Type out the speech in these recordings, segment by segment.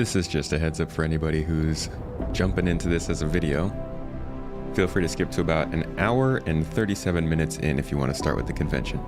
This is just a heads up for anybody who's jumping into this as a video. Feel free to skip to about an hour and 37 minutes in if you want to start with the convention.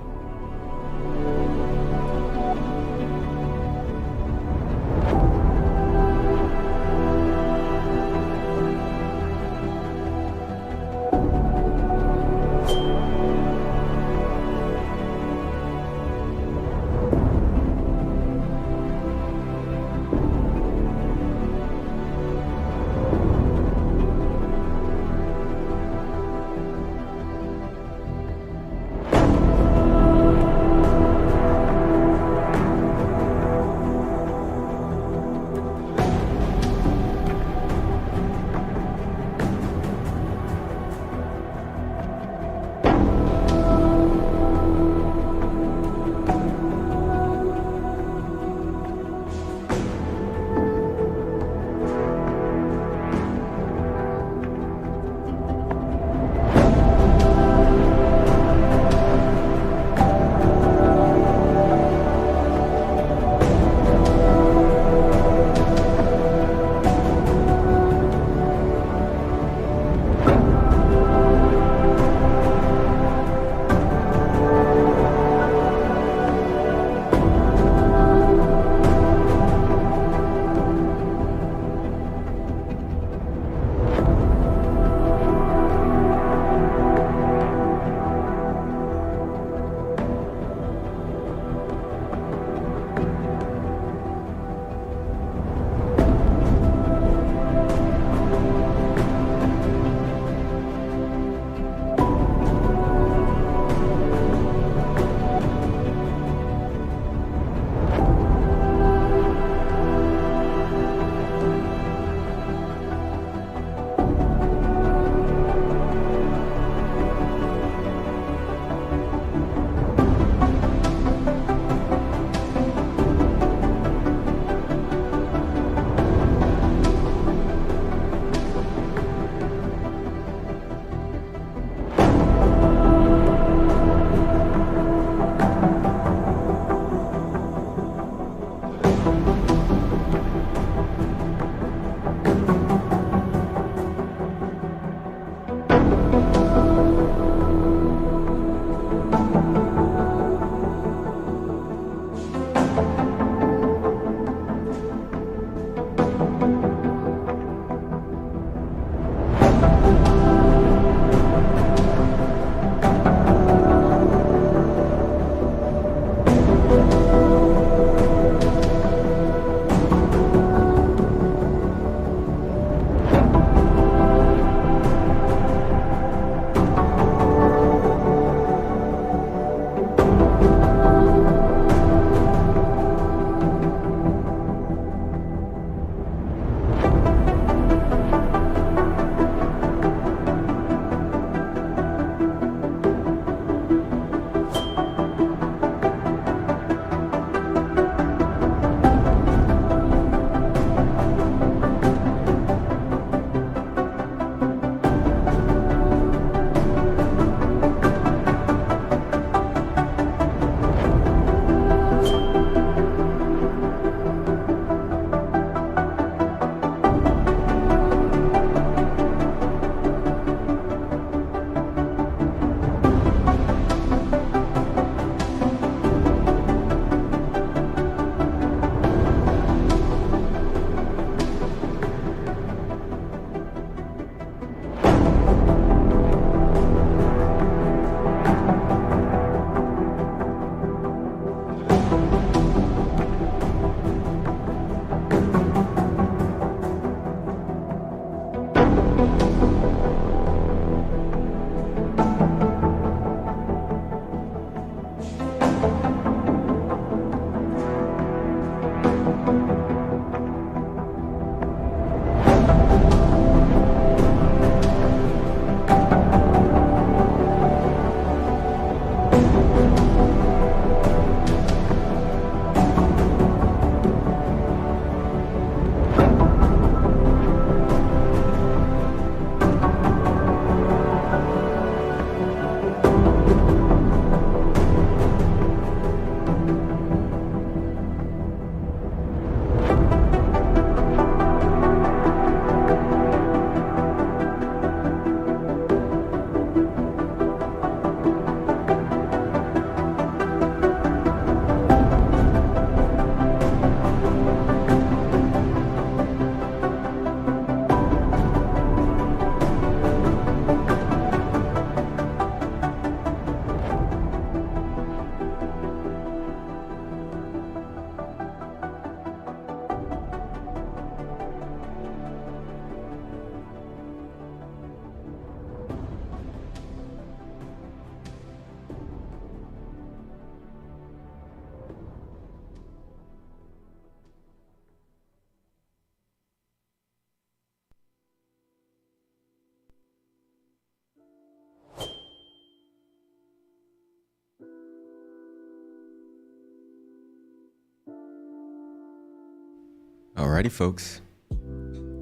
Alrighty, folks.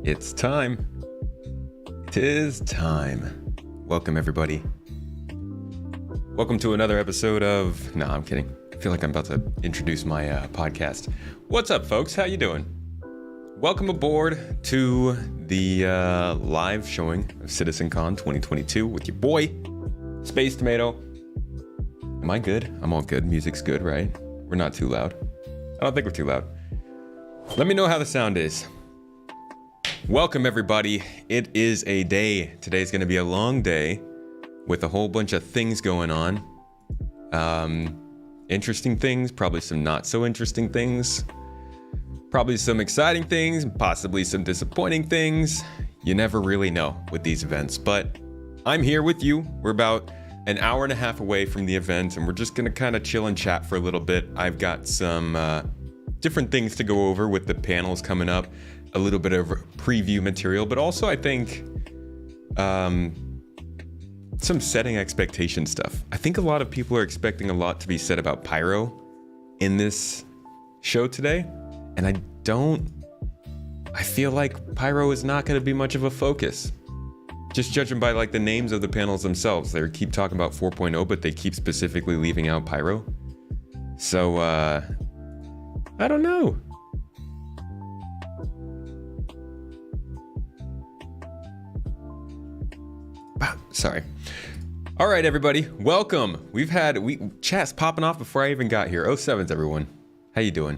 It's time. 'Tis time. Welcome, everybody. Welcome to another episode of... No, I'm kidding. I feel like I'm about to introduce my podcast. What's up, folks? How you doing? Welcome aboard to the live showing of Citizencon 2022 with your boy, Space Tomato. Am I good? I'm all good. Music's good, right? We're not too loud. I don't think we're too loud. Let me know how the sound is. Welcome, everybody. It is a day. Today's going to be a long day with a whole bunch of things going on. Interesting things, probably some not so interesting things. Probably some exciting things, possibly some disappointing things. You never really know with these events, but I'm here with you. We're about an hour and a half away from the event, and we're just going to kind of chill and chat for a little bit. I've got some different things to go over with the panels coming up, a little bit of preview material, but also I think some setting expectation stuff. I think a lot of people are expecting a lot to be said about Pyro in this show today, and I feel like Pyro is not going to be much of a focus. Just judging by like the names of the panels themselves. They keep talking about 4.0, but they keep specifically leaving out Pyro. So, I don't know. Sorry. All right, everybody, welcome. Chat's popping off before I even got here. 07s, everyone. How you doing?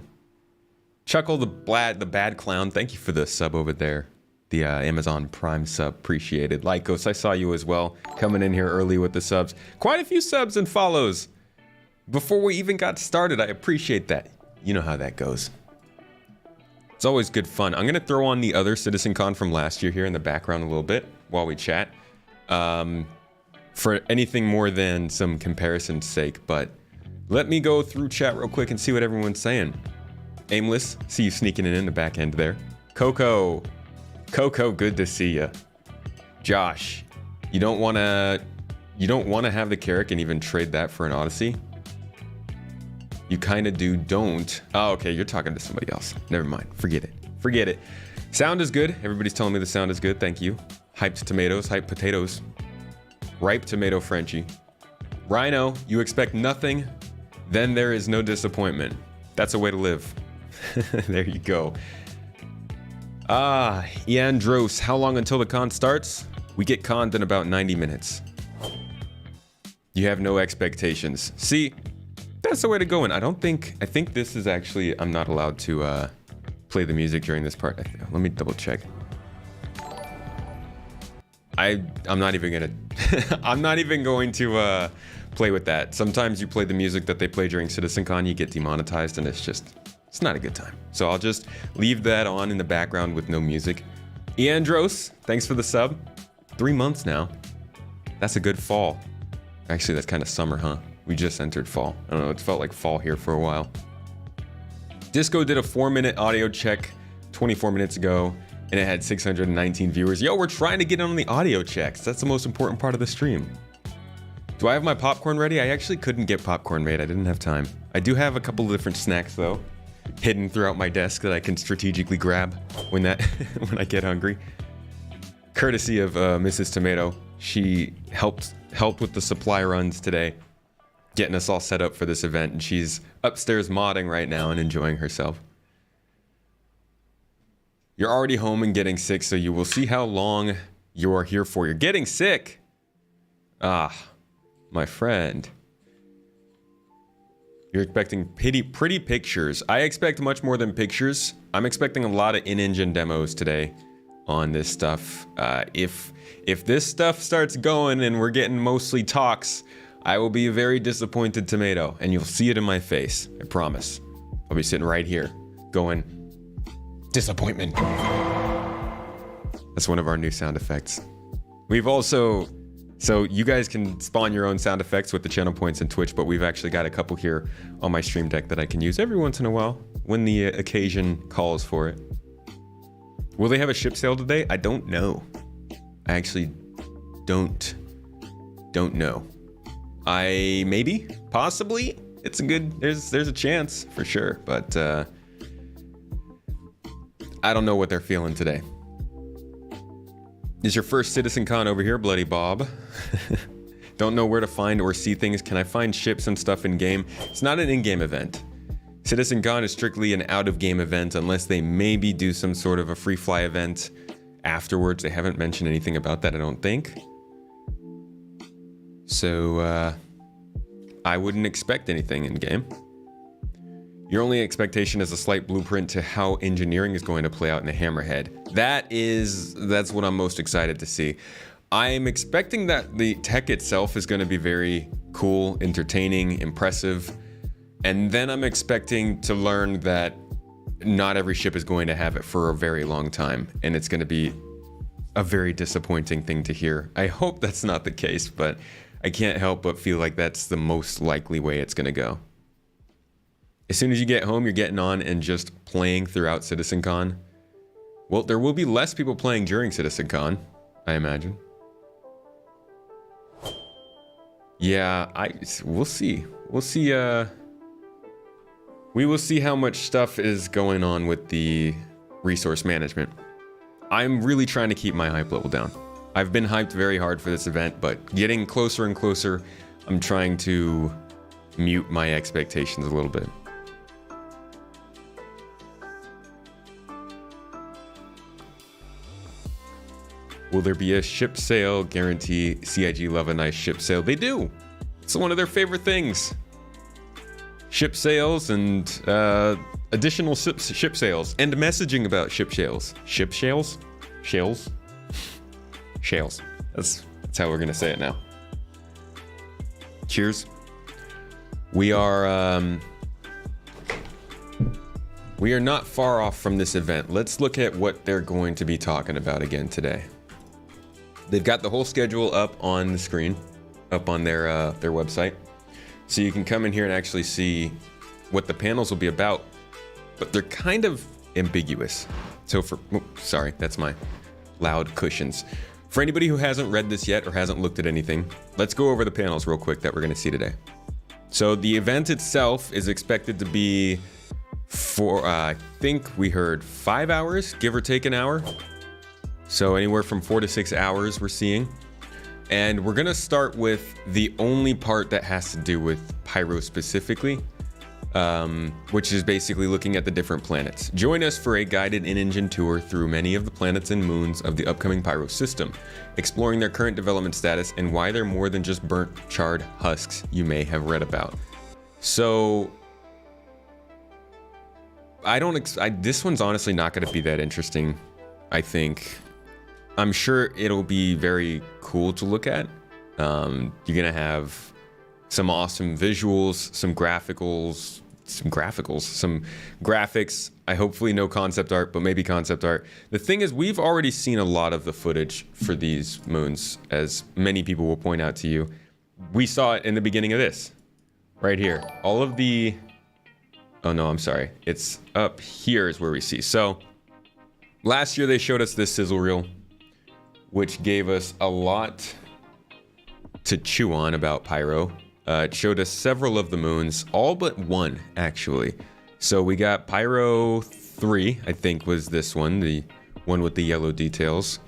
Chuckle the bad clown. Thank you for the sub over there. The Amazon Prime sub, appreciated. Lycos, I saw you as well, coming in here early with the subs. Quite a few subs and follows before we even got started. I appreciate that. You know how that goes. It's always good fun. I'm gonna throw on the other Citizencon from last year here in the background a little bit while we chat. For anything more than some comparison's sake, but let me go through chat real quick and see what everyone's saying. Aimless, see you sneaking in the back end there. Coco, good to see ya. Josh, you don't wanna have the Carrack and even trade that for an Odyssey? You kinda don't. Oh, okay, you're talking to somebody else. Never mind, forget it. Sound is good. Everybody's telling me the sound is good, thank you. Hyped tomatoes, hyped potatoes. Ripe tomato Frenchie. Rhino, you expect nothing, then there is no disappointment. That's a way to live. There you go. Iandros, how long until the con starts? We get conned in about 90 minutes. You have no expectations. See, that's the way to go in. I think this is actually, I'm not allowed to play the music during this part. Let me double check. I'm not even going to play with that. Sometimes you play the music that they play during CitizenCon, you get demonetized, and it's not a good time. So I'll just leave that on in the background with no music. Iandros, thanks for the sub. 3 months now. That's a good fall. Actually, that's kind of summer, huh? We just entered fall. I don't know, it felt like fall here for a while. Disco did a 4-minute audio check 24 minutes ago, and it had 619 viewers. Yo, we're trying to get on the audio checks. That's the most important part of the stream. Do I have my popcorn ready? I actually couldn't get popcorn made. I didn't have time. I do have a couple of different snacks, though, hidden throughout my desk that I can strategically grab when I get hungry. Courtesy of Mrs. Tomato. She helped with the supply runs today, getting us all set up for this event, and she's upstairs modding right now and enjoying herself. You're already home and getting sick, so you will see how long you are here for. You're getting sick! Ah, my friend. You're expecting pretty pictures. I expect much more than pictures. I'm expecting a lot of in-engine demos today on this stuff. If this stuff starts going and we're getting mostly talks, I will be a very disappointed tomato, and you'll see it in my face. I promise. I'll be sitting right here going, disappointment. That's one of our new sound effects. We've also, so you guys can spawn your own sound effects with the channel points in Twitch, but we've actually got a couple here on my stream deck that I can use every once in a while when the occasion calls for it. Will they have a ship sale today? I don't know. I actually don't know. Maybe, possibly. It's a good, there's a chance for sure, but I don't know what they're feeling today. Is your first CitizenCon over here, Bloody Bob? Don't know where to find or see things. Can I find ships and stuff in-game? It's not an in-game event. CitizenCon is strictly an out-of-game event unless they maybe do some sort of a free fly event afterwards. They haven't mentioned anything about that, I don't think. So, I wouldn't expect anything in-game. Your only expectation is a slight blueprint to how engineering is going to play out in a Hammerhead. That's what I'm most excited to see. I'm expecting that the tech itself is going to be very cool, entertaining, impressive. And then I'm expecting to learn that not every ship is going to have it for a very long time. And it's going to be a very disappointing thing to hear. I hope that's not the case, but I can't help but feel like that's the most likely way it's going to go. As soon as you get home, you're getting on and just playing throughout CitizenCon. Well, there will be less people playing during CitizenCon, I imagine. Yeah, we'll see. We'll see, we will see how much stuff is going on with the resource management. I'm really trying to keep my hype level down. I've been hyped very hard for this event, but getting closer and closer, I'm trying to mute my expectations a little bit. Will there be a ship sale? Guarantee CIG love a nice ship sale. They do. It's one of their favorite things. Ship sales and additional ship sales and messaging about ship sales. Ship sales? Shales? Shales. That's how we're gonna say it now. Cheers. We are not far off from this event. Let's look at what they're going to be talking about again today. They've got the whole schedule up on the screen, up on their website. So you can come in here and actually see what the panels will be about, but they're kind of ambiguous. So sorry, that's my loud cushions. For anybody who hasn't read this yet or hasn't looked at anything, let's go over the panels real quick that we're gonna see today. So the event itself is expected to be for, I think we heard 5 hours, give or take an hour. So anywhere from 4 to 6 hours we're seeing. And we're gonna start with the only part that has to do with Pyro specifically, which is basically looking at the different planets. Join us for a guided in-engine tour through many of the planets and moons of the upcoming Pyro system, exploring their current development status and why they're more than just burnt, charred husks you may have read about. So this one's honestly not gonna be that interesting, I think. I'm sure it'll be very cool to look at. You're gonna have some awesome visuals, some graphics. I hopefully no concept art, but maybe concept art. The thing is, we've already seen a lot of the footage for these moons, as many people will point out to you. We saw it in the beginning of this, right here. All of the, oh no, I'm sorry. It's up here is where we see. So last year they showed us this sizzle reel, which gave us a lot to chew on about Pyro. It showed us several of the moons, all but one, actually. So we got Pyro 3, I think was this one, the one with the yellow details.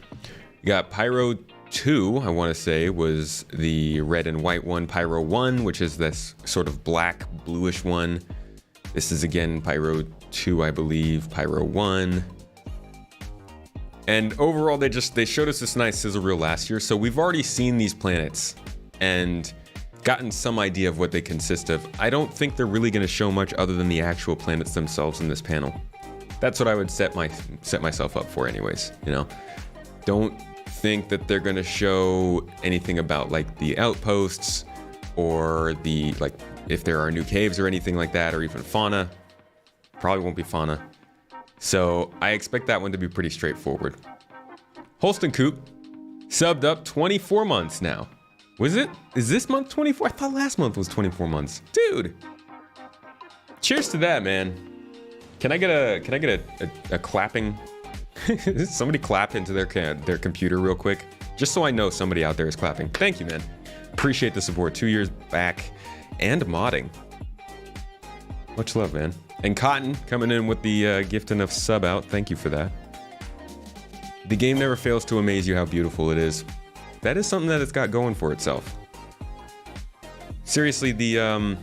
We got Pyro 2, I want to say, was the red and white one. Pyro 1, which is this sort of black, bluish one. This is, again, Pyro 2, I believe. Pyro 1. And overall, they showed us this nice sizzle reel last year, so we've already seen these planets and gotten some idea of what they consist of. I don't think they're really going to show much other than the actual planets themselves in this panel. That's what I would set myself up for anyways, you know? Don't think that they're going to show anything about like the outposts or the, like, if there are new caves or anything like that, or even fauna. Probably won't be fauna. So I expect that one to be pretty straightforward. Holston Coop subbed up 24 months now. Was it? Is this month 24? I thought last month was 24 months. Dude. Cheers to that, man. Can I get a clapping? Somebody clap into their computer real quick, just so I know somebody out there is clapping. Thank you, man. Appreciate the support. 2 years back and modding. Much love, man. And Cotton coming in with the gifting of sub out. Thank you for that. The game never fails to amaze you how beautiful it is. That is something that it's got going for itself. Seriously, the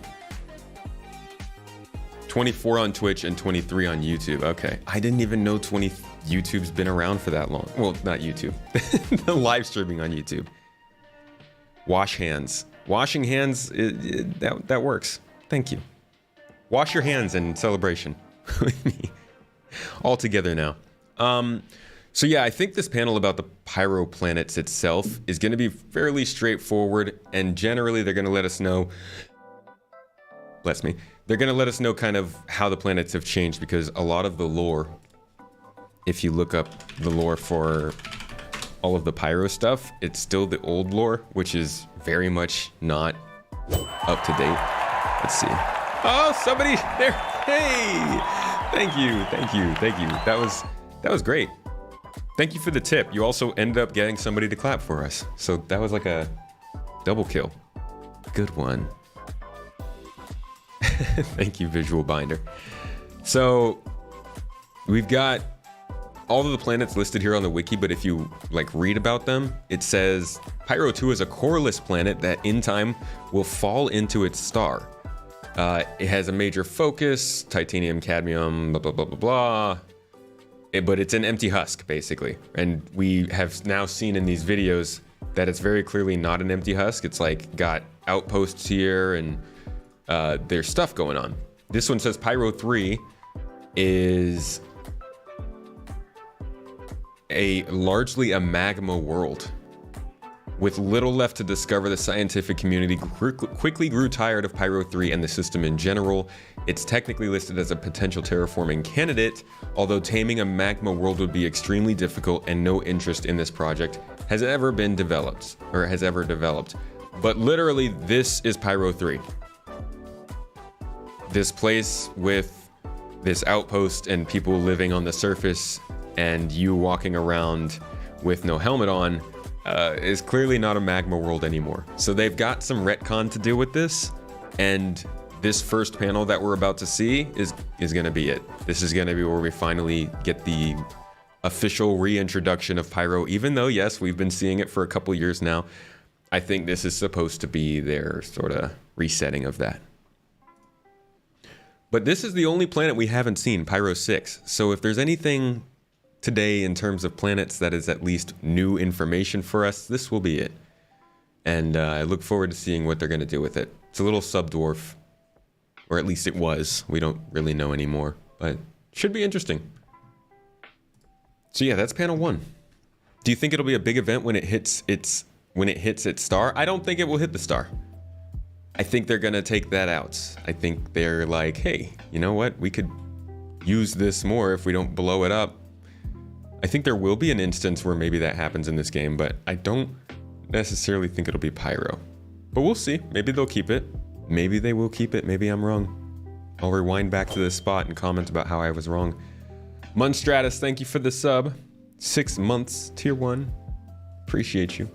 24 on Twitch and 23 on YouTube. Okay, I didn't even know YouTube's been around for that long. Well, not YouTube. The live streaming on YouTube. Wash hands. Washing hands, that works. Thank you. Wash your hands in celebration with me. All together now. So yeah, I think this panel about the Pyro planets itself is going to be fairly straightforward, and generally they're going to let us know, bless me, they're going to let us know kind of how the planets have changed, because a lot of the lore, if you look up the lore for all of the Pyro stuff, it's still the old lore, which is very much not up to date. Let's see. Oh, somebody there. Hey, thank you. That was great. Thank you for the tip. You also ended up getting somebody to clap for us. So that was like a double kill. Good one. Thank you, Visual Binder. So we've got all of the planets listed here on the wiki, but if you like read about them, it says Pyro 2 is a coreless planet that in time will fall into its star. It has a major focus, titanium, cadmium, blah, blah, blah, blah, blah. But it's an empty husk, basically. And we have now seen in these videos that it's very clearly not an empty husk. It's like got outposts here and there's stuff going on. This one says Pyro 3 is largely a magma world. With little left to discover, the scientific community quickly grew tired of Pyro 3 and the system in general. It's technically listed as a potential terraforming candidate, although taming a magma world would be extremely difficult, and no interest in this project has ever developed. But literally, this is Pyro 3. This place with this outpost and people living on the surface and you walking around with no helmet on is clearly not a magma world anymore. So they've got some retcon to do with this, and this first panel that we're about to see is gonna be it. This is gonna be where we finally get the official reintroduction of Pyro, even though, yes, we've been seeing it for a couple years now. I think this is supposed to be their sort of resetting of that. But this is the only planet we haven't seen, Pyro 6. So if there's anything today in terms of planets that is at least new information for us, this will be it. And I look forward to seeing what they're going to do with it. It's a little sub-dwarf, or at least it was. We don't really know anymore, but should be interesting. So yeah, that's panel 1. Do you think it'll be a big event when it hits its star? I don't think it will hit the star. I think they're gonna take that out. I think they're like, hey, you know what? We could use this more if we don't blow it up. I think there will be an instance where maybe that happens in this game, but I don't necessarily think it'll be Pyro. But we'll see. Maybe they'll keep it. Maybe they will keep it. Maybe I'm wrong. I'll rewind back to this spot and comment about how I was wrong. Munstratus, thank you for the sub. 6 months, tier 1. Appreciate you.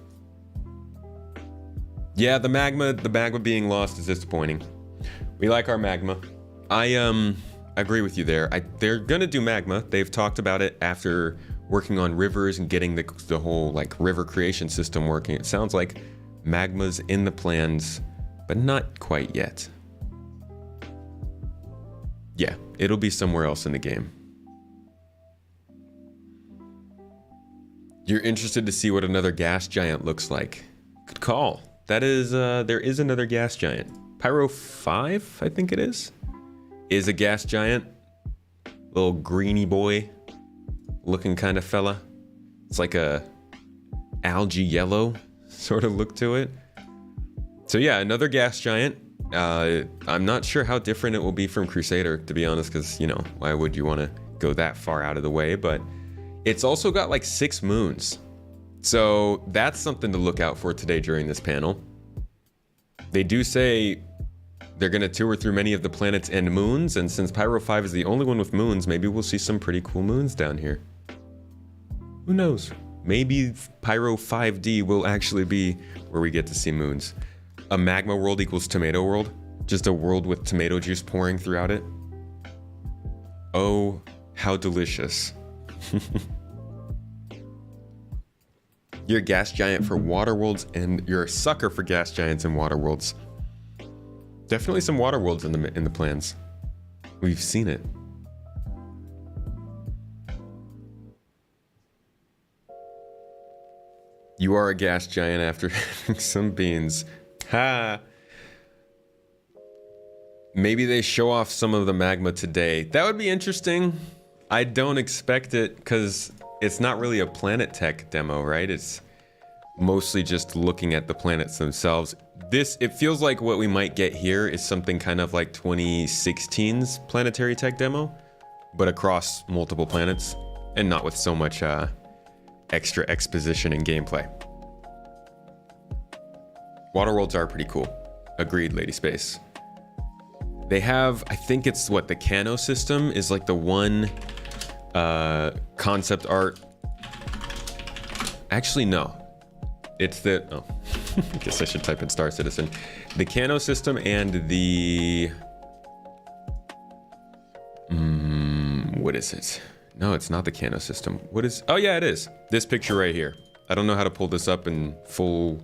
Yeah, the magma being lost is disappointing. We like our magma. I agree with you there. They're gonna do magma. They've talked about it after working on rivers and getting the whole like river creation system working. It sounds like magma's in the plans, but not quite yet. Yeah, it'll be somewhere else in the game. You're interested to see what another gas giant looks like. Good call. That is, there is another gas giant. Pyro 5, I think it is a gas giant. Little greeny boy looking kind of fella. It's like a algae yellow sort of look to it. So yeah, another gas giant. I'm not sure how different it will be from Crusader, to be honest, because, you know, why would you want to go that far out of the way? But it's also got like 6 moons. So that's something to look out for today during this panel. They do say they're going to tour through many of the planets and moons, and since Pyro 5 is the only one with moons, maybe we'll see some pretty cool moons down here. Who knows? Maybe Pyro 5D will actually be where we get to see moons. A magma world equals tomato world? Just a world with tomato juice pouring throughout it? Oh, how delicious. You're a gas giant for water worlds, and you're a sucker for gas giants and water worlds. Definitely some water worlds in the plans. We've seen it. You are a gas giant after having some beans. Ha! Maybe they show off some of the magma today. That would be interesting. I don't expect it because it's not really a planet tech demo, right? It's mostly just looking at the planets themselves. It feels like what we might get here is something kind of like 2016's planetary tech demo, but across multiple planets and not with so much extra exposition and gameplay. Water worlds are pretty cool. Agreed, Lady Space. They have, I think it's what, the Cano system is like the one concept art. Actually, no. It's the, oh, I guess I should type in Star Citizen. The Cano system and the, what is it? No, it's not the Cano system. What is, oh yeah, it is. This picture right here. I don't know how to pull this up in full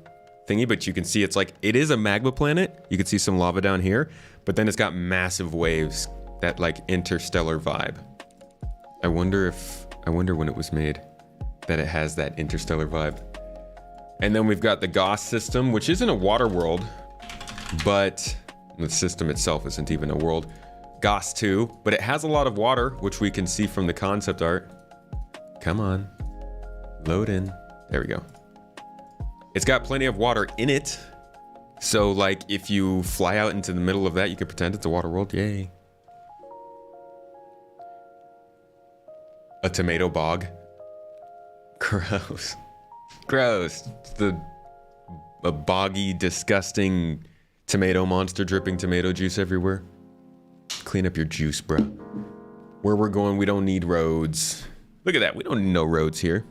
thingy, but you can see it's like, it is a magma planet. You can see some lava down here, but then it's got massive waves, that like interstellar vibe. I wonder when it was made that it has that interstellar vibe. And then we've got the Goss system, which isn't a water world, but the system itself isn't even a world. Goss 2, but it has a lot of water, which we can see from the concept art. Come on, load in. There we go. It's got plenty of water in it. So like if you fly out into the middle of that, you could pretend it's a water world, yay. A tomato bog. Gross. Gross. It's a boggy, disgusting tomato monster dripping tomato juice everywhere. Clean up your juice, bro. Where we're going, we don't need roads. Look at that, we don't need no roads here.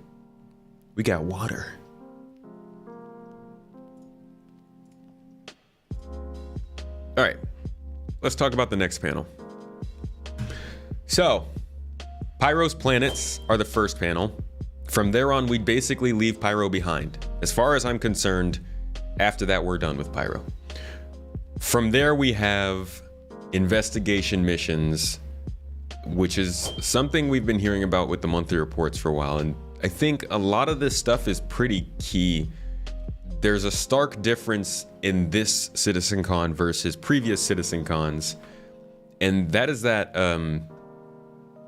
We got water. All right, let's talk about the next panel. So, Pyro's planets are the first panel. From there on, we'd basically leave Pyro behind. As far as I'm concerned, after that, we're done with Pyro. From there, we have investigation missions, which is something we've been hearing about with the monthly reports for a while. And I think a lot of this stuff is pretty key. There's a stark difference in this CitizenCon versus previous CitizenCons. And that is that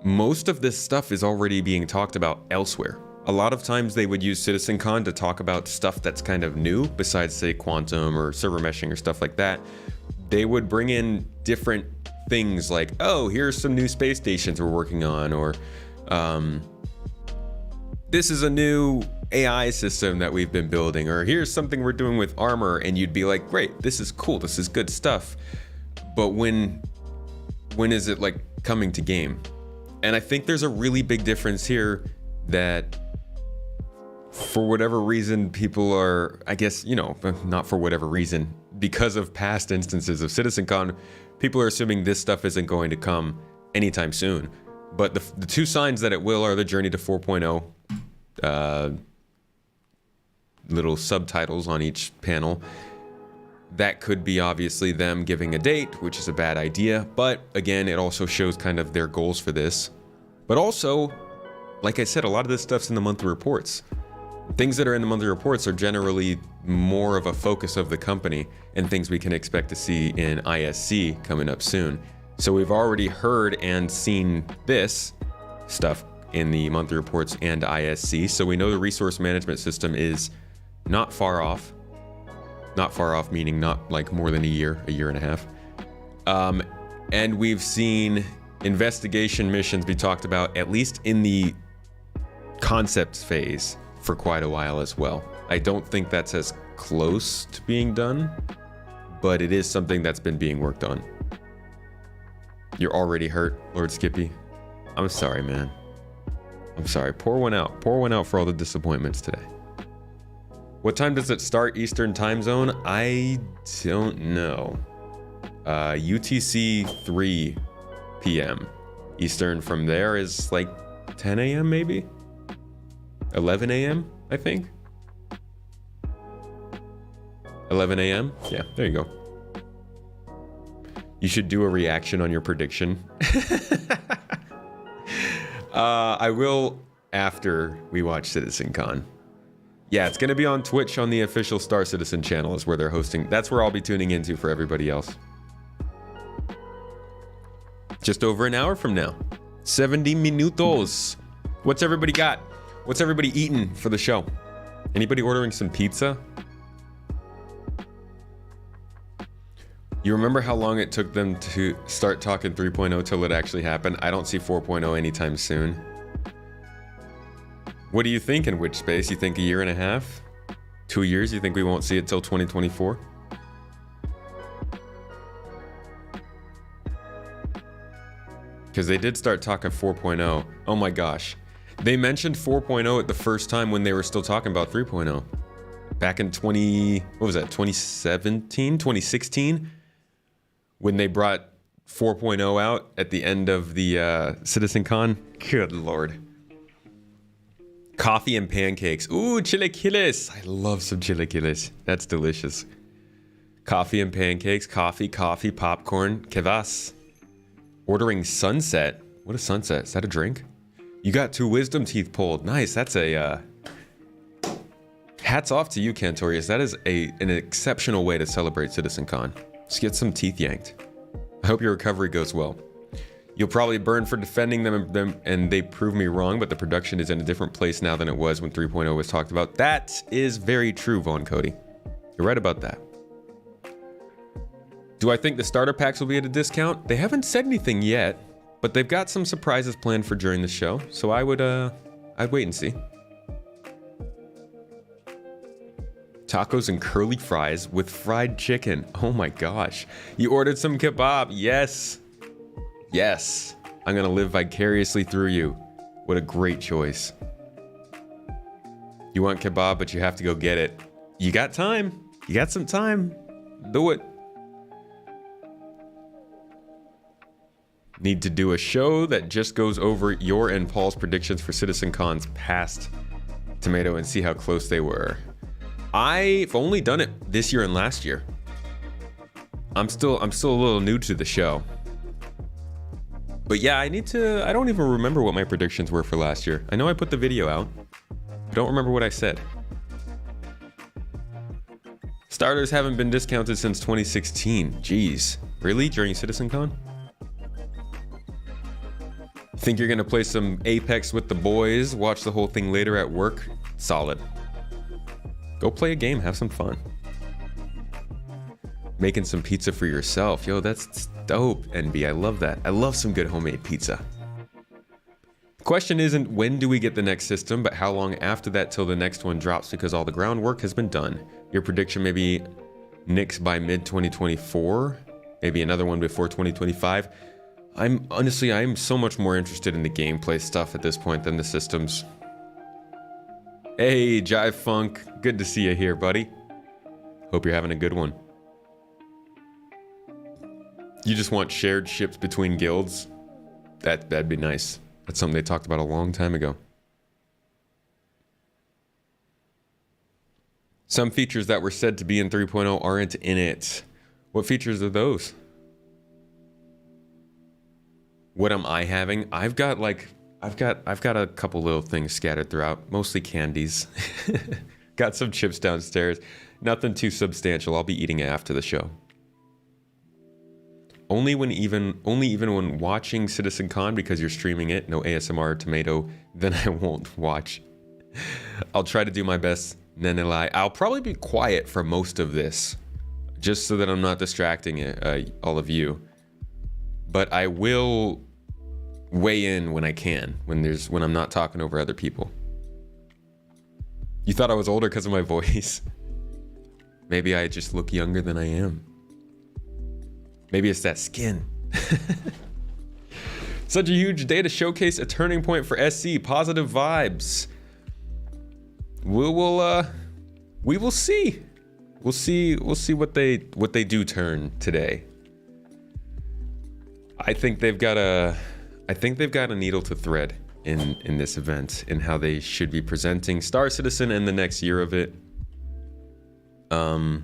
most of this stuff is already being talked about elsewhere. A lot of times they would use CitizenCon to talk about stuff that's kind of new, besides say quantum or server meshing or stuff like that. They would bring in different things like, oh, here's some new space stations we're working on, or this is a new AI system that we've been building, or here's something we're doing with armor, and you'd be like, great, this is cool, this is good stuff. But when is it like coming to game? And I think there's a really big difference here that for whatever reason, people are, I guess, you know, not for whatever reason, because of past instances of CitizenCon, people are assuming this stuff isn't going to come anytime soon. But the two signs that it will are the Journey to 4.0, little subtitles on each panel. That could be obviously them giving a date, which is a bad idea. But again, it also shows kind of their goals for this. But also, like I said, a lot of this stuff's in the monthly reports. Things that are in the monthly reports are generally more of a focus of the company and things we can expect to see in ISC coming up soon. So we've already heard and seen this stuff in the monthly reports and ISC. So we know the resource management system is not far off. Not far off, meaning not like more than a year and a half. And we've seen investigation missions be talked about, at least in the concept phase, for quite a while as well. I don't think that's as close to being done, but it is something that's been being worked on. You're already hurt, Lord Skippy. I'm sorry, man. I'm sorry. Pour one out. Pour one out for all the disappointments today. What time does it start Eastern time zone? I don't know. UTC 3 p.m. Eastern from there is like 10 a.m. maybe? 11 a.m. I think. 11 a.m. Yeah, there you go. You should do a reaction on your prediction. I will after we watch CitizenCon. Yeah, it's going to be on Twitch on the official Star Citizen channel is where they're hosting. That's where I'll be tuning into for everybody else. Just over an hour from now. 70 minutos. What's everybody got? What's everybody eating for the show? Anybody ordering some pizza? You remember how long it took them to start talking 3.0 till it actually happened? I don't see 4.0 anytime soon. What do you think in which space? You think a year and a half? 2 years? You think we won't see it till 2024? Because they did start talking 4.0. Oh my gosh. They mentioned 4.0 at the first time when they were still talking about 3.0. Back in 2016? When they brought 4.0 out at the end of the CitizenCon. Good lord. Coffee and pancakes. Ooh, chilaquiles. I love some chilaquiles. That's delicious. Coffee and pancakes. Coffee, popcorn. Que vas? Ordering sunset. What is sunset? Is that a drink? You got 2 wisdom teeth pulled. Nice. That's a... Hats off to you, Cantorius. That is an exceptional way to celebrate CitizenCon. Just get some teeth yanked. I hope your recovery goes well. You'll probably burn for defending them and they prove me wrong, but the production is in a different place now than it was when 3.0 was talked about. That is very true, Vaughn Cody. You're right about that. Do I think the starter packs will be at a discount? They haven't said anything yet, but they've got some surprises planned for during the show, so I'd wait and see. Tacos and curly fries with fried chicken. Oh my gosh. You ordered some kebab. Yes. Yes. I'm gonna live vicariously through you. What a great choice. You want kebab, but you have to go get it. You got time. You got some time. Do it. Need to do a show that just goes over your and Paul's predictions for CitizenCon's past tomato and see how close they were. I've only done it this year and last year. I'm still a little new to the show. But yeah, I don't even remember what my predictions were for last year. I know I put the video out. I don't remember what I said. Starters haven't been discounted since 2016. Jeez. Really? During CitizenCon? Think you're gonna play some Apex with the boys, watch the whole thing later at work? Solid. Go play a game, have some fun. Making some pizza for yourself. Yo, that's dope, NB. I love that. I love some good homemade pizza. The question isn't when do we get the next system, but how long after that till the next one drops because all the groundwork has been done. Your prediction maybe Nix by mid-2024, maybe another one before 2025. I'm so much more interested in the gameplay stuff at this point than the systems. Hey, Jive Funk. Good to see you here, buddy. Hope you're having a good one. You just want shared ships between guilds? That'd be nice. That's something they talked about a long time ago. Some features that were said to be in 3.0 aren't in it. What features are those? What am I having? I've got a couple little things scattered throughout, mostly candies. Got some chips downstairs. Nothing too substantial. I'll be eating it after the show. Only even when watching CitizenCon because you're streaming it, no ASMR tomato, then I won't watch. I'll try to do my best, Nenelai. I'll probably be quiet for most of this, just so that I'm not distracting all of you. But I will weigh in when I can, when I'm not talking over other people. You thought I was older because of my voice? Maybe I just look younger than I am. Maybe it's that skin. Such a huge day to showcase a turning point for SC. Positive vibes. We will see. We'll see what they do turn today. I think they've got a I think they've got a needle to thread in this event, in how they should be presenting Star Citizen and the next year of it. A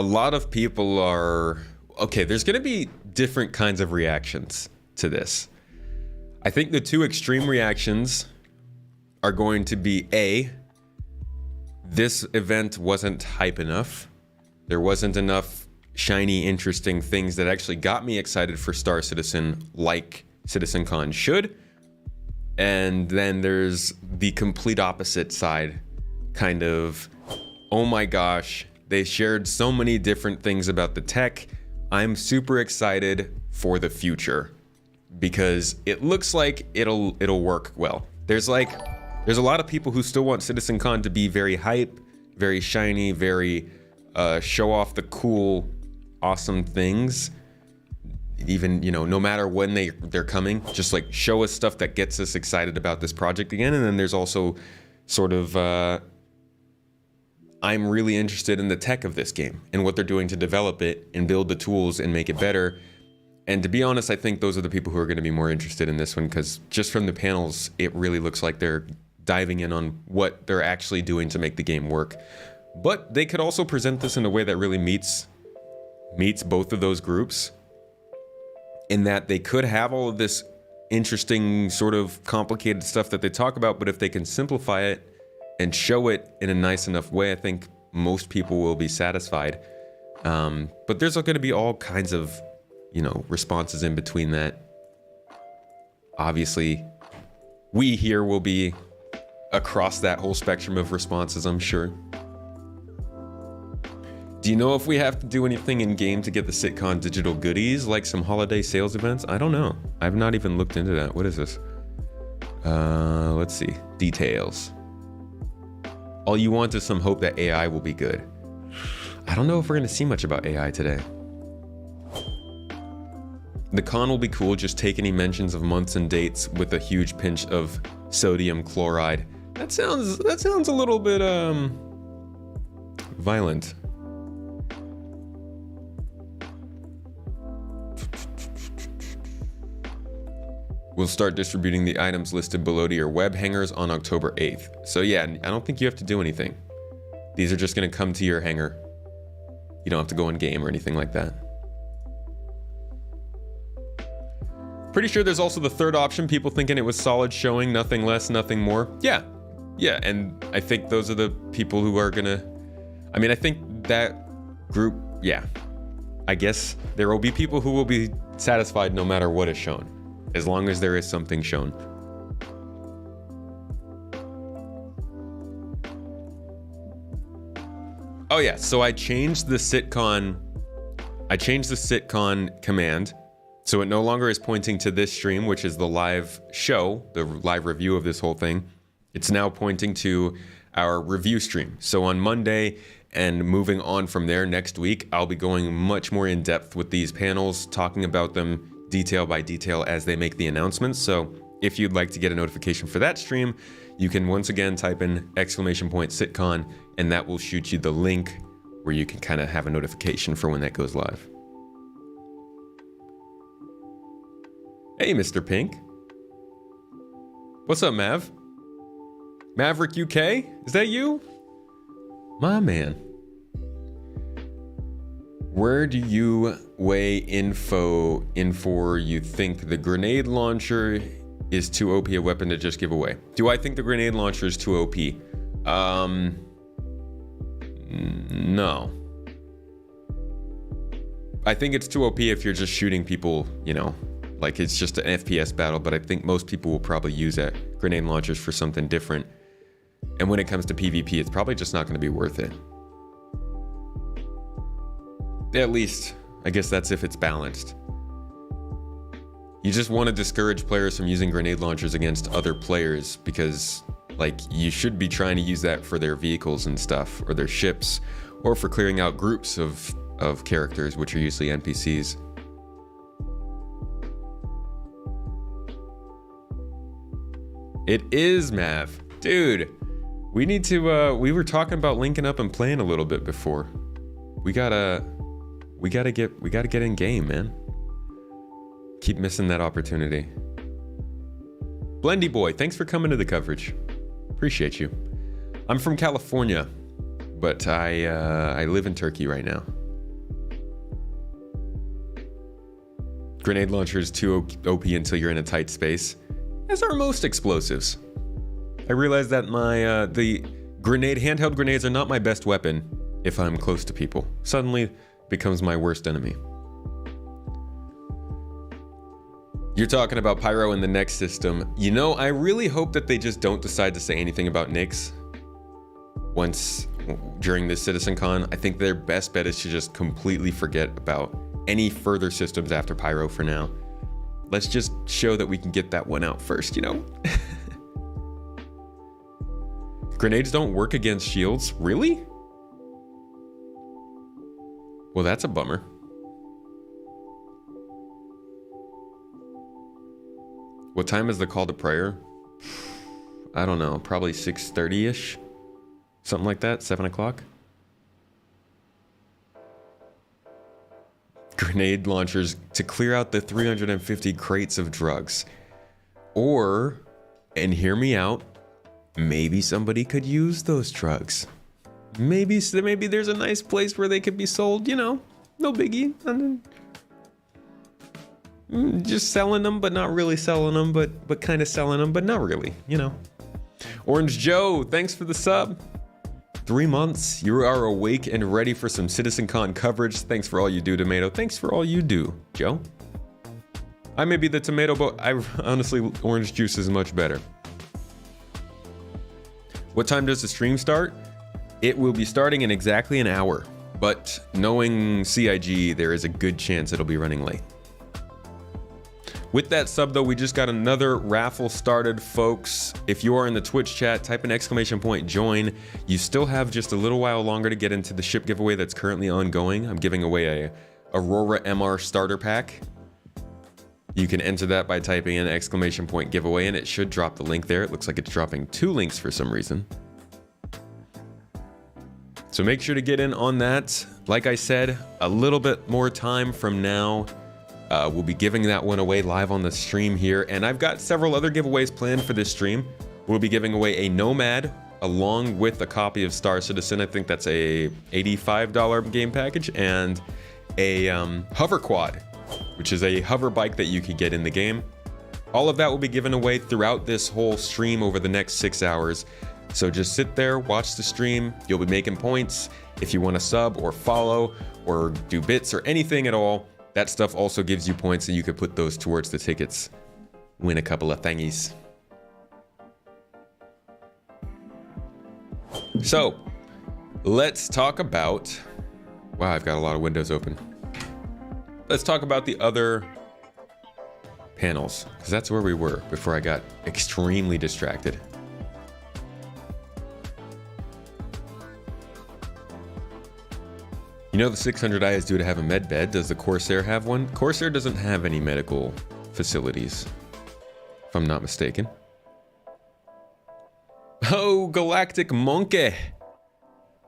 lot of people are... Okay, there's going to be different kinds of reactions to this. I think the two extreme reactions are going to be A, this event wasn't hype enough. There wasn't enough shiny, interesting things that actually got me excited for Star Citizen like CitizenCon should. And then there's the complete opposite side, kind of, oh my gosh, they shared so many different things about the tech. I'm super excited for the future because it looks like it'll work well. There's a lot of people who still want CitizenCon to be very hype, very shiny, very show off the cool, awesome things. Even, you know, no matter when they're coming, just like show us stuff that gets us excited about this project again. And then there's also sort of, I'm really interested in the tech of this game and what they're doing to develop it and build the tools and make it better. And to be honest, I think those are the people who are going to be more interested in this one, because just from the panels, it really looks like they're diving in on what they're actually doing to make the game work. But they could also present this in a way that really meets both of those groups, in that they could have all of this interesting sort of complicated stuff that they talk about, but if they can simplify it and show it in a nice enough way, I think most people will be satisfied. But there's going to be all kinds of, you know, responses in between that. Obviously, we here will be across that whole spectrum of responses, I'm sure. Do you know if we have to do anything in game to get the CitCon digital goodies, like some holiday sales events? I don't know. I've not even looked into that. What is this? Let's see. Details. All you want is some hope that AI will be good. I don't know if we're going to see much about AI today. The con will be cool. Just take any mentions of months and dates with a huge pinch of sodium chloride. That sounds a little bit violent. We'll start distributing the items listed below to your web hangers on October 8th. So yeah, I don't think you have to do anything. These are just going to come to your hanger. You don't have to go in game or anything like that. Pretty sure there's also the third option, people thinking it was solid showing, nothing less, nothing more. Yeah, and I think those are the people who are gonna... I mean, I think that group, yeah. I guess there will be people who will be satisfied no matter what is shown, as long as there is something shown. Oh yeah, so I changed the CitCon command, so it no longer is pointing to this stream, which is the live show, the live review of this whole thing. It's now pointing to our review stream. So on Monday and moving on from there next week, I'll be going much more in depth with these panels, talking about them detail by detail as they make the announcements. So if you'd like to get a notification for that stream, you can once again type in !CitCon, and that will shoot you the link where you can kind of have a notification for when that goes live. Hey, Mr. Pink. What's up, Mav? Maverick UK? Is that you? My man. Where do you weigh info in for you think the grenade launcher is too OP a weapon to just give away? Do I think the grenade launcher is too OP? No. I think it's too OP if you're just shooting people, you know, like it's just an FPS battle, but I think most people will probably use that grenade launchers for something different. And when it comes to PvP, it's probably just not going to be worth it. At least, I guess that's if it's balanced. You just want to discourage players from using grenade launchers against other players, because like you should be trying to use that for their vehicles and stuff, or their ships, or for clearing out groups of characters, which are usually NPCs. It is, Mav. Dude, we need to, we were talking about linking up and playing a little bit before. We gotta get in game, man. Keep missing that opportunity. Blendy Boy, thanks for coming to the coverage. Appreciate you. I'm from California, but I live in Turkey right now. Grenade launchers too OP until you're in a tight space, as are most explosives. I realized that the handheld grenades are not my best weapon if I'm close to people. Suddenly becomes my worst enemy. You're talking about Pyro in the next system. You know, I really hope that they just don't decide to say anything about Nyx once during this CitizenCon. I think their best bet is to just completely forget about any further systems after Pyro for now. Let's just show that we can get that one out first, you know? Grenades don't work against shields? Really? Well, that's a bummer. What time is the call to prayer? I don't know, probably 6:30-ish? Something like that, 7 o'clock? Grenade launchers to clear out the 350 crates of drugs. Or, and hear me out, maybe somebody could use those drugs. Maybe there's a nice place where they could be sold, you know, no biggie. Just selling them, but not really selling them, but kind of selling them, but not really, you know. Orange Joe, thanks for the sub. 3 months, you are awake and ready for some CitizenCon coverage. Thanks for all you do, Tomato. Thanks for all you do, Joe. I may be the tomato, but I honestly, orange juice is much better. What time does the stream start? It will be starting in exactly an hour, but knowing CIG, there is a good chance it'll be running late. With that sub though, we just got another raffle started, folks. If you are in the Twitch chat, type an exclamation point join. You still have just a little while longer to get into the ship giveaway that's currently ongoing. I'm giving away a Aurora MR starter pack. You can enter that by typing in exclamation point giveaway and it should drop the link there. It looks like it's dropping 2 links for some reason. So make sure to get in on that. Like I said, a little bit more time from now. We'll be giving that one away live on the stream here, and I've got several other giveaways planned for this stream. We'll be giving away a Nomad along with a copy of Star Citizen. I think that's a $85 game package, and a hover quad, which is a hover bike that you could get in the game. All of that will be given away throughout this whole stream over the next 6 hours. So just sit there, watch the stream. You'll be making points. If you want to sub or follow or do bits or anything at all, that stuff also gives you points and you could put those towards the tickets. Win a couple of thingies. So let's talk about, wow, I've got a lot of windows open. Let's talk about the other panels, because that's where we were before I got extremely distracted. You know the 600 I is due to have a med bed. Does the Corsair have one? Corsair doesn't have any medical facilities, if I'm not mistaken. Oh, Galactic Monkey.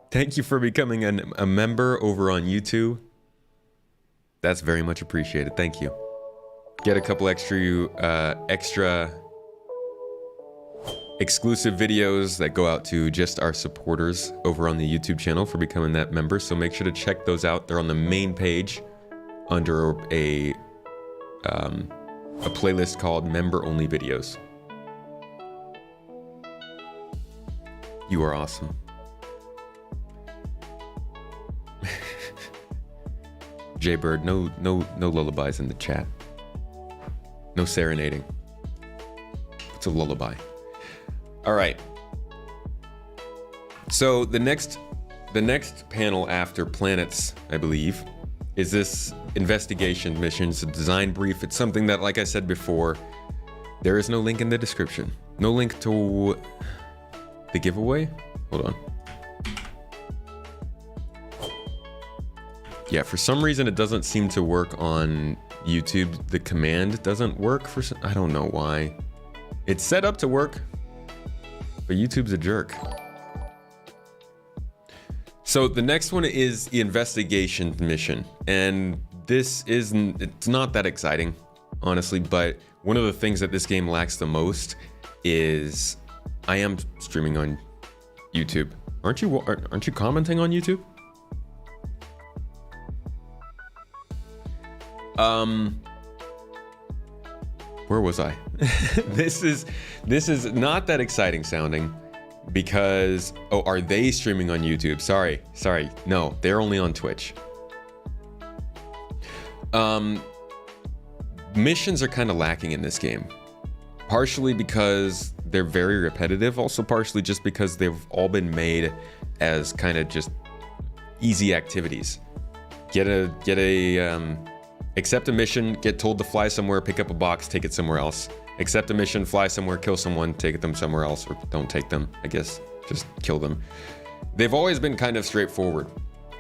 Thank you for becoming a member over on YouTube. That's very much appreciated. Thank you. Get a couple extra exclusive videos that go out to just our supporters over on the YouTube channel for becoming that member. So make sure to check those out. They're on the main page under a playlist called Member Only Videos. You are awesome. Jaybird, no lullabies in the chat. No serenading. It's a lullaby. All right. So the next panel after planets, I believe, is this investigation mission. It's a design brief. It's something that, like I said before, there is no link in the description. No link to the giveaway. Hold on. Yeah, for some reason it doesn't seem to work on YouTube. The command doesn't work for some, I don't know why. It's set up to work, but YouTube's a jerk. So the next one is the investigation mission, and it's not that exciting. honestly, but one of the things that this game lacks the most is I am streaming on YouTube. Aren't you commenting on YouTube? Where was I? This is not that exciting sounding because, oh, are they streaming on YouTube? Sorry. No, they're only on Twitch. Missions are kind of lacking in this game. Partially because they're very repetitive, also partially just because they've all been made as kind of just easy activities. Accept a mission, get told to fly somewhere, pick up a box, take it somewhere else. Accept a mission, fly somewhere, kill someone, take them somewhere else, or don't take them, I guess, just kill them. They've always been kind of straightforward.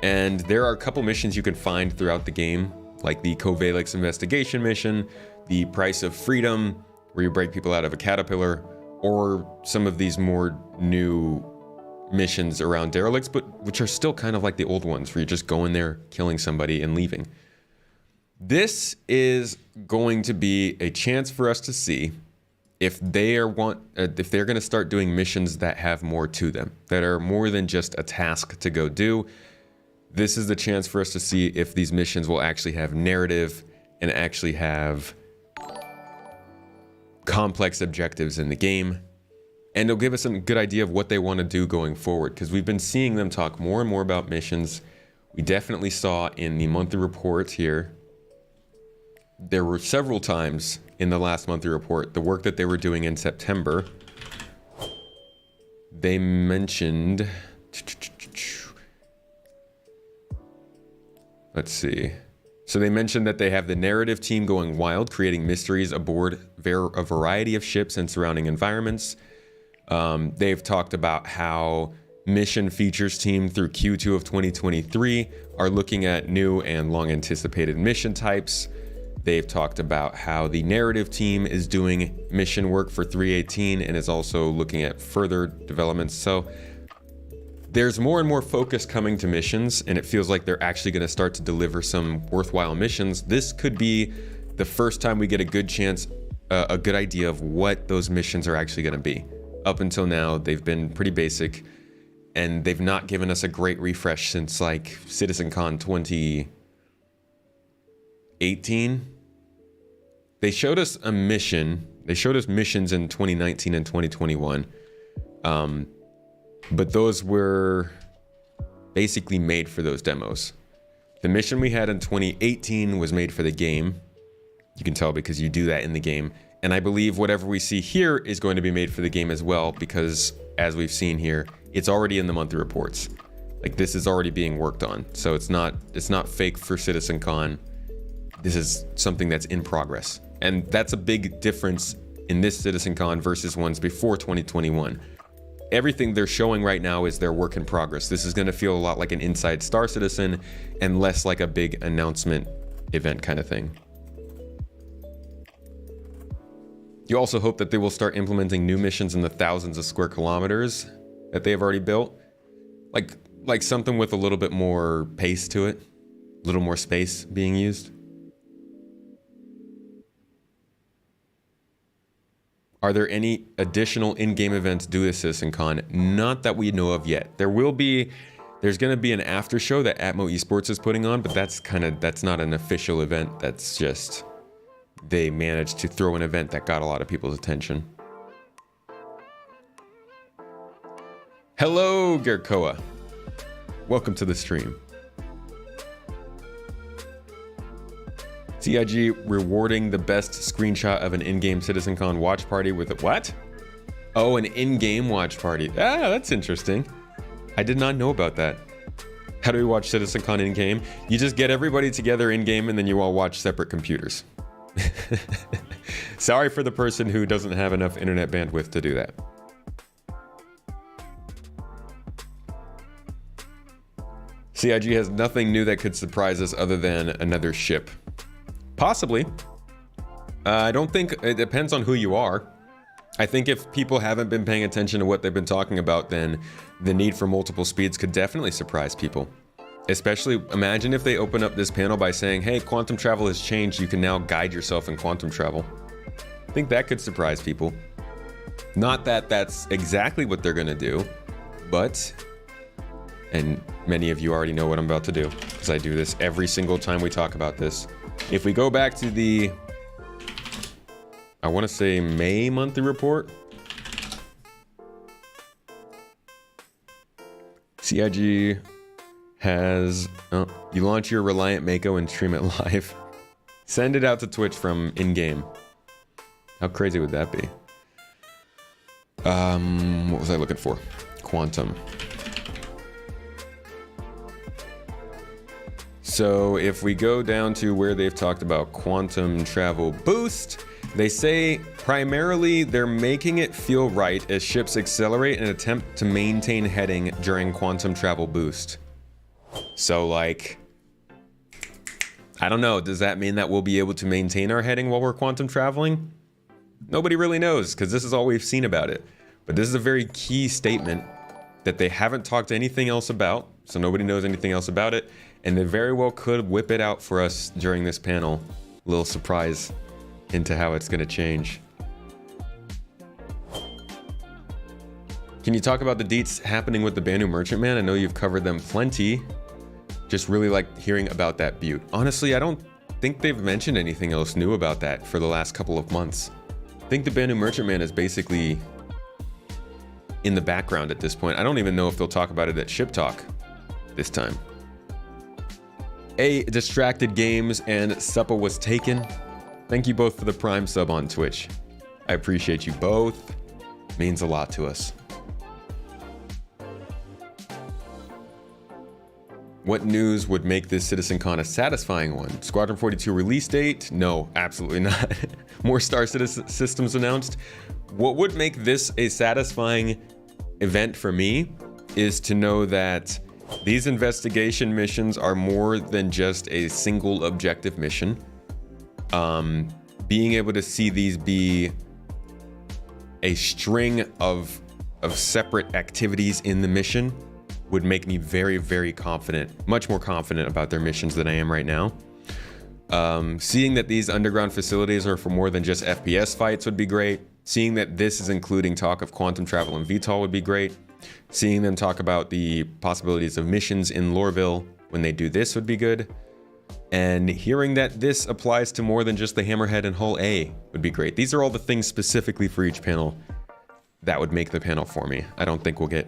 And there are a couple missions you can find throughout the game, like the Covalix investigation mission, the Price of Freedom, where you break people out of a caterpillar, or some of these more new missions around derelicts, but which are still kind of like the old ones, where you're just going there, killing somebody, and leaving. This is going to be a chance for us to see if they're going to start doing missions that have more to them, that are more than just a task to go do. This is the chance for us to see if these missions will actually have narrative and actually have complex objectives in the game. And it'll give us a good idea of what they want to do going forward, because we've been seeing them talk more and more about missions. We definitely saw in the monthly report here, there were several times in the last monthly report, the work that they were doing in September. They mentioned, let's see. So they mentioned that they have the narrative team going wild, creating mysteries aboard a variety of ships and surrounding environments. They've talked about how mission features team through Q2 of 2023 are looking at new and long anticipated mission types. They've talked about how the narrative team is doing mission work for 318 and is also looking at further developments. So there's more and more focus coming to missions, and it feels like they're actually going to start to deliver some worthwhile missions. This could be the first time we get a good chance, a good idea of what those missions are actually going to be. Up until now, they've been pretty basic, and they've not given us a great refresh since like Citizencon 2018. They showed us a mission. They showed us missions in 2019 and 2021. But those were basically made for those demos. The mission we had in 2018 was made for the game. You can tell because you do that in the game. And I believe whatever we see here is going to be made for the game as well, because as we've seen here, it's already in the monthly reports. Like, this is already being worked on. So it's not fake for CitizenCon. This is something that's in progress. And that's a big difference in this CitizenCon versus ones before 2021. Everything they're showing right now is their work in progress. This is going to feel a lot like an inside Star Citizen and less like a big announcement event kind of thing. You also hope that they will start implementing new missions in the thousands of square kilometers that they have already built. Like something with a little bit more pace to it, a little more space being used. Are there any additional in-game events due to CitizenCon? Not that we know of yet. There's going to be an after show that Atmo Esports is putting on, but that's not an official event. That's just, they managed to throw an event that got a lot of people's attention. Hello, Gerkoa. Welcome to the stream. CIG rewarding the best screenshot of an in-game CitizenCon watch party with a what? Oh, an in-game watch party. Ah, that's interesting. I did not know about that. How do we watch CitizenCon in-game? You just get everybody together in-game and then you all watch separate computers. Sorry for the person who doesn't have enough internet bandwidth to do that. CIG has nothing new that could surprise us other than another ship. Possibly. I don't think, it depends on who you are. I think if people haven't been paying attention to what they've been talking about, then the need for multiple speeds could definitely surprise people. Especially, imagine if they open up this panel by saying, hey, quantum travel has changed. You can now guide yourself in quantum travel. I think that could surprise people. Not that that's exactly what they're gonna do, but, and many of you already know what I'm about to do, because I do this every single time we talk about this. If we go back to the, I wanna say May monthly report. CIG has, oh, you launch your Reliant Mako and stream it live. Send it out to Twitch from in-game. How crazy would that be? What was I looking for? Quantum. So if we go down to where they've talked about quantum travel boost, they say primarily they're making it feel right as ships accelerate and attempt to maintain heading during quantum travel boost. So like, I don't know, does that mean that we'll be able to maintain our heading while we're quantum traveling? Nobody really knows, because this is all we've seen about it. But this is a very key statement that they haven't talked anything else about, so nobody knows anything else about it, and they very well could whip it out for us during this panel. A little surprise into how it's going to change. Can you talk about the deets happening with the Banu Merchantman? I know you've covered them plenty. Just really like hearing about that butte. Honestly, I don't think they've mentioned anything else new about that for the last couple of months. I think the Banu Merchantman is basically in the background at this point. I don't even know if they'll talk about it at Ship Talk this time. Distracted Games and Suppa was taken. Thank you both for the Prime sub on Twitch. I appreciate you both. Means a lot to us. What news would make this CitizenCon a satisfying one? Squadron 42 release date? No, absolutely not. More Star Citizen systems announced. What would make this a satisfying event for me is to know that these investigation missions are more than just a single objective mission. Being able to see these be a string of separate activities in the mission would make me very, very confident, much more confident about their missions than I am right now. Seeing that these underground facilities are for more than just FPS fights would be great. Seeing that this is including talk of quantum travel and VTOL would be great. Seeing them talk about the possibilities of missions in Loreville when they do this would be good. And hearing that this applies to more than just the Hammerhead and Hull A would be great. These are all the things specifically for each panel that would make the panel for me. I don't think we'll get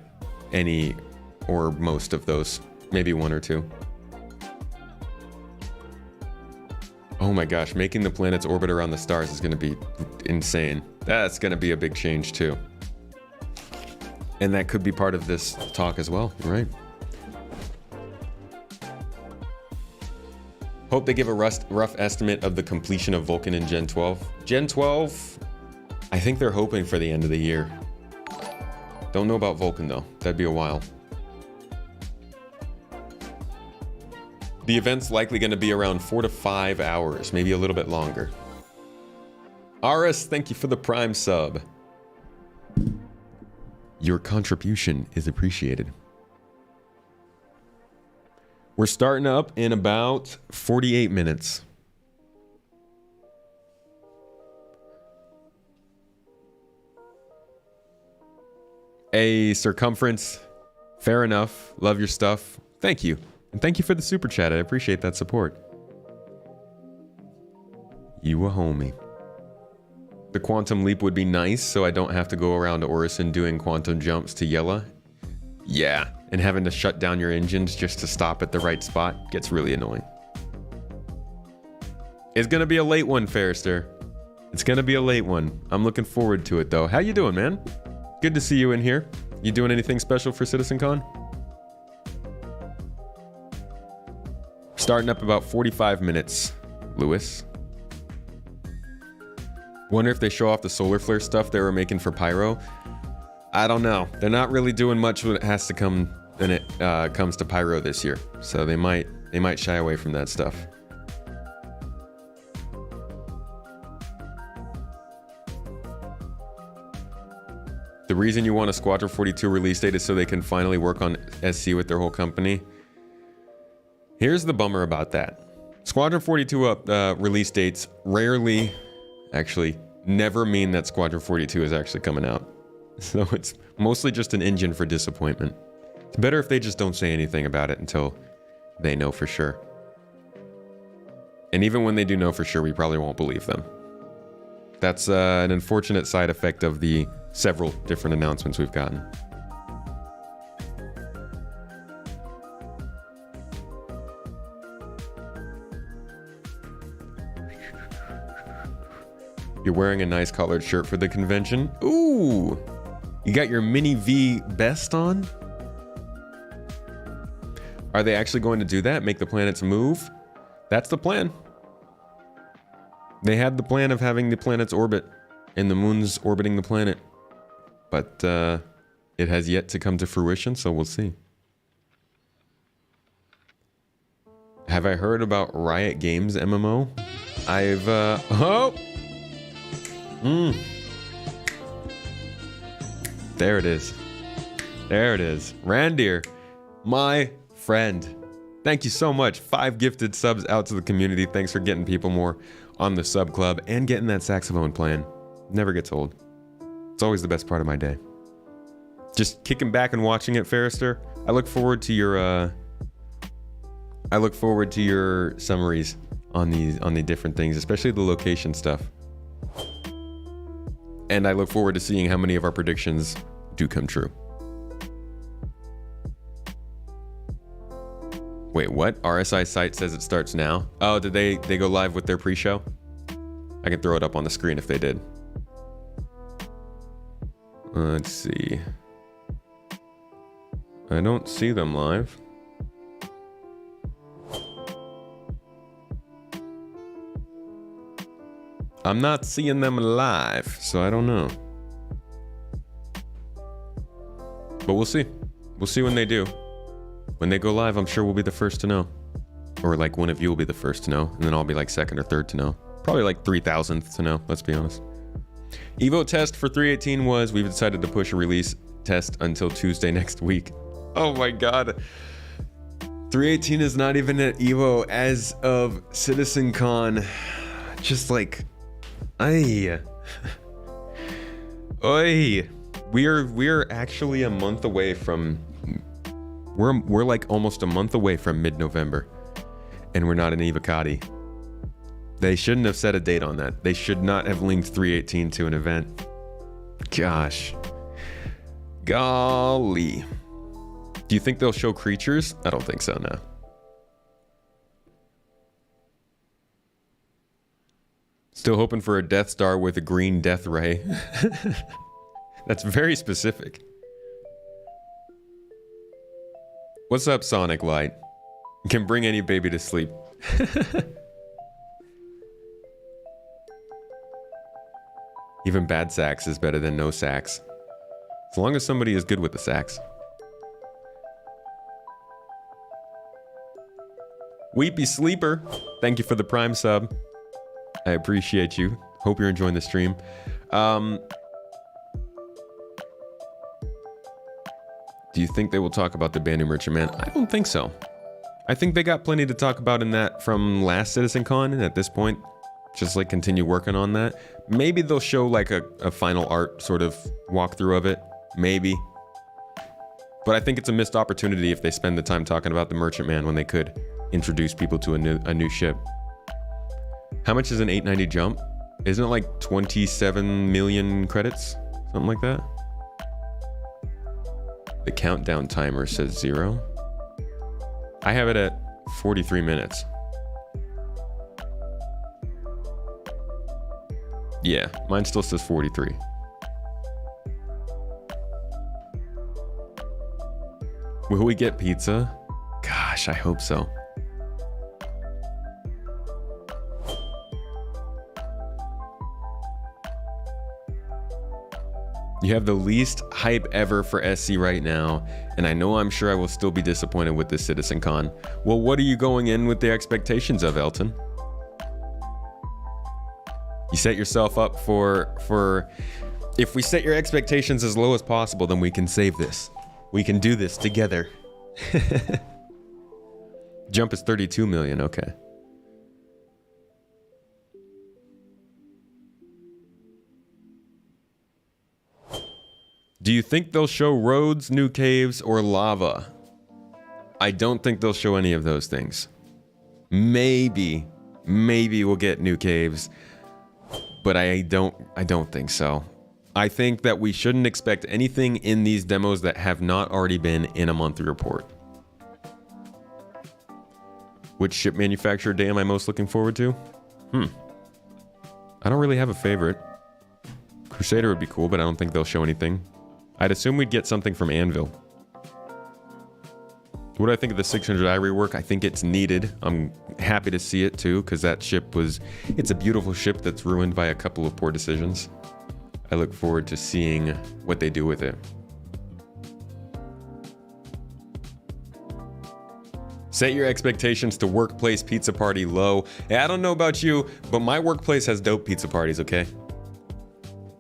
any or most of those, maybe one or two. Oh my gosh, making the planets orbit around the stars is going to be insane. That's going to be a big change too. And that could be part of this talk as well, right? Hope they give a rough estimate of the completion of Vulcan in Gen 12. Gen 12, I think they're hoping for the end of the year. Don't know about Vulcan though, that'd be a while. The event's likely going to be around 4 to 5 hours, maybe a little bit longer. Aris, thank you for the Prime sub. Your contribution is appreciated. We're starting up in about 48 minutes. A circumference. Fair enough. Love your stuff. Thank you. And thank you for the super chat. I appreciate that support. You a homie. The quantum leap would be nice, so I don't have to go around Orison doing quantum jumps to Yella. Yeah, and having to shut down your engines just to stop at the right spot gets really annoying. It's gonna be a late one, Fairster. It's gonna be a late one. I'm looking forward to it though. How you doing, man? Good to see you in here. You doing anything special for CitizenCon? Starting up about 45 minutes, Lewis. Wonder if they show off the solar flare stuff they were making for Pyro. I don't know. They're not really doing much when it has to come when it comes to Pyro this year. So they might shy away from that stuff. The reason you want a Squadron 42 release date is so they can finally work on SC with their whole company. Here's the bummer about that. Squadron 42 release dates rarely, actually never mean that Squadron 42 is actually coming out. So it's mostly just an engine for disappointment. It's better if they just don't say anything about it until they know for sure. And even when they do know for sure, we probably won't believe them. That's an unfortunate side effect of the several different announcements we've gotten. You're wearing a nice collared shirt for the convention. Ooh, you got your Mini V vest on? Are they actually going to do that? Make the planets move? That's the plan. They had the plan of having the planets orbit and the moons orbiting the planet. But it has yet to come to fruition, so we'll see. Have I heard about Riot Games MMO? I've, oh! There it is. There it is. Randir, my friend. Thank you so much. 5 gifted subs out to the community. Thanks for getting people more on the sub club and getting that saxophone playing. Never gets old. It's always the best part of my day. Just kicking back and watching it, Ferrister. I look forward to your summaries on the different things, especially the location stuff. And I look forward to seeing how many of our predictions do come true. Wait, what? RSI site says it starts now? Oh, did they go live with their pre-show? I can throw it up on the screen if they did. Let's see. I don't see them live. I'm not seeing them live, so I don't know. But we'll see. We'll see when they do. When they go live, I'm sure we'll be the first to know. Or like one of you will be the first to know, and then I'll be like second or third to know. Probably like 3,000th to know, let's be honest. Evo test for 318 was, we've decided to push a release test until Tuesday next week. Oh my god. 318 is not even at Evo as of CitizenCon. Just like... Ay. Oy. We're actually a month away from... We're like almost a month away from mid-November. And we're not in Evocati. They shouldn't have set a date on that. They should not have linked 318 to an event. Gosh. Golly. Do you think they'll show creatures? I don't think so, no. Still hoping for a Death Star with a green death ray. That's very specific. What's up, Sonic Light? Can bring any baby to sleep. Even bad sax is better than no sax. As long as somebody is good with the sax. Weepy Sleeper, thank you for the Prime sub. I appreciate you. Hope you're enjoying the stream. Do you think they will talk about the Bandu Merchant Man? I don't think so. I think they got plenty to talk about in that from last CitizenCon, and at this point, just like continue working on that. Maybe they'll show like a final art sort of walkthrough of it. Maybe. But I think it's a missed opportunity if they spend the time talking about the Merchant Man when they could introduce people to a new ship. How much is an 890 jump? Isn't it like 27 million credits? Something like that? The countdown timer says 0. I have it at 43 minutes. Yeah, mine still says 43. Will we get pizza? Gosh, I hope so. You have the least hype ever for SC right now, and I know I'm sure I will still be disappointed with this CitizenCon. Well, what are you going in with the expectations of, Elton? You set yourself up for... If we set your expectations as low as possible, then we can save this. We can do this together. Jump is 32 million, okay. Do you think they'll show roads, new caves, or lava? I don't think they'll show any of those things. Maybe we'll get new caves, but I don't think so. I think that we shouldn't expect anything in these demos that have not already been in a monthly report. Which ship manufacturer day am I most looking forward to? I don't really have a favorite. Crusader would be cool, but I don't think they'll show anything. I'd assume we'd get something from Anvil. What do I think of the 600i rework? I think it's needed. I'm happy to see it too, because that ship it's a beautiful ship that's ruined by a couple of poor decisions. I look forward to seeing what they do with it. Set your expectations to workplace pizza party low. Hey, I don't know about you, but my workplace has dope pizza parties, okay?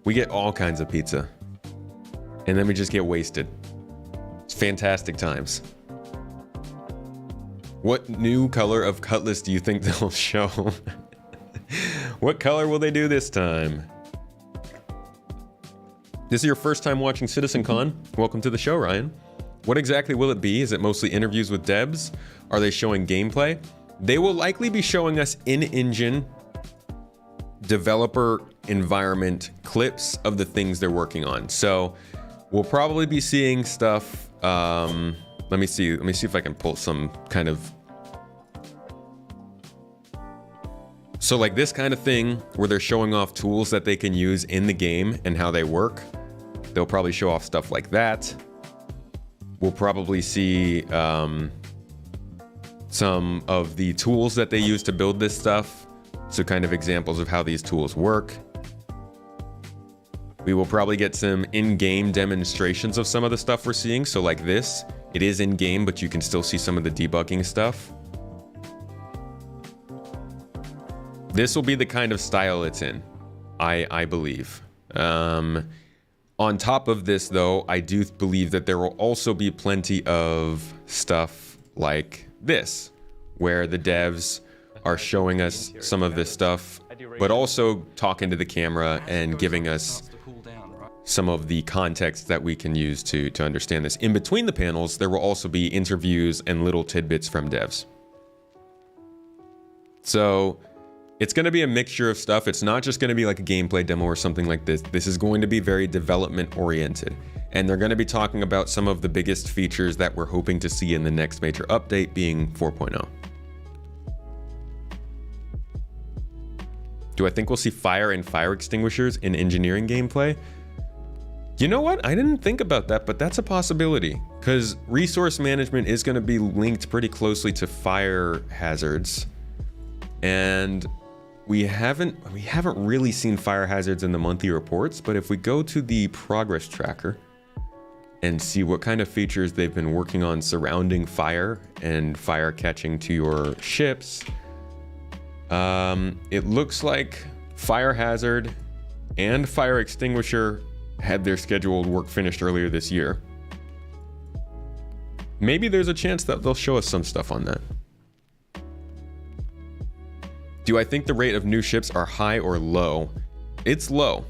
We get all kinds of pizza. And then we just get wasted. It's fantastic times. What new color of cutlass do you think they'll show? What color will they do this time? This is your first time watching CitizenCon? Welcome to the show, Ryan. What exactly will it be? Is it mostly interviews with devs? Are they showing gameplay? They will likely be showing us in-engine developer environment clips of the things they're working on. So we'll probably be seeing stuff. Let me see if I can pull some kind of. So like this kind of thing where they're showing off tools that they can use in the game and how they work. They'll probably show off stuff like that. We'll probably see some of the tools that they use to build this stuff. So kind of examples of how these tools work. We will probably get some in-game demonstrations of some of the stuff we're seeing. So like this, it is in-game, but you can still see some of the debugging stuff. This will be the kind of style it's in, I believe. On top of this, though, I do believe that there will also be plenty of stuff like this, where the devs are showing us some of this stuff, but also talking to the camera and giving us some of the context that we can use to understand this. In between the panels, there will also be interviews and little tidbits from devs. So it's going to be a mixture of stuff. It's not just going to be like a gameplay demo or something like this. This is going to be very development oriented. And they're going to be talking about some of the biggest features that we're hoping to see in the next major update, being 4.0. Do I think we'll see fire and fire extinguishers in engineering gameplay? You know what? I didn't think about that, but that's a possibility. Because resource management is going to be linked pretty closely to fire hazards. And we haven't really seen fire hazards in the monthly reports, but if we go to the progress tracker and see what kind of features they've been working on surrounding fire and fire catching to your ships, it looks like fire hazard and fire extinguisher had their scheduled work finished earlier this year. Maybe there's a chance that they'll show us some stuff on that. Do I think the rate of new ships are high or low? It's low.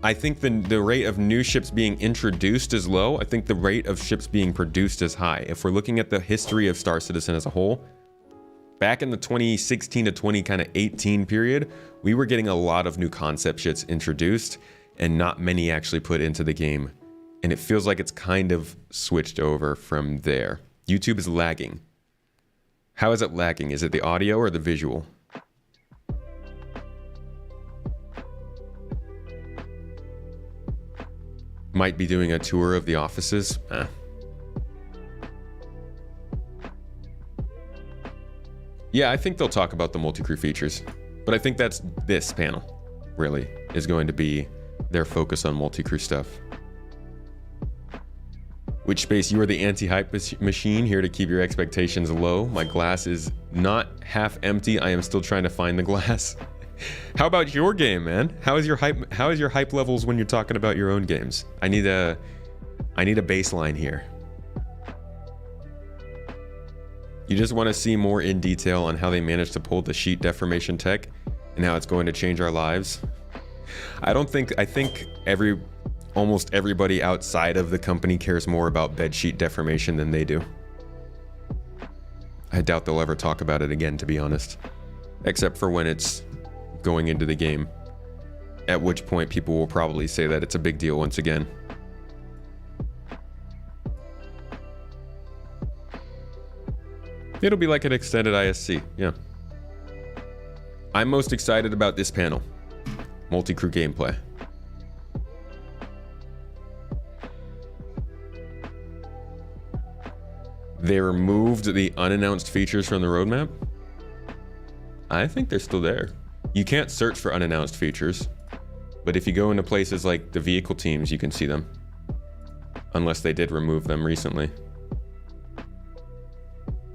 I think the rate of new ships being introduced is low. I think the rate of ships being produced is high. If we're looking at the history of Star Citizen as a whole, back in the 2016 to 2018 period, we were getting a lot of new concept ships introduced and not many actually put into the game. And it feels like it's kind of switched over from there. YouTube is lagging. How is it lagging? Is it the audio or the visual? Might be doing a tour of the offices. Yeah, I think they'll talk about the multi-crew features, but I think that's this panel really is going to be their focus on multi-crew stuff. Which space, you are the anti-hype machine, here to keep your expectations low. My glass is not half empty. I am still trying to find the glass. How about your game, man? How is your hype levels when you're talking about your own games? I need a baseline here. You just want to see more in detail on how they managed to pull the sheet deformation tech and how it's going to change our lives. I think almost everybody outside of the company cares more about bed sheet deformation than they do. I doubt they'll ever talk about it again, to be honest. Except for when it's going into the game. At which point people will probably say that it's a big deal once again. It'll be like an extended ISC, yeah. I'm most excited about this panel. Multi-crew gameplay. They removed the unannounced features from the roadmap? I think they're still there. You can't search for unannounced features, but if you go into places like the vehicle teams, you can see them. Unless they did remove them recently.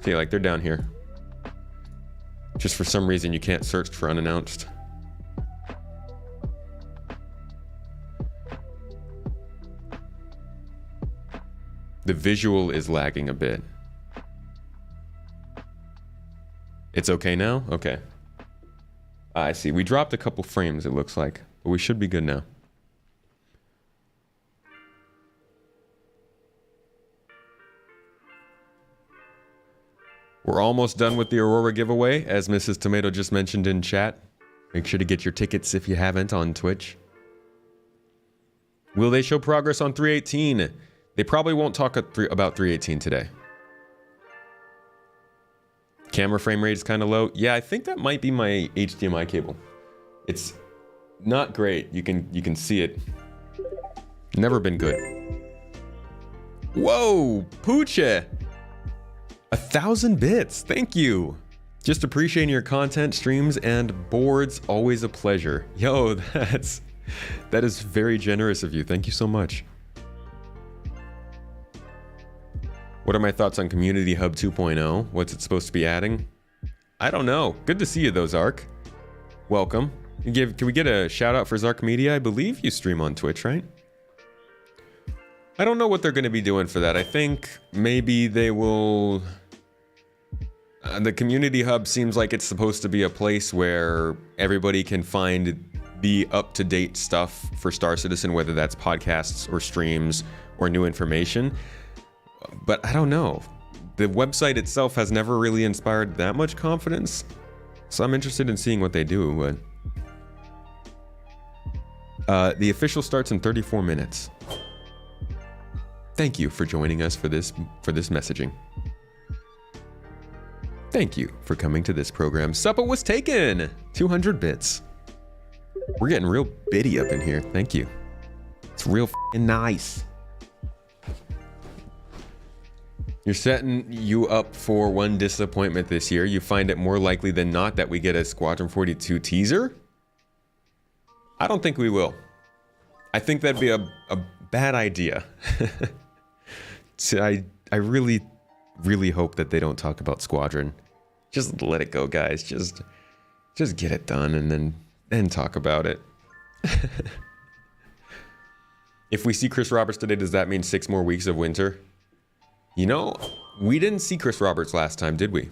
See, like they're down here. Just for some reason you can't search for unannounced. The visual is lagging a bit. It's okay now? Okay. I see. We dropped a couple frames, it looks like. But we should be good now. We're almost done with the Aurora giveaway, as Mrs. Tomato just mentioned in chat. Make sure to get your tickets if you haven't on Twitch. Will they show progress on 318? They probably won't talk about 318 today. Camera frame rate is kind of low. Yeah, I think that might be my HDMI cable. It's not great. You can see it. Never been good. Whoa, Poocha! 1,000 bits. Thank you. Just appreciating your content, streams, and boards. Always a pleasure. Yo, that is very generous of you. Thank you so much. What are my thoughts on Community Hub 2.0? What's it supposed to be adding? I don't know. Good to see you though, Zark. Welcome. Can we get a shout out for Zark Media? I believe you stream on Twitch, right? I don't know what they're going to be doing for that. I think maybe they will... the Community Hub seems like it's supposed to be a place where everybody can find the up-to-date stuff for Star Citizen, whether that's podcasts or streams or new information. But I don't know. The website itself has never really inspired that much confidence. So I'm interested in seeing what they do. But the official starts in 34 minutes. Thank you for joining us for this messaging. Thank you for coming to this program. Supper was taken! 200 bits. We're getting real bitty up in here. Thank you. It's real f***ing nice. You're setting you up for one disappointment this year. You find it more likely than not that we get a Squadron 42 teaser? I don't think we will. I think that'd be a bad idea. So I really, really hope that they don't talk about Squadron. Just let it go, guys. Just get it done and then talk about it. If we see Chris Roberts today, does that mean 6 more weeks of winter? You know, we didn't see Chris Roberts last time, did we?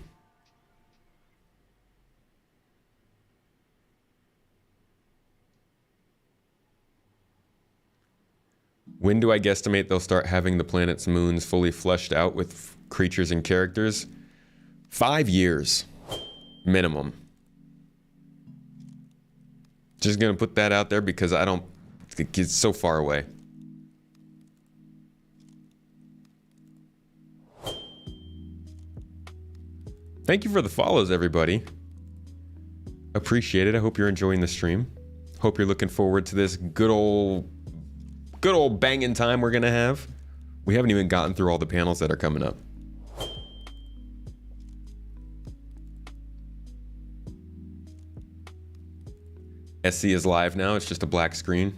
When do I guesstimate they'll start having the planet's moons fully fleshed out with creatures and characters? 5 years, minimum. Just gonna put that out there because it's so far away. Thank you for the follows, everybody. Appreciate it. I hope you're enjoying the stream. Hope you're looking forward to this good old banging time we're gonna have. We haven't even gotten through all the panels that are coming up. SC is live now. It's just a black screen.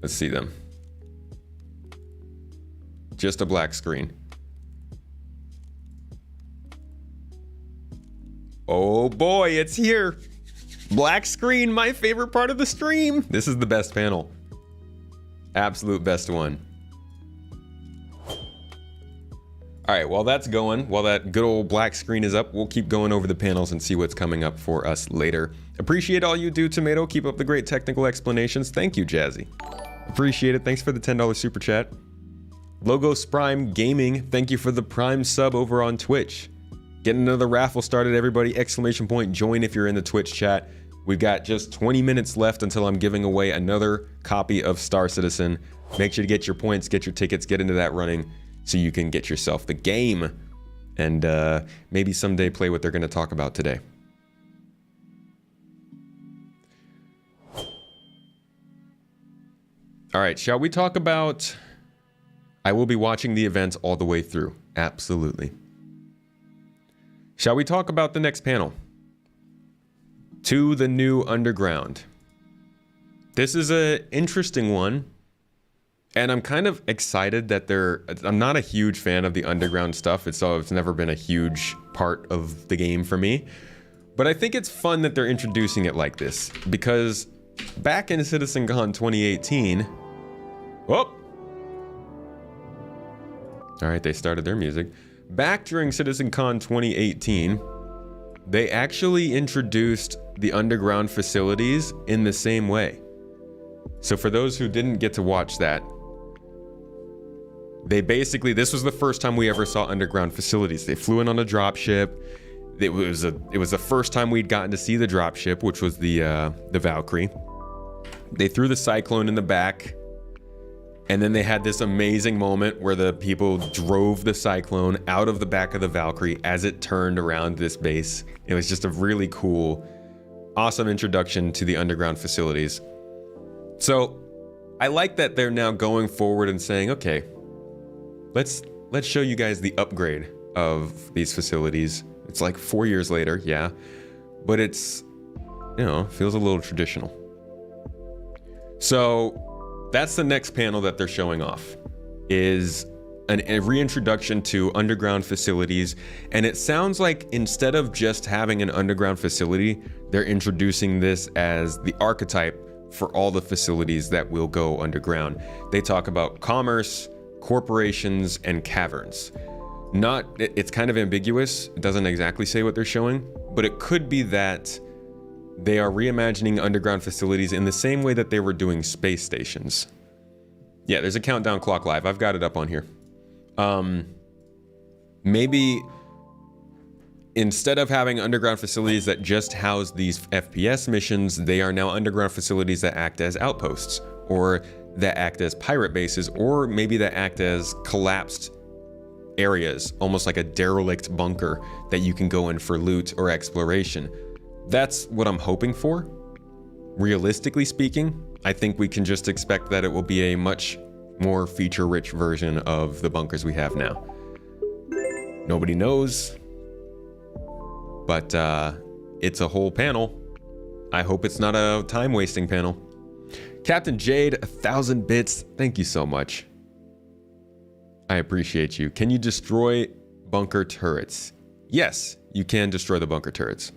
Let's see them. Just a black screen. Oh boy, it's here. Black screen, my favorite part of the stream. This is the best panel. Absolute best one. All right, while that's going, while that good old black screen is up, we'll keep going over the panels and see what's coming up for us later. Appreciate all you do, Tomato. Keep up the great technical explanations. Thank you, Jazzy. Appreciate it. Thanks for the $10 super chat. Logos Prime Gaming, thank you for the Prime sub over on Twitch. Getting another raffle started, everybody. Exclamation point, join if you're in the Twitch chat. We've got just 20 minutes left until I'm giving away another copy of Star Citizen. Make sure to get your points, get your tickets, get into that running so you can get yourself the game and maybe someday play what they're going to talk about today. All right, shall we talk about... I will be watching the events all the way through. Absolutely. Shall we talk about the next panel? To the New Underground. This is an interesting one. And I'm kind of excited that I'm not a huge fan of the underground stuff. It's never been a huge part of the game for me. But I think it's fun that they're introducing it like this. Because back in Citizencon 2018... Whoop! Alright, they started their music. Back during Citizencon 2018, they actually introduced the underground facilities in the same way. So for those who didn't get to watch that, this was the first time we ever saw underground facilities. They flew in on a dropship. It was the first time we'd gotten to see the dropship, which was the Valkyrie. They threw the Cyclone in the back. And then they had this amazing moment where the people drove the Cyclone out of the back of the Valkyrie as it turned around this base. It was just a really cool, awesome introduction to the underground facilities. So I like that they're now going forward and saying, okay, let's show you guys the upgrade of these facilities. It's like 4 years later, yeah, but it's, feels a little traditional. So that's the next panel that they're showing off, is a reintroduction to underground facilities. And it sounds like instead of just having an underground facility, they're introducing this as the archetype for all the facilities that will go underground. They talk about commerce, corporations, and caverns. It's kind of ambiguous. It doesn't exactly say what they're showing, but it could be that they are reimagining underground facilities in the same way that they were doing space stations. Yeah, there's a countdown clock live. I've got it up on here. Maybe instead of having underground facilities that just house these FPS missions, they are now underground facilities that act as outposts, or that act as pirate bases, or maybe that act as collapsed areas, almost like a derelict bunker that you can go in for loot or exploration. That's what I'm hoping for. Realistically speaking, I think we can just expect that it will be a much more feature-rich version of the bunkers we have now. Nobody knows, but it's a whole panel. I hope it's not a time-wasting panel. Captain Jade, 1,000 bits. Thank you so much. I appreciate you. Can you destroy bunker turrets? Yes, you can destroy the bunker turrets.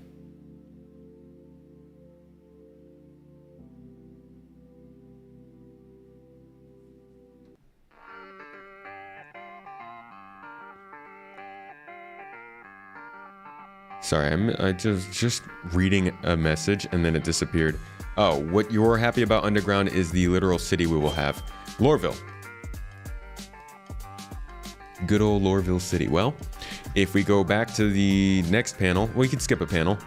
Sorry, I just reading a message and then it disappeared. Oh, what you're happy about underground is the literal city we will have. Loreville. Good old Loreville City. Well, if we go back to the next panel, we can skip a panel.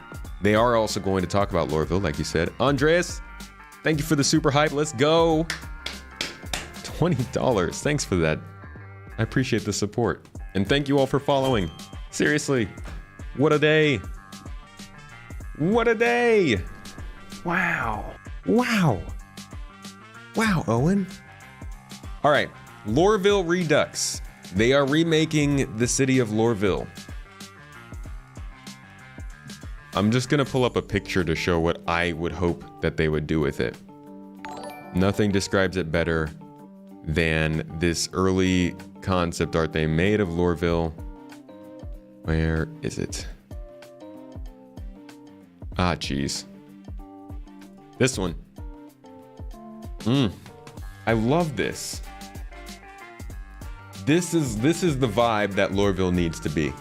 They are also going to talk about Loreville, like you said. Andreas, thank you for the super hype. Let's go. $20. Thanks for that. I appreciate the support. And thank you all for following. Seriously. What a day. What a day. Wow. Wow. Wow, Owen. All right. Loreville Redux. They are remaking the city of Loreville. I'm just going to pull up a picture to show what I would hope that they would do with it. Nothing describes it better than this early concept art they made of Loreville. Where is it? Ah, jeez. This one. I love this. this is the vibe that Loreville needs to be.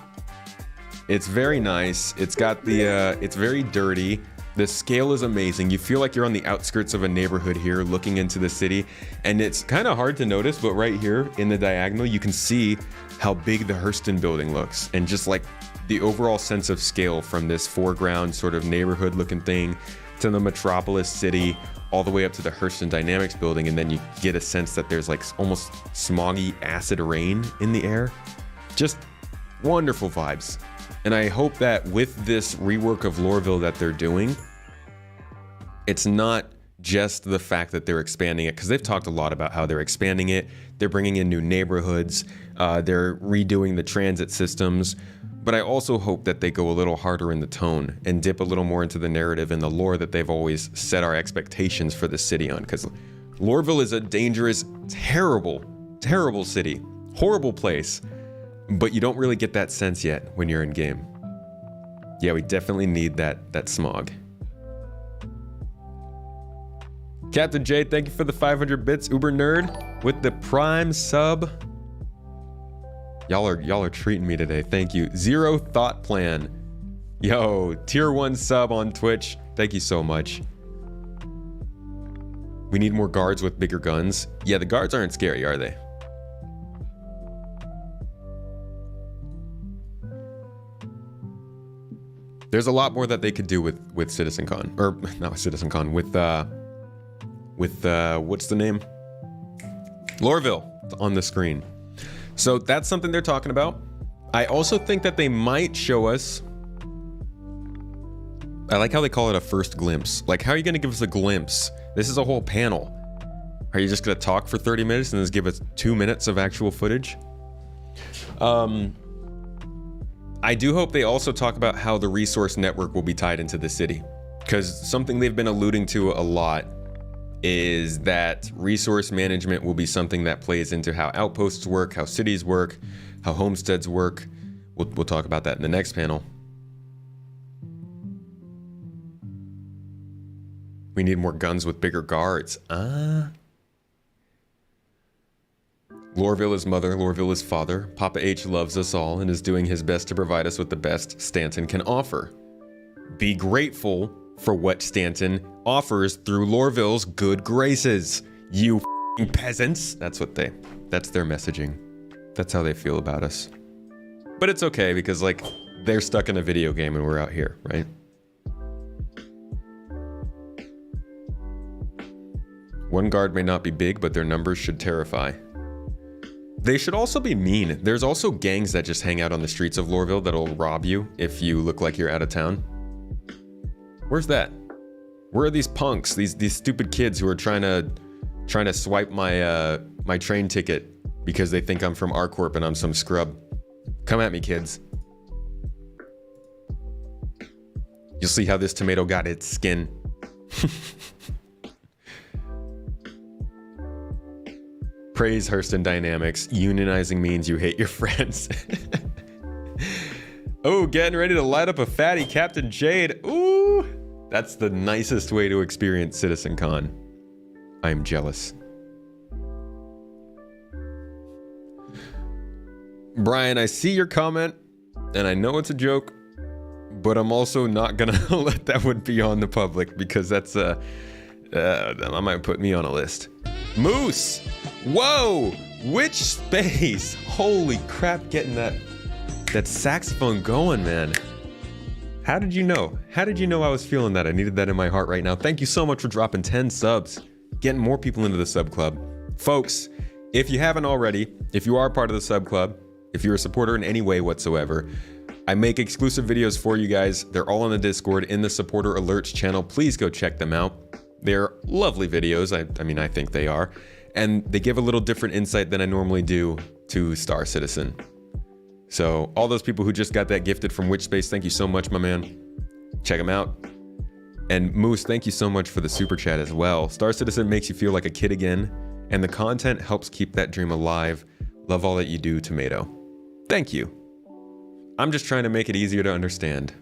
It's very nice. It's got the it's very dirty. The scale is amazing. You feel like you're on the outskirts of a neighborhood here looking into the city, and it's kind of hard to notice, but right here in the diagonal you can see how big the Hurston building looks, and just like the overall sense of scale from this foreground sort of neighborhood looking thing to the metropolis city all the way up to the Hurston Dynamics building, and then you get a sense that there's like almost smoggy acid rain in the air. Just wonderful vibes. And I hope that with this rework of Loreville that they're doing, it's not just the fact that they're expanding it, because they've talked a lot about how they're expanding it. They're bringing in new neighborhoods. They're redoing the transit systems. But I also hope that they go a little harder in the tone and dip a little more into the narrative and the lore that they've always set our expectations for the city on. Because Loreville is a dangerous, terrible, terrible city. Horrible place. But you don't really get that sense yet when you're in game. Yeah, we definitely need that smog. Captain J, thank you for the 500 bits. Uber Nerd with the Prime sub. Y'all are treating me today. Thank you. Zero Thought Plan. Yo, tier 1 sub on Twitch. Thank you so much. We need more guards with bigger guns. Yeah, the guards aren't scary, are they? There's a lot more that they could do with CitizenCon, or not with CitizenCon, with what's the name? Loreville on the screen. So that's something they're talking about. I also think that they might show us, I like how they call it a first glimpse. Like, how are you gonna give us a glimpse? This is a whole panel. Are you just gonna talk for 30 minutes and then just give us 2 minutes of actual footage? I do hope they also talk about how the resource network will be tied into the city, because something they've been alluding to a lot is that resource management will be something that plays into how outposts work, how cities work, how homesteads work. We'll talk about that in the next panel. We need more guns with bigger guards. Loreville is mother, Loreville is father. Papa H loves us all and is doing his best to provide us with the best Stanton can offer. Be grateful for what Stanton offers through Loreville's good graces. You f***ing peasants. That's their messaging. That's how they feel about us. But it's okay, because like, they're stuck in a video game and we're out here, right? One guard may not be big, but their numbers should terrify. They should also be mean. There's also gangs that just hang out on the streets of Loreville that'll rob you if you look like you're out of town. Where's that? Where are these punks? These stupid kids who are trying to swipe my my train ticket because they think I'm from R-Corp and I'm some scrub. Come at me, kids. You'll see how this tomato got its skin. Praise Hurston Dynamics. Unionizing means you hate your friends. Oh, getting ready to light up a fatty Captain Jade. Ooh, that's the nicest way to experience CitizenCon. I'm jealous. Brian, I see your comment, and I know it's a joke, but I'm also not gonna let that one be on the public, because that's that might put me on a list. Moose! Whoa! Which space? Holy crap, getting that saxophone going, man. How did you know? How did you know I was feeling that? I needed that in my heart right now. Thank you so much for dropping 10 subs. Getting more people into the sub club. Folks, if you haven't already, if you are part of the sub club, if you're a supporter in any way whatsoever, I make exclusive videos for you guys. They're all on the Discord in the supporter alerts channel. Please go check them out. They're lovely videos. I mean, I think they are. And they give a little different insight than I normally do to Star Citizen. So all those people who just got that gifted from Witchspace, thank you so much, my man. Check them out. And Moose, thank you so much for the super chat as well. Star Citizen makes you feel like a kid again, and the content helps keep that dream alive. Love all that you do, Tomato. Thank you. I'm just trying to make it easier to understand.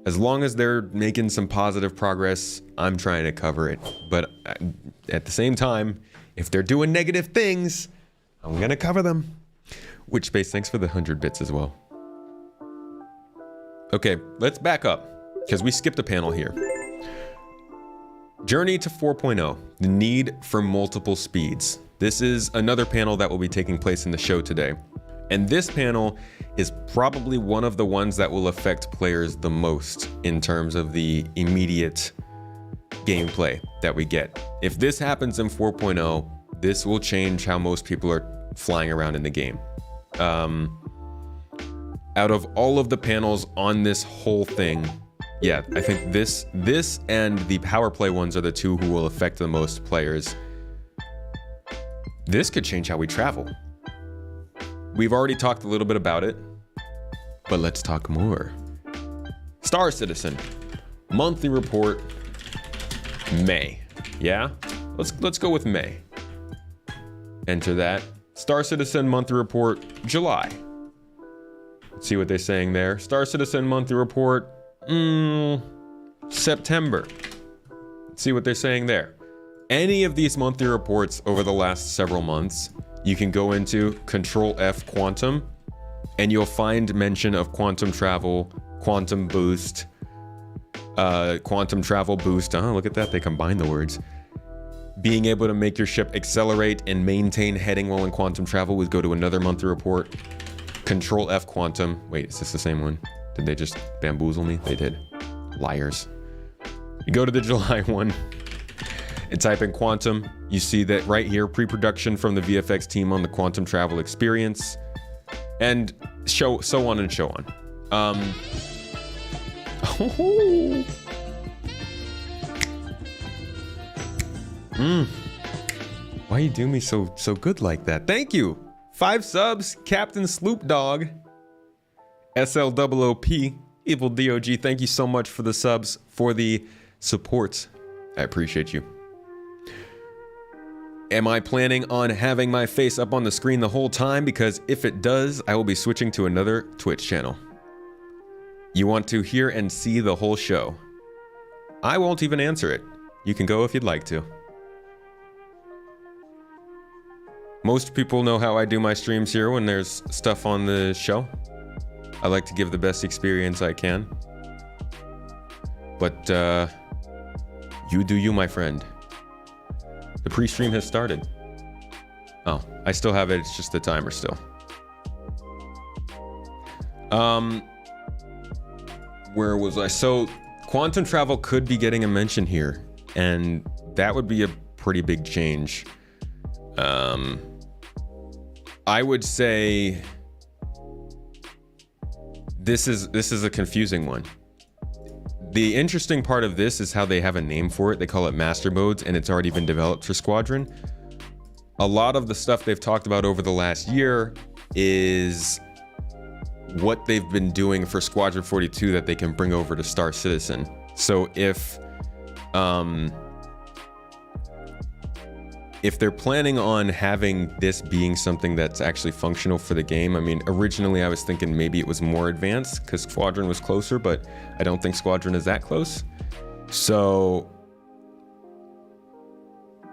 As long as they're making some positive progress, I'm trying to cover it. But at the same time, if they're doing negative things, I'm gonna cover them. Witch Space, thanks for the 100 bits as well. Okay, let's back up, because we skipped a panel here. Journey to 4.0, the need for multiple speeds. This is another panel that will be taking place in the show today. And this panel is probably one of the ones that will affect players the most in terms of the immediate gameplay that we get. If this happens in 4.0, this will change how most people are flying around in the game. Out of all of the panels on this whole thing, yeah, I think this and the power play ones are the two who will affect the most players. This could change how we travel. We've already talked a little bit about it, but let's talk more. Star Citizen, monthly report, May. Yeah, let's go with May. Enter that. Star Citizen monthly report, July. Let's see what they're saying there. Star Citizen monthly report, September. Let's see what they're saying there. Any of these monthly reports over the last several months, you can go into Control F Quantum, and you'll find mention of quantum travel, quantum boost, quantum travel boost. Oh, look at that, they combine the words. Being able to make your ship accelerate and maintain heading while in quantum travel would go to another monthly report. Control F Quantum. Wait, is this the same one? Did they just bamboozle me? They did. Liars. You go to the July one and type in quantum. You see that right here, pre-production from the VFX team on the quantum travel experience, and so on and so on. Why you do me so good like that? Thank you. 5 subs, Captain Sloop Dog, SLOOP, Evil DOG. Thank you so much for the subs, for the support. I appreciate you. Am I planning on having my face up on the screen the whole time? Because if it does, I will be switching to another Twitch channel. You want to hear and see the whole show. I won't even answer it. You can go if you'd like to. Most people know how I do my streams here when there's stuff on the show. I like to give the best experience I can. But, you do you, my friend. The pre-stream has started. Oh, I still have it, it's just the timer still. Where was I? So, quantum travel could be getting a mention here, and that would be a pretty big change. I would say this is a confusing one. The interesting part of this is how they have a name for it. They call it Master Modes, and it's already been developed for Squadron. A lot of the stuff they've talked about over the last year is what they've been doing for Squadron 42 that they can bring over to Star Citizen. So if they're planning on having this being something that's actually functional for the game, I mean, originally I was thinking maybe it was more advanced because Squadron was closer, but I don't think Squadron is that close. So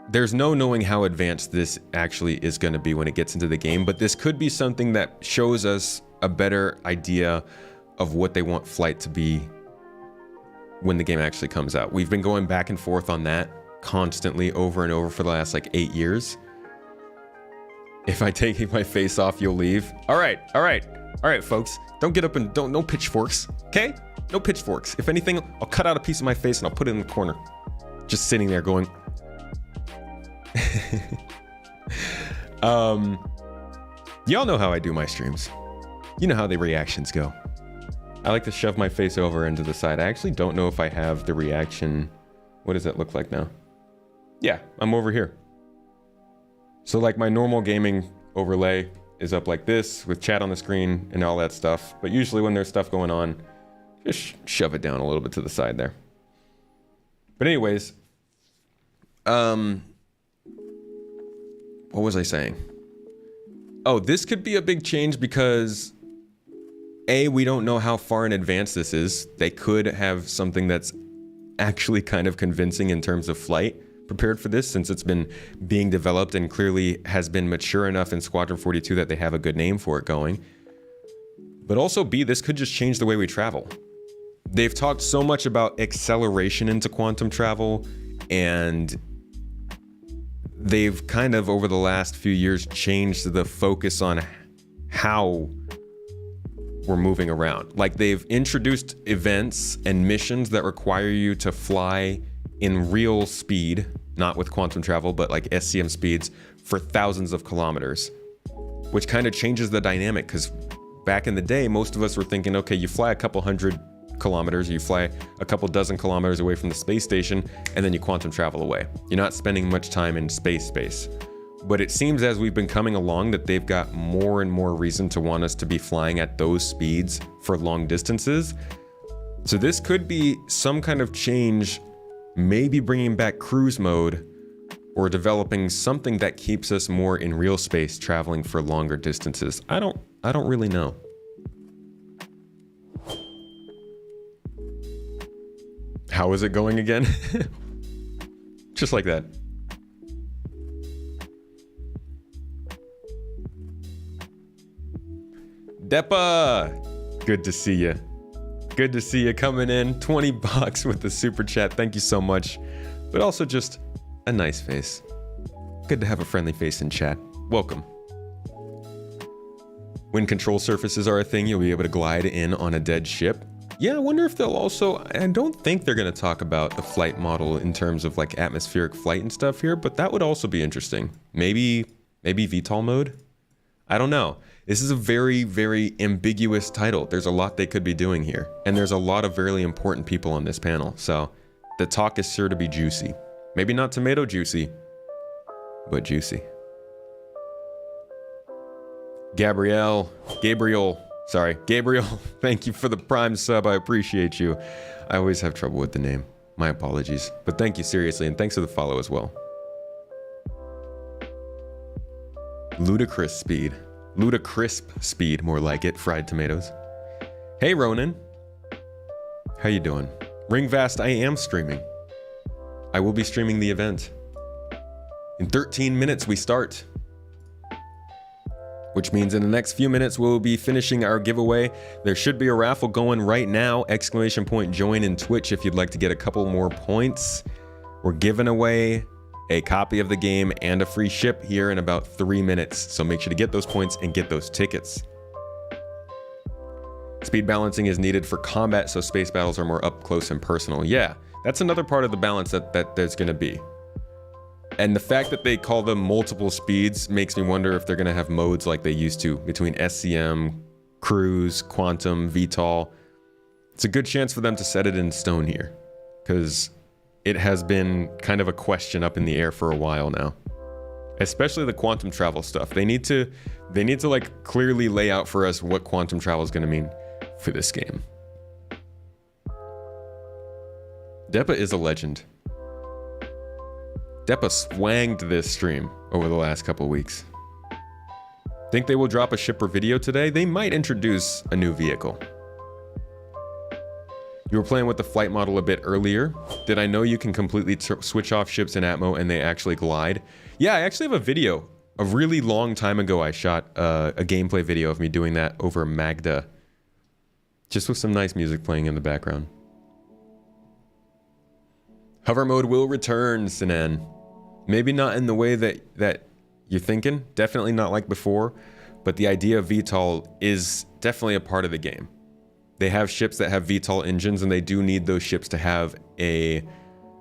there's no knowing how advanced this actually is going to be when it gets into the game, but this could be something that shows us a better idea of what they want flight to be when the game actually comes out. We've been going back and forth on that constantly over and over for the last like 8 years. If I take my face off, you'll leave. All right, folks. Don't get up and no pitchforks, okay? No pitchforks. If anything, I'll cut out a piece of my face and I'll put it in the corner. Just sitting there going. Y'all know how I do my streams. You know how the reactions go. I like to shove my face over into the side. I actually don't know if I have the reaction. What does that look like now? Yeah, I'm over here. So like my normal gaming overlay is up like this with chat on the screen and all that stuff. But usually when there's stuff going on, just shove it down a little bit to the side there. But anyways, what was I saying? Oh, this could be a big change because A, we don't know how far in advance this is. They could have something that's actually kind of convincing in terms of flight, prepared for this since it's been being developed and clearly has been mature enough in Squadron 42 that they have a good name for it going. But also B, this could just change the way we travel. They've talked so much about acceleration into quantum travel, and they've kind of over the last few years changed the focus on how we're moving around. Like, they've introduced events and missions that require you to fly in real speed, not with quantum travel, but like SCM speeds for thousands of kilometers, which kind of changes the dynamic, because back in the day, most of us were thinking, okay, you fly a couple hundred kilometers, you fly a couple dozen kilometers away from the space station, and then you quantum travel away. You're not spending much time in space. But it seems as we've been coming along that they've got more and more reason to want us to be flying at those speeds for long distances. So this could be some kind of change, maybe bringing back cruise mode or developing something that keeps us more in real space traveling for longer distances. I don't really know. How is it going again? Just like that. Depa, good to see you. Good to see you coming in. 20 bucks with the super chat. Thank you so much. But also just a nice face. Good to have a friendly face in chat. Welcome. When control surfaces are a thing, you'll be able to glide in on a dead ship. Yeah, I wonder if they'll also, I don't think they're going to talk about the flight model in terms of like atmospheric flight and stuff here, but that would also be interesting. Maybe VTOL mode? I don't know. This is a very, very ambiguous title. There's a lot they could be doing here. And there's a lot of very important people on this panel. So the talk is sure to be juicy. Maybe not tomato juicy, but juicy. Gabriel, thank you for the Prime sub. I appreciate you. I always have trouble with the name. My apologies. But thank you seriously, and thanks for the follow as well. Ludicrous speed, more like it. Fried tomatoes. Hey Ronan. How you doing? Ringvast, I am streaming. I will be streaming the event. In 13 minutes we start. Which means in the next few minutes we'll be finishing our giveaway. There should be a raffle going right now. ! Join in Twitch if you'd like to get a couple more points. We're giving away a copy of the game and a free ship here in about 3 minutes. So make sure to get those points and get those tickets. Speed balancing is needed for combat, so space battles are more up close and personal. Yeah, that's another part of the balance that there's gonna be. And the fact that they call them multiple speeds makes me wonder if they're gonna have modes like they used to between SCM, cruise, quantum, VTOL. It's a good chance for them to set it in stone here, because it has been kind of a question up in the air for a while now. Especially the quantum travel stuff. They need to like clearly lay out for us what quantum travel is gonna mean for this game. Depa is a legend. Depa swanged this stream over the last couple weeks. Think they will drop a shipper video today? They might introduce a new vehicle. You were playing with the flight model a bit earlier. Did I know you can completely switch off ships in Atmo and they actually glide? Yeah, I actually have a video. A really long time ago I shot a gameplay video of me doing that over Magda. Just with some nice music playing in the background. Hover mode will return, Sinan. Maybe not in the way that you're thinking. Definitely not like before. But the idea of VTOL is definitely a part of the game. They have ships that have VTOL engines, and they do need those ships to have a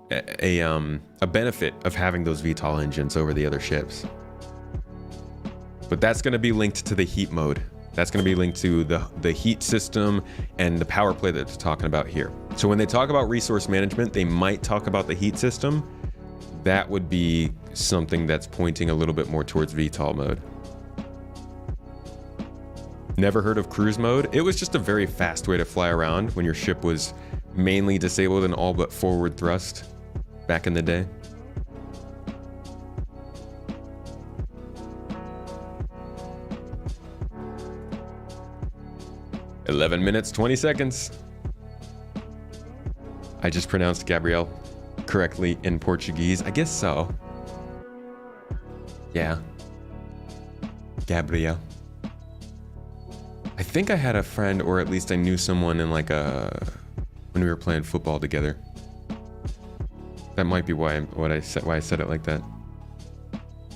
benefit of having those VTOL engines over the other ships. But that's going to be linked to the heat mode. That's going to be linked to the heat system and the power play that they're talking about here. So when they talk about resource management, they might talk about the heat system. That would be something that's pointing a little bit more towards VTOL mode. Never heard of cruise mode? It was just a very fast way to fly around when your ship was mainly disabled and all but forward thrust back in the day. (11 minutes, 20 seconds). I just pronounced Gabrielle correctly in Portuguese. I guess so. Yeah. Gabriel. I think I had a friend, or at least I knew someone in like when we were playing football together. That might be why I said it like that.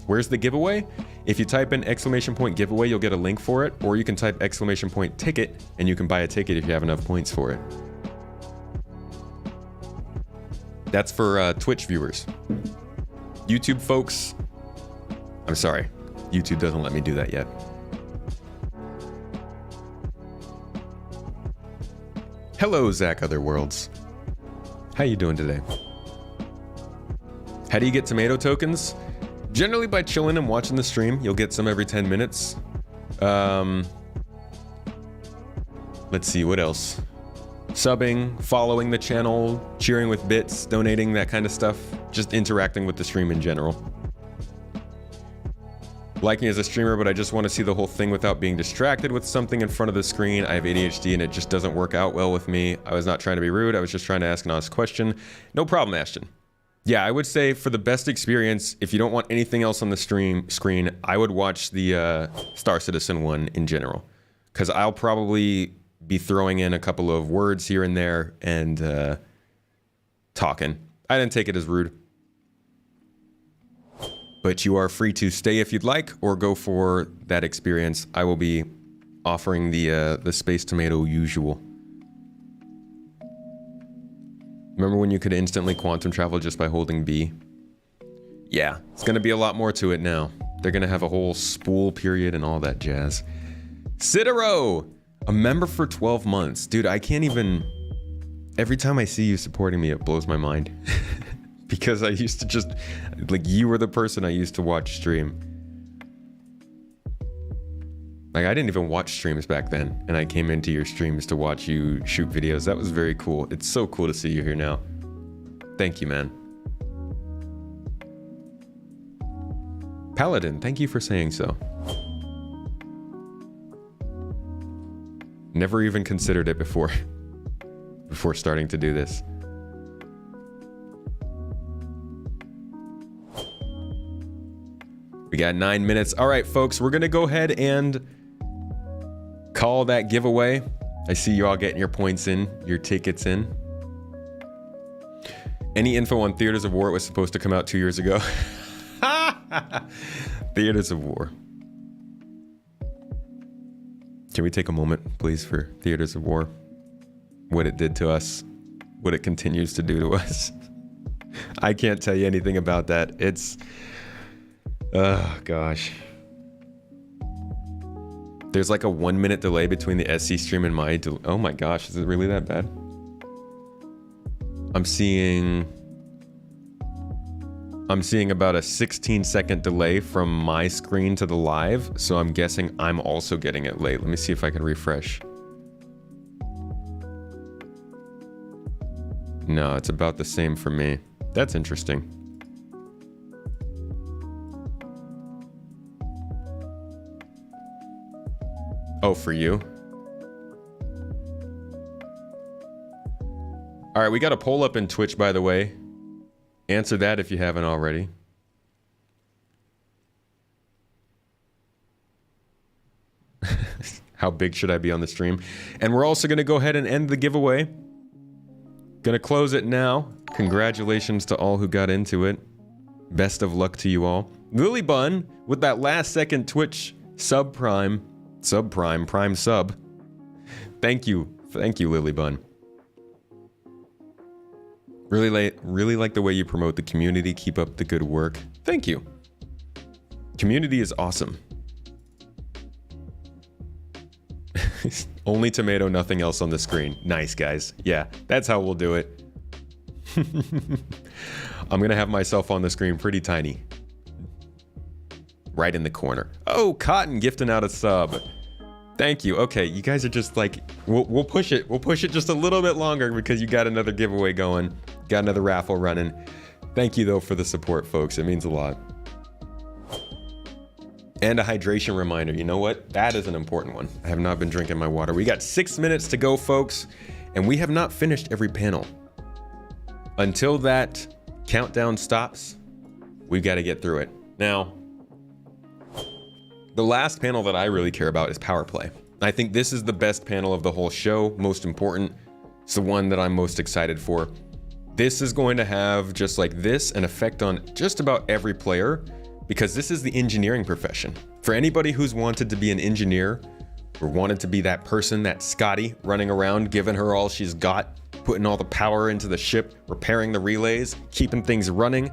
Where's the giveaway? If you type in !giveaway, you'll get a link for it, or you can type !ticket and you can buy a ticket if you have enough points for it. That's for Twitch viewers. YouTube folks, I'm sorry. YouTube doesn't let me do that yet. Hello, Zach Otherworlds. How you doing today? How do you get tomato tokens? Generally by chilling and watching the stream. You'll get some every 10 minutes. Let's see, what else? Subbing, following the channel, cheering with bits, donating, that kind of stuff. Just interacting with the stream in general. Like me as a streamer, but I just want to see the whole thing without being distracted with something in front of the screen. I have ADHD and it just doesn't work out well with me. I was not trying to be rude. I was just trying to ask an honest question. No problem, Ashton. Yeah, I would say for the best experience, if you don't want anything else on the screen, I would watch the Star Citizen one in general. Because I'll probably be throwing in a couple of words here and there and talking. I didn't take it as rude. But you are free to stay if you'd like, or go for that experience. I will be offering the Space Tomato usual. Remember when you could instantly quantum travel just by holding B? Yeah, it's gonna be a lot more to it now. They're gonna have a whole spool period and all that jazz. Citaro! A member for 12 months. Dude, I can't even... Every time I see you supporting me, it blows my mind. Because I used to just... Like, you were the person I used to watch stream. Like, I didn't even watch streams back then, and I came into your streams to watch you shoot videos. That was very cool. It's so cool to see you here now. Thank you, man. Paladin, thank you for saying so. Never even considered it before starting to do this. We got 9 minutes. All right, folks, we're gonna go ahead and call that giveaway. I see you all getting your points in, your tickets in. Any info on Theaters of War? It was supposed to come out 2 years ago. Theaters of War. Can we take a moment, please, for Theaters of War? What it did to us, what it continues to do to us. I can't tell you anything about that. It's... Oh, gosh. There's like a 1 minute delay between the SC stream and my... Oh my gosh, is it really that bad? I'm seeing about a 16-second delay from my screen to the live, so I'm guessing I'm also getting it late. Let me see if I can refresh. No, it's about the same for me. That's interesting. Oh, for you? All right, we got a poll up in Twitch, by the way. Answer that if you haven't already. How big should I be on the stream? And we're also going to go ahead and end the giveaway. Gonna close it now. Congratulations to all who got into it. Best of luck to you all. Lily Bun with that last second Twitch prime sub. Thank you, Lily Bun. Really like the way you promote the community. Keep up the good work. Thank you. Community is awesome. Only tomato, nothing else on the screen. Nice, guys. Yeah, that's how we'll do it. I'm gonna have myself on the screen pretty tiny. Right in the corner. Oh, Cotton gifting out a sub. Thank you. Okay, you guys are just like, we'll push it. We'll push it just a little bit longer because you got another giveaway going. Got another raffle running. Thank you, though, for the support, folks. It means a lot. And a hydration reminder. You know what? That is an important one. I have not been drinking my water. We got 6 minutes to go, folks, and we have not finished every panel. Until that countdown stops. We've got to get through it. Now, the last panel that I really care about is power play. I think this is the best panel of the whole show, most important. It's the one that I'm most excited for. This is going to have, just like this, an effect on just about every player, because this is the engineering profession. For anybody who's wanted to be an engineer, or wanted to be that person, that Scotty, running around, giving her all she's got, putting all the power into the ship, repairing the relays, keeping things running,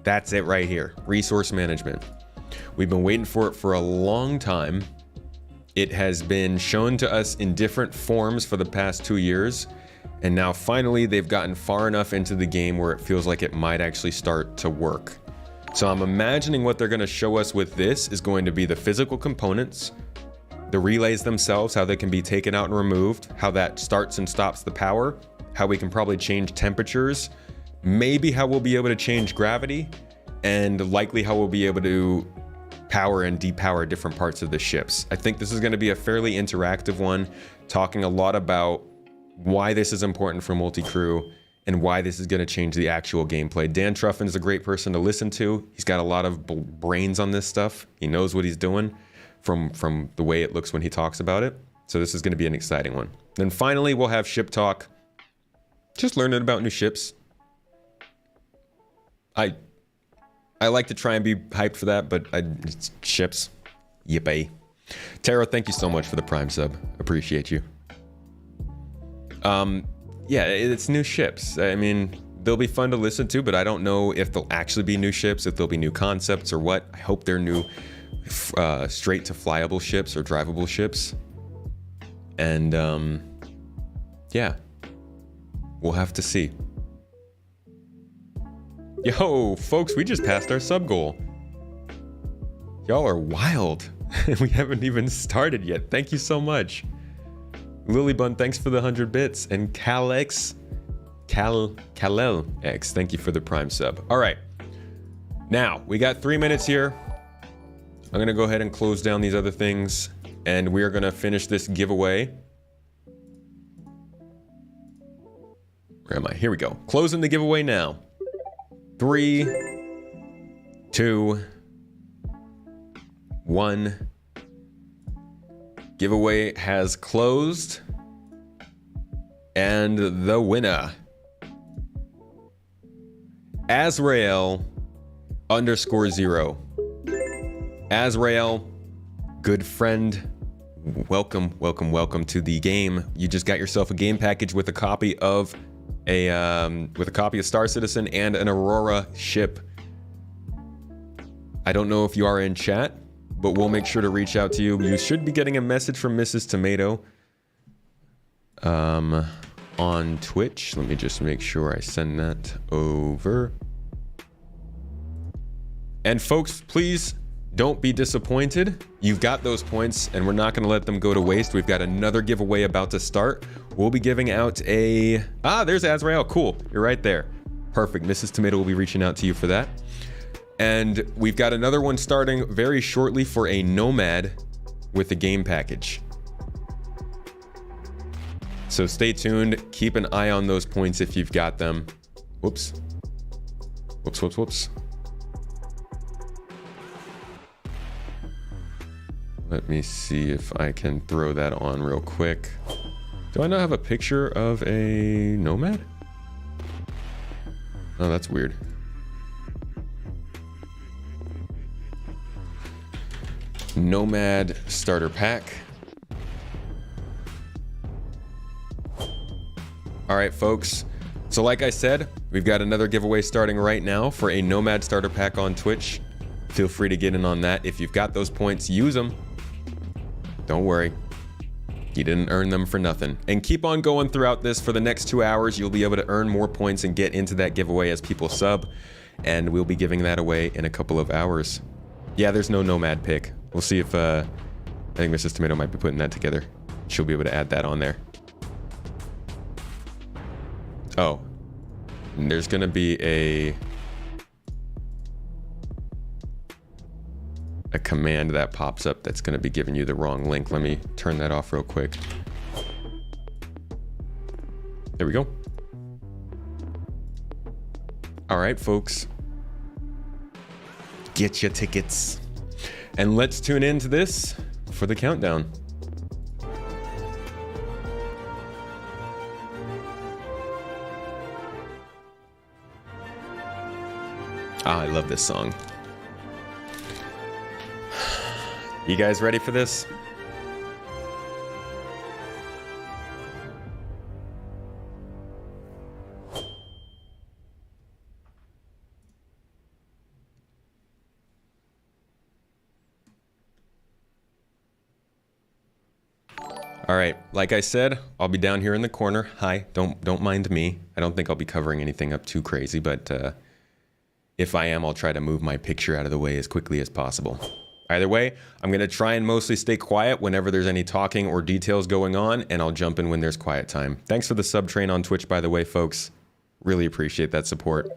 that's it right here, resource management. We've been waiting for it for a long time. It has been shown to us in different forms for the past 2 years, and now finally they've gotten far enough into the game where it feels like it might actually start to work. So I'm imagining what they're going to show us with this is going to be the physical components, the relays themselves, how they can be taken out and removed, how that starts and stops the power, how we can probably change temperatures, maybe how we'll be able to change gravity, and likely how we'll be able to power and depower different parts of the ships. I think this is going to be a fairly interactive one, talking a lot about why this is important for multi-crew and why this is going to change the actual gameplay. Dan Truffin is a great person to listen to. He's got a lot of brains on this stuff. He knows what he's doing from the way it looks when he talks about it. So this is going to be an exciting one. Then finally, we'll have ship talk. Just learning about new ships. I like to try and be hyped for that, but it's ships. Yippee. Tara, thank you so much for the Prime sub. Appreciate you. Yeah, it's new ships. I mean, they'll be fun to listen to, but I don't know if they'll actually be new ships, if they'll be new concepts or what. I hope they're new straight to flyable ships or drivable ships. And yeah, we'll have to see. Yo, folks, we just passed our sub goal. Y'all are wild. We haven't even started yet. Thank you so much. Lilybun, thanks for the 100 bits. And Kalel X, thank you for the Prime sub. All right. Now, we got 3 minutes here. I'm going to go ahead and close down these other things. And we are going to finish this giveaway. Where am I? Here we go. Closing the giveaway now. 3, 2, 1. Giveaway has closed. And the winner, Azrael _0. Azrael, good friend. Welcome to the game. You just got yourself a game package with a copy of Star Citizen and an Aurora ship. I don't know if you are in chat, but we'll make sure to reach out to you. You should be getting a message from Mrs. Tomato on Twitch. Let me just make sure I send that over. And folks, please don't be disappointed. You've got those points and we're not going to let them go to waste. We've got another giveaway about to start. We'll be giving out there's Azrael. Cool. You're right there. Perfect. Mrs. Tomato will be reaching out to you for that. And we've got another one starting very shortly for a Nomad with the game package. So stay tuned. Keep an eye on those points if you've got them. Whoops. Let me see if I can throw that on real quick. Do I not have a picture of a Nomad? Oh, that's weird. Nomad starter pack. All right, folks. So like I said, we've got another giveaway starting right now for a Nomad starter pack on Twitch. Feel free to get in on that. If you've got those points, use them. Don't worry. You didn't earn them for nothing. And keep on going throughout this. For the next 2 hours, you'll be able to earn more points and get into that giveaway as people sub. And we'll be giving that away in a couple of hours. Yeah, there's no Nomad pick. We'll see if, I think Mrs. Tomato might be putting that together. She'll be able to add that on there. Oh. And there's gonna be a command that pops up that's gonna be giving you the wrong link. Let me turn that off real quick. There we go. All right, folks. Get your tickets. And let's tune into this for the countdown. Ah, I love this song. You guys ready for this? All right, like I said, I'll be down here in the corner. Hi, don't mind me. I don't think I'll be covering anything up too crazy, but if I am, I'll try to move my picture out of the way as quickly as possible. Either way, I'm gonna try and mostly stay quiet whenever there's any talking or details going on, and I'll jump in when there's quiet time. Thanks for the sub train on Twitch, by the way, folks. Really appreciate that support.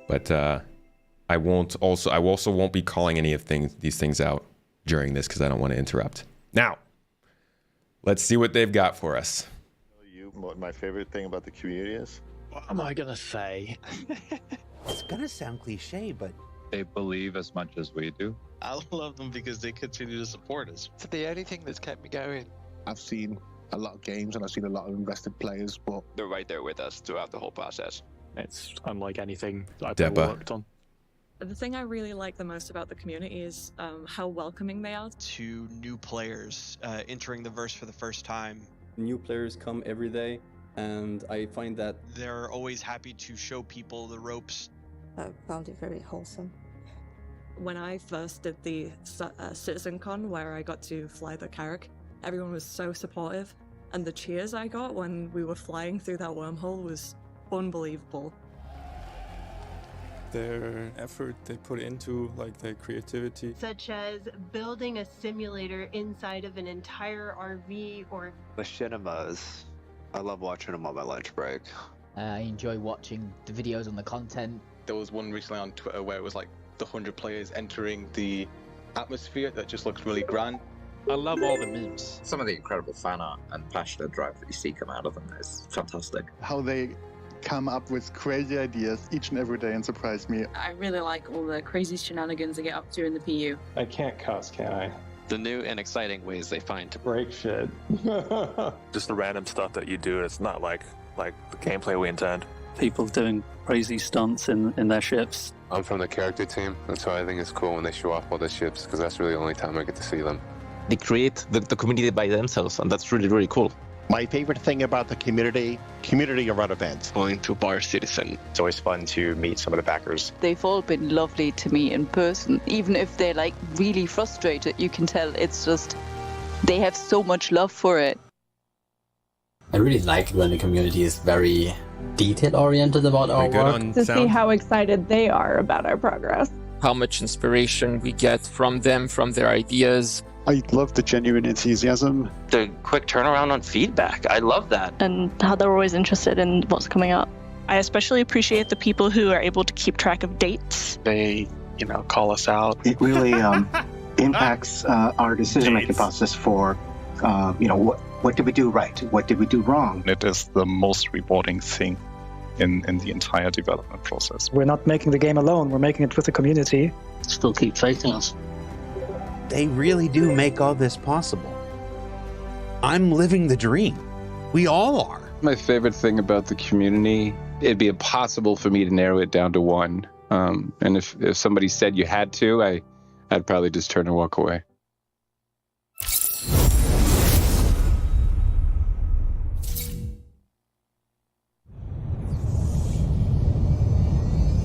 But I also won't be calling any of these things out during this because I don't want to interrupt. Now, let's see what they've got for us. What my favorite thing about the community is? What am I gonna say? It's gonna sound cliche, but they believe as much as we do. I love them because they continue to support us. It's the only thing that's kept me going. I've seen a lot of games and I've seen a lot of invested players, but they're right there with us throughout the whole process. It's unlike anything that I've ever worked on. The thing I really like the most about the community is how welcoming they are. To new players entering the verse for the first time. New players come every day, and I find that they're always happy to show people the ropes. I found it very wholesome. When I first did the Citizencon, where I got to fly the Carrack, everyone was so supportive, and the cheers I got when we were flying through that wormhole was unbelievable. Their effort they put into, like, their creativity. Such as building a simulator inside of an entire RV or... The cinemas. I love watching them on my lunch break. I enjoy watching the videos on the content. There was one recently on Twitter where it was like the 100 players entering the atmosphere that just looks really grand. I love all the memes. Some of the incredible fan art and passionate drive that you see come out of them is fantastic. How they come up with crazy ideas each and every day and surprise me. I really like all the crazy shenanigans they get up to in the PU. I can't cuss, can I? The new and exciting ways they find to break shit. Just the random stuff that you do, it's not like the gameplay we intend. People doing crazy stunts in their ships. I'm from the character team. That's why I think it's cool when they show off all the ships, because that's really the only time I get to see them. They create the community by themselves, and that's really, really cool. My favorite thing about the community run events. Going to Star Citizen. It's always fun to meet some of the backers. They've all been lovely to me in person. Even if they're like really frustrated, you can tell it's just, they have so much love for it. I really like it when the community is very detail-oriented about our work. To see how excited they are about our progress. How much inspiration we get from them, from their ideas. I love the genuine enthusiasm. The quick turnaround on feedback. I love that. And how they're always interested in what's coming up. I especially appreciate the people who are able to keep track of dates. They, call us out. It really impacts our decision-making process for, what did we do right? What did we do wrong? It is the most rewarding thing in the entire development process. We're not making the game alone. We're making it with the community. Still keep faith in us. They really do make all this possible. I'm living the dream. We all are. My favorite thing about the community, it'd be impossible for me to narrow it down to one. And if somebody said you had to, I'd probably just turn and walk away.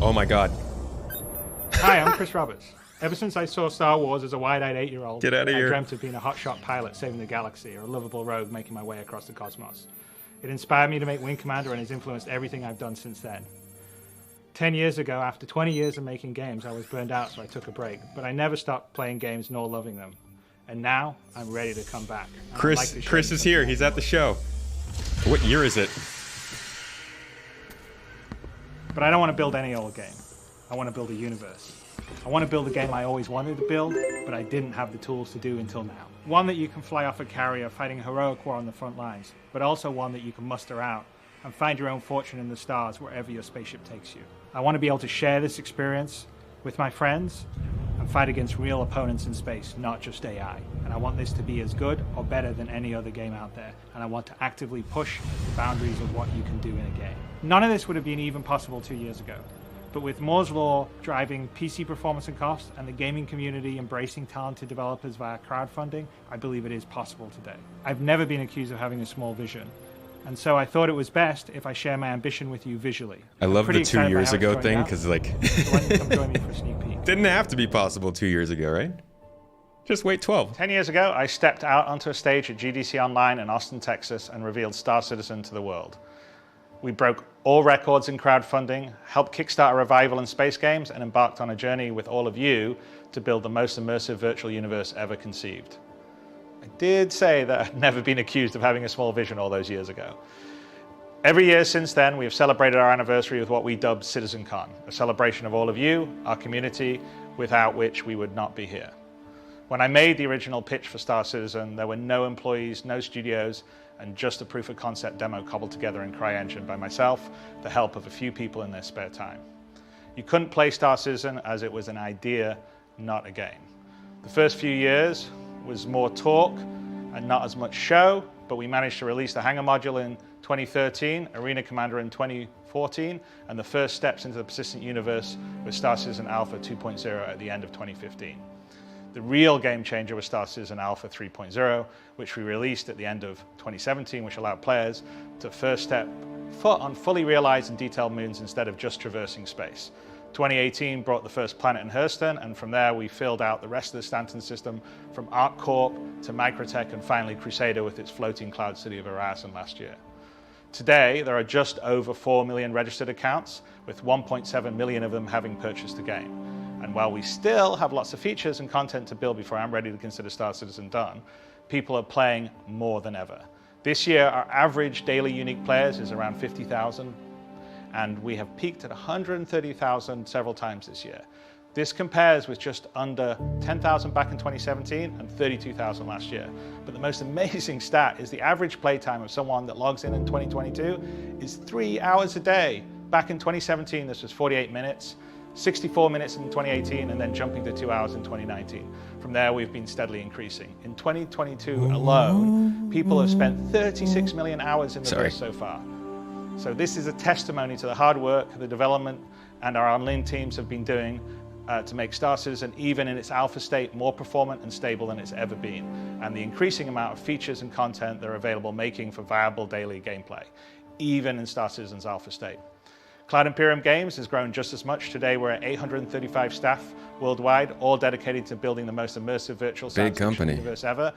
Oh my God. Hi, I'm Chris Roberts. Ever since I saw Star Wars as a wide-eyed 8-year-old, Get out of here. I dreamt of being a hotshot pilot saving the galaxy or a lovable rogue making my way across the cosmos. It inspired me to make Wing Commander and has influenced everything I've done since then. 10 years ago, after 20 years of making games, I was burned out, so I took a break. But I never stopped playing games nor loving them. And now, I'm ready to come back. Chris is here. He's at the show. What year is it? But I don't want to build any old game. I want to build a universe. I want to build a game I always wanted to build, but I didn't have the tools to do until now. One that you can fly off a carrier fighting a heroic war on the front lines, but also one that you can muster out and find your own fortune in the stars wherever your spaceship takes you. I want to be able to share this experience with my friends and fight against real opponents in space, not just AI. And I want this to be as good or better than any other game out there. And I want to actively push the boundaries of what you can do in a game. None of this would have been even possible 2 years ago. But with Moore's Law driving PC performance and cost and the gaming community embracing talented developers via crowdfunding, I believe it is possible today. I've never been accused of having a small vision. And so I thought it was best if I share my ambition with you visually. I love the 2 years ago thing, because like, so why don't you come join me for a sneak peek? Didn't have to be possible 2 years ago, right? Just wait 12. 10 years ago, I stepped out onto a stage at GDC Online in Austin, Texas, and revealed Star Citizen to the world. We broke all records in crowdfunding, helped kickstart a revival in space games, and embarked on a journey with all of you to build the most immersive virtual universe ever conceived. I did say that I'd never been accused of having a small vision all those years ago. Every year since then, we have celebrated our anniversary with what we dubbed CitizenCon, a celebration of all of you, our community, without which we would not be here. When I made the original pitch for Star Citizen, there were no employees, no studios, and just a proof of concept demo cobbled together in CryEngine by myself, the help of a few people in their spare time. You couldn't play Star Citizen as it was an idea, not a game. The first few years was more talk and not as much show, but we managed to release the Hangar module in 2013, Arena Commander in 2014, and the first steps into the persistent universe with Star Citizen Alpha 2.0 at the end of 2015. The real game changer was Star Citizen Alpha 3.0, which we released at the end of 2017, which allowed players to first step foot on fully realized and detailed moons instead of just traversing space. 2018 brought the first planet in Hurston, and from there we filled out the rest of the Stanton system from ArcCorp to Microtech and finally Crusader with its floating cloud city of Horizon last year. Today, there are just over 4 million registered accounts, with 1.7 million of them having purchased the game. And while we still have lots of features and content to build before I'm ready to consider Star Citizen done, people are playing more than ever. This year, our average daily unique players is around 50,000, and we have peaked at 130,000 several times this year. This compares with just under 10,000 back in 2017 and 32,000 last year. But the most amazing stat is the average playtime of someone that logs in 2022 is 3 hours a day. Back in 2017, this was 48 minutes. 64 minutes in 2018, and then jumping to 2 hours in 2019. From there, we've been steadily increasing. In 2022 alone, people have spent 36 million hours in the verse so far. So this is a testimony to the hard work the development and our online teams have been doing to make Star Citizen, even in its alpha state, more performant and stable than it's ever been, and the increasing amount of features and content that are available making for viable daily gameplay, even in Star Citizen's alpha state. Cloud Imperium Games has grown just as much. Today we're at 835 staff worldwide, all dedicated to building the most immersive virtual science fiction universe ever.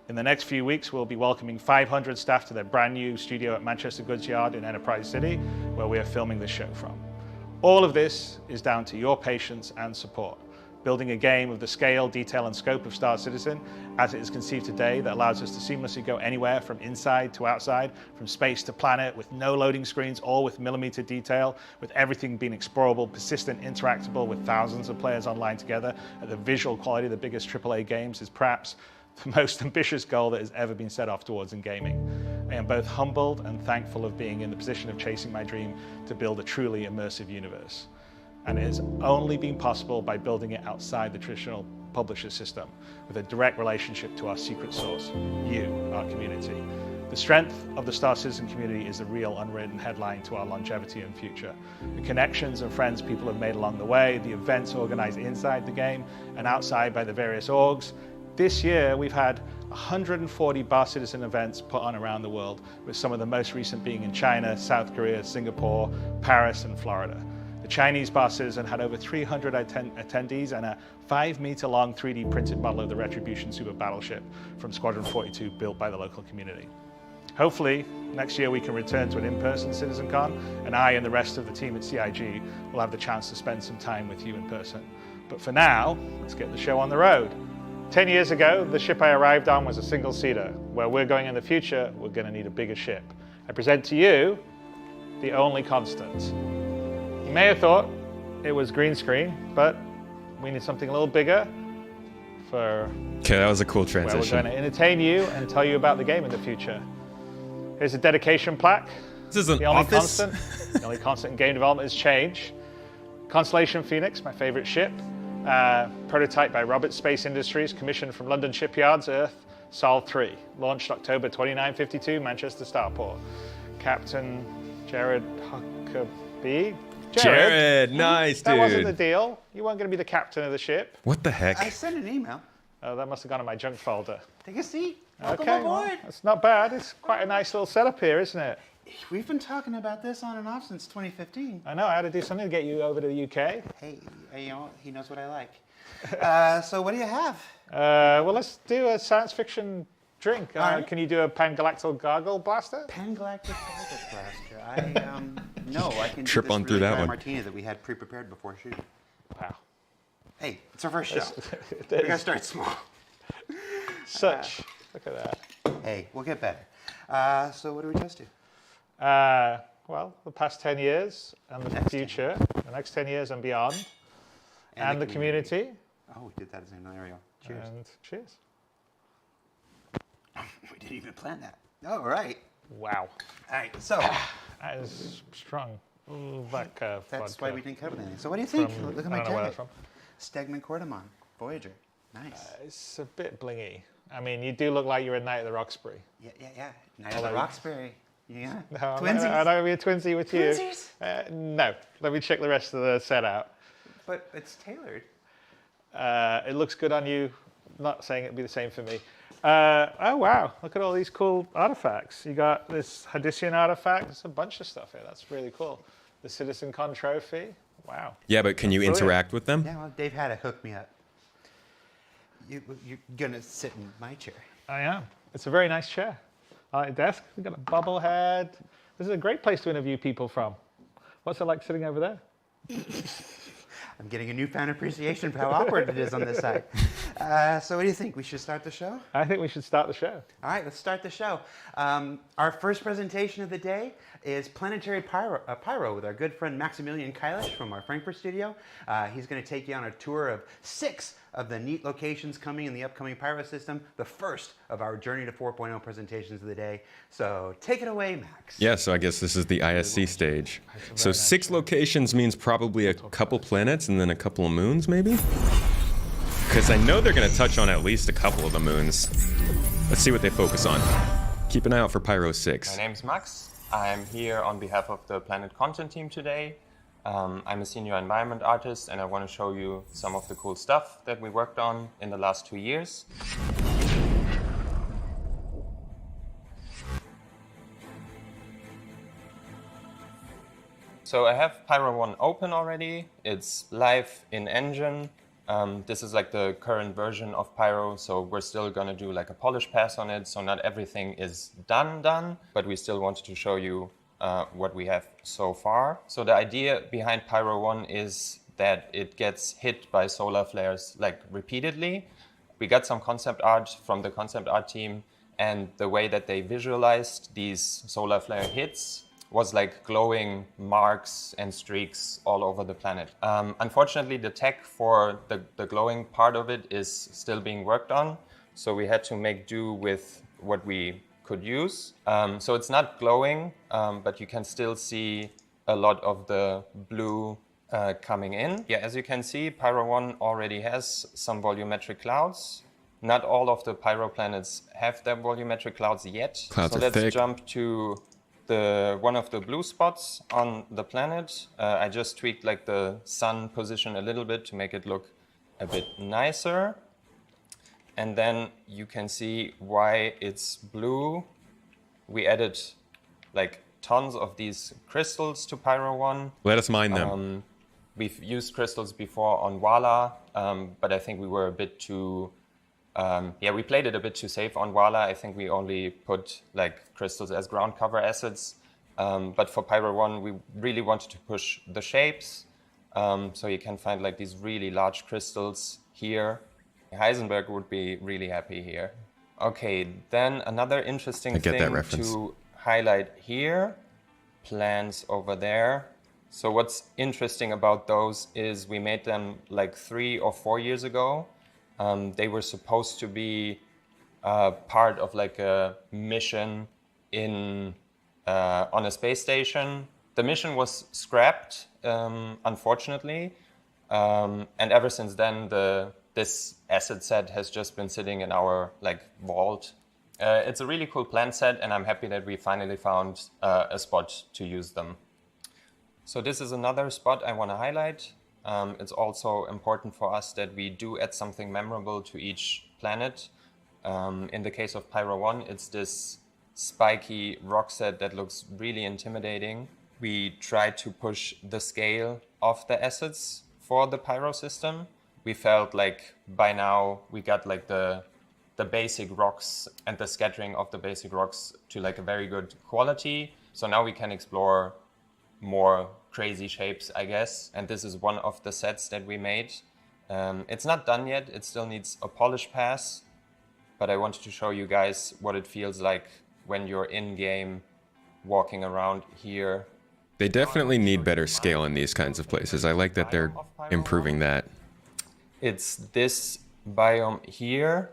In the next few weeks, we'll be welcoming 500 staff to their brand new studio at Manchester Goods Yard in Enterprise City, where we are filming this show from. All of this is down to your patience and support. Building a game of the scale, detail, and scope of Star Citizen as it is conceived today that allows us to seamlessly go anywhere from inside to outside, from space to planet, with no loading screens, all with millimeter detail, with everything being explorable, persistent, interactable, with thousands of players online together at the visual quality of the biggest AAA games is perhaps the most ambitious goal that has ever been set off towards in gaming. I am both humbled and thankful of being in the position of chasing my dream to build a truly immersive universe. And it has only been possible by building it outside the traditional publisher system, with a direct relationship to our secret source, you, our community. The strength of the Star Citizen community is the real unwritten headline to our longevity and future. The connections and friends people have made along the way, the events organized inside the game and outside by the various orgs. This year, we've had 140 Bar Citizen events put on around the world, with some of the most recent being in China, South Korea, Singapore, Paris, and Florida. The Chinese Bar Citizen had over 300 attendees and a 5-meter-long 3D printed model of the Retribution super battleship from Squadron 42 built by the local community. Hopefully, next year we can return to an in-person CitizenCon, and I and the rest of the team at CIG will have the chance to spend some time with you in person. But for now, let's get the show on the road. 10 years ago, the ship I arrived on was a single-seater. Where we're going in the future, we're going to need a bigger ship. I present to you the only constant. You may have thought it was green screen, but we need something a little bigger for okay, that was a cool transition. Where we're going to entertain you and tell you about the game in the future. Here's a dedication plaque This is an The only office. the only constant in game development is change. Constellation Phoenix, my favorite ship. Prototype by Roberts Space Industries, commissioned from London Shipyards, Earth, Sol 3. Launched October 2952, Manchester Starport. Captain Jared Huckabee. Jared, nice, That wasn't the dude. deal. You weren't going to be the captain of the ship. What the heck? I sent an email. Oh, that must have gone in my junk folder. Take a seat. Welcome Okay, aboard. well, that's not bad. It's quite a nice little setup here, isn't it? We've been talking about this on and off since 2015. I know. I had to do something to get you over to the UK. Hey, you know, he knows what I like. So what do you have? Well, let's do a science fiction drink. Alright. Can you do a Pangalactic Gargle Blaster? Pangalactic Gargle Blaster. No, I can Trip do this on through really that dry one. martini that we had pre-prepared before shooting. Wow. Hey, it's our first show. It We gotta is start small. Look at that. Hey, we'll get better. So what do we just do? Well, the past 10 years and the future, the next 10 years and beyond, and the community. Oh, we did that as an scenario. Cheers. And cheers. We didn't even plan that. All right. Wow. All right, so. That is strong. Ooh, that curve. That's why vodka. we didn't cover anything. So what do you think? From- Look at I my don't know where jacket. that's from. Stegman Cordamon, Voyager. Nice. It's a bit blingy. I mean, you do look like you're a Knight of the Roxbury. Yeah. Night of the Roxbury. Yeah. No, Twinsies. I don't be a twinsy with you. Twinsies? No. Let me check the rest of the set out. But it's tailored. It looks good on you. Not saying it'd be the same for me. Oh, wow. Look at all these cool artifacts. You got this Hadician artifact. There's a bunch of stuff here. That's really cool. The CitizenCon trophy. Wow. Yeah, but can you Brilliant. interact with them? Yeah, well, Dave had to hook me up. You're gonna sit in my chair. I am. It's a very nice chair. I like the desk. We've got a bobblehead. This is a great place to interview people from. What's it like sitting over there? I'm getting a newfound appreciation for how awkward it is on this side. So what do you think? We should start the show? I think we should start the show. All right, let's start the show. Our first presentation of the day is Planetary Pyro with our good friend Maximilian Kailish from our Frankfurt studio. He's going to take you on a tour of 6 of the neat locations coming in the upcoming Pyro system, the first of our Journey to 4.0 presentations of the day. So take it away, Max. Yeah, so I guess this is the ISC stage. So 6 locations means probably a couple planets and then a couple of moons, maybe? Because I know they're going to touch on at least a couple of the moons. Let's see what they focus on. Keep an eye out for Pyro 6. My name's Max. I'm here on behalf of the Planet Content team today. I'm a senior environment artist and I want to show you some of the cool stuff that we worked on in the last 2 years. So I have Pyro 1 open already. It's live in engine. This is like the current version of Pyro, so we're still going to do like a polish pass on it, so not everything is done, but we still wanted to show you what we have so far. So the idea behind Pyro 1 is that it gets hit by solar flares like repeatedly. We got some concept art from the concept art team, and the way that they visualized these solar flare hits was like glowing marks and streaks all over the planet. Unfortunately, the tech for the glowing part of it is still being worked on, so we had to make do with what we could use. So it's not glowing, but you can still see a lot of the blue coming in. Yeah, as you can see, Pyro 1 already has some volumetric clouds. Not all of the Pyro planets have their volumetric clouds yet. Clouds so are let's thick. jump to one of the blue spots on the planet. I just tweaked like the sun position a little bit to make it look a bit nicer. And then you can see why it's blue. We added like tons of these crystals to Pyro 1. Let us mine them. We've used crystals before on Wala, but I think we were a bit too, we played it a bit too safe on Wala. I think we only put like crystals as ground cover assets. But for Pyro 1, we really wanted to push the shapes. So you can find like these really large crystals here. Heisenberg would be really happy here. Okay, then another interesting thing to highlight here, plans over there. So what's interesting about those is we made them like 3 or 4 years ago. They were supposed to be part of like a mission in on a space station. The mission was scrapped, unfortunately, and ever since then, this asset set has just been sitting in our vault. It's a really cool plant set, and I'm happy that we finally found a spot to use them. So this is another spot I want to highlight. It's also important for us that we do add something memorable to each planet. In the case of Pyro 1, it's this spiky rock set that looks really intimidating. We tried to push the scale of the assets for the Pyro system. We felt like by now we got the basic rocks and the scattering of the basic rocks to a very good quality. So now we can explore more crazy shapes, I guess. And this is one of the sets that we made. It's not done yet. It still needs a polish pass. But I wanted to show you guys what it feels like when you're in-game walking around here. They definitely need better scale in these kinds of places. I like that they're improving that. It's this biome here,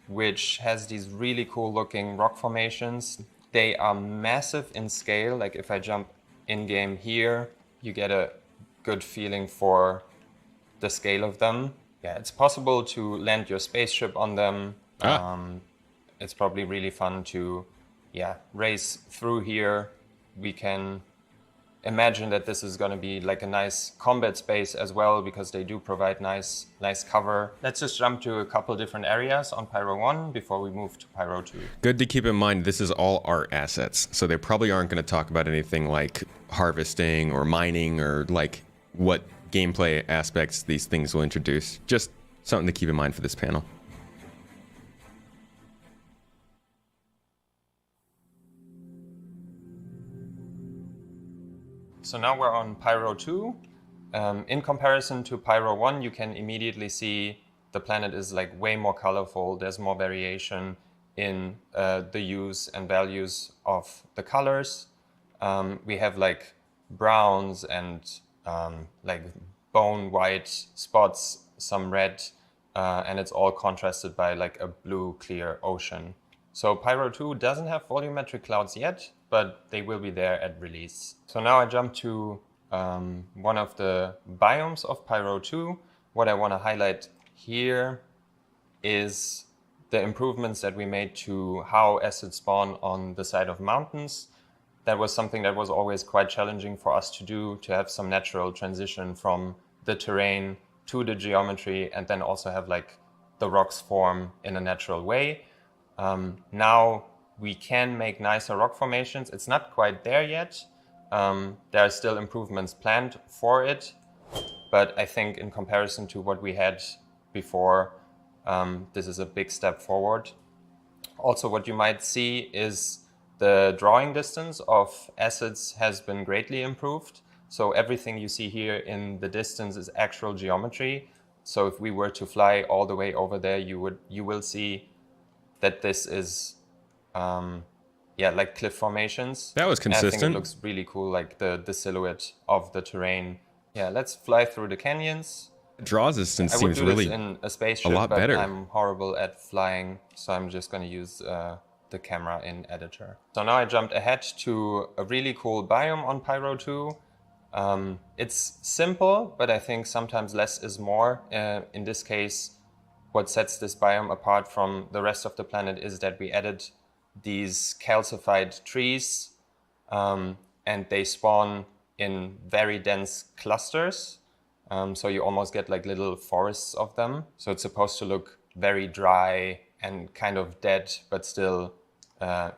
which has these really cool looking rock formations. They are massive in scale. Like if I jump in-game here, you get a good feeling for the scale of them. Yeah, it's possible to land your spaceship on them. It's probably really fun to race through here. We can imagine that this is going to be a nice combat space as well, because they do provide nice cover. Let's just jump to a couple different areas on Pyro 1 before we move to Pyro 2. Good to keep in mind, this is all art assets, so they probably aren't going to talk about anything like harvesting or mining or what gameplay aspects these things will introduce. Just something to keep in mind for this panel. So now we're on Pyro 2. In comparison to Pyro 1, you can immediately see the planet is way more colorful. There's more variation in the use and values of the colors. We have browns and bone white spots, some red, and it's all contrasted by a blue clear ocean. So Pyro 2 doesn't have volumetric clouds yet, but they will be there at release. So now I jump to one of the biomes of Pyro 2. What I want to highlight here is the improvements that we made to how assets spawn on the side of mountains. That was something that was always quite challenging for us to do, to have some natural transition from the terrain to the geometry, and then also have the rocks form in a natural way. Now we can make nicer rock formations. It's not quite there yet. There are still improvements planned for it, but I think in comparison to what we had before, this is a big step forward. Also, what you might see is the drawing distance of assets has been greatly improved. So everything you see here in the distance is actual geometry. So if we were to fly all the way over there, you will see that this is cliff formations. That was consistent. And I think it looks really cool, the silhouette of the terrain. Yeah, let's fly through the canyons. Draw distance seems really in a spaceship, a lot better. But I'm horrible at flying, so I'm just going to use the camera in editor. So now I jumped ahead to a really cool biome on Pyro 2. It's simple, but I think sometimes less is more. In this case, what sets this biome apart from the rest of the planet is that we added these calcified trees, and they spawn in very dense clusters. So you almost get little forests of them. So it's supposed to look very dry and kind of dead, but still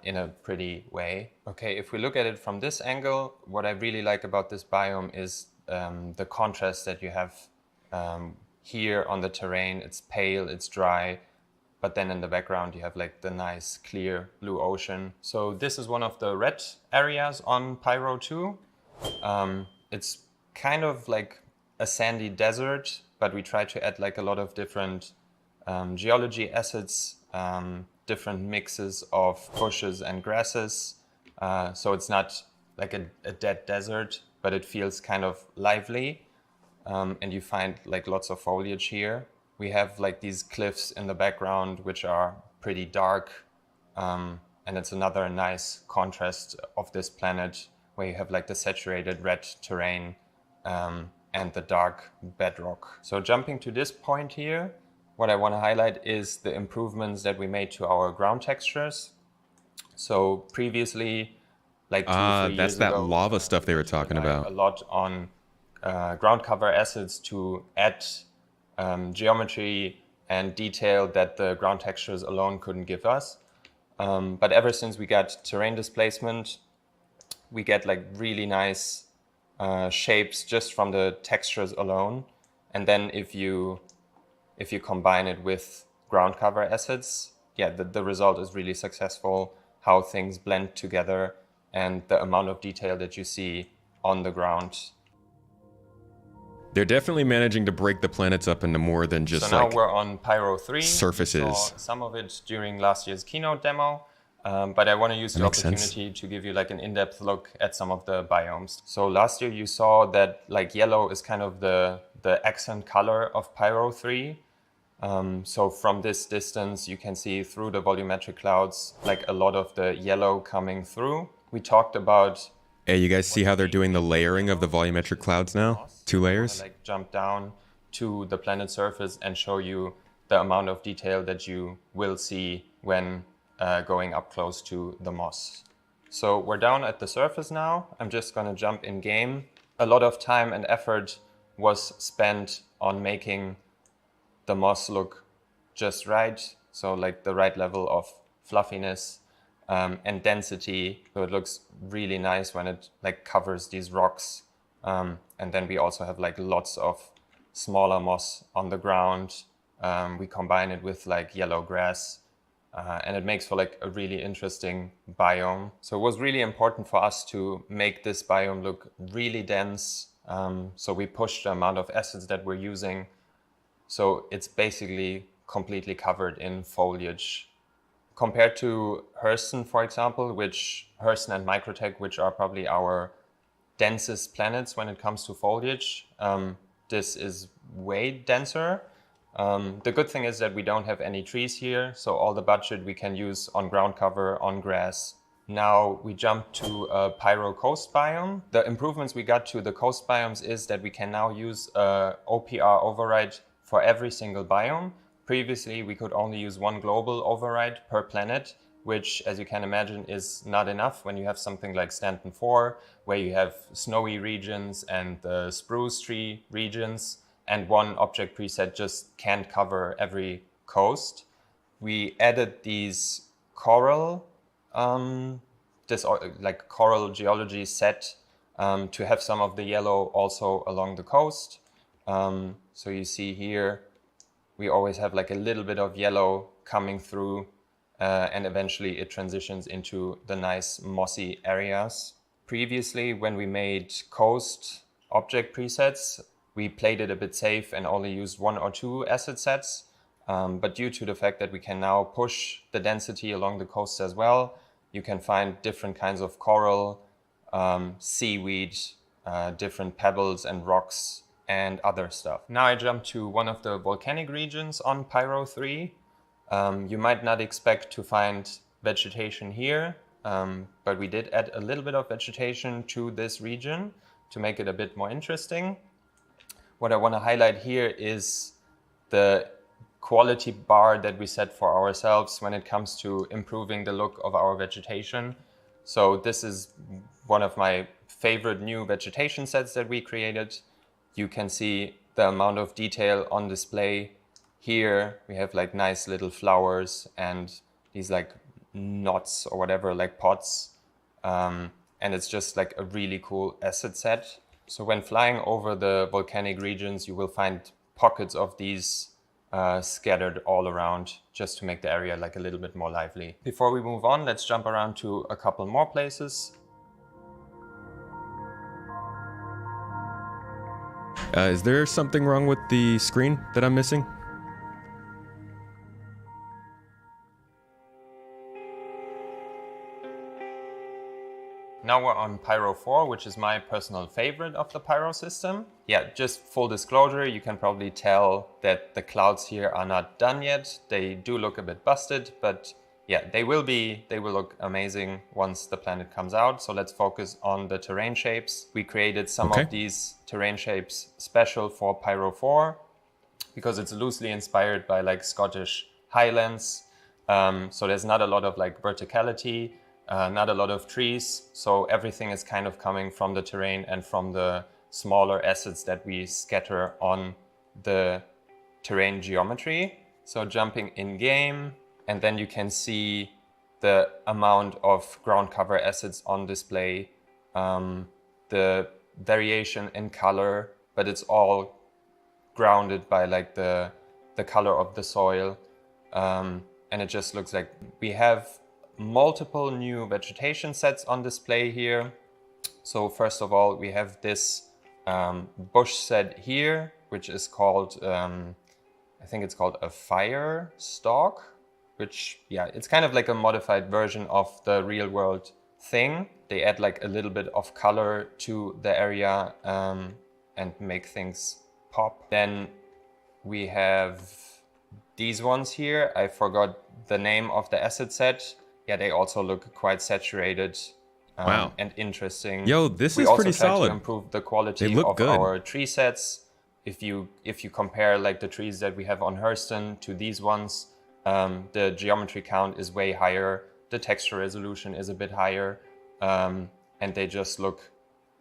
in a pretty way. Okay, if we look at it from this angle, what I really like about this biome is the contrast that you have here on the terrain. It's pale, it's dry, but then in the background you have the nice clear blue ocean. So this is one of the red areas on Pyro 2. It's kind of a sandy desert, but we try to add a lot of different geology assets, different mixes of bushes and grasses. So it's not a dead desert, but it feels kind of lively. And you find lots of foliage here. We have these cliffs in the background, which are pretty dark. And it's another nice contrast of this planet where you have like the saturated red terrain and the dark bedrock. So jumping to this point here, what I want to highlight is the improvements that we made to our ground textures. So previously, like 2-3 years that's that ago, lava stuff they were talking about. A lot on ground cover assets to add geometry and detail that the ground textures alone couldn't give us. But ever since we got terrain displacement, we get like really nice shapes just from the textures alone. And then if you combine it with ground cover assets, yeah, the result is really successful, how things blend together and the amount of detail that you see on the ground. They're definitely managing to break the planets up into more than just so now we're on Pyro 3. Surfaces. We saw some of it during last year's keynote demo, but I want to use the opportunity to give you like an in-depth look at some of the biomes. So last year you saw that like yellow is kind of the accent color of Pyro 3. So from this distance you can see through the volumetric clouds like a lot of the yellow coming through. We talked about... Hey, you guys see how they're doing the layering of the volumetric clouds now? 2 layers? Like jump down to the planet surface and show you the amount of detail that you will see when going up close to the moss. So we're down at the surface now. I'm just going to jump in game. A lot of time and effort was spent on making the moss look just right. So like the right level of fluffiness and density. So it looks really nice when it like covers these rocks. And then we also have like lots of smaller moss on the ground. We combine it with like yellow grass and it makes for like a really interesting biome. So it was really important for us to make this biome look really dense. So we pushed the amount of assets that we're using. So it's basically completely covered in foliage. Compared to Hurston, for example, Hurston and Microtech, which are probably our densest planets when it comes to foliage, this is way denser. The good thing is that we don't have any trees here, so all the budget we can use on ground cover, on grass. Now we jump to a Pyro coast biome. The improvements we got to the coast biomes is that we can now use a OPR override for every single biome. Previously, we could only use one global override per planet, which, as you can imagine, is not enough when you have something like Stanton 4, where you have snowy regions and the spruce tree regions, and one object preset just can't cover every coast. We added these coral, like coral geology set to have some of the yellow also along the coast. So you see here, we always have like a little bit of yellow coming through and eventually it transitions into the nice mossy areas. Previously, when we made coast object presets, we played it a bit safe and only used 1 or 2 asset sets. But due to the fact that we can now push the density along the coast as well, you can find different kinds of coral, seaweed, different pebbles and rocks, and other stuff. Now I jump to one of the volcanic regions on Pyro 3. You might not expect to find vegetation here, but we did add a little bit of vegetation to this region to make it a bit more interesting. What I want to highlight here is the quality bar that we set for ourselves when it comes to improving the look of our vegetation. So this is one of my favorite new vegetation sets that we created. You can see the amount of detail on display. Here we have like nice little flowers and these like knots or whatever, like pots. And it's just like a really cool asset set. So when flying over the volcanic regions, you will find pockets of these scattered all around just to make the area like a little bit more lively. Before we move on, let's jump around to a couple more places. Is there something wrong with the screen that I'm missing? Now we're on Pyro 4, which is my personal favorite of the Pyro system. Yeah, just full disclosure, you can probably tell that the clouds here are not done yet. They do look a bit busted, but yeah, they will look amazing once the planet comes out. So let's focus on the terrain shapes. We created some of these terrain shapes special for Pyro 4 because it's loosely inspired by like Scottish Highlands. So there's not a lot of like verticality, not a lot of trees. So everything is kind of coming from the terrain and from the smaller assets that we scatter on the terrain geometry. So jumping in game, and then you can see the amount of ground cover assets on display, the variation in color, but it's all grounded by like the color of the soil. And it just looks like we have multiple new vegetation sets on display here. So first of all, we have this bush set here, which is called, I think it's called a fire stalk, which, yeah, it's kind of like a modified version of the real world thing. They add like a little bit of color to the area and make things pop. Then we have these ones here. I forgot the name of the asset set. Yeah, they also look quite saturated and interesting. Yo, this we is also pretty tried solid. To improve the quality They look of good. our tree sets. If you compare like the trees that we have on Hurston to these ones, the geometry count is way higher. The texture resolution is a bit higher, and they just look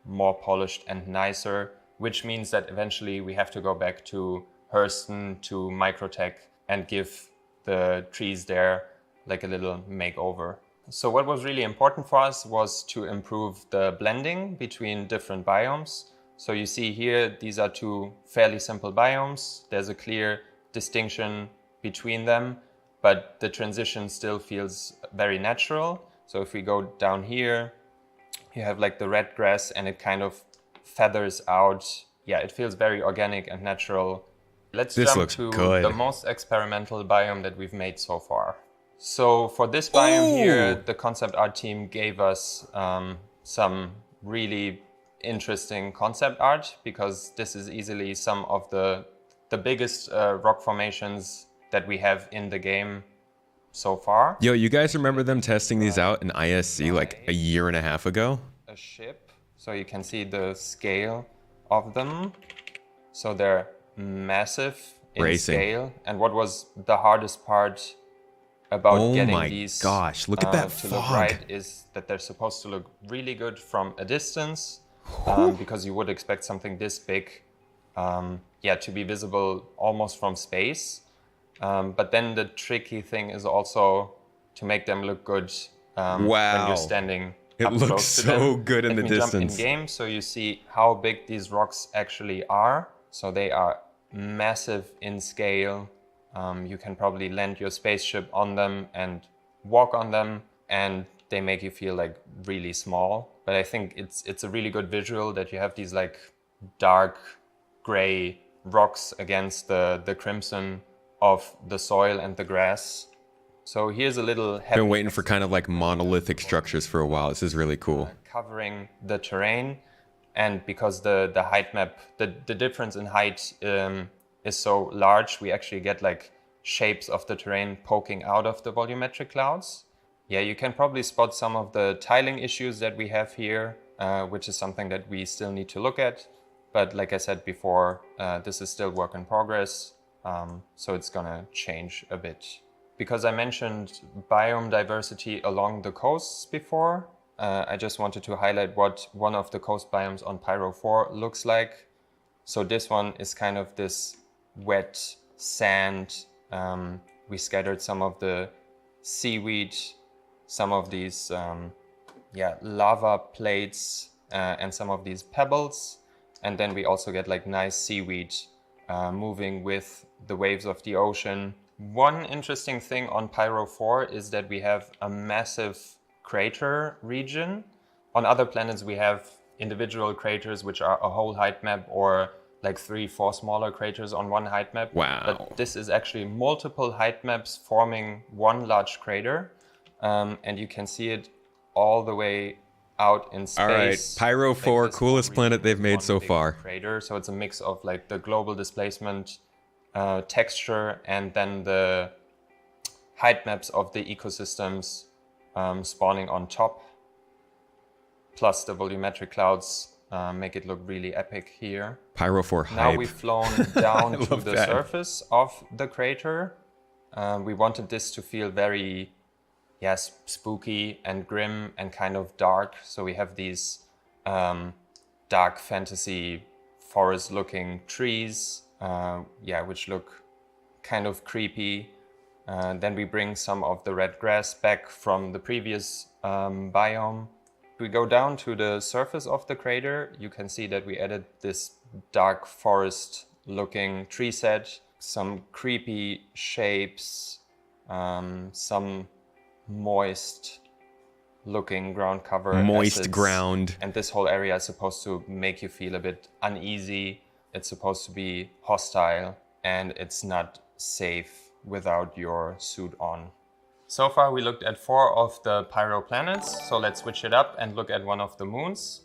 more polished and nicer, which means that eventually we have to go back to Hurston, to Microtech, and give the trees there like a little makeover. So what was really important for us was to improve the blending between different biomes. So you see here, these are two fairly simple biomes. There's a clear distinction between them, but the transition still feels very natural. So if we go down here, you have like the red grass and it kind of feathers out. Yeah, it feels very organic and natural. Let's jump to the most experimental biome that we've made so far. So for this biome here, the concept art team gave us some really interesting concept art, because this is easily some of the biggest rock formations that we have in the game so far. Yo, you guys remember them testing these out in ISC like a year and a half ago? A ship, so you can see the scale of them. So they're massive in scale. And what was the hardest part about getting these look at that to fog. look right is that they're supposed to look really good from a distance, because you would expect something this big to be visible almost from space. But then the tricky thing is also to make them look good when you're standing It up looks close to so them. good in the Let me distance. Jump in game so you see how big these rocks actually are. So they are massive in scale. You can probably land your spaceship on them and walk on them, and they make you feel like really small. But I think it's a really good visual that you have these like dark gray rocks against the crimson of the soil and the grass. So here's a little Been waiting for kind of like monolithic structures for a while. This is really cool. Covering the terrain, and because the height map, the difference in height is so large, we actually get like shapes of the terrain poking out of the volumetric clouds. Yeah, you can probably spot some of the tiling issues that we have here, which is something that we still need to look at. But like I said before, this is still work in progress, so it's gonna change a bit. Because I mentioned biome diversity along the coasts before, I just wanted to highlight what one of the coast biomes on Pyro 4 looks like. So this one is kind of this wet sand. We scattered some of the seaweed, some of these lava plates, and some of these pebbles. And then we also get like nice seaweed moving with the waves of the ocean. One interesting thing on Pyro 4 is that we have a massive crater region. On other planets we have individual craters which are a whole height map, or like 3-4 smaller craters on one height map. Wow. But this is actually multiple height maps forming one large crater, and you can see it all the way out in space. All right, Pyro 4, coolest planet they've made so far. Crater, so it's a mix of like the global displacement texture and then the height maps of the ecosystems spawning on top, plus the volumetric clouds make it look really epic here. Pyro for hype. Now we've flown down to the that. surface of the crater. We wanted this to feel very, spooky and grim and kind of dark. So we have these dark fantasy forest-looking trees, which look kind of creepy. Then we bring some of the red grass back from the previous biome. If we go down to the surface of the crater, you can see that we added this dark forest-looking tree set, some creepy shapes, some moist-looking ground cover. Moist acids. ground. And this whole area is supposed to make you feel a bit uneasy. It's supposed to be hostile, and it's not safe without your suit on. So far we looked at 4 of the Pyro planets, so let's switch it up and look at one of the moons.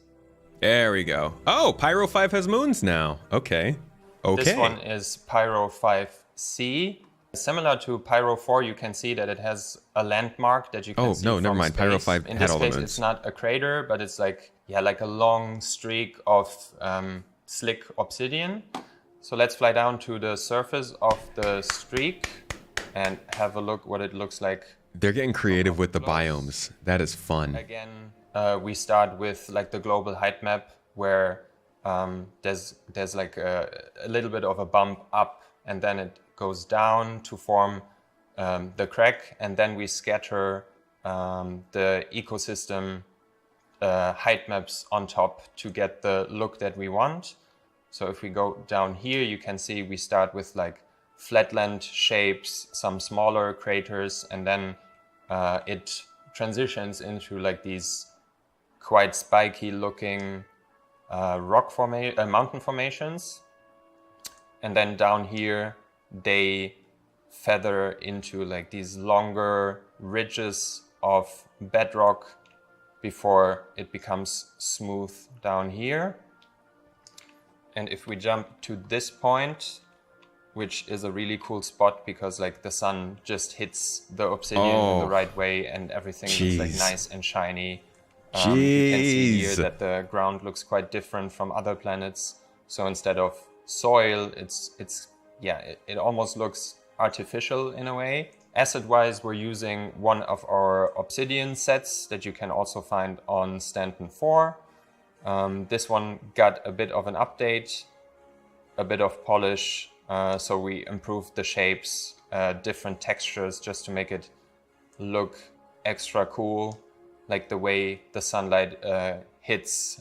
There we go. Oh, Pyro 5 has moons now. Okay. This one is Pyro 5C. Similar to Pyro 4, you can see that it has a landmark that you can see never from mind. space. Pyro 5 In had this all the case, moons. it's not a crater, but it's like a long streak of slick obsidian. So let's fly down to the surface of the streak and have a look what it looks like. They're getting creative with the biomes. That is fun. Again, we start with like the global height map where there's like a little bit of a bump up, and then it goes down to form the crack, and then we scatter the ecosystem height maps on top to get the look that we want. So if we go down here, you can see we start with like flatland shapes, some smaller craters, and then it transitions into like these quite spiky looking mountain formations. And then down here, they feather into like these longer ridges of bedrock before it becomes smooth down here. And if we jump to this point, which is a really cool spot because like the sun just hits the obsidian in the right way and everything is like nice and shiny. You can see here that the ground looks quite different from other planets. So instead of soil, it almost looks artificial in a way. Acid-wise, we're using one of our obsidian sets that you can also find on Stanton 4. This one got a bit of an update, a bit of polish, so we improved the shapes, different textures just to make it look extra cool, like the way the sunlight hits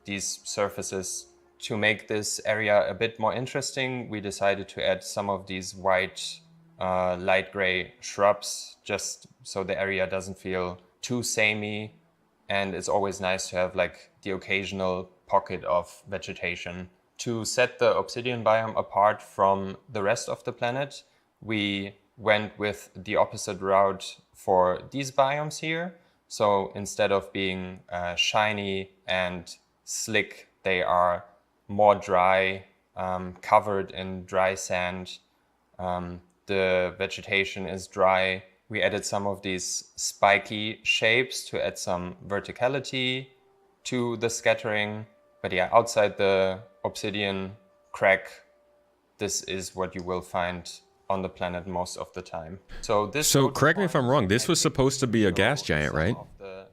these surfaces. To make this area a bit more interesting, we decided to add some of these white, light gray shrubs, just so the area doesn't feel too samey. And it's always nice to have like the occasional pocket of vegetation. To set the obsidian biome apart from the rest of the planet, we went with the opposite route for these biomes here. So instead of being shiny and slick, they are more dry, covered in dry sand. The vegetation is dry. We added some of these spiky shapes to add some verticality to the scattering. But yeah, outside the obsidian crack, this is what you will find on the planet most of the time. So correct me if I'm wrong, this was supposed to be a gas giant, right?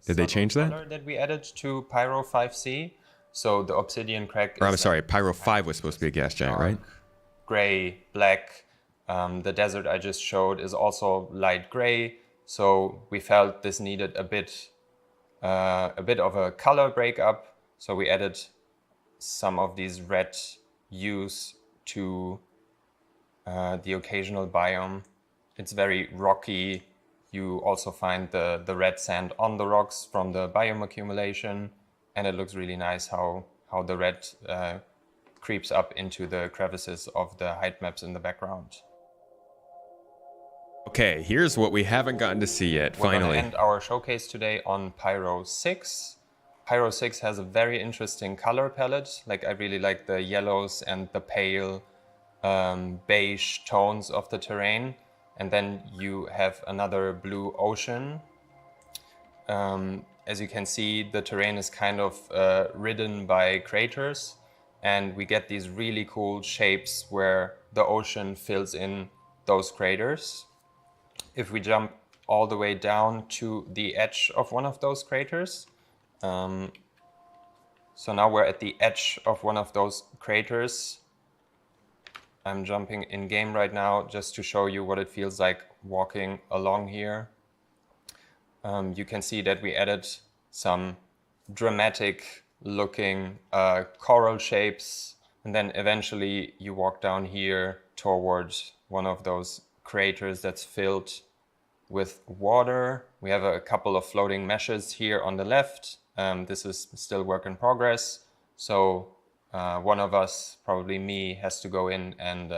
Did they change that? That we added to Pyro 5C. So the obsidian crack I'm sorry, Pyro 5 was supposed to be a gas giant, right? Gray, black. The desert I just showed is also light gray. So we felt this needed a bit of a color breakup. So we added some of these red hues to the occasional biome. It's very rocky. You also find the red sand on the rocks from the biome accumulation. And it looks really nice how the red creeps up into the crevices of the height maps in the background. Okay, here's what we haven't gotten to see yet, We're finally. going to end our showcase today on Pyro 6. Pyro 6 has a very interesting color palette. Like, I really like the yellows and the pale beige tones of the terrain. And then you have another blue ocean. As you can see, the terrain is kind of ridden by craters, and we get these really cool shapes where the ocean fills in those craters. If we jump all the way down to the edge of one of those craters, so now we're at the edge of one of those craters. I'm jumping in game right now just to show you what it feels like walking along here. You can see that we added some dramatic looking coral shapes, and then eventually you walk down here towards one of those craters that's filled with water. We have a couple of floating meshes here on the left. This is still work in progress. So one of us, probably me, has to go in and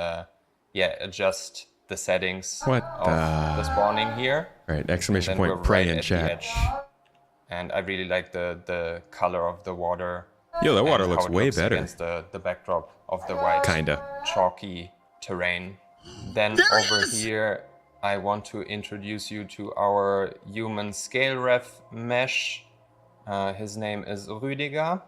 adjust the settings of the spawning here. Right, exclamation point, pray in chat. And I really like the color of the water. Yo, that water looks way better against the backdrop of the white, chalky terrain. Then over here, I want to introduce you to our human scale ref mesh. His name is Rüdiger.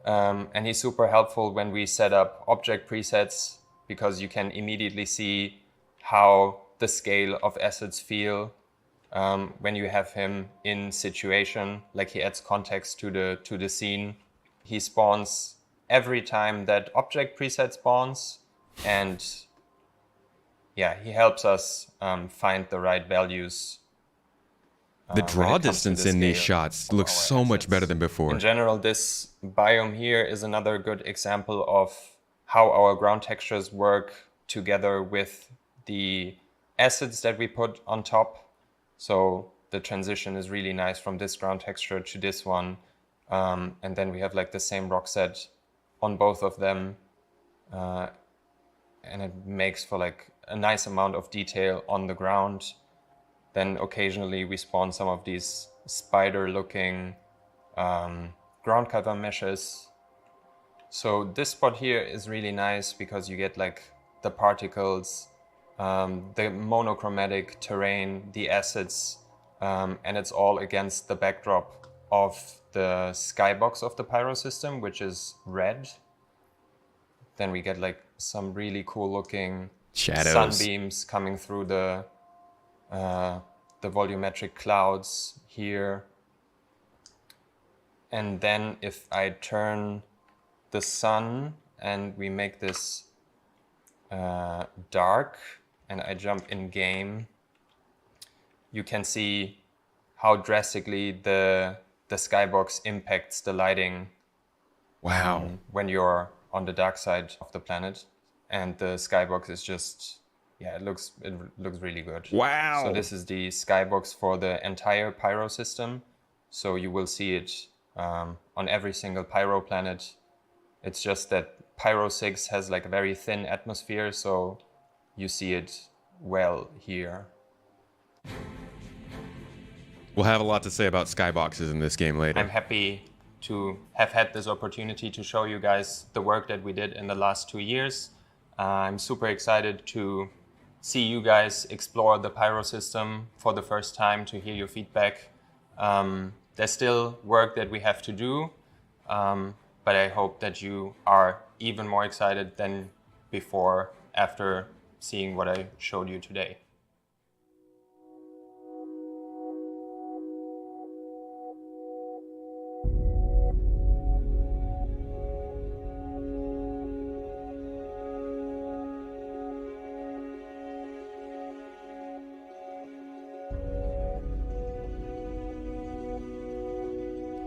And he's super helpful when we set up object presets, because you can immediately see how the scale of assets feel when you have him in situation. Like, he adds context to the scene. He spawns every time that object preset spawns, and yeah, he helps us find the right values. The draw distance in these shots looks so much better than before. In general, this biome here is another good example of how our ground textures work together with the assets that we put on top. So the transition is really nice from this ground texture to this one. And then we have like the same rock set on both of them. And it makes for like a nice amount of detail on the ground. Then occasionally we spawn some of these spider-looking ground cover meshes. So this spot here is really nice because you get like the particles, the monochromatic terrain, the assets, and it's all against the backdrop of the skybox of the Pyro system, which is red. Then we get like some really cool looking shadows, sunbeams coming through the volumetric clouds here. And then if I turn the sun and we make this dark and I jump in game, you can see how drastically the skybox impacts the lighting. Wow. When you're on the dark side of the planet, and the skybox is just, yeah, it looks really good. Wow. So this is the skybox for the entire Pyro system. So you will see it on every single Pyro planet. It's just that Pyro 6 has like a very thin atmosphere, so you see it well here. We'll have a lot to say about skyboxes in this game later. I'm happy to have had this opportunity to show you guys the work that we did in the last 2 years. I'm super excited to see you guys explore the Pyro system for the first time, to hear your feedback. There's still work that we have to do, but I hope that you are even more excited than before after seeing what I showed you today.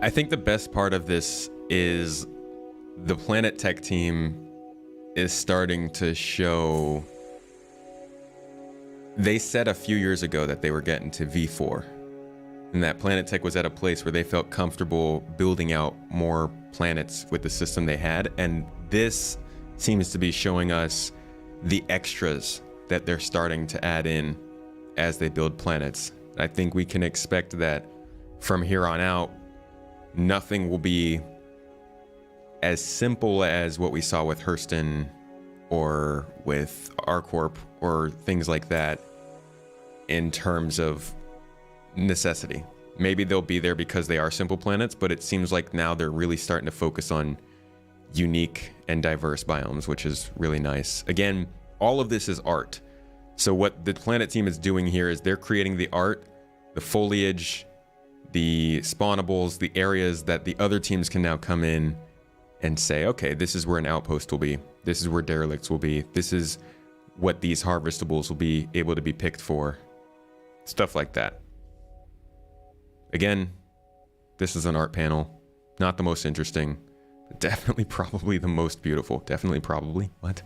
I think the best part of this is the Planet Tech team is starting to show. They said a few years ago that they were getting to V4, and that Planet Tech was at a place where they felt comfortable building out more planets with the system they had, and this seems to be showing us the extras that they're starting to add in as they build planets. I think we can expect that from here on out, nothing will be as simple as what we saw with Hurston or with ArcCorp or things like that. in terms of necessity. Maybe they'll be there because they are simple planets, but it seems like now they're really starting to focus on unique and diverse biomes, which is really nice. Again, all of this is art. So what the Planet team is doing here is they're creating the art, the foliage, the spawnables, the areas that the other teams can now come in and say, okay, this is where an outpost will be. This is where derelicts will be. This is what these harvestables will be able to be picked for. Stuff like that. Again, this is an art panel. Not the most interesting, but definitely probably the most beautiful. Definitely probably. What?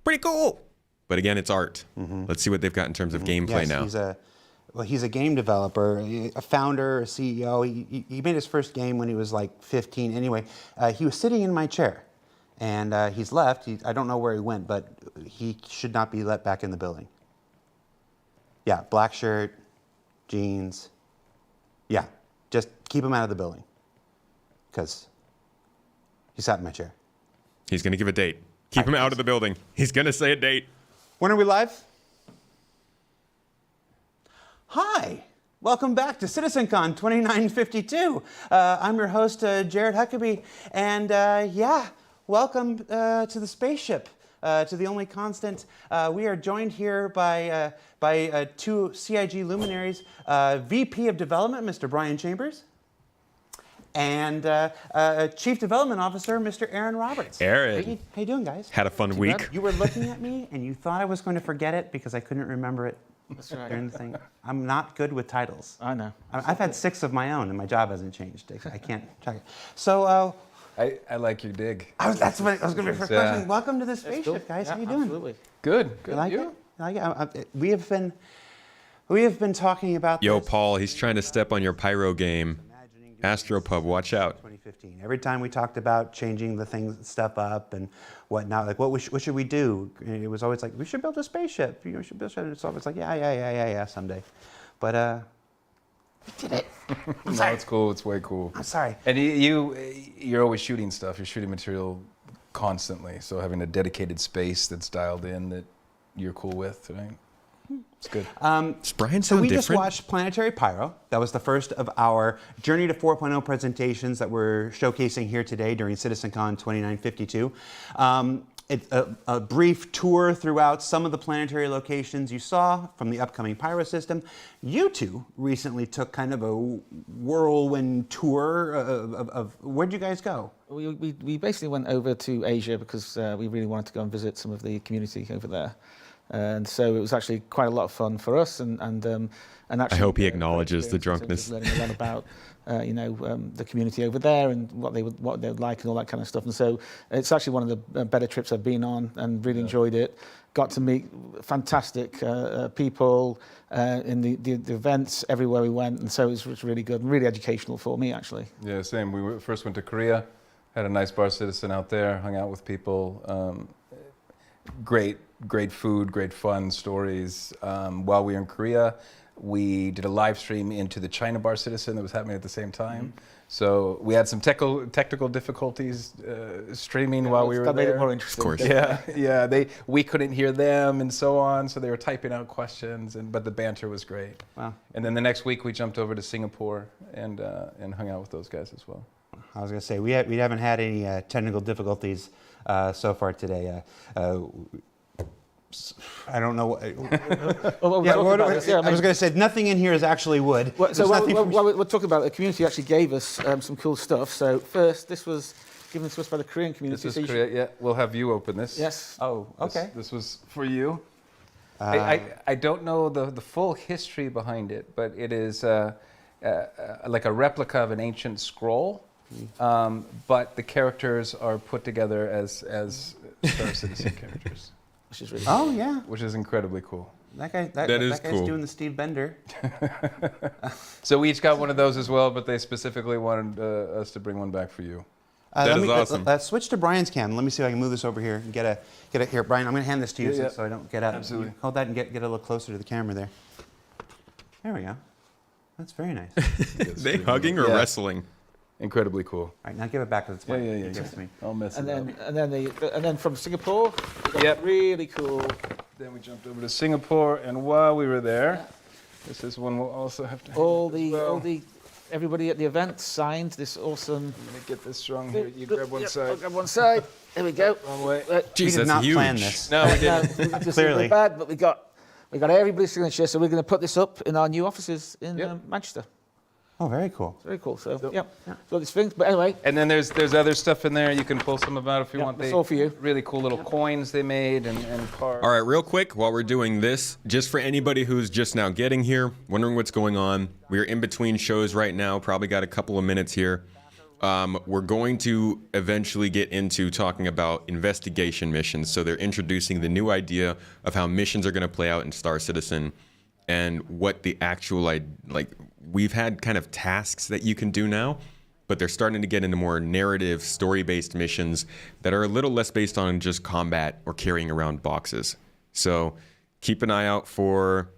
Pretty cool. But again, it's art. Let's see what they've got in terms of gameplay now. He's a game developer, a founder, a CEO. He made his first game when he was like 15. Anyway, he was sitting in my chair, and he's left. I don't know where he went, but he should not be let back in the building. Yeah, black shirt, jeans. Yeah, just keep him out of the building, because he sat in my chair. He's going to give a date. Keep him out of the building. He's going to say a date. When are we live? Hi. Welcome back to CitizenCon 2952. I'm your host, Jared Huckabee. And yeah, welcome to the spaceship, to the only constant. We are joined here by two CIG luminaries, VP of Development, Mr. Brian Chambers, and Chief Development Officer, Mr. Aaron Roberts. Aaron. How you doing, guys? Had a fun week. You were looking at me, and you thought I was going to forget it because I couldn't remember it. That's right. During the thing. I'm not good with titles. I know. I've had 6 of my own, and my job hasn't changed. I can't check it. So I like your dig. That's what I was going to be first question. Welcome to the spaceship, guys. How you doing? Absolutely. Good. You like it? I like it? We have been talking about. Yo, this. Paul, he's trying to step on your pyro game. Astropub, watch out. 2015. Every time we talked about changing the stuff up and whatnot, like what should we do? It was always like, we should build a spaceship. We should build a spaceship. So it's like, yeah, someday. But we did it. I'm sorry. No, it's cool. It's way cool. I'm sorry. And you're always shooting stuff. You're shooting material constantly. So having a dedicated space that's dialed in that you're cool with, right? It's good. Does Brian sound so we different? just watched Planetary Pyro. That was the first of our Journey to 4.0 presentations that we're showcasing here today during CitizenCon 2952. It's a brief tour throughout some of the planetary locations you saw from the upcoming Pyro system. You two recently took kind of a whirlwind tour of where'd you guys go? We basically went over to Asia because we really wanted to go and visit some of the community over there. And so it was actually quite a lot of fun for us, and actually. I hope he acknowledges the drunkenness. Learning a lot about, the community over there and what they would like and all that kind of stuff. And so it's actually one of the better trips I've been on, and really enjoyed it. Got to meet fantastic people in the events everywhere we went, and so it was really good and really educational for me, actually. Yeah, same. We first went to Korea, had a nice Bar Citizen out there, hung out with people. Great food, great fun stories. While we were in Korea, we did a live stream into the China Bar Citizen that was happening at the same time. So we had some technical difficulties streaming while we were there. That made it more interesting. Of course. Yeah. We couldn't hear them and so on, so they were typing out questions, but the banter was great. Wow. And then the next week we jumped over to Singapore and hung out with those guys as well. I was going to say, we haven't had any technical difficulties so far today. I don't know what. I was going to say, nothing in here is actually wood. Well, so we're talking about, the community actually gave us some cool stuff. So first, this was given to us by the Korean community. This is Korea, yeah. We'll have you open this. Yes. Oh, okay. This was for you. I don't know the full history behind it, but it is like a replica of an ancient scroll. But the characters are put together as Star Citizen characters. Which is really cool. Yeah. Which is incredibly cool. That guy's cool. doing the Steve Bender. So we each got one of those as well, but they specifically wanted us to bring one back for you. That is awesome. Let's switch to Brian's cam. Let me see if I can move this over here and get it here. Brian, I'm going to hand this to you so I don't get out. Absolutely. You hold that and get a little closer to the camera there. There we go. That's very nice. They hugging or wrestling? Incredibly cool. All right, now give it back to the point. Yeah. Give it to me. I'll mess and it up. And then from Singapore, really cool. Then we jumped over to Singapore, and while we were there, this is one we'll also have to. Everybody at the event signed this awesome. I'm gonna get this strong here. You grab one side. I'll grab one side. There we go. Wrong way. We did not plan this. No, we didn't. Just Clearly. bad, but we got everybody's signature, so we're going to put this up in our new offices in Manchester. Oh, very cool. Very cool. So so these things. But anyway. And then there's other stuff in there. You can pull some about if you want. That's all for you. Really cool little coins they made and cards. All right, real quick, while we're doing this, just for anybody who's just now getting here, wondering what's going on, we're in between shows right now, probably got a couple of minutes here. We're going to eventually get into talking about investigation missions. So they're introducing the new idea of how missions are going to play out in Star Citizen and what the actual, we've had kind of tasks that you can do now, but they're starting to get into more narrative, story-based missions that are a little less based on just combat or carrying around boxes. So keep an eye out for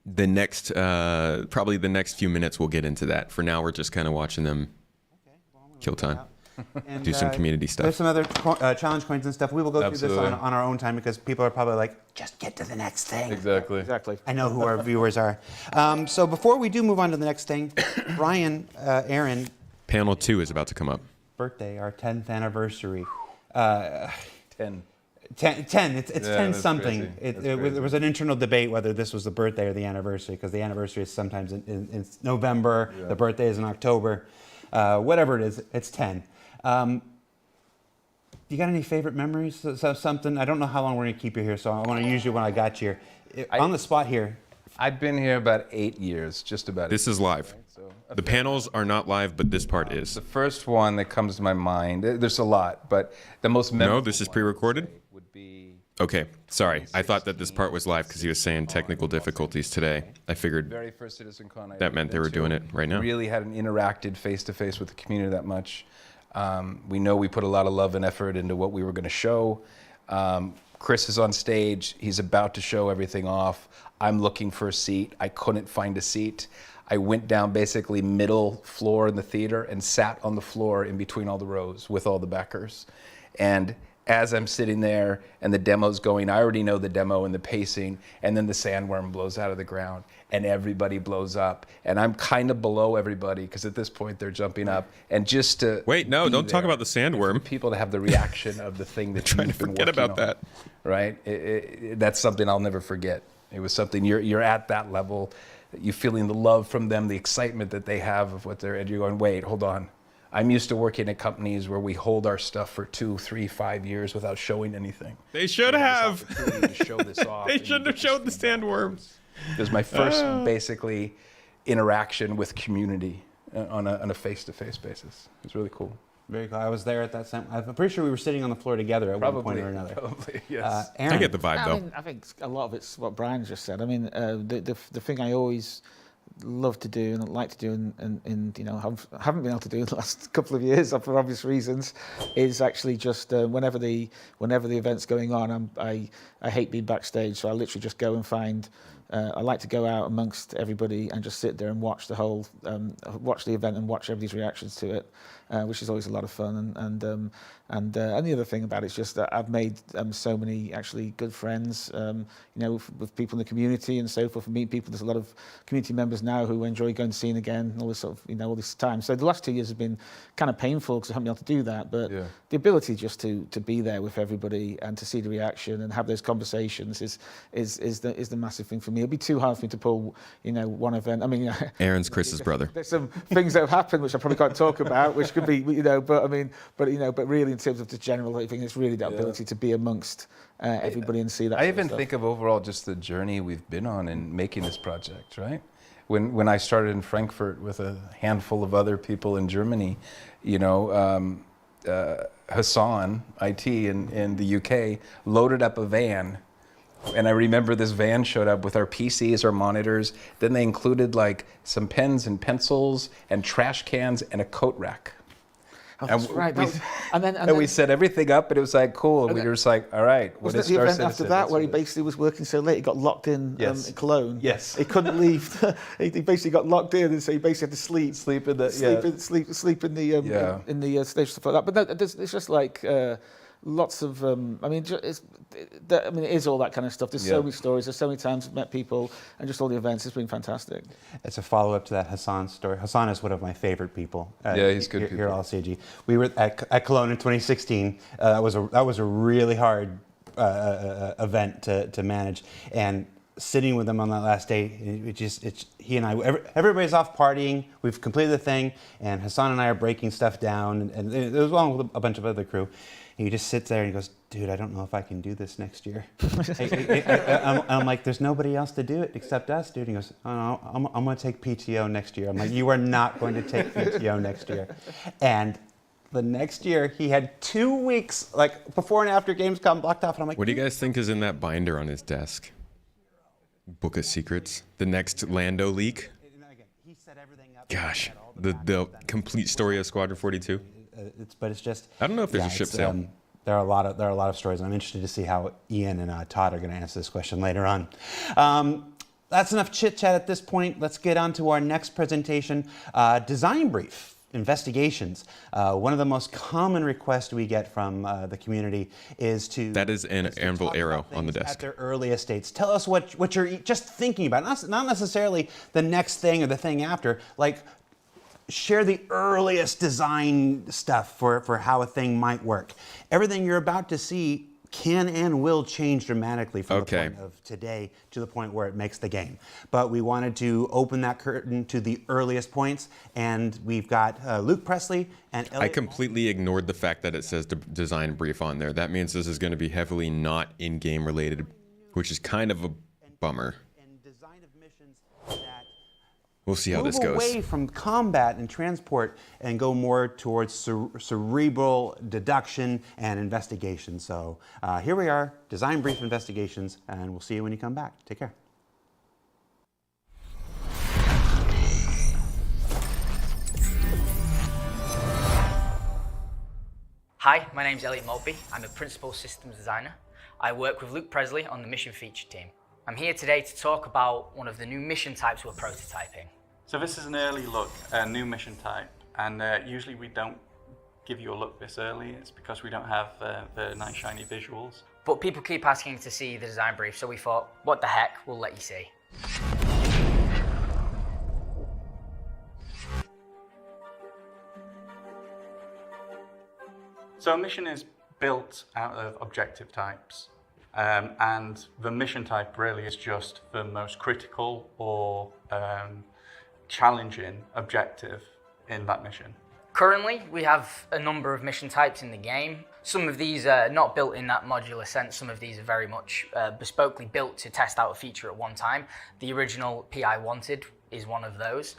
the next, probably the next few minutes we'll get into that. For now, we're just kind of watching them kill time. And, do some community stuff. There's some other challenge coins and stuff. We will go through this on our own time because people are probably like, just get to the next thing. Exactly. I know who our viewers are. So before we do move on to the next thing, Brian, Aaron. Panel 2 is about to come up. Birthday, our 10th anniversary. 10. 10. It's 10 something. There was an internal debate whether this was the birthday or the anniversary because the anniversary is sometimes in November, the birthday is in October. Whatever it is, it's 10. You got any favorite memories? Something? I don't know how long we're going to keep you here, so I want to use you when I got you here. On the spot here. I've been here about 8 years, just about. This is live. The panels are not live, but this part is. The first one that comes to my mind, there's a lot, but the most memorable. No, this is pre-recorded? Would be. Okay, sorry. I thought that this part was live because he was saying technical difficulties today. I figured Very first Citizencon that meant they were doing it right now. Really hadn't interacted face-to-face with the community that much. We know we put a lot of love and effort into what we were going to show. Chris is on stage. He's about to show everything off. I'm looking for a seat. I couldn't find a seat. I went down basically middle floor in the theater and sat on the floor in between all the rows with all the backers. And as I'm sitting there and the demo's going, I already know the demo and the pacing, and then the sandworm blows out of the ground and everybody blows up. And I'm kind of below everybody because at this point they're jumping up. And just to wait, no, don't talk about the sandworm. People to have the reaction of the thing that trying to forget about that. Right? That's something I'll never forget. It was something you're at that level, you feeling the love from them, the excitement that they have of what they're, and you're going, wait, hold on. I'm used to working at companies where we hold our stuff for 2, 3, 5 years without showing anything. They should have. To show this off. They shouldn't have showed the sandworms. It was my first, basically, interaction with community on a face-to-face basis. It was really cool. Very cool. I was there at that time. I'm pretty sure we were sitting on the floor together at one point or another. Probably, yes. Aaron. I get the vibe, though. I mean, I think a lot of it's what Brian just said. I mean, the thing I always love to do and like to do and you know haven't been able to do in the last couple of years for obvious reasons is actually just whenever the event's going on, I hate being backstage, so I literally just go and find I like to go out amongst everybody and just sit there and watch the whole, watch the event and watch everybody's reactions to it, which is always a lot of fun. And the other thing about it is just that I've made so many actually good friends, with people in the community and so forth. Meet people. There's a lot of community members now who enjoy going to scene again. And all this sort of, all this time. So the last 2 years have been kind of painful because I haven't been able to do that. But the ability just to be there with everybody and to see the reaction and have those conversations is the massive thing for me. It'd be too hard for me to pull, one event. I mean, Aaron's Chris's brother. There's some things that have happened which I probably can't talk about, which could be, but really in terms of the general thing, it's really the ability to be amongst everybody and see that. I even think of overall just the journey we've been on in making this project, right? When I started in Frankfurt with a handful of other people in Germany, Hassan, IT in the UK, loaded up a van. And I remember this van showed up with our PCs, our monitors. Then they included like some pens and pencils and trash cans and a coat rack. Oh, that's right. And then we set everything up, and it was like cool. And we were just like, all right. Wasn't it the event after that where he basically was working so late he got locked in Cologne? Yes. He couldn't leave. He basically got locked in, and so he basically had to sleep. Sleep in the sleep in the stage, stuff like that. But no, it's just like lots of. It is all that kind of stuff. There's so many stories. There's so many times I've met people, and just all the events. It's been fantastic. It's a follow-up to that Hassan story. Hassan is one of my favorite people. He's good here at LCG. We were at Cologne in 2016. That was a really hard event to manage, and sitting with him on that last day, he and I, everybody's off partying. We've completed the thing, and Hassan and I are breaking stuff down, and it was along with a bunch of other crew. And he just sits there and he goes, dude, I don't know if I can do this next year. I'm like, there's nobody else to do it except us, dude. And he goes, oh, no, I'm going to take PTO next year. I'm like, you are not going to take PTO next year. And the next year, he had 2 weeks, like before and after Gamescom blocked off. And I'm like, what do you guys think is in that binder on his desk? Book of Secrets? The next Lando leak? Gosh, the complete story of Squadron 42? It's just. I don't know if there's a ship sale. There are a lot of stories, and I'm interested to see how Ian and Todd are going to answer this question later on. That's enough chit chat at this point. Let's get on to our next presentation, design brief. Investigations. One of the most common requests we get from the community is to. That is an anvil arrow on the desk. At their earliest states. Tell us what you're just thinking about. Not necessarily the next thing or the thing after. Like, share the earliest design stuff for how a thing might work. Everything you're about to see can and will change dramatically from the point of today to the point where it makes the game. But we wanted to open that curtain to the earliest points, and we've got Luke Presley and Elliot. I completely ignored the fact that it says design brief on there. That means this is going to be heavily not in-game related, which is kind of a bummer. We'll see how this goes. Move away from combat and transport and go more towards cerebral deduction and investigation. So here we are, design brief investigations, and we'll see you when you come back. Take care. Hi, my name's Elliot Maltby. I'm a principal systems designer. I work with Luke Presley on the mission feature team. I'm here today to talk about one of the new mission types we're prototyping. So this is an early look, a new mission type, and usually we don't give you a look this early. It's because we don't have the nice shiny visuals. But people keep asking to see the design brief, so we thought, what the heck, we'll let you see. So a mission is built out of objective types, and the mission type really is just the most critical or challenging objective in that mission. Currently, we have a number of mission types in the game. Some of these are not built in that modular sense. Some of these are very much bespokely built to test out a feature at one time. The original PI Wanted is one of those.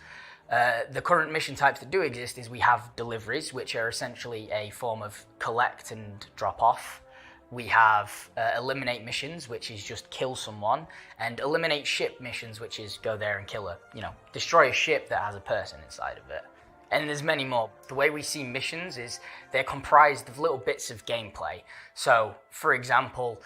The current mission types that do exist is we have deliveries, which are essentially a form of collect and drop off. We have eliminate missions, which is just kill someone, and eliminate ship missions, which is go there and kill destroy a ship that has a person inside of it. And there's many more. The way we see missions is they're comprised of little bits of gameplay. So, for example,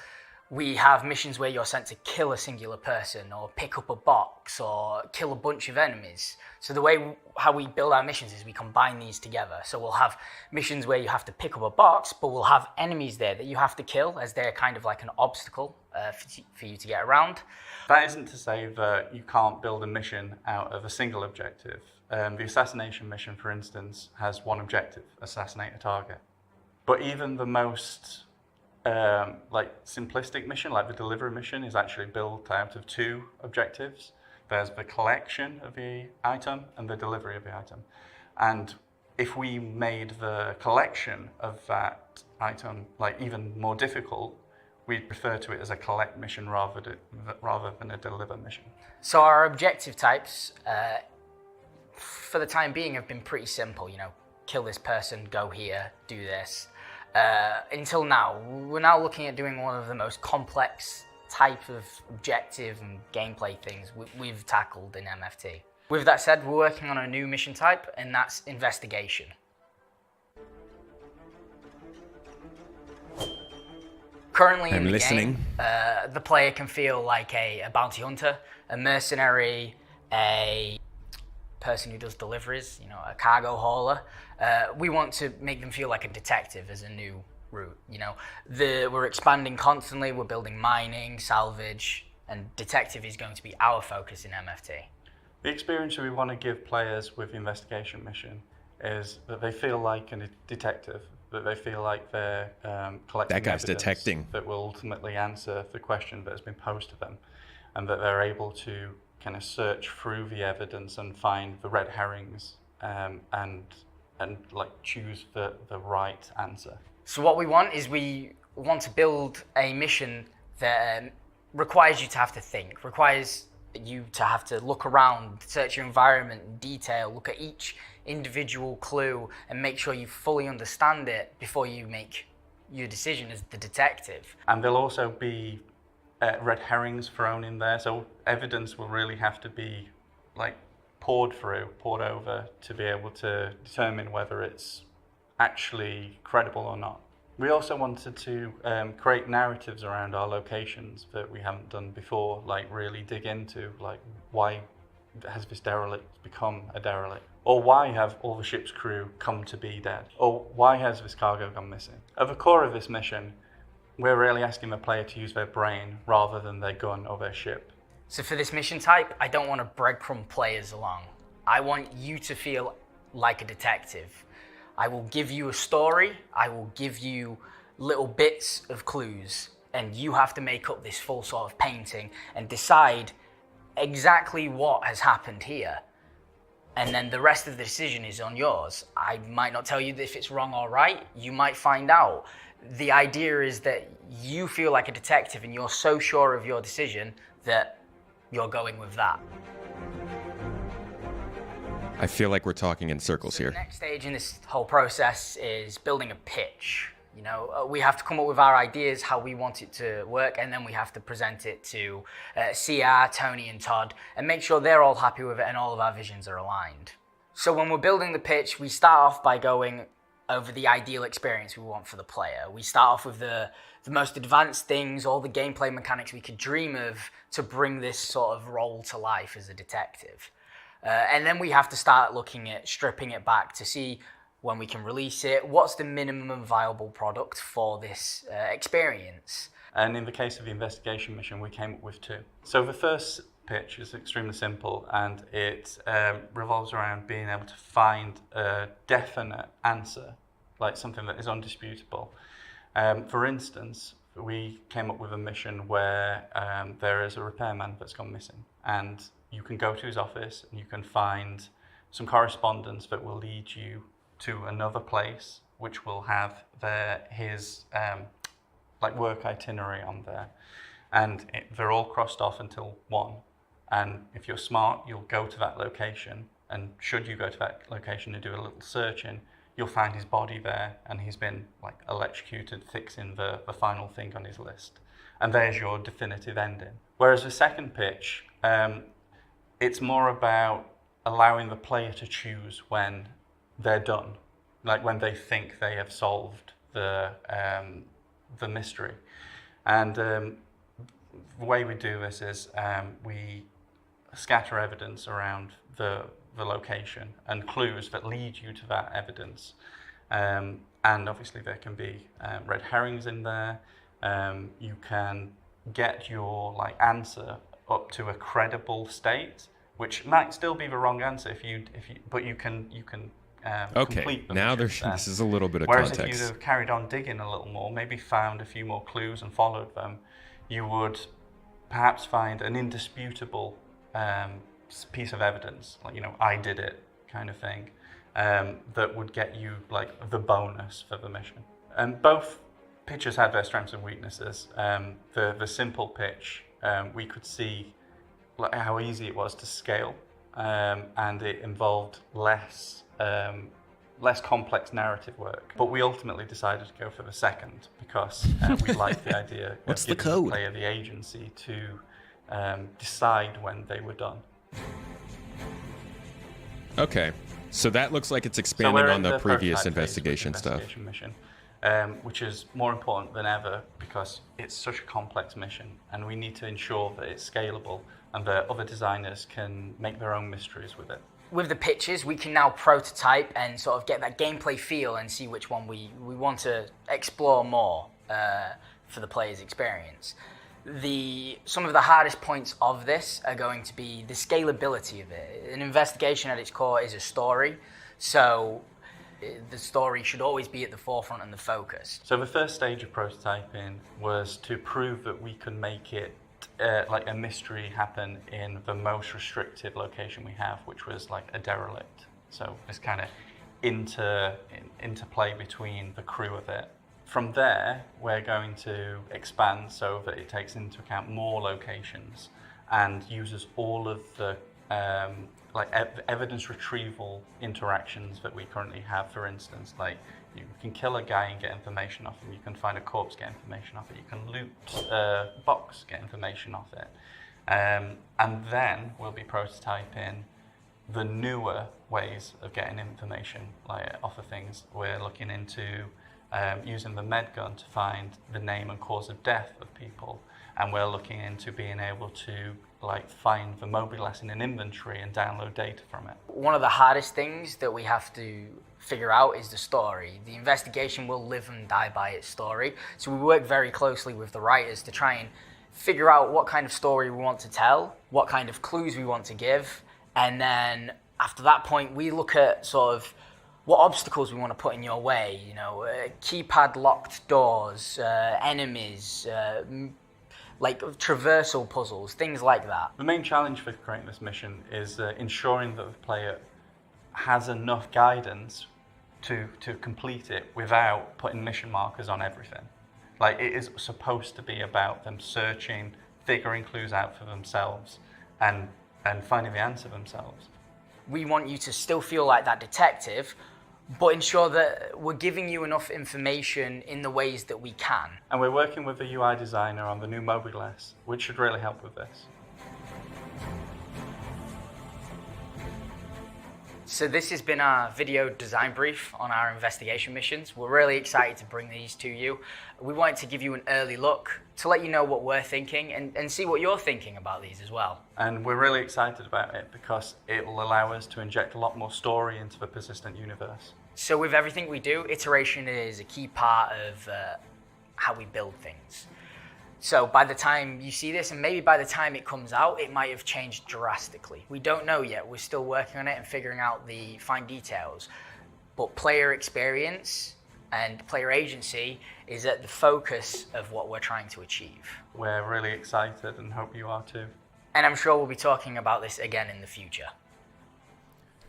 We have missions where you're sent to kill a singular person or pick up a box or kill a bunch of enemies. So the way how we build our missions is we combine these together. So we'll have missions where you have to pick up a box, but we'll have enemies there that you have to kill as they're kind of like an obstacle for you to get around. That isn't to say that you can't build a mission out of a single objective. The assassination mission, for instance, has one objective: assassinate a target. But even the most simplistic mission, like the delivery mission, is actually built out of two objectives. There's the collection of the item and the delivery of the item. And if we made the collection of that item even more difficult, we'd refer to it as a collect mission rather than a deliver mission. So our objective types, for the time being, have been pretty simple. Kill this person, go here, do this. Until now, we're now looking at doing one of the most complex type of objective and gameplay things we've tackled in MFT. With that said, we're working on a new mission type, and that's investigation. Currently in the game, the player can feel like a bounty hunter, a mercenary, a person who does deliveries, a cargo hauler. We want to make them feel like a detective as a new route. We're expanding constantly. We're building mining, salvage, and detective is going to be our focus in MFT. The experience we want to give players with the investigation mission is that they feel like a detective, that they feel like they're collecting that guy's evidence detecting that will ultimately answer the question that has been posed to them, and that they're able to kind of search through the evidence and find the red herrings and choose the right answer. So what we want is we want to build a mission that requires you to have to think, requires you to have to look around, search your environment in detail, look at each individual clue and make sure you fully understand it before you make your decision as the detective. And there'll also be red herrings thrown in there, so evidence will really have to be poured over to be able to determine whether it's actually credible or not. We also wanted to create narratives around our locations that we haven't done before, really dig into, why has this derelict become a derelict? Or why have all the ship's crew come to be dead? Or why has this cargo gone missing? At the core of this mission, we're really asking the player to use their brain rather than their gun or their ship. So for this mission type, I don't want to breadcrumb players along. I want you to feel like a detective. I will give you a story, I will give you little bits of clues, and you have to make up this full sort of painting and decide exactly what has happened here. And then the rest of the decision is on yours. I might not tell you if it's wrong or right, you might find out. The idea is that you feel like a detective and you're so sure of your decision that you're going with that. I feel like we're talking in circles here. The next stage in this whole process is building a pitch. We have to come up with our ideas, how we want it to work, and then we have to present it to CR, Tony, and Todd, and make sure they're all happy with it and all of our visions are aligned. So when we're building the pitch, we start off by going over the ideal experience we want for the player. We start off with the most advanced things, all the gameplay mechanics we could dream of to bring this sort of role to life as a detective. And then we have to start looking at stripping it back to see when we can release it, what's the minimum viable product for this experience. And in the case of the investigation mission, we came up with two. So the first pitch is extremely simple, and it revolves around being able to find a definite answer, like something that is undisputable. For instance, we came up with a mission where there is a repairman that's gone missing, and you can go to his office and you can find some correspondence that will lead you to another place, which will have his work itinerary on there, and they're all crossed off until one. And if you're smart, you'll go to that location, and should you go to that location and do a little searching, you'll find his body there, and he's been electrocuted, fixing the final thing on his list. And there's your definitive ending. Whereas the second pitch, it's more about allowing the player to choose when they're done, when they think they have solved the mystery. And the way we do this is we scatter evidence around the location and clues that lead you to that evidence. And obviously there can be red herrings in there. You can get your answer up to a credible state, which might still be the wrong answer but you can Okay, complete the now mission this is a little bit of Whereas context. if you'd have carried on digging a little more, maybe found a few more clues and followed them, you would perhaps find an indisputable piece of evidence, I did it kind of thing, that would get you the bonus for the mission. And both pitches had their strengths and weaknesses. The simple pitch, we could see how easy it was to scale, and it involved less complex narrative work. But we ultimately decided to go for the second because we liked the idea of giving the player the agency to decide when they were done. Okay, so that looks like it's expanding on the previous investigation stuff. Mission, which is more important than ever because it's such a complex mission, and we need to ensure that it's scalable and that other designers can make their own mysteries with it. With the pitches, we can now prototype and sort of get that gameplay feel and see which one we want to explore more for the player's experience. Some of the hardest points of this are going to be the scalability of it. An investigation at its core is a story, so the story should always be at the forefront and the focus. So the first stage of prototyping was to prove that we could make it like a mystery happen in the most restrictive location we have, which was a derelict. So this kind of interplay between the crew of it. From there, we're going to expand so that it takes into account more locations and uses all of the evidence retrieval interactions that we currently have. For instance, you can kill a guy and get information off him. You can find a corpse, get information off it. You can loot a box, get information off it. And then we'll be prototyping the newer ways of getting information off of things. We're looking into using the med gun to find the name and cause of death of people. And we're looking into being able to find the mobiles in an inventory and download data from it. One of the hardest things that we have to figure out is the story. The investigation will live and die by its story. So we work very closely with the writers to try and figure out what kind of story we want to tell, what kind of clues we want to give, and then after that point we look at sort of what obstacles we want to put in your way, keypad locked doors, enemies, traversal puzzles, things like that. The main challenge for creating this mission is ensuring that the player has enough guidance to complete it without putting mission markers on everything. It is supposed to be about them searching, figuring clues out for themselves, and finding the answer themselves. We want you to still feel like that detective, but ensure that we're giving you enough information in the ways that we can. And we're working with the UI designer on the new mobiles, which should really help with this. So this has been our video design brief on our investigation missions. We're really excited to bring these to you. We wanted to give you an early look to let you know what we're thinking and see what you're thinking about these as well. And we're really excited about it because it will allow us to inject a lot more story into the persistent universe. So with everything we do, iteration is a key part of how we build things. So by the time you see this, and maybe by the time it comes out, it might have changed drastically. We don't know yet. We're still working on it and figuring out the fine details. But player experience and player agency is at the focus of what we're trying to achieve. We're really excited and hope you are too. And I'm sure we'll be talking about this again in the future.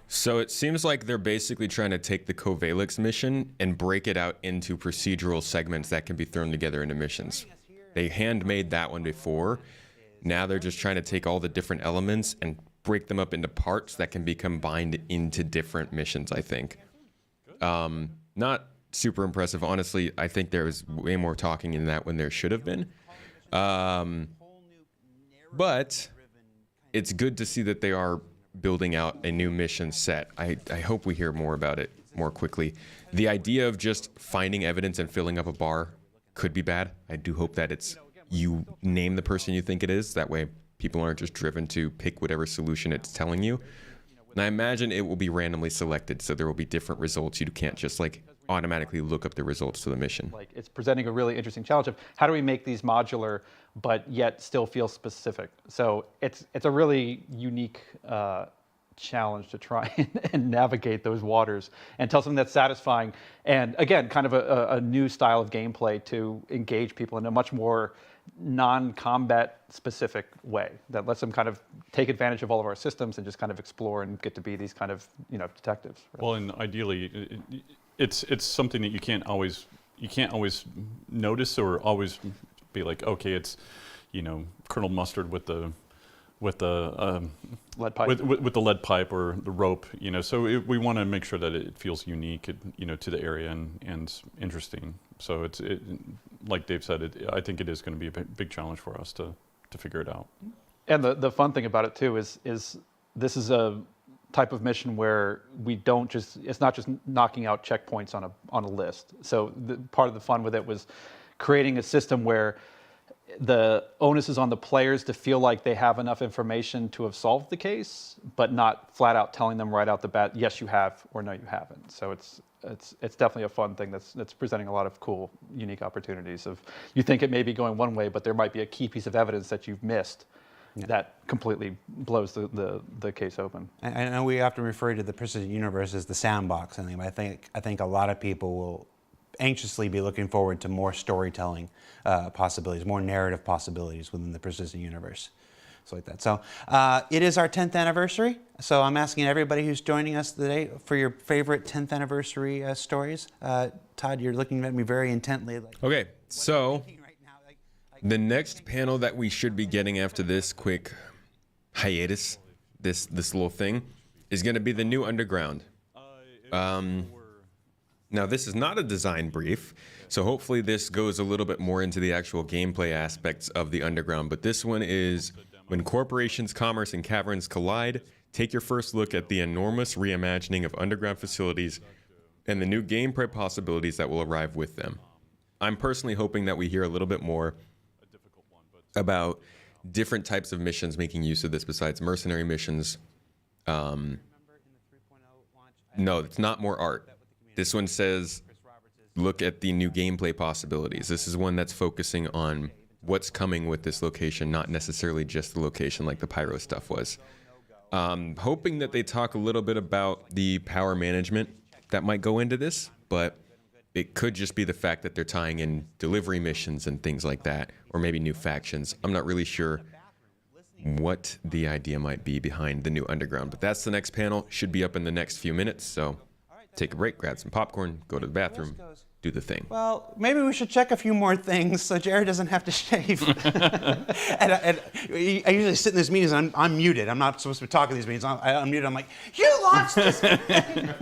So it seems like they're basically trying to take the Covalix mission and break it out into procedural segments that can be thrown together into missions. They handmade that one before. Now they're just trying to take all the different elements and break them up into parts that can be combined into different missions, I think. Not super impressive. Honestly, I think there was way more talking in that when there should have been. But it's good to see that they are building out a new mission set. I hope we hear more about it more quickly. The idea of just finding evidence and filling up a bar could be bad. I do hope that it's you name the person you think it is. That way people aren't just driven to pick whatever solution it's telling you. And I imagine it will be randomly selected, so there will be different results. You can't just like automatically look up the results to the mission. Like, it's presenting a really interesting challenge of how do we make these modular but yet still feel specific. So it's a really unique challenge to try and navigate those waters and tell something that's satisfying. And again, kind of a new style of gameplay to engage people in a much more non-combat specific way that lets them kind of take advantage of all of our systems and just kind of explore and get to be these kind of, you know, detectives. Right? Well, and ideally, it's something that you can't always notice or always be like, okay, it's, you know, Colonel Mustard with the lead pipe, with the lead pipe or the rope, you know. So we want to make sure that it feels unique, you know, to the area and interesting. So it's like Dave said, I think it is going to be a big challenge for us to figure it out. And the fun thing about it too is this is a type of mission where we don't just, it's not just knocking out checkpoints on a list. So part of the fun with it was creating a system where the onus is on the players to feel like they have enough information to have solved the case, but not flat out telling them right out the bat, yes, you have, or no, you haven't. So it's definitely a fun thing that's presenting a lot of cool, unique opportunities of, you think it may be going one way, but there might be a key piece of evidence that you've missed that completely blows the case open. I know we often refer to the Precision Universe as the sandbox, and I think a lot of people will anxiously be looking forward to more storytelling possibilities, more narrative possibilities within the Precision Universe. So like that. So it is our 10th anniversary. So I'm asking everybody who's joining us today for your favorite 10th anniversary stories. Todd, you're looking at me very intently. Okay, so the next panel that we should be getting after this quick hiatus, this little thing, is going to be the new Underground. Now, this is not a design brief, so hopefully this goes a little bit more into the actual gameplay aspects of the Underground, but this one is when corporations, commerce, and caverns collide, take your first look at the enormous reimagining of underground facilities and the new gameplay possibilities that will arrive with them. I'm personally hoping that we hear a little bit more about different types of missions making use of this besides mercenary missions. No, it's not more art. This one says, look at the new gameplay possibilities. This is one that's focusing on what's coming with this location, not necessarily just the location like the Pyro stuff was. Hoping that they talk a little bit about the power management that might go into this, but it could just be the fact that they're tying in delivery missions and things like that, or maybe new factions. I'm not really sure what the idea might be behind the new Underground, but that's the next panel. Should be up in the next few minutes, so take a break, grab some popcorn, go to the bathroom, do the thing. Well, maybe we should check a few more things so Jared doesn't have to shave. and I usually sit in these meetings and I'm muted. I'm not supposed to be talking to these meetings. I'm muted. I'm like, you launched this thing!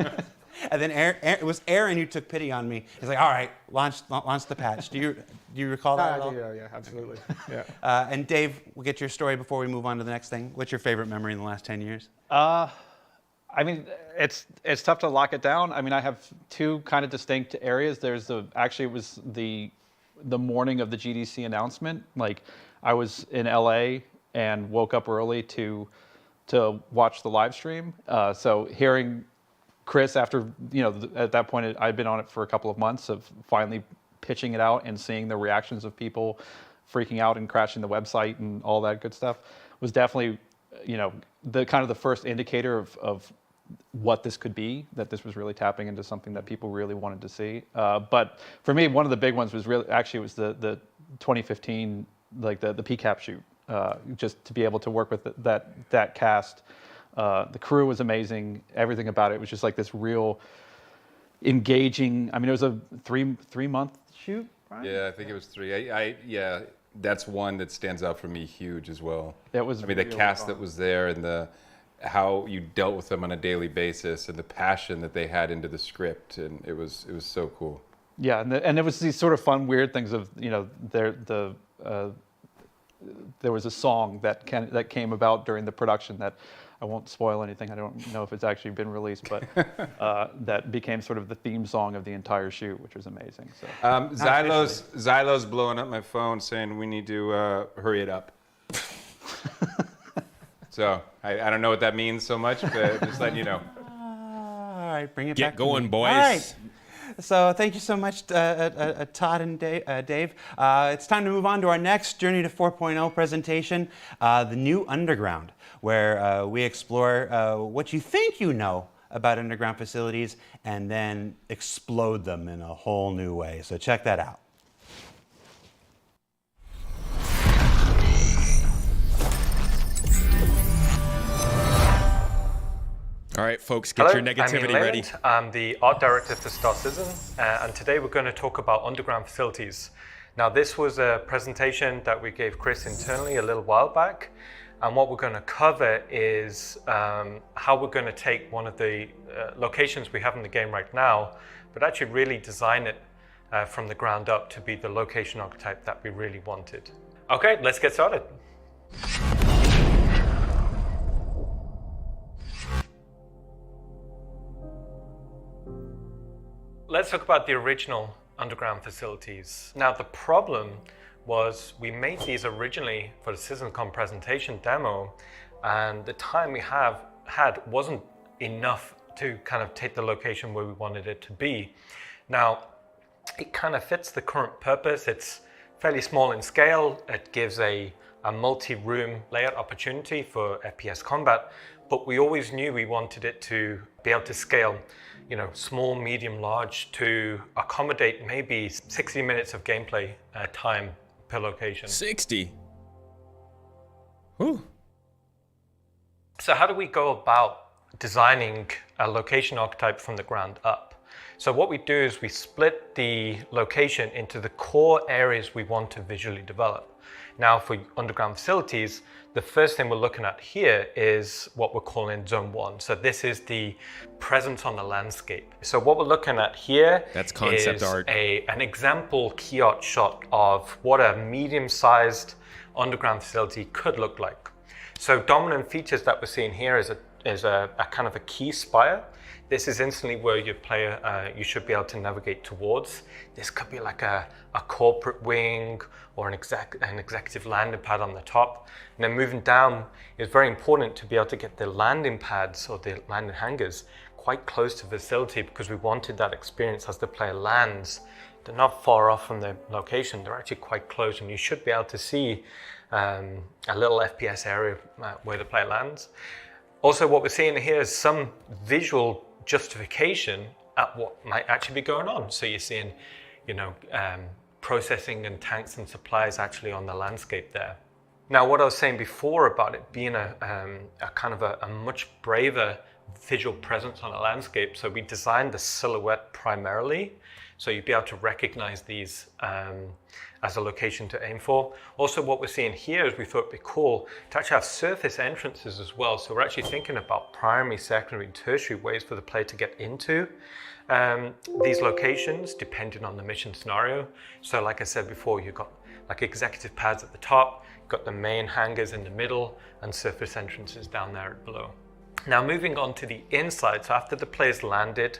And then it was Aaron who took pity on me. He's like, all right, launch the patch. Do you recall that at all? Yeah, absolutely. Yeah. And Dave, we'll get your story before we move on to the next thing. What's your favorite memory in the last 10 years? I mean, it's tough to lock it down. I mean, I have two kind of distinct areas. There's actually it was the morning of the GDC announcement. Like, I was in LA and woke up early to watch the live stream. So hearing Chris after, at that point I'd been on it for a couple of months of finally pitching it out and seeing the reactions of people freaking out and crashing the website and all that good stuff was definitely, the kind of the first indicator of what this could be, that this was really tapping into something that people really wanted to see. But for me, one of the big ones was really, actually it was the 2015, like the PCAP shoot, just to be able to work with that cast. The crew was amazing. Everything about it was just like this real engaging. I mean, it was a three-month shoot, right? Yeah, I think it was 3. Yeah, that's one that stands out for me huge as well. It was. I mean, the cast that was there and how you dealt with them on a daily basis and the passion that they had into the script, and it was so cool. Yeah, and it was these sort of fun, weird things of there was a song that came about during the production that I won't spoil anything. I don't know if it's actually been released, but that became sort of the theme song of the entire shoot, which was amazing. So Xylo's blowing up my phone saying we need to hurry it up. So I don't know what that means so much, but just letting you know. All right, bring it Get back. going, to me. boys. All right. So thank you so much, Todd and Dave. It's time to move on to our next Journey to 4.0 presentation, the new Underground, where we explore what you think you know about underground facilities and then explode them in a whole new way. So check that out. All right, folks, get your negativity ready. I'm the art director for Star Citizen, and today we're going to talk about underground facilities. Now, this was a presentation that we gave Chris internally a little while back, and what we're going to cover is how we're going to take one of the locations we have in the game right now, but actually really design it from the ground up to be the location archetype that we really wanted. Okay, let's get started. Let's talk about the original underground facilities. Now, the problem was we made these originally for the Citizencon presentation demo, and the time we had wasn't enough to kind of take the location where we wanted it to be. Now, it kind of fits the current purpose. It's fairly small in scale. It gives a multi-room layout opportunity for FPS combat, but we always knew we wanted it to be able to scale, you know, small, medium, large, to accommodate maybe 60 minutes of gameplay time per location. 60? Whew. So how do we go about designing a location archetype from the ground up? So what we do is we split the location into the core areas we want to visually develop. Now, for underground facilities, the first thing we're looking at here is what we're calling Zone 1. So this is the presence on the landscape. So what we're looking at here That's concept is art. an example key art shot of what a medium-sized underground facility could look like. So dominant features that we're seeing here is a kind of a key spire. This is instantly where your player, you should be able to navigate towards. This could be like a corporate wing or an executive landing pad on the top. And then moving down, it's very important to be able to get the landing pads or the landing hangars quite close to the facility, because we wanted that experience as the player lands. They're not far off from the location, they're actually quite close, and you should be able to see a little FPS area where the player lands. Also, what we're seeing here is some visual justification at what might actually be going on. So you're seeing, you know, processing and tanks and supplies actually on the landscape there. Now, what I was saying before about it being a kind of a much braver visual presence on a landscape, so we designed the silhouette primarily, so you'd be able to recognize these as a location to aim for. Also, what we're seeing here is we thought it'd be cool to actually have surface entrances as well. So we're actually thinking about primary, secondary, and tertiary ways for the player to get into these locations, depending on the mission scenario. So like I said before, you've got like executive pads at the top, you've got the main hangars in the middle, and surface entrances down there below. Now, moving on to the inside, so after the player's landed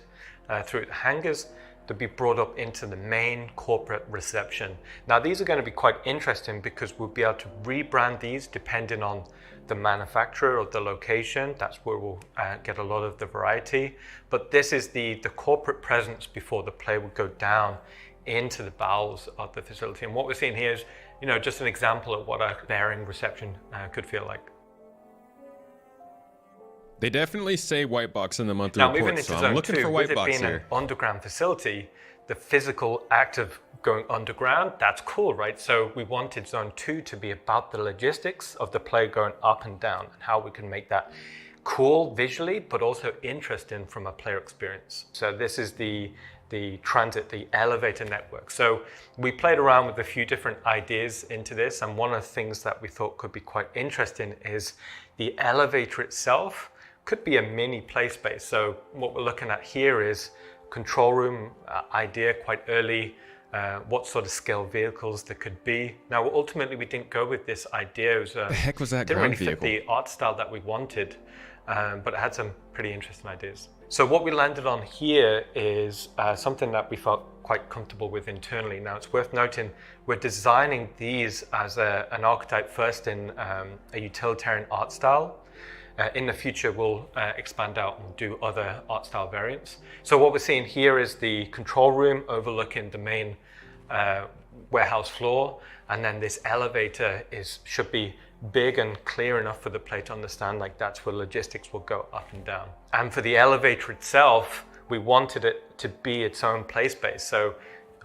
through the hangars, to be brought up into the main corporate reception. Now, these are going to be quite interesting because we'll be able to rebrand these depending on the manufacturer or the location. That's where we'll get a lot of the variety. But this is the corporate presence before the player would go down into the bowels of the facility. And what we're seeing here is, you know, just an example of what a bearing reception could feel like. They definitely say white box in the monthly now, moving report, into so zone I'm looking two, for white with box it being here. an underground facility, the physical act of going underground, that's cool, right? So we wanted zone 2 to be about the logistics of the player going up and down and how we can make that cool visually, but also interesting from a player experience. So this is the transit, the elevator network. So we played around with a few different ideas into this, and one of the things that we thought could be quite interesting is the elevator itself could be a mini play space. So what we're looking at here is control room idea quite early, what sort of scale vehicles there could be. Now, ultimately, we didn't go with this idea. It was, the heck was that didn't ground really fit vehicle? the art style that we wanted. but it had some pretty interesting ideas. So what we landed on here is something that we felt quite comfortable with internally. Now it's worth noting we're designing these as an archetype first in a utilitarian art style. In the future we'll expand out and do other art style variants. So what we're seeing here is the control room overlooking the main warehouse floor, and then this elevator should be big and clear enough for the player to understand, like that's where logistics will go up and down. And for the elevator itself, we wanted it to be its own play space. So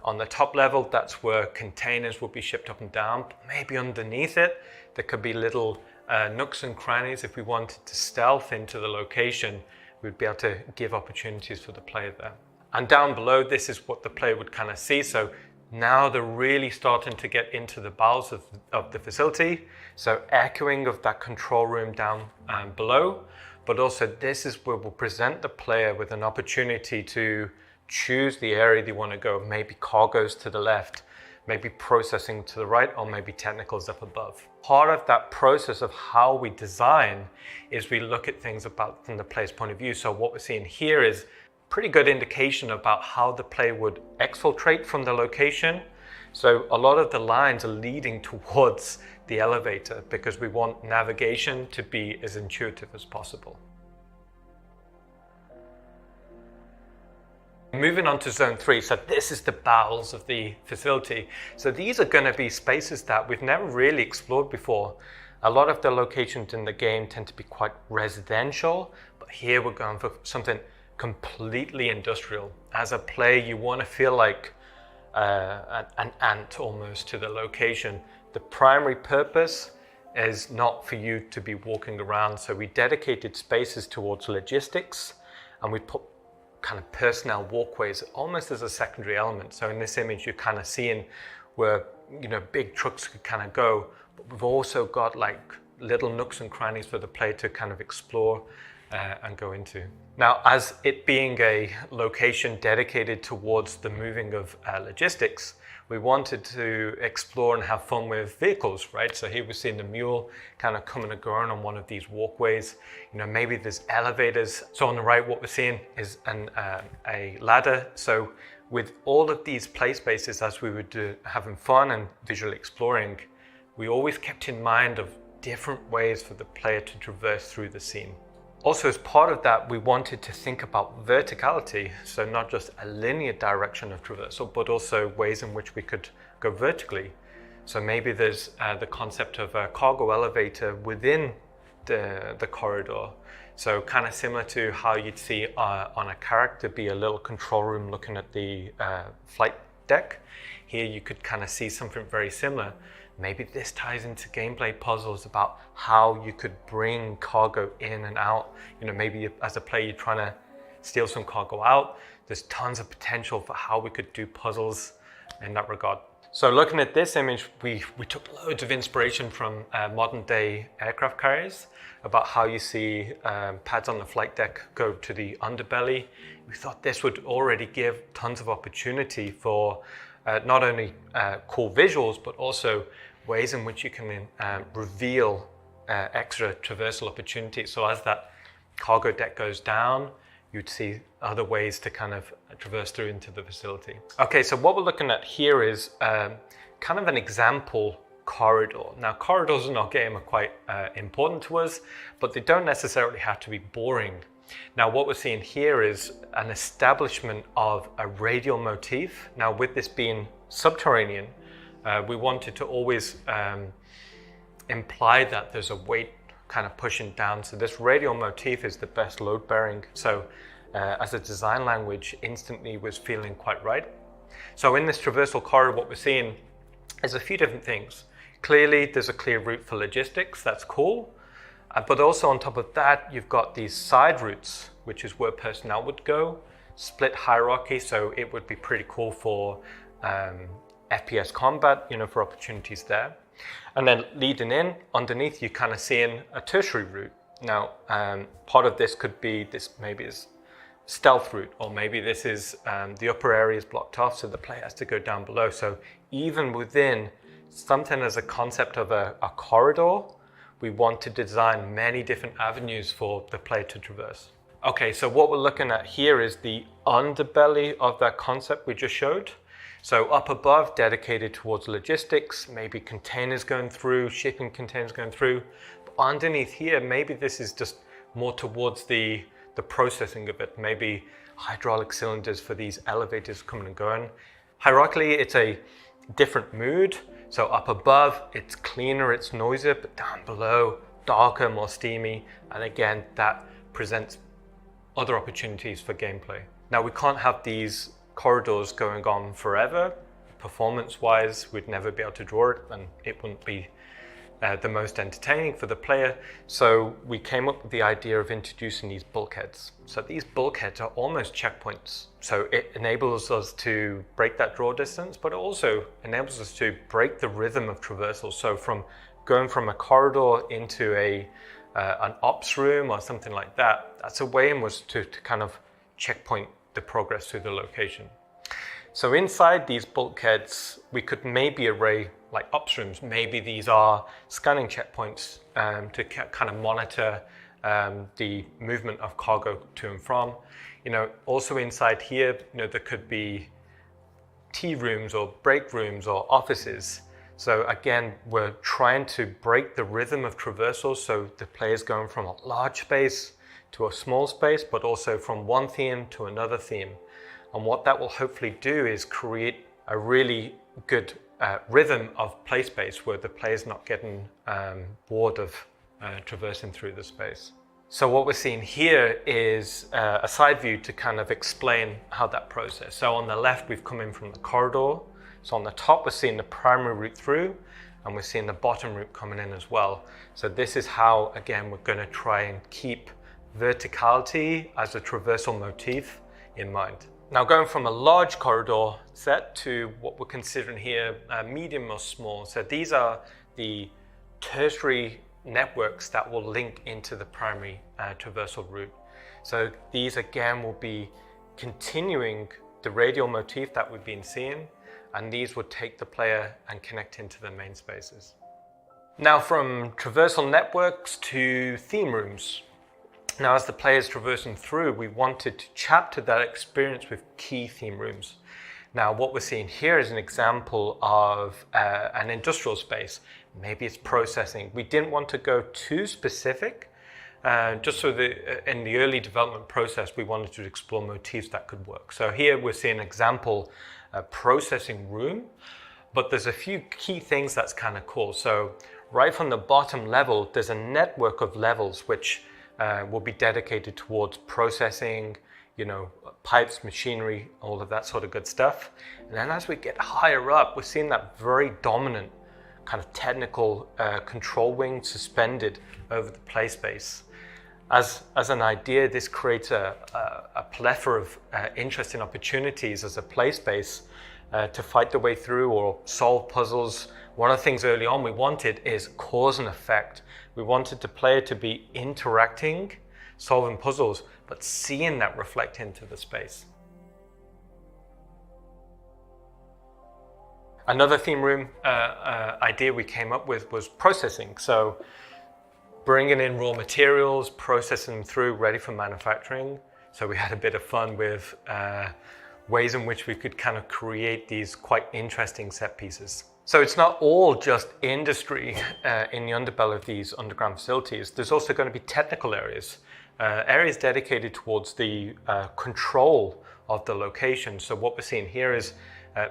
on the top level, that's where containers will be shipped up and down. But maybe underneath it, there could be little nooks and crannies. If we wanted to stealth into the location, we'd be able to give opportunities for the player there. And down below, this is what the player would kind of see. So now they're really starting to get into the bowels of the facility. So echoing of that control room down below, but also this is where we'll present the player with an opportunity to choose the area they want to go. Maybe cargoes to the left, maybe processing to the right, or maybe technicals up above. Part of that process of how we design is we look at things about from the player's point of view. So what we're seeing here is pretty good indication about how the player would exfiltrate from the location. So a lot of the lines are leading towards the elevator because we want navigation to be as intuitive as possible. Moving on to zone 3, so this is the bowels of the facility. So these are going to be spaces that we've never really explored before. A lot of the locations in the game tend to be quite residential, but here we're going for something completely industrial. As a player, you want to feel like an ant almost to the location. The primary purpose is not for you to be walking around, so we dedicated spaces towards logistics, and we put kind of personnel walkways almost as a secondary element. So in this image, you're kind of seeing where, you know, big trucks could kind of go, but we've also got like little nooks and crannies for the player to kind of explore and go into. Now, as it being a location dedicated towards the moving of logistics, we wanted to explore and have fun with vehicles, right? So here we're seeing the mule kind of coming and going on one of these walkways. You know, maybe there's elevators. So on the right, what we're seeing is a ladder. So with all of these play spaces, as we were having fun and visually exploring, we always kept in mind of different ways for the player to traverse through the scene. Also, as part of that, we wanted to think about verticality, so not just a linear direction of traversal, but also ways in which we could go vertically. So maybe there's the concept of a cargo elevator within the corridor. So kind of similar to how you'd see on a character be a little control room looking at the flight deck. Here you could kind of see something very similar. Maybe this ties into gameplay puzzles about how you could bring cargo in and out. You know, maybe as a player, you're trying to steal some cargo out. There's tons of potential for how we could do puzzles in that regard. So looking at this image, we took loads of inspiration from modern day aircraft carriers about how you see pads on the flight deck go to the underbelly. We thought this would already give tons of opportunity for not only cool visuals, but also ways in which you can reveal extra traversal opportunities. So as that cargo deck goes down, you'd see other ways to kind of traverse through into the facility. Okay, so what we're looking at here is kind of an example corridor. Now, corridors in our game are quite important to us, but they don't necessarily have to be boring. Now, what we're seeing here is an establishment of a radial motif. Now, with this being subterranean, we wanted to always imply that there's a weight kind of pushing down. So this radial motif is the best load bearing. So as a design language, instantly was feeling quite right. So in this traversal corridor, what we're seeing is a few different things. Clearly, there's a clear route for logistics. That's cool. But also on top of that, you've got these side routes, which is where personnel would go. Split hierarchy, so it would be pretty cool for FPS combat, you know, for opportunities there. And then leading in, underneath, you're kind of seeing a tertiary route. Now, part of this could be this, maybe is stealth route, or maybe this is the upper area is blocked off, so the player has to go down below. So even within something as a concept of a corridor, we want to design many different avenues for the player to traverse. Okay, so what we're looking at here is the underbelly of that concept we just showed. So up above, dedicated towards logistics, maybe containers going through, shipping containers going through. But underneath here, maybe this is just more towards the processing of it, maybe hydraulic cylinders for these elevators coming and going. Hierarchically, it's a different mood. So up above, it's cleaner, it's noisier, but down below, darker, more steamy. And again, that presents other opportunities for gameplay. Now, we can't have these corridors going on forever. Performance-wise, we'd never be able to draw it, and it wouldn't be the most entertaining for the player. So we came up with the idea of introducing these bulkheads. So these bulkheads are almost checkpoints. So it enables us to break that draw distance, but it also enables us to break the rhythm of traversal. So from going from a corridor into an ops room or something like that, that's a way in which to kind of checkpoint the progress through the location. So inside these bulkheads, we could maybe array like ops rooms. Maybe these are scanning checkpoints to kind of monitor the movement of cargo to and from. Also inside here, there could be tea rooms or break rooms or offices. So again, we're trying to break the rhythm of traversal, so the player's going from a large space to a small space, but also from one theme to another theme. And what that will hopefully do is create a really good rhythm of play space where the player's not getting bored of traversing through the space. So what we're seeing here is a side view to kind of explain how that process. So on the left, we've come in from the corridor. So on the top, we're seeing the primary route through, and we're seeing the bottom route coming in as well. So this is how, again, we're going to try and keep verticality as a traversal motif in mind. Now, going from a large corridor set to what we're considering here medium or small. So these are the tertiary networks that will link into the primary traversal route. So these again will be continuing the radial motif that we've been seeing, and these would take the player and connect into the main spaces. Now, from traversal networks to theme rooms. Now, as the player's traversing through, we wanted to chapter that experience with key theme rooms. Now, what we're seeing here is an example of an industrial space. Maybe it's processing. We didn't want to go too specific, just so that in the early development process, we wanted to explore motifs that could work. So here we're seeing an example, a processing room, but there's a few key things that's kind of cool. So right from the bottom level, there's a network of levels which will be dedicated towards processing, pipes, machinery, all of that sort of good stuff. And then as we get higher up, we're seeing that very dominant kind of technical control wing suspended over the play space. As an idea, this creates a plethora of interesting opportunities as a play space to fight the way through or solve puzzles. One of the things early on we wanted is cause and effect. We wanted the player to be interacting, solving puzzles, but seeing that reflect into the space. Another theme room idea we came up with was processing. So bringing in raw materials, processing them through, ready for manufacturing. So we had a bit of fun with ways in which we could kind of create these quite interesting set pieces. So it's not all just industry in the underbelly of these underground facilities. There's also going to be technical areas, areas dedicated towards the control of the location. So what we're seeing here is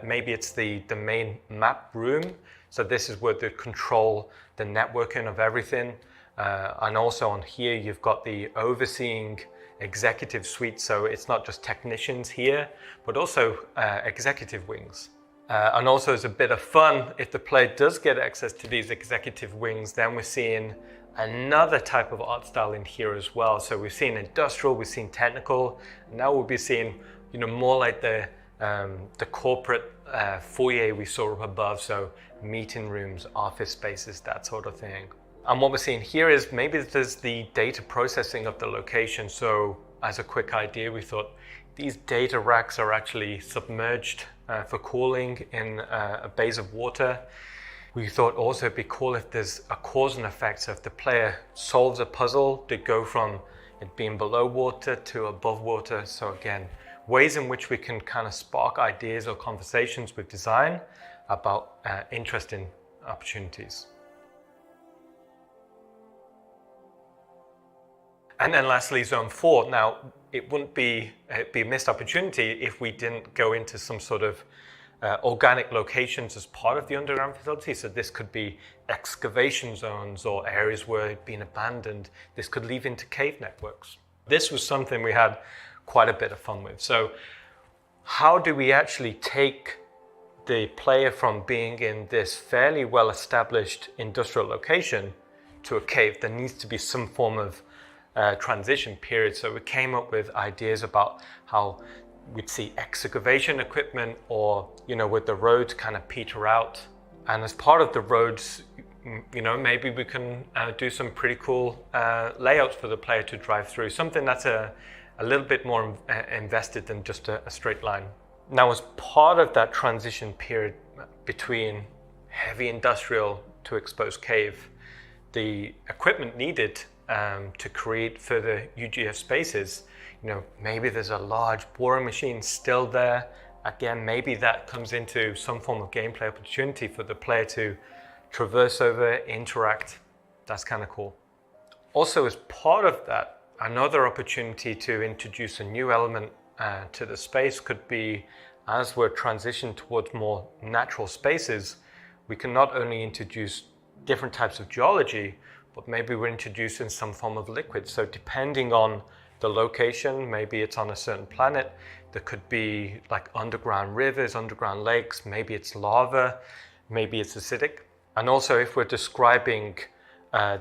maybe it's the main map room. So this is where they control the networking of everything. And also on here, you've got the overseeing executive suite. So it's not just technicians here, but also executive wings. And also as a bit of fun, if the player does get access to these executive wings, then we're seeing another type of art style in here as well. So we've seen industrial, we've seen technical, now we'll be seeing more like the corporate foyer we saw up above, so meeting rooms, office spaces, that sort of thing. And what we're seeing here is maybe there's the data processing of the location. So as a quick idea, we thought these data racks are actually submerged for cooling in a base of water. We thought also it'd be cool if there's a cause and effect. So if the player solves a puzzle to go from it being below water to above water. So again, ways in which we can kind of spark ideas or conversations with design about interesting opportunities. And then lastly, Zone 4. Now, it'd be a missed opportunity if we didn't go into some sort of organic locations as part of the underground facility. So this could be excavation zones or areas where it'd been abandoned. This could lead into cave networks. This was something we had quite a bit of fun with. So how do we actually take the player from being in this fairly well-established industrial location to a cave? There needs to be some form of transition period. So we came up with ideas about how we'd see excavation equipment, or, you know, with the roads kind of peter out. And as part of the roads, you know, maybe we can do some pretty cool layouts for the player to drive through, something that's a little bit more invested than just a straight line. Now, as part of that transition period between heavy industrial to exposed cave, the equipment needed to create further UGF spaces, you know, maybe there's a large boring machine still there. Again, maybe that comes into some form of gameplay opportunity for the player to traverse over, interact. That's kind of cool. Also, as part of that, another opportunity to introduce a new element to the space could be, as we're transitioning towards more natural spaces, we can not only introduce different types of geology, but maybe we're introducing some form of liquid. So depending on the location, maybe it's on a certain planet, there could be like underground rivers, underground lakes, maybe it's lava, maybe it's acidic. And also, if we're describing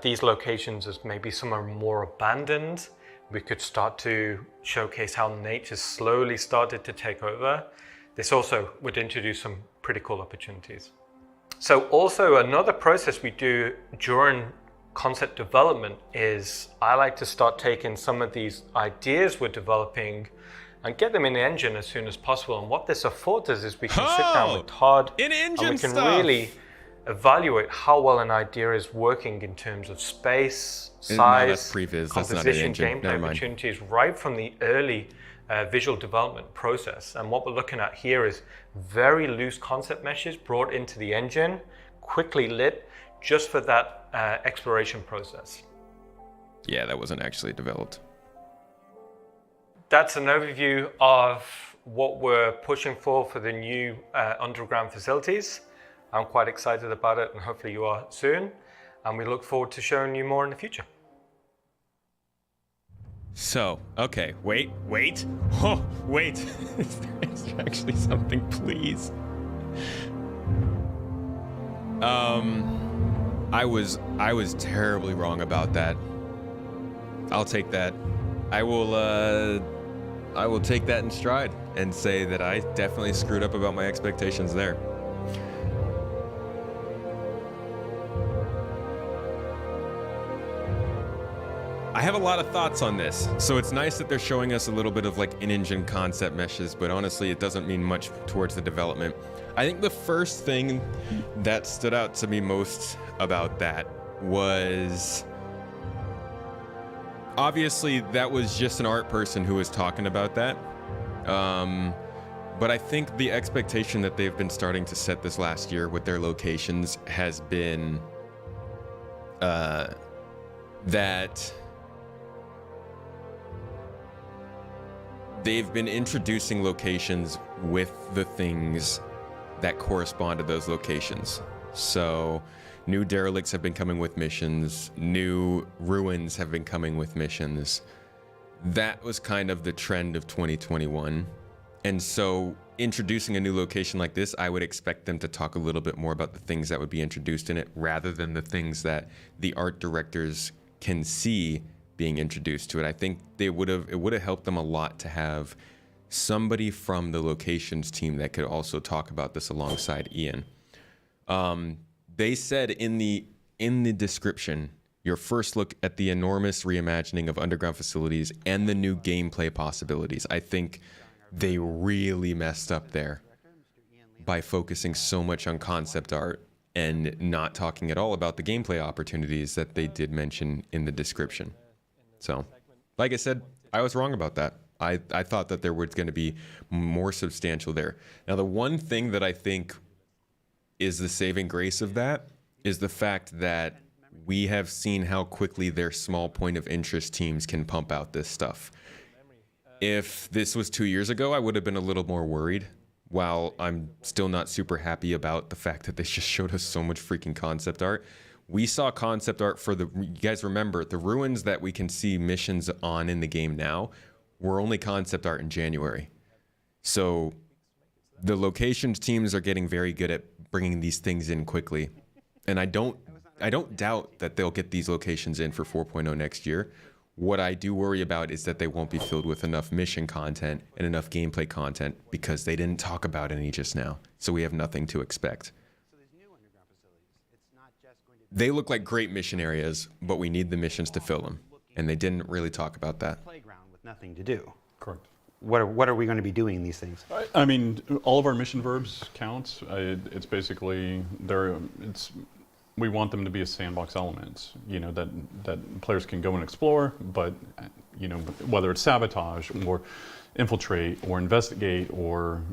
these locations as maybe some are more abandoned, we could start to showcase how nature slowly started to take over. This also would introduce some pretty cool opportunities. So also another process we do during concept development is I like to start taking some of these ideas we're developing and get them in the engine as soon as possible. And what this affords us is we can sit down with Todd and we can really evaluate how well an idea is working in terms of space, size, composition, gameplay opportunities, right from the early visual development process. And what we're looking at here is very loose concept meshes brought into the engine, quickly lit, just for that exploration process. Yeah, that wasn't actually developed. That's an overview of what we're pushing for the new underground facilities. I'm quite excited about it, and hopefully you are soon. And we look forward to showing you more in the future. So, okay, wait. Oh, wait. Is there actually something, please? I was terribly wrong about that. I'll take that. I will take that in stride and say that I definitely screwed up about my expectations there. I have a lot of thoughts on this. So it's nice that they're showing us a little bit of like in-engine concept meshes, but honestly, it doesn't mean much towards the development. I think the first thing that stood out to me most about that was, obviously that was just an art person who was talking about that. But I think the expectation that they've been starting to set this last year with their locations has been that they've been introducing locations with the things that correspond to those locations. So new derelicts have been coming with missions, new ruins have been coming with missions. That was kind of the trend of 2021. And so introducing a new location like this, I would expect them to talk a little bit more about the things that would be introduced in it rather than the things that the art directors can see being introduced to it. I think it would have helped them a lot to have somebody from the locations team that could also talk about this alongside Ian. They said in the description, your first look at the enormous reimagining of underground facilities and the new gameplay possibilities. I think they really messed up there by focusing so much on concept art and not talking at all about the gameplay opportunities that they did mention in the description. So, like I said, I was wrong about that. I thought that there was going to be more substantial there. Now, the one thing that I think is the saving grace of that is the fact that we have seen how quickly their small point of interest teams can pump out this stuff. If this was 2 years ago, I would have been a little more worried. While I'm still not super happy about the fact that they just showed us so much freaking concept art, we saw concept art for you guys remember, the ruins that we can see missions on in the game now were only concept art in January. So the locations teams are getting very good at bringing these things in quickly. And I don't doubt that they'll get these locations in for 4.0 next year. What I do worry about is that they won't be filled with enough mission content and enough gameplay content because they didn't talk about any just now. So we have nothing to expect. They look like great mission areas, but we need the missions to fill them. And they didn't really talk about that. Playground with nothing to do. Correct. What are we going to be doing in these things? I mean, all of our mission verbs count. It's basically we want them to be a sandbox element, that players can go and explore, but, whether it's sabotage or infiltrate or investigate or,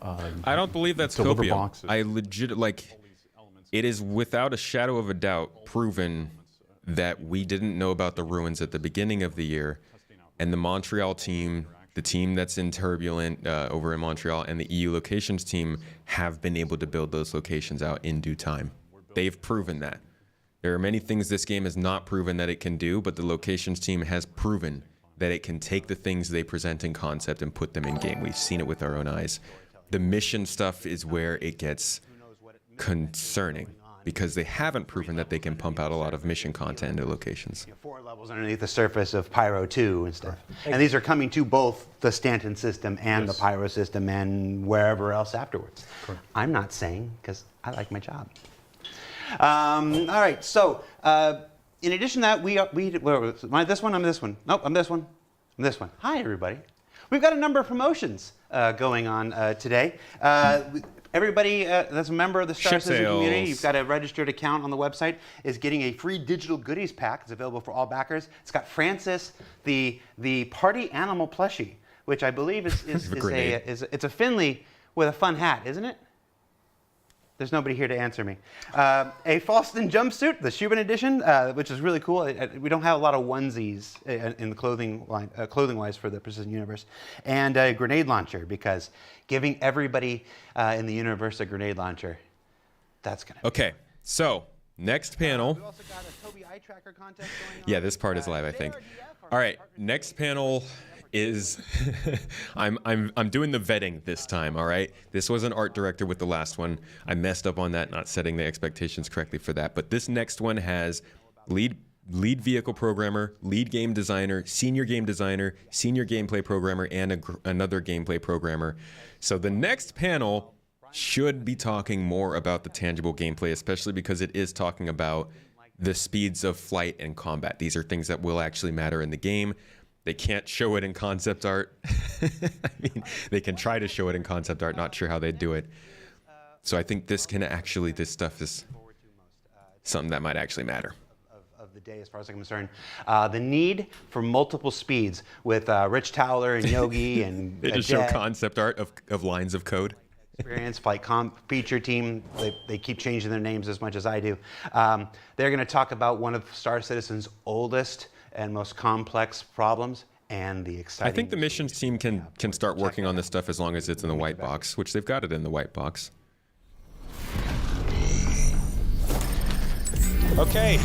I don't believe that's deliver Copio. boxes. I legit, it is without a shadow of a doubt proven that we didn't know about the ruins at the beginning of the year, and the Montreal team, the team that's in Turbulent over in Montreal, and the EU locations team have been able to build those locations out in due time. They've proven that. There are many things this game has not proven that it can do, but the locations team has proven that it can take the things they present in concept and put them in game. We've seen it with our own eyes. The mission stuff is where it gets concerning because they haven't proven that they can pump out a lot of mission content into locations. 4 levels underneath the surface of Pyro 2 and stuff. And these are coming to both the Stanton system and the Pyro system and wherever else afterwards. Correct. I'm not saying because I like my job. All right, so in addition to that, am I this one? I'm this one. Nope, I'm this one. I'm this one. Hi, everybody. We've got a number of promotions going on today. Everybody that's a member of the Star Citizen community, you've got a registered account on the website, is getting a free digital goodies pack. It's available for all backers. It's got Francis, the party animal plushie, which I believe is it's a Finley with a fun hat, isn't it? There's nobody here to answer me. A Falston jumpsuit, the Shubin edition, which is really cool. We don't have a lot of onesies in the clothing line, clothing-wise for the Precision Universe. And a grenade launcher, because giving everybody in the universe a grenade launcher, that's gonna. Okay, so next panel. We also got a Toby eye tracker contest going on. Yeah, this part is live, I think. All right, next panel is I'm doing the vetting this time, all right? This was an art director with the last one. I messed up on that, not setting the expectations correctly for that. But this next one has lead vehicle programmer, lead game designer, senior gameplay programmer, and another gameplay programmer. So the next panel should be talking more about the tangible gameplay, especially because it is talking about the speeds of flight and combat. These are things that will actually matter in the game. They can't show it in concept art. I mean, they can try to show it in concept art, not sure how they'd do it. So I think this stuff is something that might actually matter. Of the day, as far as I'm concerned, the need for multiple speeds with Rich Towler and Yogi and they just show concept art of lines of code. Experience Flight feature team. They keep changing their names as much as I do. They're going to talk about one of Star Citizen's oldest and most complex problems and the exciting. I think the missions team can start working on this stuff as long as it's in the white box, which they've got it in the white box. Okay.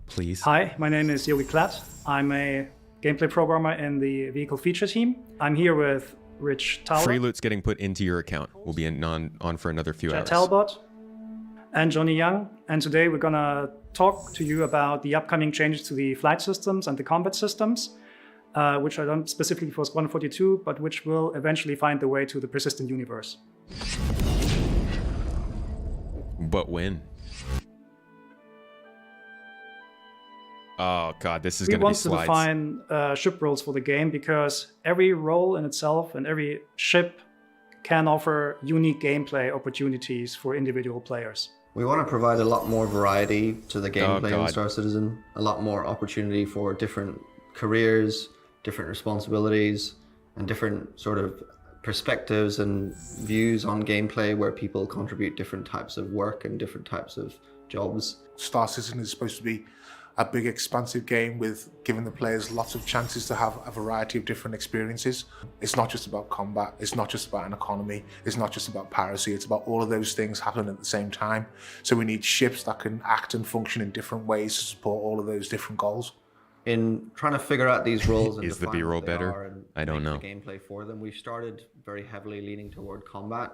Please. Hi, my name is Yogi Klatt. I'm a gameplay programmer in the vehicle feature team. I'm here with Rich Towler. Free loot's getting put into your account. We'll be on for another few hours. Talbot and Johnny Young. And today we're gonna talk to you about the upcoming changes to the flight systems and the combat systems, which are done specifically for Squadron 42, but which will eventually find their way to the persistent universe. But when? Oh god, this is going to be slides. We want to define ship roles for the game because every role in itself and every ship can offer unique gameplay opportunities for individual players. We want to provide a lot more variety to the gameplay in God. Star Citizen, a lot more opportunity for different careers, different responsibilities, and different sort of perspectives and views on gameplay where people contribute different types of work and different types of jobs. Star Citizen is supposed to be a big expansive game with giving the players lots of chances to have a variety of different experiences. It's not just about combat, it's not just about an economy, it's not just about piracy, it's about all of those things happening at the same time. So we need ships that can act and function in different ways to support all of those different goals. In trying to figure out these roles and Is the define B-roll what they better? are and I don't make know. the gameplay for them, we started very heavily leaning toward combat,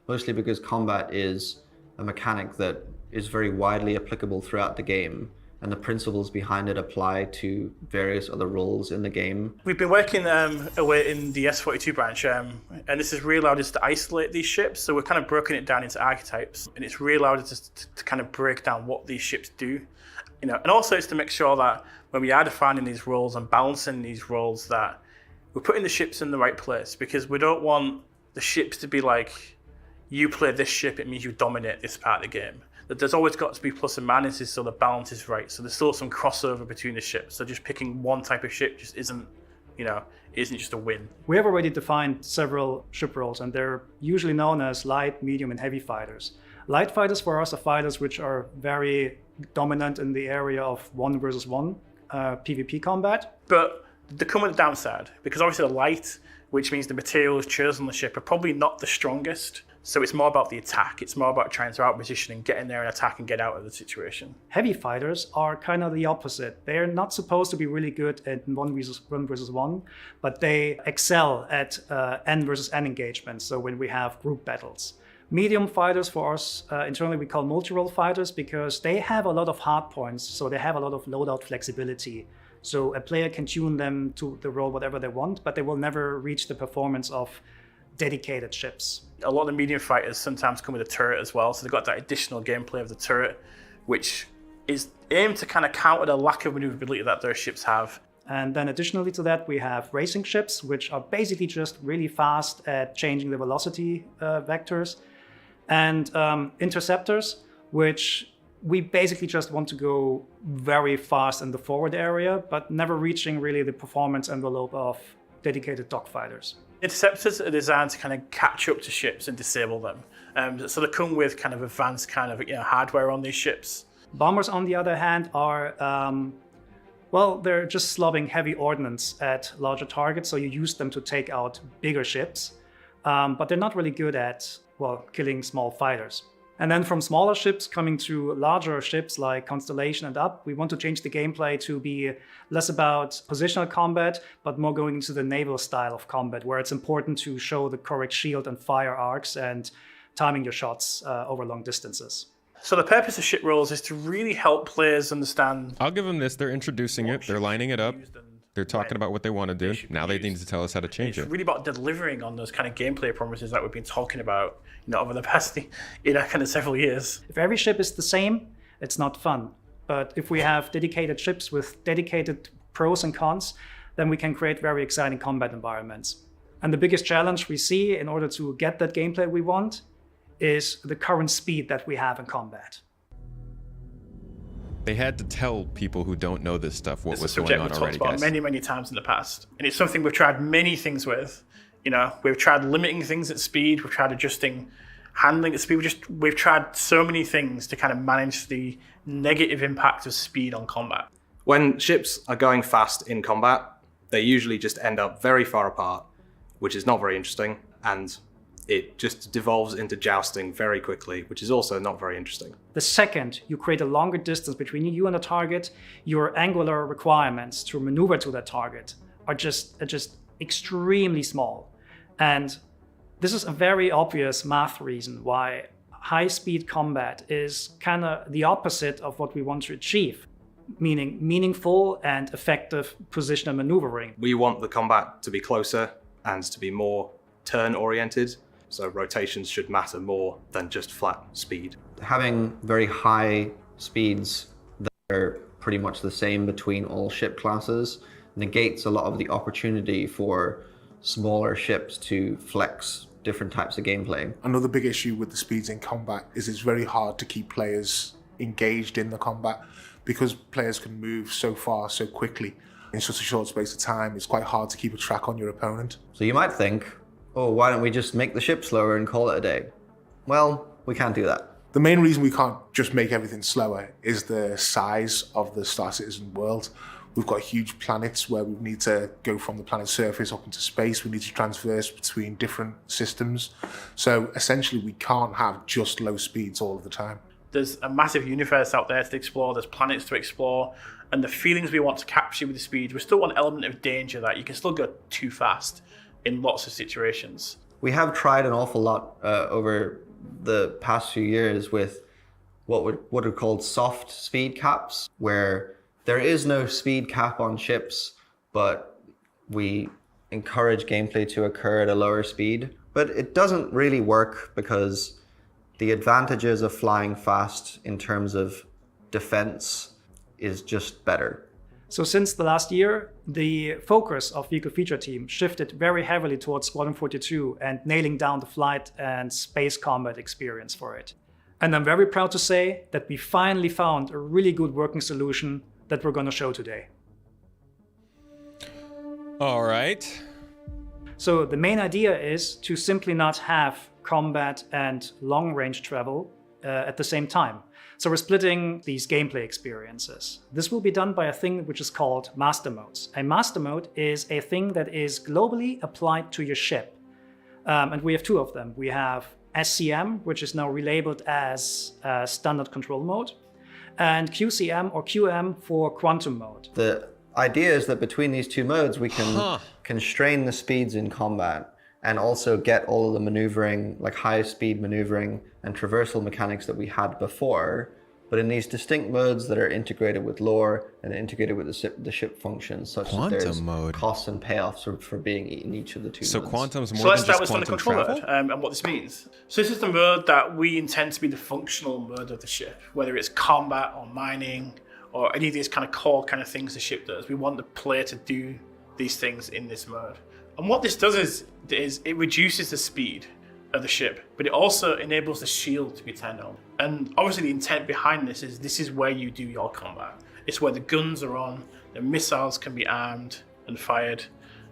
mostly because combat is a mechanic that is very widely applicable throughout the game, and the principles behind it apply to various other roles in the game. We've been working away in the S42 branch, and this has really allowed us to isolate these ships. So we're kind of broken it down into archetypes, and it's really allowed us to kind of break down what these ships do. And also it's to make sure that when we are defining these roles and balancing these roles, that we're putting the ships in the right place, because we don't want the ships to be like, you play this ship, it means you dominate this part of the game. That there's always got to be plus and minuses so the balance is right. So there's still some crossover between the ships. So just picking one type of ship just isn't just a win. We have already defined several ship roles, and they're usually known as light, medium, and heavy fighters. Light fighters for us are fighters which are very dominant in the area of 1 versus 1 PvP combat. But they come with a downside, because obviously the light, which means the materials chosen on the ship, are probably not the strongest. So it's more about the attack. It's more about trying to outposition and get in there and attack and get out of the situation. Heavy fighters are kind of the opposite. They're not supposed to be really good at 1 versus 1, but they excel at N versus N engagements, so when we have group battles. Medium fighters for us, internally we call multi-role fighters, because they have a lot of hard points, so they have a lot of loadout flexibility. So a player can tune them to the role whatever they want, but they will never reach the performance of dedicated ships. A lot of the medium fighters sometimes come with a turret as well, so they've got that additional gameplay of the turret, which is aimed to kind of counter the lack of maneuverability that their ships have. And then additionally to that, we have racing ships, which are basically just really fast at changing the velocity vectors. And interceptors, which we basically just want to go very fast in the forward area, but never reaching really the performance envelope of dedicated dogfighters. Interceptors are designed to kind of catch up to ships and disable them. So they come with kind of advanced kind of hardware on these ships. Bombers, on the other hand, are, they're just slobbing heavy ordnance at larger targets, so you use them to take out bigger ships. But they're not really good at, killing small fighters. And then from smaller ships coming to larger ships like Constellation and up, we want to change the gameplay to be less about positional combat, but more going into the naval style of combat, where it's important to show the correct shield and fire arcs and timing your shots over long distances. So the purpose of ship roles is to really help players understand. I'll give them this. They're introducing it. They're lining it up. They're talking about what they want to do. Now they need to tell us how to change It's it. really about delivering on those kind of gameplay promises that we've been talking about, over the past, kind of several years. If every ship is the same, it's not fun. But if we have dedicated ships with dedicated pros and cons, then we can create very exciting combat environments. And the biggest challenge we see in order to get that gameplay we want is the current speed that we have in combat. They had to tell people who don't know this stuff what was going on already, about guys. many times in the past. And it's something we've tried many things with. We've tried limiting things at speed. We've tried adjusting handling at speed. We've tried so many things to kind of manage the negative impact of speed on combat. When ships are going fast in combat, they usually just end up very far apart, which is not very interesting. And it just devolves into jousting very quickly, which is also not very interesting. The second you create a longer distance between you and the target, your angular requirements to maneuver to that target are just extremely small. And this is a very obvious math reason why high-speed combat is kind of the opposite of what we want to achieve, meaning meaningful and effective positional maneuvering. We want the combat to be closer and to be more turn-oriented. So rotations should matter more than just flat speed. Having very high speeds that are pretty much the same between all ship classes negates a lot of the opportunity for smaller ships to flex different types of gameplay. Another big issue with the speeds in combat is it's very hard to keep players engaged in the combat because players can move so far so quickly in such a short space of time. It's quite hard to keep a track on your opponent. So you might think, oh, why don't we just make the ship slower and call it a day? Well, we can't do that. The main reason we can't just make everything slower is the size of the Star Citizen world. We've got huge planets where we need to go from the planet's surface up into space. We need to traverse between different systems. So essentially we can't have just low speeds all of the time. There's a massive universe out there to explore, there's planets to explore, and the feelings we want to capture with the speed, we still want an element of danger that you can still go too fast in lots of situations. We have tried an awful lot over the past few years with what are called soft speed caps, where there is no speed cap on ships, but we encourage gameplay to occur at a lower speed. But it doesn't really work because the advantages of flying fast in terms of defense is just better. So since the last year, the focus of Vehicle Feature Team shifted very heavily towards Squadron 42 and nailing down the flight and space combat experience for it. And I'm very proud to say that we finally found a really good working solution that we're going to show today. All right. So the main idea is to simply not have combat and long-range travel at the same time. So we're splitting these gameplay experiences. This will be done by a thing which is called master modes. A master mode is a thing that is globally applied to your ship. And we have two of them. We have SCM, which is now relabeled as standard control mode, and QCM or QM for quantum mode. The idea is that between these two modes, we can constrain the speeds in combat and also get all of the maneuvering, like high speed maneuvering and traversal mechanics that we had before, but in these distinct modes that are integrated with lore and integrated with the ship functions, such that there's costs and payoffs for being in each of the two so modes. Quantum's more So let's than start just with quantum standard control travel? mode and what this means. So this is the mode that we intend to be the functional mode of the ship, whether it's combat or mining or any of these kind of core kind of things the ship does. We want the player to do these things in this mode. And what this does is it reduces the speed of the ship, but it also enables the shield to be turned on. And obviously the intent behind this is where you do your combat. It's where the guns are on, the missiles can be armed and fired,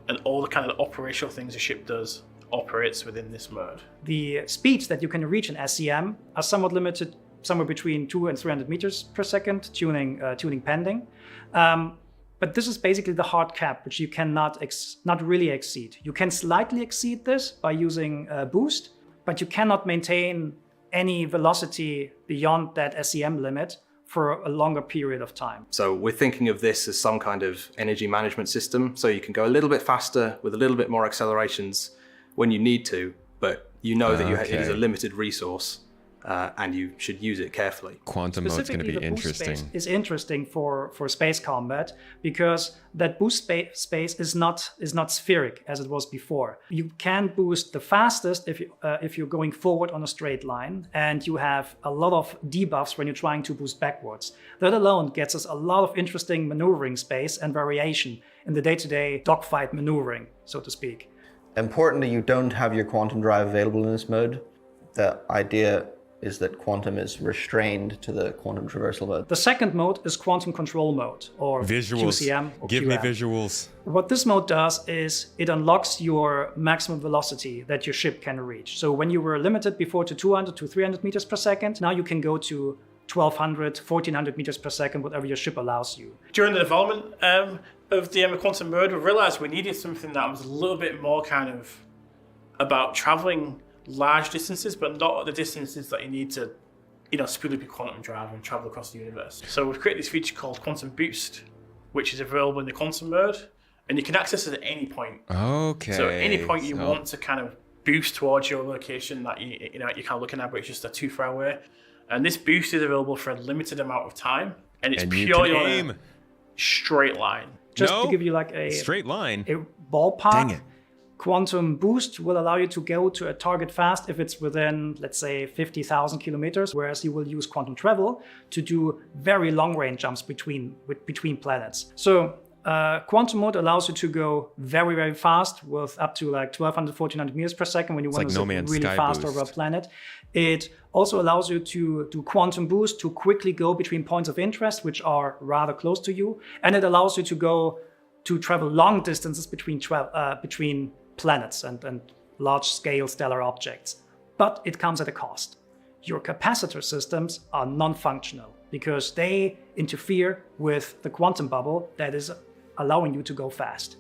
and all the kind of operational things the ship does operates within this mode. The speeds that you can reach in SCM are somewhat limited, somewhere between 200 and 300 meters per second, tuning pending. But this is basically the hard cap, which you cannot not really exceed. You can slightly exceed this by using boost, but you cannot maintain any velocity beyond that SCM limit for a longer period of time. So we're thinking of this as some kind of energy management system, so you can go a little bit faster with a little bit more accelerations when you need to, but you know that it is a limited resource. And you should use it carefully. Quantum mode's going to be interesting. Space is interesting for space combat because that boost space is not spheric as it was before. You can boost the fastest if you're going forward on a straight line, and you have a lot of debuffs when you're trying to boost backwards. That alone gets us a lot of interesting maneuvering space and variation in the day-to-day dogfight maneuvering, so to speak. Importantly, you don't have your quantum drive available in this mode. The idea is that quantum is restrained to the quantum traversal mode. The second mode is quantum control mode, or visuals. QCM or Give QM. me visuals. What this mode does is it unlocks your maximum velocity that your ship can reach. So when you were limited before to 200 to 300 meters per second, now you can go to 1200, 1400 meters per second, whatever your ship allows you. During the development of the quantum mode, we realized we needed something that was a little bit more kind of about traveling large distances, but not the distances that you need to, speed up your quantum drive and travel across the universe. So we've created this feature called Quantum Boost, which is available in the quantum mode, and you can access it at any point. Okay. So at any point you want to kind of boost towards your location that you're kind of looking at, but it's just too far away. And this boost is available for a limited amount of time, and it's purely on a straight line. Just to give you like a straight line, a ballpark. Dang it. Quantum Boost will allow you to go to a target fast if it's within, let's say, 50,000 kilometers, whereas you will use Quantum Travel to do very long-range jumps between planets. So Quantum mode allows you to go very, very fast with up to like 1200, 1400 meters per second when you want to zip really fast over a planet. It also allows you to do quantum boost to quickly go between points of interest, which are rather close to you. And it allows you to travel long distances between planets and large-scale stellar objects. But it comes at a cost. Your capacitor systems are non-functional because they interfere with the quantum bubble that is allowing you to go fast.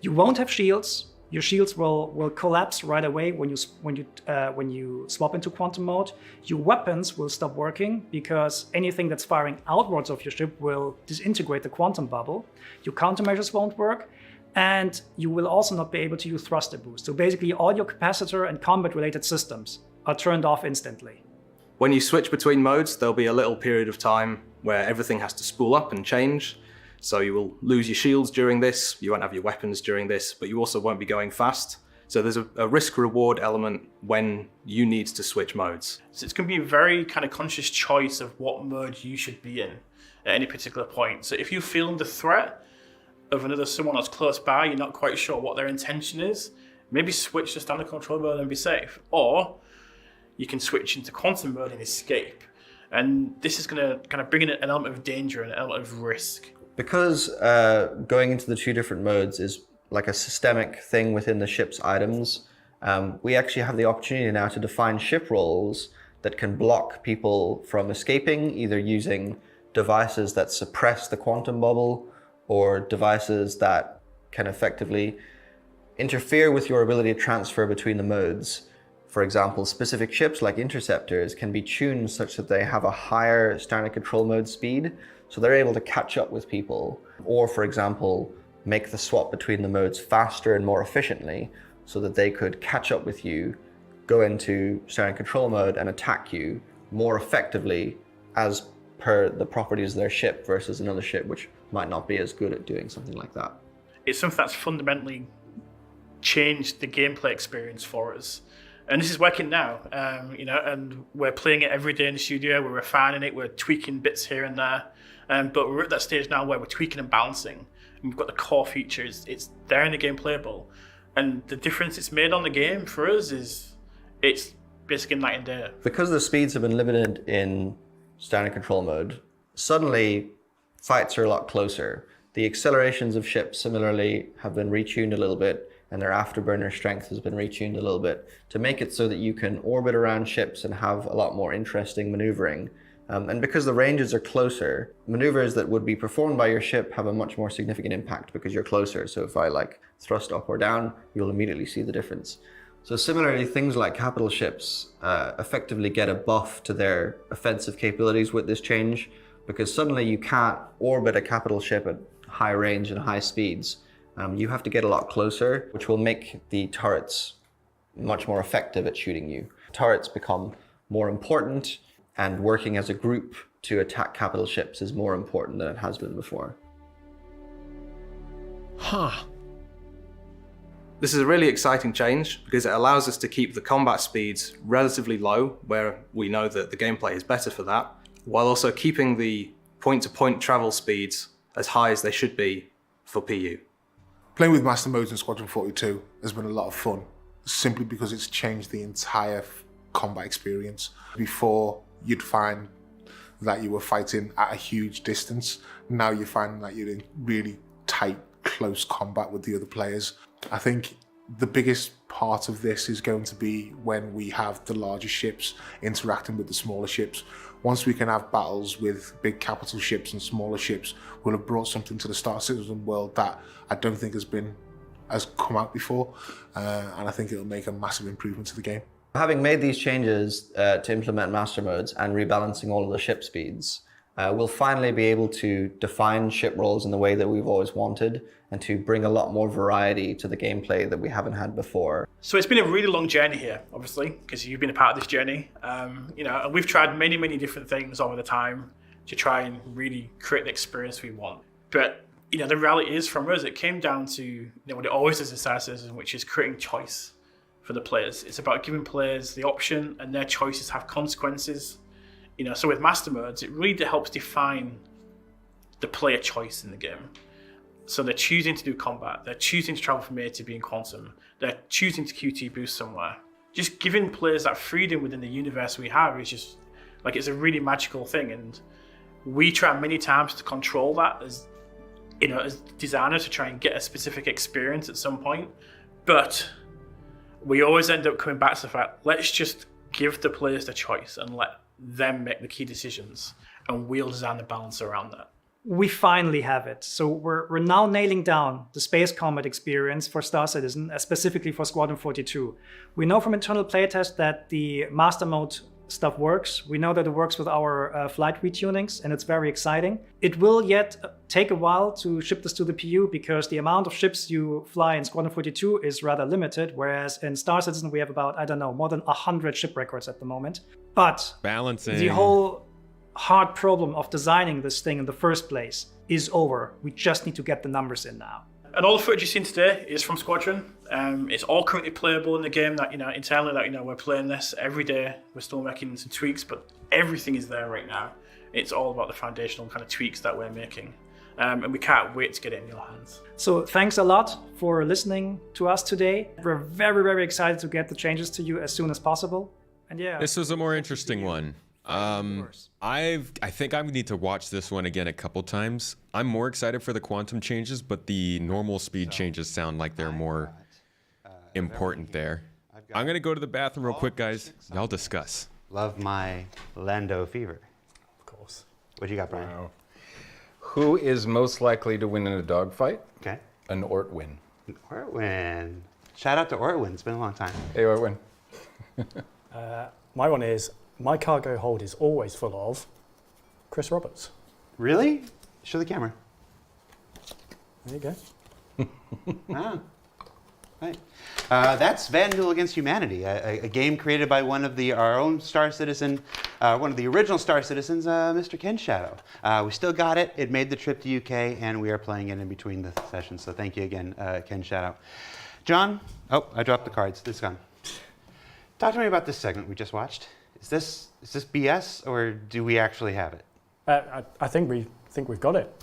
You won't have shields. Your shields will collapse right away when you swap into quantum mode. Your weapons will stop working because anything that's firing outwards of your ship will disintegrate the quantum bubble. Your countermeasures won't work, and you will also not be able to use thruster boost. So basically all your capacitor and combat-related systems are turned off instantly. When you switch between modes, there'll be a little period of time where everything has to spool up and change. So you will lose your shields during this, you won't have your weapons during this, but you also won't be going fast. So there's a risk-reward element when you need to switch modes. So it's going to be a very kind of conscious choice of what mode you should be in at any particular point. So if you feel the threat of someone that's close by, you're not quite sure what their intention is, maybe switch to standard control mode and be safe. Or you can switch into quantum mode and escape. And this is going to kind of bring in an element of danger and an element of risk. Because going into the two different modes is like a systemic thing within the ship's items, we actually have the opportunity now to define ship roles that can block people from escaping, either using devices that suppress the quantum bubble or devices that can effectively interfere with your ability to transfer between the modes. For example, specific ships like interceptors can be tuned such that they have a higher standard control mode speed, so they're able to catch up with people. Or, for example, make the swap between the modes faster and more efficiently so that they could catch up with you, go into standard control mode and attack you more effectively as per the properties of their ship versus another ship which might not be as good at doing something like that. It's something that's fundamentally changed the gameplay experience for us. And this is working now, and we're playing it every day in the studio, we're refining it, we're tweaking bits here and there. But we're at that stage now where we're tweaking and balancing. And we've got the core features, it's there in the game playable. And the difference it's made on the game for us is, it's basically night and day. Because the speeds have been limited in standard control mode, suddenly fights are a lot closer. The accelerations of ships similarly have been retuned a little bit, and their afterburner strength has been retuned a little bit to make it so that you can orbit around ships and have a lot more interesting maneuvering. And because the ranges are closer, maneuvers that would be performed by your ship have a much more significant impact because you're closer. So if I thrust up or down, you'll immediately see the difference. So similarly, things like capital ships effectively get a buff to their offensive capabilities with this change, because suddenly you can't orbit a capital ship at high range and high speeds. You have to get a lot closer, which will make the turrets much more effective at shooting you. Turrets become more important, and working as a group to attack capital ships is more important than it has been before. Huh. This is a really exciting change because it allows us to keep the combat speeds relatively low, where we know that the gameplay is better for that, while also keeping the point-to-point travel speeds as high as they should be for PU. Playing with master modes in Squadron 42 has been a lot of fun, simply because it's changed the entire combat experience. Before, you'd find that you were fighting at a huge distance. Now you find that you're in really tight, close combat with the other players. I think the biggest part of this is going to be when we have the larger ships interacting with the smaller ships. Once we can have battles with big capital ships and smaller ships, we'll have brought something to the Star Citizen world that I don't think has come out before, and I think it'll make a massive improvement to the game. Having made these changes to implement master modes and rebalancing all of the ship speeds, we'll finally be able to define ship roles in the way that we've always wanted, and to bring a lot more variety to the gameplay that we haven't had before. So it's been a really long journey here, obviously, because you've been a part of this journey. And we've tried many, many different things over the time to try and really create the experience we want. But the reality is, from us, it came down to what it always is in Star Citizen, which is creating choice for the players. It's about giving players the option, and their choices have consequences. So with master modes, it really helps define the player choice in the game. So they're choosing to do combat, they're choosing to travel from A to B in quantum, they're choosing to QT boost somewhere. Just giving players that freedom within the universe we have is just, like, it's a really magical thing, and we try many times to control that as, you know, as designers, to try and get a specific experience at some point, but we always end up coming back to the fact, let's just give the players the choice and let them make the key decisions, and we'll design the balance around that. We finally have it. So we're now nailing down the space combat experience for Star Citizen, specifically for Squadron 42. We know from internal playtest that the master mode stuff works. We know that it works with our flight retunings, and it's very exciting. It will yet take a while to ship this to the PU because the amount of ships you fly in Squadron 42 is rather limited, whereas in Star Citizen we have about, I don't know, more than 100 ship records at the moment. But balancing the whole hard problem of designing this thing in the first place is over. We just need to get the numbers in now. And all the footage you've seen today is from Squadron. It's all currently playable in the game. That, you know, internally, that, you know, we're playing this every day. We're still making some tweaks, but everything is there right now. It's all about the foundational kind of tweaks that we're making, and we can't wait to get it in your hands. So thanks a lot for listening to us today. We're very, very excited to get the changes to you as soon as possible. And yeah, this was a more interesting one. I think I would need to watch this one again a couple times. I'm more excited for the quantum changes, but the normal speed changes sound like they're more important there. I'm gonna go to the bathroom real quick, guys. Y'all discuss. Love my Lando fever. Of course. What do you got, Brian? Wow. Who is most likely to win in a dogfight? Okay. An Ortwin. Ortwin. Shout out to Ortwin. It's been a long time. Hey, Ortwin. My one is, my cargo hold is always full of Chris Roberts. Really? Show the camera. There you go. Ah. Right. That's Vandal Against Humanity, a game created by one of our own Star Citizen, one of the original Star Citizens, Mr. Ken Shadow. We still got it. It made the trip to UK, and we are playing it in between the sessions. So thank you again, Ken Shadow. John? Oh, I dropped the cards. This is gone. Talk to me about this segment we just watched. Is this BS, or do we actually have it? I think we've got it.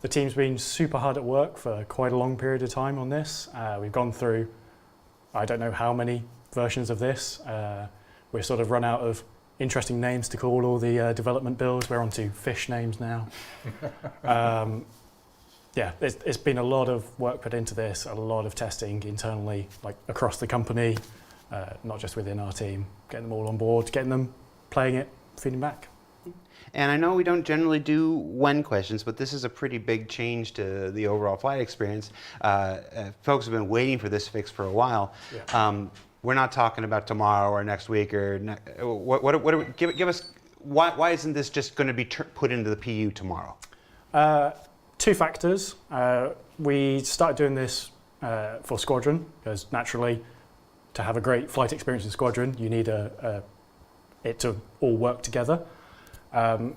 The team's been super hard at work for quite a long period of time on this. We've gone through, I don't know how many versions of this. We're sort of run out of interesting names to call all the development builds. We're onto fish names now. Yeah, it's been a lot of work put into this, a lot of testing internally, like across the company, not just within our team, getting them all on board, getting them playing it, feeding back. And I know we don't generally do when questions, but this is a pretty big change to the overall flight experience. Folks have been waiting for this fix for a while. Yeah. We're not talking about tomorrow or next week or give us why isn't this just going to be put into the PU tomorrow? Two factors. We started doing this for Squadron because naturally, to have a great flight experience in Squadron, you need it to all work together.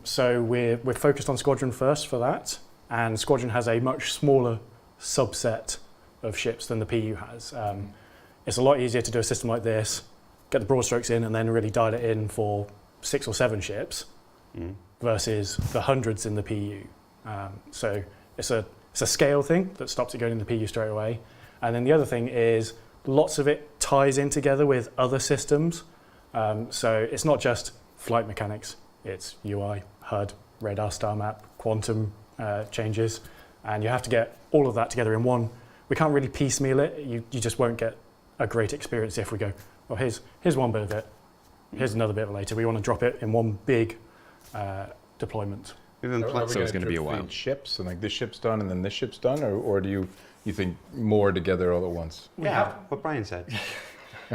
So we're focused on Squadron first for that, and Squadron has a much smaller subset of ships than the PU has. It's a lot easier to do a system like this, get the broad strokes in, and then really dial it in for 6 or 7 ships versus the hundreds in the PU. So it's a scale thing that stops it going in the PU straight away. And then the other thing is lots of it ties in together with other systems. So it's not just flight mechanics. It's UI, HUD, radar, star map, quantum changes, and you have to get all of that together in one. We can't really piecemeal it. You just won't get a great experience if we go, well, here's one bit of it, here's another bit later. We want to drop it in one big deployment. So it's going to be a while. Ships and like this ship's done and then this ship's done, or do you think more together all at once? Yeah, what Brian said.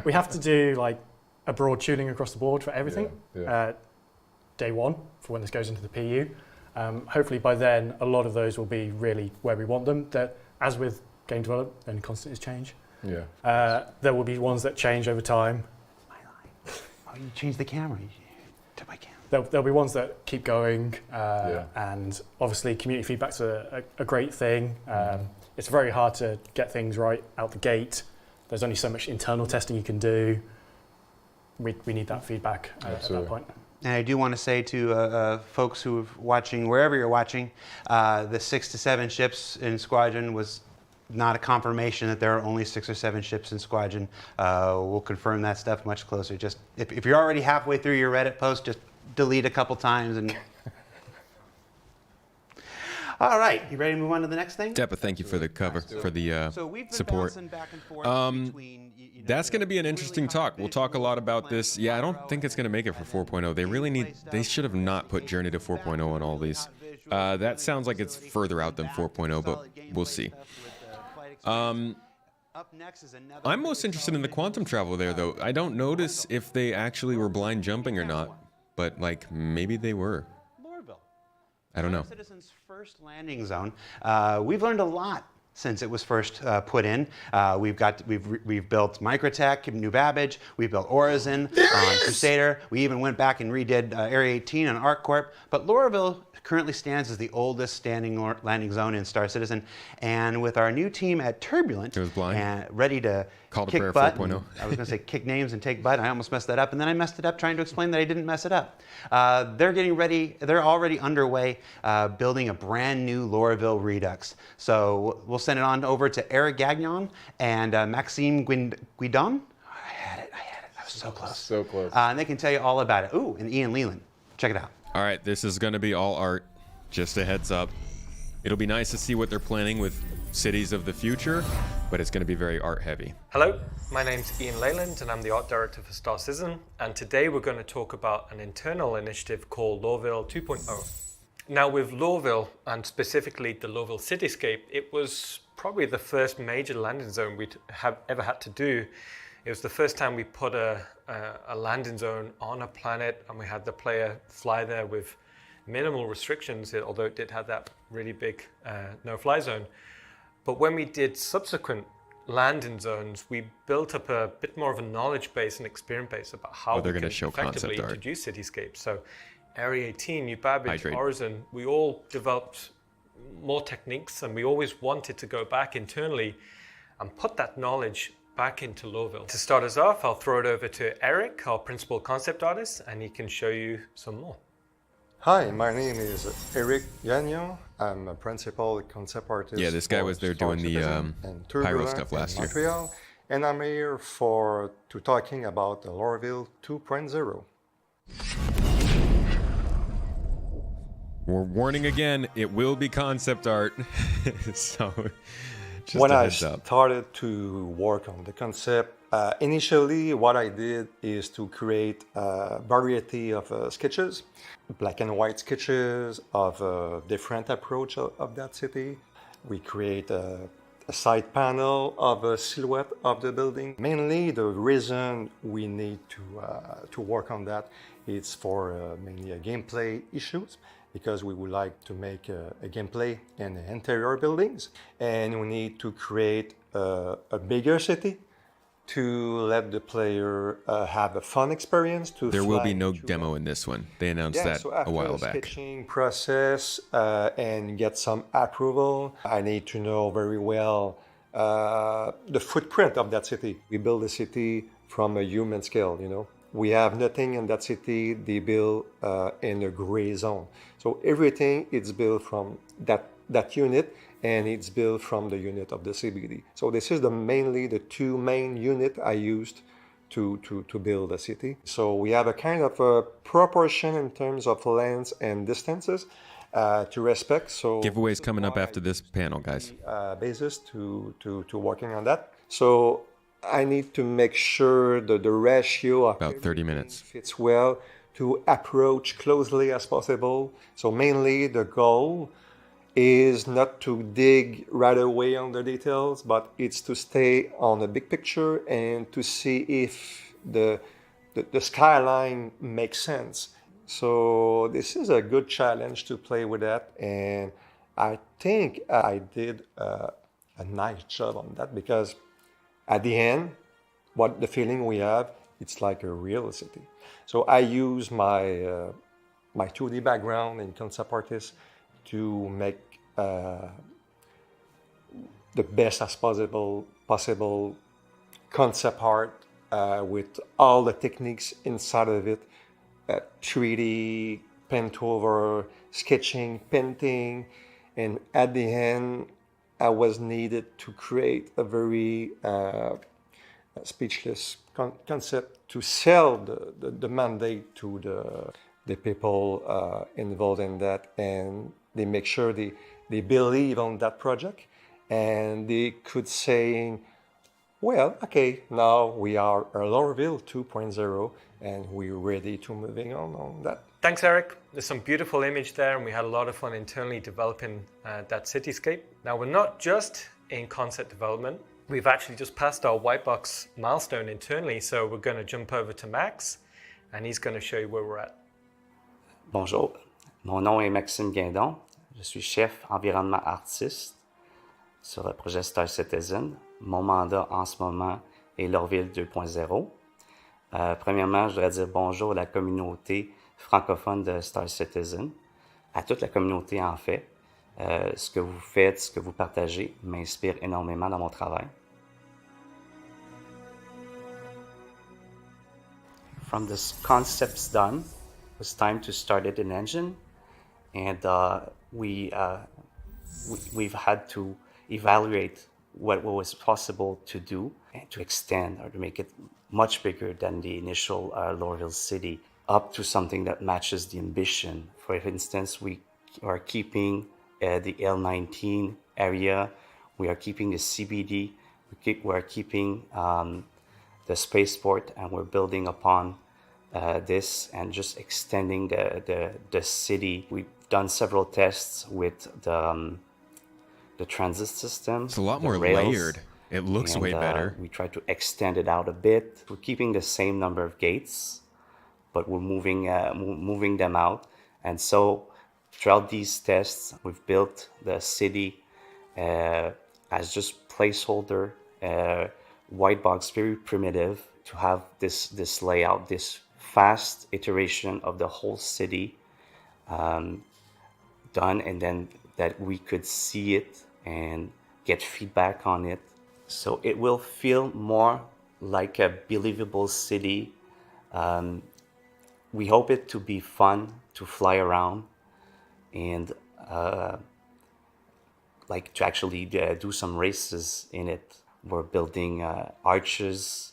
We have to do like a broad tuning across the board for everything. Yeah. Day one for when this goes into the PU. Hopefully by then a lot of those will be really where we want them. That, as with game development, then constant is change. Yeah. There will be ones that change over time. Oh, you changed the camera to my camera. There'll be ones that keep going, and obviously community feedback's a great thing. It's very hard to get things right out the gate. There's only so much internal testing you can do. We need that feedback at that point. And I do want to say to folks who are watching, wherever you're watching, the 6 to 7 ships in Squadron was not a confirmation that there are only 6 or 7 ships in Squadron. We'll confirm that stuff much closer. Just if you're already halfway through your Reddit post, just delete a couple times and. All right, you ready to move on to the next thing? Deppa, thank you for the cover, for the support. That's going to be an interesting talk. We'll talk a lot about this. Yeah, I don't think it's going to make it for 4.0. They should have not put Journey to 4.0 on all these. That sounds like it's further out than 4.0, but we'll see. I'm most interested in the quantum travel there, though. I don't notice if they actually were blind jumping or not, but like maybe they were. I don't know. Star Citizen's first landing zone. We've learned a lot since it was first put in. We've built Microtech, New Babbage. We've built Horizon on Crusader. We even went back and redid Area 18 on ArcCorp. But Loreville currently stands as the oldest standing landing zone in Star Citizen. And with our new team at Turbulent, ready to kick butt. I was going to say kick names and take butt. I almost messed that up, and then I messed it up trying to explain that I didn't mess it up. They're getting ready. They're already underway building a brand new Loreville Redux. So we'll send it on over to Eric Gagnon and Maxime Guidon. I had it. I was so close. So close. And they can tell you all about it. Ooh, and Ian Leland. Check it out. All right, this is going to be all art. Just a heads up. It'll be nice to see what they're planning with cities of the future, but it's going to be very art heavy. Hello, my name's Ian Leyland and I'm the art director for Star Citizen, and today we're going to talk about an internal initiative called Loreville 2.0. Now with Loreville, and specifically the Loreville cityscape, it was probably the first major landing zone we'd ever had to do. It was the first time we put a landing zone on a planet and we had the player fly there with minimal restrictions, although it did have that really big no-fly zone. But when we did subsequent landing zones, we built up a bit more of a knowledge base and experience base about how we can effectively introduce cityscapes. So Area 18, New Babbage, Horizon, we all developed more techniques, and we always wanted to go back internally and put that knowledge back into Loreville. To start us off, I'll throw it over to Eric, our principal concept artist, and he can show you some more. Hi, my name is Eric Gagnon. I'm a principal concept artist. Yeah, this guy was there doing the Pyro stuff last year. Montreal, and I'm here to talking about the Loreville 2.0. We're warning again, it will be concept art. So just when a I heads up. started to work on the concept, initially what I did is to create a variety of sketches, black and white sketches of a different approach of that city. We create a side panel of a silhouette of the building. Mainly the reason we need to work on that is for mainly gameplay issues, because we would like to make a gameplay in the interior buildings, and we need to create a bigger city to let the player have a fun experience. There will be no demo in this one. They announced that so a while after the back. sketching process and get some approval, I need to know very well the footprint of that city. We build a city from a human scale, you know. We have nothing in that city. They build in a gray zone. So everything is built from that unit, and it's built from the unit of the CBD. So this is mainly the two main units I used to build a city. So we have a kind of a proportion in terms of lengths and distances to respect. So Giveaways coming up after this panel, guys. Basis to working on that. So I need to make sure that the ratio of about 30 minutes fits well, to approach closely as possible. So mainly the goal is not to dig right away on the details, but it's to stay on the big picture and to see if the skyline makes sense. So this is a good challenge to play with that, and I think I did a nice job on that, because at the end, what the feeling we have, it's like a real city. So I use my 2D background in concept artist to make the best as possible concept art with all the techniques inside of it 3D, paint over, sketching, painting, and at the end, I was needed to create a very speechless concept to sell the mandate to the people involved in that, and they make sure they believe on that project, and they could say, well, okay, now we are a Loreville 2.0, and we're ready to moving on that. Thanks, Eric. There's some beautiful image there, and we had a lot of fun internally developing that cityscape. Now, we're not just in concept development. We've actually just passed our white box milestone internally, so we're going to jump over to Max, and he's going to show you where we're at. Bonjour, mon nom est Maxime Guindon. Je suis chef environnement artiste sur le projet Star Citizen. Mon mandat en ce moment est Loreville 2.0. Premièrement, je voudrais dire bonjour à la communauté francophone de Star Citizen, à toute la communauté en fait. Ce que vous faites, ce que vous partagez m'inspire énormément dans mon travail. From the concepts done, it was time to start it in engine, and we've had to evaluate what was possible to do and to extend or to make it much bigger than the initial Loreville city, up to something that matches the ambition. For instance, we are keeping the L19 area, we are keeping the CBD, we are keeping the spaceport, and we're building upon this and just extending the city. We've done several tests with the transit system. It's a lot more rails, layered. It looks way better. We tried to extend it out a bit. We're keeping the same number of gates, but we're moving them out. And so throughout these tests, we've built the city as just placeholder, white box, very primitive, to have this layout, this fast iteration of the whole city done, and then that we could see it and get feedback on it. So it will feel more like a believable city. We hope it to be fun to fly around and like to actually do some races in it. We're building arches,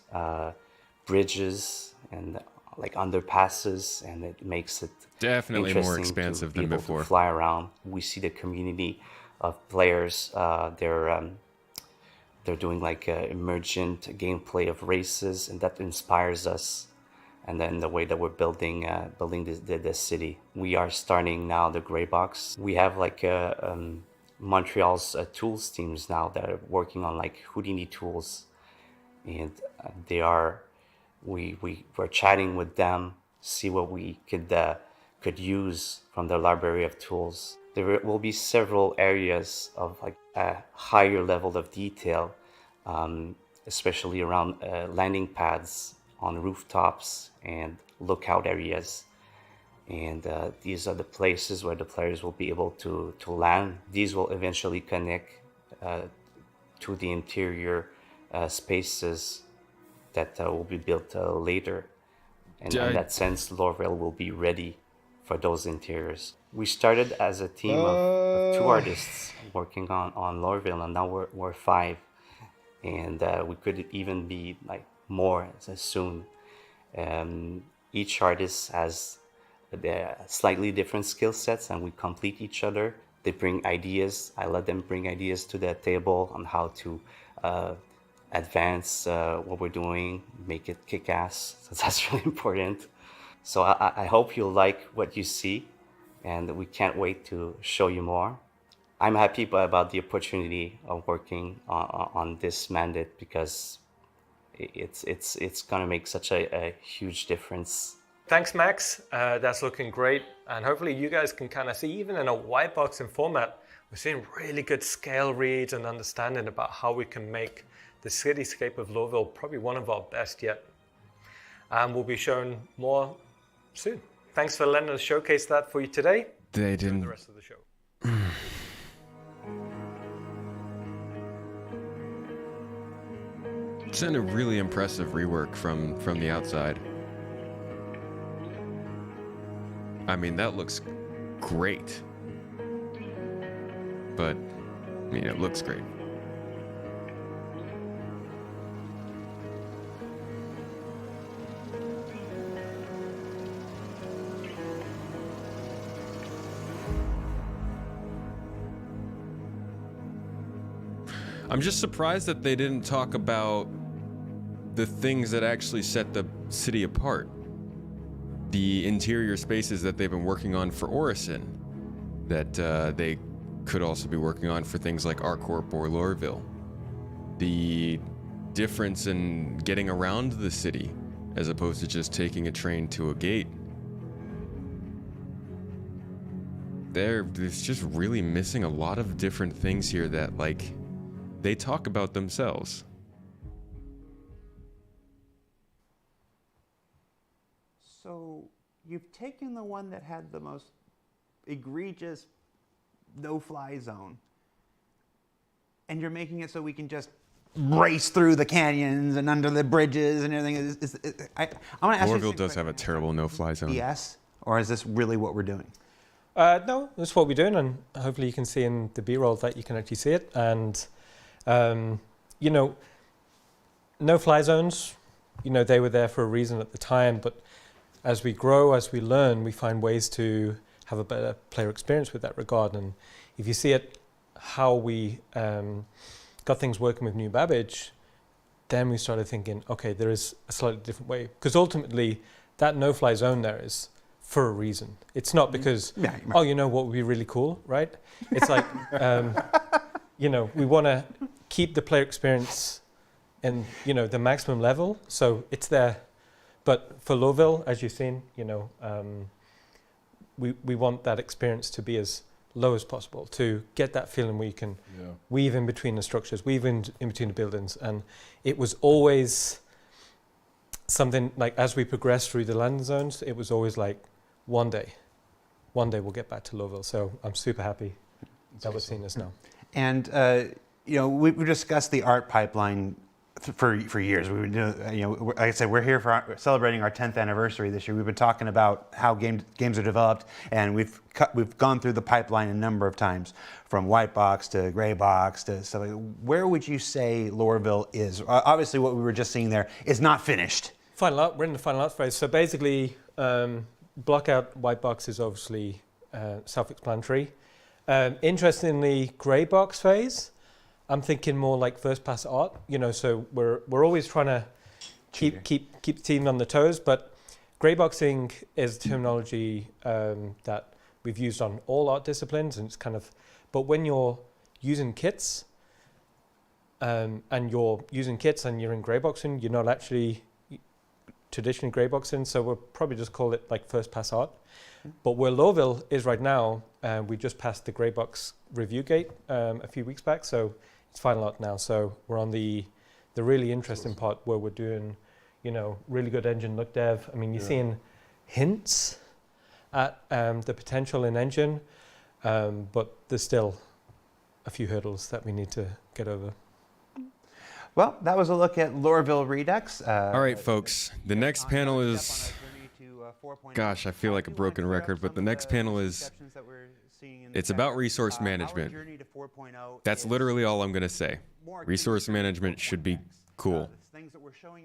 bridges, and like underpasses, and it makes it definitely more expansive than before. To fly around. We see the community of players. They're doing like emergent gameplay of races, and that inspires us. And then the way that we're building the city. We are starting now the gray box. We have like Montreal's tools teams now that are working on like Houdini tools, and we're chatting with them, see what we could use from the library of tools. There will be several areas of like a higher level of detail, especially around landing pads on rooftops and lookout areas. And these are the places where the players will be able to land. These will eventually connect to the interior spaces that will be built later. And in that sense, Loreville will be ready for those interiors. We started as a team of 2 artists working on Loreville, and now we're 5. And we could even be like more soon. Each artist has slightly different skill sets, and we complete each other. They bring ideas. I let them bring ideas to the table on how to advance what we're doing, make it kick-ass. So that's really important. So I hope you'll like what you see, and we can't wait to show you more. I'm happy about the opportunity of working on this mandate, because it's gonna make such a huge difference. Thanks, Max. That's looking great. And hopefully you guys can kind of see, even in a white boxing format, we're seeing really good scale reads and understanding about how we can make the cityscape of Loreville probably one of our best yet. And we'll be showing more soon. Thanks for letting us showcase that for you today. They didn't. The rest of the show. It's been a really impressive rework from the outside. I mean, that looks great. But, I mean, it looks great. I'm just surprised that they didn't talk about the things that actually set the city apart. The interior spaces that they've been working on for Orison, that they could also be working on for things like ArcCorp or Loreville. The difference in getting around the city as opposed to just taking a train to a gate. There's just really missing a lot of different things here that, like, they talk about themselves. So you've taken the one that had the most egregious no-fly zone, and you're making it so we can just race through the canyons and under the bridges and everything. I want to ask you. Loreville does have a terrible no-fly zone. Yes, or is this really what we're doing? No, that's what we're doing, and hopefully you can see in the B-roll that you can actually see it. And you know, no-fly zones, you know, they were there for a reason at the time, but as we grow, as we learn, we find ways to have a better player experience with that regard. And if you see it, how we got things working with New Babbage, then we started thinking, okay, there is a slightly different way. Because ultimately, that no-fly zone there is for a reason. It's not because, oh, you know what would be really cool, right? It's like, you know, we want to keep the player experience in, you know, the maximum level, so it's there. But for Loreville, as you've seen, you know, we want that experience to be as low as possible, to get that feeling where you can weave in between the structures, weave in between the buildings. And it was always something like, as we progressed through the landing zones, it was always like, one day we'll get back to Loreville. So I'm super happy that we're seeing this now. And you know, we've discussed the art pipeline for years. We've been doing, you know, like I said, we're here for celebrating our 10th anniversary this year. We've been talking about how games are developed, and we've gone through the pipeline a number of times, from white box to gray box to stuff like that. Where would you say Loreville is? Obviously, what we were just seeing there is not finished. Final art. We're in the final art phase. So basically, block out white box is obviously self-explanatory. Interestingly, grey box phase, I'm thinking more like first pass art. You know, so we're always trying to keep the team on the toes. But grey boxing is terminology that we've used on all art disciplines, and it's kind of. But when you're using kits, and you're in grey boxing, you're not actually traditionally grey boxing. So we'll probably just call it like first pass art. But where Loreville is right now, we just passed the grey box review gate a few weeks back, so it's final art now. So we're on the really interesting part where we're doing, you know, really good engine look dev. I mean, you're seeing hints at the potential in engine, but there's still a few hurdles that we need to get over. Well, that was a look at Loreville Redux. All right, folks, the next panel is... Gosh, I feel like a broken record, but the next panel is, it's about resource management. That's literally all I'm going to say. Resource management should be cool,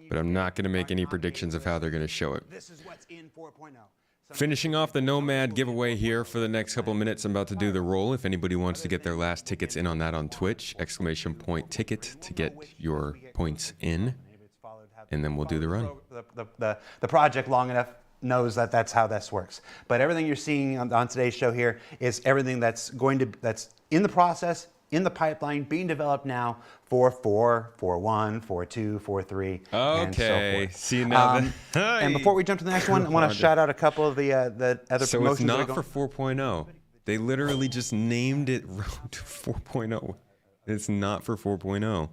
but I'm not going to make any predictions of how they're going to show it. Finishing off the Nomad giveaway here for the next couple of minutes. I'm about to do the roll. If anybody wants to get their last tickets in on that on Twitch, !ticket to get your points in, and then we'll do the run. The project long enough knows that that's how this works. But everything you're seeing on today's show here is everything that's in the process, in the pipeline, being developed now for 4, 4.1, 4.2, 4.3, and so forth. See now. And before we jump to the next one, I want to shout out a couple of the other promotions. So it's not for 4.0. They literally just named it Road to 4.0. It's not for 4.0.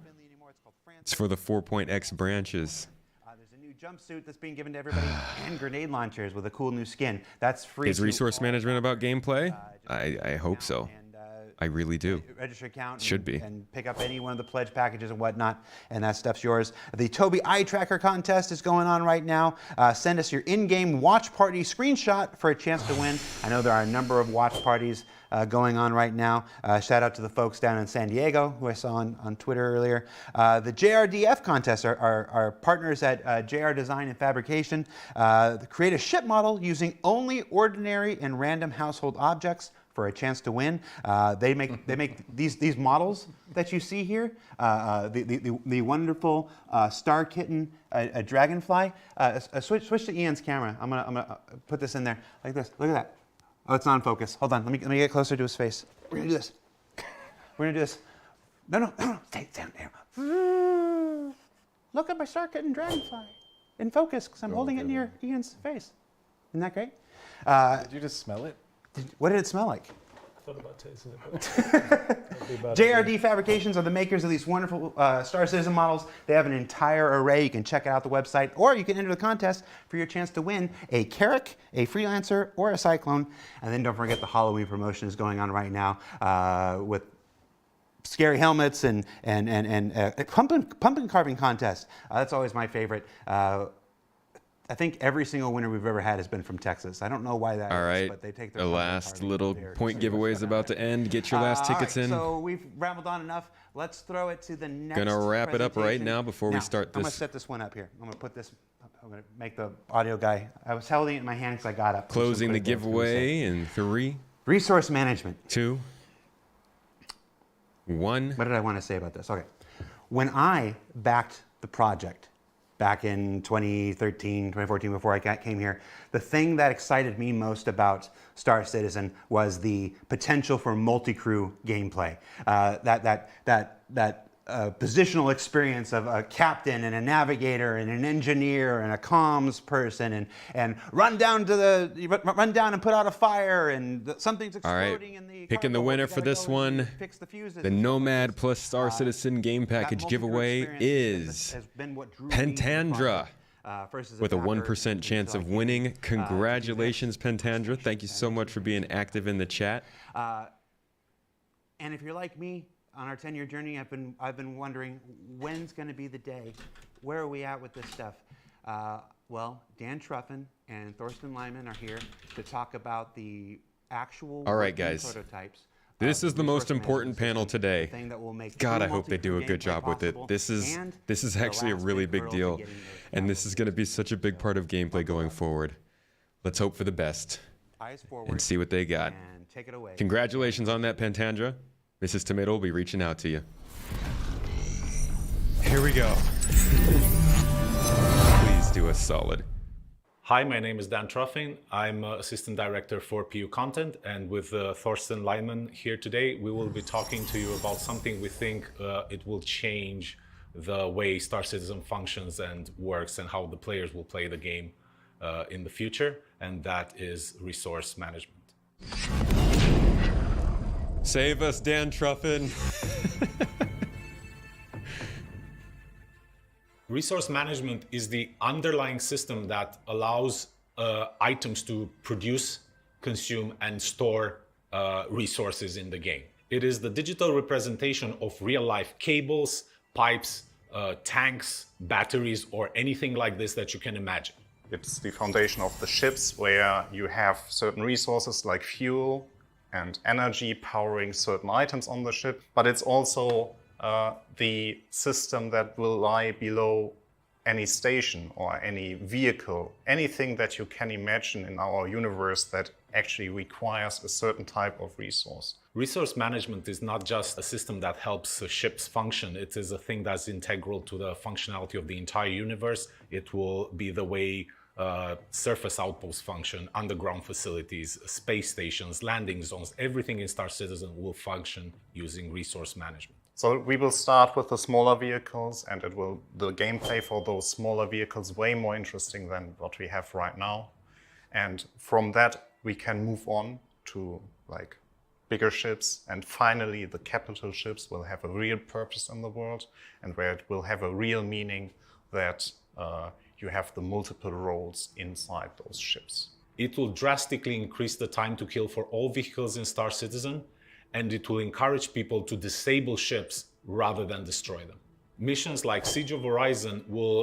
It's for the 4.x branches. Jumpsuit that's being given to everybody, and grenade launchers with a cool new skin. That's free. Is resource management about gameplay? I hope so. I really do. Register account. Should be. And pick up any one of the pledge packages and whatnot, and that stuff's yours. The Toby Eye Tracker contest is going on right now. Send us your in-game watch party screenshot for a chance to win. I know there are a number of watch parties going on right now. Shout out to the folks down in San Diego, who I saw on Twitter earlier. The JRDF contests are partners at JR Design and Fabrication. Create a ship model using only ordinary and random household objects for a chance to win. They make these models that you see here. The wonderful Star Kitten, a dragonfly. Switch to Ian's camera. I'm gonna put this in there like this. Look at that. Oh, it's not in focus. Hold on. Let me get closer to his face. We're gonna do this. We're gonna do this. No. Stay down there. Look at my Star Kitten dragonfly in focus because I'm holding it near Ian's face. Isn't that great? Did you just smell it? What did it smell like? I thought about tasting it. But JRD Fabrications are the makers of these wonderful Star Citizen models. They have an entire array. You can check it out the website, or you can enter the contest for your chance to win a Carrack, a Freelancer, or a Cyclone. And then don't forget the Halloween promotion is going on right now with scary helmets and pumpkin carving contest. That's always my favorite. I think every single winner we've ever had has been from Texas. I don't know why that is, but they take their the last little point giveaway is about to end. Get your last tickets in. So we've rambled on enough. Let's throw it to the next Gonna wrap it up right now before we start I'm gonna this. set this one up here. I'm gonna put this. I'm gonna make the audio guy. I was holding it in my hand because I got up. Closing the giveaway in 3. Resource management. 2. 1. What did I want to say about this? Okay. When I backed the project back in 2013, 2014, before I came here, the thing that excited me most about Star Citizen was the potential for multi-crew gameplay. That positional experience of a captain and a navigator and an engineer and a comms person and run down and put out a fire and something's exploding in the Picking the winner for this one, the Nomad plus Star Citizen game package giveaway is Pentandra with a 1% chance of winning. Congratulations, Pentandra. Thank you so much for being active in the chat. And if you're like me, on our 10-year journey, I've been wondering when's going to be the day. Where are we at with this stuff? Well, Dan Truffin and Thorsten Lyman are here to talk about the actual All right, guys. prototypes. This is the most important panel today. God, I hope they do a good job with it. This is actually a really big deal, and this is going to be such a big part of gameplay going forward. Let's hope for the best and see what they got. Take it away. Congratulations on that, Pentandra. Mrs. Tomato will be reaching out to you. Here we go. Please do us solid. Hi, my name is Dan Truffin. I'm Assistant Director for PU Content, and with Thorsten Lyman here today, we will be talking to you about something we think it will change the way Star Citizen functions and works and how the players will play the game in the future, and that is resource management. Save us, Dan Truffin. Resource management is the underlying system that allows items to produce, consume, and store resources in the game. It is the digital representation of real-life cables, pipes, tanks, batteries, or anything like this that you can imagine. It's the foundation of the ships, where you have certain resources like fuel and energy powering certain items on the ship, but it's also the system that will lie below any station or any vehicle, anything that you can imagine in our universe that actually requires a certain type of resource. Resource management is not just a system that helps ships function. It is a thing that's integral to the functionality of the entire universe. It will be the way surface outposts function, underground facilities, space stations, landing zones, everything in Star Citizen will function using resource management. So we will start with the smaller vehicles, and the gameplay for those smaller vehicles way more interesting than what we have right now. And from that, we can move on to like bigger ships, and finally the capital ships will have a real purpose in the world, and where it will have a real meaning that you have the multiple roles inside those ships. It will drastically increase the time to kill for all vehicles in Star Citizen, and it will encourage people to disable ships rather than destroy them. Missions like Siege of Horizon will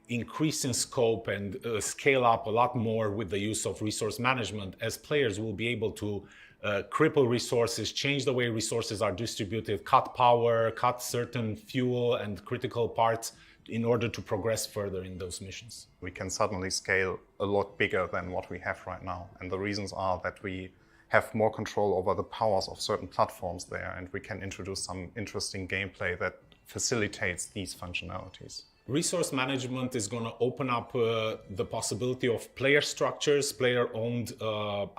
increase in scope and scale up a lot more with the use of resource management, as players will be able to cripple resources, change the way resources are distributed, cut power, cut certain fuel and critical parts in order to progress further in those missions. We can suddenly scale a lot bigger than what we have right now. And the reasons are that we have more control over the powers of certain platforms there, and we can introduce some interesting gameplay that facilitates these functionalities. Resource management is going to open up the possibility of player structures, player-owned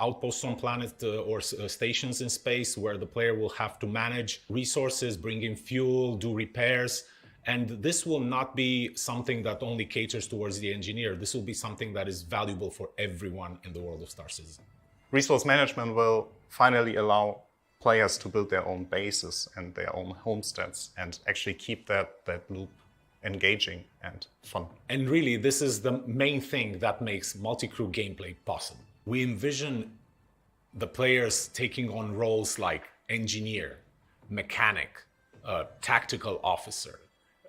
outposts on planet or stations in space, where the player will have to manage resources, bring in fuel, do repairs. And this will not be something that only caters towards the engineer. This will be something that is valuable for everyone in the world of Star Citizen. Resource management will finally allow players to build their own bases and their own homesteads and actually keep that loop engaging and fun. And really, this is the main thing that makes multi-crew gameplay possible. We envision the players taking on roles like engineer, mechanic, tactical officer.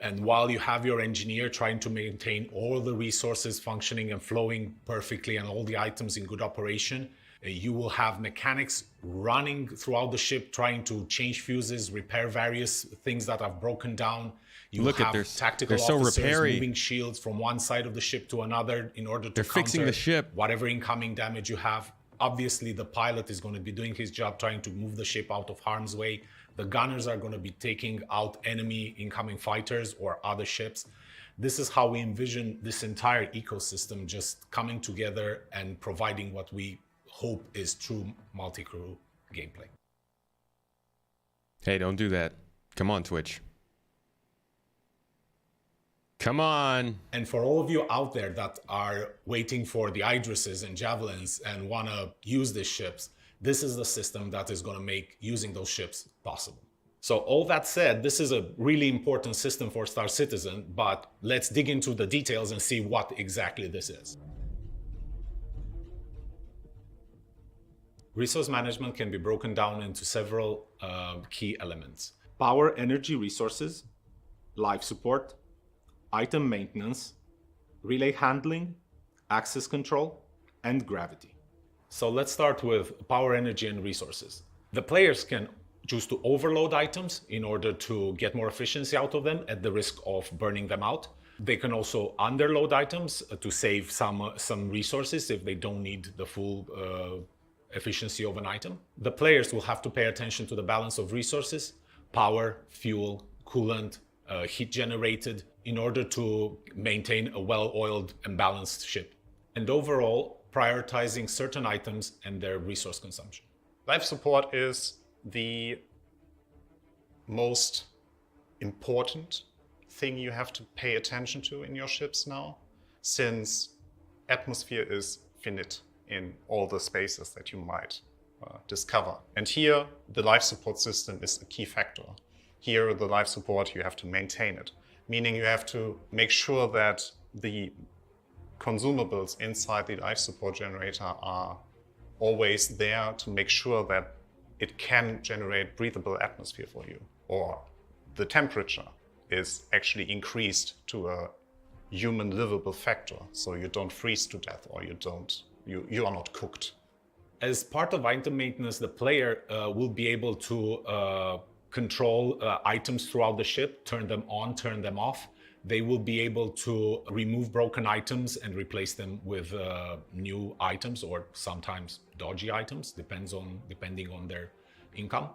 And while you have your engineer trying to maintain all the resources functioning and flowing perfectly and all the items in good operation, you will have mechanics running throughout the ship, trying to change fuses, repair various things that have broken down. You Look have at tactical they're so officers repairy. moving shields from one side of the ship to another in order to They're fixing the ship. Whatever incoming damage you have. Obviously, the pilot is going to be doing his job trying to move the ship out of harm's way. The gunners are going to be taking out enemy incoming fighters or other ships. This is how we envision this entire ecosystem just coming together and providing what we hope is true multi-crew gameplay. Hey, don't do that. Come on, Twitch. Come on. And for all of you out there that are waiting for the Idrises and Javelins and want to use these ships, this is the system that is going to make using those ships possible. So all that said, this is a really important system for Star Citizen, but let's dig into the details and see what exactly this is. Resource management can be broken down into several key elements. Power, energy, resources, life support, item maintenance, relay handling, access control, and gravity. So let's start with power, energy, and resources. The players can choose to overload items in order to get more efficiency out of them at the risk of burning them out. They can also underload items to save some resources if they don't need the full efficiency of an item. The players will have to pay attention to the balance of resources, power, fuel, coolant, heat generated, in order to maintain a well-oiled and balanced ship. And overall, prioritizing certain items and their resource consumption. Life support is the most important thing you have to pay attention to in your ships now, since atmosphere is finite in all the spaces that you might discover. And here, the life support system is a key factor. Here, the life support, you have to maintain it, meaning you have to make sure that the consumables inside the life support generator are always there to make sure that it can generate breathable atmosphere for you, or the temperature is actually increased to a human livable factor, so you don't freeze to death or you are not cooked. As part of item maintenance, the player will be able to control items throughout the ship, turn them on, turn them off. They will be able to remove broken items and replace them with new items, or sometimes dodgy items, depending on their income.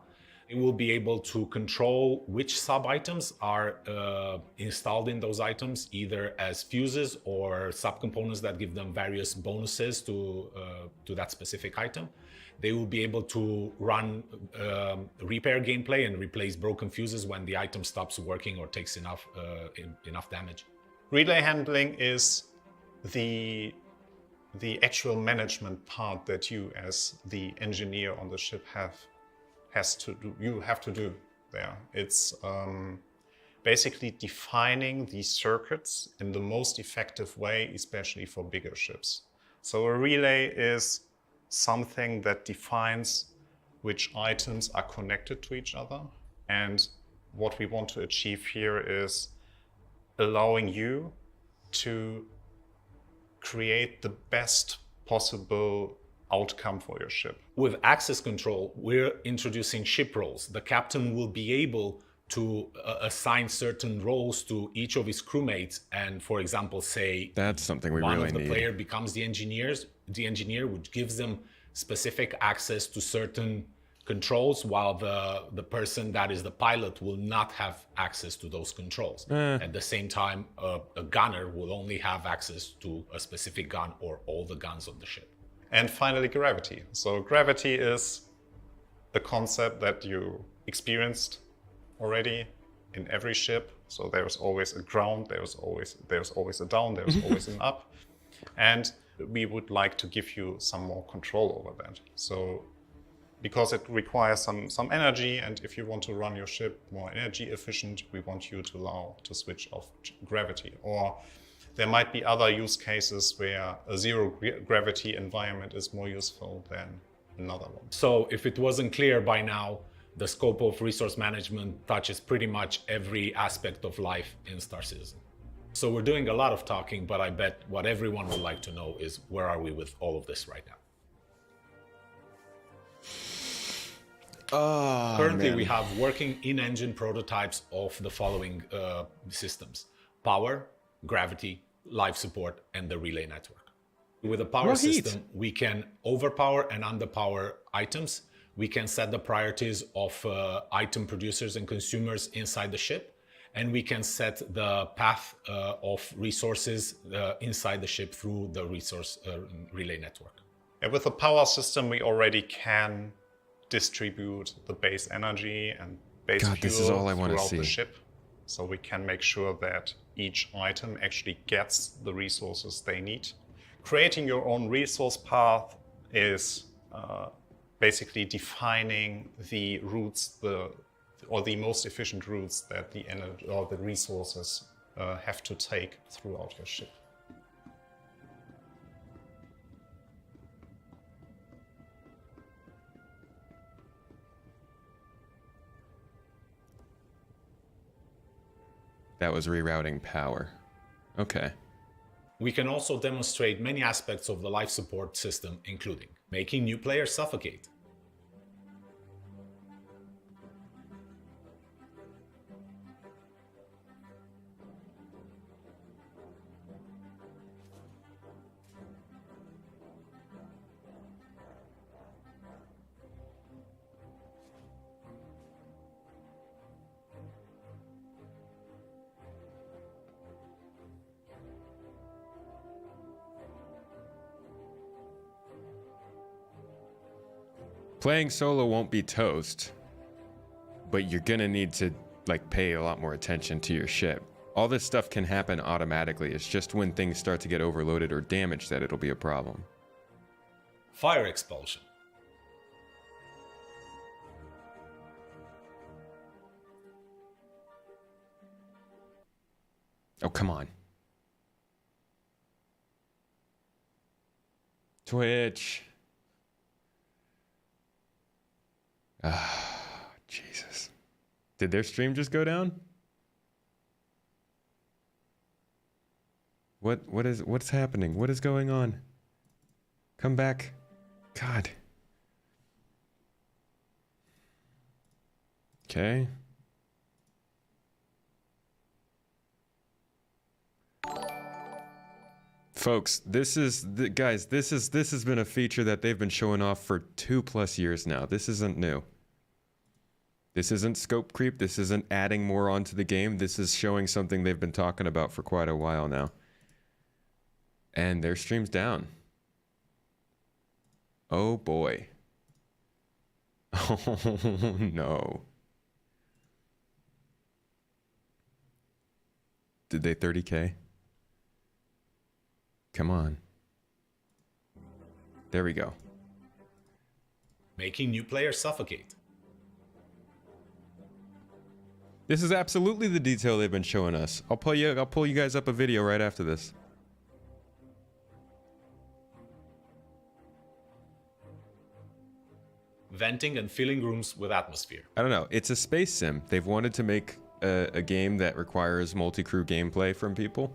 It will be able to control which sub-items are installed in those items, either as fuses or subcomponents that give them various bonuses to that specific item. They will be able to run repair gameplay and replace broken fuses when the item stops working or takes enough damage. Relay handling is the actual management part that you, as the engineer on the ship, have to do there. It's basically defining these circuits in the most effective way, especially for bigger ships. So a relay is something that defines which items are connected to each other. And what we want to achieve here is allowing you to create the best possible outcome for your ship. With access control, we're introducing ship roles. The captain will be able to assign certain roles to each of his crewmates, and for example, say that's something we one really of the need. player becomes the engineer, which gives them specific access to certain controls, while the person that is the pilot will not have access to those controls. At the same time, a gunner will only have access to a specific gun or all the guns of the ship. And finally, gravity. So gravity is a concept that you experienced already in every ship. So there's always a ground, there's always a down, there's always an up. And we would like to give you some more control over that. So because it requires some energy, and if you want to run your ship more energy efficient, we want you to allow to switch off gravity. Or there might be other use cases where a zero gravity environment is more useful than another one. So if it wasn't clear by now, the scope of resource management touches pretty much every aspect of life in Star Citizen. So we're doing a lot of talking, but I bet what everyone would like to know is where are we with all of this right now? Currently, we have working in-engine prototypes of the following systems: power, gravity, life support, and the relay network. With a power system, we can overpower and underpower items. We can set the priorities of item producers and consumers inside the ship, and we can set the path of resources inside the ship through the resource relay network. And with the power system, we already can distribute the base energy and base fuel this is all I want to throughout see. the ship. So we can make sure that each item actually gets the resources they need. Creating your own resource path is basically defining the routes, or the most efficient routes that the energy or the resources have to take throughout your ship. That was rerouting power. Okay. We can also demonstrate many aspects of the life support system, including making new players suffocate, Playing solo won't be toast, but you're gonna need to pay a lot more attention to your ship. All this stuff can happen automatically. It's just when things start to get overloaded or damaged that it'll be a problem. fire expulsion, Oh, come on. Twitch. Ah, Jesus. Did their stream just go down? What's happening? What is going on? Come back. God. Okay. Folks, this has been a feature that they've been showing off for 2+ years now. This isn't new. This isn't scope creep. This isn't adding more onto the game. This is showing something they've been talking about for quite a while now. And their stream's down. Oh boy. Oh no. Did they 30K? Come on. There we go. making new players suffocate. This is absolutely the detail they've been showing us. I'll pull you guys up a video right after this. venting and filling rooms with atmosphere. I don't know. It's a space sim. They've wanted to make a game that requires multi-crew gameplay from people.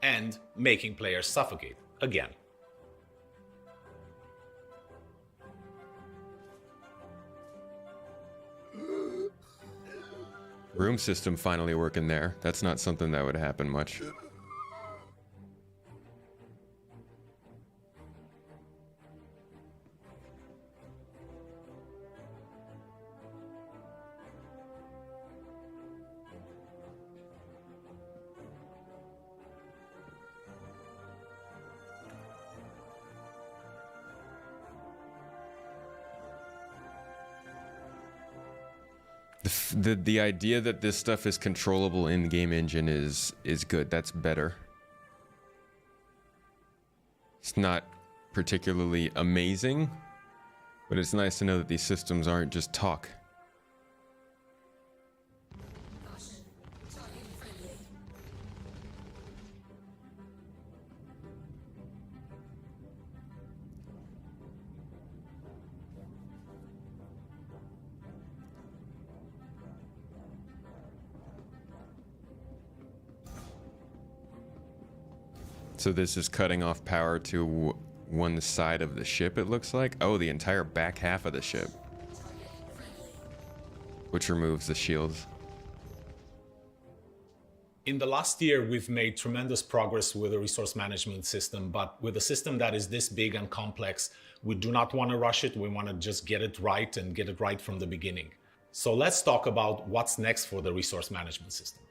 And making players suffocate again. Room system finally working there. That's not something that would happen much. The idea that this stuff is controllable in the game engine is good. That's better. It's not particularly amazing, but it's nice to know that these systems aren't just talk. So this is cutting off power to one side of the ship, it looks like. Oh, the entire back half of the ship. Which removes the shields. In the last year, we've made tremendous progress with the resource management system, but with a system that is this big and complex, we do not want to rush it. We want to just get it right and get it right from the beginning. So let's talk about what's next for the resource management system.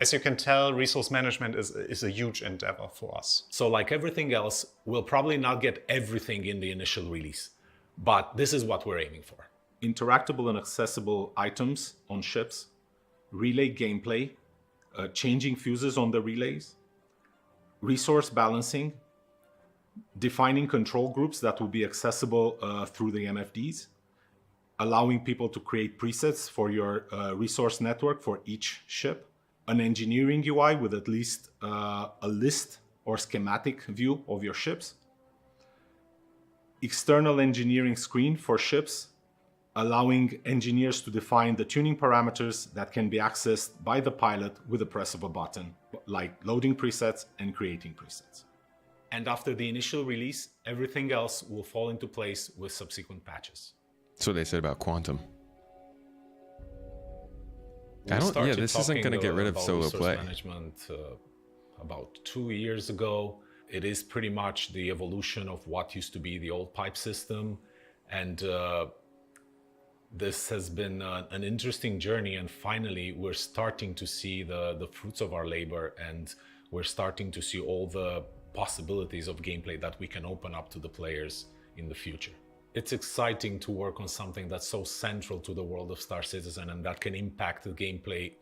As you can tell, resource management is a huge endeavor for us. So like everything else, we'll probably not get everything in the initial release, but this is what we're aiming for. Interactable and accessible items on ships, relay gameplay, changing fuses on the relays, resource balancing, defining control groups that will be accessible through the MFDs, allowing people to create presets for your resource network for each ship, an engineering UI with at least a list or schematic view of your ships, external engineering screen for ships, allowing engineers to define the tuning parameters that can be accessed by the pilot with the press of a button, like loading presets and creating presets. And after the initial release, everything else will fall into place with subsequent patches. That's what they said about Quantum. This isn't going to get rid of solo play. Management about 2 years ago. It is pretty much the evolution of what used to be the old pipe system. And this has been an interesting journey. And finally, we're starting to see the fruits of our labor. And we're starting to see all the possibilities of gameplay that we can open up to the players in the future. It's exciting to work on something that's so central to the world of Star Citizen and that can impact the gameplay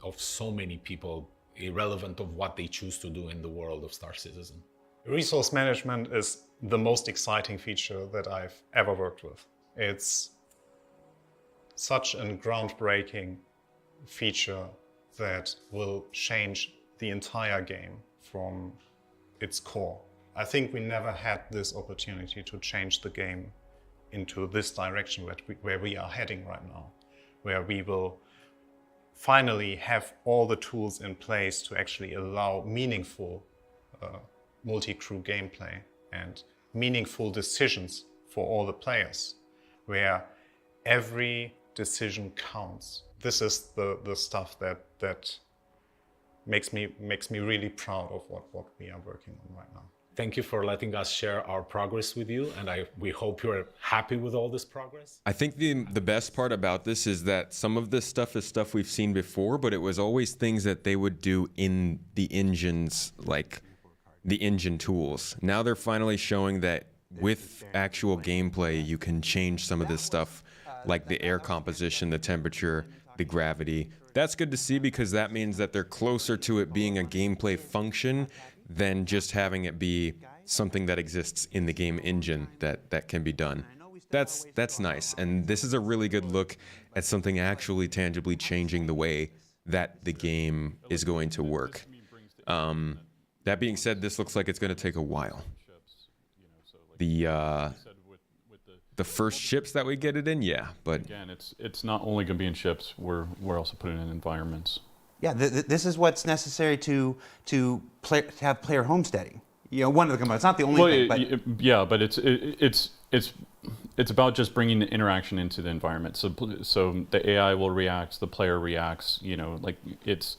of so many people, irrelevant of what they choose to do in the world of Star Citizen. Resource management is the most exciting feature that I've ever worked with. It's such a groundbreaking feature that will change the entire game from its core. I think we never had this opportunity to change the game into this direction where we are heading right now, where we will finally have all the tools in place to actually allow meaningful multi-crew gameplay and meaningful decisions for all the players, where every decision counts. This is the stuff that makes me really proud of what we are working on right now. Thank you for letting us share our progress with you, and we hope you're happy with all this progress. I think the best part about this is that some of this stuff is stuff we've seen before, but it was always things that they would do in the engines, like the engine tools. Now they're finally showing that with actual gameplay, you can change some of this stuff, like the air composition, the temperature, the gravity. That's good to see because that means that they're closer to it being a gameplay function than just having it be something that exists in the game engine that can be done. That's nice, and this is a really good look at something actually tangibly changing the way that the game is going to work. That being said, this looks like it's going to take a while. The first ships that we get it in, yeah, but again, it's not only going to be in ships. We're also putting it in environments. Yeah, this is what's necessary to have player homesteading. You know, one of the components. It's not the only thing, but yeah, but it's about just bringing the interaction into the environment. So the AI will react, the player reacts. You know, like it's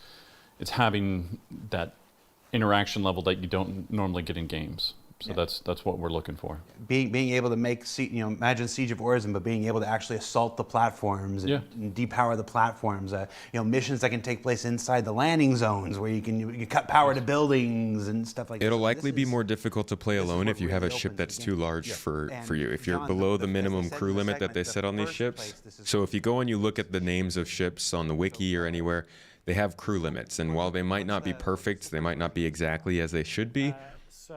having that interaction level that you don't normally get in games. So yeah. That's what we're looking for. Being able to make, imagine Siege of Orison, but being able to actually assault the platforms and depower the platforms. Missions that can take place inside the landing zones where you can cut power to buildings and stuff like that. It'll likely be more difficult to play alone if you have a ship that's too large for you. If you're below the minimum crew limit that they set on these ships. So if you go and you look at the names of ships on the wiki or anywhere, they have crew limits. And while they might not be perfect, they might not be exactly as they should be.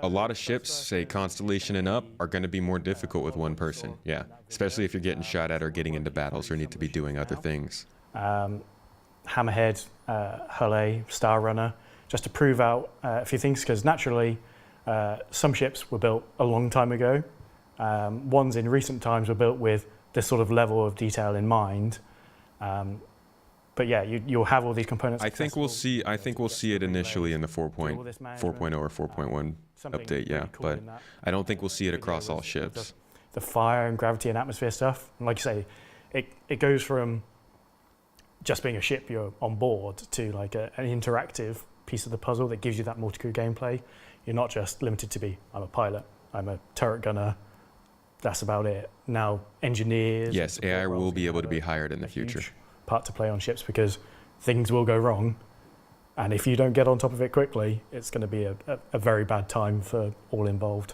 A lot of ships, say Constellation and up, are going to be more difficult with one person. Yeah, especially if you're getting shot at or getting into battles or need to be doing other things. Hammerhead, Hull, Star Runner, just to prove out a few things, because naturally some ships were built a long time ago. Ones in recent times were built with this sort of level of detail in mind. But yeah, you'll have all these components. I think we'll see it initially in the 4.0 or 4.1 update. Yeah, but I don't think we'll see it across all ships. The fire and gravity and atmosphere stuff, and like you say, it goes from just being a ship you're on board to like an interactive piece of the puzzle that gives you that multi-crew gameplay. You're not just limited to I'm a pilot, I'm a turret gunner. That's about it. Now engineers. Yes, AI will be able to be hired in the future. Part to play on ships because things will go wrong, and if you don't get on top of it quickly, it's going to be a very bad time for all involved.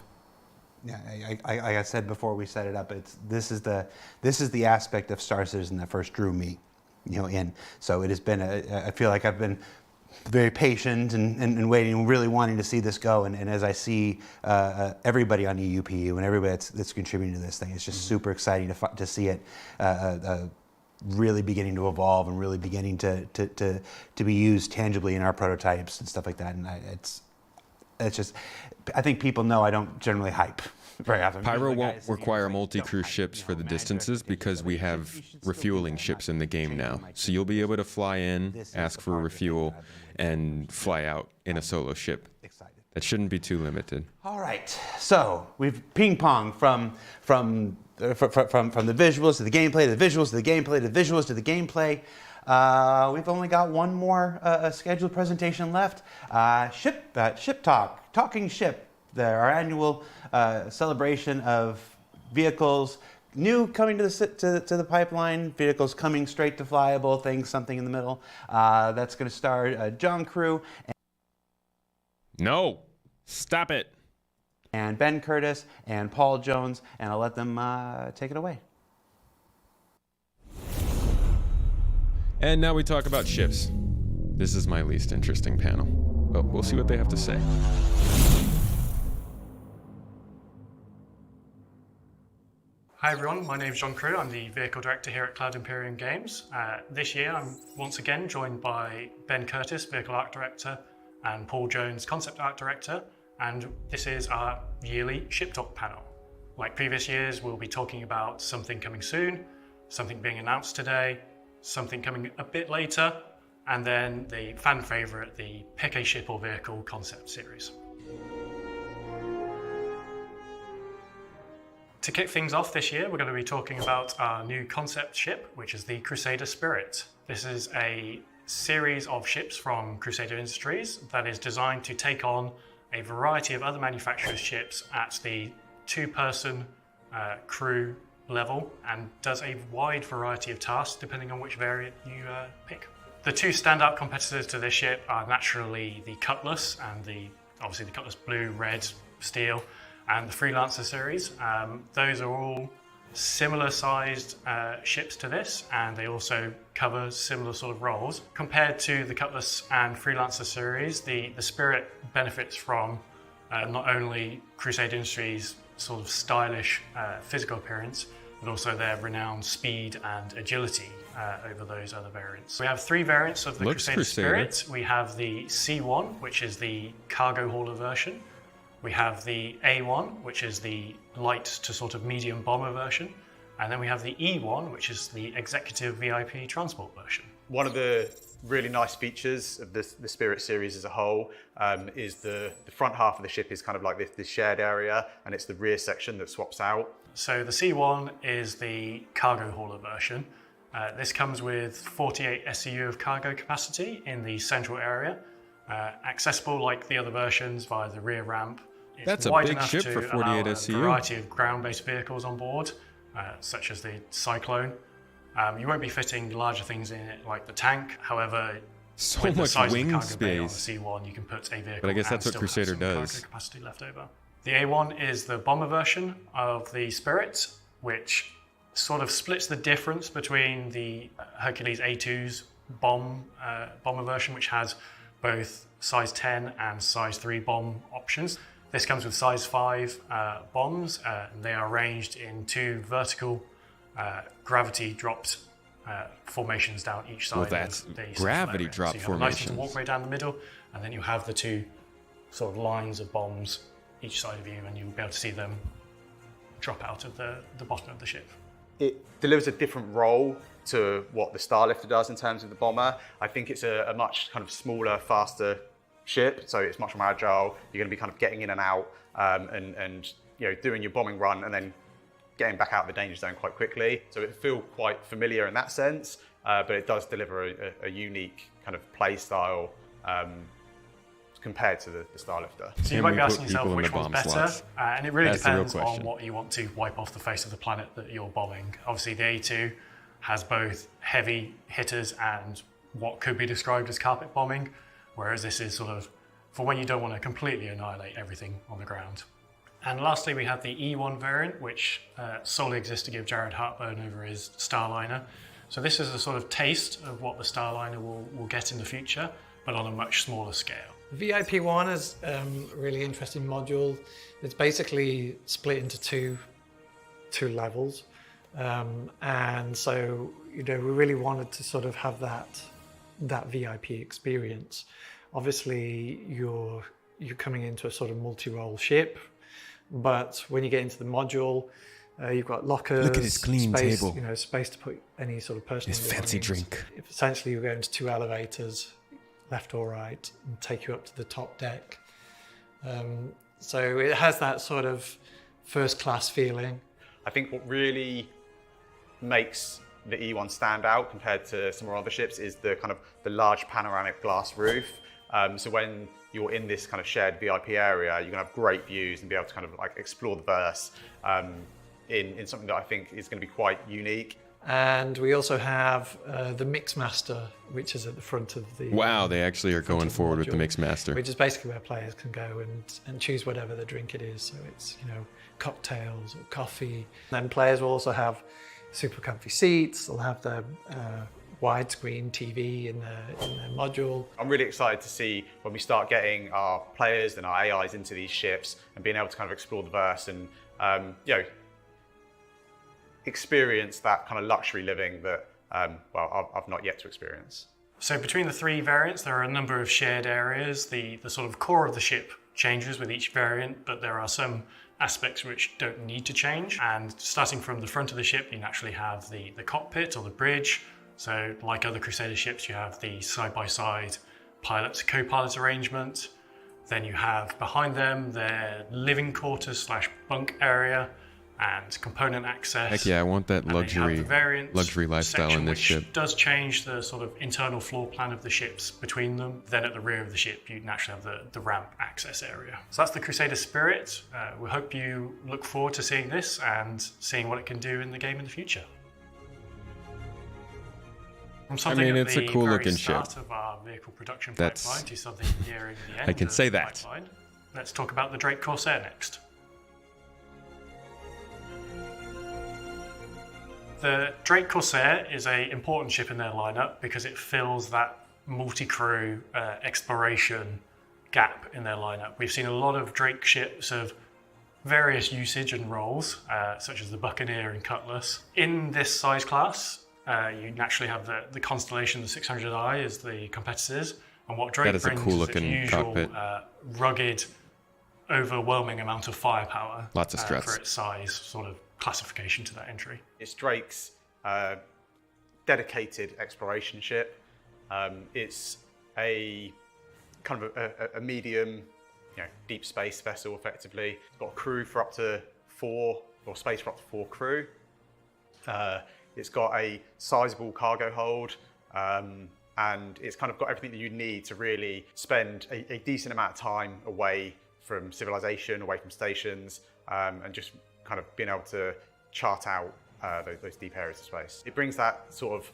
Yeah, I said before we set it up, this is the aspect of Star Citizen that first drew me, in. So it has been I feel like I've been very patient and waiting, really wanting to see this go. And as I see everybody on EUPU and everybody that's contributing to this thing, it's just super exciting to see it. Really beginning to evolve and really beginning to be used tangibly in our prototypes and stuff like that. And it's just, I think people know I don't generally hype very often. Pyro won't require multi-crew ships for the distances because we have refueling ships in the game now. So you'll be able to fly in, ask for refuel, and fly out in a solo ship. That shouldn't be too limited. All right, so we've ping-ponged from the visuals to the gameplay, to the visuals to the gameplay, to the visuals to the gameplay. We've only got one more scheduled presentation left. Ship Talk, Talking Ship, our annual celebration of vehicles new coming to the pipeline, vehicles coming straight to flyable, things, something in the middle. That's going to star John Crew. No, stop it. And Ben Curtis and Paul Jones, and I'll let them take it away. And now we talk about ships. This is my least interesting panel, but we'll see what they have to say. Hi everyone, my name is John Crew. I'm the Vehicle Director here at Cloud Imperium Games. This year I'm once again joined by Ben Curtis, Vehicle Art Director, and Paul Jones, Concept Art Director, and this is our yearly Ship Talk panel. Like previous years, we'll be talking about something coming soon, something being announced today, something coming a bit later, and then the fan favourite, the Pick a Ship or Vehicle concept series. To kick things off this year, we're going to be talking about our new concept ship, which is the Crusader Spirit. This is a series of ships from Crusader Industries that is designed to take on a variety of other manufacturers' ships at the two-person crew level and does a wide variety of tasks depending on which variant you pick. The two standout competitors to this ship are naturally the Cutlass and the obviously the Cutlass Blue, Red, Steel, and the Freelancer series. Those are all similar sized ships to this, and they also cover similar sort of roles. Compared to the Cutlass and Freelancer series, the Spirit benefits from not only Crusader Industries' sort of stylish physical appearance, but also their renowned speed and agility over those other variants. We have 3 variants of the Crusader Spirit. We have the C1, which is the cargo hauler version. We have the A1, which is the light to sort of medium bomber version. And then we have the E1, which is the executive VIP transport version. One of the really nice features of the Spirit series as a whole is the front half of the ship is kind of like this shared area, and it's the rear section that swaps out. So the C1 is the cargo hauler version. This comes with 48 SCU of cargo capacity in the central area, accessible like the other versions via the rear ramp. It's That's a wide big enough ship to for 48 allow SCU. a variety of ground-based vehicles on board, such as the Cyclone. You won't be fitting larger things in it like the tank. However, So with the much size of the wing cargo bay on the space. C1, you can put a vehicle. But I guess and that's what still have Crusader some does. cargo capacity left over. The A1 is the bomber version of the Spirit, which sort of splits the difference between the Hercules A2's bomber version, which has both size 10 and size 3 bomb options. This comes with size 5 bombs, and they are arranged in 2 vertical gravity dropped formations down each side. Well, that's of the gravity area. drop so you have a nice formations. little walkway down the middle, and then you have the 2 sort of lines of bombs each side of you, and you'll be able to see them drop out of the bottom of the ship. It delivers a different role to what the Starlifter does in terms of the bomber. I think it's a much kind of smaller, faster ship, so it's much more agile. You're going to be kind of getting in and out and you know, doing your bombing run and then getting back out of the danger zone quite quickly. So it feels quite familiar in that sense, but it does deliver a unique kind of play style compared to the Starlifter. So you might be asking yourself which one's better, and it really That's the real depends on question. what you want to wipe off the face of the planet that you're bombing. Obviously the A2 has both heavy hitters and what could be described as carpet bombing, whereas this is sort of for when you don't want to completely annihilate everything on the ground. And lastly, we have the E1 variant, which solely exists to give Jared heartburn over his Starliner. So this is a sort of taste of what the Starliner will get in the future, but on a much smaller scale. VIP1 is a really interesting module. It's basically split into two levels. And so, you know, we really wanted to sort of have that VIP experience. Obviously, you're coming into a sort of multi-role ship, but when you get into the module, you've got lockers. Look at his clean space, table. You know, space to put any sort of personal His fancy belongings. drink. Essentially, you go into 2 elevators, left or right, and take you up to the top deck. So it has that sort of first-class feeling. I think what really makes the E1 stand out compared to some of our other ships is the kind of the large panoramic glass roof. So when you're in this kind of shared VIP area, you're gonna have great views and be able to kind of like explore the verse in something that I think is gonna be quite unique. And we also have the Mixmaster, which is at the front of the... Wow, they actually are going forward with the module, Mixmaster. Which is basically where players can go and choose whatever the drink it is. So it's, you know, cocktails or coffee. Then players will also have super comfy seats. They'll have the widescreen TV in their module. I'm really excited to see when we start getting our players and our AIs into these ships and being able to kind of explore the verse and, you know, experience that kind of luxury living that, well, I've not yet to experience. So between the 3 variants, there are a number of shared areas. The sort of core of the ship changes with each variant, but there are some aspects which don't need to change. And starting from the front of the ship, you naturally have the cockpit or the bridge. So like other Crusader ships, you have the side-by-side pilot to co-pilot arrangement. Then you have behind them their living quarters / bunk area and component access. Heck yeah, I want that And then you have luxury the variant lifestyle section, in this which ship. does change the sort of internal floor plan of the ships between them. Then at the rear of the ship, you naturally have the ramp access area. So that's the Crusader Spirit. We hope you look forward to seeing this and seeing what it can do in the game in the future. From something at it's a the cool very looking ship. start of our vehicle production That's- pipeline to something nearing the end I can of say the that. pipeline. Let's talk about the Drake Corsair next. The Drake Corsair is an important ship in their lineup because it fills that multi-crew exploration gap in their lineup. We've seen a lot of Drake ships of various usage and roles, such as the Buccaneer and Cutlass. In this size class, you naturally have the Constellation, the 600i as the competitors, and what Drake brings is the usual rugged, overwhelming amount of firepower. Lots of struts. For its size, sort of classification to that entry. It's Drake's dedicated exploration ship. It's a kind of a medium, deep space vessel, effectively. It's got a crew for up to 4, or space for up to 4 crew. It's got a sizable cargo hold, and it's kind of got everything that you need to really spend a decent amount of time away from civilization, away from stations, and just kind of being able to chart out those deep areas of space. It brings that sort of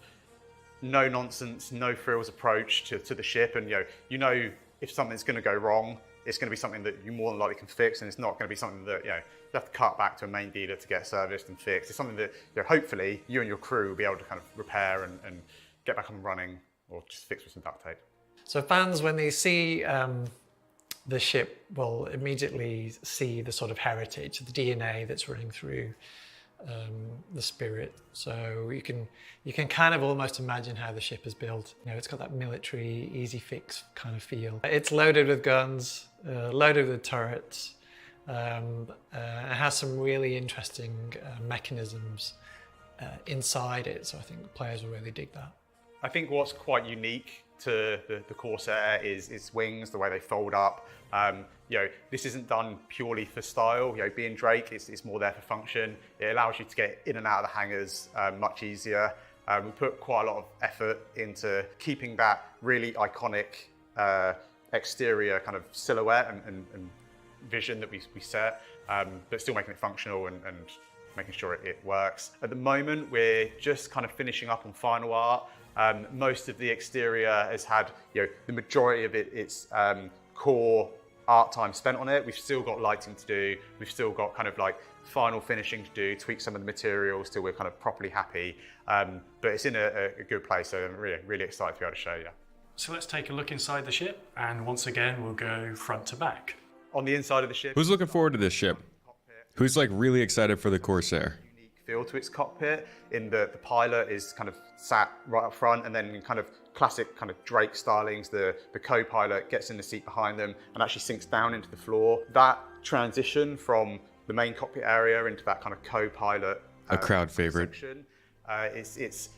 no nonsense, no frills approach to the ship, and you know if something's going to go wrong, it's going to be something that you more than likely can fix, and it's not going to be something that you have to cut back to a main dealer to get serviced and fixed. It's something that hopefully you and your crew will be able to kind of repair and get back on running, or just fix with some duct tape. So fans, when they see the ship, will immediately see the sort of heritage, the DNA that's running through the Spirit. So you can kind of almost imagine how the ship is built. It's got that military, easy fix kind of feel. It's loaded with guns, loaded with turrets. It has some really interesting mechanisms inside it. So I think the players will really dig that. I think what's quite unique to the Corsair is its wings, the way they fold up. This isn't done purely for style. Being Drake, it's more there for function. It allows you to get in and out of the hangars much easier. We put quite a lot of effort into keeping that really iconic exterior kind of silhouette and vision that we set, but still making it functional and making sure it works. At the moment, we're just kind of finishing up on final art. Most of the exterior has had, the majority of its core art time spent on it. We've still got lighting to do. We've still got kind of like final finishing to do, tweak some of the materials till we're kind of properly happy. But it's in a good place, so I'm really, really excited to be able to show you. So let's take a look inside the ship, and once again, we'll go front to back. On the inside of the ship. Who's looking forward to this ship? Who's like really excited for the Corsair? Feel to its cockpit. In the pilot is kind of sat right up front, and then in kind of classic kind of Drake stylings, the co-pilot gets in the seat behind them and actually sinks down into the floor. That transition from the main cockpit area into that kind of co-pilot a crowd favorite. Section, it's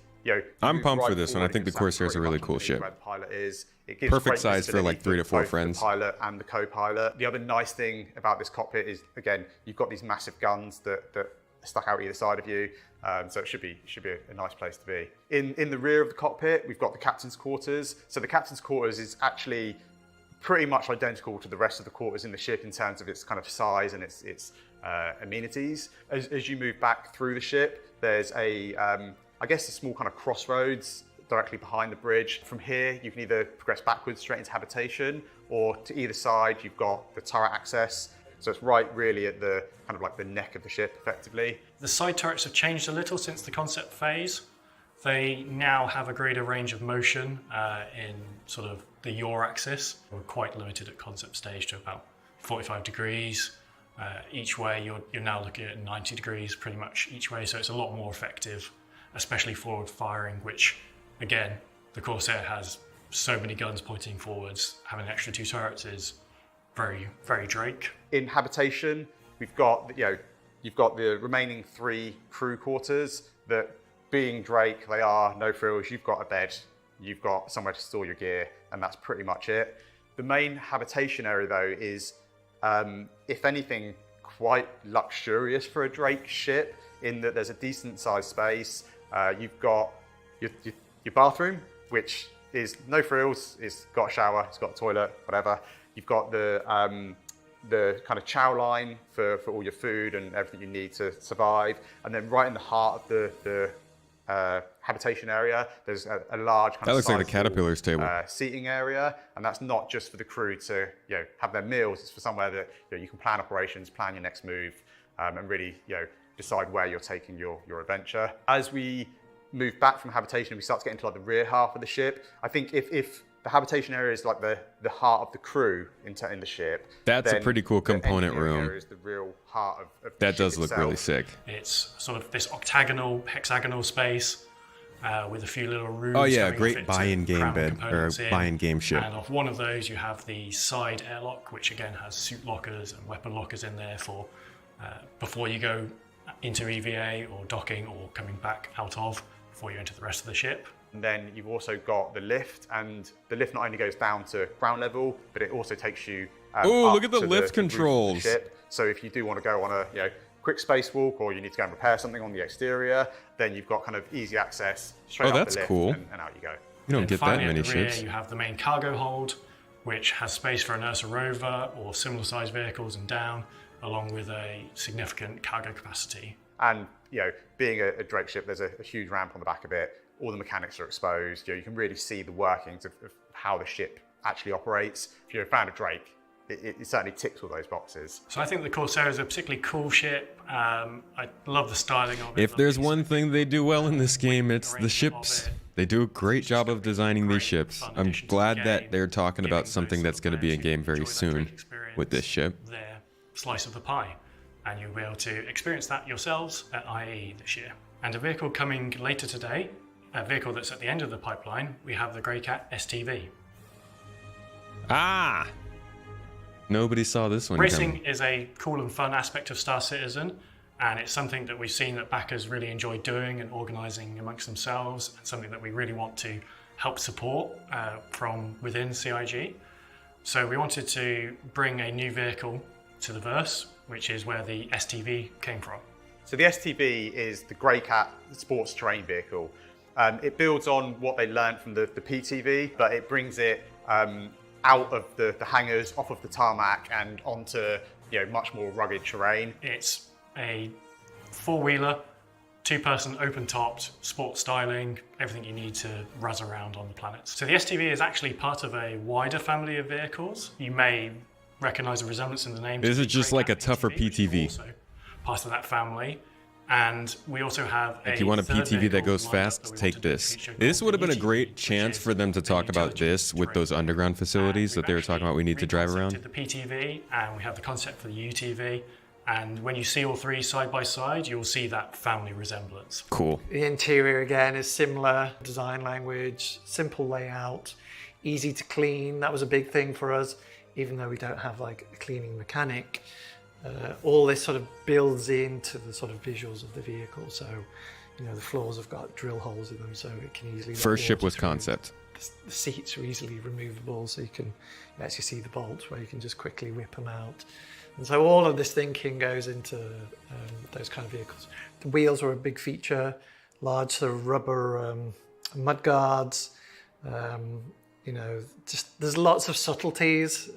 I'm pumped for this one. I think the Corsair is a really cool ship. The pilot is. It gives perfect size for like 3 to 4 friends. The pilot and the co-pilot. The other nice thing about this cockpit is, again, you've got these massive guns that stuck out either side of you, so it should be a nice place to be. In the rear of the cockpit, we've got the captain's quarters. So the captain's quarters is actually pretty much identical to the rest of the quarters in the ship in terms of its kind of size and its amenities. As you move back through the ship, there's I guess a small kind of crossroads directly behind the bridge. From here, you can either progress backwards straight into habitation, or to either side, you've got the turret access. So it's right really at the kind of like the neck of the ship, effectively. The side turrets have changed a little since the concept phase. They now have a greater range of motion in sort of the yaw axis. We're quite limited at concept stage to about 45 degrees. Each way, you're now looking at 90 degrees pretty much each way, so it's a lot more effective, especially forward firing, which again, the Corsair has so many guns pointing forwards. Having an extra 2 turrets is very, very Drake. In habitation, we've got, you've got the remaining 3 crew quarters that, being Drake, they are no frills. You've got a bed, you've got somewhere to store your gear, and that's pretty much it. The main habitation area though is, if anything, quite luxurious for a Drake ship, in that there's a decent sized space. You've got your bathroom, which is no frills. It's got a shower, it's got a toilet, whatever. You've got the kind of chow line for all your food and everything you need to survive. And then right in the heart of the habitation area. There's a large kind That of looks like the sizable, Caterpillar's table. seating area, and that's not just for the crew to have their meals. It's for somewhere that you can plan operations, plan your next move, and really decide where you're taking your adventure. As we move back from habitation, we start to get into like the rear half of the ship. I think if the habitation area is like the heart of the crew in the ship, That's a then pretty cool the component engineering room. area is the real heart of the That ship does look really itself. sick. It's sort of this octagonal, hexagonal space with a few little rooms. Oh yeah, coming off great it to buy-in game cram bed or components in. buy-in game ship. And off one of those, you have the side airlock, which again has suit lockers and weapon lockers in there for before you go into EVA or docking or coming back out of before you enter the rest of the ship. And then you've also got the lift, and the lift not only goes down to ground level, but it also takes you Ooh, up look at the to lift roof of the controls. ship. So if you do want to go on a quick spacewalk, or you need to go and repair something on the exterior, then you've got kind of easy access straight up that's the lift, cool. and out you go. You don't And get that finally, many at the rear, ships. you have the main cargo hold, which has space for an Ursa rover or similar sized vehicles and down, along with a significant cargo capacity. And being a Drake ship, there's a huge ramp on the back of it. All the mechanics are exposed. You can really see the workings of how the ship actually operates. If you're a fan of Drake, it certainly ticks all those boxes. So I think the Corsair is a particularly cool ship. I love the styling of it. If there's one thing they do well in this game, it's the ships. They do a great job of designing these ships. I'm glad that they're talking about something that's going to be a game very soon with this ship. Their slice of the pie. And you'll be able to experience that yourselves at IAE this year. And a vehicle coming later today, a vehicle that's at the end of the pipeline, we have the Greycat STV. Ah! Nobody saw this one Racing coming. is a cool and fun aspect of Star Citizen, and it's something that we've seen that backers really enjoy doing and organising amongst themselves, and something that we really want to help support from within CIG. So we wanted to bring a new vehicle to the verse, which is where the STV came from. So the STV is the Greycat sports terrain vehicle. It builds on what they learned from the PTV, but it brings it out of the hangars, off of the tarmac, and onto much more rugged terrain. It's a four-wheeler, two-person open-topped, sports styling, everything you need to razz around on the planets. So the STV is actually part of a wider family of vehicles. You may recognise a resemblance in the name. This is just like a tougher PTV. Also part of that family. And we also have If you want a PTV that goes fast, take this. This would have been a great chance for them to talk about this with those underground facilities that they were talking about we need to drive around. The PTV, and we have the concept for the UTV. And when you see all three side by side, you'll see that family resemblance. Cool. The interior again is similar, design language, simple layout, easy to clean. That was a big thing for us, even though we don't have like a cleaning mechanic. All this sort of builds into the sort of visuals of the vehicle. So, the floors have got drill holes in them, so it can easily. First ship was concept. The seats are easily removable, so you can actually see the bolts where you can just quickly whip them out. And so all of this thinking goes into those kind of vehicles. The wheels are a big feature, large sort of rubber mud guards. Just there's lots of subtleties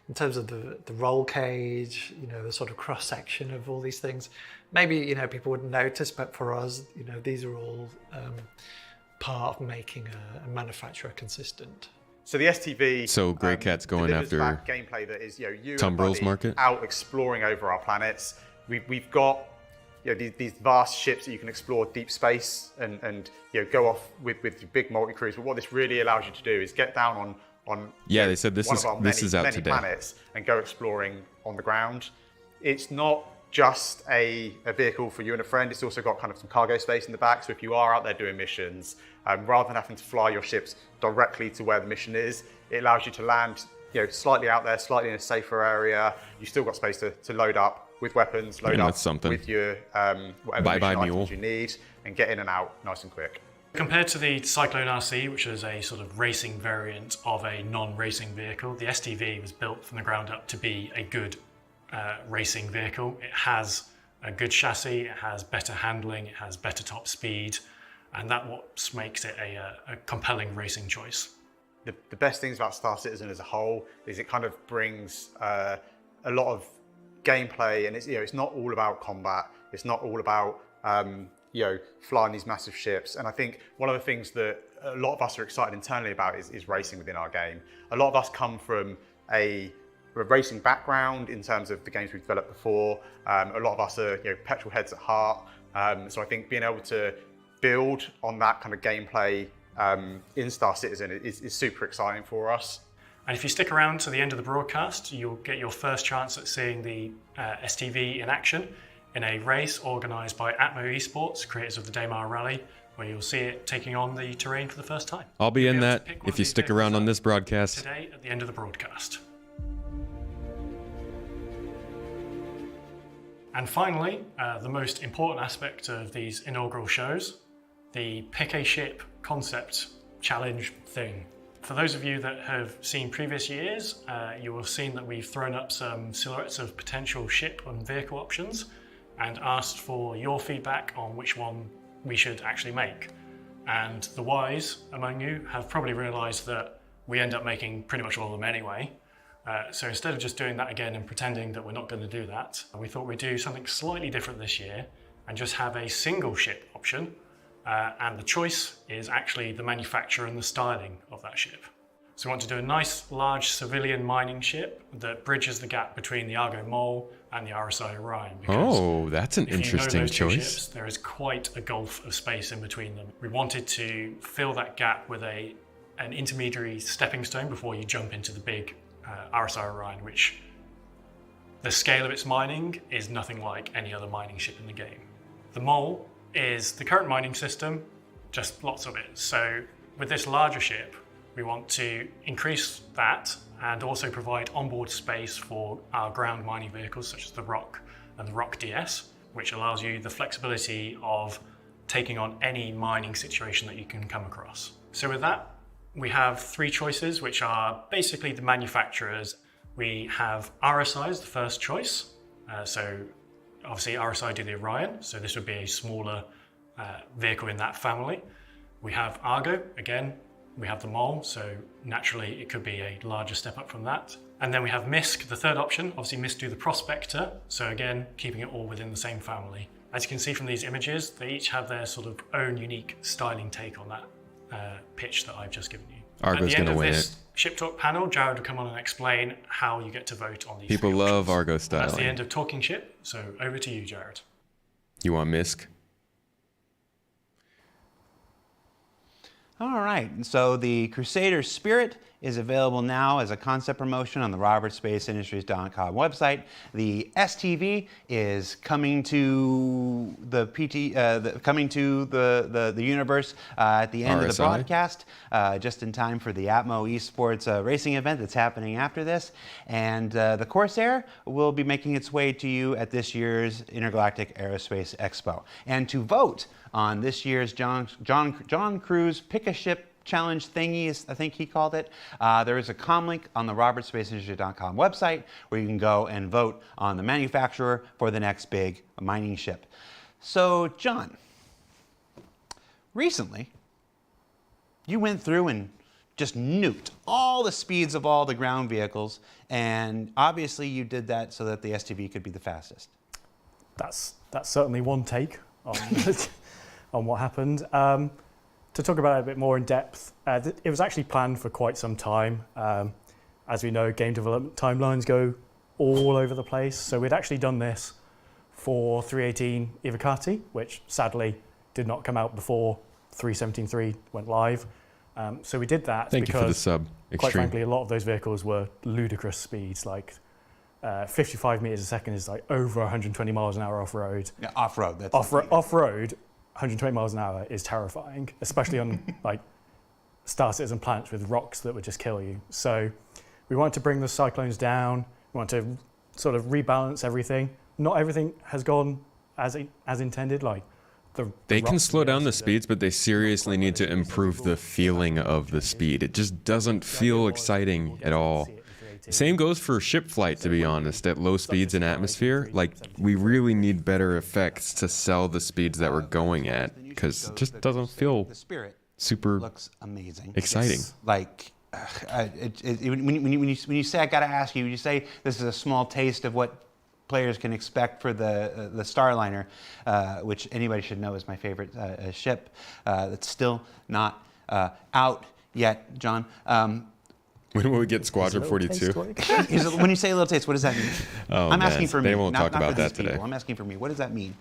in terms of the roll cage, the sort of cross section of all these things. Maybe people wouldn't notice, but for us, these are all part of making a manufacturer consistent. So the STV. So Greycat's going after that gameplay that is you Tumbrel's and market? out exploring over our planets. We've got these vast ships that you can explore deep space and go off with your big multi-crews. But what this really allows you to do is get down on Yeah, they said this one is of our this is out many today. planets and go exploring on the ground. It's not just a vehicle for you and a friend. It's also got kind of some cargo space in the back. So if you are out there doing missions, rather than having to fly your ships directly to where the mission is, it allows you to land slightly out there, slightly in a safer area. You've still got space to load up with weapons, load up that's something. with your whatever Bye-bye mission mule. items you need, and get in and out nice and quick. Compared to the Cyclone RC, which is a sort of racing variant of a non-racing vehicle, the STV was built from the ground up to be a good racing vehicle. It has a good chassis, it has better handling, it has better top speed, and that's what makes it a compelling racing choice. The best things about Star Citizen as a whole is it kind of brings a lot of gameplay, and it's not all about combat. It's not all about flying these massive ships. And I think one of the things that a lot of us are excited internally about is racing within our game. A lot of us come from a racing background in terms of the games we've developed before. A lot of us are petrol heads at heart. So I think being able to build on that kind of gameplay in Star Citizen is super exciting for us. And if you stick around to the end of the broadcast, you'll get your first chance at seeing the STV in action in a race organised by Atmo Esports, creators of the Daymar Rally, where you'll see it taking on the terrain for the first time. I'll be in that if you stick around on this broadcast. Today at the end of the broadcast. And finally, the most important aspect of these inaugural shows, the pick a ship concept challenge thing. For those of you that have seen previous years, you will have seen that we've thrown up some silhouettes of potential ship and vehicle options and asked for your feedback on which one we should actually make. And the wise among you have probably realised that we end up making pretty much all of them anyway. So instead of just doing that again and pretending that we're not going to do that, we thought we'd do something slightly different this year and just have a single ship option. And the choice is actually the manufacturer and the styling of that ship. So we want to do a nice large civilian mining ship that bridges the gap between the Argo Mole and the RSI Orion. Oh, that's an interesting choice. Ships, there is quite a gulf of space in between them. We wanted to fill that gap with an intermediary stepping stone before you jump into the big RSI Orion, which the scale of its mining is nothing like any other mining ship in the game. The Mole is the current mining system, just lots of it. So with this larger ship, we want to increase that and also provide onboard space for our ground mining vehicles such as the Rock and the Rock DS, which allows you the flexibility of taking on any mining situation that you can come across. So with that, we have three choices, which are basically the manufacturers. We have RSI as the first choice. So obviously RSI do the Orion, so this would be a smaller vehicle in that family. We have Argo, again, we have the Mole, so naturally it could be a larger step up from that. And then we have MISC, the third option. Obviously MISC do the Prospector, so again, keeping it all within the same family. As you can see from these images, they each have their sort of own unique styling take on that pitch that I've just given you. Argo's going to win it. At the end of this Ship Talk panel, Jared will come on and explain how you get to vote on these. People love Argo styling. That's the end of Talking Ship, so over to you, Jared. You want MISC? All right, and so the Crusader Spirit is available now as a concept promotion on the robertspaceindustries.com website. The STV is coming to the universe at the end of the broadcast, just in time for the Atmo Esports racing event that's happening after this. And the Corsair will be making its way to you at this year's Intergalactic Aerospace Expo. And to vote on this year's John Cruise Pick a Ship Challenge thingy, I think he called it. There is a comlink on the robertspaceindustry.com website where you can go and vote on the manufacturer for the next big mining ship. So, John, recently you went through and just nuked all the speeds of all the ground vehicles, and obviously you did that so that the STV could be the fastest. That's certainly one take on, on what happened. To talk about it a bit more in depth, it was actually planned for quite some time. As we know, game development timelines go all over the place. So we'd actually done this for 3.18 Evocati, which sadly did not come out before 3.17.3 went live. So we did that Thank you for the sub. Quite frankly, a lot of those vehicles were ludicrous speeds, like 55 meters a second is like over 120 miles an hour off-road. Yeah, off-road. That's off-road. 120 miles an hour is terrifying, especially on like Star Citizen planets with rocks that would just kill you. So we wanted to bring the cyclones down. We want to sort of rebalance everything. Not everything has gone as intended. Like they can slow down the speeds, but they seriously need to improve the feeling of the speed. It just doesn't feel exciting at all. Same goes for ship flight, to be honest, at low speeds in atmosphere. Like, we really need better effects to sell the speeds that we're going at, because it just doesn't feel super looks amazing. Exciting. Like, when you say, I gotta ask you, you say this is a small taste of what players can expect for the Starliner, which anybody should know is my favorite ship. That's still not out yet, John. When will we get Squadron 42? When you say a little taste, what does that mean? Oh, I'm asking for me. They won't not, talk not about for these that today. people. I'm asking for me. What does that mean?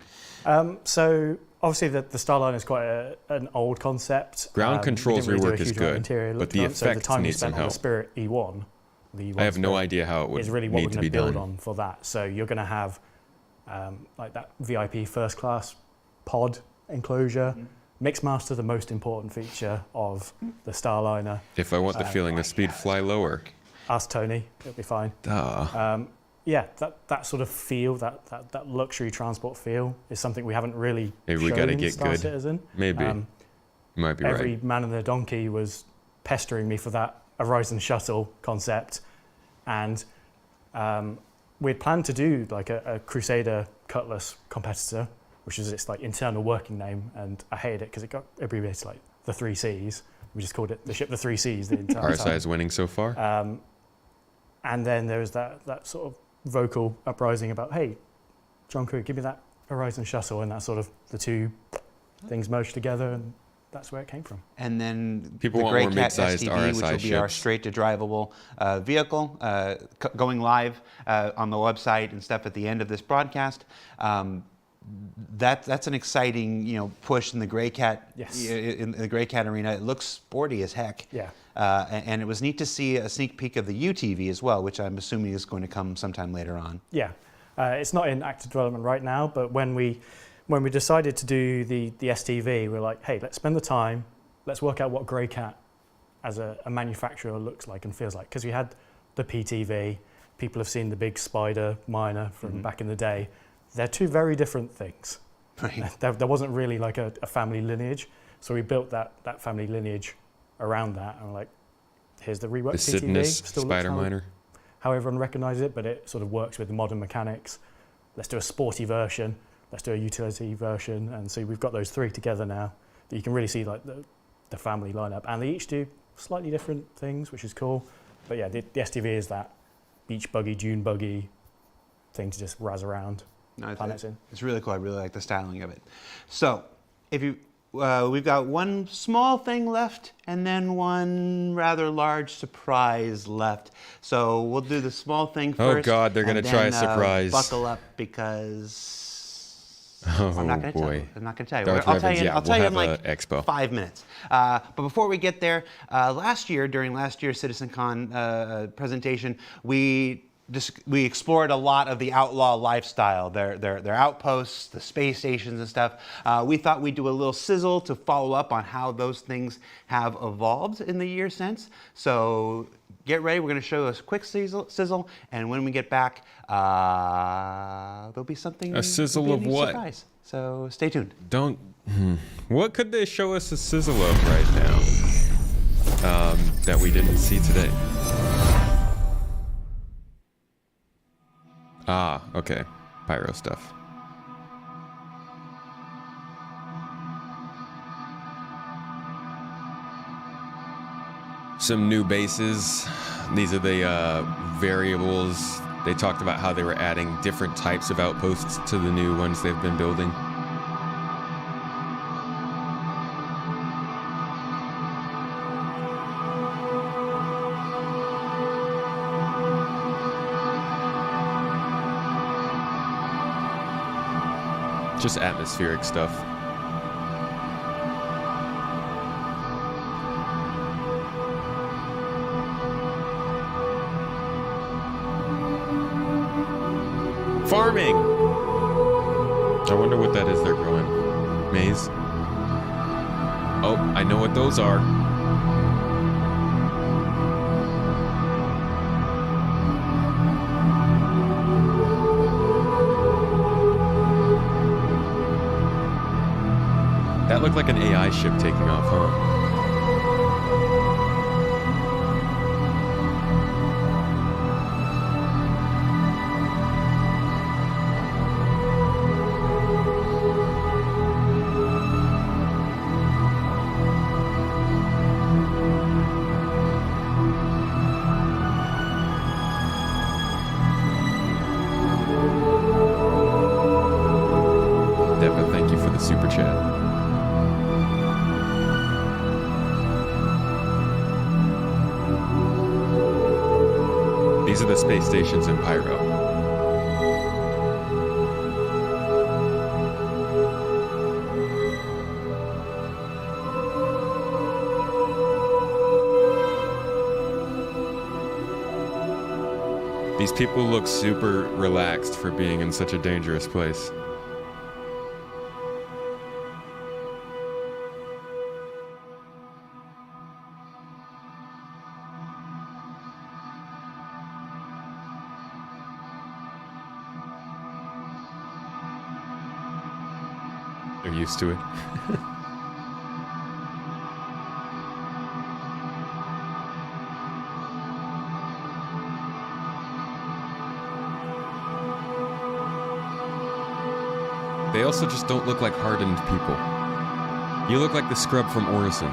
So obviously the Starliner is quite an old concept. Ground controls we didn't rework do a is huge amount of good, interior but look the to it. So the effects time we need spent some on the help. Spirit E1, the E1 I have no Spirit, idea how it would is really what need we're to going be to build done. on for that. So you're going to have like that VIP first class pod enclosure. Mixmaster, the most important feature of the Starliner. If I want the feeling of speed, fly lower. Ask Tony, it'll be fine. Yeah, that sort of feel, that luxury transport feel is something we haven't really Maybe we shown gotta in get Star good. Citizen. Maybe. You might be Every right. man and their donkey was pestering me for that Horizon Shuttle concept. And we'd planned to do like a Crusader Cutlass competitor, which is its like internal working name, and I hated it because it got abbreviated to like the 3 Cs. We just called it the ship the 3 Cs the entire RSI time. is winning so far. And then there was that sort of vocal uprising about, hey, John Crew, give me that Horizon Shuttle, and that sort of the two things merged together, and that's where it came from. And then People the want Grey more Cat mid-sized STV, which will RSI be our ships. straight to drivable vehicle, going live on the website and stuff at the end of this broadcast. That's an exciting, push in the Grey Cat. Yes. In the Grey Cat arena. It looks sporty as heck. Yeah. And it was neat to see a sneak peek of the UTV as well, which I'm assuming is going to come sometime later on. Yeah, it's not in active development right now, but when we decided to do the STV, we were like, hey, let's spend the time, let's work out what Grey Cat as a manufacturer looks like and feels like. Because we had the PTV, people have seen the big Spider Miner from back in the day. They're two very different things. Right. There wasn't really like a family lineage, so we built that family lineage around that, and we're like, here's the reworked The PTV. Sidness Still looks Spider Miner. how everyone recognises it, but it sort of works with the modern mechanics. Let's do a sporty version, let's do a utility version, and so we've got those three together now that you can really see like the family lineup, and they each do slightly different things, which is cool. But yeah, the STV is that beach buggy, dune buggy thing to just razz around. No, planets in. It's really cool. I really like the styling of it. So, if you, we've got one small thing left, and then one rather large surprise left. So we'll do the small thing Oh, first. God, they're gonna and try a then, surprise. Buckle up because Oh, I'm not going to tell boy. you. I'm not going to tell you. Darth I'll tell Revan's, you. yeah, I'll tell we'll you in have like a expo. 5 minutes. But before we get there, last year during last year's CitizenCon presentation, we explored a lot of the outlaw lifestyle, their outposts, the space stations and stuff. We thought we'd do a little sizzle to follow up on how those things have evolved in the year since. So get ready, we're going to show a quick sizzle, and when we get back, there'll be something. A sizzle there'll be of what? Surprise. So stay tuned. What could they show us a sizzle of right now that we didn't see today? Ah, okay. Pyro stuff. Some new bases. These are the variables. They talked about how they were adding different types of outposts to the new ones they've been building. Just atmospheric stuff. Farming! I wonder what that is they're growing. Maize? Oh, I know what those are. That looked like an AI ship taking off, huh? Depa, thank you for the super chat. These are the space stations in Pyro. These people look super relaxed for being in such a dangerous place. They're used to it. They also just don't look like hardened people. You look like the scrub from Orison.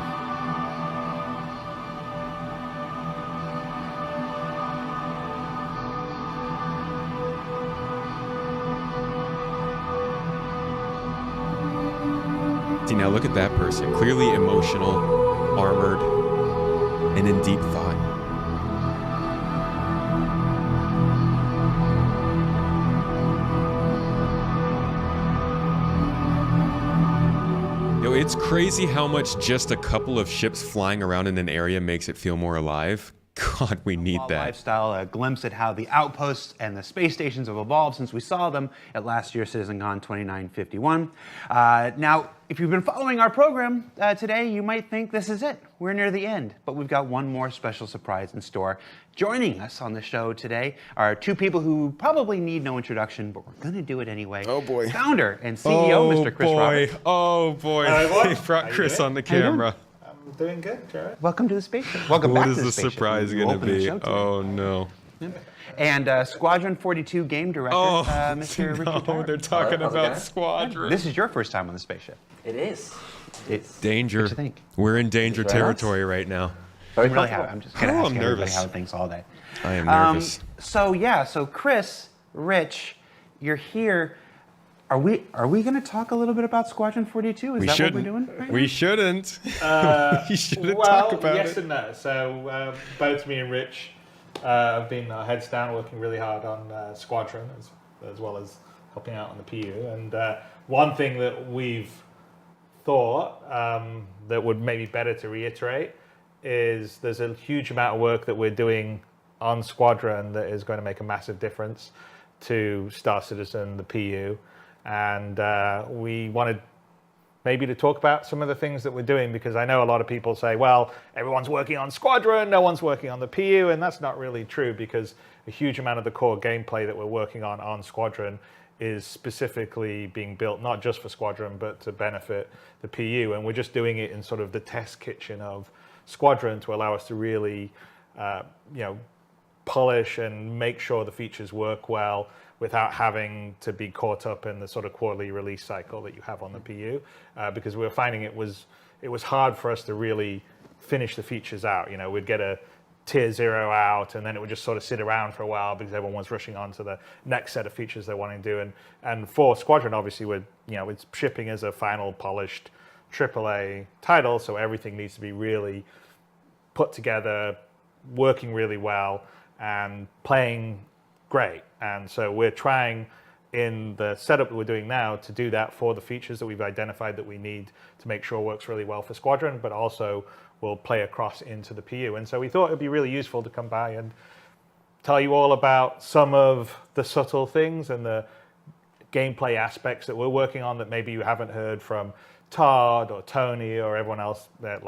See, now look at that person. Clearly emotional, armored, and in deep thought. Yo, it's crazy how much just a couple of ships flying around in an area makes it feel more alive. God, we need that. Lifestyle, a glimpse at how the outposts and the space stations have evolved since we saw them at last year's CitizenCon 2951. Now, if you've been following our program today, you might think this is it. We're near the end, but we've got one more special surprise in store. Joining us on the show today are two people who probably need no introduction, but we're going to do it anyway. Oh boy. Founder and CEO, Mr. Chris Roberts. Oh boy. They brought Chris on the camera. I'm doing good, Jared. Welcome to the spaceship. Welcome back to the spaceship. What is the surprise going to be? Oh no. And Squadron 42 game director, Mr. Richard Tarr. They're talking about Squadron. This is your first time on the spaceship. It is. Danger. What you think? We're in danger territory right now. I'm really happy. I'm just going to ask I'm everybody nervous. how it thinks all day. I am nervous. So Chris, Rich, you're here. Are we going to talk a little bit about Squadron 42? Is that what we're doing? Right We now? shouldn't. We shouldn't well, talk about yes it. and no. So both me and Rich have been heads down working really hard on Squadron as well as helping out on the PU. And one thing that we've thought that would maybe better to reiterate is there's a huge amount of work that we're doing on Squadron that is going to make a massive difference to Star Citizen, the PU. And we wanted maybe to talk about some of the things that we're doing, because I know a lot of people say, well, everyone's working on Squadron, no one's working on the PU, and that's not really true, because a huge amount of the core gameplay that we're working on Squadron is specifically being built not just for Squadron, but to benefit the PU. And we're just doing it in sort of the test kitchen of Squadron to allow us to really, polish and make sure the features work well without having to be caught up in the sort of quarterly release cycle that you have on the PU, because we were finding it was hard for us to really finish the features out. You know, we'd get a tier 0 out, and then it would just sort of sit around for a while because everyone was rushing on to the next set of features they wanted to do. And for Squadron, obviously, it's shipping as a final polished AAA title, so everything needs to be really put together, working really well, and playing great. And so we're trying in the setup that we're doing now to do that for the features that we've identified that we need to make sure works really well for Squadron, but also will play across into the PU. And so we thought it'd be really useful to come by and tell you all about some of the subtle things and the gameplay aspects that we're working on that maybe you haven't heard from Todd or Tony or everyone else that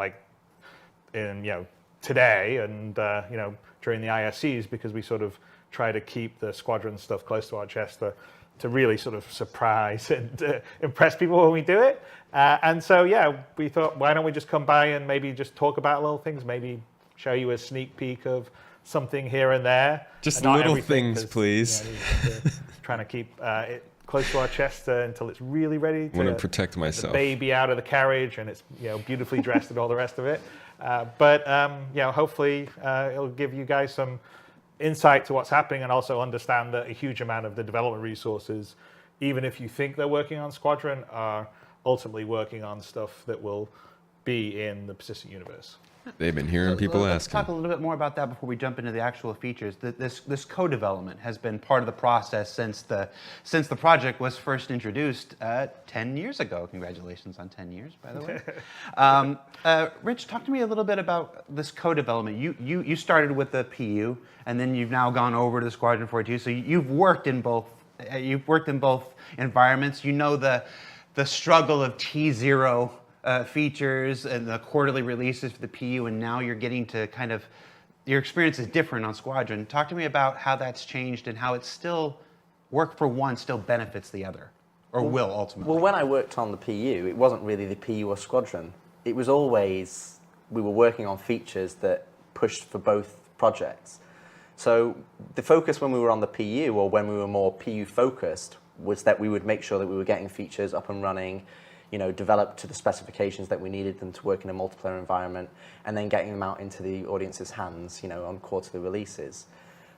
today and during the ISCs, because we sort of try to keep the Squadron stuff close to our chest to really sort of surprise and impress people when we do it. And so, we thought, why don't we just come by and maybe just talk about little things, maybe show you a sneak peek of something here and there. Just little things, please. Trying to keep it close to our chest until it's really ready to want to protect myself. The baby out of the carriage and it's beautifully dressed and all the rest of it. But hopefully it'll give you guys some insight to what's happening, and also understand that a huge amount of the development resources even if you think they're working on Squadron, are ultimately working on stuff that will be in the persistent universe. They've been hearing people Let's asking. talk a little bit more about that before we jump into the actual features. This co-development has been part of the process since the project was first introduced 10 years ago. Congratulations on 10 years, by the way. Rich, talk to me a little bit about this co-development. You started with the PU, and then you've now gone over to the Squadron 42. So you've worked in both. You've worked in both environments. You know the struggle of T0 features and the quarterly releases for the PU, and now you're getting to kind of, your experience is different on Squadron. Talk to me about how that's changed and how it's still, work for one still benefits the other, or will ultimately. Well, when I worked on the PU, it wasn't really the PU or Squadron. It was always, we were working on features that pushed for both projects. So the focus when we were on the PU, or when we were more PU focused, was that we would make sure that we were getting features up and running, you know, developed to the specifications that we needed them to work in a multiplayer environment, and then getting them out into the audience's hands, you know, on quarterly releases.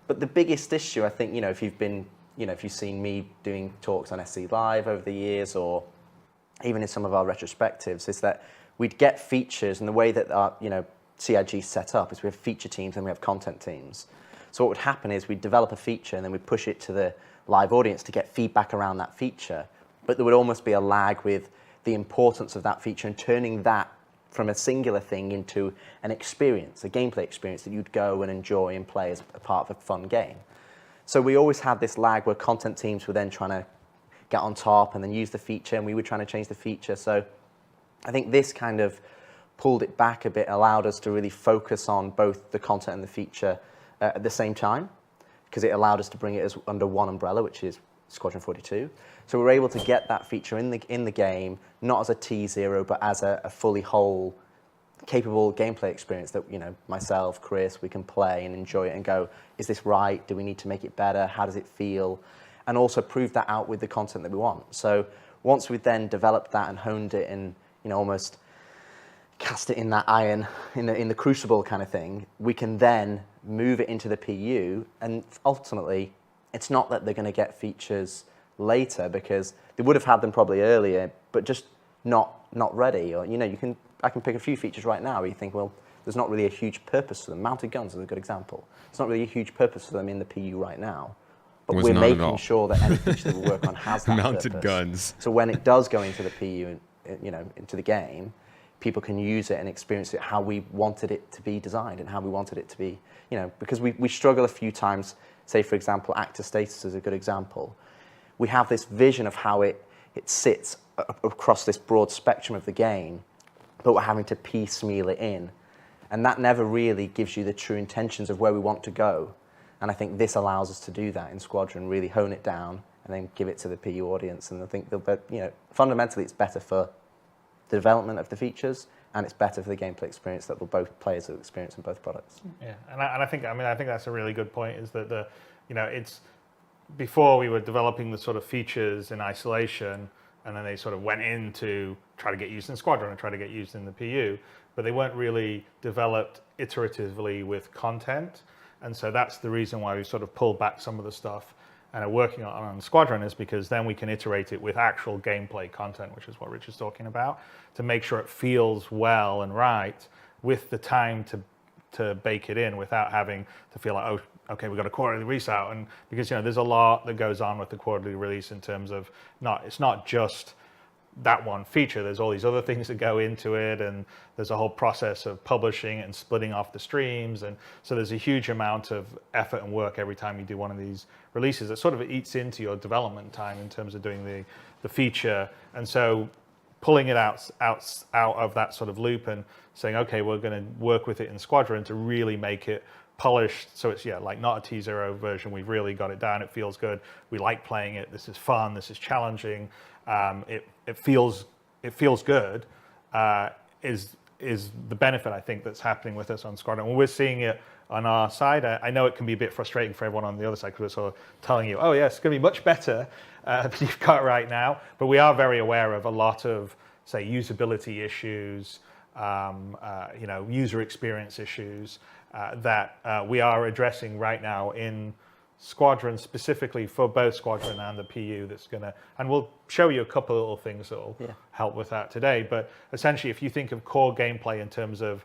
But the biggest issue, I think, you know, if you've seen me doing talks on SC Live over the years, or even in some of our retrospectives, is that we'd get features, and the way that our, you know, CIG is set up is we have feature teams and we have content teams. So what would happen is we'd develop a feature and then we'd push it to the live audience to get feedback around that feature. But there would almost be a lag with the importance of that feature and turning that from a singular thing into an experience, a gameplay experience that you'd go and enjoy and play as a part of a fun game. So we always had this lag where content teams were then trying to get on top and then use the feature, and we were trying to change the feature. So I think this kind of pulled it back a bit, allowed us to really focus on both the content and the feature at the same time, because it allowed us to bring it as under one umbrella, which is Squadron 42. So we were able to get that feature in the game, not as a T0, but as a fully whole, capable gameplay experience that, you know, myself, Chris, we can play and enjoy it and go, is this right? Do we need to make it better? How does it feel? And also prove that out with the content that we want. So once we've then developed that and honed it and, you know, almost cast it in that iron, in the crucible kind of thing, we can then move it into the PU, and ultimately, it's not that they're going to get features later, because they would have had them probably earlier, but just not ready. Or, you know, I can pick a few features right now where you think, well, there's not really a huge purpose for them. Mounted guns is a good example. It's not really a huge purpose for them in the PU right now, but we're making sure that any feature that we work on has that mounted purpose. guns. So when it does go into the PU, and, you know, into the game, people can use it and experience it how we wanted it to be designed and how we wanted it to be, you know, because we struggle a few times. Say, for example, actor status is a good example. We have this vision of how it sits across this broad spectrum of the game, but we're having to piecemeal it in. And that never really gives you the true intentions of where we want to go. And I think this allows us to do that in Squadron, really hone it down and then give it to the PU audience. And I think, you know, fundamentally it's better for the development of the features, and it's better for the gameplay experience that both players will experience in both products. Yeah, and I think that's a really good point. Is that it's before we were developing the sort of features in isolation, and then they sort of went in to try to get used in Squadron and try to get used in the PU, but they weren't really developed iteratively with content, and so that's the reason why we sort of pulled back some of the stuff and are working on Squadron, is because then we can iterate it with actual gameplay content, which is what Rich is talking about, to make sure it feels well and right with the time to bake it in without having to feel like, oh, okay, we've got a quarterly release out. And because, you know, there's a lot that goes on with the quarterly release in terms of it's not just that one feature. There's all these other things that go into it, and there's a whole process of publishing and splitting off the streams, and so there's a huge amount of effort and work every time you do one of these releases. It sort of eats into your development time in terms of doing the feature, and so pulling it out of that sort of loop and saying, okay, we're going to work with it in Squadron to really make it polished, so it's like not a T0 version. We've really got it down. It feels good. We like playing it. This is fun. This is challenging. It feels good. Is the benefit I think that's happening with us on Squadron. When we're seeing it on our side, I know it can be a bit frustrating for everyone on the other side, because we're sort of telling you, oh yes, it's going to be much better than you've got right now. But we are very aware of a lot of, say, usability issues, user experience issues that we are addressing right now in Squadron specifically for both Squadron and the PU that's going to, and we'll show you a couple of little things that will help with that today. But essentially, if you think of core gameplay in terms of,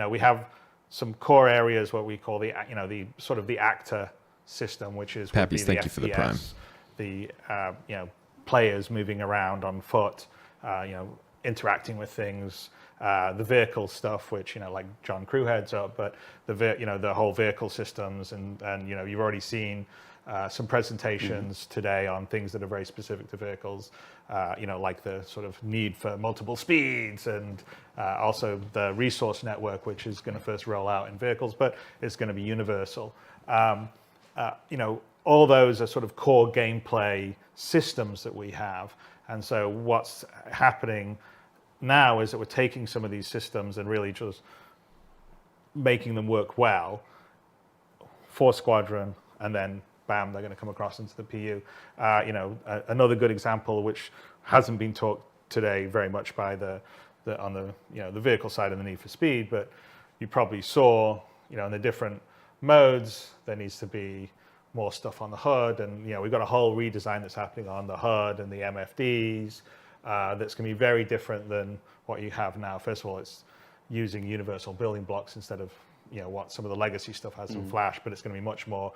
we have some core areas, what we call the sort of the actor system, which is Pappies, thank you for the prime. The players moving around on foot, interacting with things, the vehicle stuff, which like John Crew heads up, but the whole vehicle systems, and you've already seen some presentations today on things that are very specific to vehicles, like the sort of need for multiple speeds, and also the resource network, which is going to first roll out in vehicles, but it's going to be universal. All those are sort of core gameplay systems that we have. And so what's happening now is that we're taking some of these systems and really just making them work well for Squadron, and then bam, they're going to come across into the PU. Another good example, which hasn't been talked today very much by the vehicle side of the Need for Speed, but you probably saw, in the different modes, there needs to be more stuff on the hood, and we've got a whole redesign that's happening on the hood and the MFDs that's going to be very different than what you have now. First of all, it's using universal building blocks instead of what some of the legacy stuff has in Flash, but it's going to be much more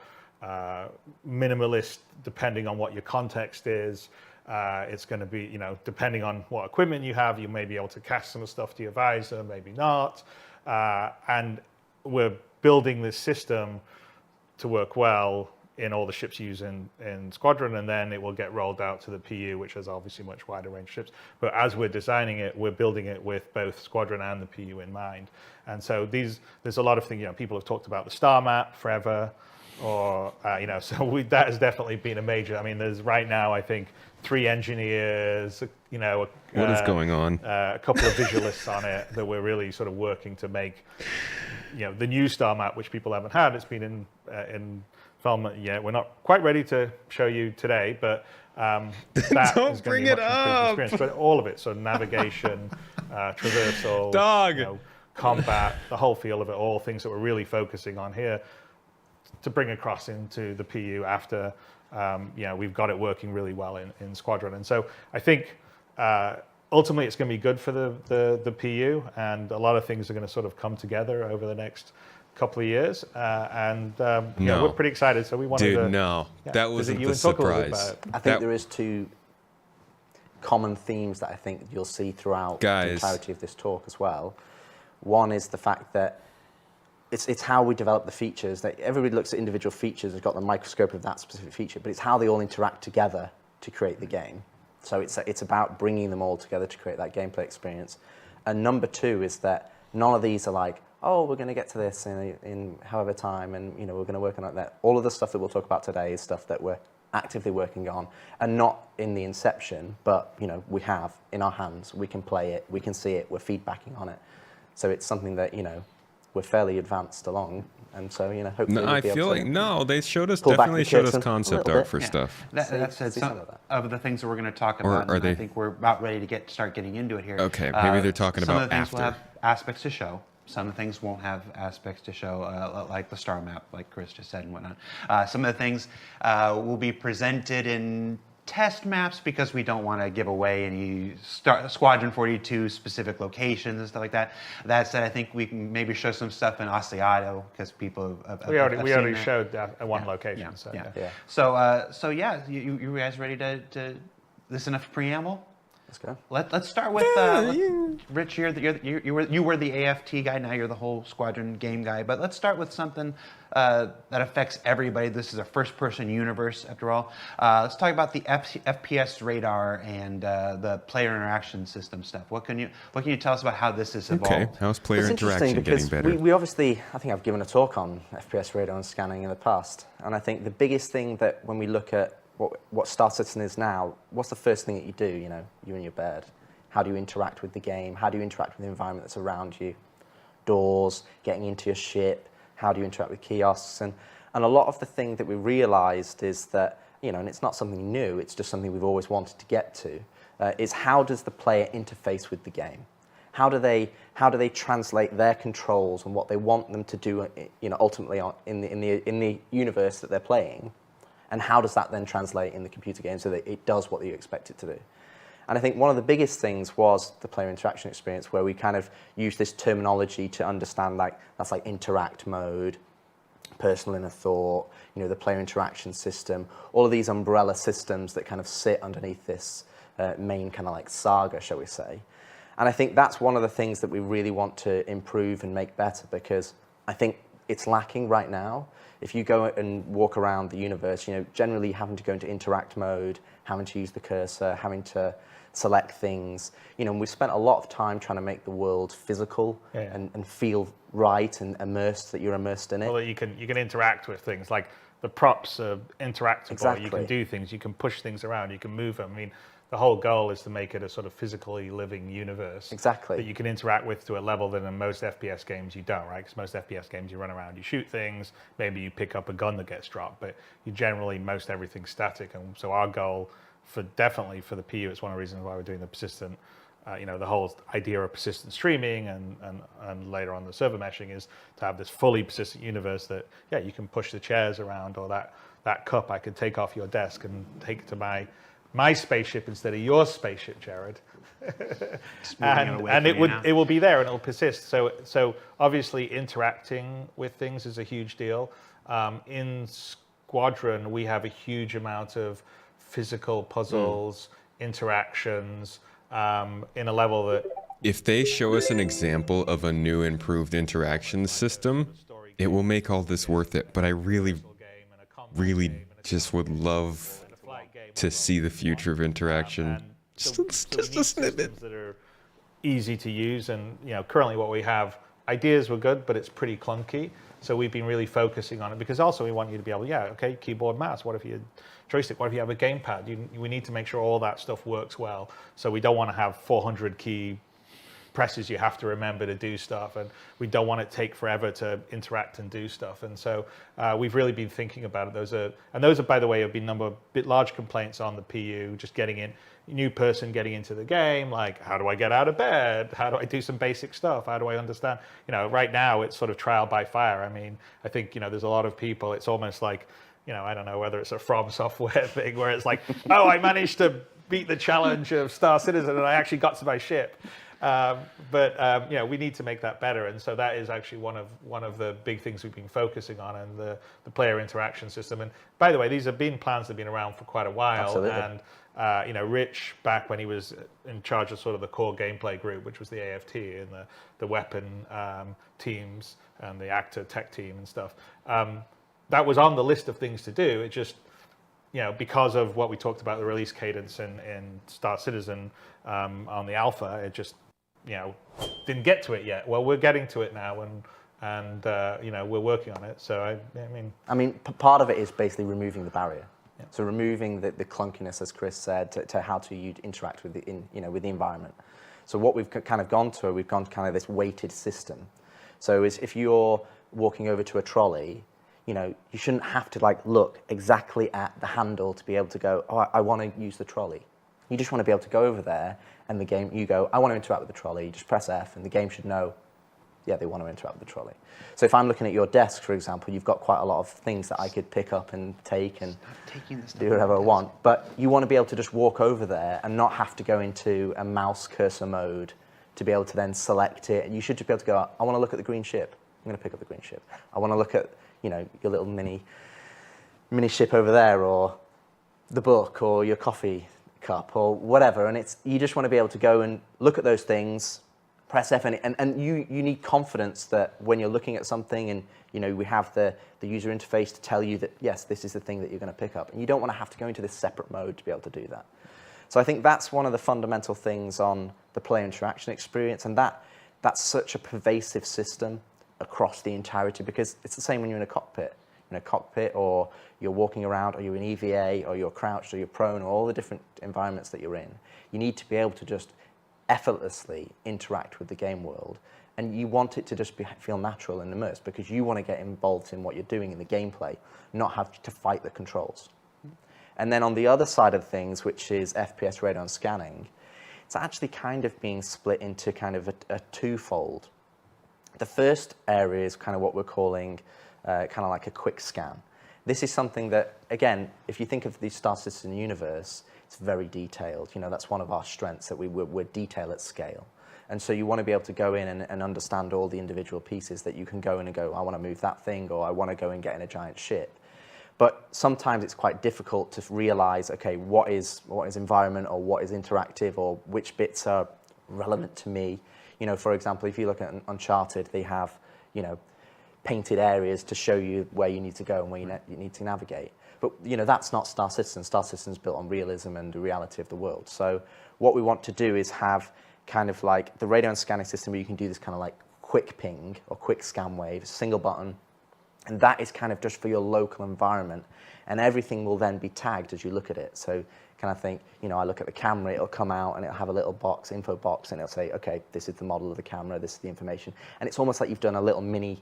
minimalist depending on what your context is. It's going to be, depending on what equipment you have, you may be able to cast some of the stuff to your visor, maybe not. And we're building this system to work well in all the ships used in Squadron, and then it will get rolled out to the PU, which has obviously much wider range ships. But as we're designing it, we're building it with both Squadron and the PU in mind. And so there's a lot of things, people have talked about the star map forever, or, so that has definitely been a major, there's right now, I think, 3 engineers, what is going on? A couple of visualists on it that we're really sort of working to make, the new star map, which people haven't had. It's been in development yet. We're not quite ready to show you today, but that Don't is going bring to be it a much improved up. experience. But all of it, so navigation, traversal, Dog. combat, the whole feel of it, all things that we're really focusing on here to bring across into the PU after we've got it working really well in Squadron. And so I think ultimately it's going to be good for the PU, and a lot of things are going to sort of come together over the next couple of years, we're pretty excited. So we wanted to that wasn't the talk a little bit surprise. about it. I think there is 2 common themes that I think you'll see throughout the entirety of this talk as well. One is the fact that it's how we develop the features. That everybody looks at individual features, has got the microscope of that specific feature, but it's how they all interact together to create the game. So it's about bringing them all together to create that gameplay experience. And number 2 is that none of these are like, oh, we're going to get to this in however time, and we're going to work on it. That all of the stuff that we'll talk about today is stuff that we're actively working on, and not in the inception, but we have in our hands. We can play it, we can see it, we're feedbacking on it. So it's something that we're fairly advanced along, and so hopefully. No, I feel like they definitely showed us concept art for stuff. That said, some of the things that we're going to talk about, are and they? I think we're about ready to start getting into it here. Okay, maybe they're talking some about of the things after. will have aspects to show. Some of the things won't have aspects to show, like the star map, like Chris just said and whatnot. Some of the things will be presented in test maps because we don't want to give away any Squadron 42 specific locations and stuff like that. That said, I think we can maybe show some stuff in Asiato because people have we already that. showed one location. Yeah. So you guys ready to listen to preamble? Let's go. Let's start with Rich. You were the AFT guy. Now you're the whole Squadron game guy. But let's start with something that affects everybody. This is a first-person universe, after all. Let's talk about the FPS radar and the player interaction system stuff. What can you tell us about how this has evolved? Okay, how's player interaction getting better? We obviously, I think I've given a talk on FPS radar and scanning in the past, and I think the biggest thing that when we look at what Star Citizen is now, what's the first thing that you do, you're in your bed? How do you interact with the game? How do you interact with the environment that's around you? Doors, getting into your ship, how do you interact with kiosks? And a lot of the thing that we realized is that, and it's not something new, it's just something we've always wanted to get to, is how does the player interface with the game? How do they translate their controls and what they want them to do, ultimately in the universe that they're playing And how does that then translate in the computer game so that it does what you expect it to do? And I think one of the biggest things was the player interaction experience, where we kind of used this terminology to understand, like, that's like interact mode, personal inner thought, you know, the player interaction system, all of these umbrella systems that kind of sit underneath this main kind of like saga, shall we say. And I think that's one of the things that we really want to improve and make better, because I think it's lacking right now. If you go and walk around the universe, you know, generally having to go into interact mode, having to use the cursor, having to select things, you know, and we've spent a lot of time trying to make the world physical and feel right and immersed, that you're immersed in it. Well, you can interact with things, like the props are interactable. Exactly. You can do things, you can push things around, you can move them. I mean, the whole goal is to make it a sort of physically living universe. Exactly. That you can interact with to a level that in most FPS games you don't, right? Because most FPS games you run around, you shoot things, maybe you pick up a gun that gets dropped, but you generally, most everything's static. And so our goal definitely for the PU, it's one of the reasons why we're doing the persistent, you know, the whole idea of persistent streaming and later on the server meshing, is to have this fully persistent universe that, yeah, you can push the chairs around, or that cup I could take off your desk and take it to my spaceship instead of your spaceship, Jared. and it will be there and it'll persist. So obviously interacting with things is a huge deal. In Squadron, we have a huge amount of physical puzzles, interactions, in a level that... If they show us an example of a new improved interaction system, it will make all this worth it. But I really just would love to see the future of interaction. Just a snippet. That are easy to use, and you know, currently what we have, ideas were good, but it's pretty clunky. So we've been really focusing on it, because also we want you to be able, keyboard, mouse. What if you joystick? What if you have a gamepad? We need to make sure all that stuff works well. So we don't want to have 400 key presses you have to remember to do stuff, and we don't want it to take forever to interact and do stuff. And so we've really been thinking about it. Those are, by the way, have been large complaints on the PU, just getting in, new person getting into the game, like, how do I get out of bed? How do I do some basic stuff? How do I understand? You know, right now it's sort of trial by fire. I mean, I think, you know, there's a lot of people, it's almost like, you know, I don't know whether it's a From Software thing where it's like, oh, I managed to beat the challenge of Star Citizen and I actually got to my ship. But you know, we need to make that better, and so that is actually one of the big things we've been focusing on, and the player interaction system. And by the way, these have been plans that have been around for quite a while. Absolutely. And you know, Rich, back when he was in charge of sort of the core gameplay group, which was the AFT and the weapon teams and the actor tech team and stuff, that was on the list of things to do. It just, you know, because of what we talked about, the release cadence in Star Citizen on the alpha, it just, you know, didn't get to it yet. Well, we're getting to it now, and you know, we're working on it. So I mean, part of it is basically removing the barrier. Yeah. So removing the clunkiness, as Chris said, to how you interact with with the environment. So what we've kind of gone to, we've gone to kind of this weighted system. So if you're walking over to a trolley, you know, you shouldn't have to like look exactly at the handle to be able to go, oh, I want to use the trolley. You just want to be able to go over there, and the game, you go, I want to interact with the trolley. You just press F, and the game should know, yeah, they want to interact with the trolley. So if I'm looking at your desk, for example, you've got quite a lot of things that I could pick up and take and do whatever I want. But you want to be able to just walk over there and not have to go into a mouse cursor mode to be able to then select it. And you should just be able to go, I want to look at the green ship. I'm going to pick up the green ship. I want to look at, you know, your little mini ship over there, or the book, or your coffee cup, or whatever. And you just want to be able to go and look at those things, press F, and you need confidence that when you're looking at something, and you know, we have the user interface to tell you that yes, this is the thing that you're going to pick up, and you don't want to have to go into this separate mode to be able to do that. So I think that's one of the fundamental things on the player interaction experience, and that's such a pervasive system across the entirety, because it's the same when you're in a cockpit. In a cockpit, or you're walking around, or you're in EVA, or you're crouched, or you're prone, or all the different environments that you're in. You need to be able to just effortlessly interact with the game world, and you want it to just feel natural and immersed, because you want to get involved in what you're doing in the gameplay, not have to fight the controls. And then on the other side of things, which is FPS radar scanning, it's actually kind of being split into kind of a twofold. The first area is kind of what we're calling kind of like a quick scan. This is something that, again, if you think of the Star Citizen universe, it's very detailed. You know, that's one of our strengths, that we're detail at scale. And so you want to be able to go in and understand all the individual pieces that you can go in and go, I want to move that thing, or I want to go and get in a giant ship. But sometimes it's quite difficult to realize, okay, what is environment, or what is interactive, or which bits are relevant to me. You know, for example, if you look at Uncharted, they have, you know, painted areas to show you where you need to go and where you need to navigate. But, you know, that's not Star Citizen. Star Citizen is built on realism and the reality of the world. So what we want to do is have kind of like the radar and scanning system where you can do this kind of like quick ping or quick scan wave, single button. And that is kind of just for your local environment. And everything will then be tagged as you look at it. So kind of think, you know, I look at the camera, it'll come out and it'll have a little box, info box, and it'll say, okay, this is the model of the camera, this is the information. And it's almost like you've done a little mini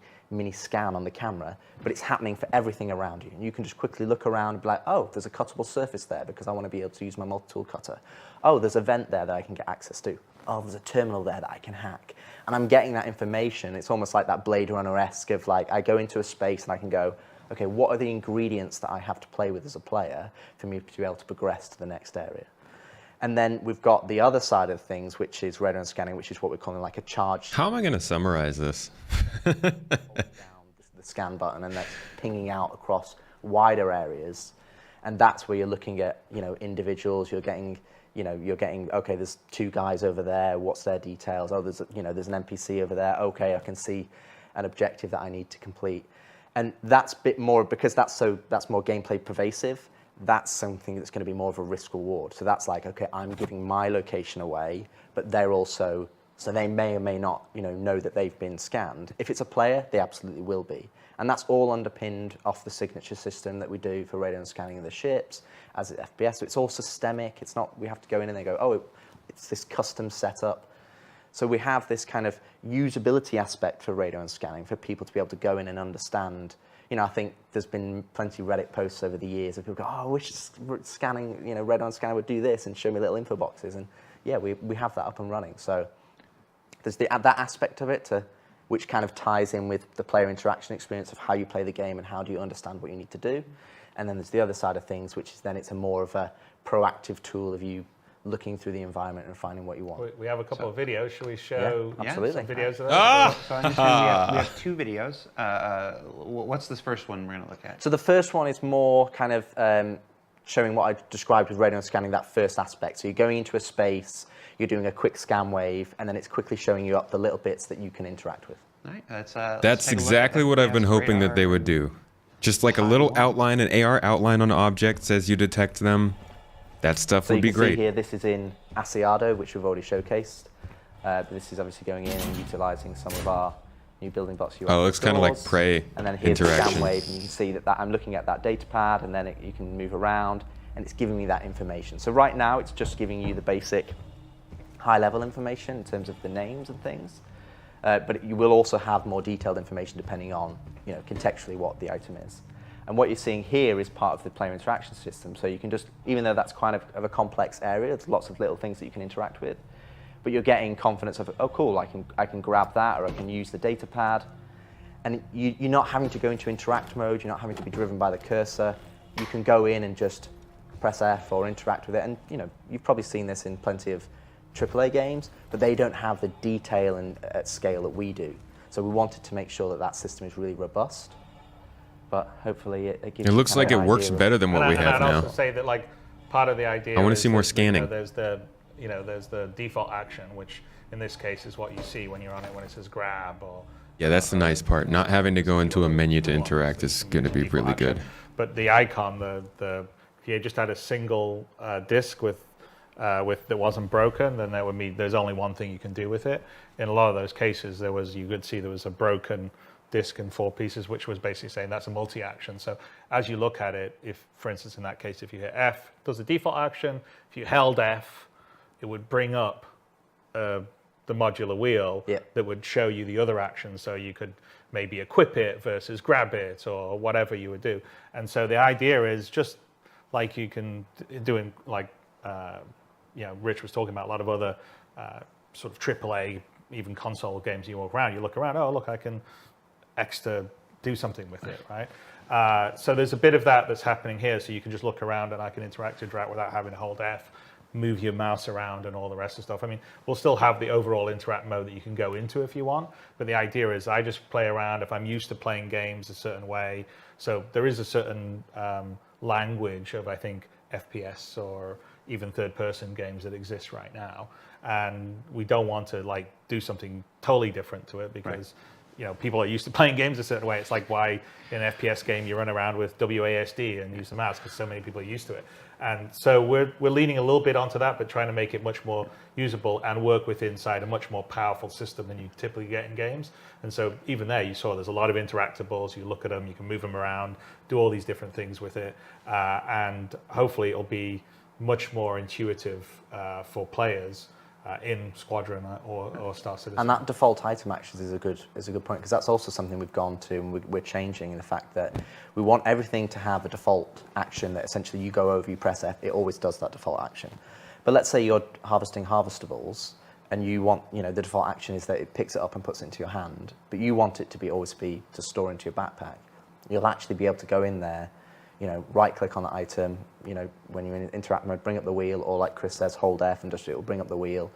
scan on the camera, but it's happening for everything around you. And you can just quickly look around and be like, oh, there's a cuttable surface there because I want to be able to use my multi-tool cutter. Oh, there's a vent there that I can get access to. Oh, there's a terminal there that I can hack. And I'm getting that information. It's almost like that Blade Runner-esque of like, I go into a space and I can go, okay, what are the ingredients that I have to play with as a player for me to be able to progress to the next area? And then we've got the other side of things, which is radar and scanning, which is what we're calling like a charge. How am I going to summarize this? The scan button, and that's pinging out across wider areas. And that's where you're looking at, you know, individuals. You're getting, okay, there's two guys over there. What's their details? Oh, there's an NPC over there. Okay, I can see an objective that I need to complete. And that's a bit more, because that's more gameplay pervasive, that's something that's going to be more of a risk reward. So that's like, okay, I'm giving my location away, but they're also, so they may or may not, you know that they've been scanned. If it's a player, they absolutely will be. And that's all underpinned off the signature system that we do for radar and scanning of the ships as an FPS. So it's all systemic. It's not, we have to go in and they go, oh, it's this custom setup. So we have this kind of usability aspect for radar and scanning for people to be able to go in and understand. You know, I think there's been plenty of Reddit posts over the years of people go, oh, I wish scanning, you know, radar and scanning would do this and show me little info boxes. And yeah, we have that up and running. So there's that aspect of it which kind of ties in with the player interaction experience of how you play the game and how do you understand what you need to do. And then there's the other side of things, which is then it's a more of a proactive tool of you looking through the environment and finding what you want. We have a couple of videos. Shall we show some videos of those? So on this one, we have two videos. What's this first one we're going to look at? So the first one is more kind of showing what I described with radar and scanning, that first aspect. So you're going into a space, you're doing a quick scan wave, and then it's quickly showing you up the little bits that you can interact with. All right, that's exactly what I've been hoping that they would do. Just like a little outline, an AR outline on objects as you detect them. That stuff would be great. So you can see here, this is in Asiado, which we've already showcased. This is obviously going in and utilizing some of our new building blocks. Oh, it looks kind of like Prey and then here's interaction. The scan wave, and you can see that I'm looking at that data pad, and then you can move around, and it's giving me that information. So right now, it's just giving you the basic high-level information in terms of the names and things. But you will also have more detailed information depending on, you know, contextually what the item is. And what you're seeing here is part of the player interaction system. So you can just, even though that's kind of a complex area, there's lots of little things that you can interact with, but you're getting confidence of, oh, cool, I can grab that, or I can use the data pad. And you're not having to go into interact mode. You're not having to be driven by the cursor. You can go in and just press F or interact with it. And you know, you've probably seen this in plenty of AAA games, but they don't have the detail and at scale that we do. So we wanted to make sure that that system is really robust. But hopefully it gives. It looks like it works better than what we have now. I'd also say that like part of the idea. I want to see more scanning. There's the default action, which in this case is what you see when you're on it when it says grab or. Yeah, that's the nice part. Not having to go into a menu to interact is going to be really good. But the icon, if you just had a single disk with that wasn't broken, then that would mean there's only one thing you can do with it. In a lot of those cases, you could see there was a broken disk in 4 pieces, which was basically saying that's a multi-action. So as you look at it, if, for instance, in that case, if you hit F, it does the default action. If you held F, it would bring up the modular wheel that would show you the other actions. So you could maybe equip it versus grab it or whatever you would do. And so the idea is just like you can do in like, Rich was talking about a lot of other sort of AAA, even console games. You walk around, you look around, oh, look, I can X to do something with it, right? So there's a bit of that that's happening here. So you can just look around and I can interact without having to hold F, move your mouse around and all the rest of stuff. I mean, we'll still have the overall interact mode that you can go into if you want, but the idea is I just play around if I'm used to playing games a certain way. So there is a certain language of, I think, FPS or even third-person games that exist right now. And we don't want to like do something totally different to it because you know, people are used to playing games a certain way. It's like why in an FPS game you run around with WASD and use the mouse because so many people are used to it. And so we're leaning a little bit onto that, but trying to make it much more usable and work with inside a much more powerful system than you typically get in games. And so even there, you saw there's a lot of interactables. You look at them, you can move them around, do all these different things with it, and hopefully it'll be much more intuitive for players in Squadron or Star Citizen. And that default item actions is a good point, because that's also something we've gone to and we're changing in the fact that we want everything to have a default action that essentially you go over, you press F, it always does that default action. But let's say you're harvesting harvestables and you want, you know, the default action is that it picks it up and puts it into your hand, but you want it to always be to store into your backpack. You'll actually be able to go in there, you know, right click on the item, you know, when you're in interact mode, bring up the wheel, or like Chris says, hold F and just it will bring up the wheel.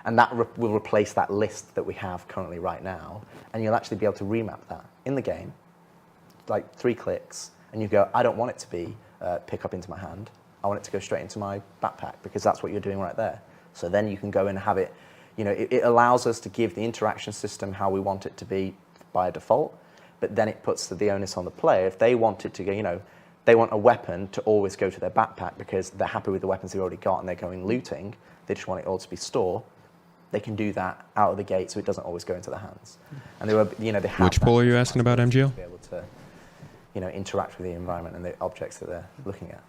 And that will replace that list that we have currently right now. And you'll actually be able to remap that in the game, like 3 clicks, and you go, I don't want it to be pick up into my hand. I want it to go straight into my backpack because that's what you're doing right there. So then you can go and have it, you know, it allows us to give the interaction system how we want it to be by default, but then it puts the onus on the player. If they want it to go, you know, they want a weapon to always go to their backpack because they're happy with the weapons they've already got and they're going looting, they just want it all to be store, they can do that out of the gate so it doesn't always go into their hands. And they were, you know, they have Which poll are you asking about, MGL? to be able to, you know, interact with the environment and the objects that they're looking at.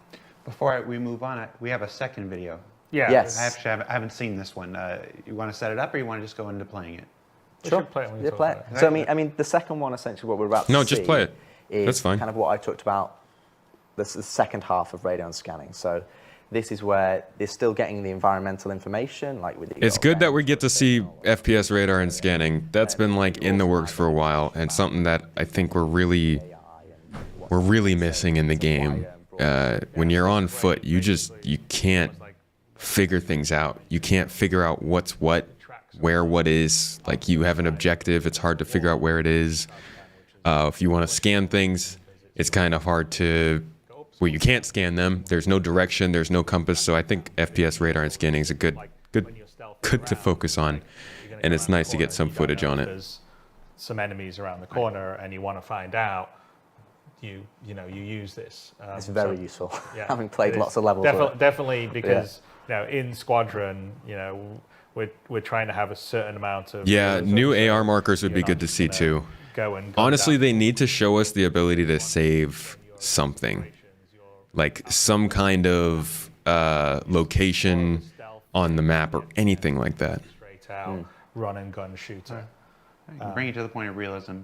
Before we move on, we have a second video. Yeah. Yes. I haven't seen this one. You want to set it up or you want to just go into playing it? Sure. Yeah, play it. So I mean, the second one, essentially, what we're about to see. No, just play it. Is That's fine. kind of what I talked about. This is the second half of radar scanning. So this is where they're still getting the environmental information, like with. It's good that we get to see FPS radar and scanning. That's been like in the works for a while, and something that I think we're really missing in the game. When you're on foot, you can't figure things out. You can't figure out what's what, where what is. Like you have an objective, it's hard to figure out where it is. If you want to scan things, it's kind of hard to. Well, you can't scan them. There's no direction. There's no compass. So I think FPS radar and scanning is a good to focus on, and it's nice to get some footage on it. There's some enemies around the corner, and you want to find out. You use this. It's very useful. Yeah, having played lots of levels. Definitely, because you know, in Squadron, you know, we're trying to have a certain amount of. Yeah, new AR markers would be good to see too. Honestly, they need to show us the ability to save something. Like some kind of location on the map or anything like that. Straight out, run and gun shooter. Bring it to the point of realism,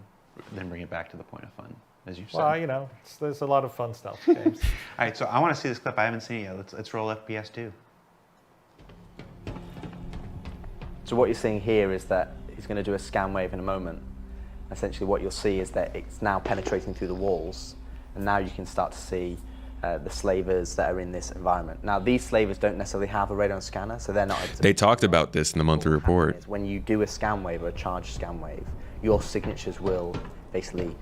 then bring it back to the point of fun, as you said. Well, you know, there's a lot of fun stuff in games. All right, so I want to see this clip. I haven't seen it yet. Let's roll FPS 2. So what you're seeing here is that he's going to do a scan wave in a moment. Essentially, what you'll see is that it's now penetrating through the walls, and now you can start to see the slavers that are in this environment. Now, these slavers don't necessarily have a radar scanner, so they're not able to. They talked about this in the monthly report. When you do a scan wave or a charged scan wave, your signatures will basically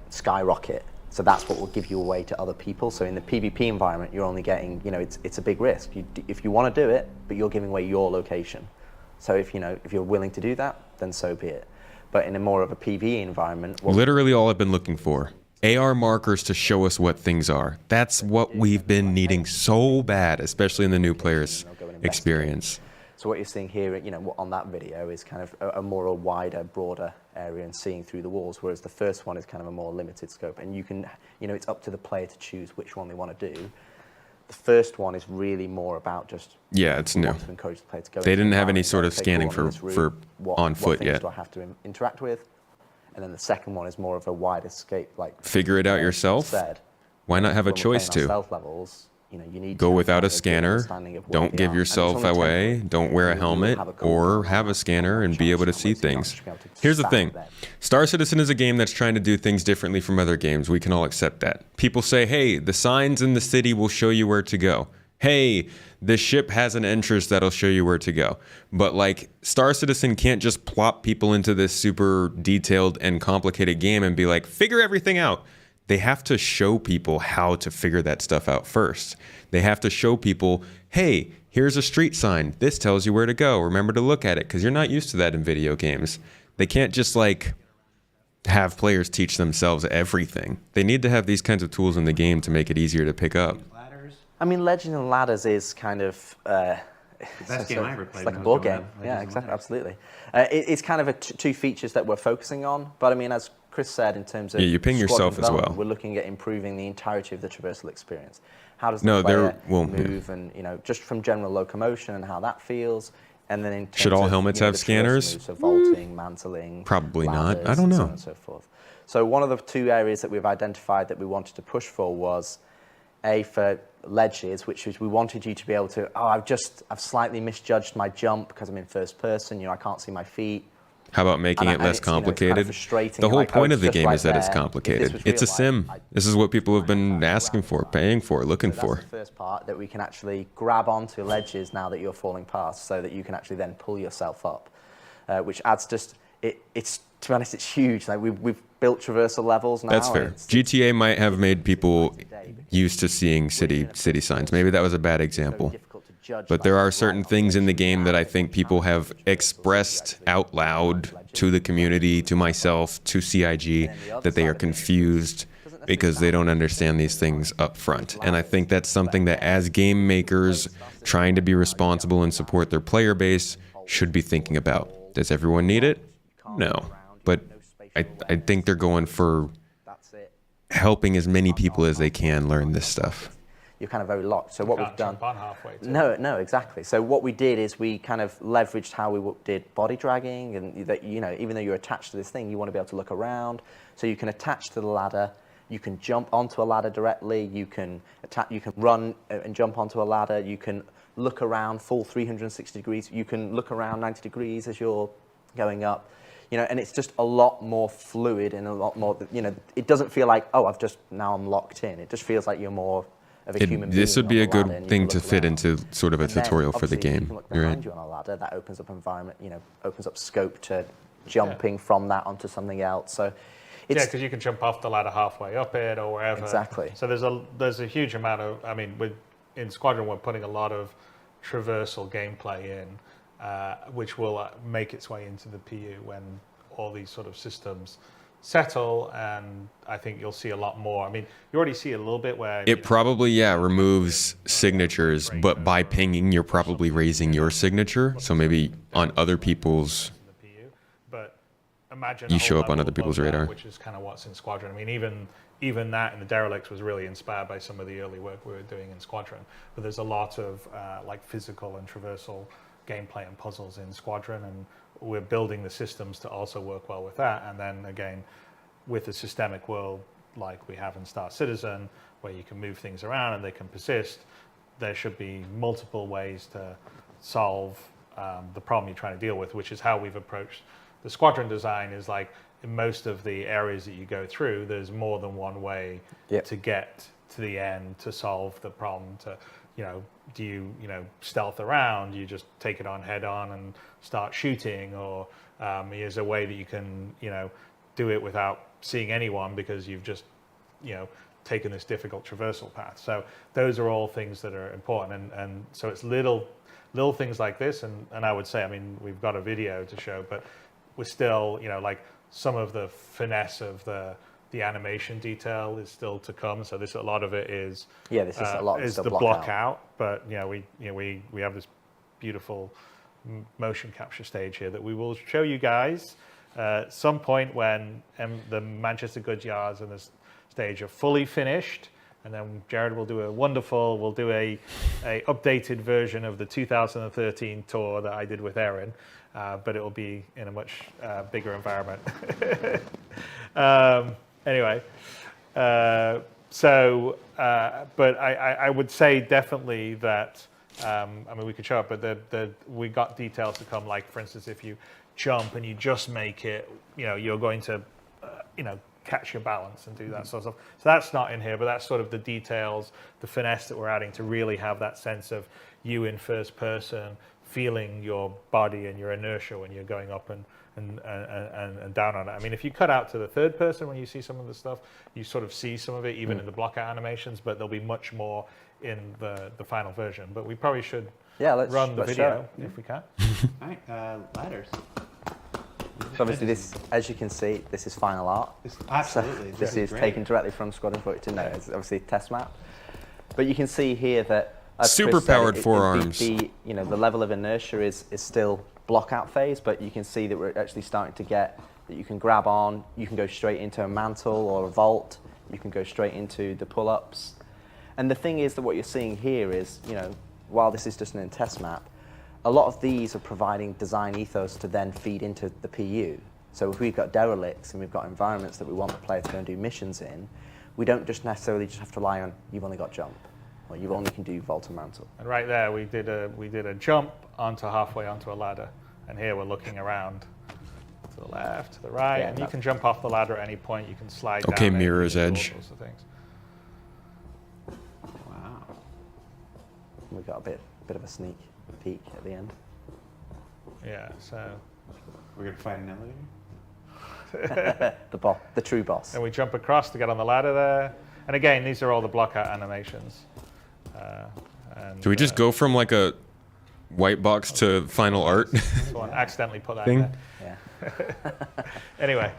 skyrocket. So that's what will give you away to other people. So in the PvP environment, you're only getting, you know, it's a big risk. If you want to do it, but you're giving away your location. So if you're willing to do that, then so be it. But in a more of a PvE environment, Literally all I've been looking for. AR markers to show us what things are. That's what we've been needing so bad, especially in the new players' experience. So what you're seeing here, you know, on that video is kind of a more wider, broader area and seeing through the walls, whereas the first one is kind of a more limited scope. And you can, you know, it's up to the player to choose which one they want to do. The first one is really more about just. Yeah, it's new. To encourage the player to go. They didn't have any sort of scanning for on foot yet. What things do I have to interact with? And then the second one is more of a wide escape, like. Figure it out yourself. Why not have a choice to? Stealth levels, you need go to without a good scanner, understanding of where don't they give are. And it's yourself only away, temporary. don't wear a You will helmet, have a goal or have a scanner and be able to see things. Here's the thing. Star Citizen is a game that's trying to do things differently from other games. We can all accept that. People say, hey, the signs in the city will show you where to go. Hey, the ship has an entrance that'll show you where to go. But like, Star Citizen can't just plop people into this super detailed and complicated game and be like, figure everything out. They have to show people how to figure that stuff out first. They have to show people, hey, here's a street sign. This tells you where to go. Remember to look at it, because you're not used to that in video games. They can't just like have players teach themselves everything. They need to have these kinds of tools in the game to make it easier to pick up. I mean, Legends and Ladders is kind of best game I ever played it's like a when I was board growing game. up, Yeah, Legends and exactly, Ladders. absolutely. It's kind of two features that we're focusing on. But I mean, as Chris said, in terms of Yeah, you ping Squadron yourself as well. development, we're looking at improving the entirety of the traversal experience. How does the No, player well, move, and just from general locomotion and how that feels, and then in terms Should all of, helmets have the traversal scanners? moves, so vaulting, mantling, Probably not. ladders, I don't and so know. on and so forth. So one of the two areas that we've identified that we wanted to push for was for ledges, which is we wanted you to be able to, I've slightly misjudged my jump because I'm in first person, I can't see my feet. How about making it less complicated? frustrating. The You're whole like, point oh, of the it's just game right is that it's there. If this complicated. was It's a real sim. This is what people have been asking for, paying for, looking So for. that's the first part, that we can actually grab onto ledges now that you're falling past, so that you can actually then pull yourself up, which adds just, it's to be honest, it's huge. Like we've built traversal levels now. That's and fair. GTA might have made people used to seeing city signs. Maybe that was a bad example. But there are certain things in the game that I think people have expressed out loud to the community, to myself, to CIG, that they are confused because they don't understand these things up front. And I think that's something that as game makers trying to be responsible and support their player base should be thinking about. Does everyone need it? No. But I think they're going for helping as many people as they can learn this stuff. You're kind of very locked. So what we've done. Jump on halfway. No, exactly. So what we did is we kind of leveraged how we did body dragging, and that even though you're attached to this thing, you want to be able to look around. So you can attach to the ladder. You can jump onto a ladder directly. You can run and jump onto a ladder. You can look around full 360 degrees. You can look around 90 degrees as you're going up. And it's just a lot more fluid and a lot more. It doesn't feel like now I'm locked in. It just feels like you're more of a human being. This would be a on the ladder, good and you thing can to look fit around. into sort of a And then, tutorial for the obviously, game. You can look You're behind right. you on a ladder. That opens up environment. Opens up scope to jumping from that onto something else. So, Yeah, because you can jump off the ladder halfway up it or wherever. Exactly. So there's a huge amount of, in Squadron we're putting a lot of traversal gameplay in, which will make its way into the PU when all these sort of systems settle, and I think you'll see a lot more. You already see a little bit where... It probably, removes signatures, but by pinging, you're probably raising your signature. So maybe on other people's... Imagine you a whole show up on level other people's above that, radar. which is kind of what's in Squadron. Even that in the Derelicts was really inspired by some of the early work we were doing in Squadron. But there's a lot of physical and traversal gameplay and puzzles in Squadron, and we're building the systems to also work well with that. And then again, with a systemic world like we have in Star Citizen, where you can move things around and they can persist, there should be multiple ways to solve the problem you're trying to deal with, which is how we've approached the Squadron design. Is like in most of the areas that you go through, there's more than one way to get to the end to solve the problem. Do you stealth around? You just take it on head on and start shooting, or is a way that you can do it without seeing anyone because you've just taken this difficult traversal path. So those are all things that are important, and so it's little things like this, and I would say, we've got a video to show, but we're still, like some of the finesse of the animation detail is still to come. So a lot of it is this is a lot is still the block out. But we have this beautiful motion capture stage here that we will show you guys at some point when the Manchester Goods Yards and the stage are fully finished. And then Jared will do a updated version of the 2013 tour that I did with Erin, but it will be in a much bigger environment. Anyway, But I would say definitely that, I mean, we could show it, but we got details to come, like, for instance, if you jump and you just make it, you're going to, catch your balance and do that sort of stuff. So that's not in here, but that's sort of the details, the finesse that we're adding to really have that sense of you in first person, feeling your body and your inertia when you're going up and down on it. I mean, if you cut out to the third person when you see some of the stuff, you sort of see some of it even in the block out animations, but there'll be much more in the final version. But we probably should run the video if we can. All right, ladders. So obviously this, as you can see, this is final art. Absolutely. So this is taken directly from Squadron 42. No, it's obviously a test map. But you can see here that super powered forearms. The level of inertia is still block out phase, but you can see that we're actually starting to get that you can grab on, you can go straight into a mantle or a vault, you can go straight into the pull-ups. And the thing is that what you're seeing here is, while this is just an test map, a lot of these are providing design ethos to then feed into the PU. So if we've got derelicts and we've got environments that we want the player to go and do missions in, we don't just necessarily just have to rely on you've only got jump, or you only can do vault and mantle. And right there, we did a jump onto halfway onto a ladder, and here we're looking around to the left, to the right, and you can jump off the ladder at any point. You can slide down. Okay, Mirror's Edge. All sorts of things. Wow. We got a bit of a sneak peek at the end. Yeah, so we're gonna find an elevator. the true boss. And we jump across to get on the ladder there. And again, these are all the block out animations. Do we just go from like a white box to final art? Someone accidentally put that thing? in there. Yeah. Anyway.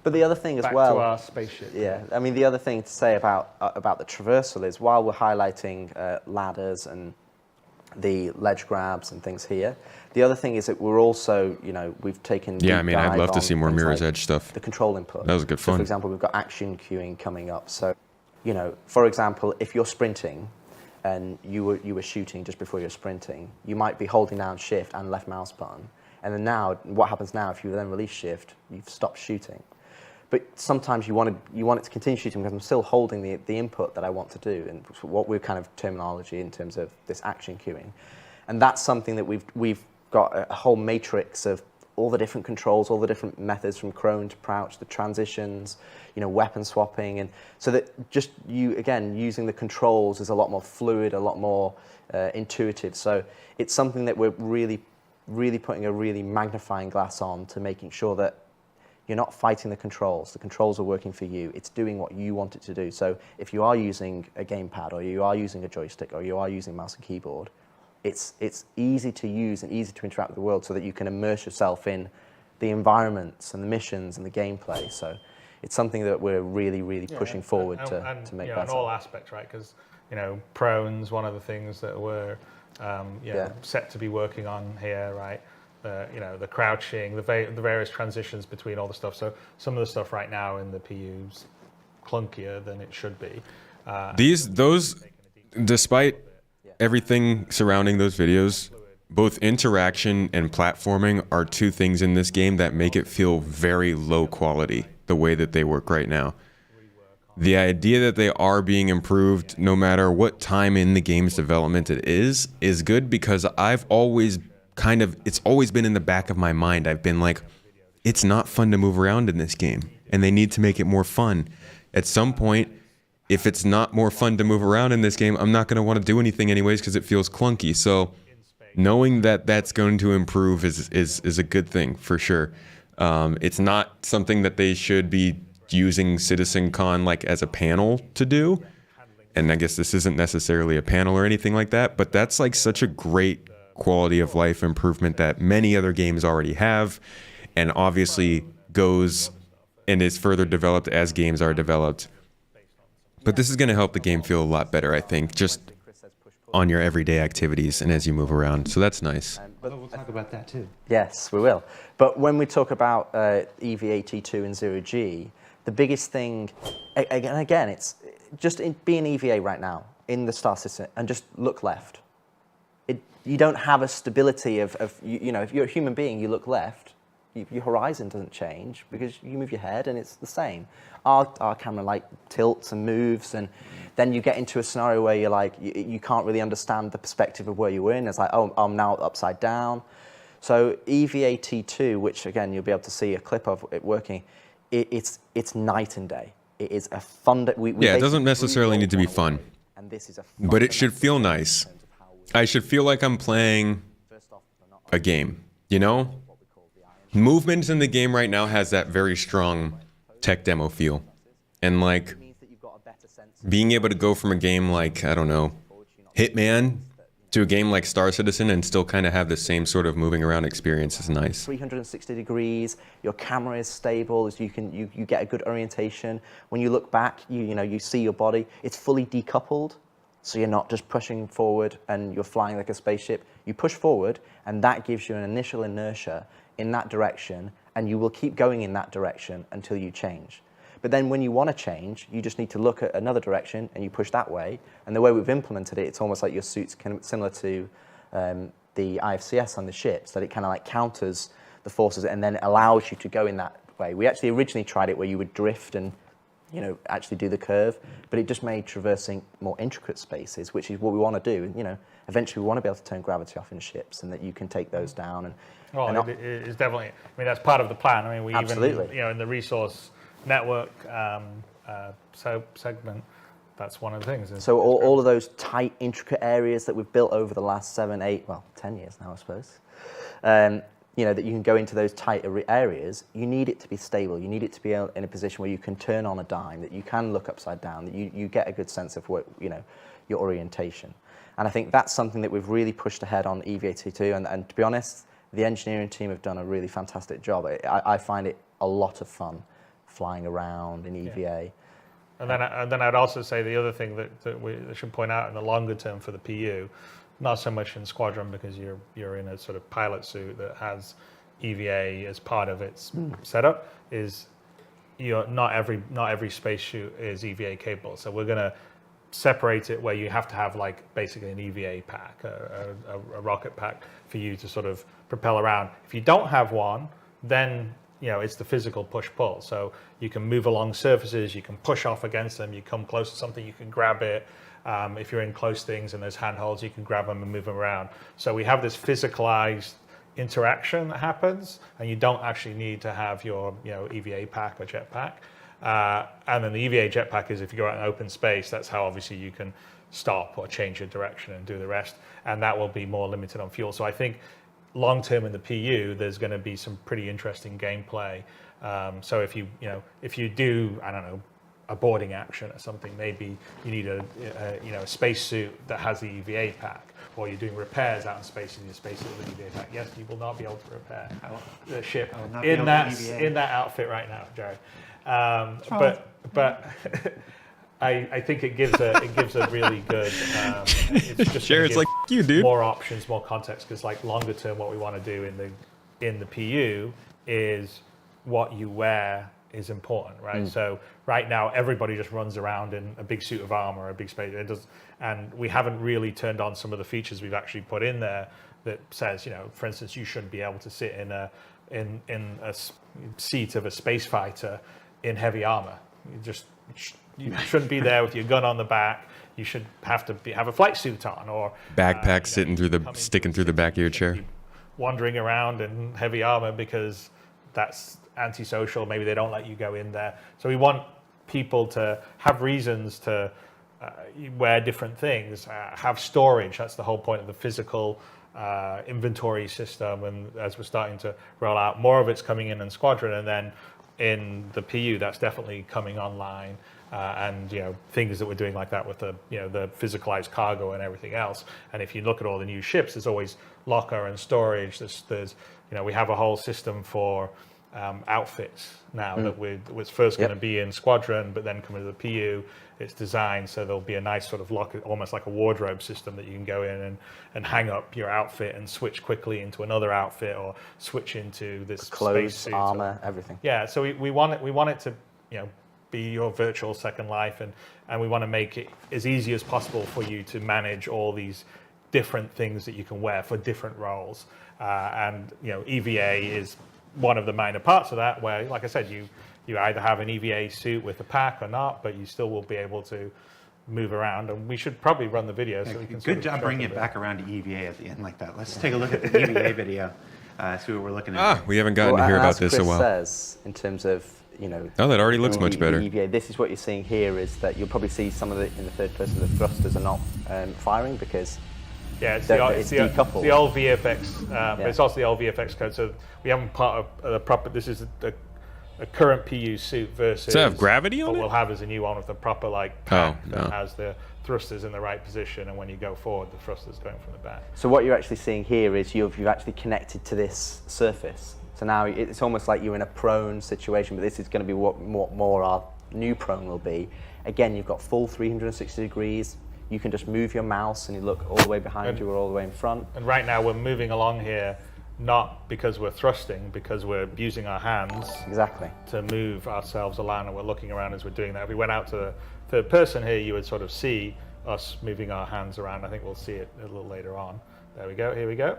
But the other thing as Back well. to our spaceship. Yeah, I mean the other thing to say about the traversal is while we're highlighting ladders and the ledge grabs and things here, the other thing is that we're also, we've taken. Yeah, I mean, I'd love to see more Mirror's Edge stuff. The control input. That was good fun. So for example, we've got action queuing coming up. So, for example, if you're sprinting and you were shooting just before you're sprinting, you might be holding down shift and left mouse button. And then now, what happens now if you then release shift, you've stopped shooting. But sometimes you want it to continue shooting because I'm still holding the input that I want to do, and what we're kind of terminology in terms of this action queuing. And that's something that we've got a whole matrix of all the different controls, all the different methods from prone to crouch, the transitions, weapon swapping, and so that just using the controls is a lot more fluid, a lot more intuitive. So it's something that we're really, really putting a really magnifying glass on to making sure that you're not fighting the controls. The controls are working for you. It's doing what you want it to do. So if you are using a gamepad, or you are using a joystick, or you are using mouse and keyboard, it's easy to use and easy to interact with the world so that you can immerse yourself in the environments and the missions and the gameplay. So it's something that we're really, really pushing forward to make better. In all aspects, right? Because, prone's one of the things that we're set to be working on here, right? The crouching, the various transitions between all the stuff. So some of the stuff right now in the PU's clunkier than it should be. Despite everything surrounding those videos, both interaction and platforming are two things in this game that make it feel very low quality, the way that they work right now. The idea that they are being improved no matter what time in the game's development it is good, because it's always been in the back of my mind. I've been like, it's not fun to move around in this game, and they need to make it more fun. At some point, if it's not more fun to move around in this game, I'm not going to want to do anything anyways because it feels clunky. So knowing that that's going to improve is a good thing for sure. It's not something that they should be using CitizenCon like as a panel to do. And I guess this isn't necessarily a panel or anything like that, but that's like such a great quality of life improvement that many other games already have, and obviously goes and is further developed as games are developed. But this is going to help the game feel a lot better, I think, just on your everyday activities and as you move around. So that's nice. But we'll talk about that too. Yes, we will. But when we talk about EVA-T2 and 0G, the biggest thing, again, it's just be an EVA right now in the Star Citizen and just look left. You don't have a stability of if you're a human being, you look left, your horizon doesn't change because you move your head and it's the same. Our camera like tilts and moves, and then you get into a scenario where you're like, you can't really understand the perspective of where you were in. It's like, oh, I'm now upside down. So EVA T2, which again, you'll be able to see a clip of it working, it's night and day. It is a fun, yeah, it doesn't necessarily need to be fun, and this is a but it should feel nice. I should feel like I'm playing a game, you know? Movement in the game right now has that very strong tech demo feel. And like, being able to go from a game like, I don't know, Hitman to a game like Star Citizen and still kind of have the same sort of moving around experience is nice. 360 degrees, your camera is stable, as you get a good orientation. When you look back, you see your body. It's fully decoupled, so you're not just pushing forward and you're flying like a spaceship. You push forward, and that gives you an initial inertia in that direction, and you will keep going in that direction until you change. But then when you want to change, you just need to look at another direction and you push that way. And the way we've implemented it, it's almost like your suit's kind of similar to the IFCS on the ships, that it kind of like counters the forces and then allows you to go in that way. We actually originally tried it where you would drift and actually do the curve, but it just made traversing more intricate spaces, which is what we want to do. And eventually we want to be able to turn gravity off in ships, and that you can take those down. And it's definitely. I mean, that's part of the plan. I mean, we absolutely. Even in the resource network segment, that's one of the things. So all of those tight, intricate areas that we've built over the last 7, 8, 10 years now, I suppose. That you can go into those tight areas, you need it to be stable. You need it to be in a position where you can turn on a dime, that you can look upside down, that you get a good sense of what, your orientation. And I think that's something that we've really pushed ahead on EVA-T2. And to be honest, the engineering team have done a really fantastic job. I find it a lot of fun flying around in EVA. Yeah. And then I'd also say the other thing that we should point out in the longer term for the PU, not so much in Squadron because you're in a sort of pilot suit that has EVA as part of its setup, is not every spacesuit is EVA capable. So we're going to separate it where you have to have like basically an EVA pack, a rocket pack for you to sort of propel around. If you don't have one, then it's the physical push-pull. So you can move along surfaces, you can push off against them, you come close to something, you can grab it. If you're in close things and there's handholds, you can grab them and move them around. So we have this physicalized interaction that happens, and you don't actually need to have your EVA pack or jetpack. And then the EVA jetpack is if you go out in open space, that's how obviously you can stop or change your direction and do the rest. And that will be more limited on fuel. So I think long term in the PU, there's going to be some pretty interesting gameplay. So if you do, I don't know, a boarding action or something, maybe you need a spacesuit that has the EVA pack, or you're doing repairs out in space in your spacesuit with the EVA pack. Yes, you will not be able to repair the ship in that outfit right now, Jared. But I think it gives a really good. It's just Jared's like you, dude. More options, more context, because like longer term, what we want to do in the PU is what you wear is important, right? So right now, everybody just runs around in a big suit of armor, a big space. And we haven't really turned on some of the features we've actually put in there that says, for instance, you shouldn't be able to sit in a seat of a space fighter in heavy armor. You shouldn't be there with your gun on the back. You should have a flight suit on, or backpack sticking through the back of your chair. Wandering around in heavy armor because that's antisocial. Maybe they don't let you go in there. So we want people to have reasons to wear different things, have storage. That's the whole point of the physical inventory system. And as we're starting to roll out, more of it's coming in Squadron, and then in the PU, that's definitely coming online. And things that we're doing like that with the the physicalized cargo and everything else. And if you look at all the new ships, there's always locker and storage. There's we have a whole system for outfits now that was first going to be in Squadron, but then coming to the PU, it's designed so there'll be a nice sort of locker, almost like a wardrobe system that you can go in and hang up your outfit and switch quickly into another outfit, or switch into this clothes, space suit, armor, everything. Yeah, so we want it to be your virtual second life, and we want to make it as easy as possible for you to manage all these different things that you can wear for different roles. And EVA is one of the minor parts of that, where, like I said, you either have an EVA suit with a pack or not, but you still will be able to move around. And we should probably run the video so we can. Good job bringing it back around to EVA at the end like that. Let's take a look at the EVA video. See what we're looking at. We haven't gotten to hear about this in a while. Says, in terms of, Oh, that already looks much better. EVA, this is what you're seeing here, is that you'll probably see some of it in the third person. The thrusters are not firing because it's decoupled. the old VFX, but it's also the old VFX code. So we haven't part of the proper. This is a current PU suit versus. Does it have gravity on what it? we'll have is a new one with a proper pack no. that has the thrusters in the right position, and when you go forward, the thrusters going from the back. So what you're actually seeing here is you've actually connected to this surface. So now it's almost like you're in a prone situation, but this is going to be what more our new prone will be. Again, you've got full 360 degrees. You can just move your mouse and you look all the way behind you or all the way in front. And right now we're moving along here, not because we're thrusting, because we're using our hands to move ourselves along, and we're looking around as we're doing that. If we went out to the third person here, you would sort of see us moving our hands around. I think we'll see it a little later on. There we go, here we go.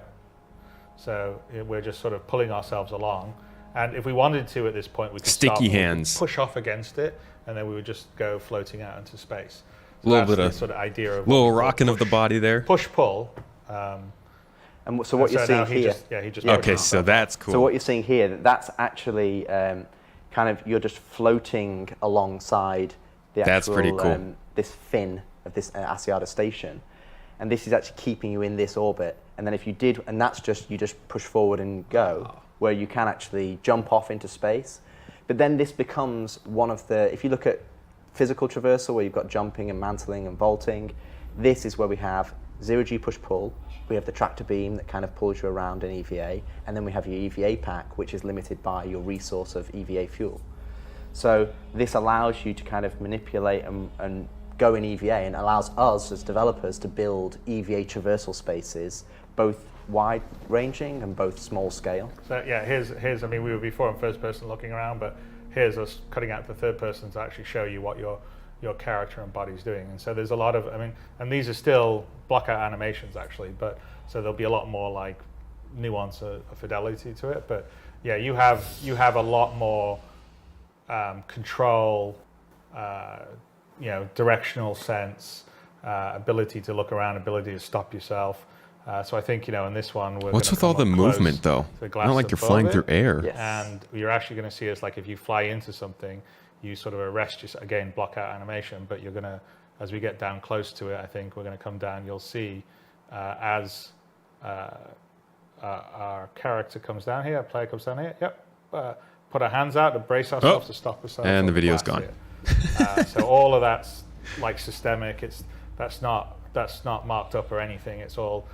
So we're just sort of pulling ourselves along. And if we wanted to at this point, we could Sticky hands. push off against it, and then we would just go floating out into space. A little bit of sort of idea of little rocking of the body there. Push-pull. And so what you're seeing here... Okay, so that's cool. So what you're seeing here, that's actually kind of, you're just floating alongside the actual... That's pretty cool. This fin of this Asiata station. And this is actually keeping you in this orbit. And then if you did, and that's just, you just push forward and go, where you can actually jump off into space. But then this becomes one of the, if you look at physical traversal, where you've got jumping and mantling and vaulting, this is where we have 0G push-pull. We have the tractor beam that kind of pulls you around in EVA, and then we have your EVA pack, which is limited by your resource of EVA fuel. So this allows you to kind of manipulate and go in EVA, and allows us as developers to build EVA traversal spaces, both wide-ranging and both small scale. So yeah, here's I mean, we were before in first person looking around, but here's us cutting out the third person to actually show you what your character and body's doing. And so there's a lot of, I mean, and these are still blockout animations actually, but so there'll be a lot more like nuance or fidelity to it. But yeah, you have a lot more control, directional sense, ability to look around, ability to stop yourself. So I think, in this one, we're What's with all the movement, though? Not like you're flying through air. Yes. And you're actually going to see us, like if you fly into something, you sort of arrest yourself, again, block out animation, but you're going to, as we get down close to it, I think we're going to come down, you'll see as our character comes down here, our player comes down here, put our hands out to brace ourselves to stop ourselves. And the video's gone. So all of that's like systemic. That's not marked up or anything. It's all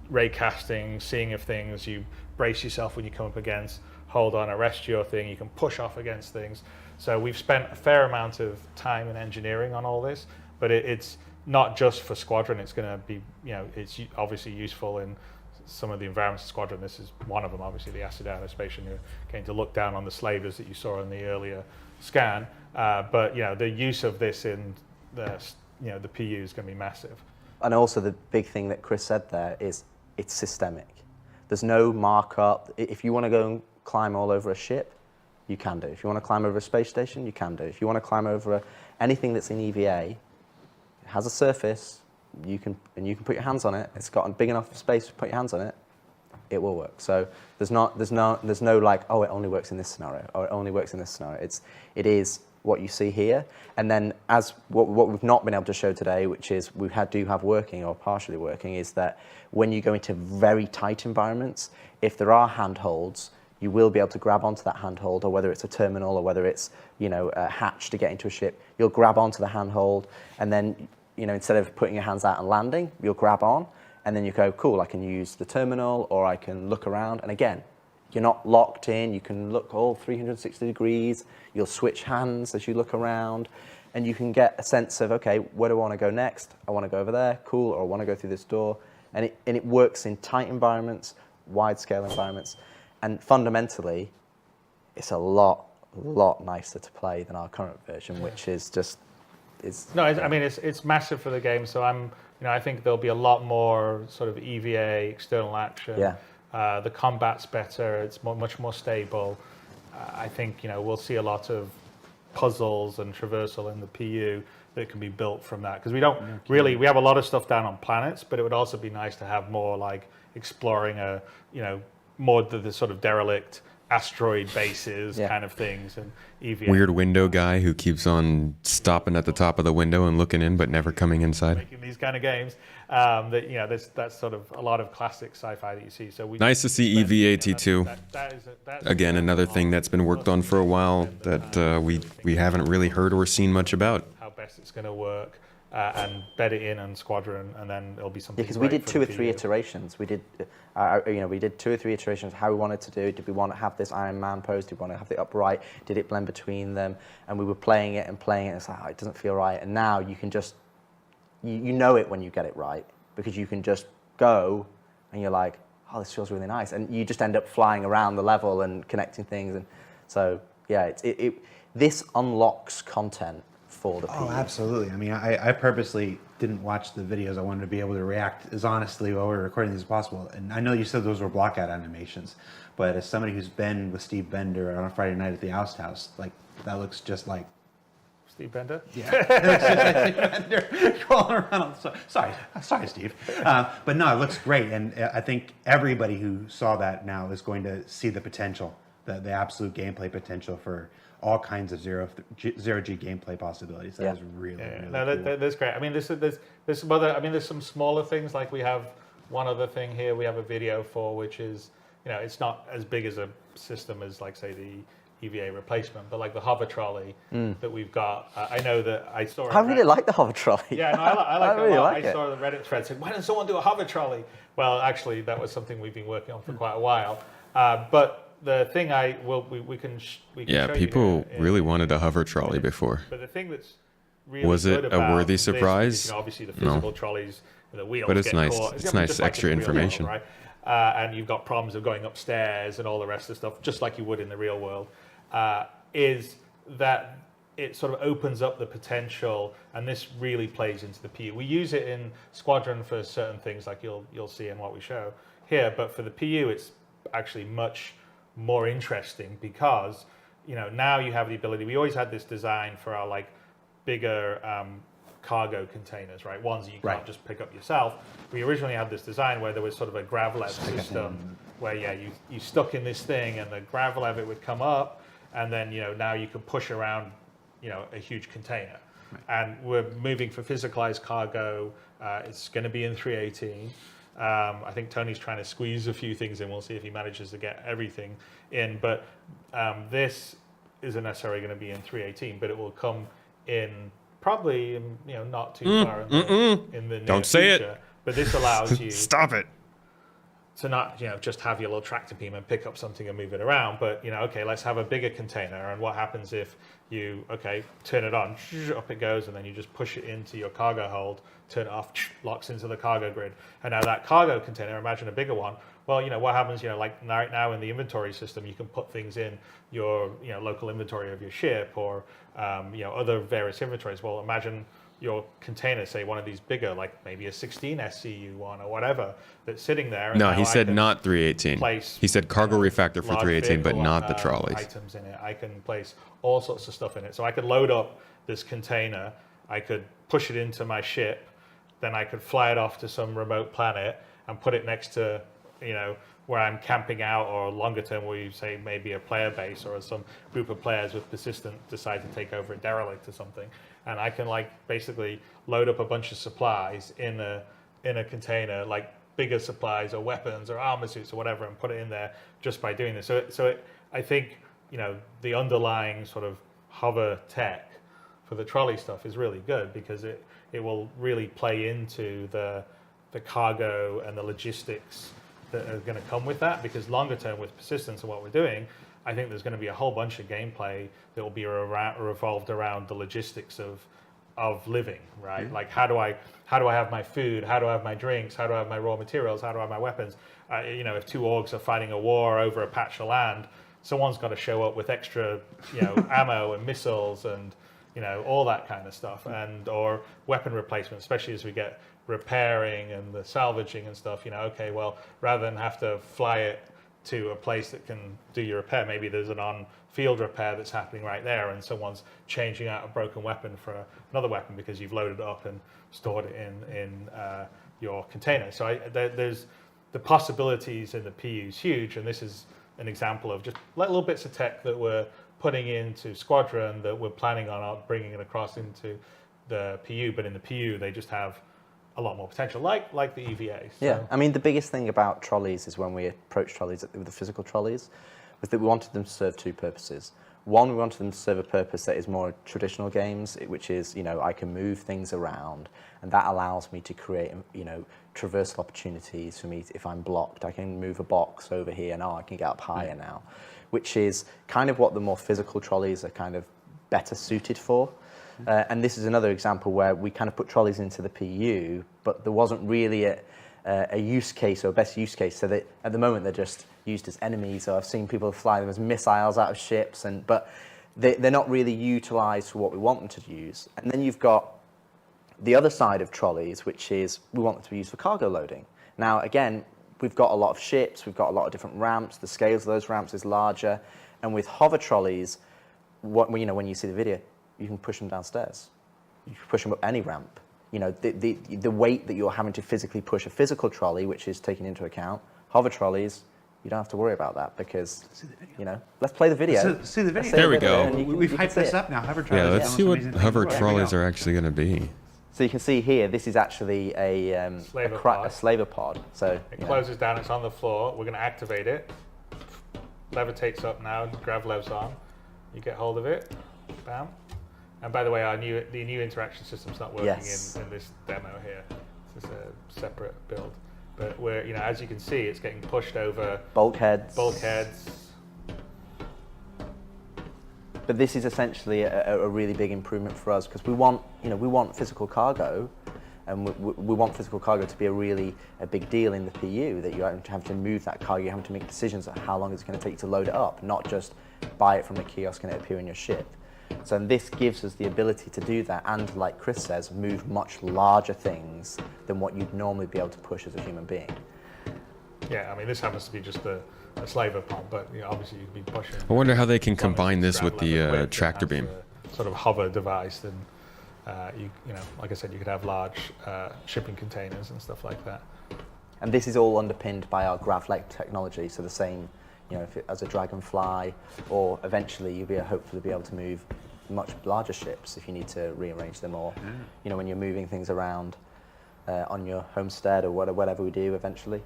ray casting, seeing if things, you brace yourself when you come up against, hold on, arrest your thing, you can push off against things. So we've spent a fair amount of time and engineering on all this, but it's not just for Squadron. It's going to be, it's obviously useful in some of the environments of Squadron. This is one of them, obviously, the Asiata station. You're going to look down on the slavers that you saw in the earlier scan. But the use of this in the PU is going to be massive. And also the big thing that Chris said there is it's systemic. There's no markup. If you want to go and climb all over a ship, you can do. If you want to climb over a space station, you can do. If you want to climb over anything that's in EVA, it has a surface, you can put your hands on it. It's got a big enough space to put your hands on it. It will work. So there's no like, oh, it only works in this scenario, or it only works in this scenario. It is what you see here, and then as what we've not been able to show today, which is we do have working or partially working, is that when you go into very tight environments, if there are handholds, you will be able to grab onto that handhold, or whether it's a terminal or whether it's a hatch to get into a ship, you'll grab onto the handhold, and then instead of putting your hands out and landing, you'll grab on, and then you go, cool, I can use the terminal, or I can look around, and again, you're not locked in. You can look all 360 degrees. You'll switch hands as you look around, and you can get a sense of, okay, where do I want to go next? I want to go over there, cool, or I want to go through this door. And it works in tight environments, wide-scale environments, and fundamentally, it's a lot nicer to play than our current version, which is just No, it's massive for the game. So I think there'll be a lot more sort of EVA external action. Yeah. The combat's better. It's much more stable. I think we'll see a lot of puzzles and traversal in the PU that can be built from that, because we don't really, we have a lot of stuff down on planets, but it would also be nice to have more like exploring more the sort of derelict asteroid bases kind of things, and EVA. Weird window guy who keeps on stopping at the top of the window and looking in but never coming inside. Making these kind of games, that's sort of a lot of classic sci-fi that you see. So Nice to see EVA-T2. Again, another thing that's been worked on for a while that we haven't really heard or seen much about. How best it's going to work, and bed it in on Squadron, and then it'll be something. Yeah, because we did 2 or 3 iterations. We did, we did 2 or 3 iterations of how we wanted to do it. Did we want to have this Iron Man pose? Did we want to have the upright? Did it blend between them? And we were playing it. And it's like, it doesn't feel right. And now you can just, you know it when you get it right, because you can just go, and you're like, oh, this feels really nice, and you just end up flying around the level and connecting things. And so yeah, this unlocks content for the PU. Oh, absolutely. I mean, I purposely didn't watch the videos. I wanted to be able to react as honestly while we were recording these as possible. And I know you said those were blockout animations, but as somebody who's been with Steve Bender on a Friday night at the Oust House, like, that looks just like Steve Bender? Yeah. It looks just like Steve Bender crawling around. Sorry, Steve. But no, it looks great. And I think everybody who saw that now is going to see the potential, the absolute gameplay potential for all kinds of zero-G gameplay possibilities. That is really, really cool. That's great. I mean, there's some smaller things, like we have one other thing here we have a video for, which is, it's not as big as a system as, like, say, the EVA replacement, but like the hover trolley that we've got. I know that I saw. I really like the hover trolley. Yeah, no, I like it really a lot. like I saw the Reddit thread saying, "Why doesn't someone do a hover trolley?" Well, actually, that was something we've been working on for quite a while. But the thing we can yeah, show people you really wanted a hover trolley before. But the thing that's really was good it a about worthy this, surprise? because, obviously the physical No. trolleys, the wheels But it's get nice. caught. It's nice just like extra in the real information. world, right? And you've got problems of going upstairs and all the rest of the stuff, just like you would in the real world. Is that it sort of opens up the potential, and this really plays into the PU. We use it in Squadron for certain things, like you'll see in what we show here, but for the PU, it's actually much more interesting, because now you have the ability. We always had this design for our like bigger cargo containers, right? Ones that you can't just pick up yourself. We originally had this design where there was sort of a gravlev system where you stuck in this thing, and the gravlev, it would come up, and then now you can push around a huge container. And we're moving for physicalized cargo. It's going to be in 318. I think Tony's trying to squeeze a few things in. We'll see if he manages to get everything in. But this isn't necessarily going to be in 318, but it will come in probably not too far in the near Don't say future. it. But this allows you Stop it. to not just have your little tractor beam and pick up something and move it around, but okay, let's have a bigger container. And what happens if you turn it on, up it goes, and then you just push it into your cargo hold, turn it off, locks into the cargo grid. And now that cargo container, imagine a bigger one. Well, what happens, like right now in the inventory system, you can put things in your local inventory of your ship, or other various inventories. Well, imagine your container, say one of these bigger, like maybe a 16 SCU one or whatever, that's sitting there. And No, now he I said can not 318. place, He said cargo refactor for large 318, but vehicle, not the trolleys. items in it. I can place all sorts of stuff in it. So I could load up this container, I could push it into my ship, then I could fly it off to some remote planet and put it next to, where I'm camping out, or longer term where you say maybe a player base or some group of players with persistent decide to take over a derelict or something. And I can basically load up a bunch of supplies in a container, like bigger supplies or weapons or armor suits or whatever, and put it in there just by doing this. I think the underlying sort of hover tech for the trolley stuff is really good, because it will really play into the cargo and the logistics that are going to come with that. Because longer term with persistence and what we're doing, I think there's going to be a whole bunch of gameplay that will be revolved around the logistics of living, right? Yeah. Like how do I have my food? How do I have my drinks? How do I have my raw materials? How do I have my weapons? If two orgs are fighting a war over a patch of land, someone's got to show up with extra, ammo and missiles and all that kind of stuff, or weapon replacement, especially as we get repairing and the salvaging and stuff, you know, okay, well, rather than have to fly it to a place that can do your repair, maybe there's an on-field repair that's happening right there, and someone's changing out a broken weapon for another weapon because you've loaded it up and stored it in your container. So there's the possibilities in the PU is huge, and this is an example of just little bits of tech that we're putting into Squadron that we're planning on bringing it across into the PU, but in the PU they just have a lot more potential, like the EVA. So. Yeah, I mean, the biggest thing about trolleys is when we approached trolleys with the physical trolleys, was that we wanted them to serve two purposes. One, we wanted them to serve a purpose that is more traditional games, which is, you know, I can move things around, and that allows me to create, you know, traversal opportunities for me. If I'm blocked, I can move a box over here, and I can get up higher now, which is kind of what the more physical trolleys are kind of better suited for. And this is another example where we kind of put trolleys into the PU, but there wasn't really a use case or a best use case. So that at the moment they're just used as enemies, or I've seen people fly them as missiles out of ships, but they're not really utilised for what we want them to use. And then you've got the other side of trolleys, which is we want them to be used for cargo loading. Now, again, we've got a lot of ships, we've got a lot of different ramps, the scales of those ramps is larger, and with hover trolleys, you know, when you see the video, you can push them downstairs. You can push them up any ramp. You know, the weight that you're having to physically push a physical trolley, which is taken into account, hover trolleys, you don't have to worry about that because, you know, let's play the video. See the video. There we go. We've hyped this up now. Hover trolleys. Yeah, let's see what hover trolleys are actually going to be. So you can see here, this is actually a slaver pod. So it closes down, it's on the floor. We're going to activate it. Levitates up now, grav levs on. You get hold of it, bam. And by the way, the new interaction system's not working in this demo here. This is a separate build. But we're, you know, as you can see, it's getting pushed over bulkheads. But this is essentially a really big improvement for us because we want physical cargo, and we want physical cargo to be a big deal in the PU. That you have to move that cargo, you have to make decisions on how long it's going to take to load it up, not just buy it from a kiosk and it appear in your ship. So this gives us the ability to do that, and like Chris says, move much larger things than what you'd normally be able to push as a human being. Yeah, I mean, this happens to be just a slaver pod, but you know, obviously you'd be pushing. I wonder how they can combine this with the tractor beam. Sort of hover device, then you know, like I said, you could have large shipping containers and stuff like that. And this is all underpinned by our GravLeg technology, so the same. You know, as a Dragonfly, or eventually you'll hopefully be able to move much larger ships if you need to rearrange them, or you know, when you're moving things around on your homestead or whatever we do eventually.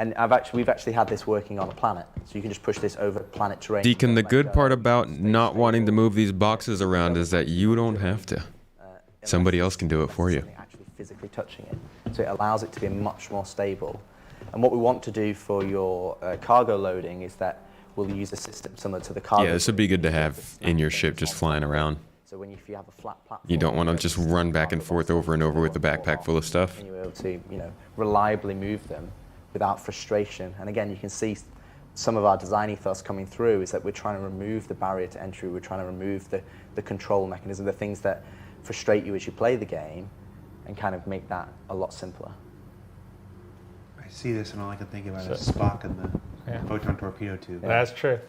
And we've actually had this working on a planet, so you can just push this over planet terrain. Deacon, the good part about not wanting to move these boxes around is that you don't have to. Somebody else can do it for you. Physically touching it, so it allows it to be much more stable. And what we want to do for your cargo loading is that we'll use a system similar to the cargo. Yeah, this would be good to have in your ship just flying around. So if you have a flat platform, you don't want to just run back and forth over and over with a backpack full of stuff. And you're able to, you know, reliably move them without frustration. And again, you can see some of our design ethos coming through is that we're trying to remove the barrier to entry. We're trying to remove the control mechanism, the things that frustrate you as you play the game, and kind of make that a lot simpler. I see this and all I can think about is Spock and the photon torpedo tube. That's true.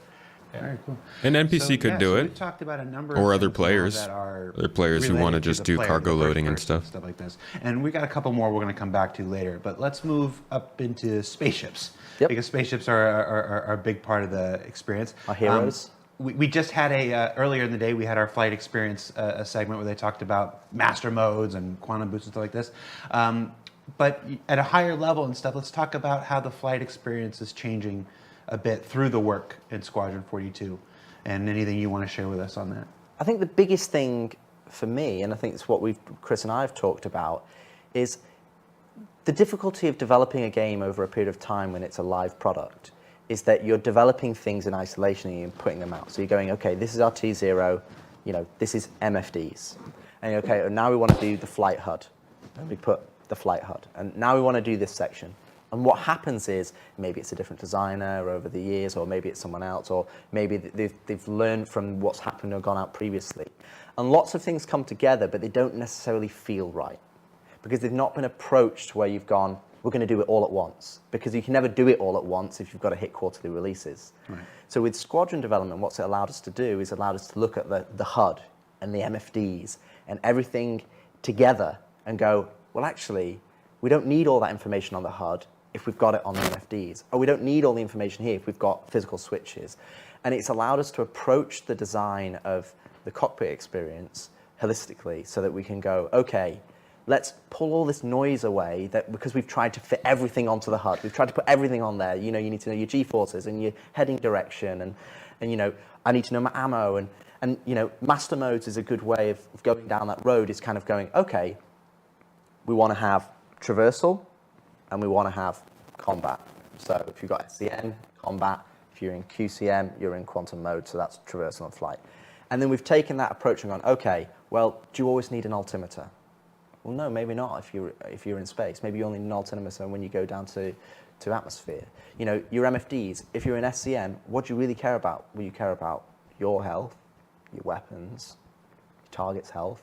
Yeah. Very cool. An NPC could do it. We talked about a number or of other things players. that are other players who want to just do cargo loading and stuff. Stuff like this. And we got a couple more we're going to come back to later. But let's move up into spaceships. Yep. Because spaceships are a big part of the experience. Our heroes. We just had earlier in the day, we had our flight experience a segment where they talked about master modes and quantum boosts and stuff like this. But at a higher level and stuff, let's talk about how the flight experience is changing a bit through the work in Squadron 42, and anything you want to share with us on that. I think the biggest thing for me, and I think it's what Chris and I have talked about, is the difficulty of developing a game over a period of time when it's a live product. Is that you're developing things in isolation and you're putting them out. So you're going, okay, this is our T0, you know, this is MFDs. And okay, now we want to do the flight HUD. And we put the flight HUD. And now we want to do this section. And what happens is maybe it's a different designer over the years, or maybe it's someone else, or maybe they've learned from what's happened or gone out previously. And lots of things come together, but they don't necessarily feel right because they've not been approached where you've gone, we're going to do it all at once. Because you can never do it all at once if you've got to hit quarterly releases. Right. So with Squadron development, what's it allowed us to do is allowed us to look at the HUD and the MFDs and everything together and go, well, actually, we don't need all that information on the HUD if we've got it on the MFDs. Or we don't need all the information here if we've got physical switches. And it's allowed us to approach the design of the cockpit experience holistically so that we can go, okay, let's pull all this noise away because we've tried to fit everything onto the HUD. We've tried to put everything on there. You know, you need to know your G-forces and your heading direction and you know, I need to know my ammo and you know, master modes is a good way of going down that road, is kind of going, okay, we want to have traversal and we want to have combat. So if you've got SCM, combat. If you're in QCM, you're in quantum mode, so that's traversal and flight. And then we've taken that approach and gone, okay, well, do you always need an altimeter? Well, no, maybe not if you're in space. Maybe you only need an altimeter when you go down to atmosphere. You know, your MFDs, if you're in SCM, what do you really care about? Well, you care about your health, your weapons, your target's health,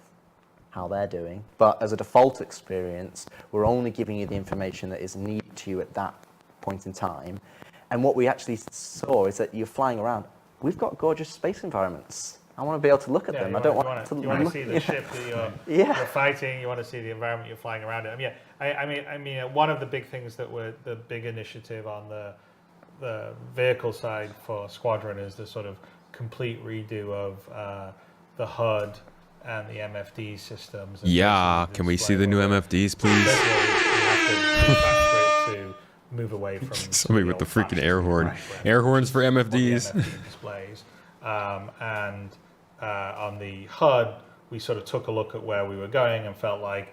how they're doing. But as a default experience, we're only giving you the information that is needed to you at that point in time. And what we actually saw is that you're flying around. We've got gorgeous space environments. I want to be able to look at them. I don't want to. You want to see the ship that you're fighting. You want to see the environment you're flying around in. I mean, one of the big things that were the big initiative on the vehicle side for Squadron is the sort of complete redo of the HUD and the MFD systems. Yeah, can we see the new MFDs, please? To move away from somebody with the freaking air horn. Air horns for MFDs. Displays. And on the HUD, we sort of took a look at where we were going and felt like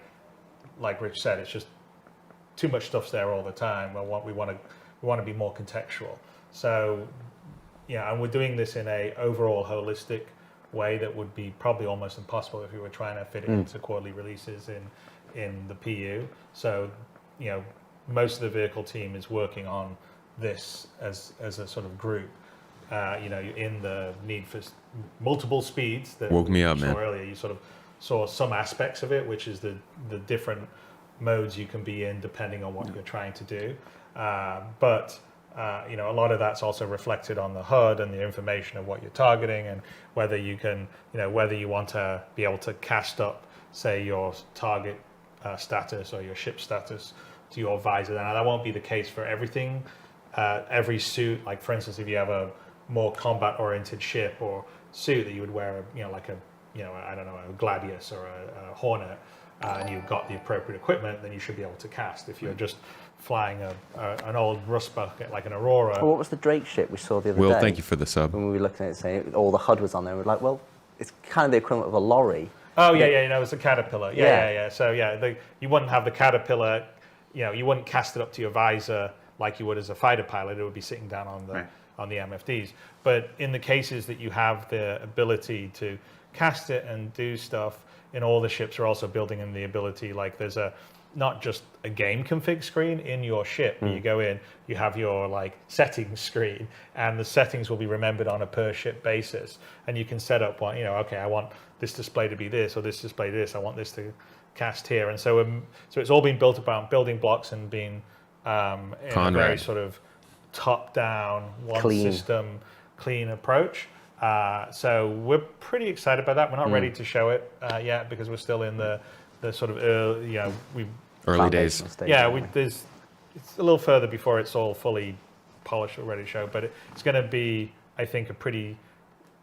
Rich said, it's just too much stuff's there all the time. We want to be more contextual. So, yeah, and we're doing this in a overall holistic way that would be probably almost impossible if we were trying to fit it into quarterly releases in the PU. So, you know, most of the vehicle team is working on this as a sort of group. You know, in the need for multiple speeds that woke me up, man. Earlier, you sort of saw some aspects of it, which is the different modes you can be in depending on what you're trying to do. But you know, a lot of that's also reflected on the HUD and the information of what you're targeting and whether you can, you know, whether you want to be able to cast up, say, your target status or your ship status to your visor. Now, that won't be the case for everything. Every suit, like for instance, if you have a more combat-oriented ship or suit that you would wear, like I don't know, a Gladius or a Hornet, and you've got the appropriate equipment, then you should be able to cast. If you're just flying an old rust bucket like an Aurora. Well, what was the Drake ship we saw the other day? Will, thank you for the sub. When we were looking at it, saying all the HUD was on there, we were like, well, it's kind of the equivalent of a lorry. Oh yeah, you know, it's a Caterpillar. Yeah. So you wouldn't have the Caterpillar. You know, you wouldn't cast it up to your visor like you would as a fighter pilot. It would be sitting down on the MFDs. But in the cases that you have the ability to cast it and do stuff, in all the ships are also building in the ability, like there's not just a game config screen in your ship. You go in, you have your like settings screen, and the settings will be remembered on a per ship basis. And you can set up one, okay, I want this display to be this, or this display this, I want this to cast here. And so it's all been built about building blocks and being in a very sort of top-down, one system, clean approach. So we're pretty excited about that. We're not ready to show it yet because we're still in the sort of early days. It's a little further before it's all fully polished or ready to show. But it's going to be, I think, a pretty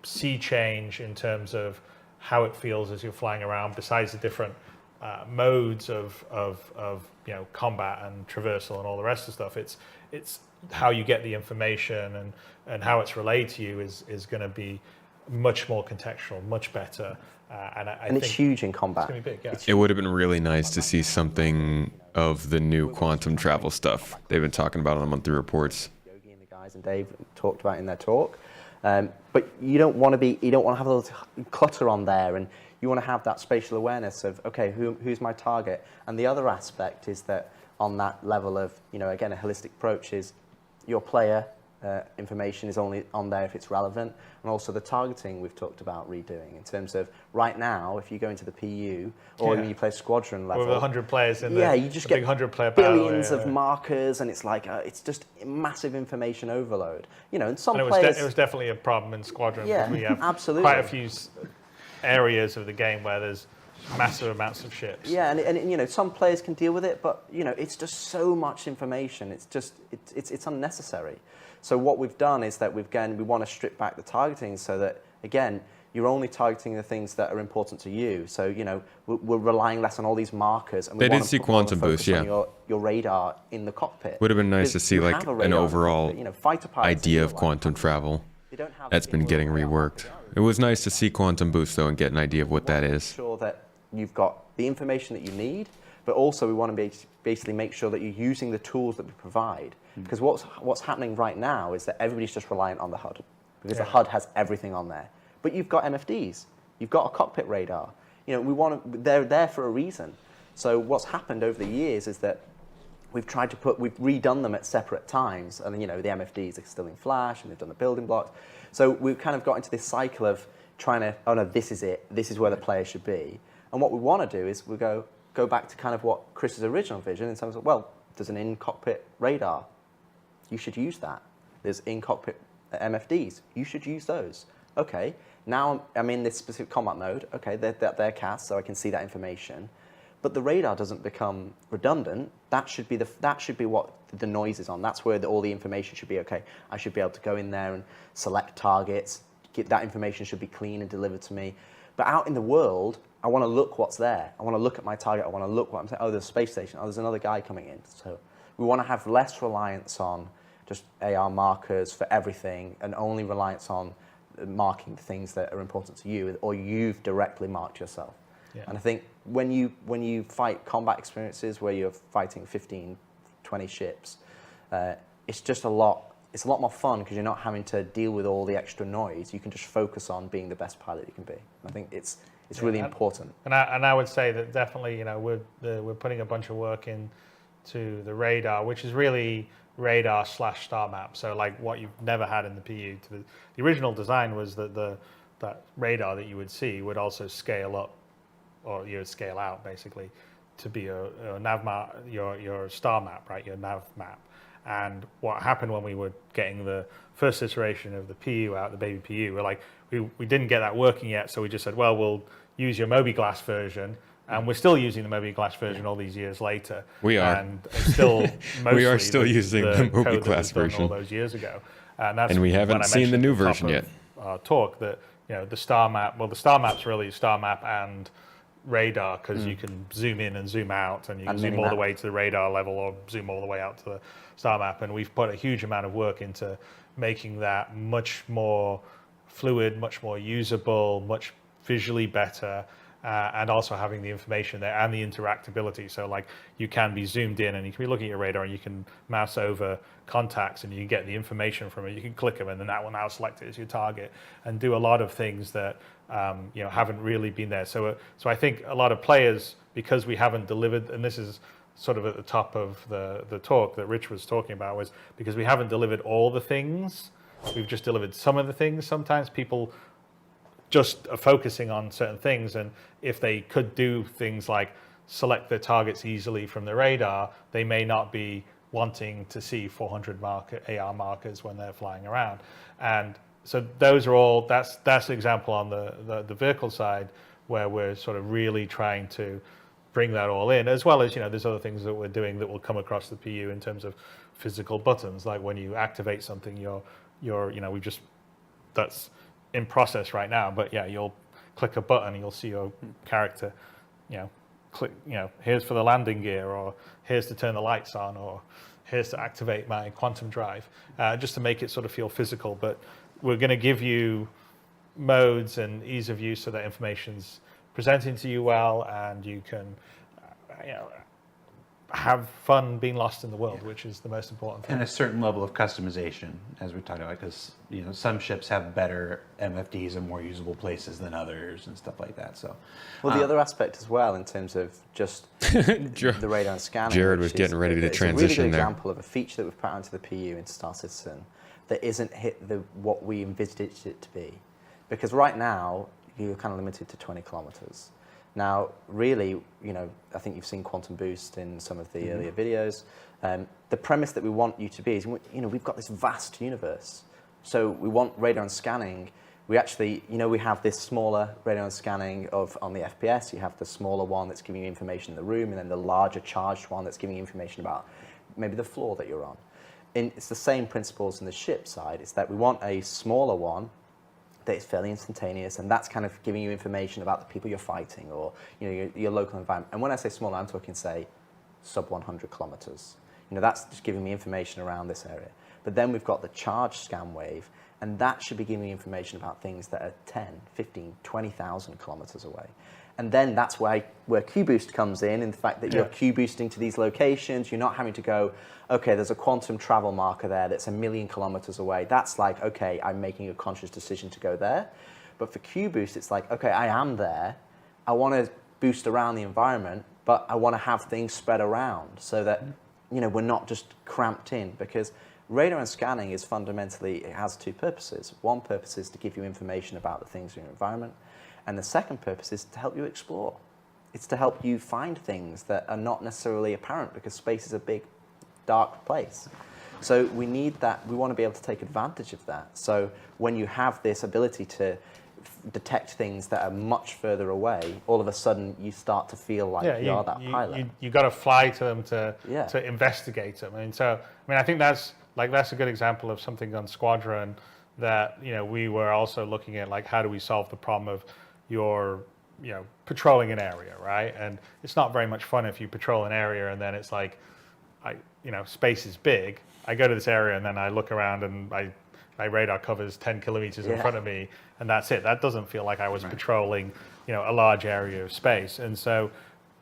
sea change in terms of how it feels as you're flying around. Besides the different modes of combat and traversal and all the rest of the stuff, it's how you get the information and how it's relayed to you is going to be much more contextual, much better. And it's huge in combat. It's going to be big, yeah. It would have been really nice to see something of the new quantum travel stuff they've been talking about on monthly reports. Yogi and the guys and Dave talked about in their talk. But you don't want to have a little clutter on there, and you want to have that spatial awareness of, okay, who's my target? And the other aspect is that on that level of, again, a holistic approach is your player information is only on there if it's relevant, and also the targeting we've talked about redoing in terms of right now, if you go into the PU or when you play Squadron level, with 100 players in you just get 100-player billions of markers, and it's like it's just massive information overload. And some players. It was definitely a problem in Squadron. Yeah, we have absolutely. quite a few areas of the game where there's massive amounts of ships. Yeah, and some players can deal with it, but it's just so much information. It's just it's unnecessary. So what we've done is that we want to strip back the targeting so that, again, you're only targeting the things that are important to you. So, we're relying less on all these markers. And we They did see quantum boost, yeah. on your radar in the cockpit. Would have been nice to see like an overall idea of quantum travel. That's been getting reworked. It was nice to see quantum boost though and get an idea of what that is. Sure that you've got the information that you need, but also we want to basically make sure that you're using the tools that we provide. Because what's happening right now is that everybody's just reliant on the HUD, because the HUD has everything on there. But you've got MFDs, you've got a cockpit radar. They're there for a reason. So what's happened over the years is that we've redone them at separate times, and the MFDs are still in Flash, and they've done the building blocks. So we've kind of got into this cycle of trying to, oh no, this is it, this is where the player should be. And what we want to do is we go back to kind of what Chris's original vision in terms of, well, there's an in-cockpit radar. You should use that. There's in-cockpit MFDs. You should use those. Okay, now I'm in this specific combat mode. Okay, they're cast, so I can see that information. But the radar doesn't become redundant. That should be what the noise is on. That's where all the information should be. Okay, I should be able to go in there and select targets. That information should be clean and delivered to me. But out in the world, I want to look what's there. I want to look at my target. I want to look what I'm saying. Oh, there's a space station. Oh, there's another guy coming in. So we want to have less reliance on just AR markers for everything and only reliance on marking things that are important to you or you've directly marked yourself. Yeah. And I think when you fight combat experiences where you're fighting 15, 20 ships, it's just a lot more fun because you're not having to deal with all the extra noise. You can just focus on being the best pilot you can be. I think it's really important. And I would say that definitely, we're putting a bunch of work into the radar, which is really radar/star map. So like what you've never had in the PU. The original design was that that radar that you would see would also scale up, or you would scale out basically, to be a nav map, your star map, right? Your nav map. And what happened when we were getting the first iteration of the PU out, the baby PU, we didn't get that working yet, so we just said, well, we'll use your Moby-Glass version, and we're still using the Moby-Glass version all these years later. We are. And still we are still using the Moby-Glass version all those years ago. And we haven't seen the new version yet. Talk that the star map. Well, the star map's really star map and radar because you can zoom in and zoom out, and you can zoom all the way to the radar level or zoom all the way out to the star map. And we've put a huge amount of work into making that much more fluid, much more usable, much visually better, and also having the information there and the interactability. So like you can be zoomed in and you can be looking at your radar and you can mouse over contacts and you can get the information from it. You can click them and then that will now select it as your target and do a lot of things that haven't really been there. So I think a lot of players, because we haven't delivered, and this is sort of at the top of the talk that Rich was talking about, was because we haven't delivered all the things. We've just delivered some of the things. Sometimes people just are focusing on certain things, and if they could do things like select their targets easily from the radar, they may not be wanting to see 400 AR markers when they're flying around. And so those are all, that's an example on the vehicle side where we're sort of really trying to bring that all in, as well as, there's other things that we're doing that will come across the PU in terms of physical buttons, like when you activate something, that's in process right now, but yeah, you'll click a button and you'll see your character, click, here's for the landing gear, or here's to turn the lights on, or here's to activate my quantum drive, just to make it sort of feel physical. But we're going to give you modes and ease of use so that information's presenting to you well, and you can, have fun being lost in the world, which is the most important thing. And a certain level of customization, as we talked about, because some ships have better MFDs and more usable places than others and stuff like that. So, well, the other aspect as well, in terms of just the radar and scanning. Jared was getting ready to transition it's a really good there. example of a feature that we've put onto the PU in Star Citizen that isn't hit what we envisaged it to be, because right now you're kind of limited to 20 kilometers. Now, really, I think you've seen Quantum Boost in some of the earlier videos. The premise that we want you to be is, we've got this vast universe. So we want radar and scanning. We actually, we have this smaller radar and scanning on the FPS. You have the smaller one that's giving you information in the room, and then the larger charged one that's giving you information about maybe the floor that you're on. And it's the same principles in the ship side. It's that we want a smaller one that is fairly instantaneous, and that's kind of giving you information about the people you're fighting, or your local environment. And when I say small, I'm talking, say, sub 100 kilometers. That's just giving me information around this area. But then we've got the charge scan wave, and that should be giving me information about things that are 10, 15, 20,000 kilometers away. And then that's where Q-Boost comes in the fact that you're Q-boosting to these locations. You're not having to go, okay, there's a quantum travel marker there that's 1 million kilometers away. That's like, okay, I'm making a conscious decision to go there. But for Q-Boost, it's like, okay, I am there. I want to boost around the environment, but I want to have things spread around so that, we're not just cramped in. Because radar and scanning is fundamentally, it has two purposes. One purpose is to give you information about the things in your environment. And the second purpose is to help you explore. It's to help you find things that are not necessarily apparent, because space is a big, dark place. So we need that. We want to be able to take advantage of that. So when you have this ability to detect things that are much further away, all of a sudden you start to feel like you are that pilot. You got to fly to them to investigate them. I think that's a good example of something on Squadron that we were also looking at, like, how do we solve the problem of you're patrolling an area, right? And it's not very much fun if you patrol an area and then it's like, space is big. I go to this area and then I look around and my radar covers 10 kilometers in front of me, and that's it. That doesn't feel like I was patrolling, a large area of space. And so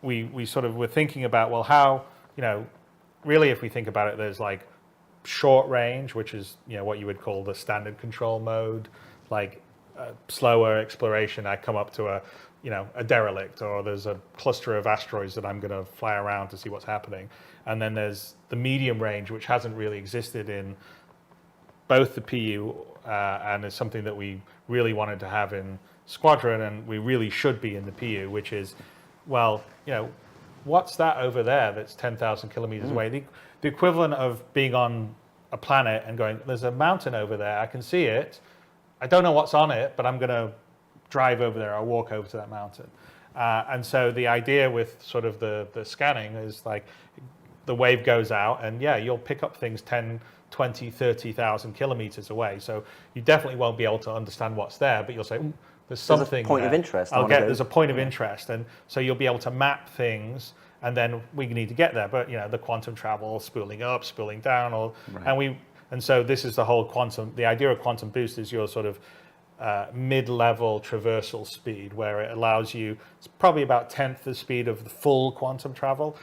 we sort of were thinking about, well, how, really, if we think about it, there's like short range, which is, what you would call the standard control mode, like slower exploration. I come up to a derelict, or there's a cluster of asteroids that I'm going to fly around to see what's happening. And then there's the medium range, which hasn't really existed in both the PU and is something that we really wanted to have in Squadron, and we really should be in the PU, which is, well, what's that over there that's 10,000 kilometers away? The equivalent of being on a planet and going, there's a mountain over there, I can see it. I don't know what's on it, but I'm going to drive over there or walk over to that mountain. And so the idea with sort of the scanning is like the wave goes out and you'll pick up things 10, 20, 30,000 kilometers away. So you definitely won't be able to understand what's there, but you'll say, there's something There's a point there. of interest. There's a point of interest. And so you'll be able to map things, and then we need to get there. But the quantum travel, spooling up, spooling down, and so this is the whole the idea of Quantum Boost is your sort of mid-level traversal speed, where it allows you, it's probably about 1/10 the speed of the full quantum travel,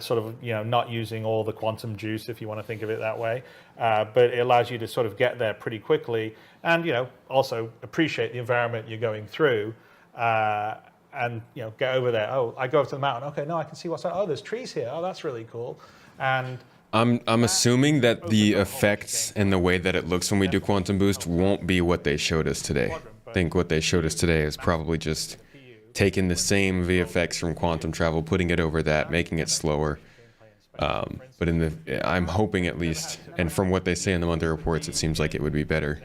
sort of, not using all the quantum juice, if you want to think of it that way. But it allows you to sort of get there pretty quickly and, also appreciate the environment you're going through and, get over there. Oh, I go up to the mountain. Okay, no, I can see what's, oh, there's trees here. Oh, that's really cool. And I'm assuming that the effects and the way that it looks when we do Quantum Boost won't be what they showed us today. I think what they showed us today is probably just taking the same VFX from quantum travel, putting it over that, making it slower. But I'm hoping at least, and from what they say in the monthly reports, it seems like it would be better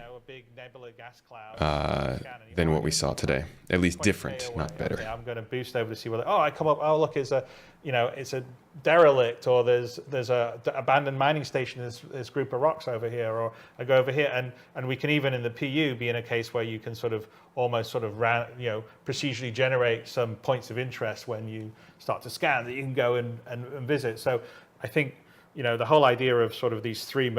than what we saw today. At least different, not better. I'm going to boost over to see whether, I come up, look, it's a derelict, or there's a abandoned mining station, this group of rocks over here, or I go over here, and we can even in the PU be in a case where you can sort of almost sort of procedurally generate some points of interest when you start to scan that you can go and visit. So I think the whole idea of sort of these three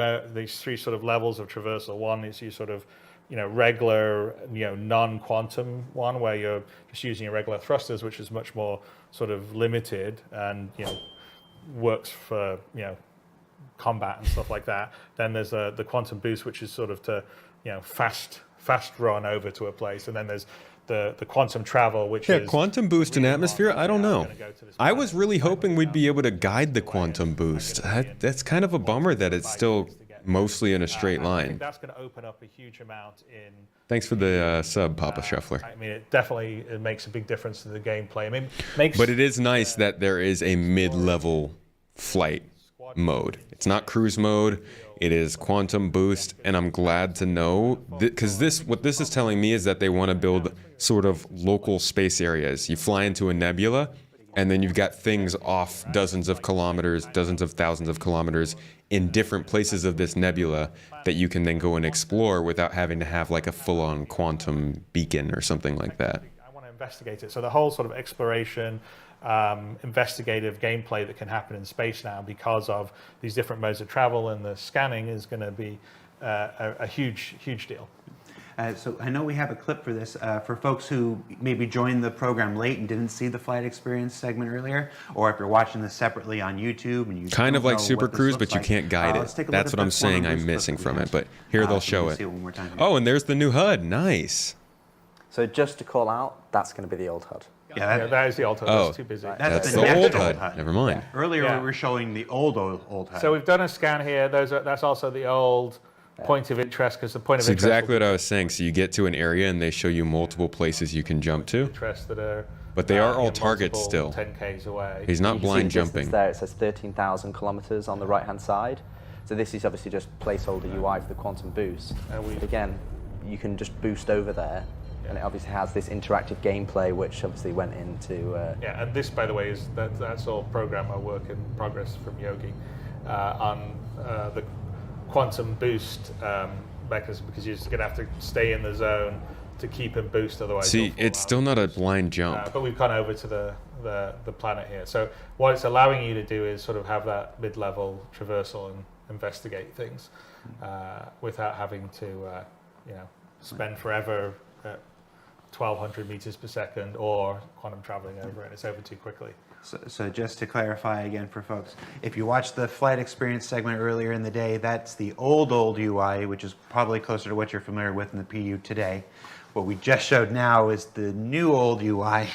sort of levels of traversal. One is you sort of regular, non-quantum one, where you're just using your regular thrusters, which is much more sort of limited, and works for combat and stuff like that. Then there's the quantum boost, which is sort of to fast run over to a place, and then there's the quantum travel, which is quantum boost in atmosphere. I don't know. I was really hoping we'd be able to guide the quantum boost. That's kind of a bummer that it's still mostly in a straight I line. think that's going to open up a huge amount in. Thanks for the sub, Papa Shuffler. I mean, it makes a big difference to the gameplay. I mean, But it is nice that there is a mid-level flight mode. It's not cruise mode. It is quantum boost, and I'm glad to know because what this is telling me is that they want to build sort of local space areas. You fly into a nebula, and then you've got things off dozens of kilometers, dozens of thousands of kilometers in different places of this nebula that you can then go and explore without having to have like a full-on quantum beacon or something like that. I want to investigate it. So the whole sort of exploration, investigative gameplay that can happen in space now because of these different modes of travel and the scanning is going to be a huge deal. So I know we have a clip for this. For folks who maybe joined the program late and didn't see the flight experience segment earlier, or if you're watching this separately on YouTube and you kind of like know Super what this Cruise, looks but you like, can't guide let's take it. a look That's at what I'm the saying quantum I'm boost missing clip from that it. we But here they'll have. show Let me it. see it one more time here. Oh, and there's the new HUD. Nice. So just to call out, that's going to be the old HUD. Yeah, that is the old HUD. Oh, That's too busy. that's the the next old old HUD. Never mind. Earlier Yeah. we were showing the old HUD. So we've done a scan here. That's also the old point of interest because the point of That's interest exactly what I was saying. So you get to an area and they show you multiple places you can jump to. interest that are But they are all targets multiple still. 10Ks away. He's not You can see blind the distance jumping. there. It says 13,000 kilometers on the right-hand side. So this is obviously just placeholder UI for the quantum boost. But again, you can just boost over there, and it obviously has this interactive gameplay, which obviously went into. Yeah, and this, by the way, is that's all programmer work in progress from Yogi on the quantum boost mechanism, because you're just going to have to stay in the zone to keep him boost, otherwise. See, it's still not a blind jump. But we've gone over to the planet here. So what it's allowing you to do is sort of have that mid-level traversal and investigate things without having to, spend forever at 1,200 meters per second or quantum traveling over it. It's over too quickly. So just to clarify again for folks, if you watched the flight experience segment earlier in the day, that's the old UI, which is probably closer to what you're familiar with in the PU today. What we just showed now is the new old UI,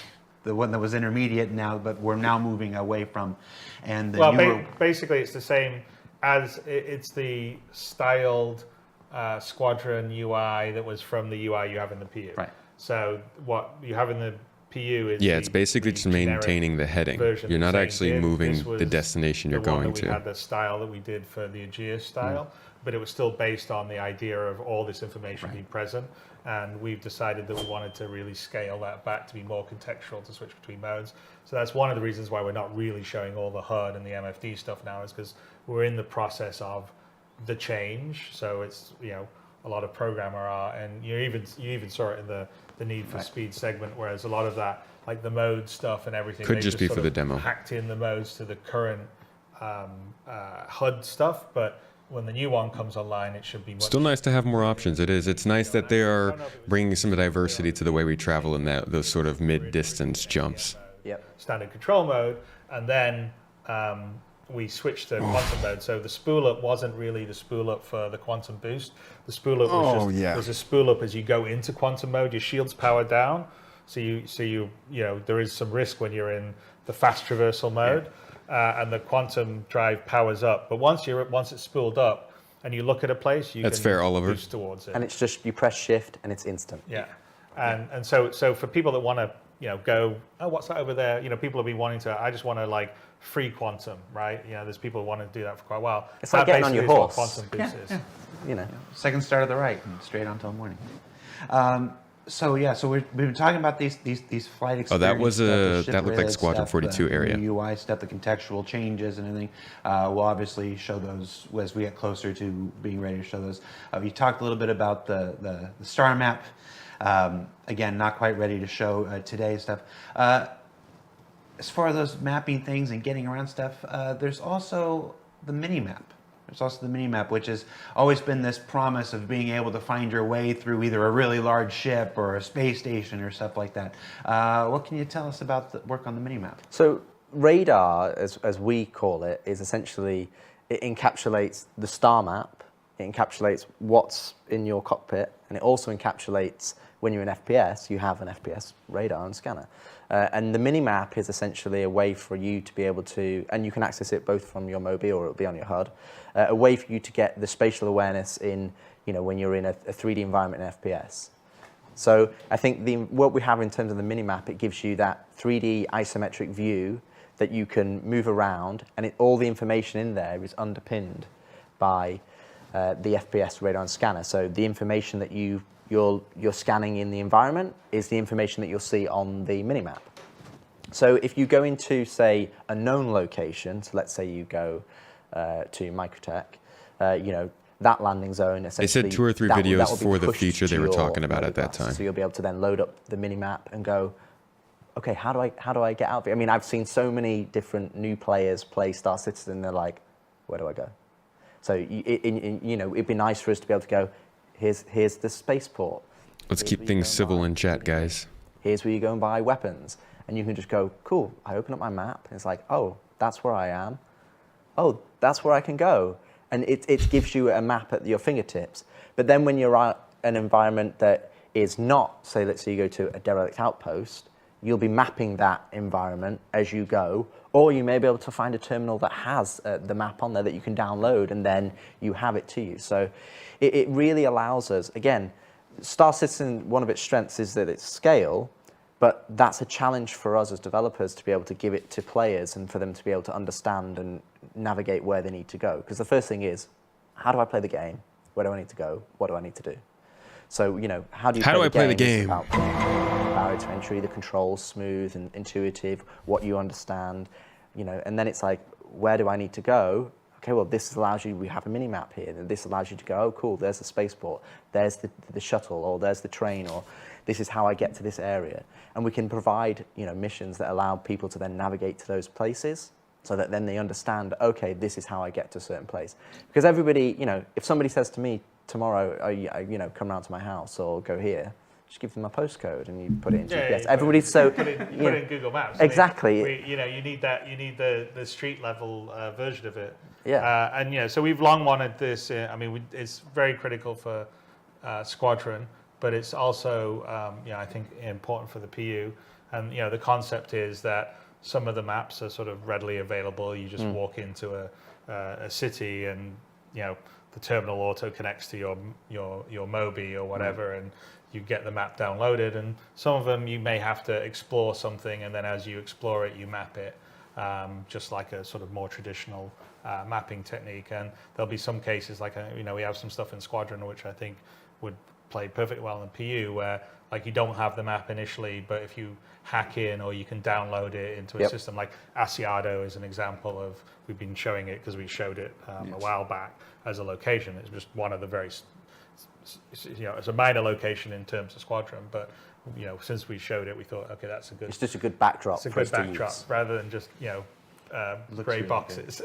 the one that was intermediate now, but we're now moving away from. And the newer... basically it's the same as it's the styled Squadron UI that was from the UI you have in the PU. Right. So what you have in the PU is Yeah, it's basically just maintaining the heading. You're not actually moving the destination you're going We had to. the style that we did for the Aegeus style, but it was still based on the idea of all this information being present. And we've decided that we wanted to really scale that back to be more contextual, to switch between modes. So that's one of the reasons why we're not really showing all the HUD and the MFD stuff now, is because we're in the process of the change. So it's, a lot of programmer art, and you even saw it in the Need for Speed segment, whereas a lot of that, like the mode stuff and everything, Could they just be sort for the of demo. hacked in the modes to the current HUD stuff, but when the new one comes online, it should be much Still nice to have more options. It is. It's nice that they are bringing some diversity to the way we travel in those sort of mid-distance jumps. standard control mode, and then we switched to quantum mode. So the spool up wasn't really the spool up for the quantum boost. The spool up was there's a spool up as you go into quantum mode. Your shield's powered down, so you there is some risk when you're in the fast traversal mode, and the quantum drive powers up. But once it's spooled up and you look at a place, you That's can fair, Oliver. boost towards it. And it's just you press shift and it's instant. Yeah, and so for people that want to go, oh, what's that over there? People have been wanting to. I just want to like free quantum, right? There's people who want to do that for quite a while. It's like getting on your horse. Quantum boost is. Second start of the right and straight on till morning. So we've been talking about these flight experiences. Oh, that was that looked like Squadron 42 area. The UI stuff, the contextual changes and everything. We'll obviously show those as we get closer to being ready to show those. We talked a little bit about the star map. Again, not quite ready to show today stuff. As far as those mapping things and getting around stuff, there's also the mini map. There's also the mini map, which has always been this promise of being able to find your way through either a really large ship or a space station or stuff like that. What can you tell us about the work on the mini map? So radar, as we call it, is essentially, it encapsulates the star map, it encapsulates what's in your cockpit, and it also encapsulates when you're in FPS, you have an FPS radar and scanner. And the mini-map is essentially a way for you to be able to, and you can access it both from your Mobi or it'll be on your HUD, a way for you to get the spatial awareness in, when you're in a 3D environment in FPS. So I think what we have in terms of the mini-map, it gives you that 3D isometric view that you can move around, and all the information in there is underpinned by the FPS radar and scanner. So the information that you're scanning in the environment is the information that you'll see on the minimap. So if you go into, say, a known location, so let's say you go to Microtech, that landing zone essentially. They said 2 or 3 videos for the feature they were talking about at that time. So you'll be able to then load up the minimap and go, okay, how do I get out of it? I mean, I've seen so many different new players play Star Citizen, they're like, where do I go? So it'd be nice for us to be able to go, here's the spaceport. Let's keep things civil in chat, guys. Here's where you go and buy weapons. And you can just go, cool, I open up my map, and it's like, oh, that's where I am. Oh, that's where I can go. And it gives you a map at your fingertips. But then when you're at an environment that is not, say, let's say you go to a derelict outpost, you'll be mapping that environment as you go, or you may be able to find a terminal that has the map on there that you can download, and then you have it to you. So it really allows us, again, Star Citizen, one of its strengths is that it's scale, but that's a challenge for us as developers to be able to give it to players and for them to be able to understand and navigate where they need to go. Because the first thing is, how do I play the game? Where do I need to go? What do I need to do? So, how do I play the game? It's about barrier to entry, the controls smooth and intuitive, what you understand, and then it's like, where do I need to go? Okay, well, this allows you, we have a mini-map here, and this allows you to go, oh, cool, there's the spaceport, there's the shuttle, or there's the train, or this is how I get to this area. And we can provide, missions that allow people to then navigate to those places, so that then they understand, okay, this is how I get to a certain place. Because everybody, if somebody says to me tomorrow, come around to my house or go here, just give them a postcode and you put it in GPS. Everybody's so put it in Google Maps. Exactly. I mean, you need the street level version of it. Yeah. And so we've long wanted this. It's very critical for Squadron, but it's also I think important for the PU. And the concept is that some of the maps are sort of readily available. You just walk into a city, and the terminal auto connects to your Mobi or whatever, and you get the map downloaded. And some of them you may have to explore something, and then as you explore it, you map it, just like a sort of more traditional mapping technique. And there'll be some cases like we have some stuff in Squadron which I think would play perfectly well in PU, where like you don't have the map initially, but if you hack in or you can download it into a system, like Asiado is an example of, we've been showing it because we showed it a while back as a location. It's just one of the very, it's a minor location in terms of Squadron, but since we showed it, we thought, okay, that's a good. It's just a good backdrop. It's a good backdrop rather than just grey boxes.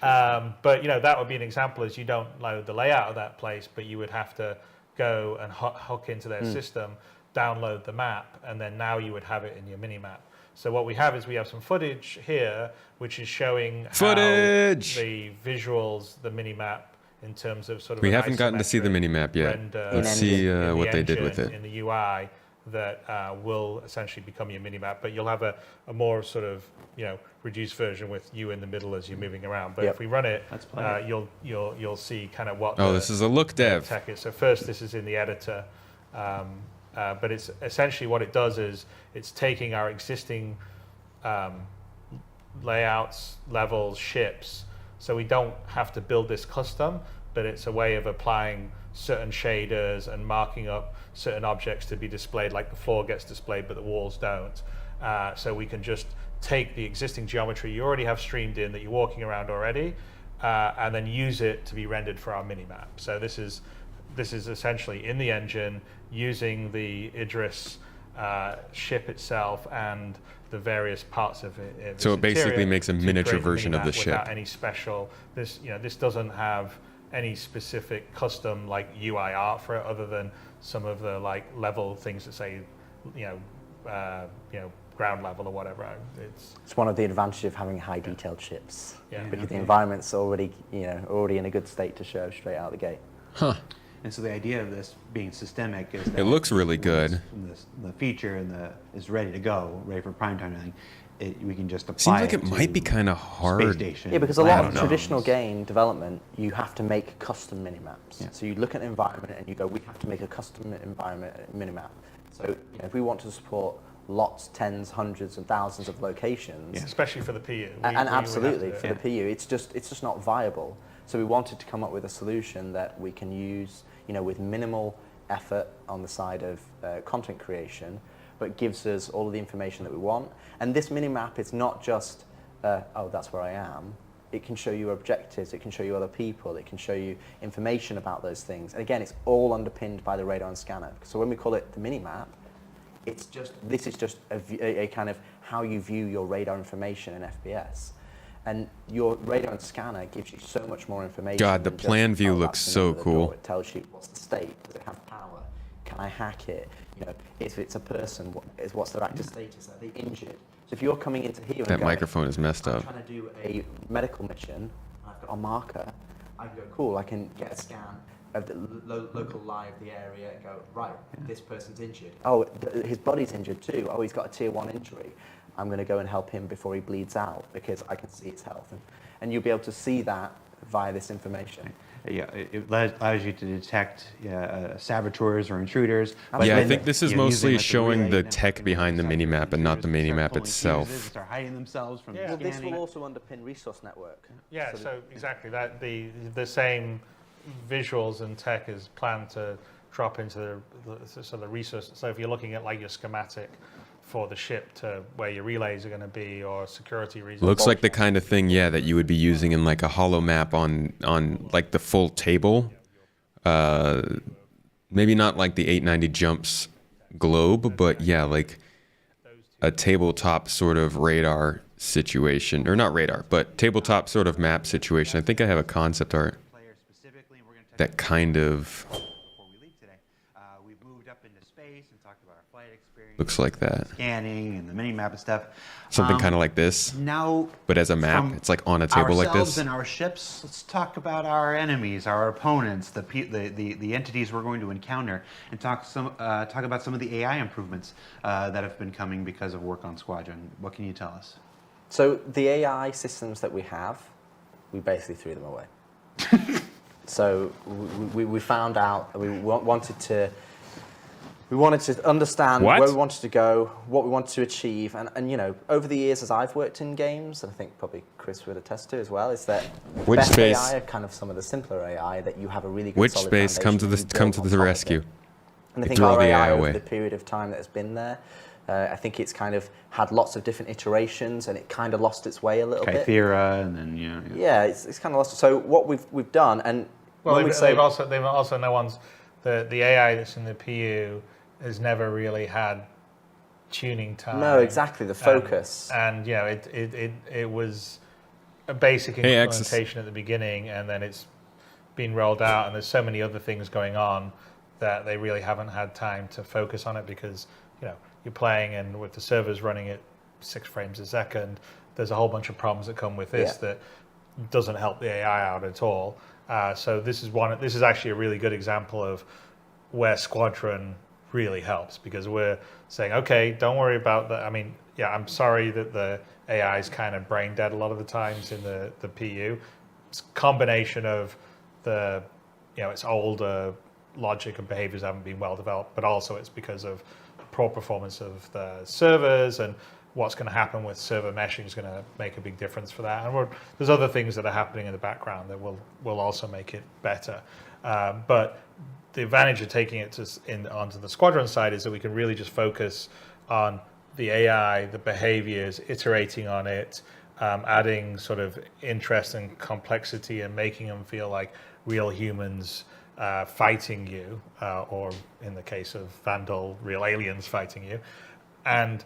But that would be an example, is you don't know the layout of that place, but you would have to go and hook into their system, download the map, and then now you would have it in your mini map. So what we have is we have some footage here which is showing how the visuals, the mini map, in terms of sort of. We haven't gotten to see the mini map yet. Let's see what they did with it in the UI that will essentially become your mini map, but you'll have a more sort of reduced version with you in the middle as you're moving around. But if we run it, you'll see kind of what. Oh, this is a look dev. Tech is. So first, this is in the editor, but it's essentially what it does is it's taking our existing layouts, levels, ships. So we don't have to build this custom, but it's a way of applying certain shaders and marking up certain objects to be displayed, like the floor gets displayed but the walls don't. So we can just take the existing geometry you already have streamed in that you're walking around already, and then use it to be rendered for our mini-map. So this is essentially in the engine using the Idris ship itself and the various parts of it. So it basically makes a miniature version of the ship. Without any special, this doesn't have any specific custom like UI art for it, other than some of the like level things that say, ground level or whatever. It's one of the advantages of having high detailed ships, Yeah. because the environment's already in a good state to show straight out the gate. Huh. And so the idea of this being systemic is that It looks really good. when the feature is ready to go, ready for prime time and everything, we can just apply Seems like it might be kind of hard. Yeah, because a lot of traditional game development, you have to make custom minimaps. Yeah. So you look at an environment and you go, we have to make a custom environment minimap. So if we want to support lots, tens, hundreds, and thousands of locations, especially for the PU, and absolutely for the PU, it's just not viable. So we wanted to come up with a solution that we can use, with minimal effort on the side of content creation, but gives us all of the information that we want. And this minimap is not just, oh, that's where I am. It can show you objectives, it can show you other people, it can show you information about those things. And again, it's all underpinned by the radar and scanner. So when we call it the minimap, this is just a kind of how you view your radar information in FPS. And your radar and scanner gives you so much more information. God, the than plan view looks so cool. It tells you what's the state, does it have power, can I hack it? If it's a person, what's their active status? Are they injured? So if you're coming into here, That microphone is messed I'm up. trying to do a medical mission, I've got a marker, I can go, cool, I can get a scan of the local lie of the area and go, right, this person's injured. Oh, his body's injured too. Oh, he's got a tier 1 injury. I'm going to go and help him before he bleeds out because I can see his health. And you'll be able to see that via this information. Yeah, it allows you to detect saboteurs or intruders. Yeah, I think this is mostly showing the tech behind the minimap and not the minimap itself. Start hiding themselves from Well, this will also underpin resource network. Yeah, so exactly that the same visuals and tech is planned to drop into the resource. So if you're looking at like your schematic for the ship to where your relays are going to be or security reasons. Looks like the kind of thing, yeah, that you would be using in like a holo map on like the full table. Maybe not like the 890 jumps globe, but yeah, like a tabletop sort of radar situation, or not radar, but tabletop sort of map situation. I think I have a concept art that kind of looks like that. Scanning and the mini-map and stuff. Something kind of like this. Now, but as a map, it's like on a table like ourselves this. and our ships. Let's talk about our enemies, our opponents, the entities we're going to encounter, and talk about some of the AI improvements that have been coming because of work on Squadron. What can you tell us? So the AI systems that we have, we basically threw them away. So we found out we wanted to understand where we wanted to go, what we wanted to achieve, and over the years as I've worked in games, and I think probably Chris would attest to as well, is that best AI are kind of some of the simpler AI that you have a really good solid Witch space, come to the rescue. And I think Throw our the AI AI over away. the period of time that has been there, I think it's kind of had lots of different iterations, and it kind of lost its way a little bit. Kythera, and then yeah, it's kind of lost. So what we've done, and well, when we say they've also no one's the AI that's in the PU has never really had tuning time. No, exactly, the focus. And it was a basic implementation at the beginning, and then it's been rolled out, and there's so many other things going on that they really haven't had time to focus on it because you're playing, and with the servers running at 6 frames a second, there's a whole bunch of problems that come with this that doesn't help the AI out at all. So this is actually a really good example of where Squadron really helps, because we're saying, okay, don't worry about that. I mean, yeah, I'm sorry that the AI is kind of brain dead a lot of the times in the PU. It's a combination of it's older logic and behaviors haven't been well developed, but also it's because of poor performance of the servers, and what's going to happen with server meshing is going to make a big difference for that. And there's other things that are happening in the background that will also make it better. But the advantage of taking it onto the Squadron side is that we can really just focus on the AI, the behaviors, iterating on it, adding sort of interest and complexity, and making them feel like real humans fighting you, or in the case of Vandal, real aliens fighting you, and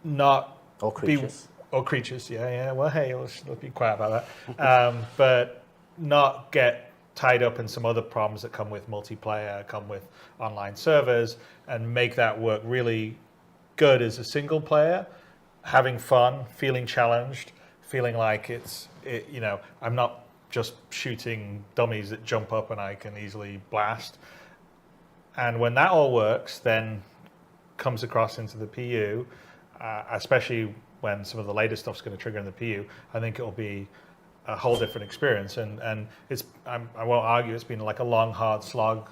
not or creatures. Or creatures, yeah. Well, hey, let's be quiet about that. But not get tied up in some other problems that come with multiplayer, come with online servers, and make that work really good as a single player, having fun, feeling challenged, feeling like I'm not just shooting dummies that jump up and I can easily blast. And when that all works, then comes across into the PU, especially when some of the later stuff's going to trigger in the PU, I think it'll be a whole different experience. And I won't argue it's been like a long, hard slog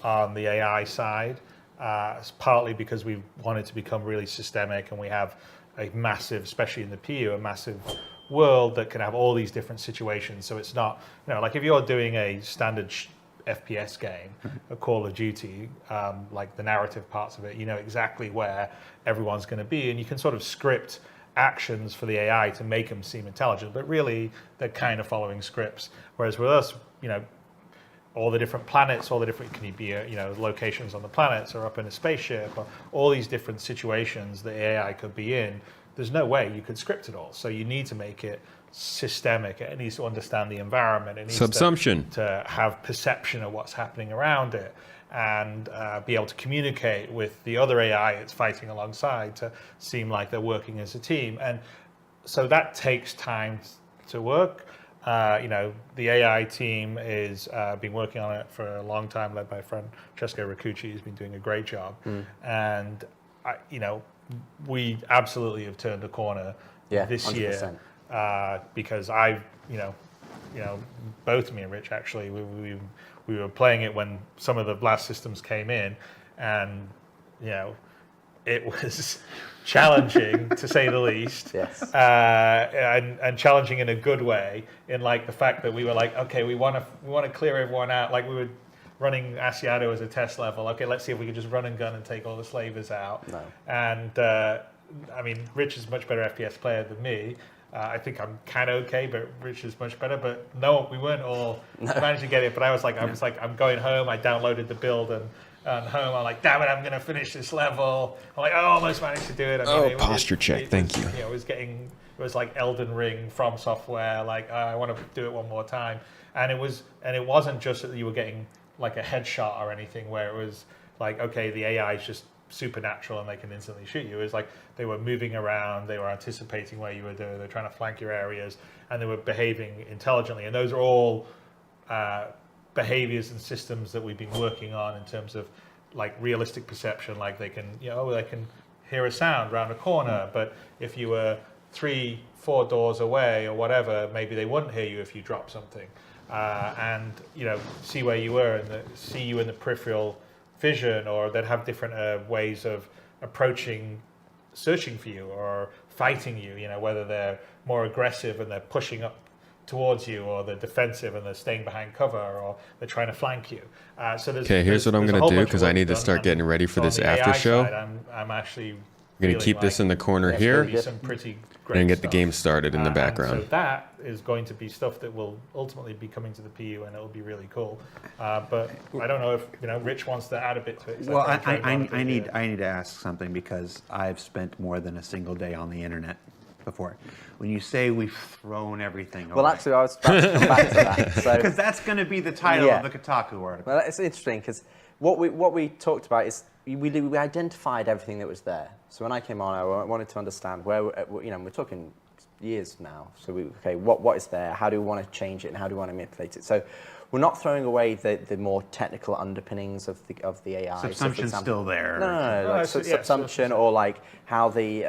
on the AI side. It's partly because we wanted to become really systemic, and we have a massive, especially in the PU, a massive world that can have all these different situations. So it's not, like if you're doing a standard FPS game, a Call of Duty, like the narrative parts of it, you know exactly where everyone's going to be, and you can sort of script actions for the AI to make them seem intelligent, but really they're kind of following scripts. Whereas with us, all the different planets, all the different, can you be, locations on the planets or up in a spaceship, or all these different situations the AI could be in, there's no way you could script it all. So you need to make it systemic. It needs to understand the environment. It needs to have perception of what's happening around it, and be able to communicate with the other AI it's fighting alongside to seem like they're working as a team. And so that takes time to work. The AI team is been working on it for a long time, led by Francesco Riccucci. He's been doing a great job. And we absolutely have turned a corner this 100%. Year, because both me and Rich actually, we were playing it when some of the blast systems came in, and it was challenging to say the least. Yes. And challenging in a good way, in like the fact that we were like, okay, we want to clear everyone out. Like we were running Asiato as a test level. Okay, let's see if we can just run and gun and take all the slavers out. No. And Rich is a much better FPS player than me. I think I'm kind of okay, but Rich is much better. But no, we weren't all managed to get it. But I was like, I'm going home. I downloaded the build and home. I'm like, damn it, I'm going to finish this level. I'm like, I almost managed to do it. Posture check. Thank you. It was like Elden Ring from Software. Like, I want to do it one more time. And it wasn't just that you were getting like a headshot or anything, where it was like, okay, the AI is just supernatural and they can instantly shoot you. It was like they were moving around, they were anticipating where you were doing, they're trying to flank your areas, and they were behaving intelligently. And those are all behaviors and systems that we've been working on in terms of like realistic perception. Like they can hear a sound around a corner, but if you were 3-4 doors away or whatever, maybe they wouldn't hear you if you dropped something. And see where you were and see you in the peripheral vision, or they'd have different ways of searching for you or fighting you, whether they're more aggressive and they're pushing up towards you, or they're defensive and they're staying behind cover, or they're trying to flank you. Here's what I'm going to do, because I need to start getting ready for this after show. I'm actually going to keep this in the corner here and get the game started in the background. So that is going to be stuff that will ultimately be coming to the PU, and it'll be really cool. But I don't know if Rich wants to add a bit to it. Well, I need to ask something, because I've spent more than a single day on the internet before. When you say we've thrown everything away. Actually, I was about to come back to that. Because that's going to be the title of the Kotaku article. Well, it's interesting, because what we talked about is we identified everything that was there. So when I came on, I wanted to understand where, we're talking years now. So what is there? How do we want to change it, and how do we want to manipulate it? So we're not throwing away the more technical underpinnings of the AI. Subsumption's still there. No, subsumption, or like how they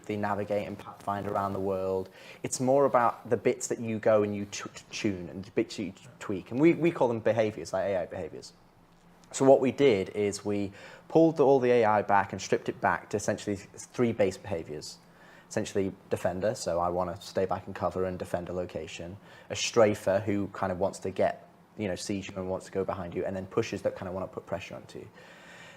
navigate and pathfind around the world. It's more about the bits that you go and you tune, and the bits you tweak, and we call them behaviors, like AI behaviors. So what we did is we pulled all the AI back and stripped it back to essentially 3 base behaviors. Essentially, defender, so I want to stay back in cover and defend a location. A strafer, who kind of wants to get, siege you and wants to go behind you, and then pushers that kind of want to put pressure onto you.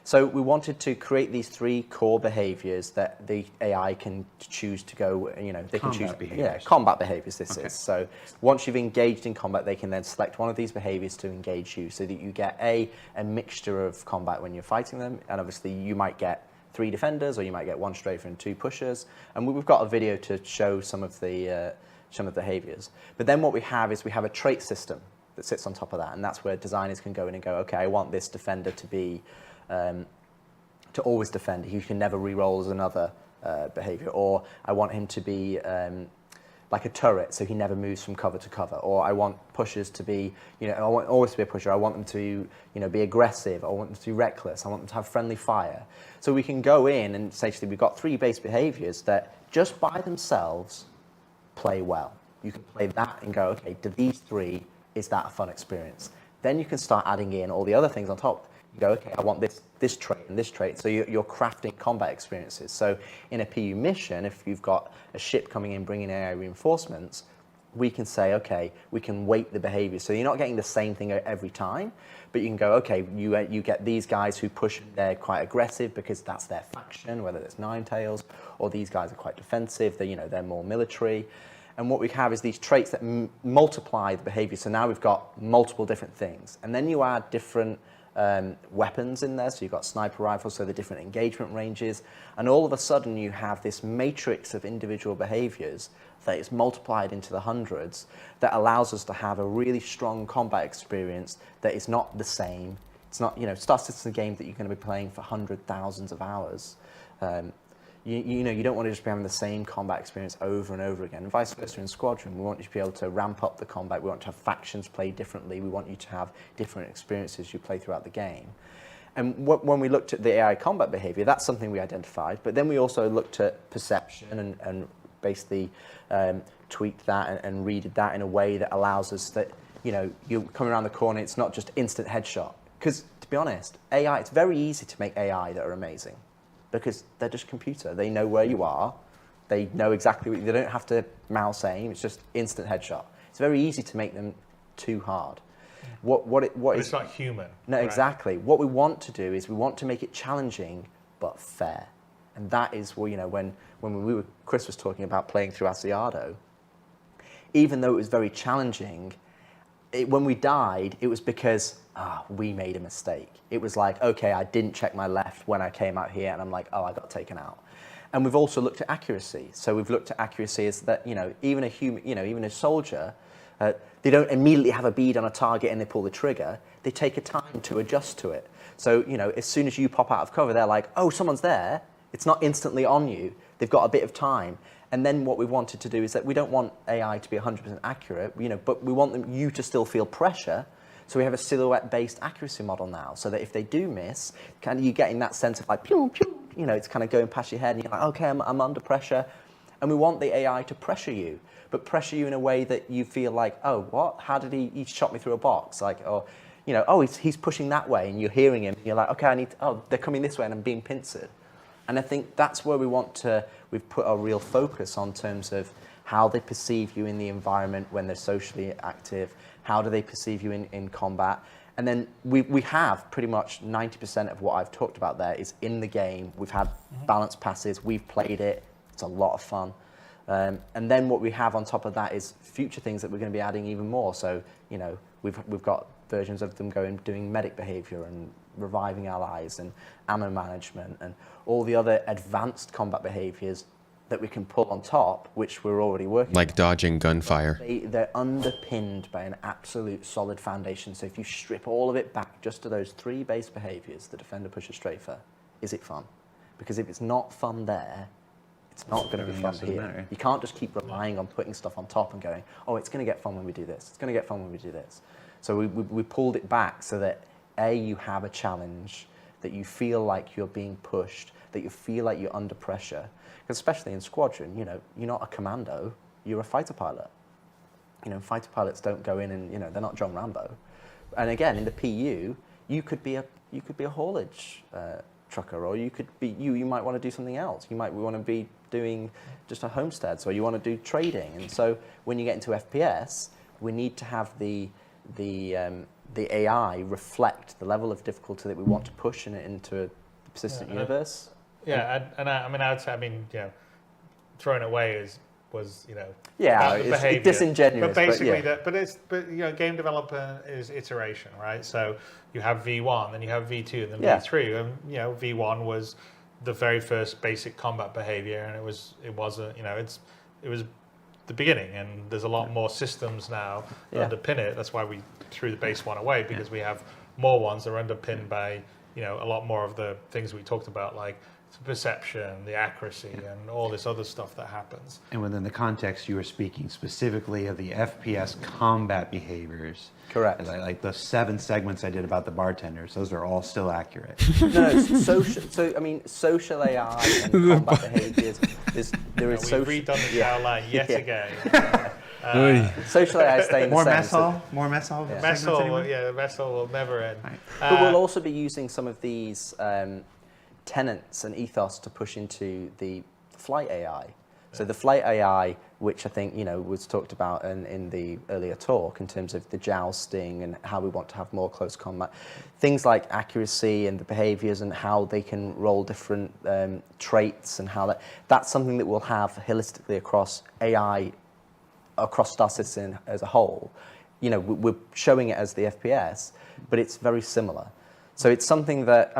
So we wanted to create these 3 core behaviors that the AI can choose to go, they can choose behaviors. Yeah, combat behaviors this is. So once you've engaged in combat, they can then select one of these behaviors to engage you, so that you get a mixture of combat when you're fighting them. And obviously you might get 3 defenders, or you might get 1 strafer and 2 pushers. And we've got a video to show some of the behaviors. But then what we have is we have a trait system that sits on top of that, and that's where designers can go in and go, okay, I want this defender to be to always defend. He can never re-roll as another behavior. Or I want him to be like a turret, so he never moves from cover to cover. Or I want pushers to be, I want always to be a pusher. I want them to, be aggressive. I want them to be reckless. I want them to have friendly fire. So we can go in and say, we've got 3 base behaviors that just by themselves play well. You can play that and go, okay, do these 3, is that a fun experience? Then you can start adding in all the other things on top. You go, okay, I want this trait and this trait. So you're crafting combat experiences. So in a PU mission, if you've got a ship coming in bringing AI reinforcements, we can say, okay, we can weight the behavior. So you're not getting the same thing every time, but you can go, okay, you get these guys who push, they're quite aggressive because that's their faction, whether it's Ninetales, or these guys are quite defensive, they're more military. And what we have is these traits that multiply the behavior. So now we've got multiple different things. And then you add different weapons in there. So you've got sniper rifles, so the different engagement ranges. And all of a sudden you have this matrix of individual behaviors that is multiplied into the hundreds that allows us to have a really strong combat experience that is not the same. It's not, Star Citizen game that you're going to be playing for thousands of hours. You don't want to just be having the same combat experience over and over again. And vice versa in Squadron, we want you to be able to ramp up the combat. We want to have factions play differently. We want you to have different experiences you play throughout the game. And when we looked at the AI combat behavior, that's something we identified. But then we also looked at perception and basically tweaked that and readed that in a way that allows us that, you come around the corner, it's not just instant headshot. Because to be honest, AI, it's very easy to make AI that are amazing, because they're just computer. They know where you are. They know exactly they don't have to mouse aim. It's just instant headshot. It's very easy to make them too hard. It's not human. No, right? Exactly. What we want to do is we want to make it challenging but fair. And that is when Chris was talking about playing through Asiado, even though it was very challenging, when we died, it was because we made a mistake. It was like, okay, I didn't check my left when I came out here, and I'm like, I got taken out. And we've also looked at accuracy. So we've looked at accuracy as that, even a human, even a soldier, they don't immediately have a bead on a target and they pull the trigger. They take a time to adjust to it. So, as soon as you pop out of cover, they're like, oh, someone's there. It's not instantly on you. They've got a bit of time. And then what we wanted to do is that we don't want AI to be 100% accurate, but we want you to still feel pressure. So we have a silhouette-based accuracy model now, so that if they do miss, kind of you getting that sense of like, pew, pew, it's kind of going past your head, and you're like, okay, I'm under pressure. And we want the AI to pressure you, but pressure you in a way that you feel like, oh, what? How did he shot me through a box? Like, oh, he's pushing that way, and you're hearing him, and you're like, okay, they're coming this way, and I'm being pincered. And I think that's where we've put our real focus on terms of how they perceive you in the environment when they're socially active, how do they perceive you in combat. And then we have pretty much 90% of what I've talked about there is in the game. We've had balanced passes, we've played it, it's a lot of fun. And then what we have on top of that is future things that we're going to be adding even more. So, we've got versions of them doing medic behavior and reviving allies and ammo management and all the other advanced combat behaviors that we can pull on top, which we're already working like on. Dodging gunfire. They're underpinned by an absolute solid foundation. So if you strip all of it back just to those 3 base behaviors, the defender, pusher, strafer, is it fun? Because if it's not fun there, it's not going to be fun here. You can't just keep relying on putting stuff on top and going, oh, it's going to get fun when we do this. It's going to get fun when we do this. So we pulled it back so that you have a challenge, that you feel like you're being pushed, that you feel like you're under pressure. Because especially in Squadron, you're not a commando, you're a fighter pilot. Fighter pilots don't go in and, they're not John Rambo. And again, in the PU, you could be a haulage trucker, or you could be you might want to do something else. You might want to be doing just a homestead, so you want to do trading. And so when you get into FPS, we need to have the AI reflect the level of difficulty that we want to push into a persistent universe. Yeah, and I would say, throwing it away was it's disingenuous. But basically, but game developer is iteration, right? So you have V1, then you have V2, and then V3, and V1 was the very first basic combat behavior, and it was the beginning, and there's a lot more systems now that underpin it. That's why we threw the base one away, because we have more ones that are underpinned by a lot more of the things we talked about, like the perception, the accuracy, and all this other stuff that happens. And within the context, you were speaking specifically of the FPS combat behaviors. Correct. Like the 7 segments I did about the bartenders, those are all still accurate. No, social AI and combat behaviors. There is social. We've redone the outline yet again. Social AI is staying the More same. mess hall? More mess hall? The mess hall will never end. But we'll also be using some of these tenets and ethos to push into the flight AI. So the flight AI, which I think was talked about in the earlier talk in terms of the jousting and how we want to have more close combat, things like accuracy and the behaviors and how they can roll different traits and how that's something that we'll have holistically across AI, across Star Citizen as a whole. We're showing it as the FPS, but it's very similar. So it's something that,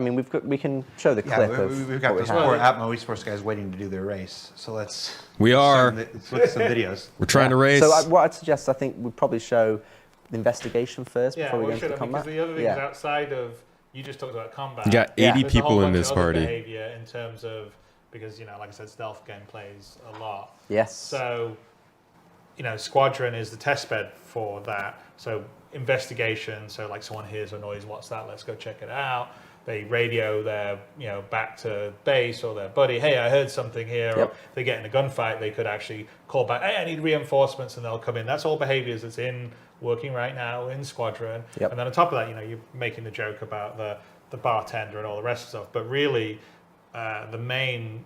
we can show the clip of we've got what those we have. poor Atmo Esports guys waiting to do their race. So let's We are. let's look at some videos. We're trying to race. So what I'd suggest, I think we'd probably show the investigation first before we go into the combat. Because the other things outside of, you just talked about combat. You got 80 There's a whole people in bunch this of other party. behavior in terms of, because, like I said, stealth game plays a lot. Yes. So, Squadron is the test bed for that. So investigation, so like someone hears a noise, what's that? Let's go check it out. They radio their, back to base or their buddy, hey, I heard something here. Yep. Or they get in a gunfight, they could actually call back, hey, I need reinforcements, and they'll come in. That's all behaviors that's working right now in Squadron. Yep. And then on top of that, you're making the joke about the bartender and all the rest of stuff. But really, the main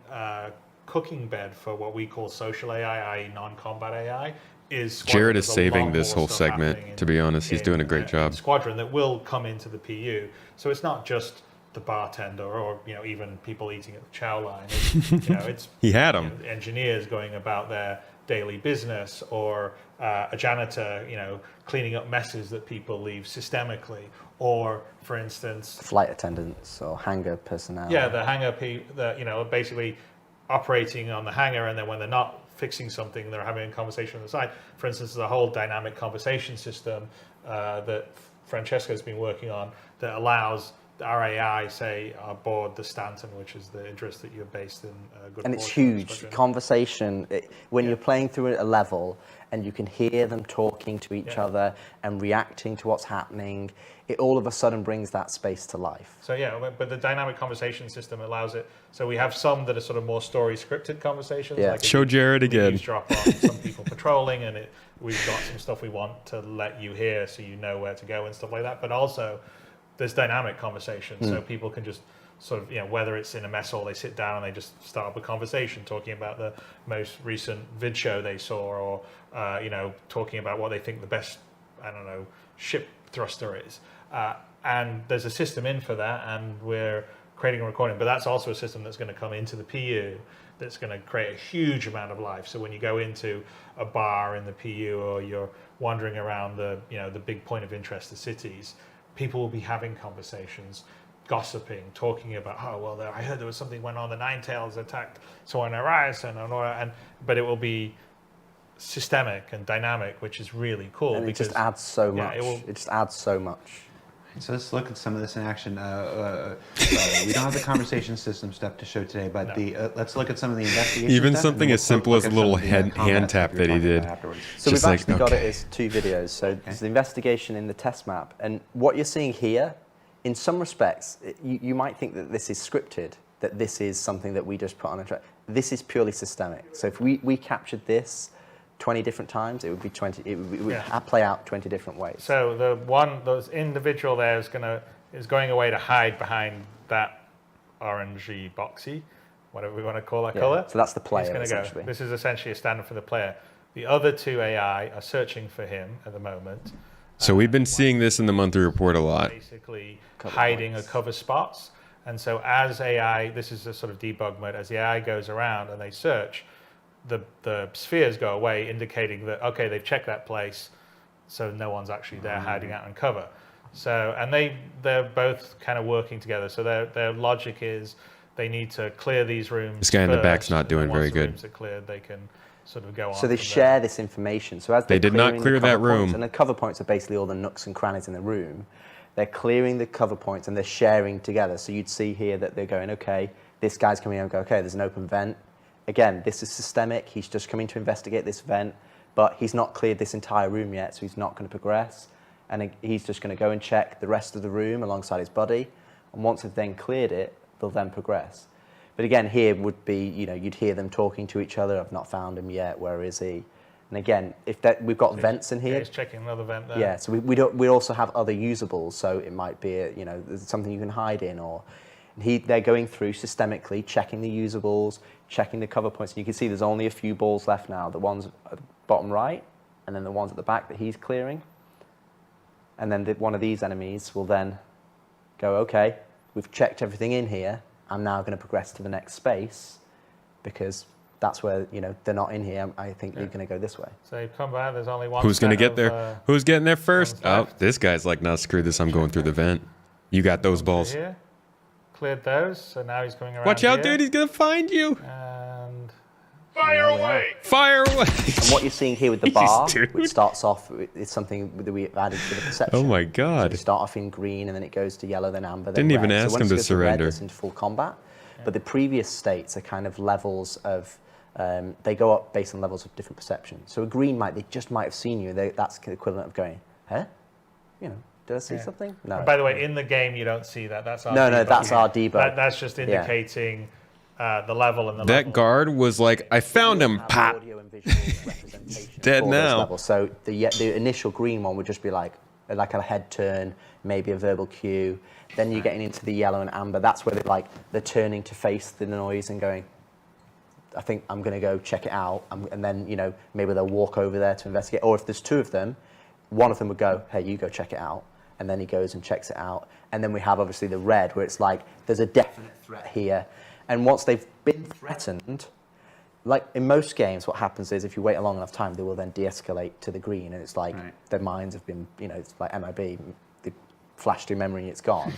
cooking bed for what we call social AI, i.e. non-combat AI, is Squadron. Jared is There's a lot saving this more whole stuff segment, happening to be honest. He's doing a great job. Squadron that will come into the PU. So it's not just the bartender or even people eating at the chow line. It's He had 'em. Engineers going about their daily business, or a janitor cleaning up messes that people leave systemically, or for instance Flight attendants or hangar personnel. the hangar basically operating on the hangar, and then when they're not fixing something, they're having a conversation on the side. For instance, there's a whole dynamic conversation system that Francesco's been working on that allows our AI, say, aboard the Stanton, which is the interest that you're based in. And it's huge. Conversation, when you're playing through a level and you can hear them talking to each other and reacting to what's happening, it all of a sudden brings that space to life. So but the dynamic conversation system allows it. So we have some that are sort of more story scripted conversations. Yeah. Like Show Jared again. Drop on some people patrolling, and we've got some stuff we want to let you hear so you know where to go and stuff like that. But also, there's dynamic conversation, so people can just sort of, whether it's in a mess hall, they sit down and they just start up a conversation talking about the most recent vid show they saw, or talking about what they think the best, ship thruster is. And there's a system in for that, and we're creating a recording. But that's also a system that's going to come into the PU that's going to create a huge amount of life. So when you go into a bar in the PU, or you're wandering around the big point of interest, the cities, people will be having conversations, gossiping, talking about, I heard there was something went on. The Ninetales attacked someone in Horizon, but it will be systemic and dynamic, which is really cool. And because it just adds so much. It just adds so much. So let's look at some of this in action. We don't have the conversation system stuff to show today, but let's look at some of the investigation Even stuff, something as simple as a little hand tap that he did. So we've actually got it as 2 videos. So there's the investigation in the test map. And what you're seeing here, in some respects, you might think that this is scripted, that this is something that we just put on a track. This is purely systemic. So if we captured this 20 different times, it would be 20. It would play out 20 different ways. So those individual there is going away to hide behind that orangey boxy, whatever we want to call that color. So that's the player, essentially. This is essentially a standard for the player. The other 2 AI are searching for him at the moment. So we've been seeing this in the monthly report a lot. Basically hiding or cover spots. And so as AI, this is a sort of debug mode, as the AI goes around and they search, the spheres go away, indicating that, okay, they've checked that place, so no one's actually there hiding out in cover. So, and they're both kind of working together. So their logic is they need to clear these rooms. This guy in the back's not doing very Once the good. rooms are cleared, they can sort of go on. So they share this information. So as They did not clear that room. And the cover points are basically all the nooks and crannies in the room. They're clearing the cover points and they're sharing together. So you'd see here that they're going, okay, this guy's coming in and go, okay, there's an open vent. Again, this is systemic. He's just coming to investigate this vent, but he's not cleared this entire room yet, so he's not going to progress. And he's just going to go and check the rest of the room alongside his buddy. And once they've then cleared it, they'll then progress. But again, here would be, you'd hear them talking to each other. I've not found him yet. Where is he? And again, we've got vents in here. Yeah, he's checking another vent there. Yeah, so we also have other usables. So it might be, there's something you can hide in, or they're going through systemically, checking the usables, checking the cover points. And you can see there's only a few balls left now. The ones at the bottom right, and then the ones at the back that he's clearing. And then one of these enemies will then go, okay, we've checked everything in here. I'm now going to progress to the next space because that's where, they're not in here. I think they're going to go this way. So you come back, there's only one. Who's going to get there? Who's getting there first? Oh, this guy's like, nah, screw this. I'm going through the vent. You got those balls. Here. Cleared those, so now he's coming around. Watch out, here. dude. He's going to find you. And fire away. Fire away. And what you're seeing here with the bar, which starts off, it's something that we added to the perception. Oh my God. So we start off in green and then it goes to yellow, then amber, then Didn't red. even ask so him to red, surrender. it's into full combat. Yeah. But the previous states are kind of levels of, they go up based on levels of different perception. So a green they just might have seen you. That's the equivalent of going, huh? Did I see something? No. And by the way, in the game, you don't see that. That's our no, debug. that's our debug. That's just indicating the level and the That guard was like, I found him. Pop. Dead now. So the initial green one would just be like a head turn, maybe a verbal cue. Then you're getting into the yellow and amber. That's where they're turning to face the noise and going, I think I'm going to go check it out. And then, maybe they'll walk over there to investigate. Or if there's two of them, one of them would go, hey, you go check it out. And then he goes and checks it out. And then we have obviously the red where it's like, there's a definite threat here. And once they've been threatened, like in most games, what happens is if you wait a long enough time, they will then de-escalate to the green. And it's like their minds have been, it's like MIB, they flash through memory, it's gone.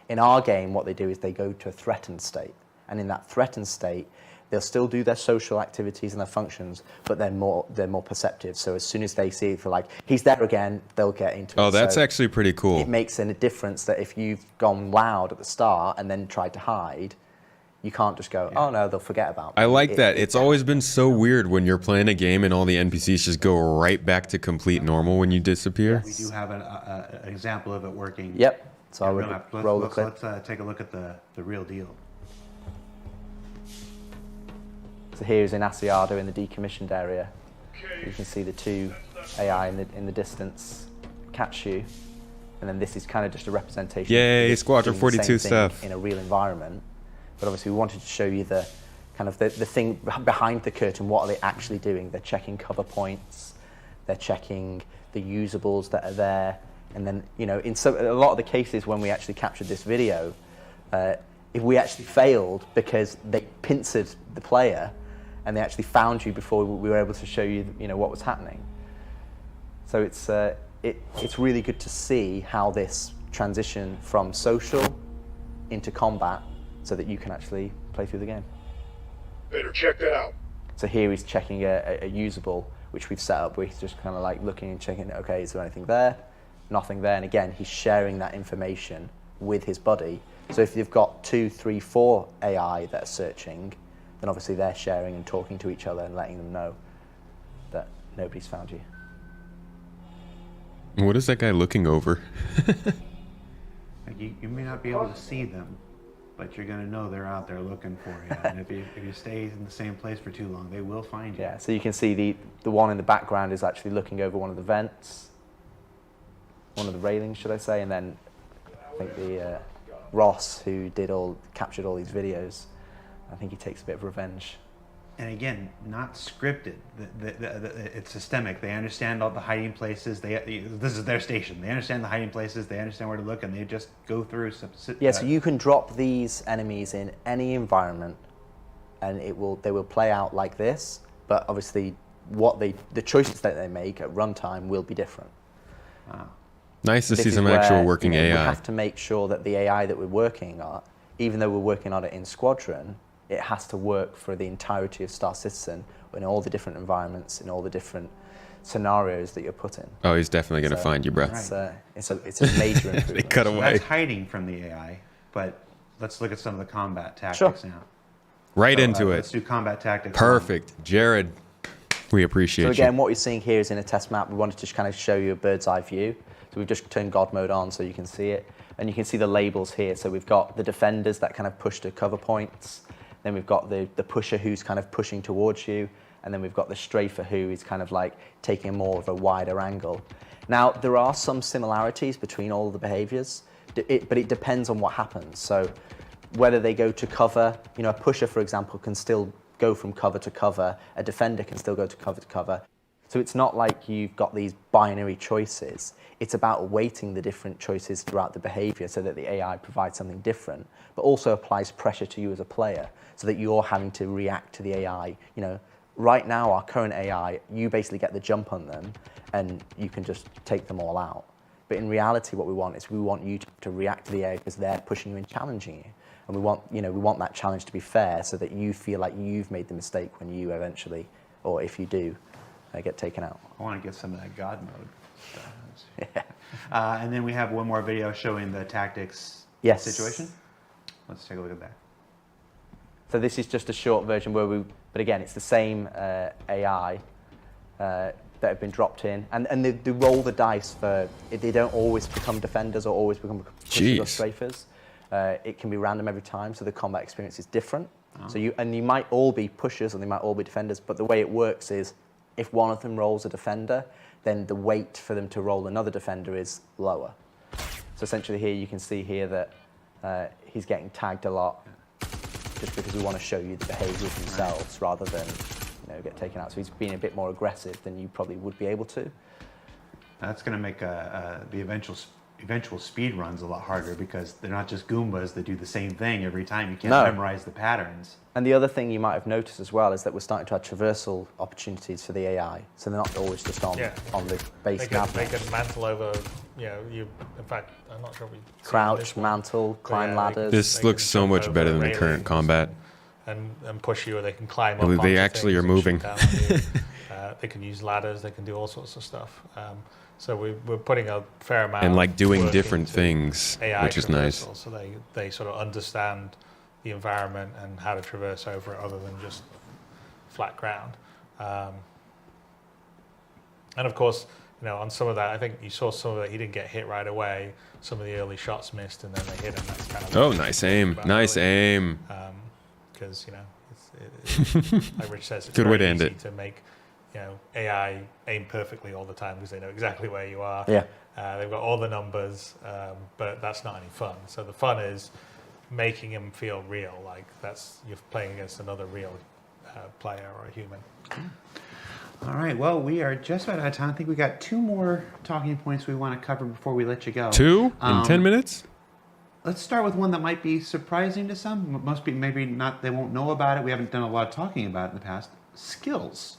In our game, what they do is they go to a threatened state. And in that threatened state, they'll still do their social activities and their functions, but they're more perceptive. So as soon as they see, for like, he's there again, they'll get into it. Oh, that's actually pretty cool. It makes a difference that if you've gone loud at the start and then tried to hide, you can't just go, oh no, they'll forget about me. I like that. It's always been so weird when you're playing a game and all the NPCs just go right back to complete normal when you disappear. We do have an example of it working. Yep. So I would roll the clip. Let's take a look at the real deal. So here's in Asiado in the decommissioned area. You can see the two AI in the distance catch you. And then this is kind of just a representation. Yay, of Squadron 42 stuff. In a real environment. But obviously we wanted to show you the kind of the thing behind the curtain. What are they actually doing? They're checking cover points. They're checking the usables that are there. And then, in a lot of the cases when we actually captured this video, if we actually failed because they pincered the player, and they actually found you before we were able to show you, what was happening. So it's really good to see how this transition from social into combat, so that you can actually play through the game. Better check that out. So here he's checking a usable, which we've set up. Where he's just kind of like looking and checking. Okay, is there anything there? Nothing there. And again, he's sharing that information with his buddy. So if you've got 2, 3, 4 AI that are searching, then obviously they're sharing and talking to each other and letting them know that nobody's found you. What is that guy looking over? Like you may not be able to see them, but you're going to know they're out there looking for you. And if you stay in the same place for too long, they will find you. Yeah, so you can see the one in the background is actually looking over one of the vents, one of the railings, should I say, and then I think the Ross, who captured all these videos, I think he takes a bit of revenge. And again, not scripted. It's systemic. They understand all the hiding places. This is their station. They understand the hiding places. They understand where to look, and they just go through. Yeah, so you can drop these enemies in any environment, and they will play out like this. But obviously, the choices that they make at runtime will be different. Wow. Nice to see some actual working AI. We have to make sure that the AI that we're working on, even though we're working on it in Squadron, it has to work for the entirety of Star Citizen in all the different environments, in all the different scenarios that you're put in. Oh, he's definitely going to So find you, bro. It's a major improvement. They cut So away. that's hiding from the AI, but let's look at some of the combat tactics now. Right So, into it. Let's do combat tactics. Perfect. Jared, we appreciate So you. again, what you're seeing here is in a test map. We wanted to just kind of show you a bird's eye view. So we've just turned God mode on so you can see it. And you can see the labels here. So we've got the defenders that kind of push to cover points. Then we've got the pusher who's kind of pushing towards you. And then we've got the strafer who is kind of like taking more of a wider angle. Now, there are some similarities between all the behaviors, but it depends on what happens. So whether they go to cover, you know, a pusher, for example, can still go from cover to cover. A defender can still go to cover. So it's not like you've got these binary choices. It's about weighting the different choices throughout the behavior so that the AI provides something different, but also applies pressure to you as a player so that you're having to react to the AI. You know, right now, our current AI, you basically get the jump on them and you can just take them all out. But in reality, what we want is we want you to react to the AI because they're pushing you and challenging you. And we want that challenge to be fair so that you feel like you've made the mistake when you eventually, or if you do, get taken out. I want to get some of that God mode. And then we have one more video showing the tactics situation. Let's take a look at that. So this is just a short version but again, it's the same AI that have been dropped in, and they roll the dice for. They don't always become defenders or always become pushers or strafers. It can be random every time, so the combat experience is different. So you might all be pushers and they might all be defenders, but the way it works is if one of them rolls a defender, then the weight for them to roll another defender is lower. So essentially here you can see here that he's getting tagged a lot just because we want to show you the behaviors themselves rather than get taken out. So he's being a bit more aggressive than you probably would be able to. That's going to make the eventual speed runs a lot harder because they're not just Goombas that do the same thing every time. You can't memorize the patterns. And the other thing you might have noticed as well is that we're starting to have traversal opportunities for the AI. So they're not always just on the base nav. They can mantle over, in fact, I'm not sure we crouch, mantle, climb ladders. This looks so much better than the current combat. And push you, or they can climb up. They actually are moving. They can use ladders. They can do all sorts of stuff. So we're putting a fair amount and like doing of different things, AI which is nice. So they sort of understand the environment and how to traverse over it, other than just flat ground. And of course, on some of that, I think you saw some of that. He didn't get hit right away. Some of the early shots missed, and then they hit him. That's kind of nice aim, nice aim. Because like Rich says, it's good way to very end easy it. to make AI aim perfectly all the time because they know exactly where you are. Yeah. They've got all the numbers, but that's not any fun. So the fun is making him feel real, like you're playing against another real player or a human. All right, well, we are just about out of time. I think we got 2 more talking points we want to cover before we let you go. 2 in 10 minutes? Let's start with one that might be surprising to some. Most people maybe not, they won't know about it. We haven't done a lot of talking about it in the past. Skills.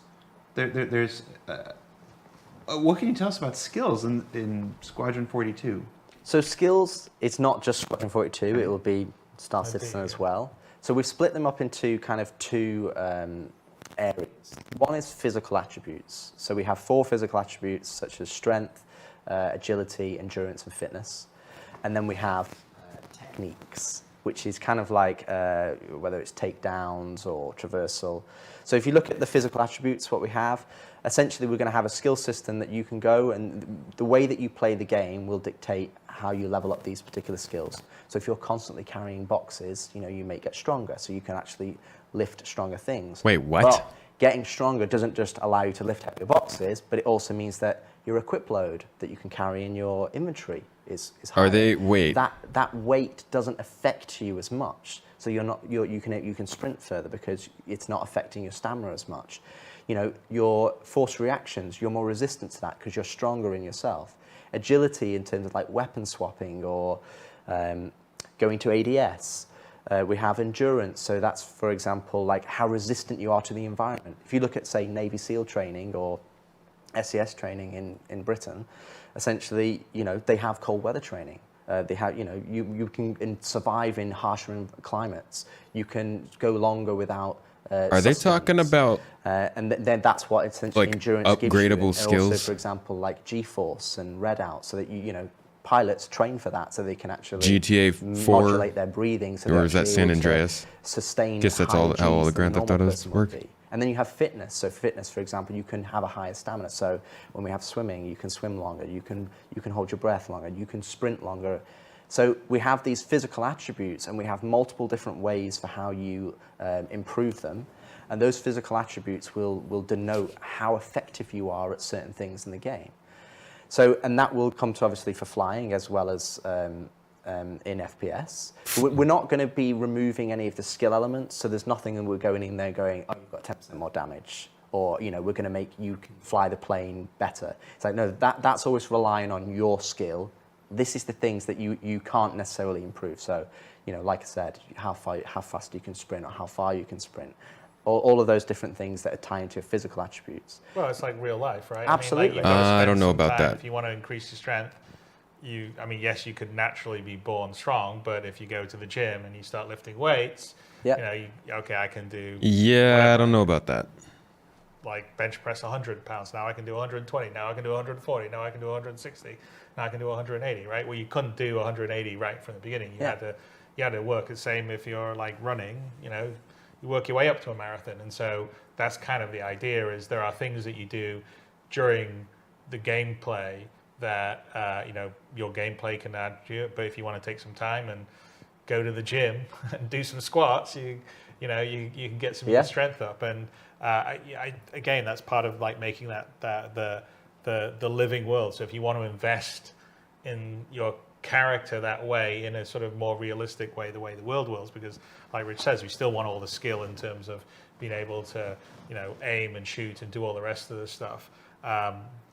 There's what can you tell us about skills in Squadron 42? So skills, it's not just Squadron 42, it will be Star Citizen as well. So we've split them up into kind of 2 areas. One is physical attributes. So we have 4 physical attributes such as strength, agility, endurance, and fitness. And then we have techniques, which is kind of like whether it's takedowns or traversal. So if you look at the physical attributes, what we have, essentially we're going to have a skill system that you can go, and the way that you play the game will dictate how you level up these particular skills. So if you're constantly carrying boxes, you may get stronger, so you can actually lift stronger things. Wait, what? But getting stronger doesn't just allow you to lift heavier boxes, but it also means that your equip load that you can carry in your inventory is higher. Are they, wait. That weight doesn't affect you as much. So you can sprint further because it's not affecting your stamina as much. Your force reactions, you're more resistant to that because you're stronger in yourself. Agility in terms of like weapon swapping or going to ADS. We have endurance, so that's, for example, like how resistant you are to the environment. If you look at, say, Navy SEAL training or SES training in Britain, essentially, they have cold weather training. They have, you can survive in harsher climates. You can go longer without Are they talking about and then that's what essentially like endurance upgradable gives you. And skills? also, for example, like G-force and Redout, so that you know pilots train for that, so they can actually GTA 4 modulate their breathing. So or is that San Andreas? Sustain. Guess that's higher all how all the Gs Grand than Theft a normal Autos person would work. be. And then you have fitness. So fitness, for example, you can have a higher stamina. So when we have swimming, you can swim longer. You can hold your breath longer. You can sprint longer. So we have these physical attributes, and we have multiple different ways for how you improve them. And those physical attributes will denote how effective you are at certain things in the game. So, and that will come to obviously for flying as well as in FPS. We're not going to be removing any of the skill elements. So there's nothing that we're going in there going, oh, you've got 10% more damage, or you know, we're going to make you fly the plane better. It's like, no, that's always relying on your skill. This is the things that you can't necessarily improve. So, you know, like I said, how fast you can sprint or how far you can sprint. All of those different things that are tied into your physical attributes. Well, it's like real life, right? Absolutely. I mean, like, you've got to I don't spend know some about time. that. If you want to increase your strength, I mean, yes, you could naturally be born strong, but if you go to the gym and you start lifting weights, you know, okay, I can do. Yeah, whatever. I don't know about that. Like bench press 100 pounds. Now I can do 120. Now I can do 140. Now I can do 160. Now I can do 180. Right? Well, you couldn't do 180 right from the beginning. You had to work the same. If you're like running, you know, you work your way up to a marathon. And so that's kind of the idea. Is there are things that you do during the gameplay that you know, your gameplay can add to it. But if you want to take some time and go to the gym and do some squats, you can get some of your strength up. And again, that's part of like making the living world. So if you want to invest in your character that way, in a sort of more realistic way, the way the world wills, because like Rich says, we still want all the skill in terms of being able to, you know, aim and shoot and do all the rest of the stuff.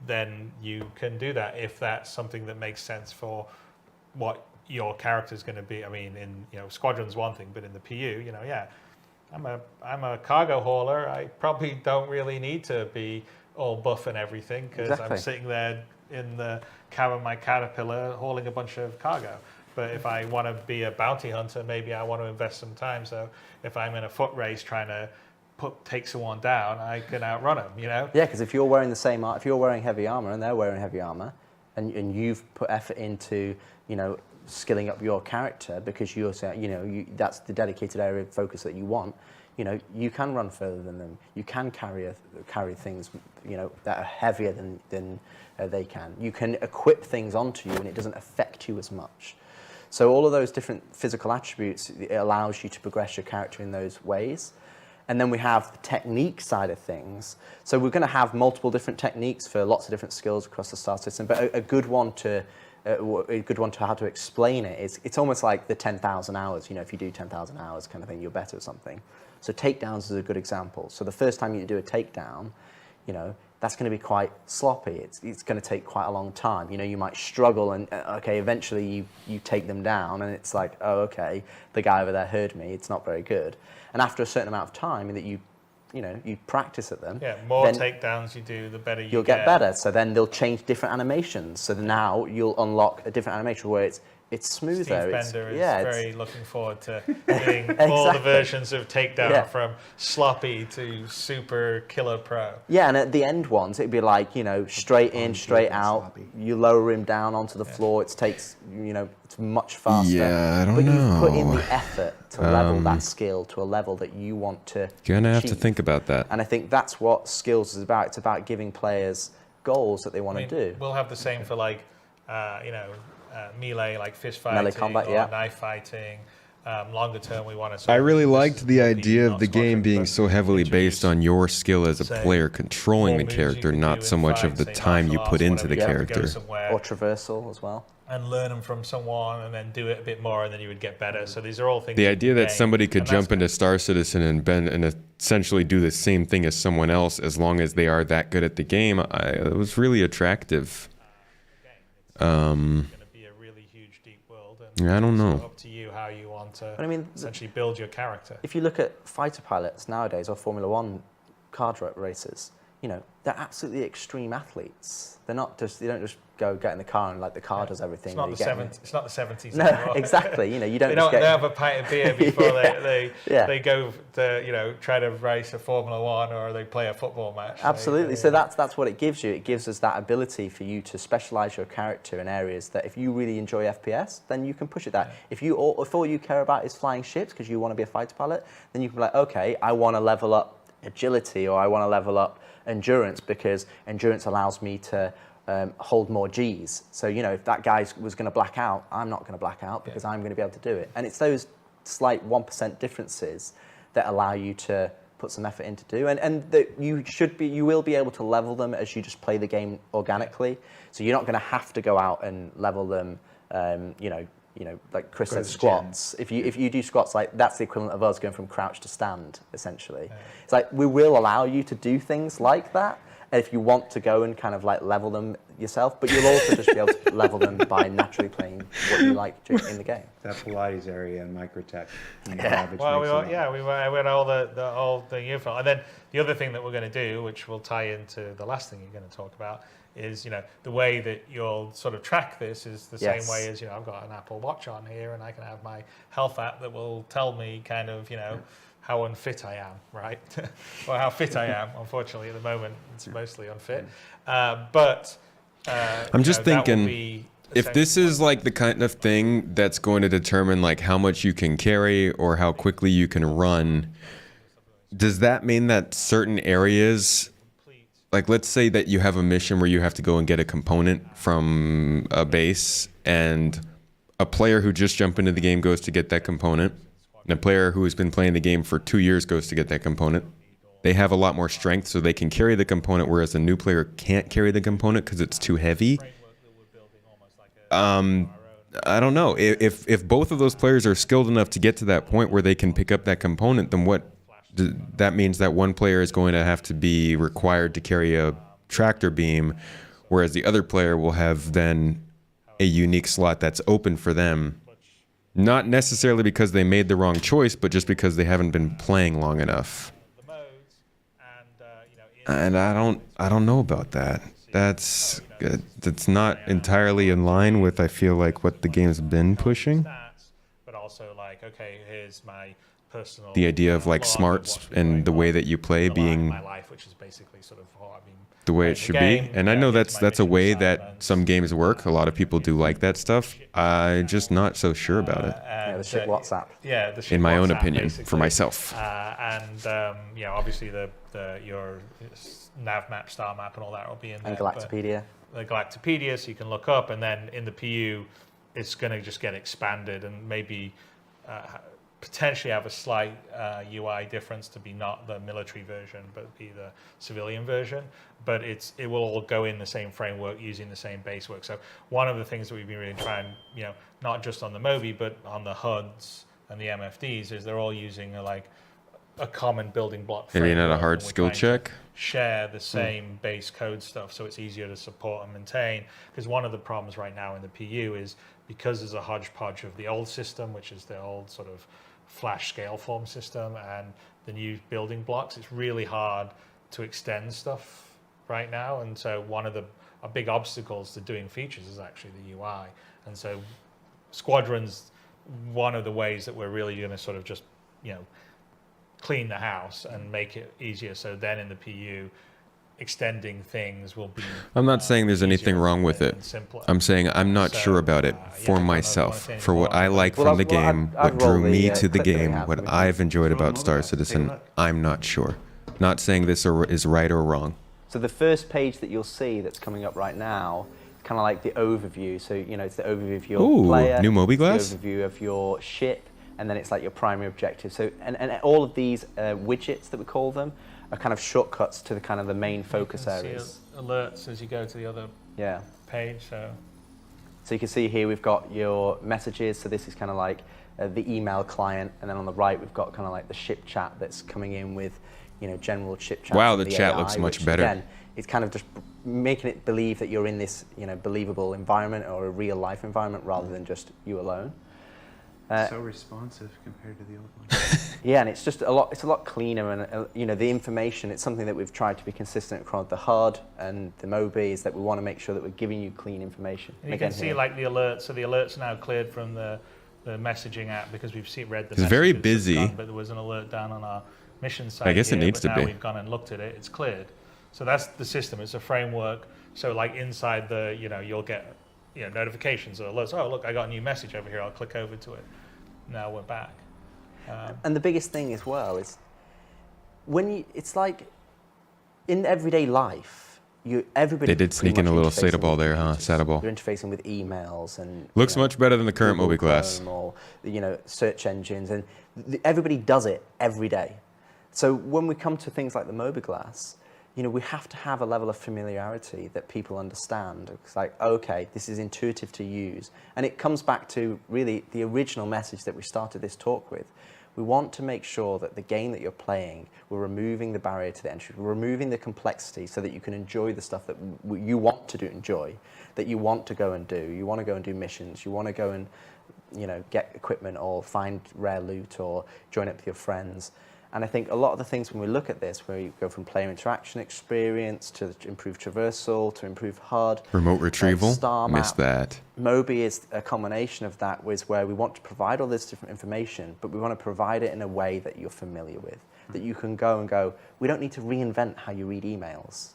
Then you can do that if that's something that makes sense for what your character is going to be. I mean, in, you know, Squadron's one thing, but in the PU, you know, yeah, I'm a cargo hauler. I probably don't really need to be all buff and everything, because I'm sitting there in the cab of my Caterpillar hauling a bunch of cargo. But if I want to be a bounty hunter, maybe I want to invest some time. So if I'm in a foot race trying to take someone down, I can outrun them, you know? Yeah, because if you're wearing the same, if you're wearing heavy armor and they're wearing heavy armor, and you've put effort into, you know, skilling up your character because you're saying, you know, that's the dedicated area of focus that you want, you know, you can run further than them. You can carry things, you know, that are heavier than they can. You can equip things onto you and it doesn't affect you as much. So all of those different physical attributes, it allows you to progress your character in those ways. And then we have the technique side of things. So we're going to have multiple different techniques for lots of different skills across the Star Citizen, but a good one to how to explain it is, it's almost like the 10,000 hours. You know, if you do 10,000 hours kind of thing, you're better at something. So takedowns is a good example. So the first time you do a takedown, you know, that's going to be quite sloppy. It's going to take quite a long time. You know, you might struggle and, okay, eventually you take them down and it's like, oh, okay, the guy over there heard me. It's not very good. And after a certain amount of time that you practice at them. Yeah, more takedowns you do, the better you'll get better. So then they'll change different animations. So now you'll unlock a different animation where it's smoother. Steve Bender is very looking forward to doing all the versions of Takedown from sloppy to super killer pro. Yeah, and at the end ones, it'd be like, you know, straight in, straight out. Sloppy. You lower him down onto the floor. It takes, you know, it's much faster. Yeah, I don't know. But know. you've put in the effort to level that skill to a level that you want to Gonna have achieve. to think about that. And I think that's what skills is about. It's about giving players goals that they want to do. We'll have the same for like, you know, melee, like fist fighting, melee combat, or knife fighting. Longer term, we want to. I really liked the idea of the game being so heavily based on your skill as a player controlling the character, not so much of the time you put into the character. Or traversal as well. And learn them from someone, and then do it a bit more, and then you would get better. So these are all things. The idea that somebody could jump into Star Citizen and essentially do the same thing as someone else, as long as they are that good at the game, it was really attractive. I don't know. It's up to you how you want to essentially build your character. If you look at fighter pilots nowadays or Formula One car races, you know, they're absolutely extreme athletes. They don't just get in the car and like the car does everything. It's not the 70s No, anymore. exactly. You know, you don't. They have a pint of beer before they go to, you know, try to race a Formula One or they play a football match. Absolutely. So that's what it gives you. It gives us that ability for you to specialize your character in areas that if you really enjoy FPS, then you can push it that. If all you care about is flying ships because you want to be a fighter pilot, then you can be like, okay, I want to level up agility or I want to level up endurance because endurance allows me to hold more Gs. So, you know, if that guy was going to black out, I'm not going to black out because I'm going to be able to do it. And it's those slight 1% differences that allow you to put some effort into do. And that you will be able to level them as you just play the game organically. So you're not going to have to go out and level them, you know, like Chris said, squats. If you do squats, like that's the equivalent of us going from crouch to stand, essentially. It's like we will allow you to do things like that if you want to go and kind of like level them yourself, but you'll also just be able to level them by naturally playing what you like in the game. That Pilates area and microtech. Well, we went all the UFO, and then the other thing that we're going to do, which will tie into the last thing you're going to talk about, is, you know, the way that you'll sort of track this is the same way as, you know, I've got an Apple Watch on here and I can have my health app that will tell me kind of, you know, how unfit I am, right? Or how fit I am. Unfortunately, at the moment, it's mostly unfit. But I'm just thinking, if this is like the kind of thing that's going to determine like how much you can carry or how quickly you can run, does that mean that certain areas, like let's say that you have a mission where you have to go and get a component from a base and a player who just jumped into the game goes to get that component, and a player who has been playing the game for 2 years goes to get that component. They have a lot more strength, so they can carry the component, whereas a new player can't carry the component because it's too heavy. I don't know. If both of those players are skilled enough to get to that point where they can pick up that component, then that means that one player is going to have to be required to carry a tractor beam, whereas the other player will have then a unique slot that's open for them. Not necessarily because they made the wrong choice, but just because they haven't been playing long enough. And I don't know about that. That's not entirely in line with, I feel like, what the game's been pushing. But also like, okay, here's my personal. The idea of like smarts and the way that you play being my life, which is basically sort of the way it should be. And I know that's a way that some games work. A lot of people do like that stuff. I'm just not so sure about it. Yeah, the ship WhatsApp. Yeah, the ship in my WhatsApp, own opinion, basically. for myself. You know, obviously your nav map, star map, and all that will be in there. And Galactopedia. The Galactopedia, so you can look up, and then in the PU, it's going to just get expanded and maybe potentially have a slight UI difference to be not the military version, but be the civilian version. But it will all go in the same framework using the same base work. So one of the things that we've been really trying, you know, not just on the Moby, but on the HUDs and the MFDs, is they're all using a common building block Maybe framework. not a hard skill check. Share the same base code stuff, so it's easier to support and maintain. Because one of the problems right now in the PU is because there's a hodgepodge of the old system, which is the old sort of flash scale form system, and the new building blocks, it's really hard to extend stuff right now. And so one of the big obstacles to doing features is actually the UI. And so Squadron's one of the ways that we're really going to sort of just, you know, clean the house and make it easier. So then in the PU, extending things will be. I'm not saying there's anything wrong with it. I'm saying I'm not sure about it for myself, for what I like from the game, what drew me to the game, what I've enjoyed about Star Citizen. I'm not sure. Not saying this is right or wrong. So the first page that you'll see that's coming up right now, kind of like the overview. So, you know, it's the overview of your player. New Moby glass? The overview of your ship, and then it's like your primary objective. So, and all of these widgets that we call them are kind of shortcuts to the kind of the main focus areas. Alerts as you go to the other page. So you can see here we've got your messages. So this is kind of like the email client, and then on the right we've got kind of like the ship chat that's coming in with, you know, general ship chat. Wow, the chat looks much better. Again, it's kind of just making it believe that you're in this, you know, believable environment or a real life environment rather than just you alone. So responsive compared to the old one. Yeah, and it's just it's a lot cleaner, and you know, the information, it's something that we've tried to be consistent across the HUD and the Mobi, is that we want to make sure that we're giving you clean information. And you can see like the alerts, so the alerts now cleared from the messaging app because we've read the It's very messages busy. that's gone, but there was an alert down on our mission site. I guess it here, needs but to now be. We've gone and looked at it, it's cleared. So that's the system, it's a framework. So like inside the, you know, you'll get, you know, notifications or alerts. Oh, look, I got a new message over here, I'll click over to it. Now we're back. And the biggest thing as well is it's like in everyday life, everybody. They did sneak in a little Satable there, huh? Satable. You're interfacing with emails and Looks much better than the current Google Mobi class. Chrome or, you know, search engines, and everybody does it every day. So when we come to things like the Mobi Glass, you know, we have to have a level of familiarity that people understand. It's like, okay, this is intuitive to use. And it comes back to really the original message that we started this talk with. We want to make sure that the game that you're playing, we're removing the barrier to the entry, we're removing the complexity so that you can enjoy the stuff that you want to enjoy, that you want to go and do. You want to go and do missions, you want to go and, you know, get equipment or find rare loot or join up with your friends. And I think a lot of the things when we look at this, where you go from player interaction experience to improve traversal, to improve HUD. Remote retrieval, Star missed map. that. Mobi is a combination of that, where we want to provide all this different information, but we want to provide it in a way that you're familiar with, that you can go and go, we don't need to reinvent how you read emails.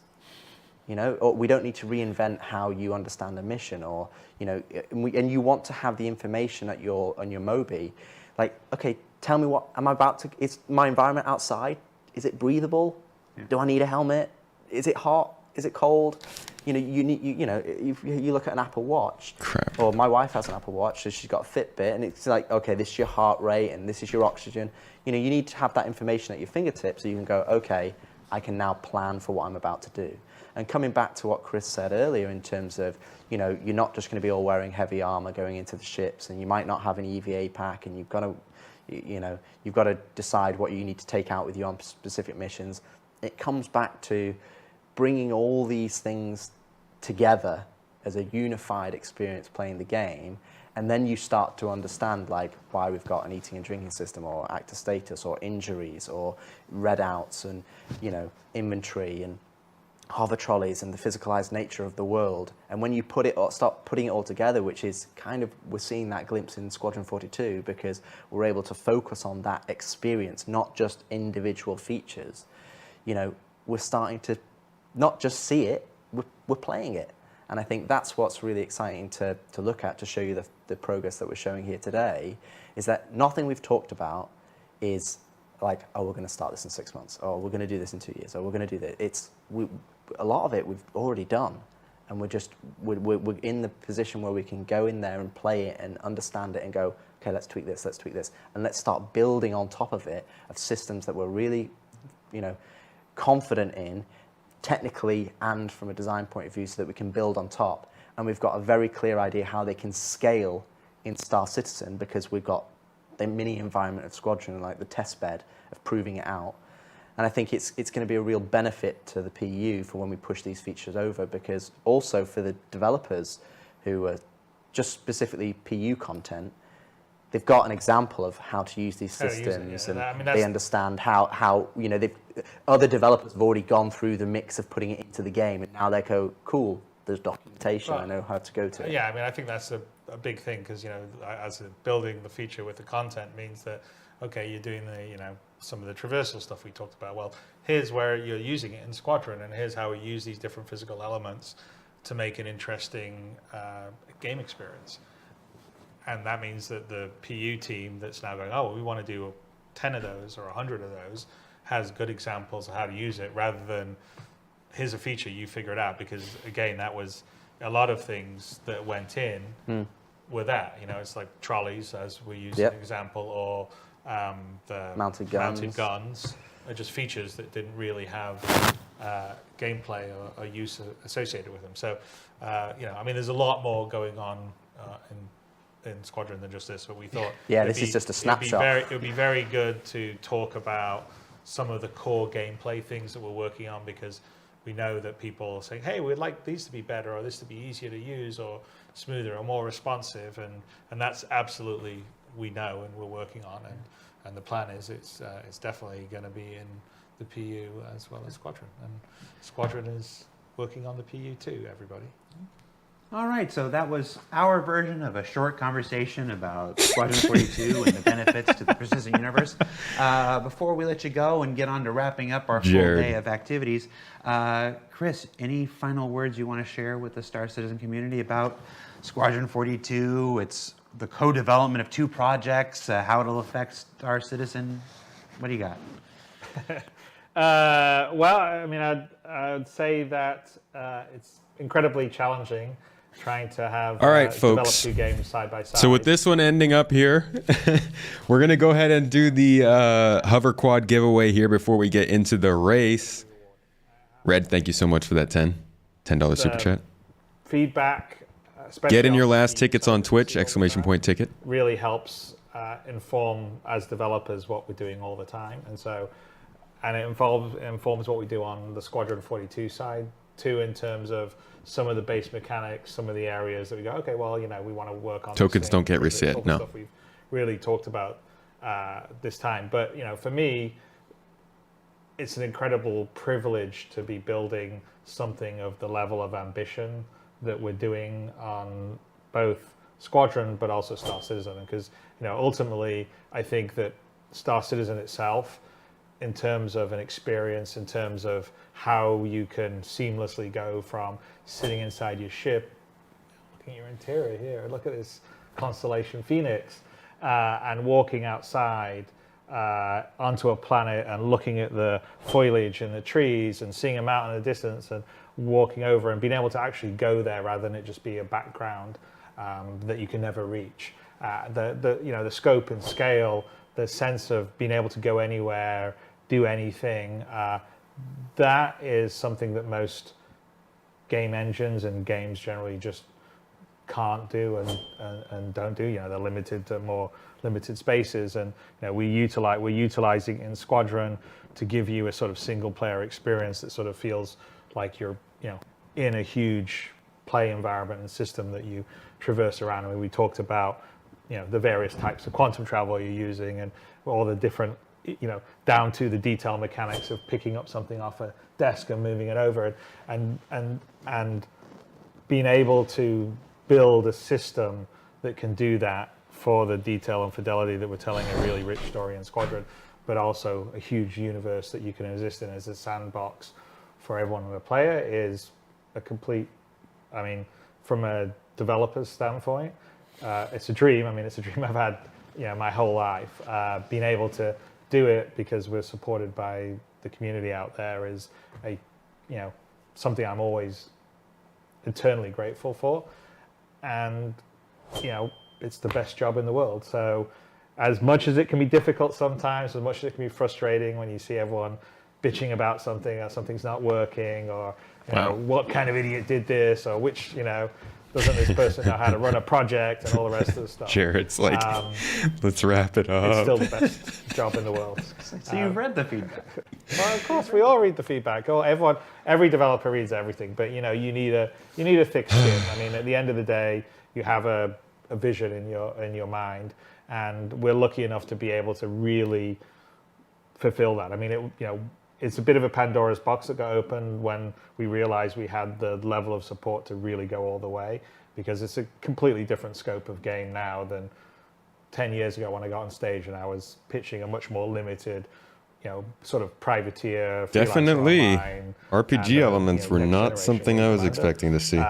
You know, or we don't need to reinvent how you understand a mission, or, you know, and you want to have the information on your Mobi, like, okay, tell me what am I about to, is my environment outside, is it breathable? Yeah. Do I need a helmet? Is it hot? Is it cold? You know, you look at an Apple Watch, or my wife has an Apple Watch, so she's got a Fitbit, and it's like, okay, this is your heart rate, and this is your oxygen. You know, you need to have that information at your fingertips so you can go, okay, I can now plan for what I'm about to do. And coming back to what Chris said earlier in terms of, you know, you're not just going to be all wearing heavy armor going into the ships, and you might not have an EVA pack, and you've got to decide what you need to take out with you on specific missions. It comes back to bringing all these things together as a unified experience playing the game, and then you start to understand like why we've got an eating and drinking system, or active status, or injuries, or readouts, and, you know, inventory, and hover trolleys, and the physicalized nature of the world. And when you start putting it all together, which is kind of, we're seeing that glimpse in Squadron 42, because we're able to focus on that experience, not just individual features. You know, we're starting to not just see it, we're playing it. And I think that's what's really exciting to look at, to show you the progress that we're showing here today, is that nothing we've talked about is like, oh, we're going to start this in 6 months, or we're going to do this in 2 years, or we're going to do this. A lot of it we've already done, and we're in the position where we can go in there and play it and understand it and go, okay, let's tweak this, and let's start building on top of it of systems that we're really, you know, confident in, technically and from a design point of view, so that we can build on top. And we've got a very clear idea how they can scale in Star Citizen, because we've got the mini environment of Squadron, like the test bed of proving it out. And I think it's going to be a real benefit to the PU for when we push these features over, because also for the developers who are just specifically PU content, they've got an example of how to use these systems, and they understand how you know, other developers have already gone through the mix of putting it into the game, and now they go, cool, there's documentation, I know how to go to it. Yeah, I mean, I think that's a big thing, because, you know, as building the feature with the content means that, okay, you're doing the, you know, some of the traversal stuff we talked about. Well, here's where you're using it in Squadron, and here's how we use these different physical elements to make an interesting game experience. And that means that the PU team that's now going, oh, we want to do 10 of those or 100 of those, has good examples of how to use it, rather than here's a feature, you figure it out. Because again, that was a lot of things that went in were that, you know, it's like trolleys, as we use an example, or the mounted guns are just features that didn't really have gameplay or use associated with them. So, you know, I mean, there's a lot more going on in Squadron than just this, but we thought this is just a snapshot. It would be very good to talk about some of the core gameplay things that we're working on, because we know that people are saying, hey, we'd like these to be better, or this to be easier to use, or smoother, or more responsive, and that's absolutely we know and we're working on, and the plan is it's definitely going to be in the PU as well as Squadron, and Squadron is working on the PU too, everybody. All right, so that was our version of a short conversation about Squadron 42 and the benefits to the persistent universe. Before we let you go and get on to wrapping up our full day of activities, Chris, any final words you want to share with the Star Citizen community about Squadron 42, it's the co-development of 2 projects, how it'll affect Star Citizen? What do you got? Well, I mean, I'd say that it's incredibly challenging trying to have all right, develop folks. 2 games side by side. So with this one ending up here, we're going to go ahead and do the hover quad giveaway here before we get into the race. Red, thank you so much for that $10 super chat. Feedback, especially Get in your on last the tickets on Twitch, ! Ticket. really helps inform as developers what we're doing all the time, and it informs what we do on the Squadron 42 side too, in terms of some of the base mechanics, some of the areas that we go, okay, well, you know, we want to work on. Tokens don't get reset, no. Stuff we've really talked about this time, but you know, for me, it's an incredible privilege to be building something of the level of ambition that we're doing on both Squadron but also Star Citizen, because you know, ultimately, I think that Star Citizen itself, in terms of an experience, in terms of how you can seamlessly go from sitting inside your ship, looking at your interior here, look at this constellation Phoenix, and walking outside onto a planet and looking at the foliage and the trees and seeing a mountain in the distance and walking over and being able to actually go there rather than it just be a background that you can never reach. The scope and scale, the sense of being able to go anywhere, do anything, that is something that most game engines and games generally just can't do and don't do. You know, they're limited to more limited spaces, and you know, we're utilizing in Squadron to give you a sort of single player experience that sort of feels like you're, you know, in a huge play environment and system that you traverse around. I mean, we talked about, you know, the various types of quantum travel you're using and all the different, you know, down to the detail mechanics of picking up something off a desk and moving it over, and being able to build a system that can do that for the detail and fidelity that we're telling a really rich story in Squadron, but also a huge universe that you can exist in as a sandbox for everyone in the player is a complete, I mean, from a developer's standpoint, it's a dream. I mean, it's a dream I've had, you know, my whole life. Being able to do it because we're supported by the community out there is a, you know, something I'm always eternally grateful for. And, you know, it's the best job in the world. So as much as it can be difficult sometimes, as much as it can be frustrating when you see everyone bitching about something or something's not working, or, you know, what kind of idiot did this, or which, you know, doesn't this person know how to run a project and all the rest of the stuff. Jared's like, let's wrap it up. It's still the best job in the world. So you've read the feedback. Well, of course, we all read the feedback. Every developer reads everything, but you know, you need a thick skin. I mean, at the end of the day, you have a vision in your mind, and we're lucky enough to be able to really fulfill that. I mean, it's a bit of a Pandora's box that got opened when we realized we had the level of support to really go all the way, because it's a completely different scope of game now than 10 years ago when I got on stage and I was pitching a much more limited, you know, sort of privateer. Definitely. RPG and, elements were not something I was expecting to see.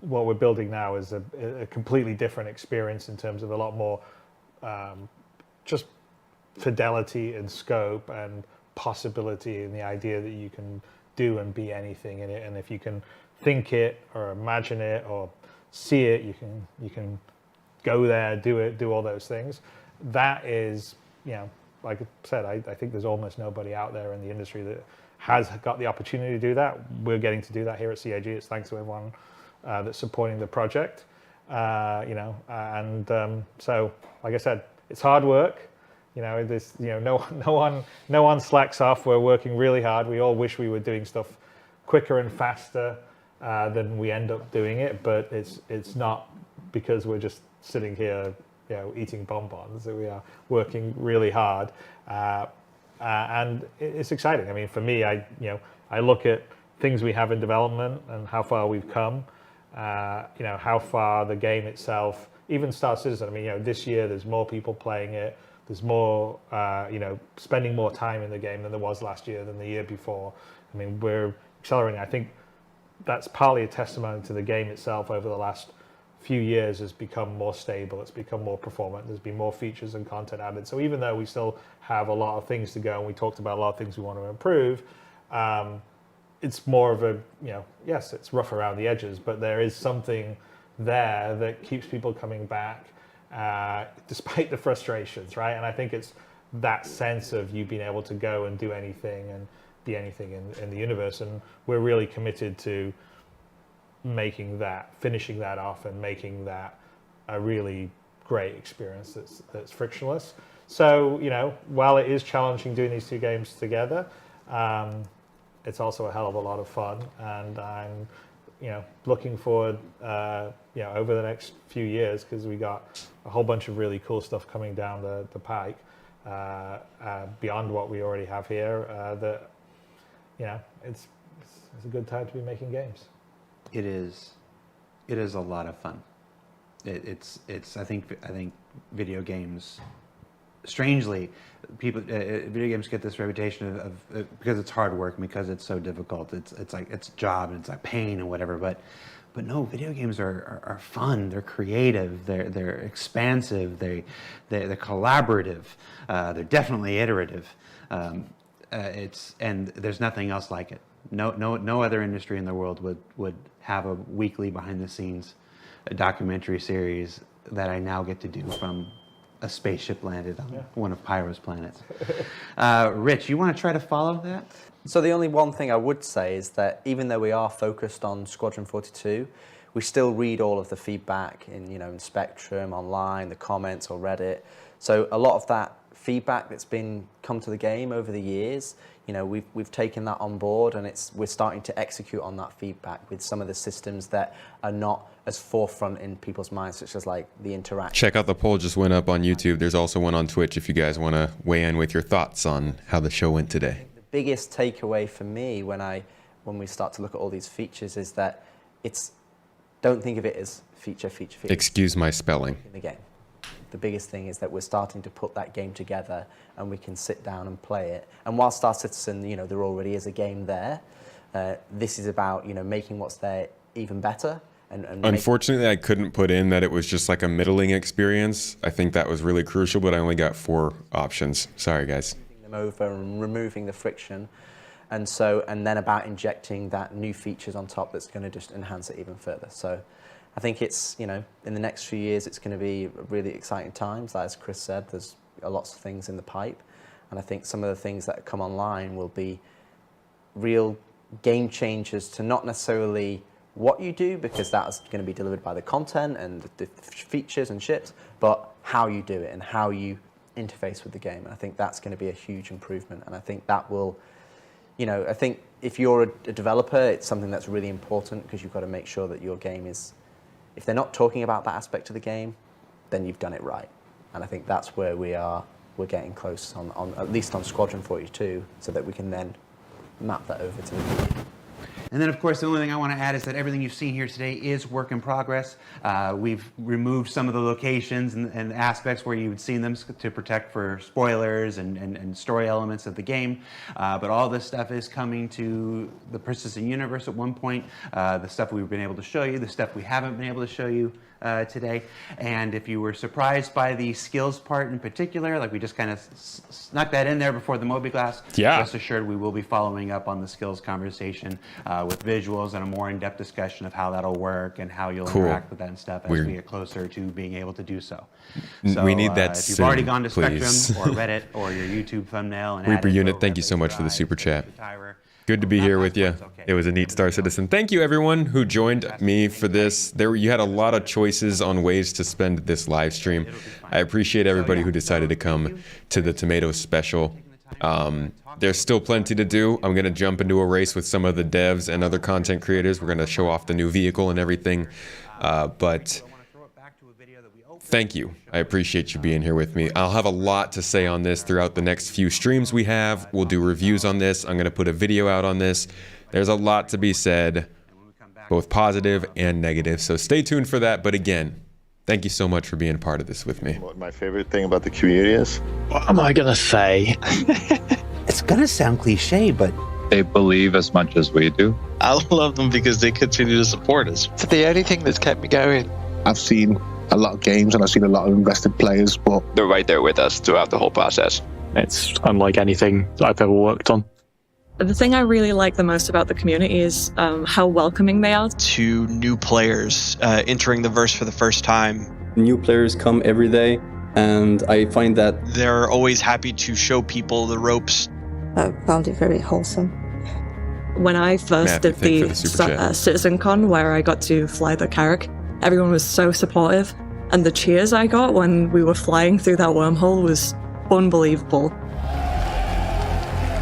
What we're building now is a completely different experience in terms of a lot more just fidelity and scope and possibility in the idea that you can do and be anything in it, and if you can think it or imagine it or see it, you can go there, do it, do all those things. That is, you know, like I said, I think there's almost nobody out there in the industry that has got the opportunity to do that. We're getting to do that here at CAG. It's thanks to everyone that's supporting the project, you know, and so like I said, it's hard work. You know, this, you know, no one slacks off. We're working really hard. We all wish we were doing stuff quicker and faster than we end up doing it, but it's not because we're just sitting here eating bonbons. We are working really hard, and it's exciting. I mean, for me, I look at things we have in development and how far we've come. How far the game itself, even Star Citizen. I mean, this year there's more people playing it. There's more, spending more time in the game than there was last year, than the year before. I mean, we're accelerating. I think that's partly a testimony to the game itself. Over the last few years has become more stable. It's become more performant. There's been more features and content added. So even though we still have a lot of things to go, and we talked about a lot of things we want to improve, it's more of a, yes, it's rough around the edges, but there is something there that keeps people coming back despite the frustrations, right? And I think it's that sense of you being able to go and do anything and be anything in the universe. And we're really committed to finishing that off and making that a really great experience that's frictionless. So, while it is challenging doing these two games together, it's also a hell of a lot of fun, and I'm, looking forward, over the next few years, because we got a whole bunch of really cool stuff coming down the pike, beyond what we already have here. It's a good time to be making games. It is a lot of fun. I think video games, strangely, video games get this reputation of because it's hard work, and because it's so difficult. It's like it's a job, and it's like pain and whatever. But no, video games are fun. They're creative. They're expansive. They're collaborative. They're definitely iterative. And there's nothing else like it. No other industry in the world would have a weekly behind the scenes documentary series that I now get to do from a spaceship landed on one of Pyro's planets. Rich, you want to try to follow that? So the only one thing I would say is that even though we are focused on Squadron 42, we still read all of the feedback in Spectrum, online, the comments or Reddit. So a lot of that feedback that's come to the game over the years, we've taken that on board, and we're starting to execute on that feedback with some of the systems that are not as forefront in people's minds, such as like the interaction. Check out the poll just went up on YouTube. There's also one on Twitch if you guys want to weigh in with your thoughts on how the show went today. The biggest takeaway for me when we start to look at all these features is that don't think of it as feature. Excuse my spelling. In the game. The biggest thing is that we're starting to put that game together, and we can sit down and play it. And while Star Citizen, there already is a game there, this is about, making what's there even better. And unfortunately, I couldn't put in that it was just like a middling experience. I think that was really crucial, but I only got 4 options. Sorry, guys. Them over and removing the friction. And then about injecting that new features on top that's going to just enhance it even further. So I think it's, in the next few years, it's going to be really exciting times. As Chris said, there's lots of things in the pipe. And I think some of the things that come online will be real game changers to not necessarily what you do, because that's going to be delivered by the content and the features and ships, but how you do it and how you interface with the game. And I think that's going to be a huge improvement. And I think that will, I think if you're a developer, it's something that's really important, because you've got to make sure that your game is, if they're not talking about that aspect of the game, then you've done it right. And I think that's where we're getting close on at least on Squadron 42, so that we can then map that over to the game. And then, of course, the only thing I want to add is that everything you've seen here today is work in progress. We've removed some of the locations and aspects where you've seen them to protect for spoilers and story elements of the game. But all this stuff is coming to the persistent universe at one point. The stuff we've been able to show you, the stuff we haven't been able to show you today. And if you were surprised by the skills part in particular, like we just kind of snuck that in there before the Moby Glass, rest assured we will be following up on the skills conversation with visuals and a more in-depth discussion of how that'll work and how you'll interact with that and stuff as we get closer to being able to do so. So we need that if you've already gone to please. Spectrum or Reddit or your YouTube thumbnail and Reaper Unit, thank you so much for the super chat. Good to be here with you. It was a neat Star Citizen. Thank you, everyone who joined me for this. You had a lot of choices on ways to spend this live stream. I appreciate everybody who decided to come to the Tomato Special. There's still plenty to do. I'm going to jump into a race with some of the devs and other content creators. We're going to show off the new vehicle and everything. But thank you. I appreciate you being here with me. I'll have a lot to say on this throughout the next few streams we have. We'll do reviews on this. I'm going to put a video out on this. There's a lot to be said, both positive and negative. So stay tuned for that. But again, thank you so much for being a part of this with me. What my favorite thing about the community is? What am I going to say? It's going to sound cliche, but they believe as much as we do. I love them because they continue to support us. It's the only thing that's kept me going. I've seen a lot of games and I've seen a lot of invested players, but they're right there with us throughout the whole process. It's unlike anything I've ever worked on. The thing I really like the most about the community is how welcoming they are. To new players entering the verse for the first time. New players come every day, and I find that they're always happy to show people the ropes. I found it very wholesome. When I first did the CitizenCon, where I got to fly the Carrack, everyone was so supportive, and the cheers I got when we were flying through that wormhole was unbelievable.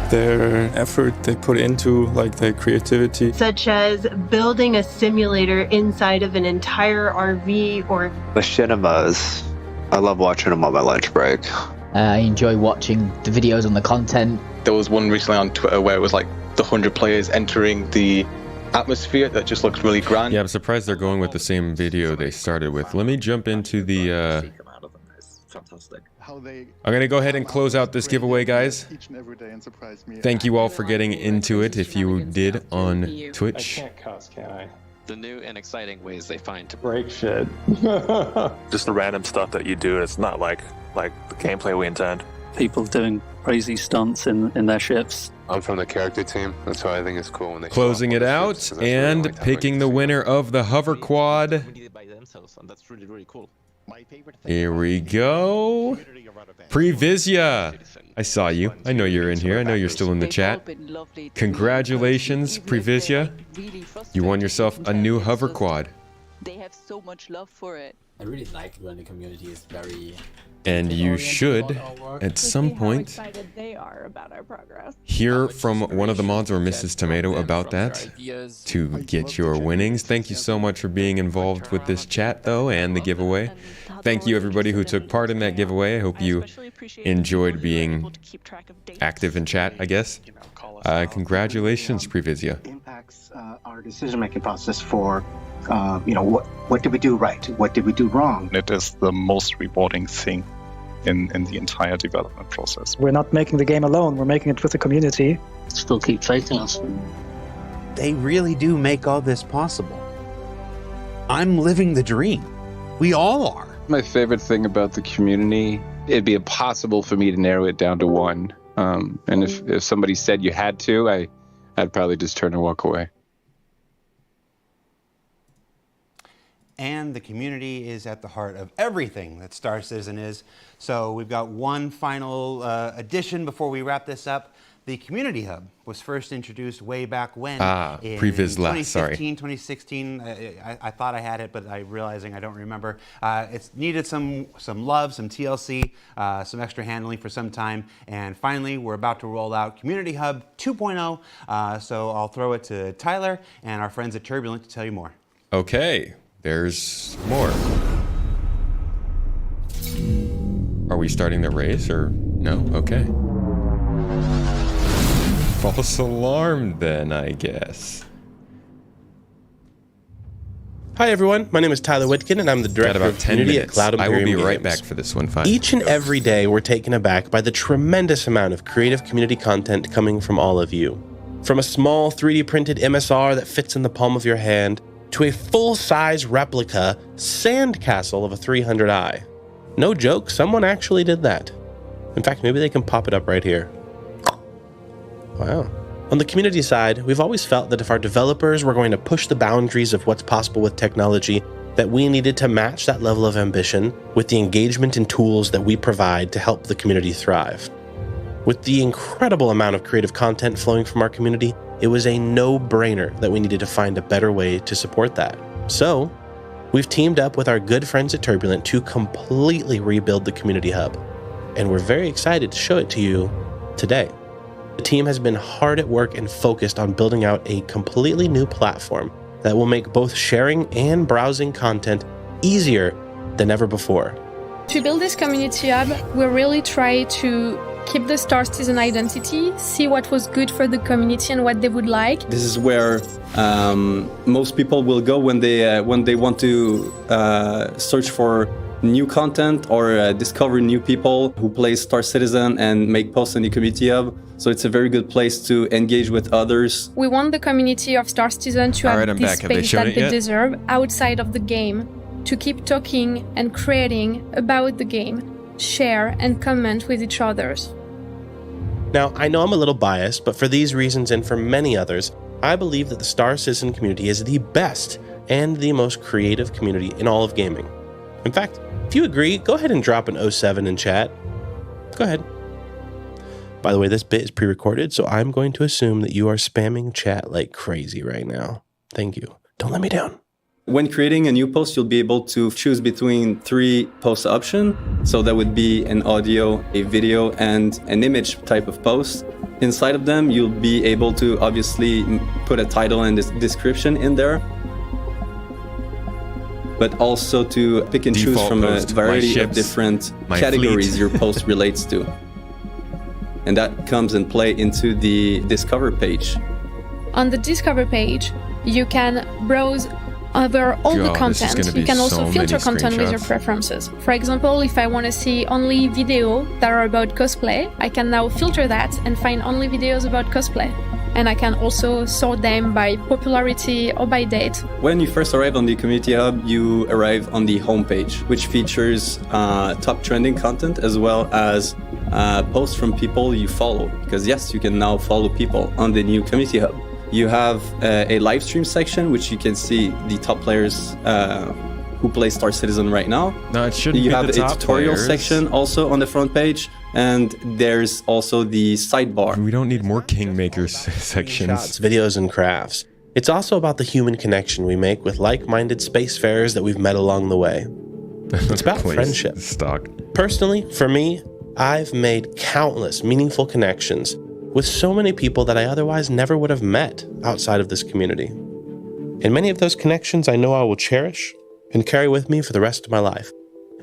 Their effort they put into, like their creativity. Such as building a simulator inside of an entire RV or... The cinemas, I love watching them on my lunch break. I enjoy watching the videos on the content. There was one recently on Twitter where it was like the 100 players entering the atmosphere that just looked really grand. Yeah, I'm surprised they're going with the same video they started with. Let me jump into the... I'm going to go ahead and close out this giveaway, guys. Thank you all for getting into it if you did on Twitch. I can't cuss, can I? The new and exciting ways they find to break shit. Just the random stuff that you do. It's not like the gameplay we intend. People doing crazy stunts in their ships. I'm from the character team. That's why I think it's cool when they closing it out and picking the winner of the hover quad. That's really, really cool. Here we go. Previsia. I saw you. I know you're in here. I know you're still in the chat. Congratulations, Previsia. You won yourself a new hover quad. They have so much love for it. I really like when the community is very... And you should, at some point, they are about our progress. hear from one of the mods or Mrs. Tomato about that to get your winnings. Thank you so much for being involved with this chat, though, and the giveaway. Thank you, everybody who took part in that giveaway. I hope you enjoyed being active in chat, I guess. Congratulations, Previsia. Impacts our decision-making process for, what did we do right? What did we do wrong? It is the most rewarding thing in the entire development process. We're not making the game alone, we're making it with the community. Still keep fighting us. They really do make all this possible. I'm living the dream. We all are. My favorite thing about the community, it'd be impossible for me to narrow it down to one. And if somebody said you had to, I'd probably just turn and walk away. And the community is at the heart of everything that Star Citizen is. So we've got one final addition before we wrap this up. The Community Hub was first introduced way back when in 2015, 2016. I thought I had it, but I'm realizing I don't remember. It's needed some love, some TLC, some extra handling for some time. And finally, we're about to roll out Community Hub 2.0. So I'll throw it to Tyler and our friends at Turbulent to tell you more. Okay, there's more. Are we starting the race or no? Okay. False alarm then, I guess. Hi everyone, my name is Tyler Whitkin and I'm the Director of Community at Cloud Imperium I will be Games. right back for this one. Fine. Each and every day we're taken aback by the tremendous amount of creative community content coming from all of you. From a small 3D printed MSR that fits in the palm of your hand, to a full-size replica sandcastle of a 300i. No joke, someone actually did that. In fact, maybe they can pop it up right here. Wow. On the community side, we've always felt that if our developers were going to push the boundaries of what's possible with technology, that we needed to match that level of ambition with the engagement and tools that we provide to help the community thrive. With the incredible amount of creative content flowing from our community, it was a no-brainer that we needed to find a better way to support that. So, we've teamed up with our good friends at Turbulent to completely rebuild the Community Hub, and we're very excited to show it to you today. The team has been hard at work and focused on building out a completely new platform that will make both sharing and browsing content easier than ever before. To build this community hub, we really try to keep the Star Citizen identity, see what was good for the community and what they would like. This is where most people will go when they want to search for new content or discover new people who play Star Citizen and make posts in the community hub. So it's a very good place to engage with others. We want the community of Star Citizen to have this space that they deserve outside of the game, to keep talking and creating about the game, share and comment with each others. Now, I know I'm a little biased, but for these reasons and for many others, I believe that the Star Citizen community is the best and the most creative community in all of gaming. In fact, if you agree, go ahead and drop an 07 in chat. Go ahead. By the way, this bit is pre-recorded, so I'm going to assume that you are spamming chat like crazy right now. Thank you. Don't let me down. When creating a new post, you'll be able to choose between 3 post options. So that would be an audio, a video, and an image type of post. Inside of them, you'll be able to obviously put a title and description in there, but also to pick and choose from a variety of different categories your post relates to. And that comes and play into the Discover page. On the Discover page, you can browse over all the content. You can also filter content with your preferences. For example, if I want to see only videos that are about cosplay, I can now filter that and find only videos about cosplay. And I can also sort them by popularity or by date. When you first arrive on the Community Hub, you arrive on the homepage, which features top trending content as well as posts from people you follow. Because yes, you can now follow people on the new Community Hub. You have a live stream section, which you can see the top players who play Star Citizen right now. No, it shouldn't be the top players. You have a tutorial section also on the front page, and there's also the sidebar. We don't need more Kingmaker sections. Shots, videos, and crafts. It's also about the human connection we make with like-minded spacefarers that we've met along the way. It's about friendship. Personally, for me, I've made countless meaningful connections with so many people that I otherwise never would have met outside of this community. And many of those connections I know I will cherish and carry with me for the rest of my life.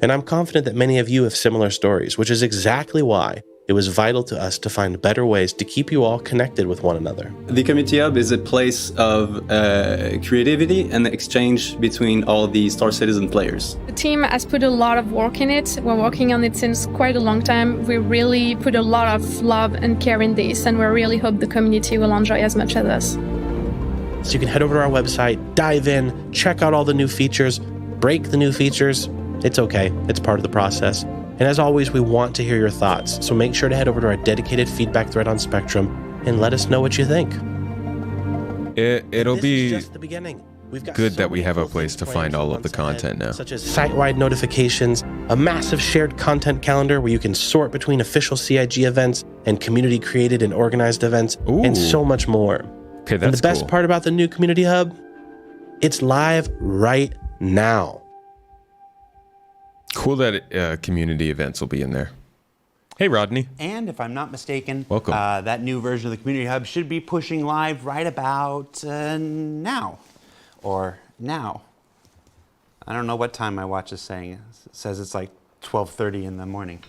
And I'm confident that many of you have similar stories, which is exactly why it was vital to us to find better ways to keep you all connected with one another. The Community Hub is a place of creativity and exchange between all the Star Citizen players. The team has put a lot of work in it. We're working on it since quite a long time. We really put a lot of love and care in this, and we really hope the community will enjoy as much as us. So you can head over to our website, dive in, check out all the new features, break the new features. It's okay. It's part of the process. And as always, we want to hear your thoughts, so make sure to head over to our dedicated feedback thread on Spectrum and let us know what you think. It'll be just the beginning. We've got good that we have a place to find all of the content now. Such as site-wide notifications, a massive shared content calendar where you can sort between official CIG events and community-created and organized events, and so much more. Okay, that's and the best part about the new Community Hub, it's live right now. Cool that community events will be in there. Hey, Rodney. And if I'm not mistaken, welcome. That new version of the Community Hub should be pushing live right about now. Or now. I don't know what time my watch is saying. It says it's like 12:30 in the morning.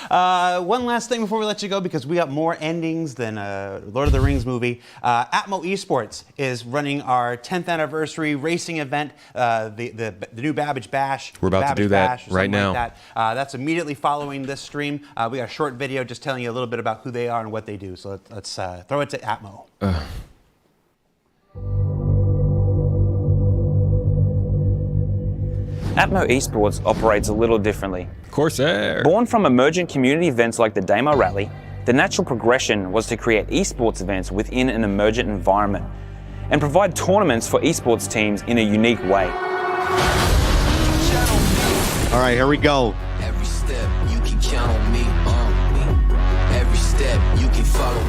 One last thing before we let you go, because we got more endings than a Lord of the Rings movie. Atmo Esports is running our 10th anniversary racing event, the new Babbage Bash. We're about to do that right now. Like that. That's immediately following this stream. We got a short video just telling you a little bit about who they are and what they do. So let's throw it to Atmo. Atmo Esports operates a little differently. Corsair. Born from emergent community events like the Damo Rally, the natural progression was to create esports events within an emergent environment and provide tournaments for esports teams in a unique way. All right, here we go. Every step you can count on me, Every step you can follow.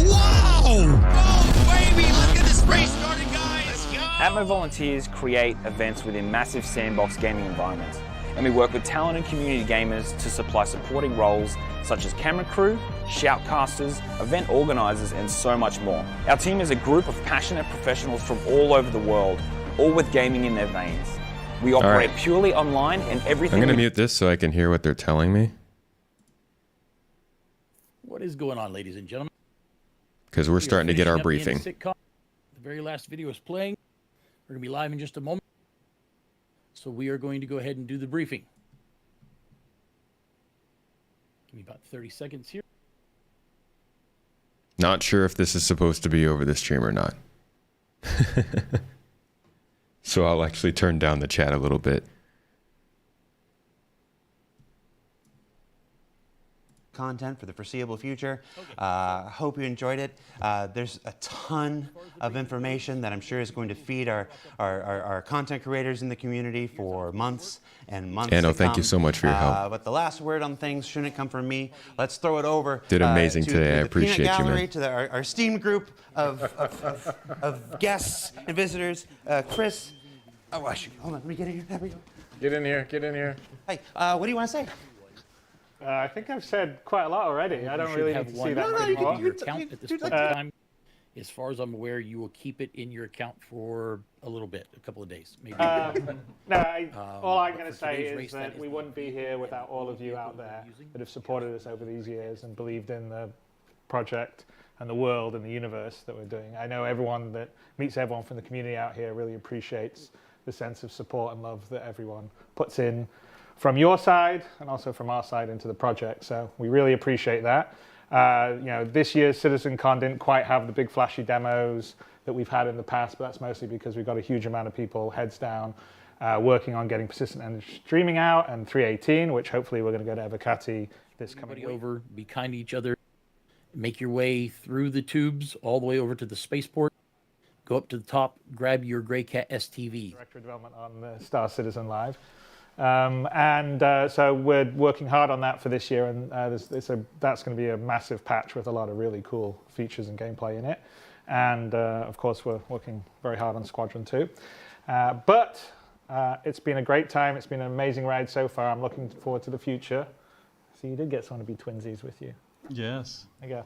Whoa! Oh, baby, look at this race starting, guys. Atmo volunteers create events within massive sandbox gaming environments, and we work with talented community gamers to supply supporting roles such as camera crew, shoutcasters, event organizers, and so much more. Our team is a group of passionate professionals from all over the world, all with gaming in their veins. We operate right. purely online, and everything. I'm going to mute this so I can hear what they're telling me. What is going on, ladies and gentlemen? Because we're starting to get our finishing briefing. up the end of sitcom. The very last video is playing. We're going to be live in just a moment. So we are going to go ahead and do the briefing. Give me about 30 seconds here. Not sure if this is supposed to be over the stream or not. So I'll actually turn down the chat a little bit. Content for the foreseeable future. Hope you enjoyed it. There's a ton of information that I'm sure is going to feed our content creators in the community for months and months Anno, to come. thank you so much for your help. But the last word on things shouldn't come from me. Let's throw it over. Did amazing today. I the appreciate Peanut you, Gallery, man. to our esteemed group of guests and visitors. Chris, hold on, let me get in here. There we go. Get in here. Get in here. Hey, what do you want to say? I think I've said quite a lot already. I don't really need to see that much more. Your account at this point in time. As far as I'm aware, you will keep it in your account for a little bit, a couple of days, maybe. All I'm going to say is that we wouldn't be here without all of you out there that have supported us over these years and believed in the project and the world and the universe that we're doing. I know everyone that meets everyone from the community out here really appreciates the sense of support and love that everyone puts in from your side and also from our side into the project. So we really appreciate that. This year's CitizenCon didn't quite have the big flashy demos that we've had in the past, but that's mostly because we've got a huge amount of people heads down working on getting Persistent Energy streaming out and 318, which hopefully we're going to go to Evocati this coming week. Over, be kind to each other, make your way through the tubes all the way over to the spaceport, go up to the top, grab your Grey Cat STV. Director of Development on the Star Citizen Live. So we're working hard on that for this year, and that's going to be a massive patch with a lot of really cool features and gameplay in it. And of course, we're working very hard on Squadron 2. But it's been a great time. It's been an amazing ride so far. I'm looking forward to the future. So you did get someone to be twinsies with you. Yes. There you go.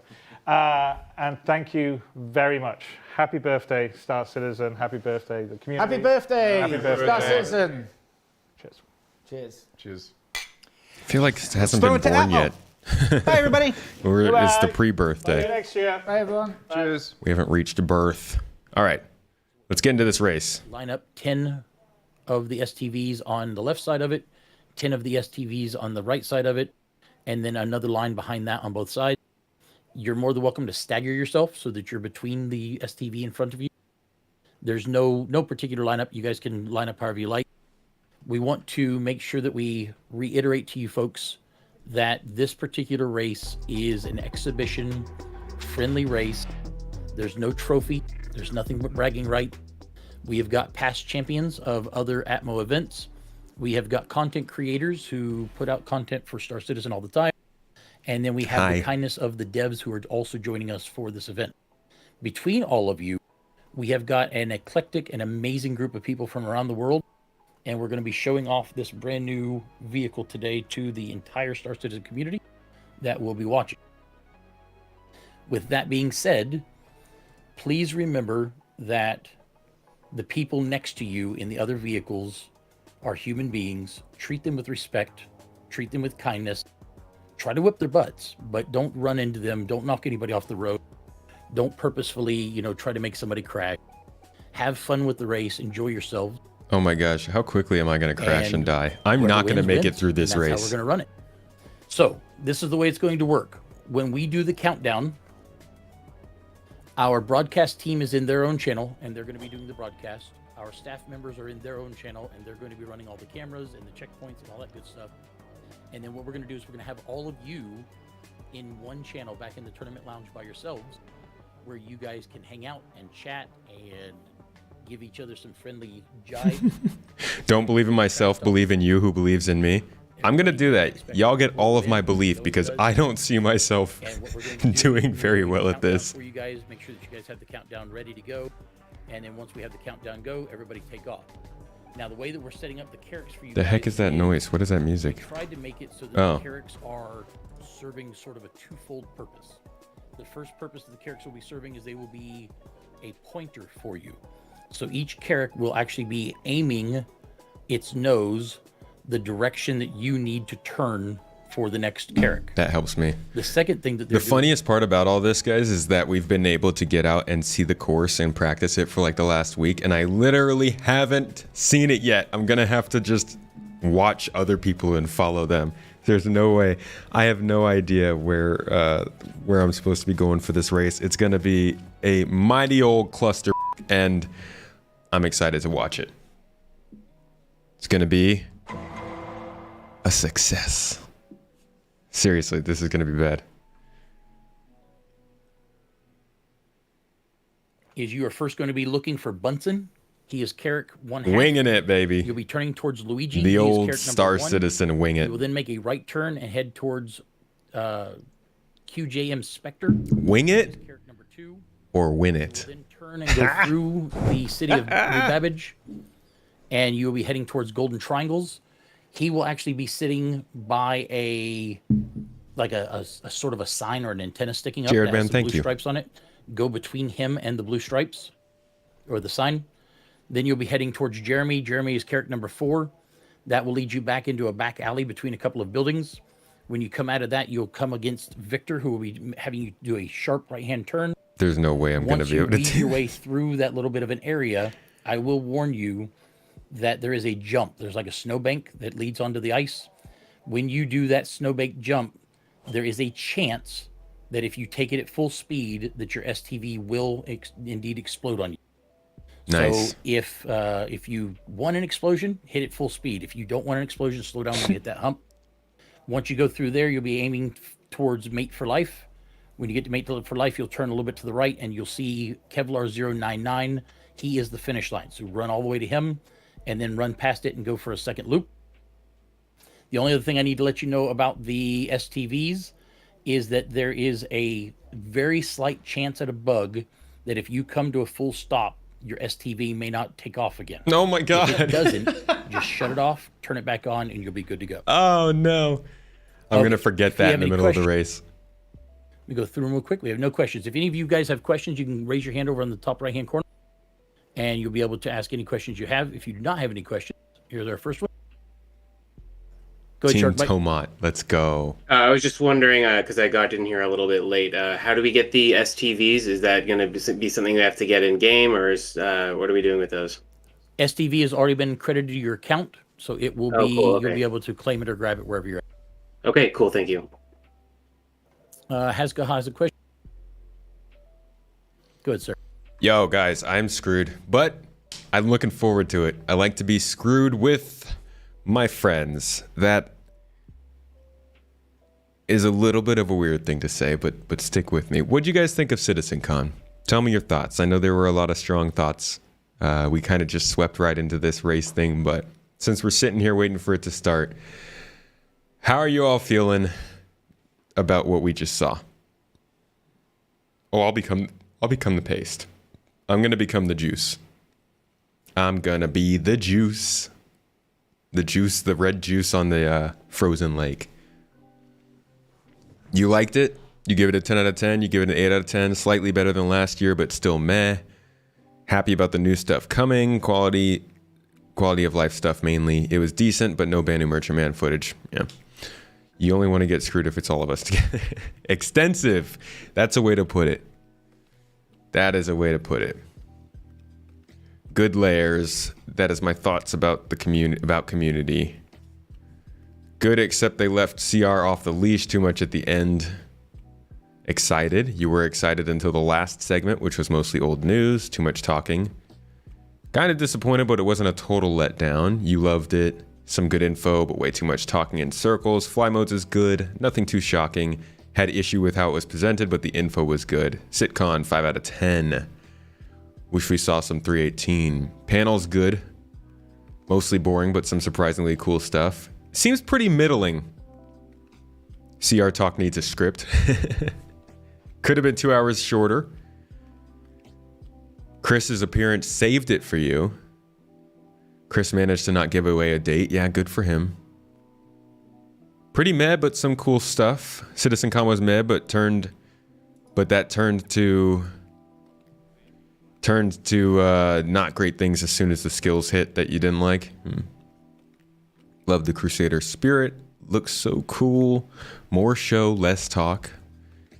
And thank you very much. Happy birthday, Star Citizen. Happy birthday, the community. Happy birthday, Happy birthday. Star Citizen. Cheers. Cheers. Cheers. I feel like it hasn't been born yet. Bye, everybody. It's the pre-birthday. See you next year. Bye, everyone. Cheers. We haven't reached birth. All right, let's get into this race. Line up 10 of the STVs on the left side of it, 10 of the STVs on the right side of it, and then another line behind that on both sides. You're more than welcome to stagger yourself so that you're between the STV in front of you. There's no particular lineup. You guys can line up however you like. We want to make sure that we reiterate to you folks that this particular race is an exhibition-friendly race. There's no trophy. There's nothing but bragging right. We have got past champions of other Atmo events. We have got content creators who put out content for Star Citizen all the time. And then we have the kindness of the devs who are also joining us for this event. Between all of you, we have got an eclectic and amazing group of people from around the world. And we're going to be showing off this brand new vehicle today to the entire Star Citizen community that will be watching. With that being said, please remember that the people next to you in the other vehicles are human beings. Treat them with respect. Treat them with kindness. Try to whip their butts, but don't run into them. Don't knock anybody off the road. Don't purposefully, try to make somebody crash. Have fun with the race. Enjoy yourselves. Oh my gosh, how quickly am I going to crash and die? I'm not going to make it through this race. That's how we're going to run it. So this is the way it's going to work. When we do the countdown, our broadcast team is in their own channel, and they're going to be doing the broadcast. Our staff members are in their own channel, and they're going to be running all the cameras and the checkpoints and all that good stuff. And then what we're going to do is we're going to have all of you in one channel back in the tournament lounge by yourselves, where you guys can hang out and chat and give each other some friendly jive. Don't believe in myself, believe in you who believes in me. I'm going to do that. Y'all get all of my belief because I don't see myself doing very well at this. For you guys, make sure that you guys have the countdown ready to go. And then once we have the countdown go, everybody take off. Now, the way that we're setting up the characters for you The heck is that noise? What is that music? We tried to make it so that the characters are serving sort of a twofold purpose. The first purpose of the characters will be serving is they will be a pointer for you. So each character will actually be aiming it knows the direction that you need to turn for the next character. That helps me. The second thing that the funniest part about all this, guys, is that we've been able to get out and see the course and practice it for like the last week, and I literally haven't seen it yet. I'm gonna have to just watch other people and follow them. There's no way. I have no idea where I'm supposed to be going for this race. It's gonna be a mighty old cluster, and I'm excited to watch it. It's gonna be a success. Seriously, this is going to be bad. Is you are first going to be looking for Bunsen. He is Carrick 1/2. Winging it, baby. You'll be turning towards Luigi. The old Star Citizen wing it. You will then make a right turn and head towards QJM Spectre. Wing it? Or win it? You will then turn and go through the city of New Babbage, and you will be heading towards Golden Triangles. He will actually be sitting by a sort of a sign or an antenna sticking up Jared, that has man, some thank blue you. stripes on it. Go between him and the blue stripes or the sign. Then you'll be heading towards Jeremy. Jeremy is character number 4. That will lead you back into a back alley between a couple of buildings. When you come out of that, you'll come against Victor, who will be having you do a sharp right-hand turn. There's no way I'm going to be able to Once you weave your way through that little bit of an area, I will warn you that there is a jump. There's like a snowbank that leads onto the ice. When you do that snowbank jump, there is a chance that if you take it at full speed, that your STV will indeed explode on you. Nice. So if you want an explosion, hit it full speed. If you don't want an explosion, slow down and hit that hump. Once you go through there, you'll be aiming towards Mate for Life. When you get to Mate for Life, you'll turn a little bit to the right and you'll see Kevlar 099. He is the finish line. So run all the way to him and then run past it and go for a second loop. The only other thing I need to let you know about the STVs is that there is a very slight chance at a bug that if you come to a full stop, your STV may not take off again. Oh my God. If it doesn't, just shut it off, turn it back on, and you'll be good to go. Oh no. I'm going to forget that in the middle of the race. Let me go through them real quick. We have no questions. If any of you guys have questions, you can raise your hand over on the top right-hand corner, and you'll be able to ask any questions you have. If you do not have any questions, here's our first one. Go ahead, Team Shark Mike. Tomat, let's go. I was just wondering, because I got in here a little bit late, how do we get the STVs? Is that going to be something we have to get in-game, or is what are we doing with those? STV has already been credited to your account, so it will be cool, okay. You'll be able to claim it or grab it wherever you're at. Okay, cool, thank you. Haska has a question. Go ahead, sir. Yo, guys, I'm screwed, but I'm looking forward to it. I like to be screwed with my friends. That is a little bit of a weird thing to say, but stick with me. What'd you guys think of CitizenCon? Tell me your thoughts. I know there were a lot of strong thoughts. We kind of just swept right into this race thing, but since we're sitting here waiting for it to start, how are you all feeling about what we just saw? Oh, I'll become the paste. I'm gonna become the juice. I'm gonna be the juice. The juice, the red juice on the frozen lake. You liked it? You give it a 10 out of 10? You give it an 8 out of 10? Slightly better than last year, but still meh. Happy about the new stuff coming. Quality of life stuff mainly. It was decent, but no Banu Merchantman footage. Yeah. You only want to get screwed if it's all of us together. Extensive. That's a way to put it. That is a way to put it. Good layers. That is my thoughts about the community. Good, except they left CR off the leash too much at the end. Excited. You were excited until the last segment, which was mostly old news. Too much talking. Kind of disappointed, but it wasn't a total letdown. You loved it. Some good info, but way too much talking in circles. Fly modes is good. Nothing too shocking. Had issue with how it was presented, but the info was good. Sitcon, 5 out of 10. Wish we saw some 318. Panel's good. Mostly boring, but some surprisingly cool stuff. Seems pretty middling. CR Talk needs a script. Could have been 2 hours shorter. Chris's appearance saved it for you. Chris managed to not give away a date. Yeah, good for him. Pretty meh, but some cool stuff. CitizenCon was meh, but that turned to not great things as soon as the skills hit that you didn't like. Love the Crusader spirit. Looks so cool. More show, less talk.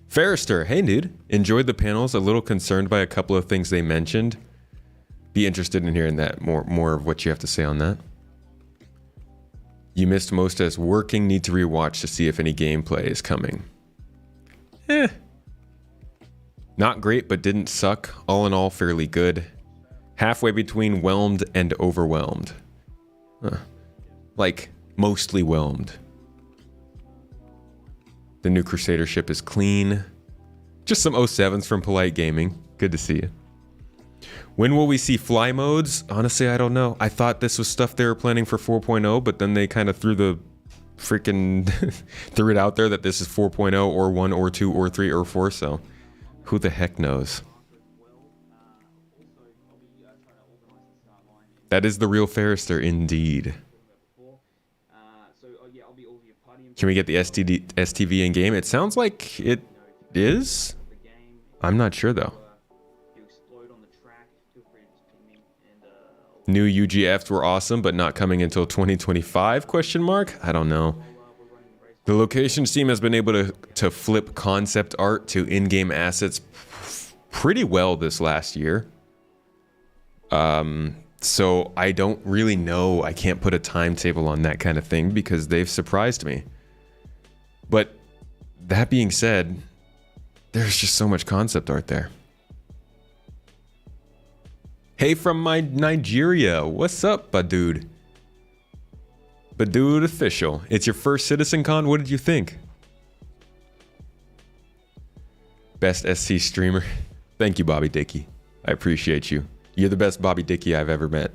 Ferrister, hey dude. Enjoyed the panels. A little concerned by a couple of things they mentioned. Be interested in hearing that. More of what you have to say on that. You missed most as working. Need to rewatch to see if any gameplay is coming. Not great, but didn't suck. All in all, fairly good. Halfway between whelmed and overwhelmed. Like, mostly whelmed. The new Crusader ship is clean. Just some 07s from Polite Gaming. Good to see you. When will we see fly modes? Honestly, I don't know. I thought this was stuff they were planning for 4.0, but then they kind of threw the freaking threw it out there that this is 4.0 or 1 or 2 or 3 or 4, so who the heck knows? That is the real Ferrister indeed. Can we get the STV in game? It sounds like it is. I'm not sure though. New UGFs were awesome, but not coming until 2025? Question mark? I don't know. The locations team has been able to flip concept art to in-game assets pretty well this last year. So I don't really know. I can't put a timetable on that kind of thing because they've surprised me. But that being said, there's just so much concept art there. Hey from my Nigeria, what's up, Badude? Badude official. It's your first CitizenCon, what did you think? Best SC streamer. Thank you, Bobby Dickey. I appreciate you. You're the best Bobby Dickey I've ever met.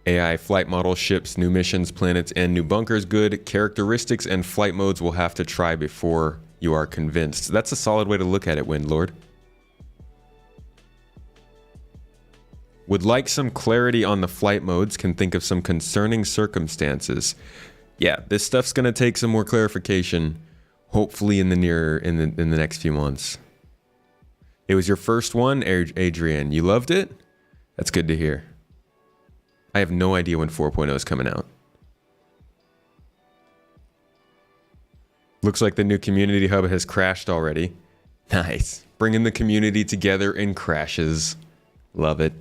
AI flight model, ships, new missions, planets, and new bunkers. Good. Characteristics and flight modes will have to try before you are convinced. That's a solid way to look at it, Windlord. Would like some clarity on the flight modes. Can think of some concerning circumstances. Yeah, this stuff's gonna take some more clarification. Hopefully in the next few months. It was your first one, Adrian. You loved it? That's good to hear. I have no idea when 4.0 is coming out. Looks like the new community hub has crashed already. Nice. Bringing the community together in crashes. Love it.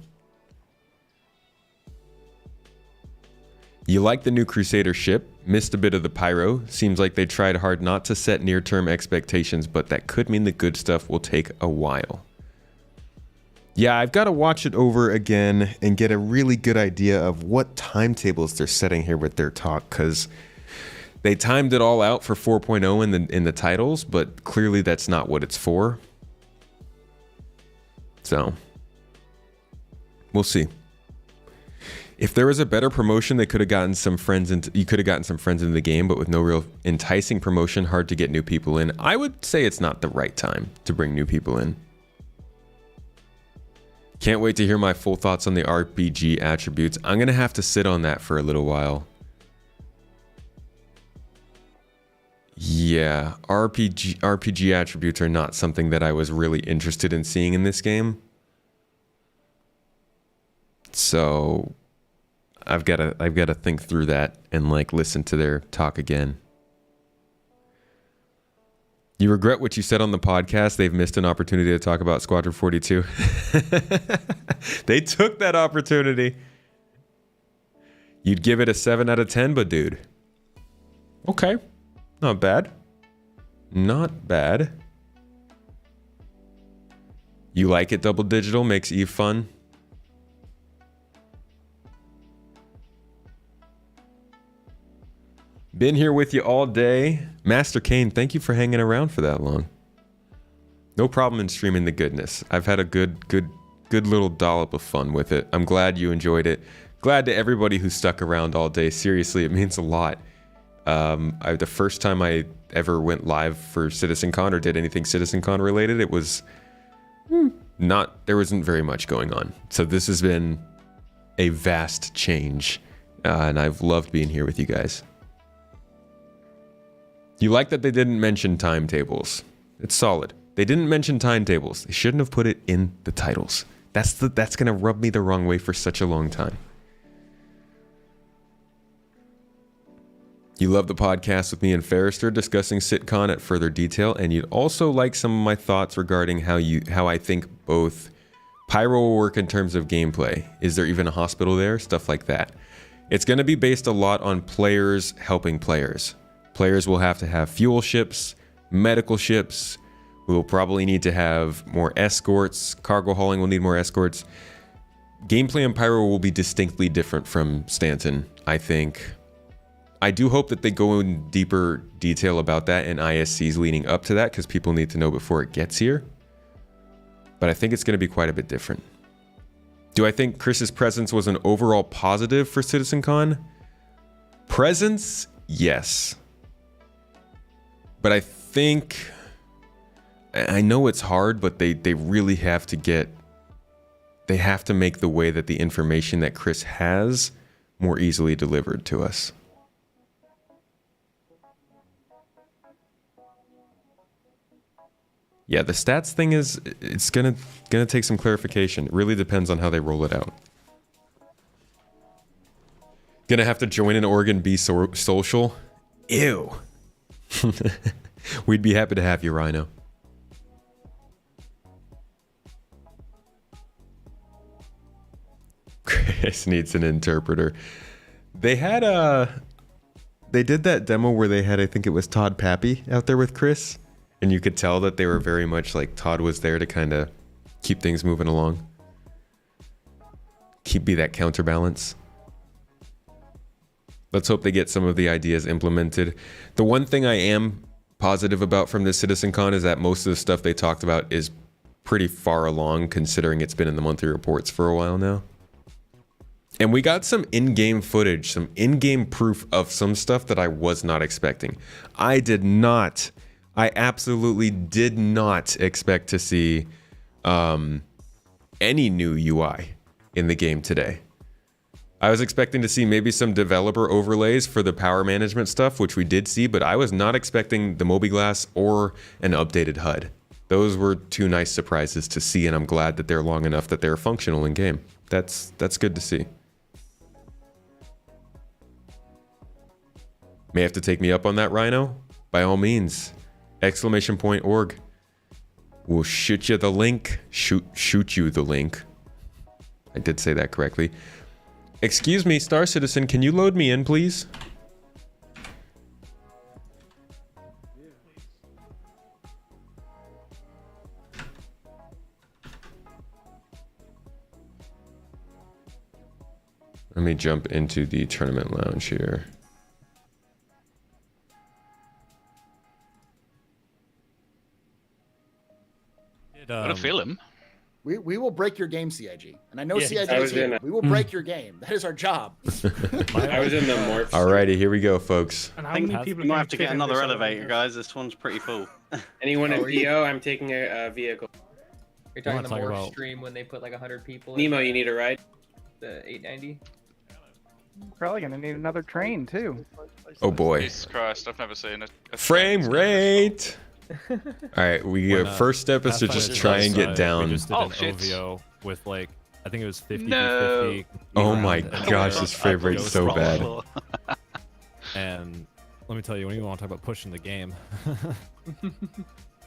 You like the new Crusader ship. Missed a bit of the pyro. Seems like they tried hard not to set near-term expectations, but that could mean the good stuff will take a while. Yeah, I've got to watch it over again and get a really good idea of what timetables they're setting here with their talk, because they timed it all out for 4.0 in the titles, but clearly that's not what it's for. So, we'll see. If there was a better promotion, they could have gotten some friends into. You could have gotten some friends into the game, but with no real enticing promotion, hard to get new people in. I would say it's not the right time to bring new people in. Can't wait to hear my full thoughts on the RPG attributes. I'm gonna have to sit on that for a little while. Yeah, RPG attributes are not something that I was really interested in seeing in this game. So I've got to think through that and like listen to their talk again. You regret what you said on the podcast. They've missed an opportunity to talk about Squadron 42. They took that opportunity. You'd give it a 7 out of 10, but dude. Okay. Not bad. Not bad. You like it double digital? Makes Eve fun? Been here with you all day. Master Kane, thank you for hanging around for that long. No problem in streaming the goodness. I've had a good little dollop of fun with it. I'm glad you enjoyed it. Glad to everybody who stuck around all day. Seriously, it means a lot. The first time I ever went live for CitizenCon or did anything CitizenCon related, it was there wasn't very much going on. So this has been a vast change, and I've loved being here with you guys. You like that they didn't mention timetables. It's solid. They didn't mention timetables. They shouldn't have put it in the titles. That's gonna rub me the wrong way for such a long time. You love the podcast with me and Ferrister discussing Sitcon at further detail, and you'd also like some of my thoughts regarding how I think both Pyro will work in terms of gameplay. Is there even a hospital there? Stuff like that. It's going to be based a lot on players helping players. Players will have to have fuel ships, medical ships. We will probably need to have more escorts. Cargo hauling will need more escorts. Gameplay in Pyro will be distinctly different from Stanton, I think. I do hope that they go in deeper detail about that in ISCs leading up to that, because people need to know before it gets here. But I think it's going to be quite a bit different. Do I think Chris's presence was an overall positive for CitizenCon? Presence, yes. But I think... I know it's hard, but they really have to get... They have to make the way that the information that Chris has more easily delivered to us. Yeah, the stats thing it's gonna take some clarification. It really depends on how they roll it out. Gonna have to join an org and be social. Ew. We'd be happy to have you, Rhino. Chris needs an interpreter. They had they did that demo where they had, I think it was Todd Pappy out there with Chris. And you could tell that they were very much like Todd was there to kind of keep things moving along. Be that counterbalance. Let's hope they get some of the ideas implemented. The one thing I am positive about from this CitizenCon is that most of the stuff they talked about is pretty far along, considering it's been in the monthly reports for a while now. And we got some in-game footage, some in-game proof of some stuff that I was not expecting. I absolutely did not expect to see any new UI in the game today. I was expecting to see maybe some developer overlays for the power management stuff, which we did see, but I was not expecting the Mobi-Glass or an updated HUD. Those were two nice surprises to see, and I'm glad that they're long enough that they're functional in game. That's good to see. May have to take me up on that, Rhino? By all means. !org. We'll shoot you the link. Shoot you the link. I did say that correctly. Excuse me, Star Citizen, can you load me in, please? Let me jump into the tournament lounge here. What a film. We will break your game, CIG. And I know Yeah, CIG I is was here. in a- We will break your game. That is our job. I was in the morph. Alrighty, here we go, folks. And I think we might have to get another elevator, guys. This one's pretty full. Anyone at PO? I'm taking a vehicle. You're talking the more stream when they put like 100 people. Nemo, you need a ride? The 890. Probably gonna need another train too. Oh boy. Jesus Christ, I've never seen it. Frame rate. All right, first step is to just try and get down. We just did an OVO with like, I think it was 50 No. 50. Oh my gosh, this frame rate's so bad. And let me tell you, when you want to talk about pushing the game,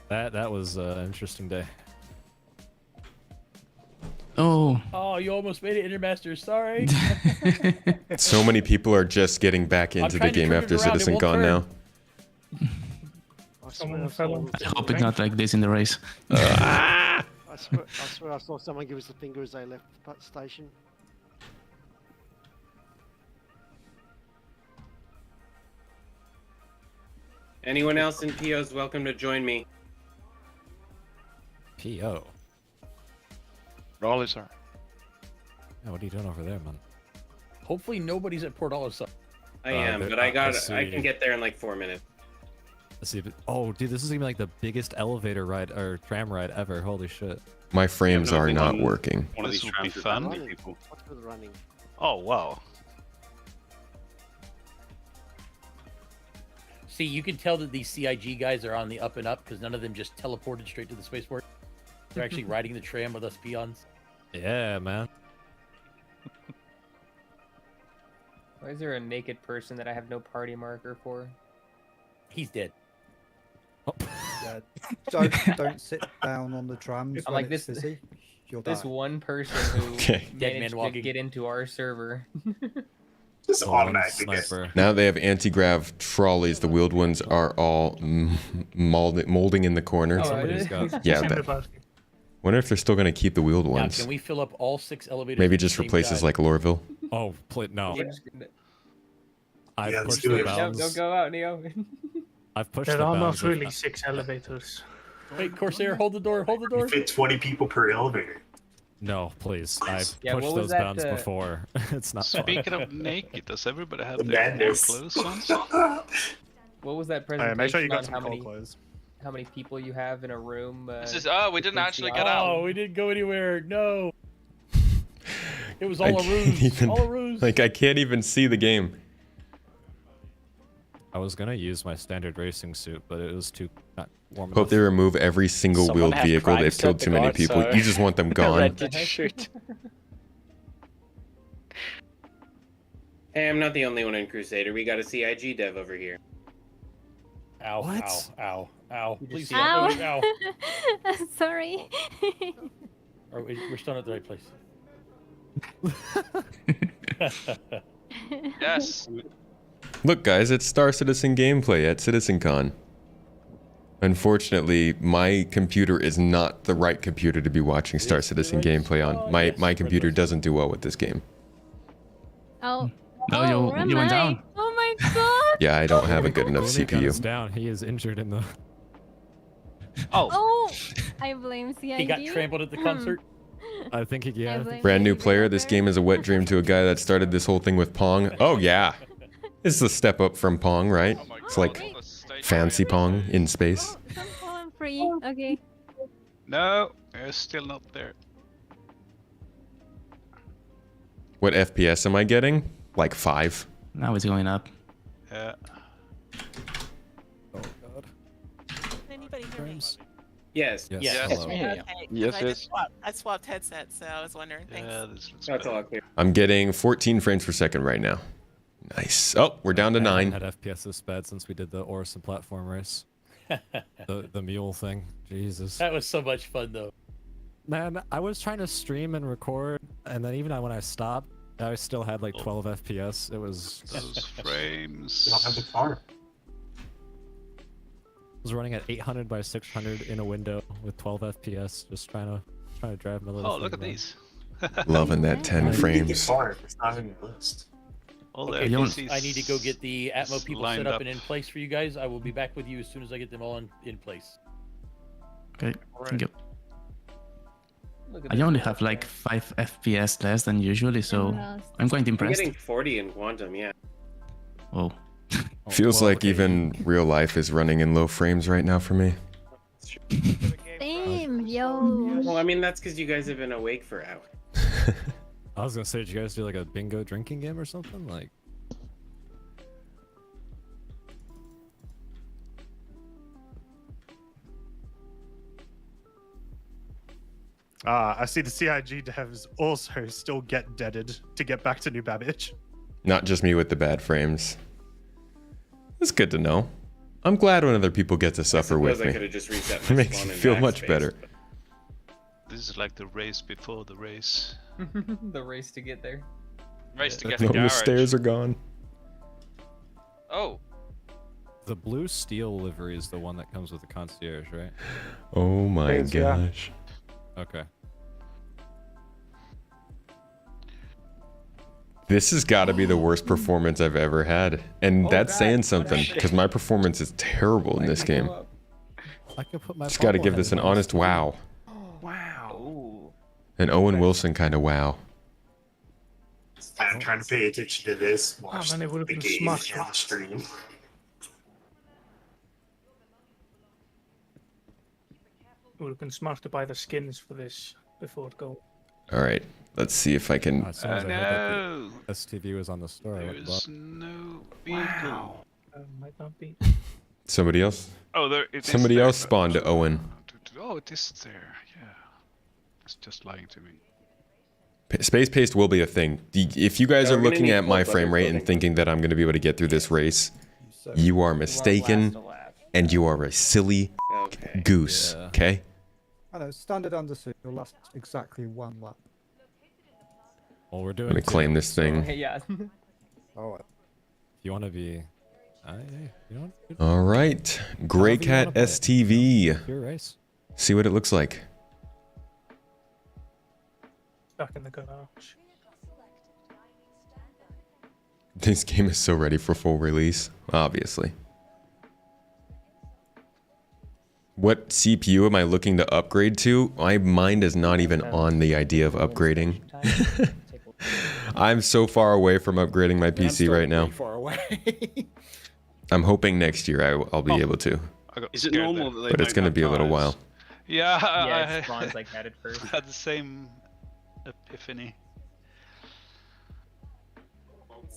that was an interesting day. Oh, you almost made it, Intermaster. Sorry. So many people are just getting back into the game after CitizenCon now. I hope it's not like this in the race. I swear I saw someone give us the finger as they left the station. Anyone else in PO is welcome to join me. PO. Raleigh, sir. Yeah, what are you doing over there, man? Hopefully nobody's at Port Olisar. I am, but I can get there in like 4 minutes. Let's see. Oh, dude, this is gonna be like the biggest elevator ride or tram ride ever. Holy shit. My frames are not working. One of these would be fun. What's with running? Oh wow. See, you can tell that these CIG guys are on the up and up because none of them just teleported straight to the spaceport. They're actually riding the tram with us peons. Yeah, man. Why is there a naked person that I have no party marker for? He's dead. Yeah, don't sit down on the trams. I'm when like it's this. busy. You'll This die. one person who managed to get into our server. Just automatically sniper. Now they have anti-grav trolleys. The wheeled ones are all molding in the corner. Oh, somebody's got- Yeah, but wonder if they're still going to keep the wheeled Now, ones. can we fill up all 6 elevators? Maybe at the just for same places time? like Loreville. Oh, no. I've Yeah, let's pushed do the it. bounds. Don't go out, Neo. I've pushed There the are bounds. not really 6 elevators. Wait, Corsair, hold the door, hold the door. You fit 20 people per elevator. No, please. I've Yeah, pushed what was those that, bounds before. It's not fun. Speaking of naked, does everybody have The their madness. clothes on? What was that Alright, presentation make sure you got on some how cold many clothes. how many people you have in a room? This is we didn't actually get Oh, out. we didn't go anywhere. No. It was I all a can't ruse. even- All a ruse. Like, I can't even see the game. I was gonna use my standard racing suit, but it was too not warm Hope enough. they remove every single Someone wheeled had vehicle. Prime They've killed set too the many guard, people. so- You just want them gone. Rented shoot. Hey, I'm not the only one in Crusader. We got a CIG dev over here. Ow, What? ow, ow, ow. Please Ow. stop. Ow. Sorry. We're still at the right place. Yes. Look, guys, it's Star Citizen gameplay at CitizenCon. Unfortunately, my computer is not the right computer to be watching Star Citizen gameplay on. My computer doesn't do well with this game. Oh. No, oh, you where am went I? down. Oh my god. Yeah, I don't have a good enough Only gun is CPU. down. He is injured in the. Oh. I blame CID. He got trampled at the concert. I think he. Yeah. I think- Brand new player. This game is a wet dream to a guy that started this whole thing with Pong. Oh yeah, this is a step up from Pong, right? It's like fancy Pong in space. Oh, I'm free. Okay. No, it's still not there. What FPS am I getting? Like 5. Now it's going up. Yeah. Oh god. Anybody hear me? Yes. Yes. Yes. Hello. Okay. Yes, I, yes. just I swapped headsets, so I was wondering. Thanks. Yeah, this looks That's all better. clear. I'm getting 14 frames per second right now. Nice. Oh, we're down to I 9. haven't had FPS this bad since we did the Orison platform race. the mule thing. Jesus. That was so much fun, though. Man, I was trying to stream and record, and then even when I stopped, I still had like 12 FPS. It was. Those frames. You don't have the car. Was running at 800 by 600 in a window with 12 FPS, just trying to drive my little. Oh, look at thing these. Loving that 10 The frames. car, it's not in your list. All the Okay, NPCs I need to go get the Atmo people lined set up and in place for you guys. I will be back with you as soon as I get them all in place. Okay, thank you. Look at I this only guy. have like 5 FPS less than usually, so I'm quite I'm impressed. getting 40 in Quantum, yeah. Oh. Feels well, like okay. even real life is running in low frames right now for me. Same, yo. Well, I mean, that's because you guys have been awake for hours. I was gonna say, did you guys do like a bingo drinking game or something? Like. I see the CIG devs also still get deaded to get back to New Babbage. Not just me with the bad frames. It's good to know. I'm glad when other people get to suffer with I me. could have just reset It my makes spawn me in feel much backspace, better. but- This is like the race before the race. The race to get there. Race to get No, the the garage. stairs are gone. Oh, The blue steel livery is the one that comes with the concierge, right? Oh my Yes, yeah. gosh. Okay. This has got to be the worst performance I've ever had. And that's saying something, because my performance is terrible in this game. I could put my. Just got to give this an honest wow. Wow. An Owen Wilson kind of wow. I'm trying to pay attention to this. Watch man, it would have the been game smart. and the stream. It would have been smart to buy the skins for this before it go. All right, let's see if I can. As soon as I heard that the STV was on the store, I went there's bought. no vehicle. Might not be. Somebody else? Oh, there it is. Somebody there, else but- spawned to Owen. Oh, it is there. Yeah. It's just lying to me. Space paced will be a thing. If you guys Yeah, are we're gonna looking need at my full frame rate and building. thinking that I'm going to be able to get through this race, you are mistaken, and you are a silly goose. Okay. I know, standard undersuit will last exactly 1 lap. Well, we're doing. I'm gonna claim this thing. Yeah. Alright. If you want to be, you know. All right, Gray Cat STV. Your race. See what it looks like. Stuck in the garage. This game is so ready for full release, obviously. What CPU am I looking to upgrade to? My mind is not even on the idea of upgrading. I'm so far away from upgrading my PC right now. Far away. I'm hoping next year I'll be able to. Is it normal that they But it's don't going to have be a little cars? while. Yeah, Yeah, it spawns like that at first. Had the same epiphany.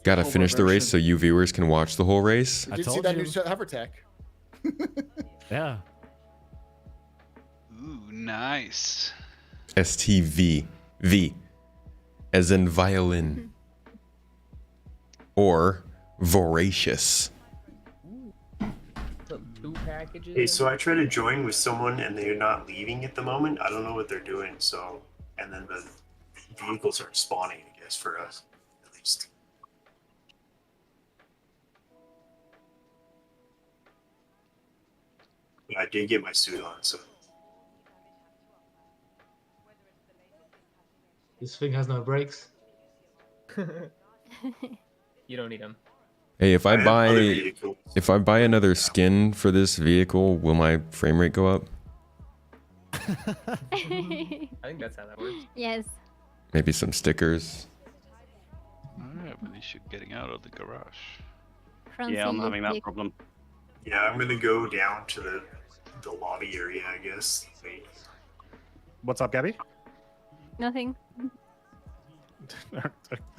Gotta finish the race so you viewers can watch the whole race. Did you see that new hover tech? Yeah. Ooh, nice. STV. V. As in violin. Or voracious. Hey, so I try to join with someone and they're not leaving at the moment. I don't know what they're doing, so... And then the vehicles aren't spawning, I guess, for us, at least. But I did get my suit on, so... This thing has no brakes. You don't need them. Hey, if I I have other buy vehicles. another skin for this vehicle, will my frame rate go up? I think that's how that works. Yes. Maybe some stickers. I have an issue getting out of the garage. Yeah, I'm having that problem. Yeah, I'm gonna go down to the lobby area, I guess. Wait. What's up, Gabby? Nothing.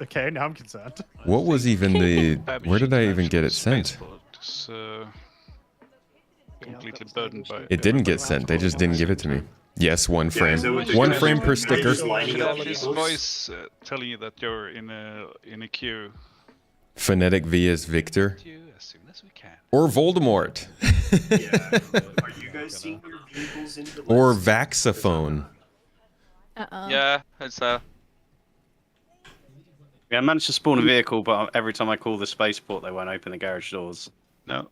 Okay, now I'm concerned. What was even the... Where did I even get it sent? It's completely burdened by... It didn't get sent. They just didn't give it to me. Yes, one Yeah, frame. so with the One guys- frame per sticker. just lining up His vehicles. voice telling you that you're in a queue. Phonetic V is Victor. As soon as we can. Or Voldemort. Yeah. Are you guys seeing your vehicles in the Or list? Vaxophone. Uh-oh. Yeah, it's Yeah, I managed to spawn a vehicle, but every time I call the spaceport, they won't open the garage doors. No.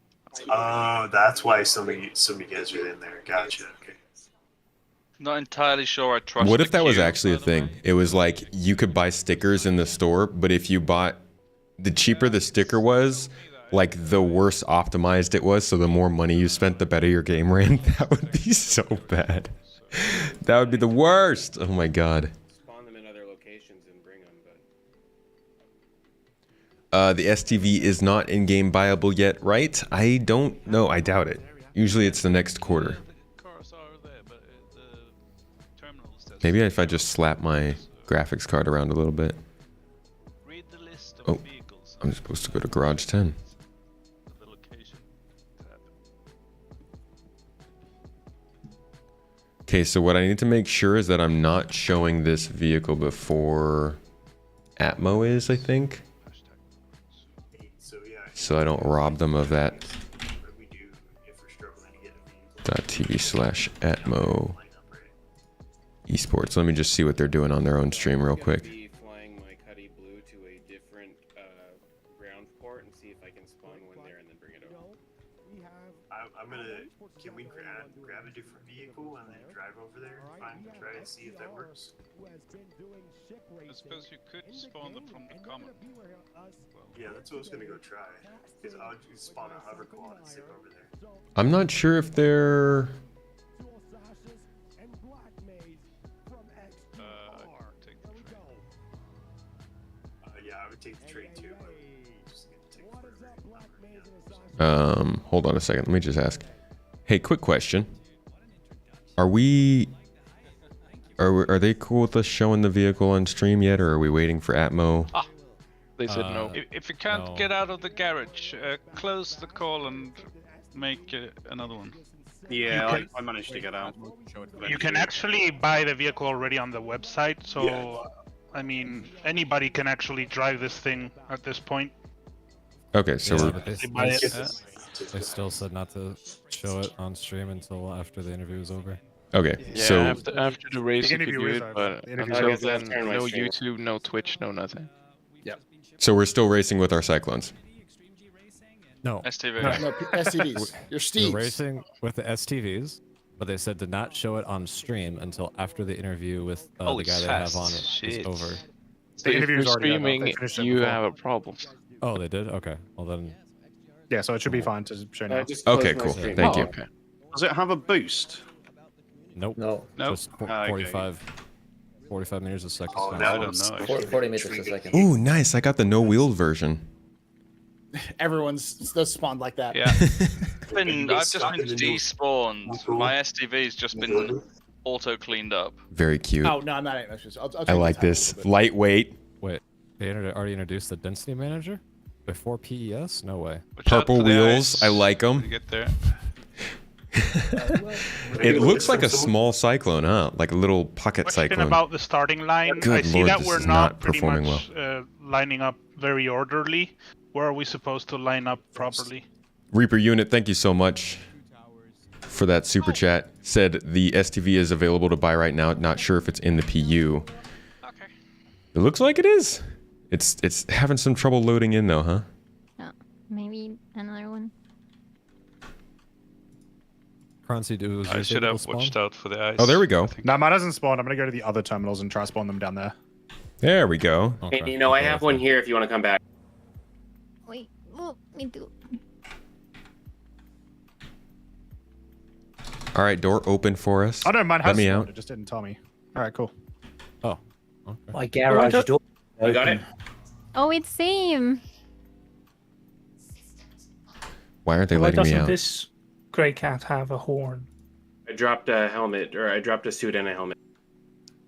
Oh, that's why some of you guys are in there. Gotcha. Okay. Not entirely sure I trust What the if that was queue. actually a thing? It was like you could buy stickers in the store, but if you bought... The cheaper the sticker was, like the worse optimized it was, so the more money you spent, the better your game ran. That would be so bad. That would be the worst. Oh my god. Spawn them in other locations and bring them, but... The STV is not in-game buyable yet, right? I don't know. I doubt it. Usually it's the next quarter. Maybe if I just slap my graphics card around a little bit. Oh, I'm supposed to go to Garage 10. Okay, so what I need to make sure is that I'm not showing this vehicle before Atmo is, I think. So I don't rob them of that. .tv/Atmo esports. Let me just see what they're doing on their own stream real quick. Flying my Cuddy Blue to a different ground port and see if I can spawn one there and then bring it over. I'm gonna... Can we grab a different vehicle and then drive over there and try and see if that works? I suppose you could spawn them from the common. Yeah, that's what I was gonna go try. Because I'll just spawn a hover quad and sit over there. I'm not sure if they're... Yeah, I would take the train too, but just gonna take forever. Hold on a second. Let me just ask. Hey, quick question. Are we... Are they cool with us showing the vehicle on stream yet, or are we waiting for Atmo? They said no. If you can't get out of the garage, close the call and make another one. Yeah, I managed to get out. You can actually buy the vehicle already on the website, so I mean, anybody can actually drive this thing at this point. Okay, so Yeah, we're... but they still said not to show it on stream until after the interview is over. Okay, Yeah, so... after the race you could do it, but until then, no stream. YouTube, no Twitch, no nothing. Yep. So we're still racing with our Cyclones. No. STV. No, STVs. Your Steves. We're racing with the STVs, but they said to not show it on stream until after the interview with the guy they have on it is over. So if you're streaming, you have a problem. Oh, they did? Okay. Well then... Yeah, so it should be fine to show now. Okay, cool. Thank you. Okay. Does it have a boost? Nope. No. Just 45 meters a second. Oh, so now I don't know. 40 meters a second. Ooh, nice. I got the no-wheeled version. Everyone's spawned like that. Yeah. I've just been despawned. My STV's just been auto cleaned up. Very cute. Oh no, I'm not. I like this. Lightweight. Wait, they already introduced the density manager before PES? No way. Purple wheels. I like them. Get there. It looks like a small Cyclone, huh? Like a little pocket Question Cyclone. about the starting line. Good I see lord, that this we're is not not pretty performing much lining up very orderly. Where are we supposed to line up properly? Reaper Unit, thank you so much for that super chat. Said the STV is available to buy right now. Not sure if it's in the PU. Okay. It looks like it is. It's having some trouble loading in though, huh? No, maybe another one. Croncy, I should have watched out for the ice. Oh, there we go. No, mine doesn't spawn. I'm gonna go to the other terminals and try spawn them down there. There we go. Hey, you know, I have one here if you want to come back. Wait, oh, me too. All right, door open for us. Oh no, mine has Let me spawned. out. It just didn't tell me. All right, cool. Oh. Okay. My garage door. You got it? Oh, it's same. Why aren't they Why letting me doesn't out? this grey cat have a horn? I dropped a helmet, or I dropped a suit and a helmet.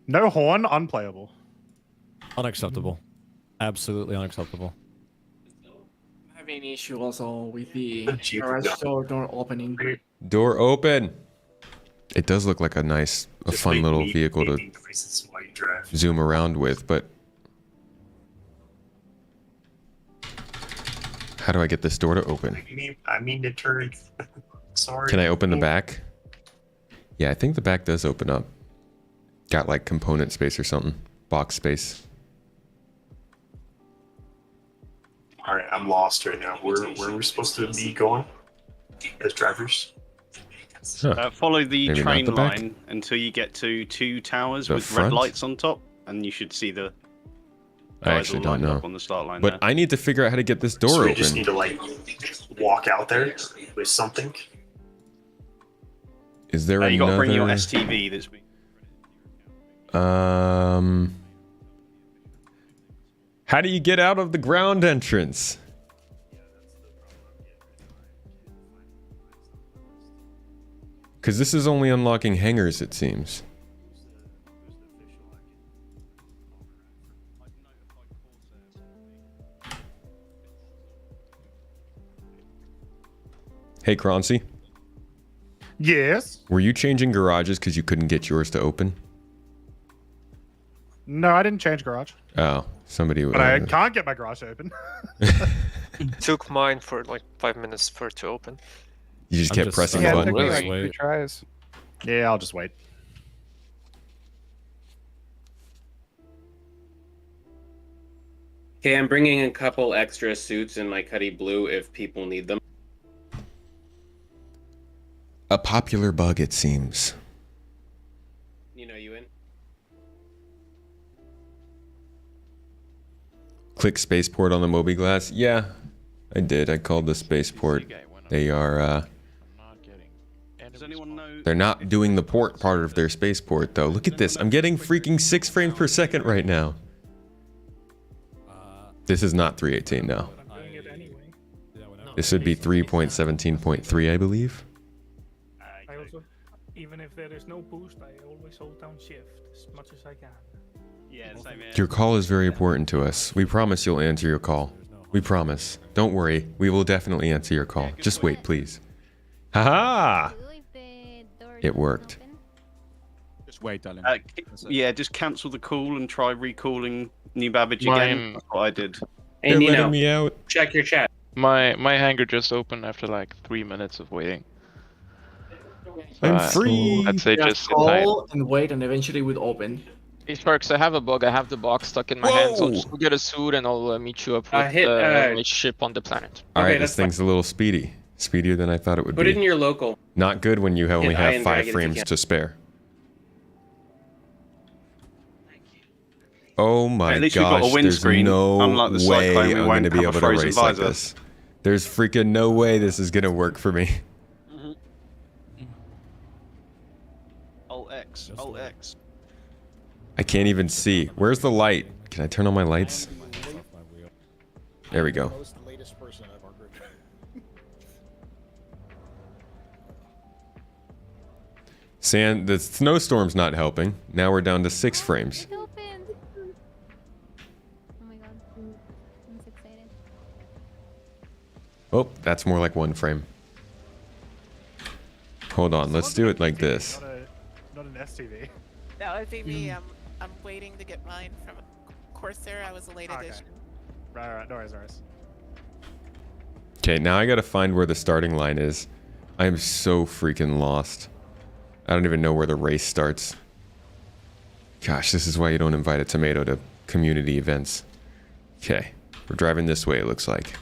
No horn, unplayable. Unacceptable. Absolutely unacceptable. Having an issue also with the garage door opening. Door open. It does look like a fun little vehicle to zoom around with, but how do I get this door to open? I mean to turn. Sorry. Can I open the back? Yeah, I think the back does open up. Got like component space or something. Box space. All right, I'm lost right now. Where are we supposed to be going as drivers? Huh. Follow the Maybe train not the back? line until you get to 2 towers The with front? red lights on top, and you should see the I guys actually all don't lined know. up on the start line But there. I need to figure out how to get this door So we open. just need to like walk out there with something. Is there You got to bring your another? STV that's been... How do you get out of the ground entrance? Because this is only unlocking hangars, it seems. Hey, Croncy. Yes. Were you changing garages because you couldn't get yours to open? No, I didn't change garage. Oh, somebody. But I can't get my garage open. Took mine for like 5 minutes for it to open. You just kept pressing the Yeah, it button. took me like 2 tries. Yeah, I'll just wait. Okay, I'm bringing a couple extra suits in my Cuddy Blue if people need them. A popular bug, it seems. You know, you in? Click spaceport on the Moby Glass. Yeah, I did. I called the spaceport. They are. Does anyone know... They're not doing the port part of their spaceport though. Look at this. I'm getting freaking 6 frames per second right now. This is not 318 now. This would be 3.17.3, I believe. I also, even if there is no boost, I always hold down shift as much as I can. Yeah, same here. Your call is very important to us. We promise you'll answer your call. We promise. Don't worry. We will definitely answer your call. Just wait, please. Haha! It worked. Just wait, darling. Yeah, just cancel the call and try recalling New Babbage Mine- again. That's what I did. Hey, They're Nino, letting me out. check your chat. My hangar just opened after like 3 minutes of waiting. I'm free. I'd say just sit tight. call and wait, and eventually it would open. Hey Sparks, I have a bug. I have the box stuck in my hand, so I'll just go get a suit and I'll meet you up with my ship on the planet. All right, Okay, this that's thing's a little speedy. Speedier than I thought it would Put be. it in your local. Not good when you only Hit I have and 5 drag it if you frames can. to spare. Oh my At least we've got a gosh, there's windscreen, no unlike the way Cyclone, we I'm won't going to be have able a to frozen race like visor. this. There's freaking no way this is going to work for me. Alt X. Alt X. I can't even see. Where's the light? Can I turn on my lights? There we go. Most latest person of our group. The snowstorm's not helping. Now we're down to 6 frames. It opened. Oh my god. I'm so excited. Oh, that's more like 1 frame. Hold on, let's do it like this. Not an STV. That would be me. I'm waiting to get mine from Corsair. I was a late edition. Right. No worries. Okay, now I gotta find where the starting line is. I am so freaking lost. I don't even know where the race starts. Gosh, this is why you don't invite a tomato to community events. Okay, we're driving this way, it looks like.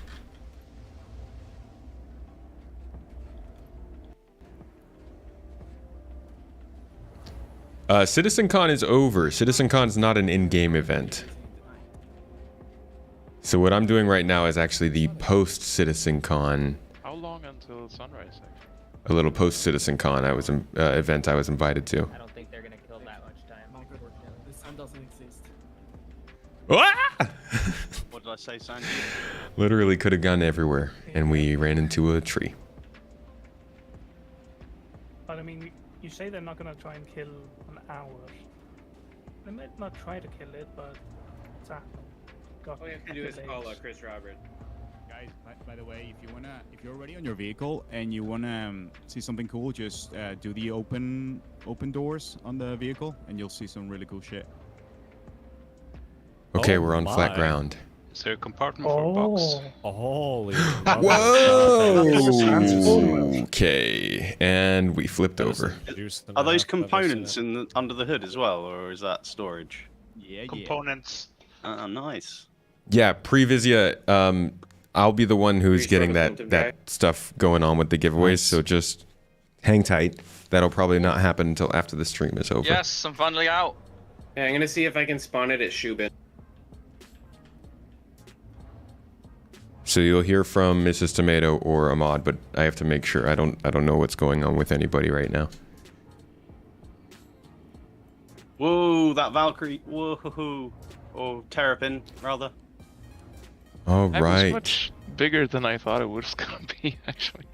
CitizenCon is over. CitizenCon is not an in-game event. So what I'm doing right now is actually the post-CitizenCon. How long until sunrise? Actually? A little post-CitizenCon event I was invited to. I don't think they're gonna kill that much time. The sun doesn't exist. Ah! What did I say, Sandy? Literally could have gone everywhere, and we ran into a tree. But I mean, you say they're not gonna try and kill an hour. They might not try to kill it, but it's happening. All you have to do is call Chris Robert. Guys, by the way, if you're already on your vehicle and you wanna see something cool, just do the open doors on the vehicle, and you'll see some really cool shit. Okay, we're on flat ground. Is there a compartment for a box? Holy. Whoa! Okay, and we flipped over. Are those components under the hood as well, or is that storage? Yeah. Components. Nice. Yeah, Previsia, I'll be the one who's getting that stuff going on with the giveaways, so just hang tight. That'll probably not happen until after the stream is over. Yes, I'm finally out. Yeah, I'm gonna see if I can spawn it at Shubin. So you'll hear from Mrs. Tomato or Ahmad, but I have to make sure. I don't know what's going on with anybody right now. Whoa, that Valkyrie. Whoa. Or Terrapin, rather. All That was right. much bigger than I thought it was gonna be, actually.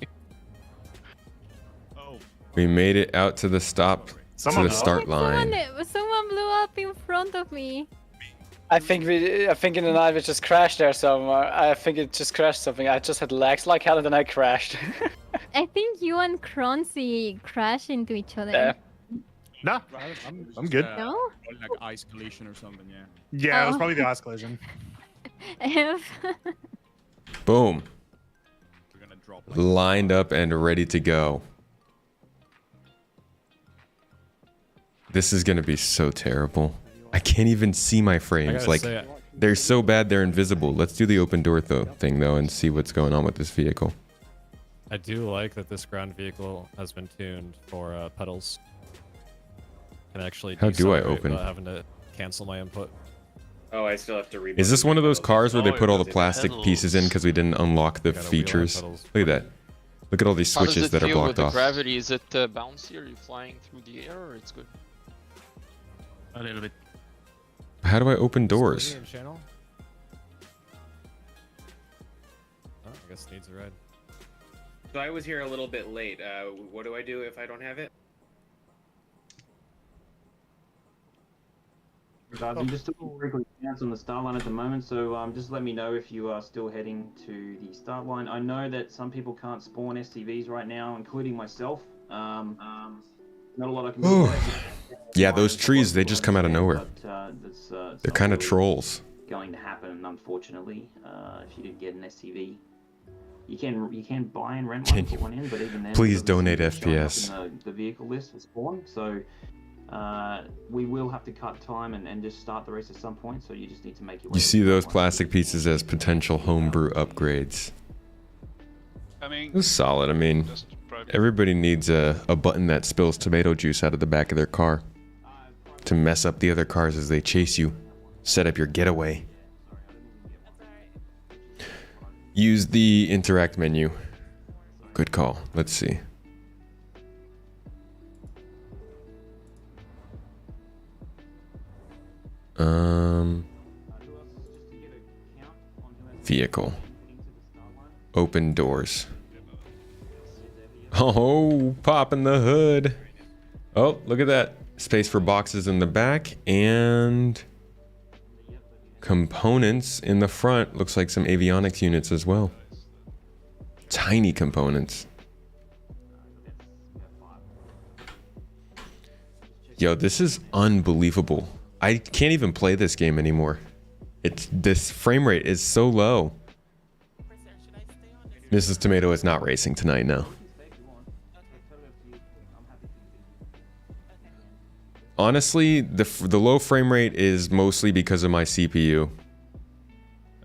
We made it out to the stop, to the start line. Someone blew up in front of me. I think in the night we just crashed there somewhere. I think it just crashed something. I just had lags like hell and then I crashed. I think you and Cronzy crashed into each other. Yeah. Nah, I'm good. No? Like ice collision or something, yeah. Yeah, it was probably the ice collision. Boom. Lined up and ready to go. This is gonna be so terrible. I can't even see my frames. Like, they're so bad they're invisible. Let's do the open door thing though and see what's going on with this vehicle. I do like that this ground vehicle has been tuned for pedals. Can actually How do I decelerate open? without having to cancel my input. Oh, I still have to reboot. Is this one of those cars where they put all the plastic pieces in because we didn't unlock the features? Look at that. Look at all these switches that are blocked with off. the gravity? Is it bouncy? Are you flying through the air, or it's good? A little bit. How do I open doors? Channel? Oh, I guess it needs a ride. So I was here a little bit late. What do I do if I don't have it? Guys, I'm just still regularly on the start line at the moment, so just let me know if you are still heading to the start line. I know that some people can't spawn STVs right now, including myself. Not a lot I can do. Yeah, those trees, they just come out of nowhere. That's They're kind of trolls. going to happen, unfortunately. If you did get an STV, you can buy and rent one and put one in, but even then, Please it doesn't donate seem to be showing up FPS. in the vehicle list for spawn. So we will have to cut time and just start the race at some point. So you just need to make your way. You see those plastic pieces as potential homebrew upgrades. I mean, It's solid. I mean, everybody needs a button that spills tomato juice out of the back of their car to mess up the other cars as they chase you. Set up your getaway. Use the interact menu. Good call. Let's see. Vehicle. Open doors. Oh, popping the hood. Oh, look at that. Space for boxes in the back and components in the front. Looks like some avionics units as well. Tiny components. Yo, this is unbelievable. I can't even play this game anymore. This frame rate is so low. Mrs. Tomato is not racing tonight now. Honestly, the low frame rate is mostly because of my CPU.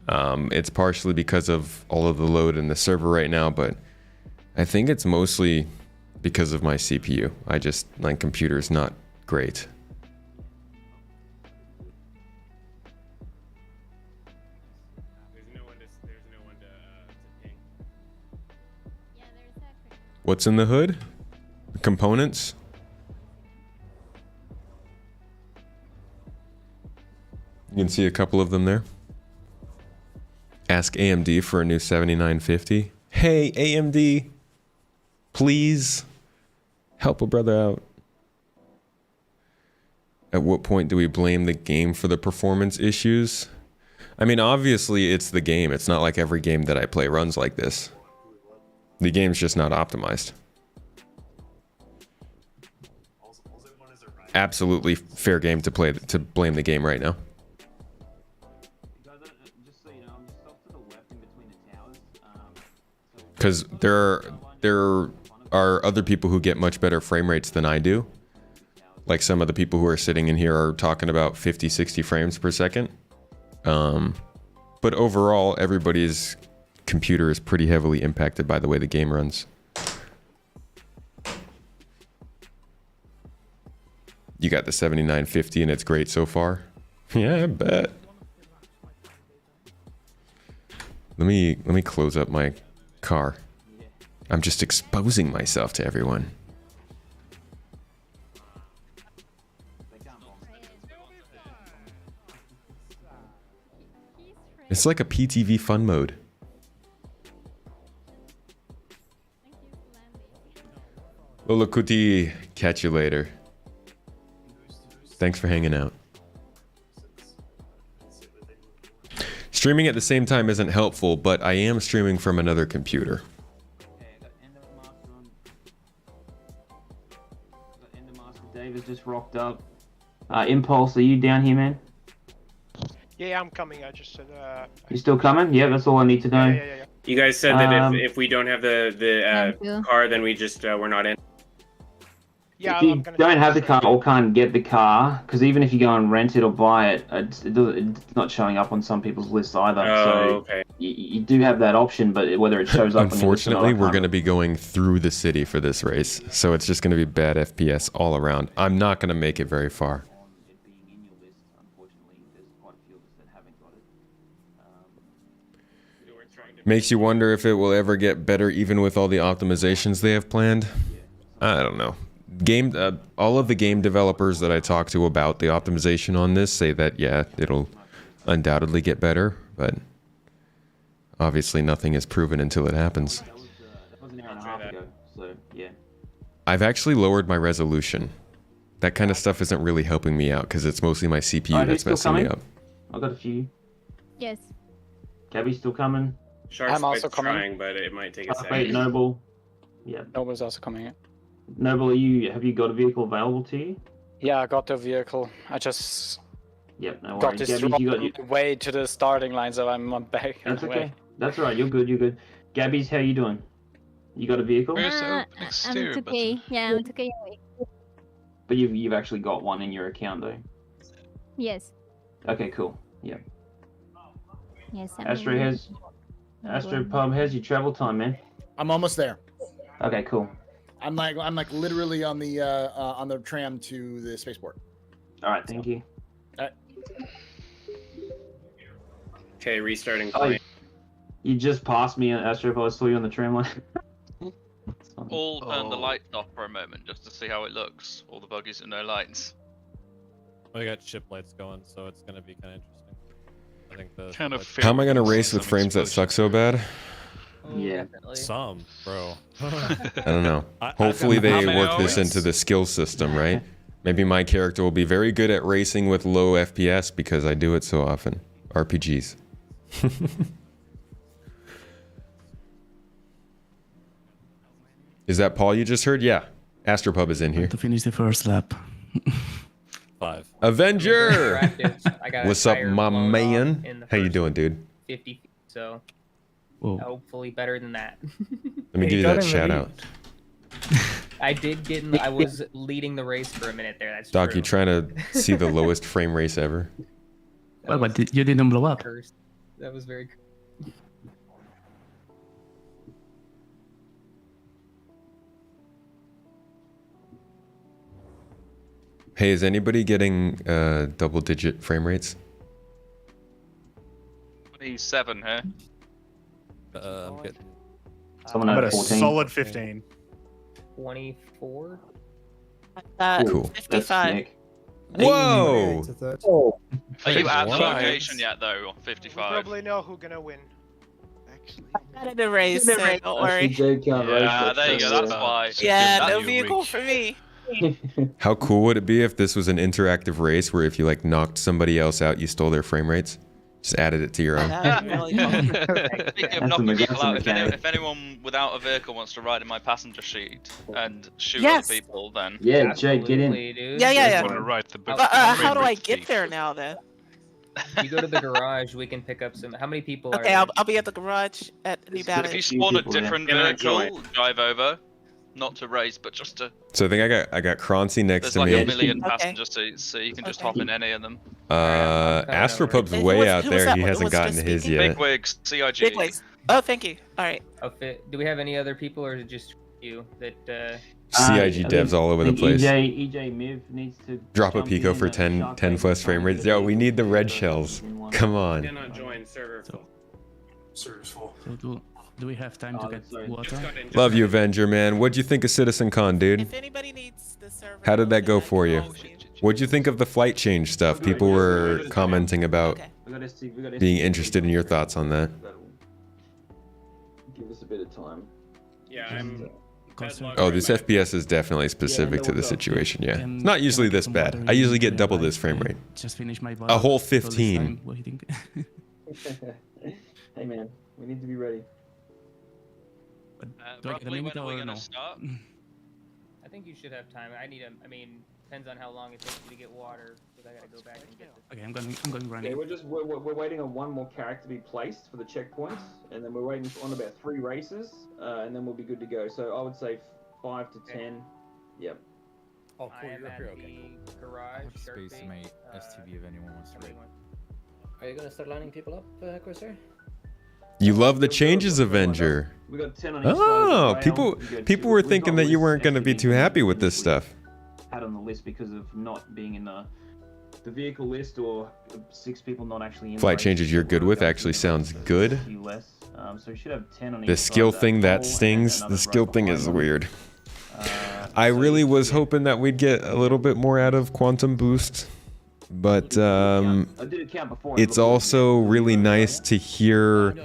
It's partially because of all of the load in the server right now, but I think it's mostly because of my CPU. My computer's not great. What's in the hood? The components? You can see a couple of them there. Ask AMD for a new 7950. Hey, AMD, please help a brother out. At what point do we blame the game for the performance issues? I mean, obviously it's the game. It's not like every game that I play runs like this. The game's just not optimized. Absolutely fair game to blame the game right now. Because there are other people who get much better frame rates than I do. Like some of the people who are sitting in here are talking about 50, 60 frames per second. But overall, everybody's computer is pretty heavily impacted by the way the game runs. You got the 7950 and it's great so far. Yeah, I bet. Let me close up my car. I'm just exposing myself to everyone. It's like a PTV fun mode. Lola Kuti, catch you later. Thanks for hanging out. Streaming at the same time isn't helpful, but I am streaming from another computer. David just rocked up. Impulse, are you down here, man? Yeah, I'm coming. I just said. You still coming? Yeah, that's all I need to know. Yeah. You guys said that if we don't have the car, then we just we're not in. Yeah, if you don't have the car or can't get the car, because even if you go and rent it or buy it, it's not showing up on some people's lists either. Oh, so okay. You do have that option, but whether it shows up. Unfortunately, we're going to be going through the city for this race, so it's just going to be bad FPS all around. I'm not going to make it very far. Makes you wonder if it will ever get better even with all the optimizations they have planned. I don't know. All of the game developers that I talk to about the optimization on this say that, yeah, it'll undoubtedly get better, but obviously nothing is proven until it happens. That was an hour and a half ago, so yeah. I've actually lowered my resolution. That kind of stuff isn't really helping me out because it's mostly my CPU that's messing me up. I've got a few. Yes. Gabby's still coming. I'm also trying, but it might take a second. Wait, Noble. Yeah. Noble's also coming in. Noble, have you got a vehicle available to you? Yeah, I got the vehicle. I just Yep, no got worries. this Gabby, drop you got on you. the way to the starting line, so I'm on back. That's on the way. okay. That's all right. You're good. You're good. Gabby's, how you doing? You got a vehicle? I'm 2K. Yeah, I'm 2K away. But you've actually got one in your account though. Yes. Okay, cool. Yep. Yes. Astro Pub, how's your travel time, man? I'm almost there. Okay, cool. I'm like literally on the tram to the spaceport. All right, thank you. Okay, restarting Oh, flight. you just passed me, Astro Pub. I saw you on the tram line. All turn the lights off for a moment just to see how it looks. All the buggies with no lights. We got ship lights going, so it's gonna be kind of interesting. I think the Kind of How am I gonna race with frames that suck so bad? Yeah. Some, bro. I don't know. Hopefully they work this into the skill system, right? Maybe my character will be very good at racing with low FPS because I do it so often. RPGs. Is that Paul you just heard? Yeah. Astropub is in here. To finish the first lap. 5. Avenger! I got a What's up, tire my blown off man? in the How you first doing, dude? 50 feet, so Whoa. hopefully better than that. Let me give you that shout out. I did get in. I was leading the race for a minute there. That's Doc, true. you trying to see the lowest frame race ever? Well, but you didn't blow up. Cursed. That was very. Hey, is anybody getting double-digit frame rates? 27 here. I'm getting. Someone I'm at at a 14. solid 15. 24. Cool. 55. Whoa! Are you at the What? location yet, though? We 55. probably know who's gonna win. Not in the race, so don't worry. Yeah, there you go. That's why. Yeah, That's no you, vehicle Reach. for me. How cool would it be if this was an interactive race where if you like knocked somebody else out, you stole their frame rates? Just added it to your own. Speaking of knocking people out, if anyone without a vehicle wants to ride in my passenger seat and shoot Yes. other people, then Yeah, Jake, get in. Yeah. Want to ride the But how do I get there now then? You go to the garage. We can pick up some. How many people are Okay, there? I'll be at the garage at New if Balance. you spawn a different Can I vehicle, drive over. Not to race, but just to. So I think I got Croncy next There's to like me. a million passenger seats, so you can just hop in any of them. Astropub's way out there. He hasn't gotten his yet. Bigwigs, CIG. Bigwigs. Oh, thank you. All right. Do we have any other people, or is it just you that? CIG devs all over the place. EJ Miv needs to Drop a jump pico in for and 10 shark 10 bait plus frame rates. Yo, we need the red shells. Come on. Cannot join server full. Server's full. So do we have time to get water? Love you, Avenger, man. What'd you think of CitizenCon, dude? If anybody needs the server, How did that go for you? What'd you think of the flight change stuff? People were commenting about being interested in your thoughts on that. Give us a bit of time. Yeah, I'm. Oh, this FPS is definitely specific to the situation, yeah. It's not usually this bad. I usually get double this frame rate. Just finish my A whole 15. What do you think? Hey man, we need to be ready. Do I get a Roughly minute when are we or gonna no? start? I think you should have time. I mean, depends on how long it takes you to get water, because I gotta go back and get this. Okay, I'm going running. Okay, we're waiting on one more character to be placed for the checkpoints, and then we're waiting on about 3 races, and then we'll be good to go. So I would say 5 to 10. Yep. Oh, cool. You're up here. Okay, cool. Garage. Space in my STV if anyone wants to ride. Are you gonna start lining people up, Corsair? You love the changes, Avenger. We got 10 on each side of the Oh, rail. people were thinking that you weren't going to be too happy with this stuff. Had on the list because of not being in the vehicle list or 6 people not actually in. Flight changes you're good with actually sounds good. A few less. So you should have 10 on each The skill side, thing that pole stings, and the another skill right thing behind is them. weird. I really was hoping that we'd get a little bit more out of Quantum Boost, but I did it count before. it's also really nice to hear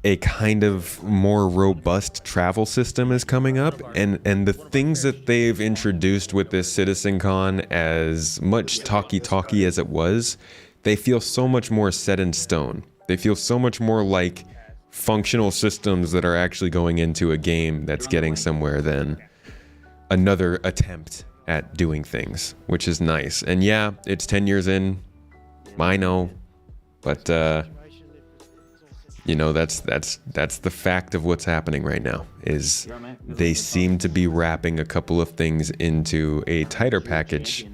a kind of more robust travel system is coming up, and the things that they've introduced with this CitizenCon, as much talky as it was, they feel so much more set in stone. They feel so much more like functional systems that are actually going into a game that's getting somewhere than another attempt at doing things, which is nice. And yeah, it's 10 years in. I know, but you know, that's the fact of what's happening right now. Is they seem to be wrapping a couple of things into a tighter package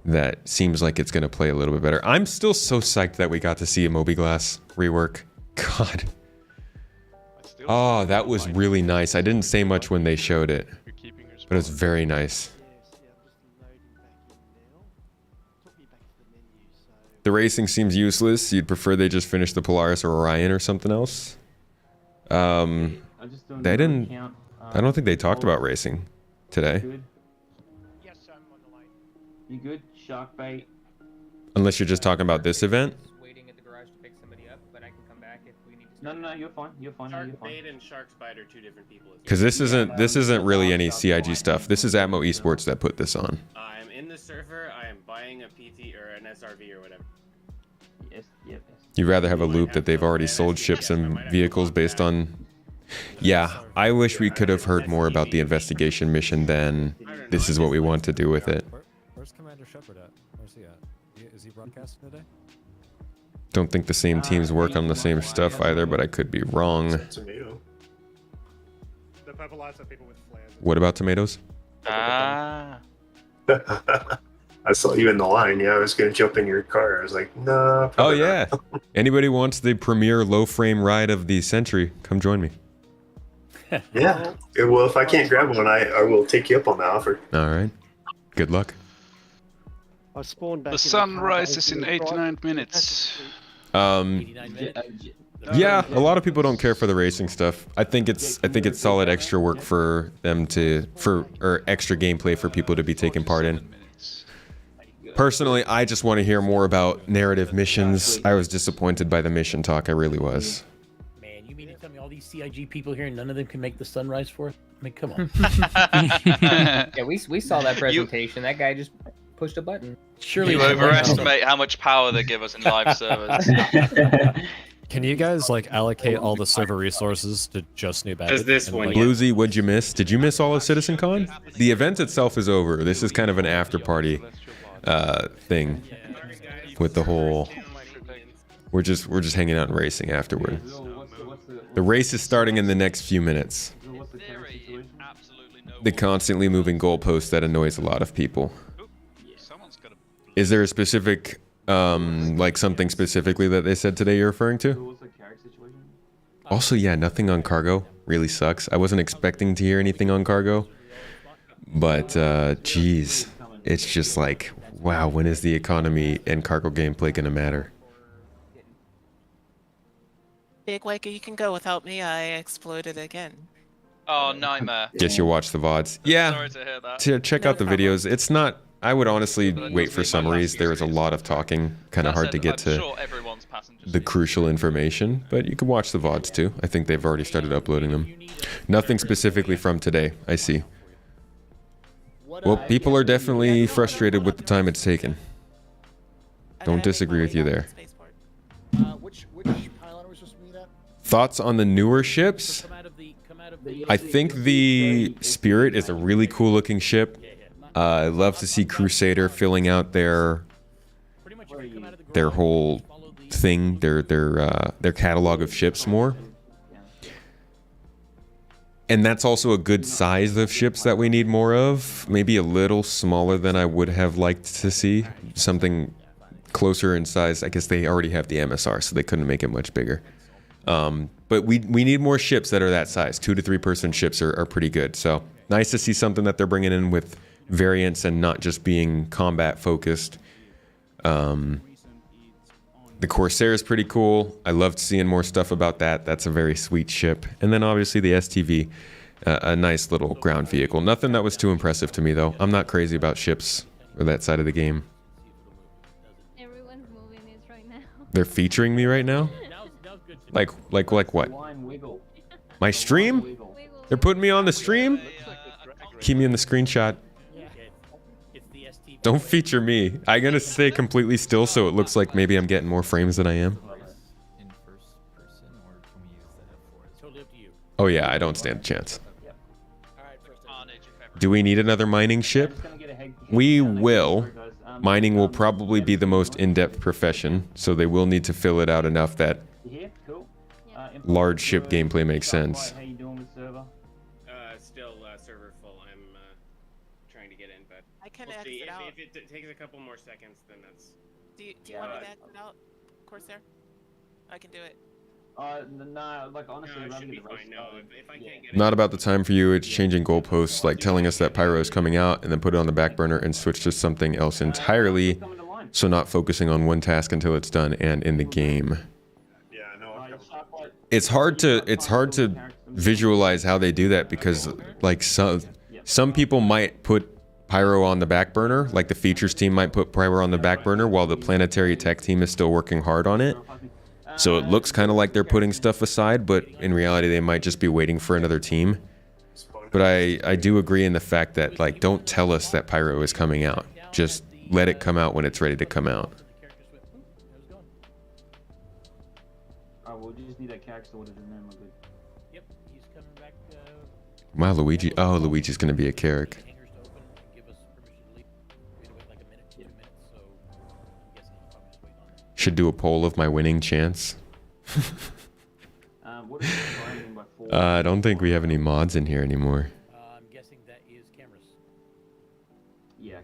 that seems like it's going to play a little bit better. I'm still so psyched that we got to see a Moby-Glass rework. God. Oh, that was really nice. I didn't say much when they showed it, but it was very nice. The racing seems useless. You'd prefer they just finish the Polaris or Orion or something else? They didn't... I don't think they talked about racing today. Yes, I'm on the line. You good? Shark bait. Unless you're just talking about this event. Waiting at the garage to pick somebody up, but I can come back if we need to. No, you're fine. You're fine. Shark bait and shark bite are two different people. Because this isn't really any CIG stuff. This is Atmo Esports that put this on. I'm in the server. I am buying a PT or an SRV or whatever. Yes, yep. You'd rather have a loop that they've already sold ships and vehicles based on... Yeah, I wish we could have heard more about the investigation mission than this is what we want to do with it. Where's Commander Shepard at? Where's he at? Is he broadcasting today? Don't think the same teams work on the same stuff either, but I could be wrong. Tomato. The purple lights are people with flares. What about tomatoes? Ah. I saw you in the line. Yeah, I was gonna jump in your car. I was like, nah. Oh yeah. Anybody wants the premier low frame ride of the century? Come join me. Yeah. Well, if I can't grab one, I will take you up on the offer. All right. Good luck. I spawned back. The sun rises in 89 minutes. Yeah, a lot of people don't care for the racing stuff. I think it's solid extra work for them or extra gameplay for people to be taking part in. Personally, I just want to hear more about narrative missions. I was disappointed by the mission talk. I really was. Man, you mean to tell me all these CIG people here, none of them can make the sunrise for us? I mean, come on. Yeah, we saw that presentation. That guy just pushed a button. Surely you overestimate how much power they give us in live servers. Can you guys like allocate all the server resources to just New Babbitt? Bluesy, what'd you miss? Did you miss all of CitizenCon? The event itself is over. This is kind of an after party thing with the whole. We're just hanging out and racing afterward. The race is starting in the next few minutes. The constantly moving goalpost that annoys a lot of people. Is there a specific, like something specifically that they said today you're referring to? Also, yeah, nothing on cargo. Really sucks. I wasn't expecting to hear anything on cargo. But, geez. It's just like, wow, when is the economy and cargo gameplay gonna matter? Big Waker, you can go without me. I exploded again. Oh, nightmare. Guess you'll watch the VODs. Yeah, Sorry to hear that. check out the videos. It's not... I would honestly wait for summaries. There was a lot of talking. Kind of hard to get to the crucial information. But you can watch the VODs too. I think they've already started uploading them. Nothing specifically from today, I see. Well, people are definitely frustrated with the time it's taken. Don't disagree with you there. Which pylon was supposed to meet at? Thoughts on the newer ships? I think the Spirit is a really cool looking ship. I'd love to see Crusader filling out their whole thing, their catalog of ships more. And that's also a good size of ships that we need more of. Maybe a little smaller than I would have liked to see. Something closer in size. I guess they already have the MSR, so they couldn't make it much bigger. But we need more ships that are that size. 2 to 3 person ships are pretty good. So nice to see something that they're bringing in with variants and not just being combat focused. The Corsair is pretty cool. I loved seeing more stuff about that. That's a very sweet ship. And then obviously the STV, a nice little ground vehicle. Nothing that was too impressive to me though. I'm not crazy about ships or that side of the game. Everyone's moving it right now. They're featuring me right now? Like what? My stream? They're putting me on the stream? Keep me in the screenshot. Don't feature me. I'm gonna stay completely still so it looks like maybe I'm getting more frames than I am. Oh yeah, I don't stand a chance. Do we need another mining ship? We will. Mining will probably be the most in-depth profession, so they will need to fill it out enough that large ship gameplay makes sense. How you doing with server? Still server full. I'm trying to get in, but I can we'll exit see. out. If it takes a couple more seconds, then that's. Do you want me to exit out, Corsair? I can do it. No, like honestly, No, it rather should get be the race fine. No, started. if I can't get Not about the time for you. It's changing goalposts, like telling us that Pyro is coming out and then put it on the back burner and switch to something else entirely. So not focusing on one task until it's done and in the game. Yeah, no. It's hard to visualize how they do that because like some people might put Pyro on the back burner, like the features team might put Pyro on the back burner while the planetary tech team is still working hard on it. So it looks kind of like they're putting stuff aside, but in reality they might just be waiting for another team. But I do agree in the fact that like don't tell us that Pyro is coming out. Just let it come out when it's ready to come out. We'll just need that character sorted and then we're good. Yep, he's coming back. Wow, Luigi. Oh, Luigi's gonna be a Carrick. Should do a poll of my winning chance. What is it by 4? I don't think we have any mods in here anymore. I'm guessing that is cameras. Yeah.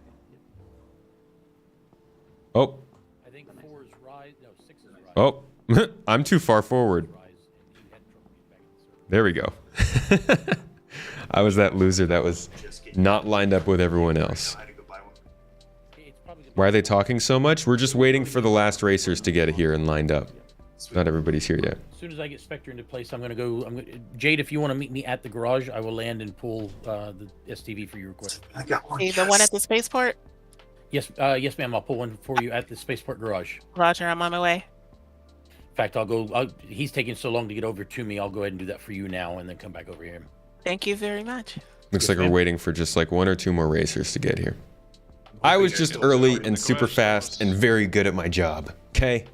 Okay. Oh. I think 4 is rise. No, 6 is rise. Oh. I'm too far forward. There we go. I was that loser that was not lined up with everyone else. Why are they talking so much? We're just waiting for the last racers to get here and lined up. Not everybody's here yet. As soon as I get Spectre into place, I'm gonna go. Jade, if you want to meet me at the garage, I will land and pull the STV for your request. I got one. Hey, the one at the spaceport? Yes, yes, ma'am. I'll pull one for you at the spaceport garage. Roger, I'm on my way. In fact, I'll go. He's taking so long to get over to me. I'll go ahead and do that for you now, and then come back over here. Thank you very much. Looks like we're waiting for just like 1 or 2 more racers to get here. I was just early and super fast and very good at my job. Okay?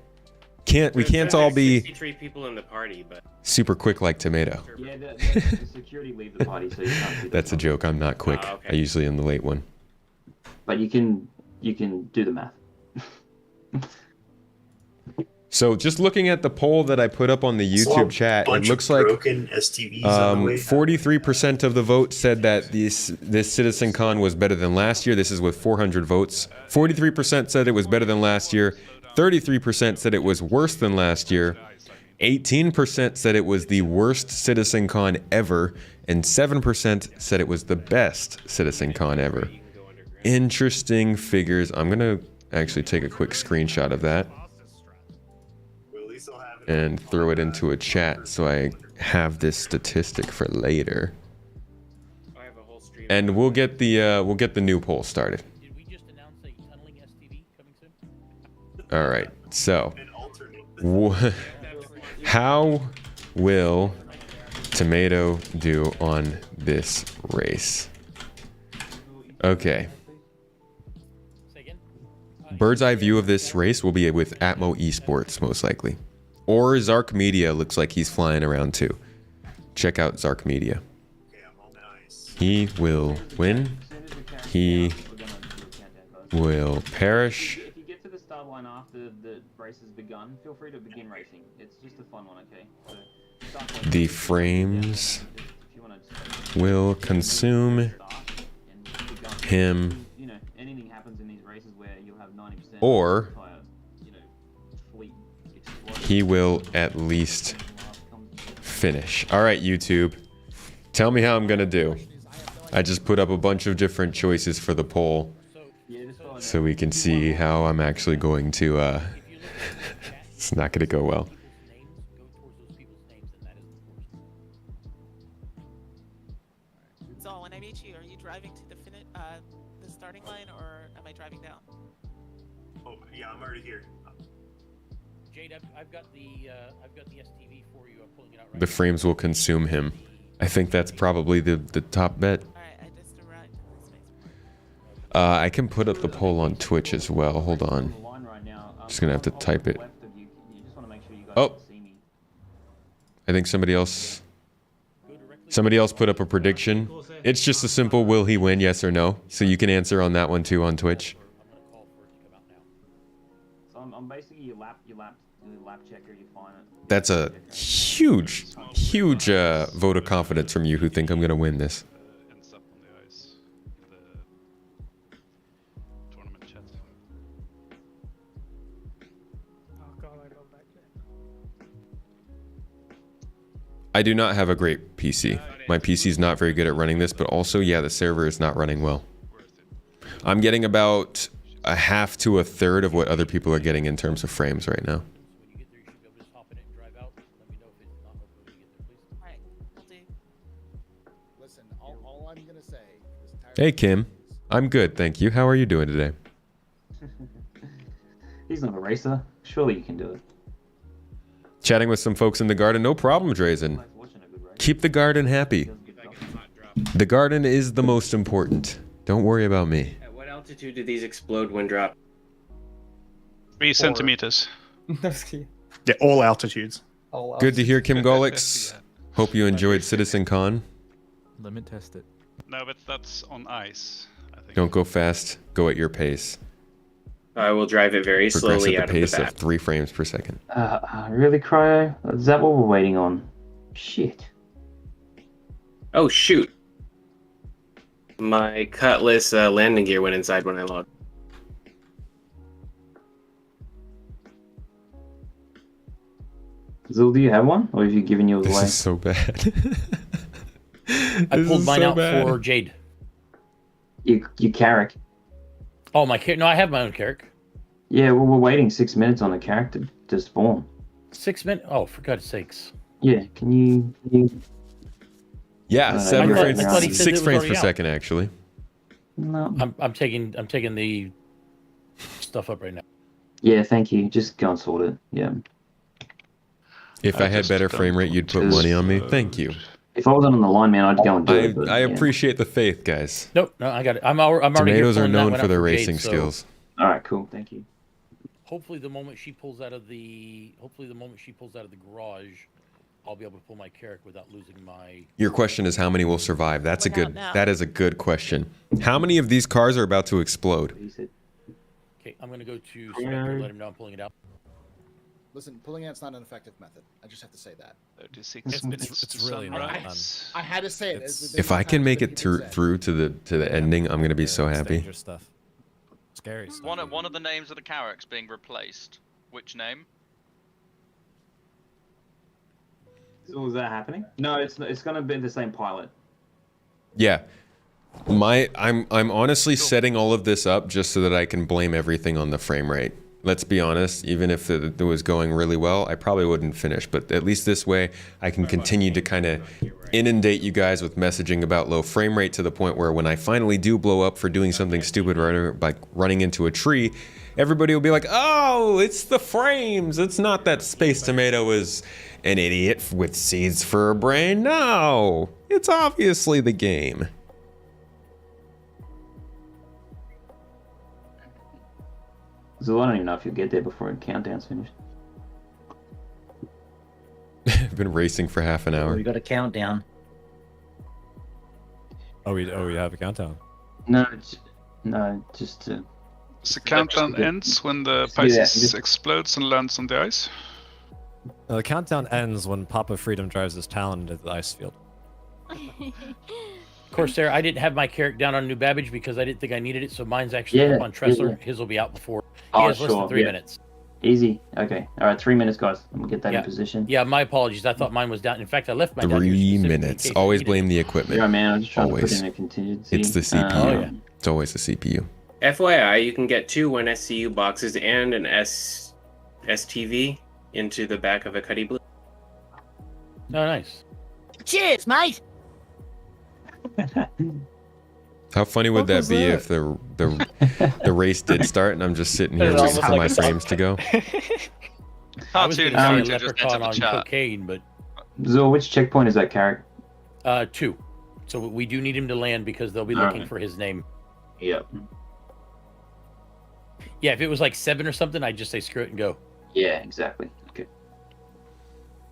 We can't all be 63 people in the party, but super quick like Tomato. Yeah, the security leave the party, so you can't see. That's a joke. I'm not quick. Oh, okay. I usually am the late one. But you can do the math. So just looking at the poll that I put up on the YouTube chat, it looks like broken STVs on the way. 43% of the vote said that this CitizenCon was better than last year. This is with 400 votes. 43% said it was better than last year. 33% said it was worse than last year. 18% said it was the worst CitizenCon ever, and 7% said it was the best CitizenCon ever. Interesting figures. I'm gonna actually take a quick screenshot of that and throw it into a chat so I have this statistic for later. And we'll get the new poll started. Did we just announce a tunneling STV coming soon? All right. So, how will Tomato do on this race? Okay. Bird's eye view of this race will be with Atmo Esports, most likely. Or Zark Media looks like he's flying around too. Check out Zark Media. He will win. He will perish. If you get to the start line after the race has begun, feel free to begin racing. It's just a fun one, okay? So, The frames will consume him. You know, anything happens in these races where you'll have 90%. Or he will at least finish. All right, YouTube. Tell me how I'm gonna do. I just put up a bunch of different choices for the poll so we can see how I'm actually going to, it's not gonna go well. So when I meet you, are you driving to the starting line, or am I driving down? Oh yeah, I'm already here. Jade, I've got the STV for you. I'm pulling it out right The frames will consume him. I think that's probably the top bet. I can put up the poll on Twitch as well. Hold on. Just gonna have to type it. Oh, I think somebody else Somebody else put up a prediction. It's just a simple will he win, yes or no. So you can answer on that one too on Twitch. So I'm basically your lap checker. You find it. That's a huge vote of confidence from you who think I'm going to win this. Ends up on the ice in the tournament chat. Oh god, I love that game. I do not have a great PC. My PC is not very good at running this, but also, yeah, the server is not running well. I'm getting about a half to a third of what other people are getting in terms of frames right now. Listen, all I'm gonna say. Hey Kim, I'm good, thank you. How are you doing today? He's not a racer. Surely you can do it. Chatting with some folks in the garden, no problem, Drazen. Keep the garden happy. The garden is the most important. Don't worry about me. At what altitude do these explode when dropped? 3 centimeters. Yeah, all altitudes. Good to hear, Kim Golix. Hope you enjoyed CitizenCon. Limit test it. No, but that's on ice. I think. Don't go fast. Go at your pace. I will drive it very Progress slowly at out the pace of the of back. 3 frames per second. Really, Cryo? Is that what we're waiting on? Shit. Oh shoot! My Cutlass landing gear went inside when I logged. Zul, do you have one? Or have you given yours This away? is so bad. I This pulled is mine so out bad. for Jade. You Carrick. Oh, my character. No, I have my own character. Yeah, well, we're waiting 6 minutes on the character to spawn. 6 minutes? Oh, for God's sakes. Yeah, can you Yeah, 7 I thought- frames, I thought he said it 6 was frames already per out. second, actually. No. I'm taking the stuff up right now. Yeah, thank you. Just go and sort it. Yeah. If I had better frame rate, you'd put money on me. Thank you. If I wasn't on the line, man, I'd go and do it. But, I yeah. appreciate the faith, guys. Nope, no, I got it. I'm already Tomatoes here are pulling that known one for out their Jade, racing so skills. All right, cool. Thank you. Hopefully, the moment she pulls out of the garage, I'll be able to pull my character without losing my. Your question is how many will survive? That's a good. now. That is a good question. How many of these cars are about to explode? Okay, I'm gonna go to Spectre, let him know I'm pulling it out. Listen, pulling out's not an effective method. I just have to say that. 36 minutes it's to really sunrise. I had to say it. If I can make it through to the ending, I'm gonna be so happy. Dangerous stuff. Scary stuff. One of the names of the characters being replaced. Which name? So is that happening? No, it's going to be the same pilot. Yeah. I'm honestly setting all of this up just so that I can blame everything on the frame rate. Let's be honest, even if it was going really well, I probably wouldn't finish, but at least this way I can continue to kind of inundate you guys with messaging about low frame rate to the point where when I finally do blow up for doing something stupid like running into a tree, everybody will be like, "Oh, it's the frames. It's not that Space Tomato is an idiot with seeds for a brain. No, it's obviously the game." So I don't even know if you'll get there before the countdown's finished. I've been racing for half an hour. We got a countdown. Oh, we have a countdown. No, just to. So the countdown ends when the Just do that, Pisces just- explodes and lands on the ice. No, the countdown ends when Papa Freedom drives his Talon into the ice field. Corsair, I didn't have my character down on New Babbage because I didn't think I needed it, so mine's actually up on Tressler. His will be out before. He has less than 3 minutes. Easy. Okay. All right. 3 minutes, guys. I'm gonna get that Yeah. in position. Yeah, my apologies. I thought mine was down. In fact, I left mine down here 3 specifically in minutes. case I Always needed blame it. the equipment. Yeah, man. I'm just trying to put Always. in a contingency. It's the CPU. Oh, yeah. It's always the CPU. FYI, you can get 2 1SCU boxes and an STV into the back of a Cuddy Blue. Oh, nice. Cheers, mate. How funny would that be if the race did start and I'm just sitting here It's waiting almost for like my a frames to go? I was going Cartoon to say a character just leprechaun entered the on chat. cocaine, but Zul, which checkpoint is that character? 2. So we do need him to land because they'll be All looking right. for his name. Yep. Yeah, if it was like 7 or something, I'd just say screw it and go. Yeah, exactly. Okay.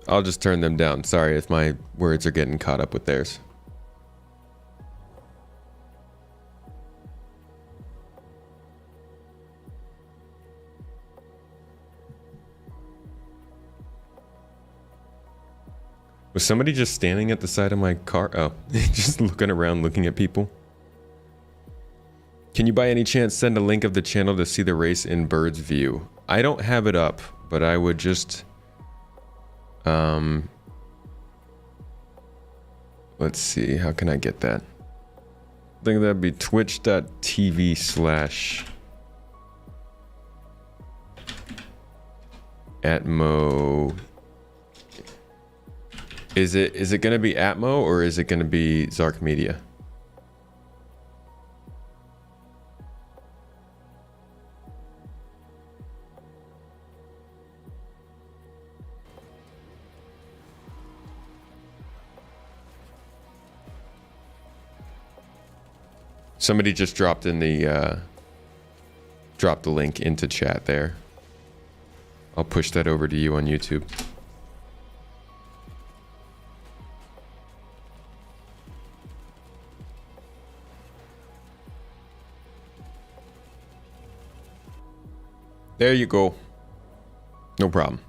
I'll just turn them down. Sorry if my words are getting caught up with theirs. Was somebody just standing at the side of my car? Oh, just looking around, looking at people. Can you by any chance send a link of the channel to see the race in bird's view? I don't have it up, but I would just... let's see, how can I get that? I think that'd be twitch.tv/Atmo. Is it gonna be Atmo or is it gonna be Zark Media? Somebody just dropped in the dropped the link into chat there. I'll push that over to you on YouTube. There you go. No problem.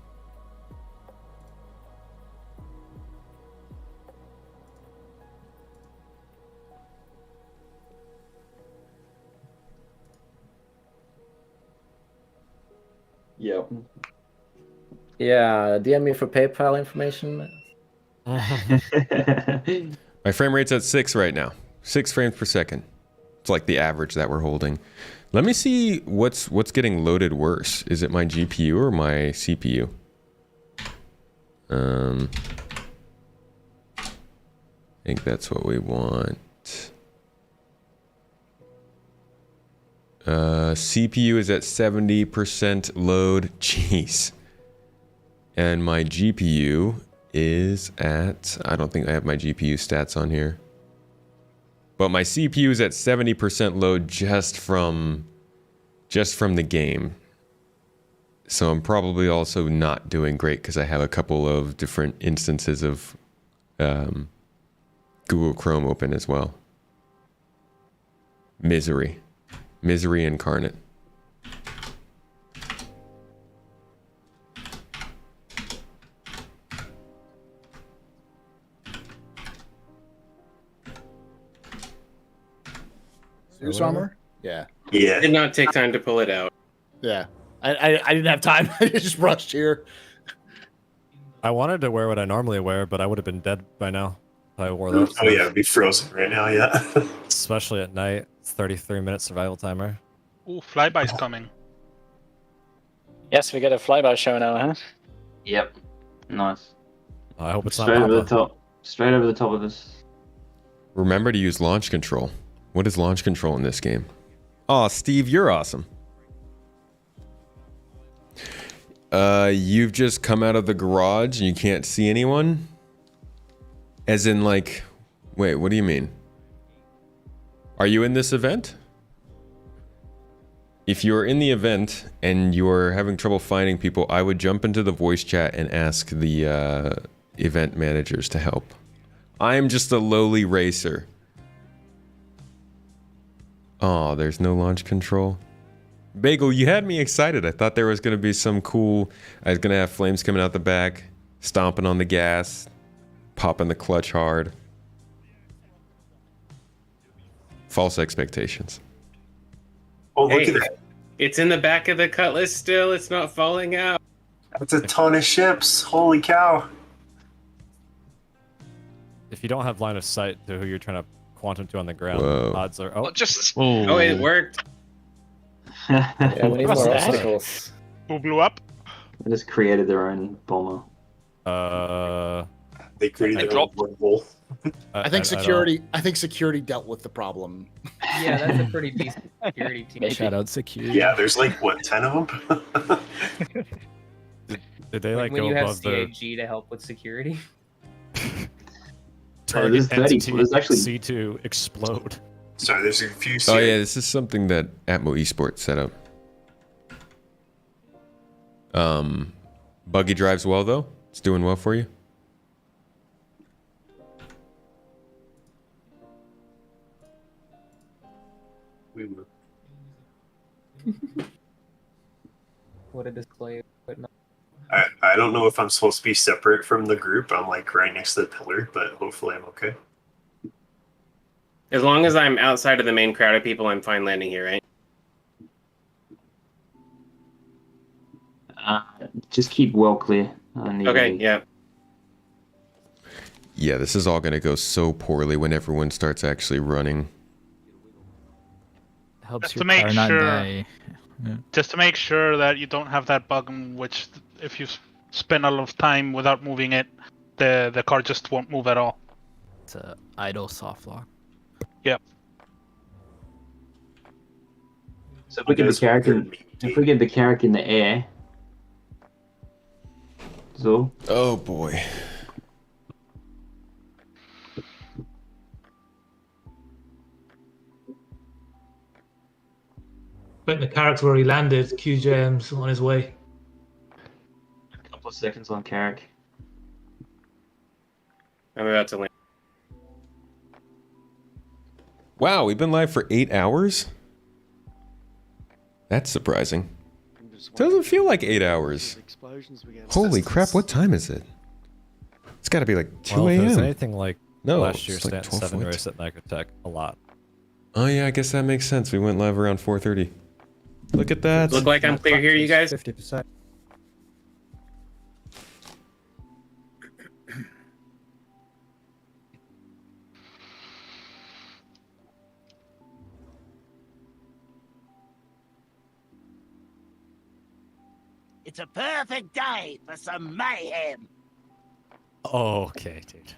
Yep. Yeah, DM me for PayPal information. My frame rate's at 6 right now. 6 frames per second. It's like the average that we're holding. Let me see what's getting loaded worse. Is it my GPU or my CPU? I think that's what we want. CPU is at 70% load. Jeez. And my GPU is at... I don't think I have my GPU stats on here. But my CPU is at 70% load just from the game. So I'm probably also not doing great because I have a couple of different instances of Google Chrome open as well. Misery incarnate. Zeus armor? Yeah. Yeah. Did not take time to pull it out. Yeah. I didn't have time. I just rushed here. I wanted to wear what I normally wear, but I would have been dead by now if I wore that. Oh yeah, it'd be frozen right now, yeah. Especially at night. It's 33-minute survival timer. Ooh, flyby's coming. Yes, we get a flyby show now, huh? Yep. Nice. I hope it's Straight not over the Papa. top. Straight over the top of us. Remember to use launch control. What is launch control in this game? Oh, Steve, you're awesome. You've just come out of the garage and you can't see anyone? As in, like, wait, what do you mean? Are you in this event? If you're in the event and you're having trouble finding people, I would jump into the voice chat and ask the event managers to help. I'm just a lowly racer. Oh, there's no launch control. Bagel, you had me excited. I thought there was going to be some cool... I was going to have flames coming out the back, stomping on the gas, popping the clutch hard. False expectations. Oh, look at that. It's in the back of the Cutlass still. It's not falling out. That's a ton of ships. Holy cow. If you don't have line of sight to who you're trying to quantum to on the ground, Whoa. odds are... Well, just... Oh, it worked. Yeah, we need more obstacles. Who blew up? They just created their own bomber. They created their own wormhole. I think security. I think security dealt with the problem. Yeah, that's a pretty decent security team. Shout out security. Yeah, there's like, what, 10 of them? Did they like when go you have above the CAG to help with security? target entity There's actually... C2 explode? Sorry, there's a few... Oh yeah, this is something that Atmo Esports set up. Buggy drives well though. It's doing well for you? We will. What a display. I don't know if I'm supposed to be separate from the group. I'm like right next to the pillar, but hopefully I'm okay. As long as I'm outside of the main crowd of people, I'm fine landing here, right? Just keep well clear. Okay, yeah. Yeah, this is all gonna go so poorly when everyone starts actually running. Helps Just your to make car not sure, die. Yeah. just to make sure that you don't have that bug in which if you spend a lot of time without moving it, the car just won't move at all. It's a idle soft lock. Yep. So if we get the character in the air. So. Oh boy. I think the character already landed. QJM's on his way. A couple of seconds on Carrick. I'm about to land. Wow, we've been live for 8 hours? That's surprising. Doesn't feel like 8 hours. Holy crap, what time is it? It's gotta be like 2 Well, if it was a.m. anything like No, last year's it's like Stat 7 12:40. race at Nicotech, a lot. Oh yeah, I guess that makes sense. We went live around 4:30. Look at that. Look like I'm clear here, you guys? 50%. It's a perfect day for some mayhem. Oh, okay, dude.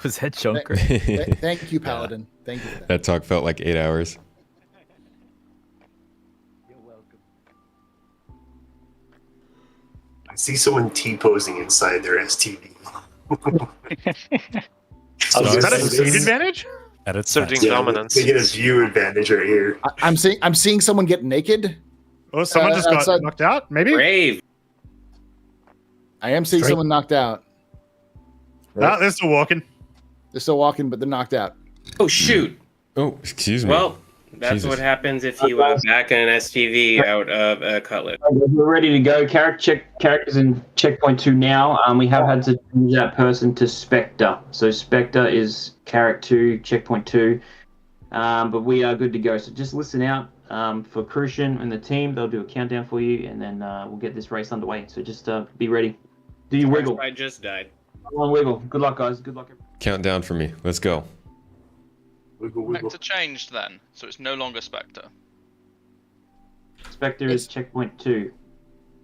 Was that Joker? Thank you, Paladin. Thank you for that. That talk felt like 8 hours. I see someone T-posing inside their STV. Is that a speed advantage? Asserting dominance. They get a view advantage right here. I'm seeing someone get naked. Oh, someone just got outside. knocked out. Maybe. Brave. I am seeing someone knocked out. Ah, they're still walking. They're still walking, but they're knocked out. Oh shoot. Oh, excuse me. Well, that's Jesus. what happens if you back an STV out of a cutlet. We're ready to go. Characters in checkpoint 2 now. We have had to change that person to Spectre. So Spectre is Carrick 2, checkpoint 2. But we are good to go. So just listen out for Crucian and the team. They'll do a countdown for you, and then we'll get this race underway. So just be ready. Do your wiggle. I just died. Come on, wiggle. Good luck, guys. Good luck. Count down for me. Let's go. Wiggle, wiggle. Spectre changed then, so it's no longer Spectre. Spectre is checkpoint 2.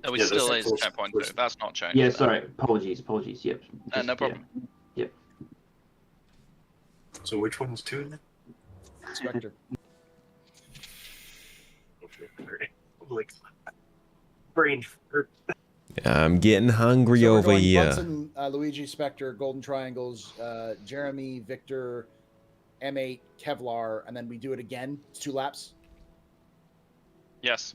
Oh, it still is checkpoint 2. That's not changed. Yeah, then. sorry. Apologies. Yep. No problem. Yep. So which one's 2 then? Spectre. Like brain hurt. I'm getting hungry So we're over going here. Bunsen, Luigi, Spectre, Golden Triangles, Jeremy, Victor, M8, Kevlar, and then we do it again. It's 2 laps. Yes.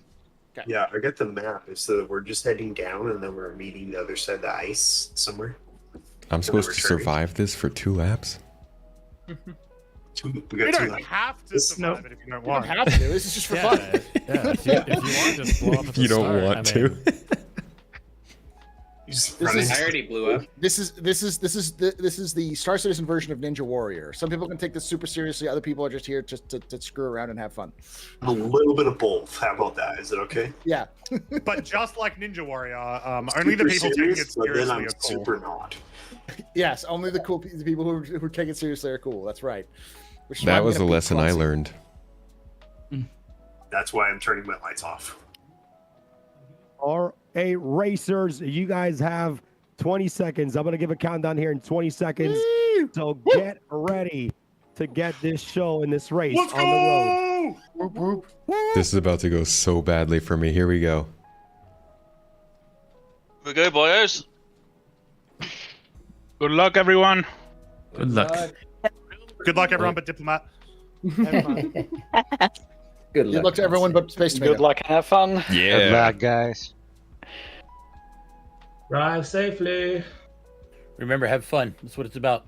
Okay. Yeah, I get the map. It's that we're just heading down and then we're meeting the other side of the ice somewhere. I'm supposed to survive this for 2 laps? We You got 2 don't laps. have to survive it if you don't want. You don't have to. This is just for fun. Yeah, if you want, just blow up at If the you don't start. want I mean, to. I already blew up. This is the Star Citizen version of Ninja Warrior. Some people can take this super seriously. Other people are just here just to screw around and have fun. A little bit of both. How about that? Is it okay? Yeah. But just like Ninja Warrior, only the people taking it but then seriously I'm are cool. super not. Yes, only the people who take it seriously are cool. That's right. Which is why That I'm was gonna a beat lesson I Clumsy. learned. That's why I'm turning my lights off. All right, racers, you guys have 20 seconds. I'm going to give a countdown here in 20 seconds. So get ready to get this show and this race Let's on the road. go! Whoop, whoop. This is about to go so badly for me. Here we go. Here we go, boyos. Good luck, everyone. Good luck. Good luck, everyone, but Diplomat. Good Good luck to everyone but Space Tomato. Good luck and have fun. Yeah. guys. Drive safely. Remember, have fun. That's what it's about.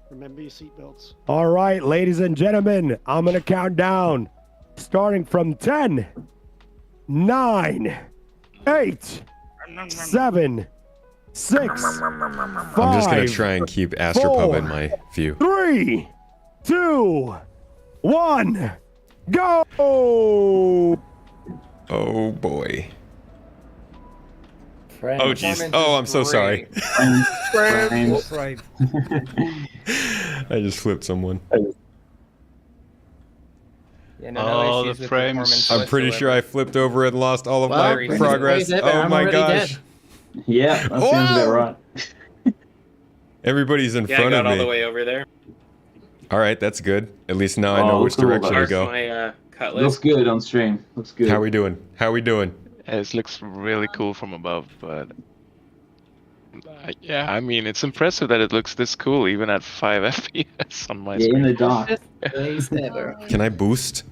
Remember your seatbelts. All right, ladies and gentlemen, I'm going to count down. Starting from 10, 9, 8, 7, 6, 5, I'm just going to try and keep Astropub in my view. 3, 2, 1, go! Oh boy. Friends. Oh jeez. Oh, I'm so sorry. Friends. I just flipped someone. Yeah, no issues the with frames. performance I'm pretty sure I flipped over and lost all of my Well, progress. praise it, Oh I'm my already gosh. dead. Yeah, that sounds about right. Everybody's in Yeah, I front got of all me. the way over there. All right, that's good. At least now I know Oh, which cool. direction to Here's go. my cutlass. Looks good on stream. Looks good. How we doing? How we doing? It looks really cool from above, but yeah, I mean, it's impressive that it looks this cool even at 5 FPS on my Yeah, screen. in the dark. Place ever. Can I boost?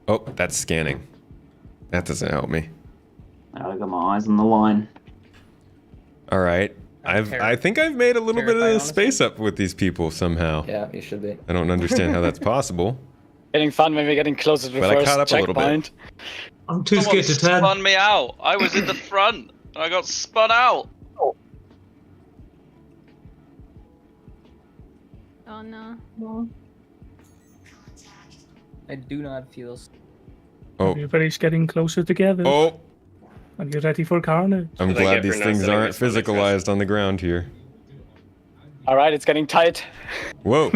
Oh, that's scanning. That doesn't help me. I got my eyes on the line. All right. I think I've made a little bit of space up with these people somehow. Yeah, you should be. I don't understand how that's possible. Getting fun when we're getting closer to the But I first caught up a little bit. checkpoint. I'm too Someone scared to turn. spun me out. I was in the front. I got spun out. Oh no. I do not feel. Oh. Everybody's getting closer together. Oh, Are you ready for carnage? I'm What did I glad get these for not things setting aren't this one physicalized on the ground here. All right, it's getting tight. Whoa.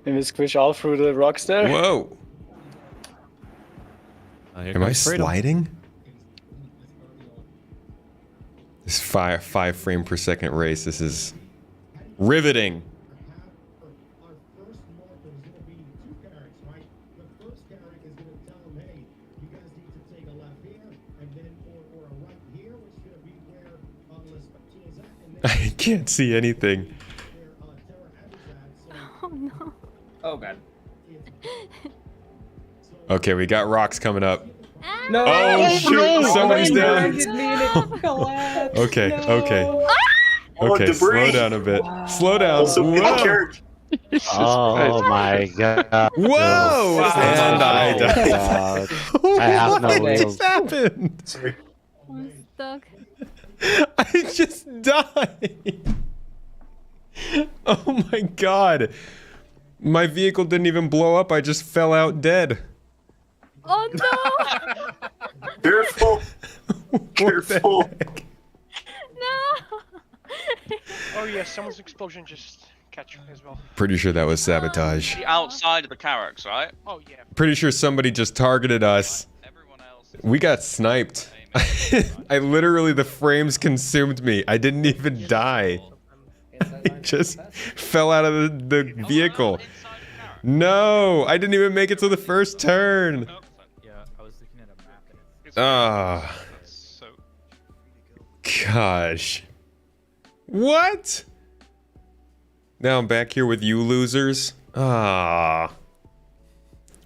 Maybe squish all through the rocks there. Whoa. Am I sliding? This 5 frame per second race, this is riveting. I can't see anything. Oh no. Oh god. Okay, we got rocks coming up. No. Oh shoot, somebody's down. Okay. Okay, okay. Oh, Okay, slow debris. down a bit. Slow down. Also, Whoa. carrot. Oh my god. Whoa! Oh my god. I have no What wheels. just happened? Sorry. I'm stuck. I just died. Oh my god. My vehicle didn't even blow up. I just fell out dead. Oh no! Careful. Careful. No! Oh yeah, someone's explosion just catch me as well. Pretty sure that was sabotage. The outside of the Carracks, right? Oh yeah. Pretty sure somebody just targeted us. We got sniped. I literally, the frames consumed me. I didn't even die. I just fell out of the vehicle. No, I didn't even make it to the first turn. Yeah, I was looking at a map and it's Ah, gosh. What? Now I'm back here with you losers. Ah.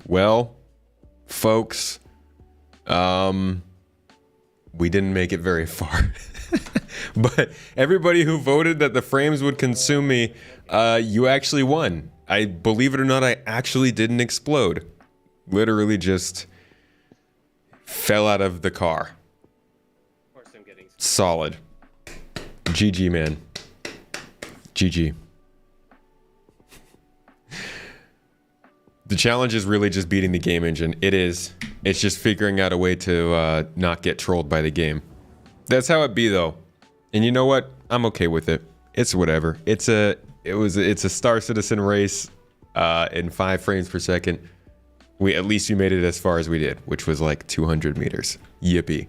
Well, folks, we didn't make it very far. But everybody who voted that the frames would consume me, you actually won. I believe it or not, I actually didn't explode. Literally just fell out of the car. Solid. GG, man. GG. The challenge is really just beating the game engine. It is. It's just figuring out a way to not get trolled by the game. That's how it be, though. And you know what? I'm okay with it. It's whatever. It's a Star Citizen race in 5 frames per second. At least we made it as far as we did, which was like 200 meters. Yippee.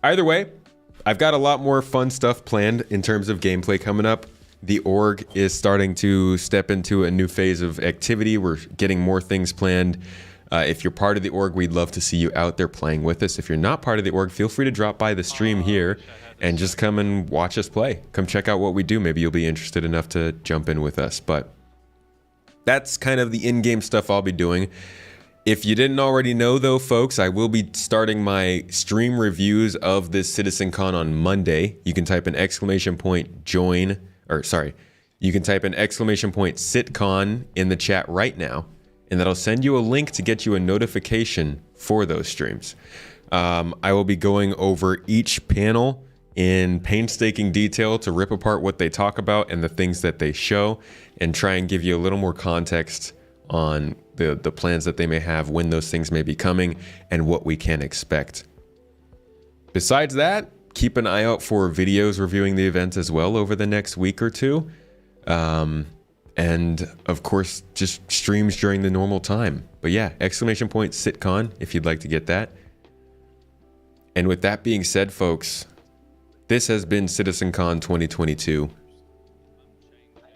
Either way, I've got a lot more fun stuff planned in terms of gameplay coming up. The org is starting to step into a new phase of activity. We're getting more things planned. If you're part of the org, we'd love to see you out there playing with us. If you're not part of the org, feel free to drop by the stream here and just come and watch us play. Come check out what we do. Maybe you'll be interested enough to jump in with us. But that's kind of the in-game stuff I'll be doing. If you didn't already know, though, folks, I will be starting my stream reviews of this CitizenCon on Monday. You can type an !join, or sorry, you can type an !CitCon in the chat right now, and that'll send you a link to get you a notification for those streams. I will be going over each panel in painstaking detail to rip apart what they talk about and the things that they show, and try and give you a little more context on the plans that they may have, when those things may be coming, and what we can expect. Besides that, keep an eye out for videos reviewing the event as well over the next week or two. And of course, just streams during the normal time. But yeah, !CitCon if you'd like to get that. And with that being said, folks, this has been CitizenCon 2022.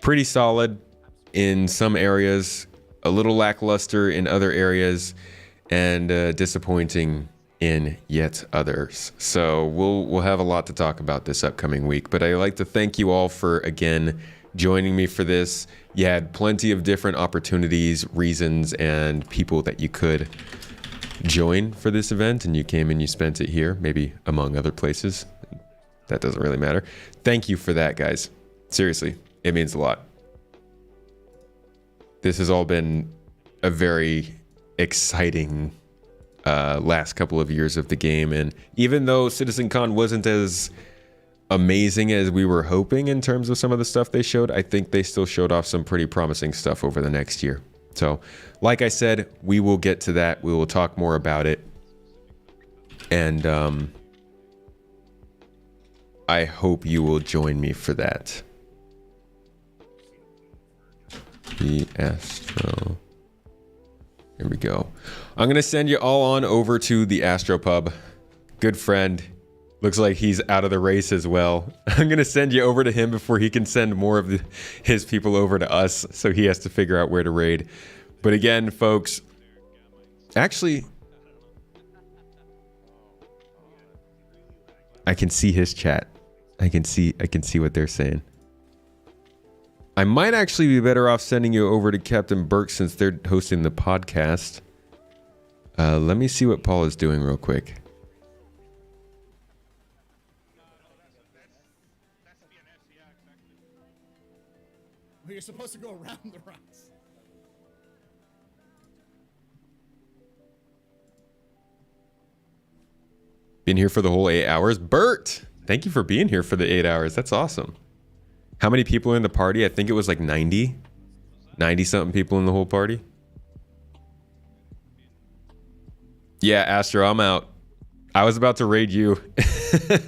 Pretty solid in some areas, a little lackluster in other areas, and disappointing in yet others. So we'll have a lot to talk about this upcoming week. But I'd like to thank you all for, again, joining me for this. You had plenty of different opportunities, reasons, and people that you could join for this event, and you came and you spent it here, maybe among other places. That doesn't really matter. Thank you for that, guys. Seriously, it means a lot. This has all been a very exciting last couple of years of the game, and even though CitizenCon wasn't as amazing as we were hoping in terms of some of the stuff they showed, I think they still showed off some pretty promising stuff over the next year. So, like I said, we will get to that. We will talk more about it, and I hope you will join me for that. The Astro. Here we go. I'm going to send you all on over to the Astro Pub. Good friend. Looks like he's out of the race as well. I'm going to send you over to him before he can send more of his people over to us. So he has to figure out where to raid. But again, folks, actually, I can see his chat. I can see what they're saying. I might actually be better off sending you over to Captain Burke since they're hosting the podcast. Let me see what Paul is doing real quick. You're supposed to go around the rocks. Been here for the whole 8 hours. Bert, thank you for being here for the 8 hours. That's awesome. How many people are in the party? I think it was like 90 something people in the whole party. Yeah, Astro, I'm out. I was about to raid you.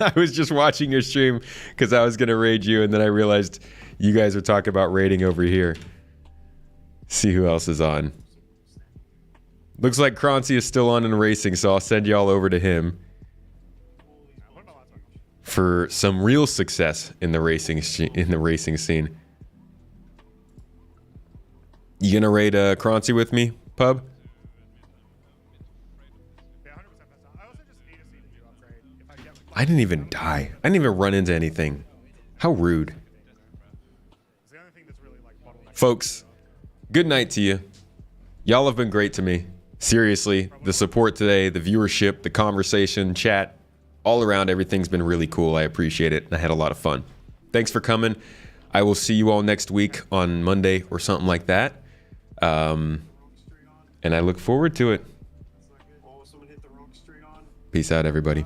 I was just watching your stream because I was going to raid you, and then I realized you guys are talking about raiding over here. See who else is on. Looks like Croncy is still on in racing, so I'll send y'all over to him for some real success in the racing scene. You gonna raid Croncy with me, Pub? I didn't even die. I didn't even run into anything. How rude. Folks, good night to you. Y'all have been great to me. Seriously, the support today, the viewership, the conversation, chat, all around, everything's been really cool. I appreciate it. I had a lot of fun. Thanks for coming. I will see you all next week on Monday or something like that. And I look forward to it. Peace out, everybody.